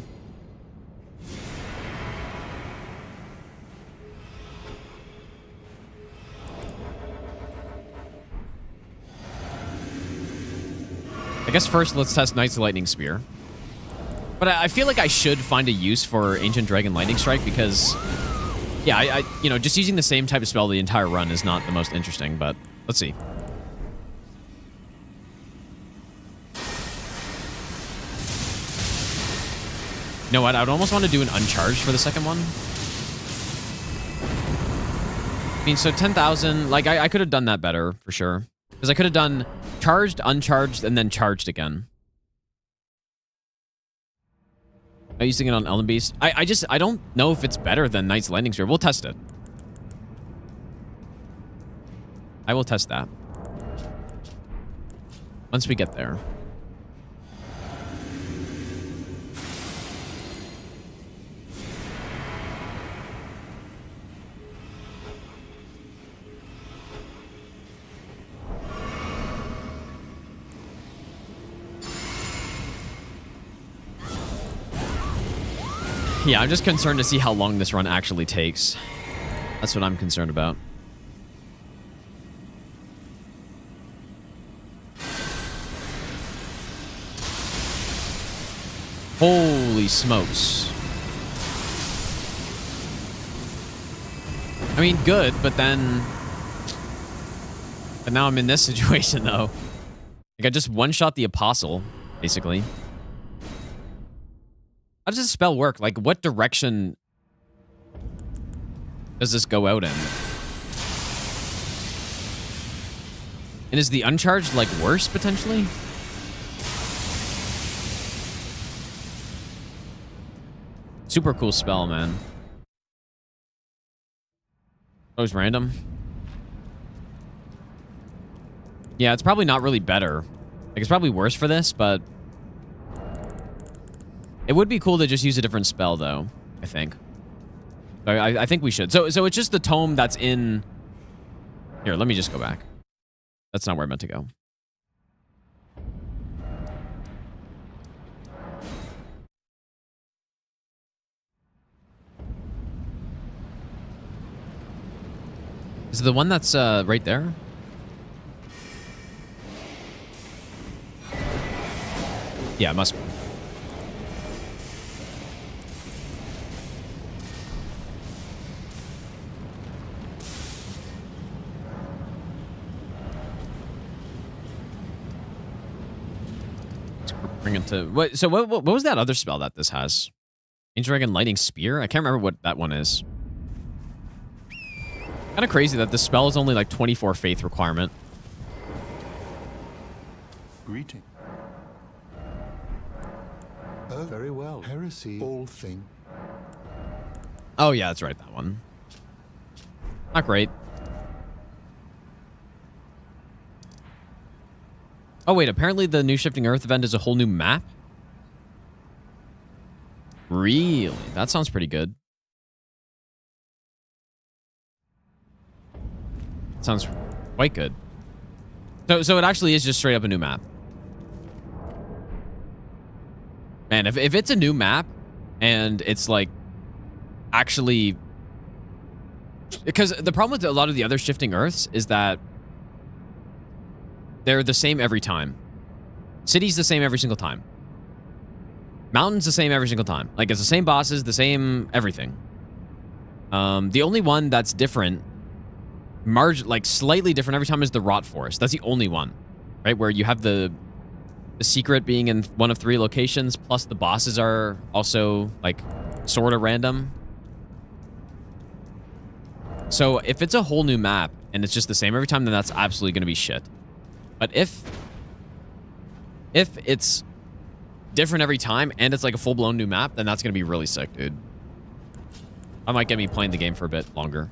I guess first let's test Knight's Lightning Spear. But I feel like I should find a use for Ancient Dragon Lightning Strike because, yeah, you know, just using the same type of spell the entire run is not the most interesting, but let's see. You know what? I would almost want to do an uncharged for the second one. I mean, so 10,000, like, I could have done that better for sure. Because I could have done charged, uncharged, and then charged again. Am I using it on Elden Beast? I don't know if it's better than Knight's Lightning Spear. We'll test it. I will test that. Once we get there. Yeah, I'm just concerned to see how long this run actually takes. That's what I'm concerned about. Holy smokes. I mean, good, but then... But now I'm in this situation, though. Like, I just one-shot the Apostle, basically. How does this spell work? Like, what direction does this go out in? And is the Uncharged, like, worse, potentially? Super cool spell, man. Oh, it's random. Yeah, it's probably not really better. Like, it's probably worse for this, but... It would be cool to just use a different spell, though, I think. I think we should. So it's just the tome that's in... Here, let me just go back. That's not where I meant to go. Is it the one that's right there? Yeah, it must be. Let's bring it to... What, so what was that other spell that this has? Ancient Dragon Lightning Spear? I can't remember what that one is. Kind of crazy that this spell is only like 24 faith requirement. Greeting. Oh, very well. Heresy, all thing. Oh, yeah, that's right, that one. Not great. Oh, wait, apparently the new Shifting Earth event is a whole new map? Really? That sounds pretty good. Sounds quite good. So it actually is just straight up a new map. Man, if it's a new map and it's like actually... Because the problem with a lot of the other Shifting Earths is that they're the same every time. City's the same every single time. Mountain's the same every single time. Like, it's the same bosses, the same everything. The only one that's different... like slightly different every time is the Rot Forest. That's the only one, right? Where you have the secret being in one of 3 locations, plus the bosses are also like sort of random. So if it's a whole new map and it's just the same every time, then that's absolutely going to be shit. But if it's different every time and it's like a full-blown new map, then that's going to be really sick, dude. That might get me playing the game for a bit longer.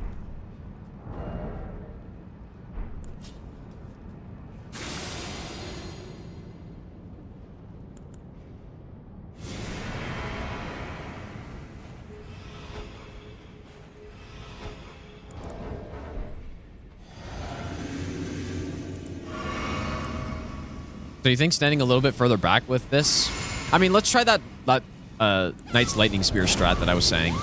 So you think standing a little bit further back with this? I mean, let's try that Knight's Lightning Spear strat that I was saying.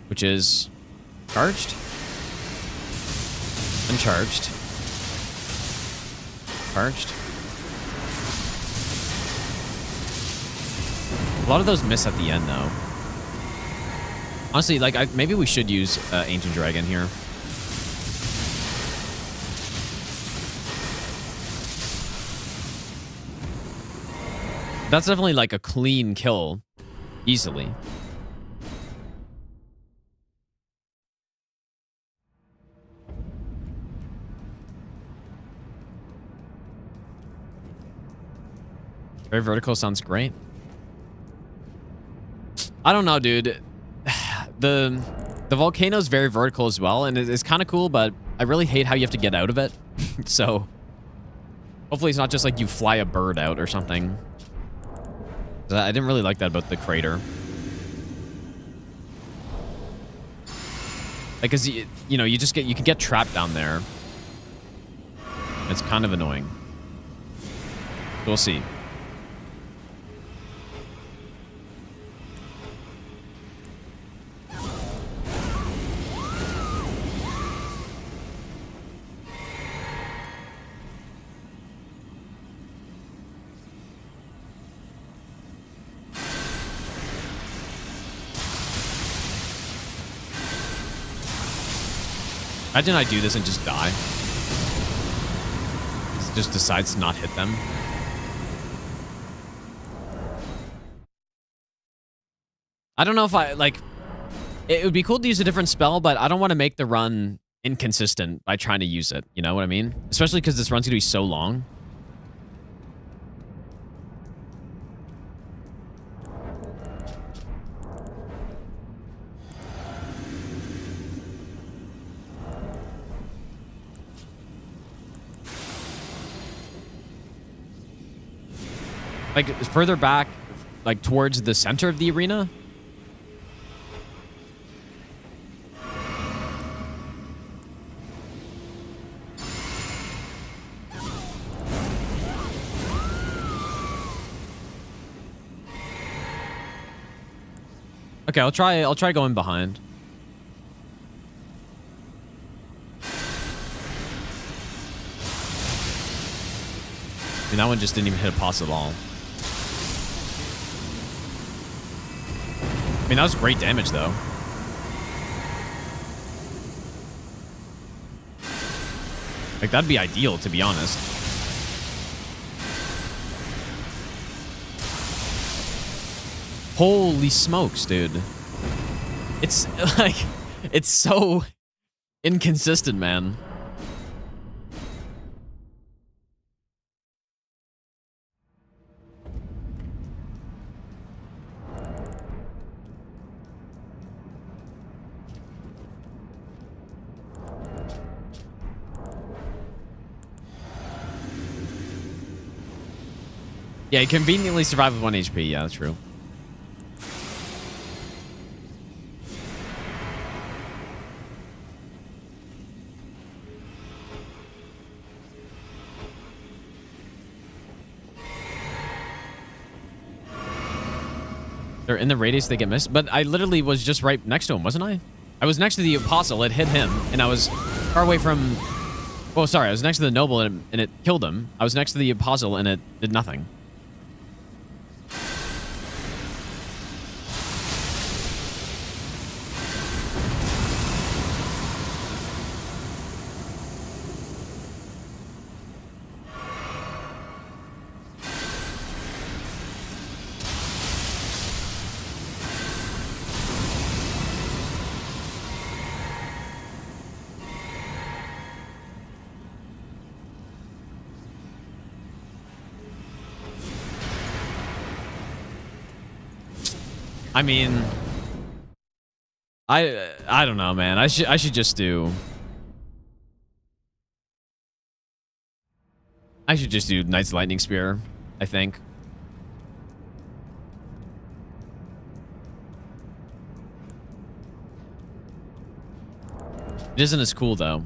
Which is charged, uncharged, charged. A lot of those miss at the end, though. Honestly, like, maybe we should use Ancient Dragon here. That's definitely like a clean kill, easily. Very vertical sounds great. I don't know, dude. The volcano's very vertical as well, and it's kind of cool, but I really hate how you have to get out of it. So hopefully it's not just like you fly a bird out or something. I didn't really like that about the crater. Like, cause you know, you can get trapped down there. It's kind of annoying. We'll see. Imagine I do this and just die. It just decides to not hit them. I don't know if I, like... It would be cool to use a different spell, but I don't want to make the run inconsistent by trying to use it. You know what I mean? Especially because this run's going to be so long. Like, further back, like, towards the center of the arena? Okay, I'll try going behind. I mean, that one just didn't even hit a pulse at all. I mean, that was great damage, though. Like, that'd be ideal, to be honest. Holy smokes, dude. It's, like, it's so inconsistent, man. Yeah, he conveniently survived with 1 HP. Yeah, that's true. They're in the radius, they get missed. But I literally was just right next to him, wasn't I? I was next to the apostle, it hit him, and I was far away from... Well, sorry, I was next to the noble, and it killed him. I was next to the apostle, and it did nothing. I mean, I don't know, man. I should just do. I should just do Knight's Lightning Spear, I think. It isn't as cool though.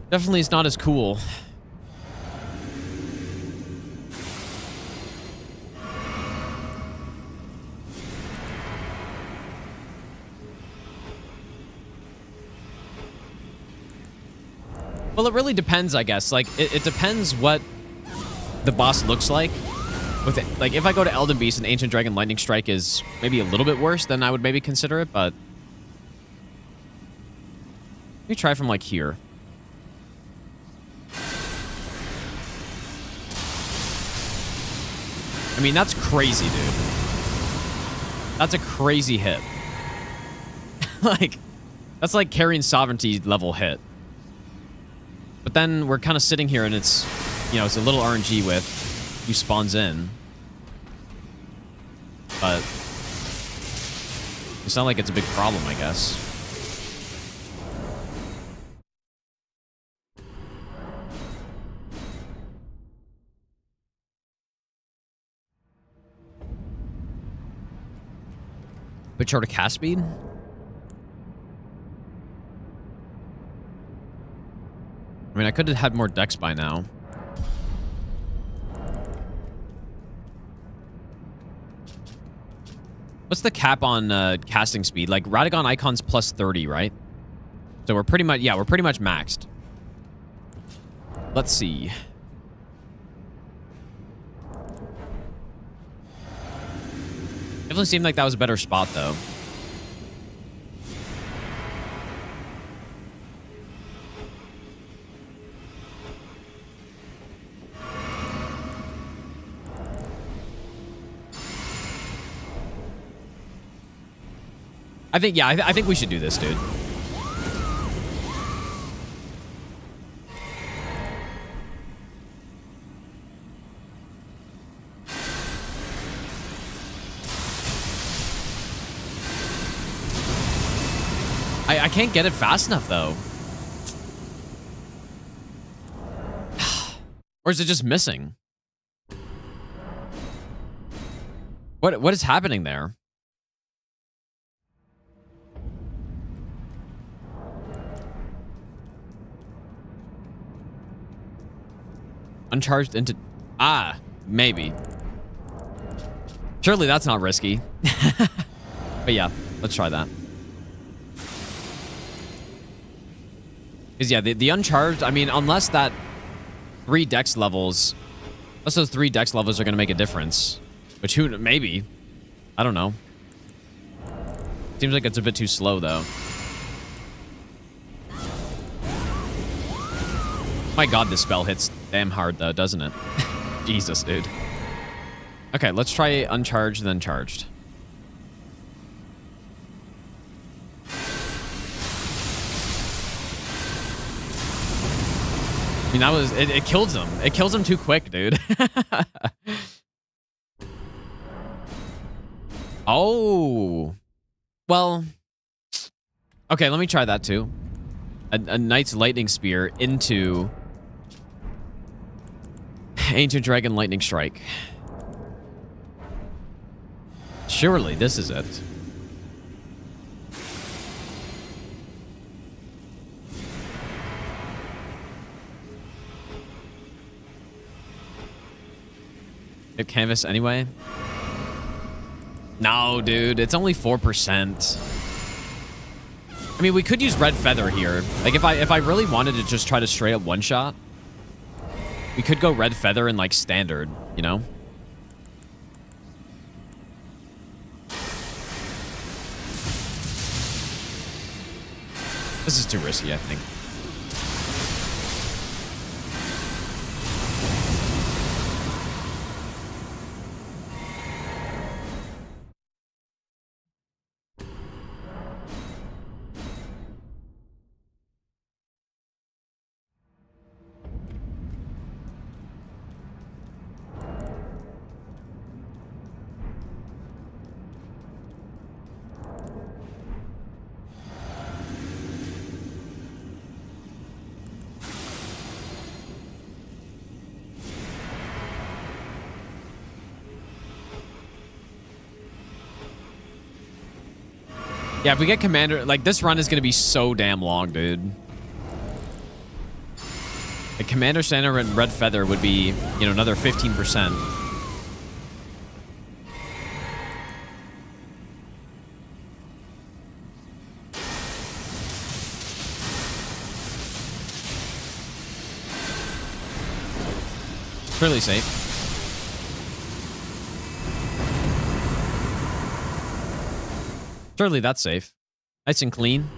Definitely it's not as cool. Well, it really depends, I guess. Like, it depends what the boss looks like. With it. Like, if I go to Elden Beast and Ancient Dragon Lightning Strike is maybe a little bit worse, then I would maybe consider it, but... Let me try from, like, here. I mean, that's crazy, dude. That's a crazy hit. Like, that's like carrying sovereignty level hit. But then we're kind of sitting here and it's, you know, it's a little RNG with who spawns in. But it's not like it's a big problem, I guess. Bit short of cast speed? I mean, I could have had more dex by now. What's the cap on casting speed? Like, Radagon Icon's plus 30, right? So we're pretty much, yeah, we're pretty much maxed. Let's see. Definitely seemed like that was a better spot, though. I think, yeah, I think we should do this, dude. I can't get it fast enough, though. Or is it just missing? What is happening there? Uncharged into... Ah, maybe. Surely that's not risky. But yeah, let's try that. Because yeah, the uncharged, I mean, unless that 3 dex levels... Unless those 3 dex levels are going to make a difference. Which, who... Maybe. I don't know. Seems like it's a bit too slow, though. My god, this spell hits damn hard, though, doesn't it? Jesus, dude. Okay, let's try uncharged, then charged. I mean, that was... It kills him. It kills him too quick, dude. Oh. Well... Okay, let me try that, too. A Knight's Lightning Spear into... Ancient Dragon Lightning Strike. Surely this is it. Hit canvas anyway? No, dude. It's only 4%. I mean, we could use Red Feather here. Like, if I really wanted to just try to straight up one-shot, we could go Red Feather and, like, standard, you know? This is too risky, I think. Yeah, if we get Commander... Like, this run is going to be so damn long, dude. The Commander Center and Red Feather would be, you know, another 15%. It's really safe. Surely that's safe. Nice and clean.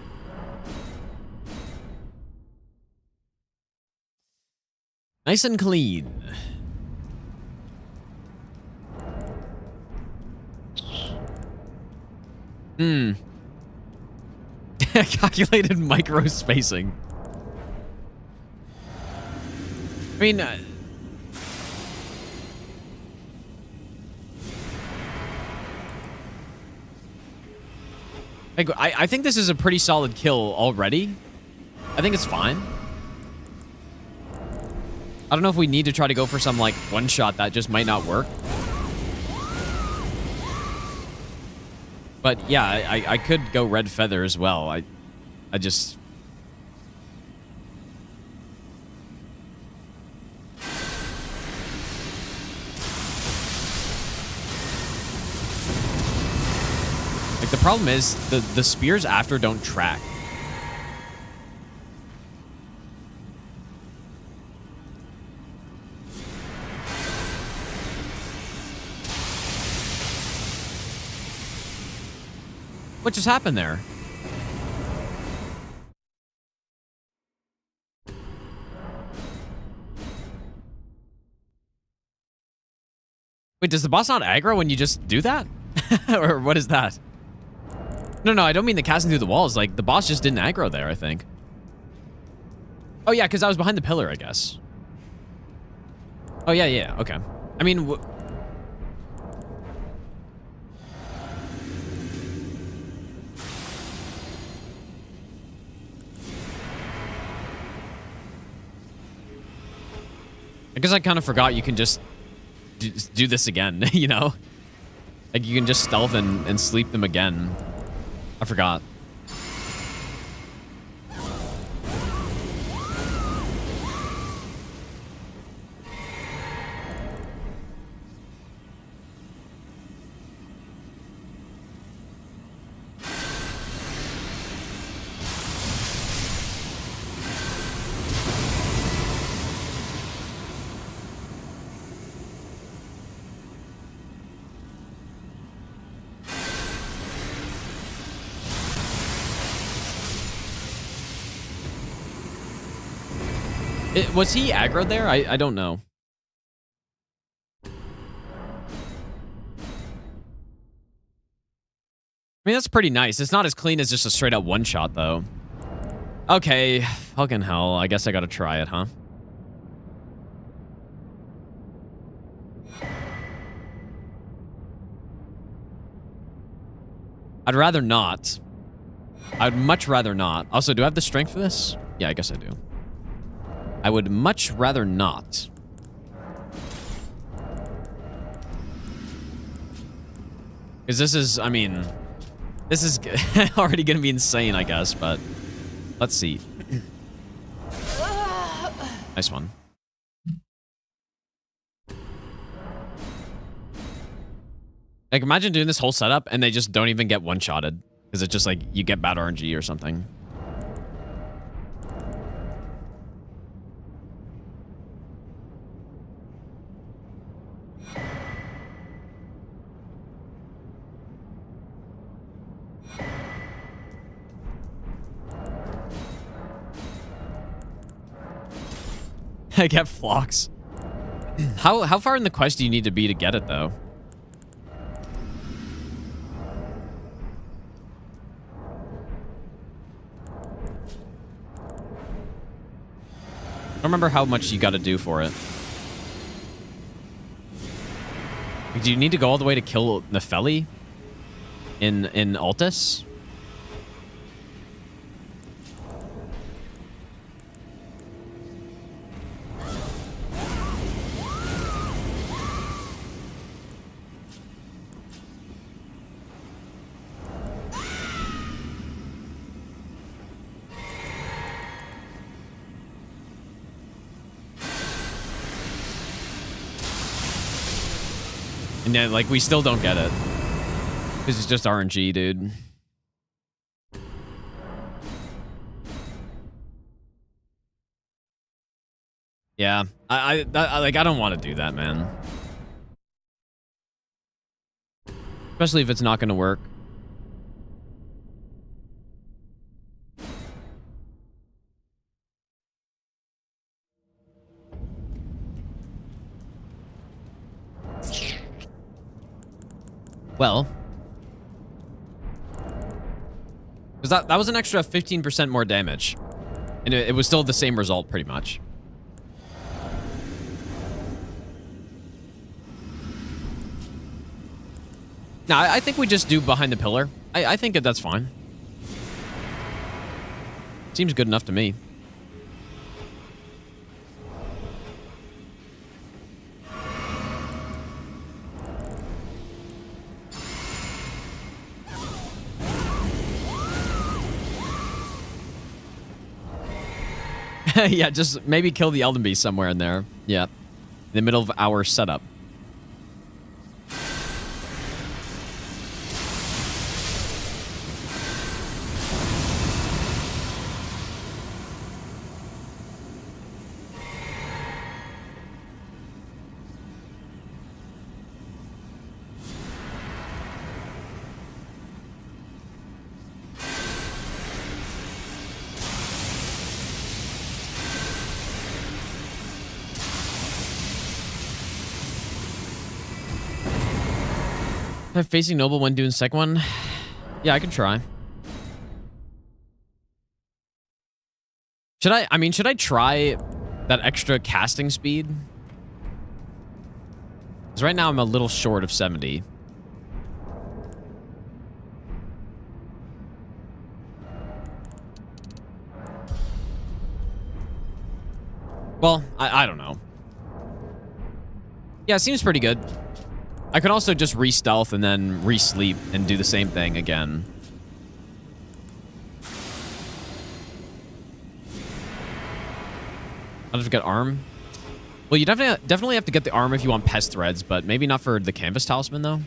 Nice and clean. Calculated micro spacing. I mean... I think this is a pretty solid kill already. I think it's fine. I don't know if we need to try to go for some, like, one-shot that just might not work. But yeah, I could go red feather as well. I just... Like, the problem is the spears after don't track. What just happened there? Wait, does the boss not aggro when you just do that? Or what is that? No, I don't mean the casting through the walls. Like, the boss just didn't aggro there, I think. Oh, yeah, because I was behind the pillar, I guess. Oh, yeah, okay. I mean... I guess I kind of forgot you can just do this again, you know? Like, you can just stealth and sleep them again. I forgot. Was he aggro there? I don't know. I mean, that's pretty nice. It's not as clean as just a straight up one shot, though. Okay, fucking hell. I guess I gotta try it, huh? I'd rather not. I'd much rather not. Also, do I have the strength for this? Yeah, I guess I do. I would much rather not. Because this is, I mean, this is already going to be insane, I guess, but let's see. Nice one. Like, imagine doing this whole setup and they just don't even get one-shotted. Because it's just like, you get bad RNG or something. I get flocks. How far in the quest do you need to be to get it, though? I don't remember how much you got to do for it. Do you need to go all the way to kill Nefeli in Altus? And then, like, we still don't get it. Because it's just RNG, dude. Yeah. I don't want to do that, man. Especially if it's not going to work. Well, because that was an extra 15% more damage, and it was still the same result, pretty much. Now, I think we just do behind the pillar. I think that's fine. Seems good enough to me. Yeah, just maybe kill the Elden Beast somewhere in there. Yeah. In the middle of our setup. Facing Noble when doing second one? Yeah, I can try. Should I try that extra casting speed? Because right now I'm a little short of 70. Well, I don't know. Yeah, it seems pretty good. I could also just re-stealth and then re-sleep and do the same thing again. I'll just get arm. Well, you definitely have to get the arm if you want pest threads, but maybe not for the canvas talisman, though.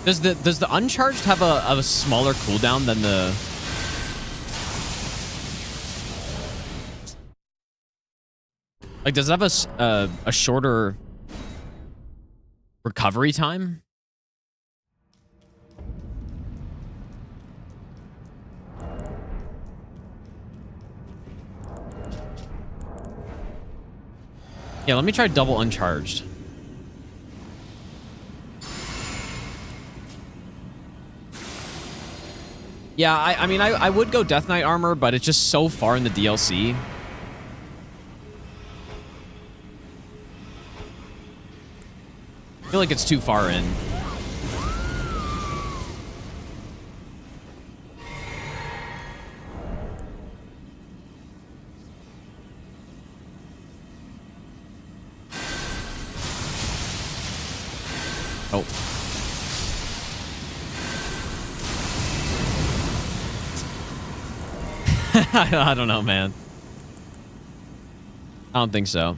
Does the uncharged have a smaller cooldown than the? Like, does it have a shorter recovery time? Yeah, let me try double uncharged. Yeah, I mean, I would go Death Knight armor, but it's just so far in the DLC. I feel like it's too far in. Oh. I don't know, man. I don't think so.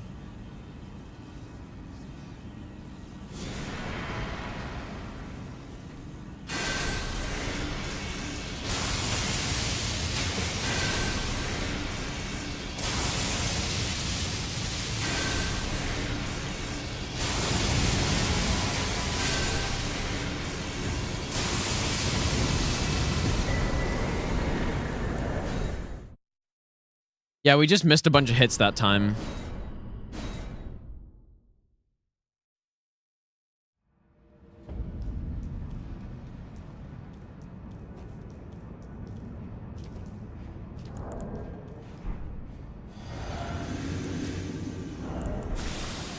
Yeah, we just missed a bunch of hits that time.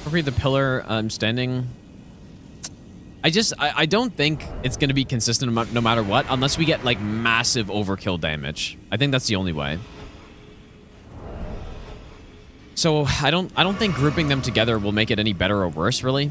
Over the pillar, I'm standing. I don't think it's going to be consistent no matter what, unless we get like massive overkill damage. I think that's the only way. So I don't think grouping them together will make it any better or worse, really.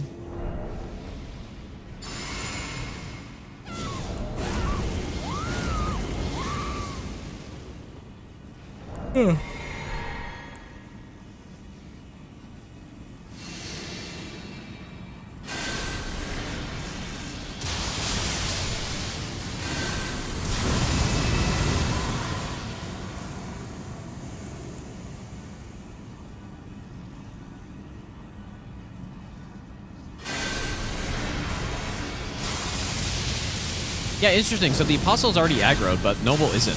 Yeah, interesting. So the Apostle's already aggroed, but Noble isn't.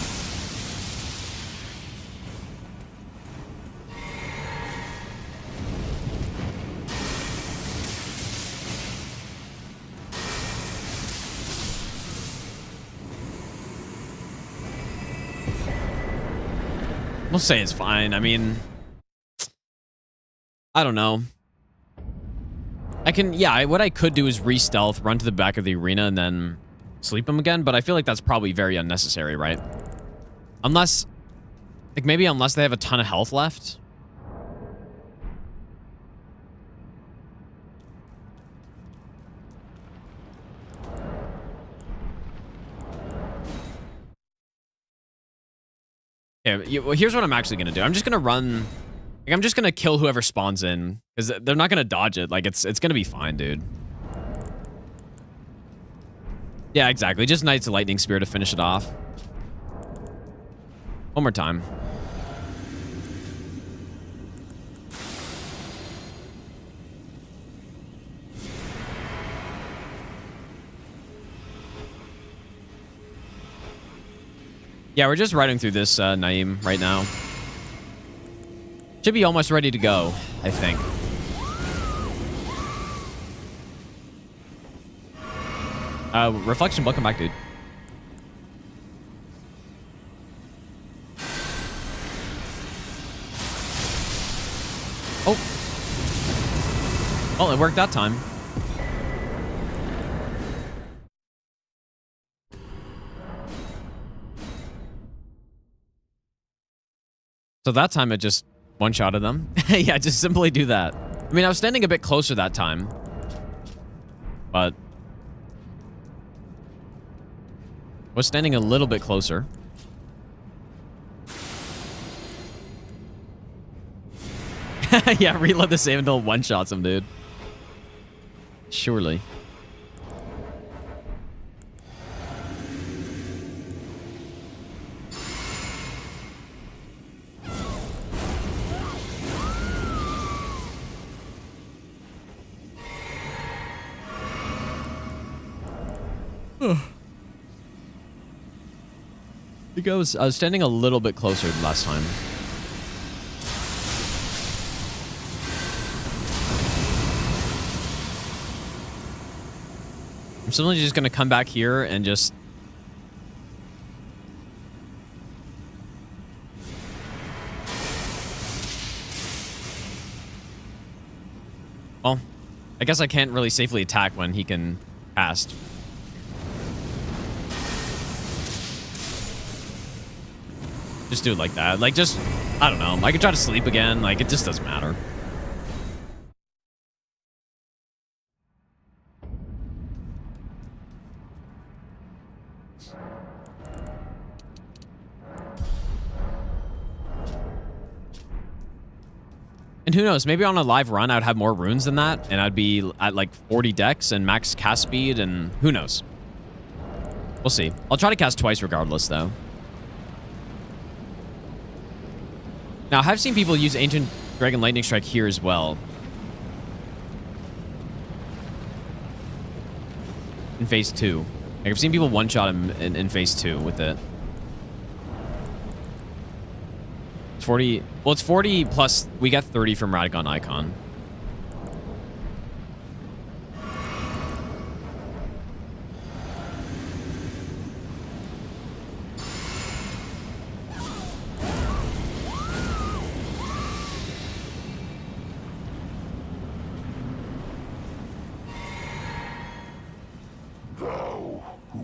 We'll say it's fine. I mean, I don't know. I can, yeah, what I could do is re-stealth, run to the back of the arena, and then sleep him again, but I feel like that's probably very unnecessary, right? Unless, like, maybe unless they have a ton of health left. Okay, well, here's what I'm actually gonna do. I'm just gonna run. Like, I'm just gonna kill whoever spawns in, because they're not gonna dodge it. Like, it's gonna be fine, dude. Yeah, exactly. Just Knight's Lightning Spear to finish it off. One more time. Yeah, we're just riding through this Naeem right now. Should be almost ready to go, I think. Reflection, welcome back, dude. Oh. Well, it worked that time. So that time it just one-shotted them. Yeah, just simply do that. I mean, I was standing a bit closer that time. But was standing a little bit closer. Yeah, reload the save until one-shots him, dude. Surely. I think I was standing a little bit closer than last time. I'm simply just gonna come back here and just... Well, I guess I can't really safely attack when he can cast. Just do it like that. Like, just, I don't know. I could try to sleep again. Like, it just doesn't matter. And who knows, maybe on a live run, I'd have more runes than that, and I'd be at like 40 dex and max cast speed, and who knows. We'll see. I'll try to cast twice regardless, though. Now, I've seen people use Ancient Dragon Lightning Strike here as well. In phase 2. Like, I've seen people one-shot him in phase 2 with it. It's 40... Well, it's 40 plus... We got 30 from Radagon Icon.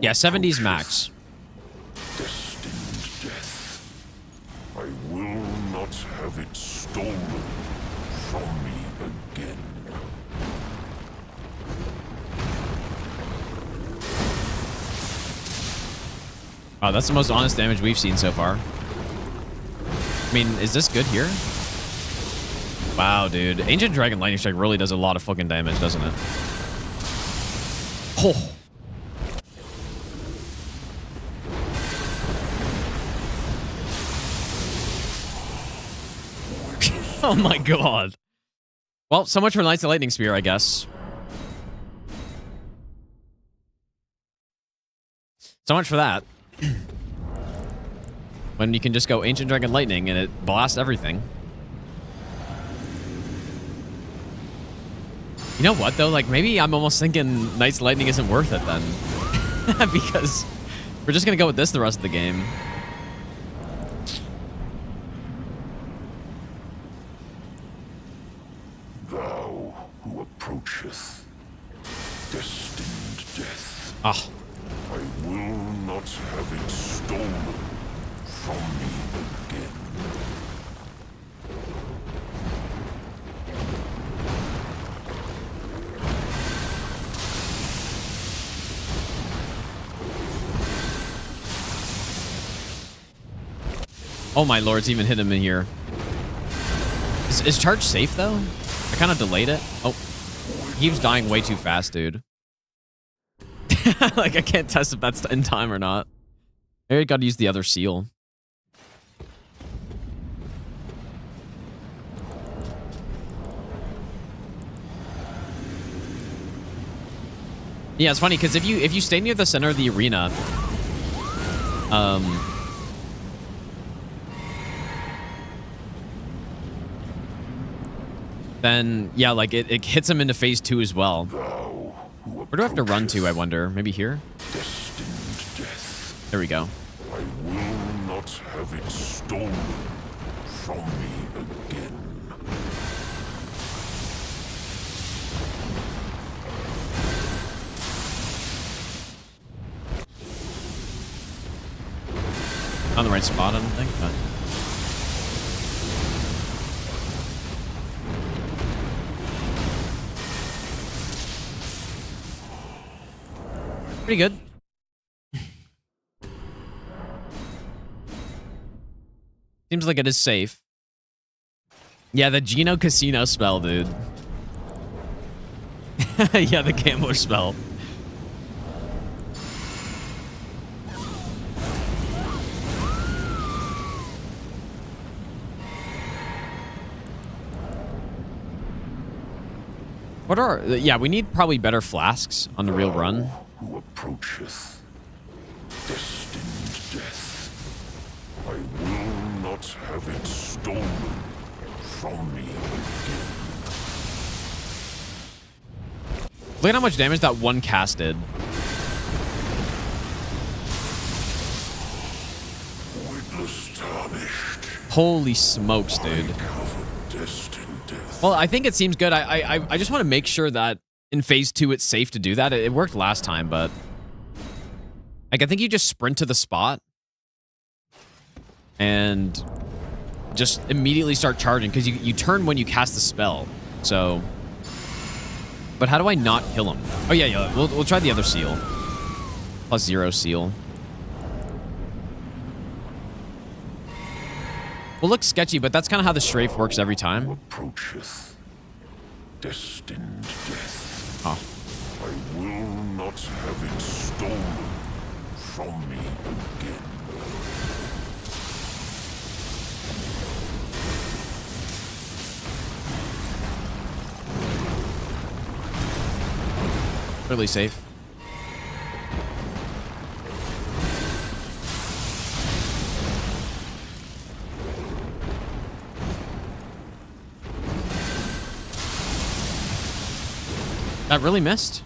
Yeah, 70's max. Destined death. I will not have it stolen from me again. Wow, that's the most honest damage we've seen so far. I mean, is this good here? Wow, dude. Ancient Dragon Lightning Strike really does a lot of fucking damage, doesn't it? Oh. Oh my god. Well, so much for Knights of Lightning Spear, I guess. So much for that. When you can just go Ancient Dragon Lightning and it blasts everything. You know what, though? Like, maybe I'm almost thinking Knight's Lightning isn't worth it, then. Because we're just gonna go with this the rest of the game. approacheth, destined death. Ah. I will not have it stolen from me again. Oh my lords, even hit him in here. Is charge safe though? I kind of delayed it. Oh, he was dying way too fast, dude. Like I can't test if that's in time or not. I gotta use the other seal. Yeah, it's funny because if you stay near the center of the arena, then yeah, like it hits him into phase 2 as well. Where do I have to run to, I wonder? Maybe here? There we go. I will not have it stolen from me again. On the right spot, I don't think, but... Pretty good. Seems like it is safe. Yeah, the Geno Casino spell, dude. Yeah, the camo spell. What are... Yeah, we need probably better flasks on the real run. Who approacheth, destined death. I will not have it stolen from me again. Look at how much damage that one cast did. Witless tarnished. Holy smokes, dude. Well, I think it seems good. I just want to make sure that in phase 2 it's safe to do that. It worked last time, but like I think you just sprint to the spot and just immediately start charging because you turn when you cast the spell. So, but how do I not kill him? Oh yeah, we'll try the other seal. +0 seal. Will look sketchy, but that's kind of how the strafe works every time. Approacheth, destined death. Oh. I will not have it stolen from me again. Really safe. That really missed?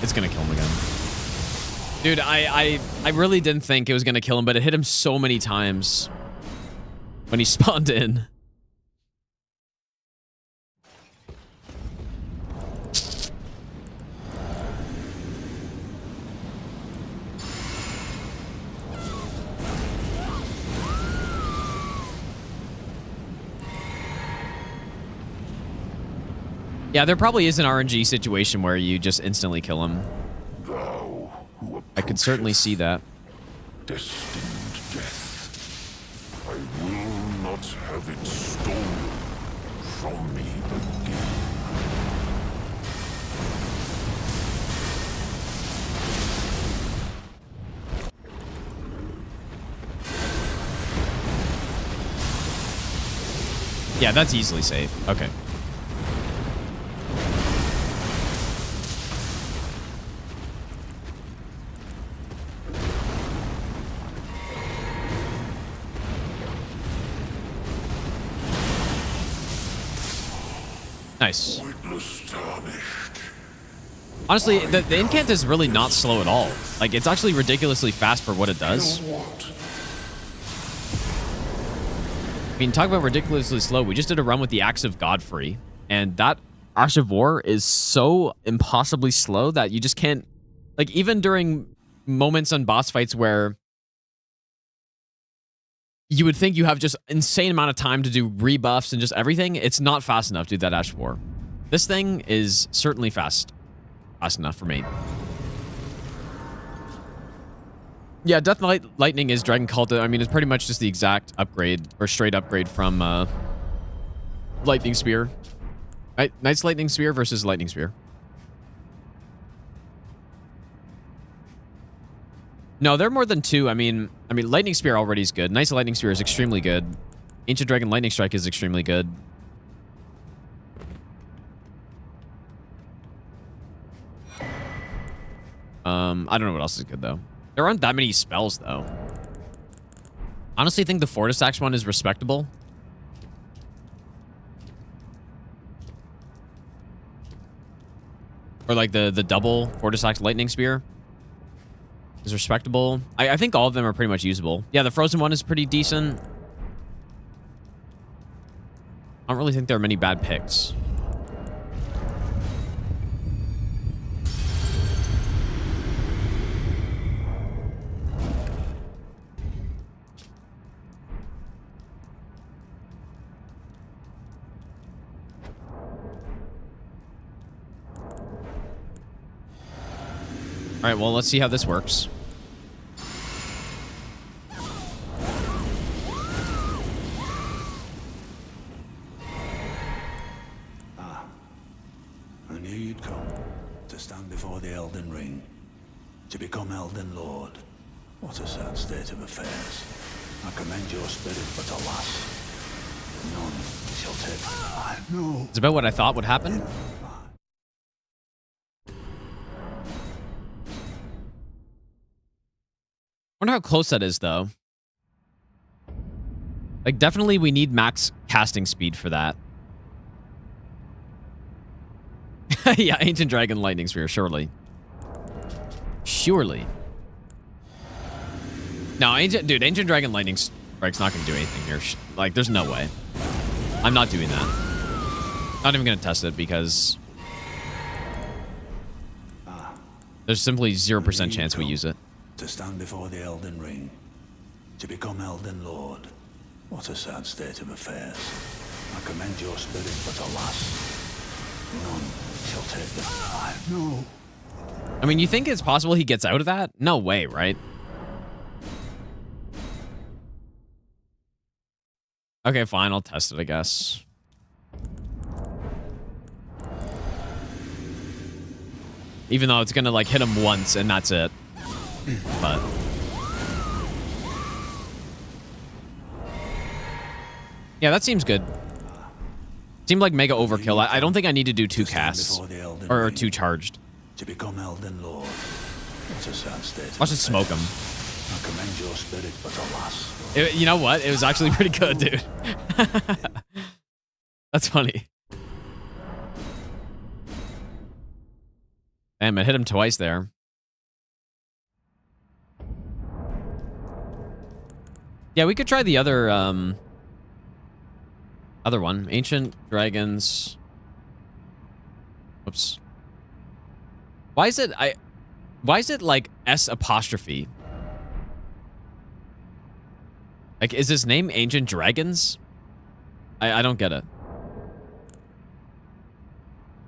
It's gonna kill him again. Dude, I really didn't think it was gonna kill him, but it hit him so many times when he spawned in. Yeah, there probably is an RNG situation where you just instantly kill him. I could certainly see that. Destined death. I will not have it stolen from me again. Yeah, that's easily safe. Okay. Nice. Witless tarnished. Honestly, the incant is really not slow at all. Like, it's actually ridiculously fast for what it does. I mean, talk about ridiculously slow. We just did a run with the Axe of Godfrey, and that Ash of War is so impossibly slow that you just can't... Like, even during moments on boss fights where you would think you have just insane amount of time to do rebuffs and just everything, it's not fast enough to do that Ash of War. This thing is certainly fast enough for me. Yeah, Death Lightning is Dragon Cult. I mean, it's pretty much just the exact upgrade, or straight upgrade from Lightning Spear. Right? Knight's Lightning Spear versus Lightning Spear. No, there are more than two. I mean, Lightning Spear already is good. Knight's Lightning Spear is extremely good. Ancient Dragon Lightning Strike is extremely good. I don't know what else is good, though. There aren't that many spells, though. Honestly, I think the Fortis Axe one is respectable. Or like the double Fortis Axe Lightning Spear is respectable. I think all of them are pretty much usable. Yeah, the Frozen one is pretty decent. I don't really think there are many bad picks. All right, well, let's see how this works. Ah, I knew you'd come to stand before the Elden Ring, to become Elden Lord. What a sad state of affairs. I commend your spirit, but alas, none shall take. No. It's about what I thought would happen. I wonder how close that is, though. Like, definitely we need max casting speed for that. Yeah, Ancient Dragon Lightning Spear, surely. Surely. No, Ancient Dragon Lightning Strike's not going to do anything here. Like, there's no way. I'm not doing that. Not even going to test it because there's simply 0% chance we use it. To stand before the Elden Ring, to become Elden Lord. What a sad state of affairs. I commend your spirit, but alas, none shall take the... No. I mean, you think it's possible he gets out of that? No way, right? Okay, fine, I'll test it, I guess. Even though it's gonna, like, hit him once and that's it. But yeah, that seems good. Seemed like mega overkill. I don't think I need to do 2 casts or 2 charged. To become Elden Lord. What a sad state. Watch it smoke him. I commend your spirit, but alas. You know what? It was actually pretty good, dude. That's funny. Damn, it hit him twice there. Yeah, we could try the other one. Ancient Dragons. Oops. Why is it like S apostrophe? Like, is his name Ancient Dragons? I don't get it.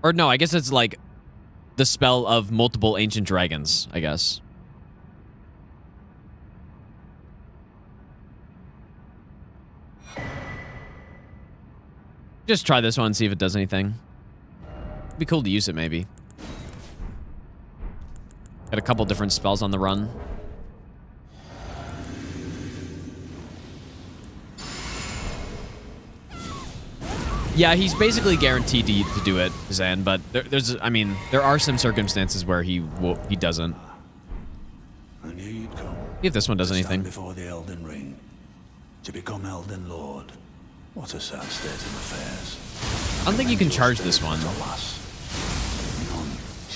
Or no, I guess it's like the spell of multiple ancient dragons, I guess. Just try this one, see if it does anything. It'd be cool to use it, maybe. Got a couple different spells on the run. Yeah, he's basically guaranteed to do it, Zan, but I mean, there are some circumstances where he doesn't. I knew you'd come. See if this one does anything. Before the Elden Ring, to become Elden Lord. What a sad state of affairs. I don't think you can charge this one.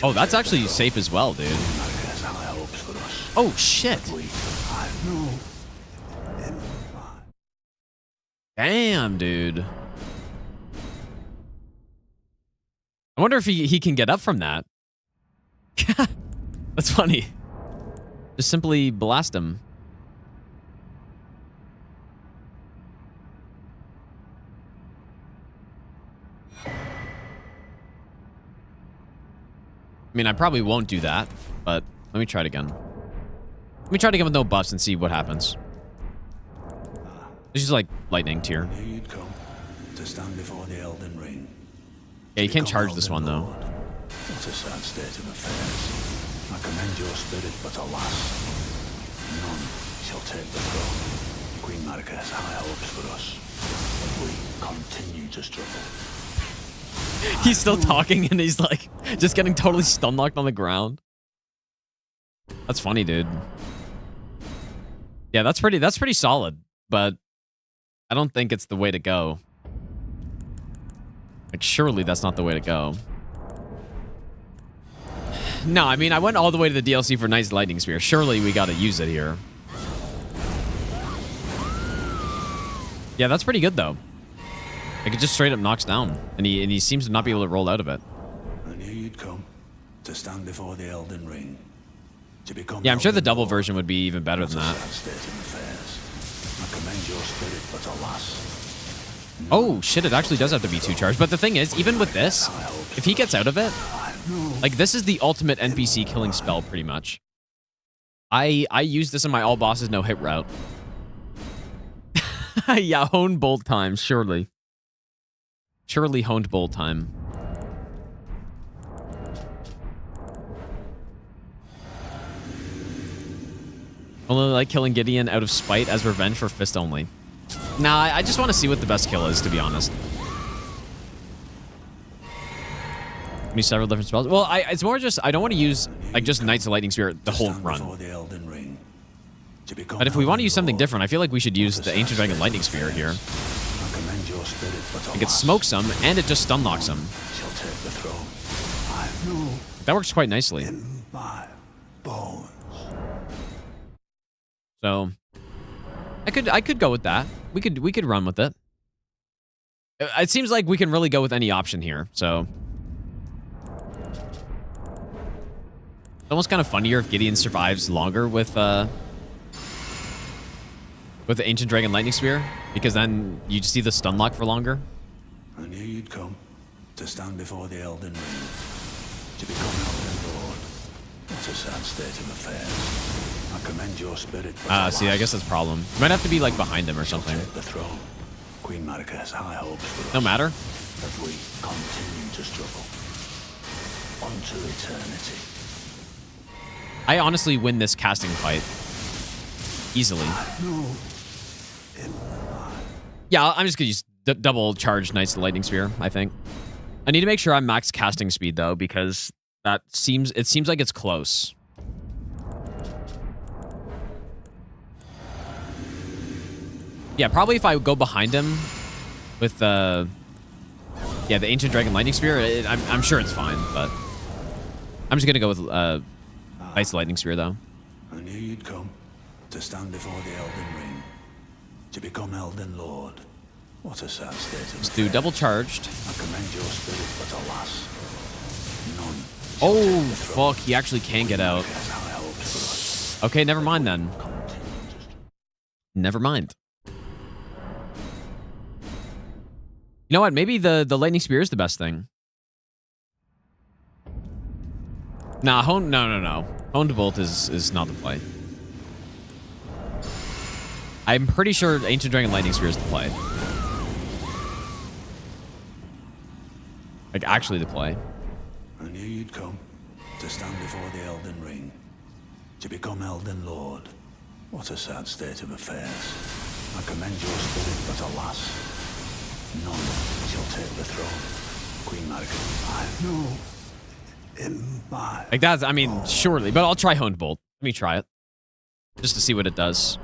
Oh, that's actually safe as well, dude. Oh, shit. Damn, dude. I wonder if he can get up from that. That's funny. Just simply blast him. I mean, I probably won't do that, but let me try it again. Let me try it again with no buffs and see what happens. It's just like lightning tier. Here you'd come to stand before the Elden Ring. Yeah, you can't charge this one though. What a sad state of affairs. I commend your spirit, but alas, none shall take the throne. Queen Maliketh has high hopes for us, but we continue to struggle. He's still talking and he's like just getting totally stun locked on the ground. That's funny, dude. Yeah, that's pretty solid, but I don't think it's the way to go. Like, surely that's not the way to go. No, I mean, I went all the way to the DLC for Knight's Lightning Spear. Surely we gotta use it here. Yeah, that's pretty good though. Like, it just straight up knocks down, and he seems to not be able to roll out of it. And here you'd come to stand before the Elden Ring. To become Yeah, I'm sure the double version would be even better than that. State of affairs. I commend your spirit, but alas. Oh, shit, it actually does have to be 2 charge. But the thing is, even with this, if he gets out of it, like, this is the ultimate NPC killing spell, pretty much. I use this in my all bosses no hit route. Yeah, honed bolt time, surely. Surely honed bolt time. Only like killing Gideon out of spite as revenge for fist only. Nah, I just want to see what the best kill is, to be honest. Me several different spells. Well, it's more just I don't want to use like just Knight's of Lightning Spear the whole run. But if we want to use something different, I feel like we should use the Ancient Dragon Lightning Spear here. Like, it smokes him and it just stun locks him. That works quite nicely. So I could go with that. We could run with it. It seems like we can really go with any option here. So it's almost kind of funnier if Gideon survives longer with the Ancient Dragon Lightning Spear, because then you just see the stun lock for longer. And here you'd come to stand before the Elden Ring, to become Elden Lord. What a sad state of affairs. I commend your spirit. See, I guess that's a problem. You might have to be like behind him or something. The throne. Queen Maliketh has high hopes for us. No matter. But we continue to struggle unto eternity. I honestly win this casting fight easily. Yeah, I'm just gonna use double charge Knight's Lightning Spear, I think. I need to make sure I'm max casting speed though, because it seems like it's close. Yeah, probably if I go behind him with the Ancient Dragon Lightning Spear, I'm sure it's fine, but I'm just gonna go with Knight's Lightning Spear though. And here you'd come to stand before the Elden Ring, to become Elden Lord. What a sad state of Let's do double charged. I commend your spirit, but alas, none. Oh, fuck, he actually can get out. Okay, never mind then. Never mind. You know what? Maybe the Lightning Spear is the best thing. Nah, no. Honed Bolt is not the play. I'm pretty sure Ancient Dragon Lightning Spear is the play. Like, actually the play. And here you'd come to stand before the Elden Ring, to become Elden Lord. What a sad state of affairs. I commend your spirit, but alas, none shall take the throne. Queen Maliketh, I know in my... Like, that's, I mean, surely. But I'll try Honed Bolt. Let me try it. Just to see what it does.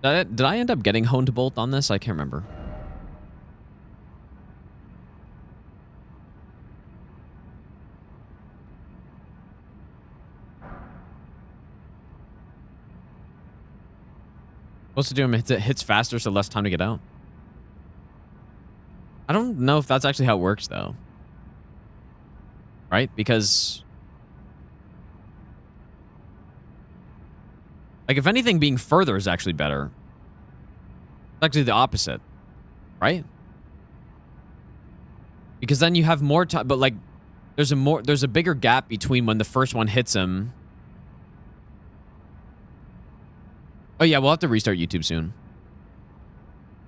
Did I end up getting Honed Bolt on this? I can't remember. Supposed to do him hits faster, so less time to get out. I don't know if that's actually how it works, though. Right? Because... like, if anything, being further is actually better. It's actually the opposite. Right? Because then you have more time, but, like, there's a bigger gap between when the first one hits him. Oh, yeah, we'll have to restart YouTube soon.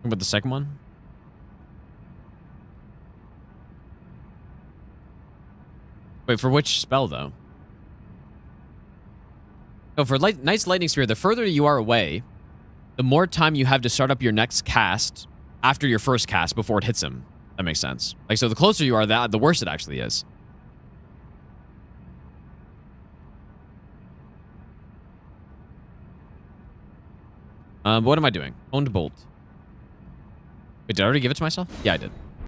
What about the second one? Wait, for which spell, though? Oh, for Knight's Lightning Spear, the further you are away, the more time you have to start up your next cast after your first cast before it hits him. That makes sense. Like, so the closer you are, the worse it actually is. What am I doing? Honed Bolt. Wait, did I already give it to myself? Yeah, I did.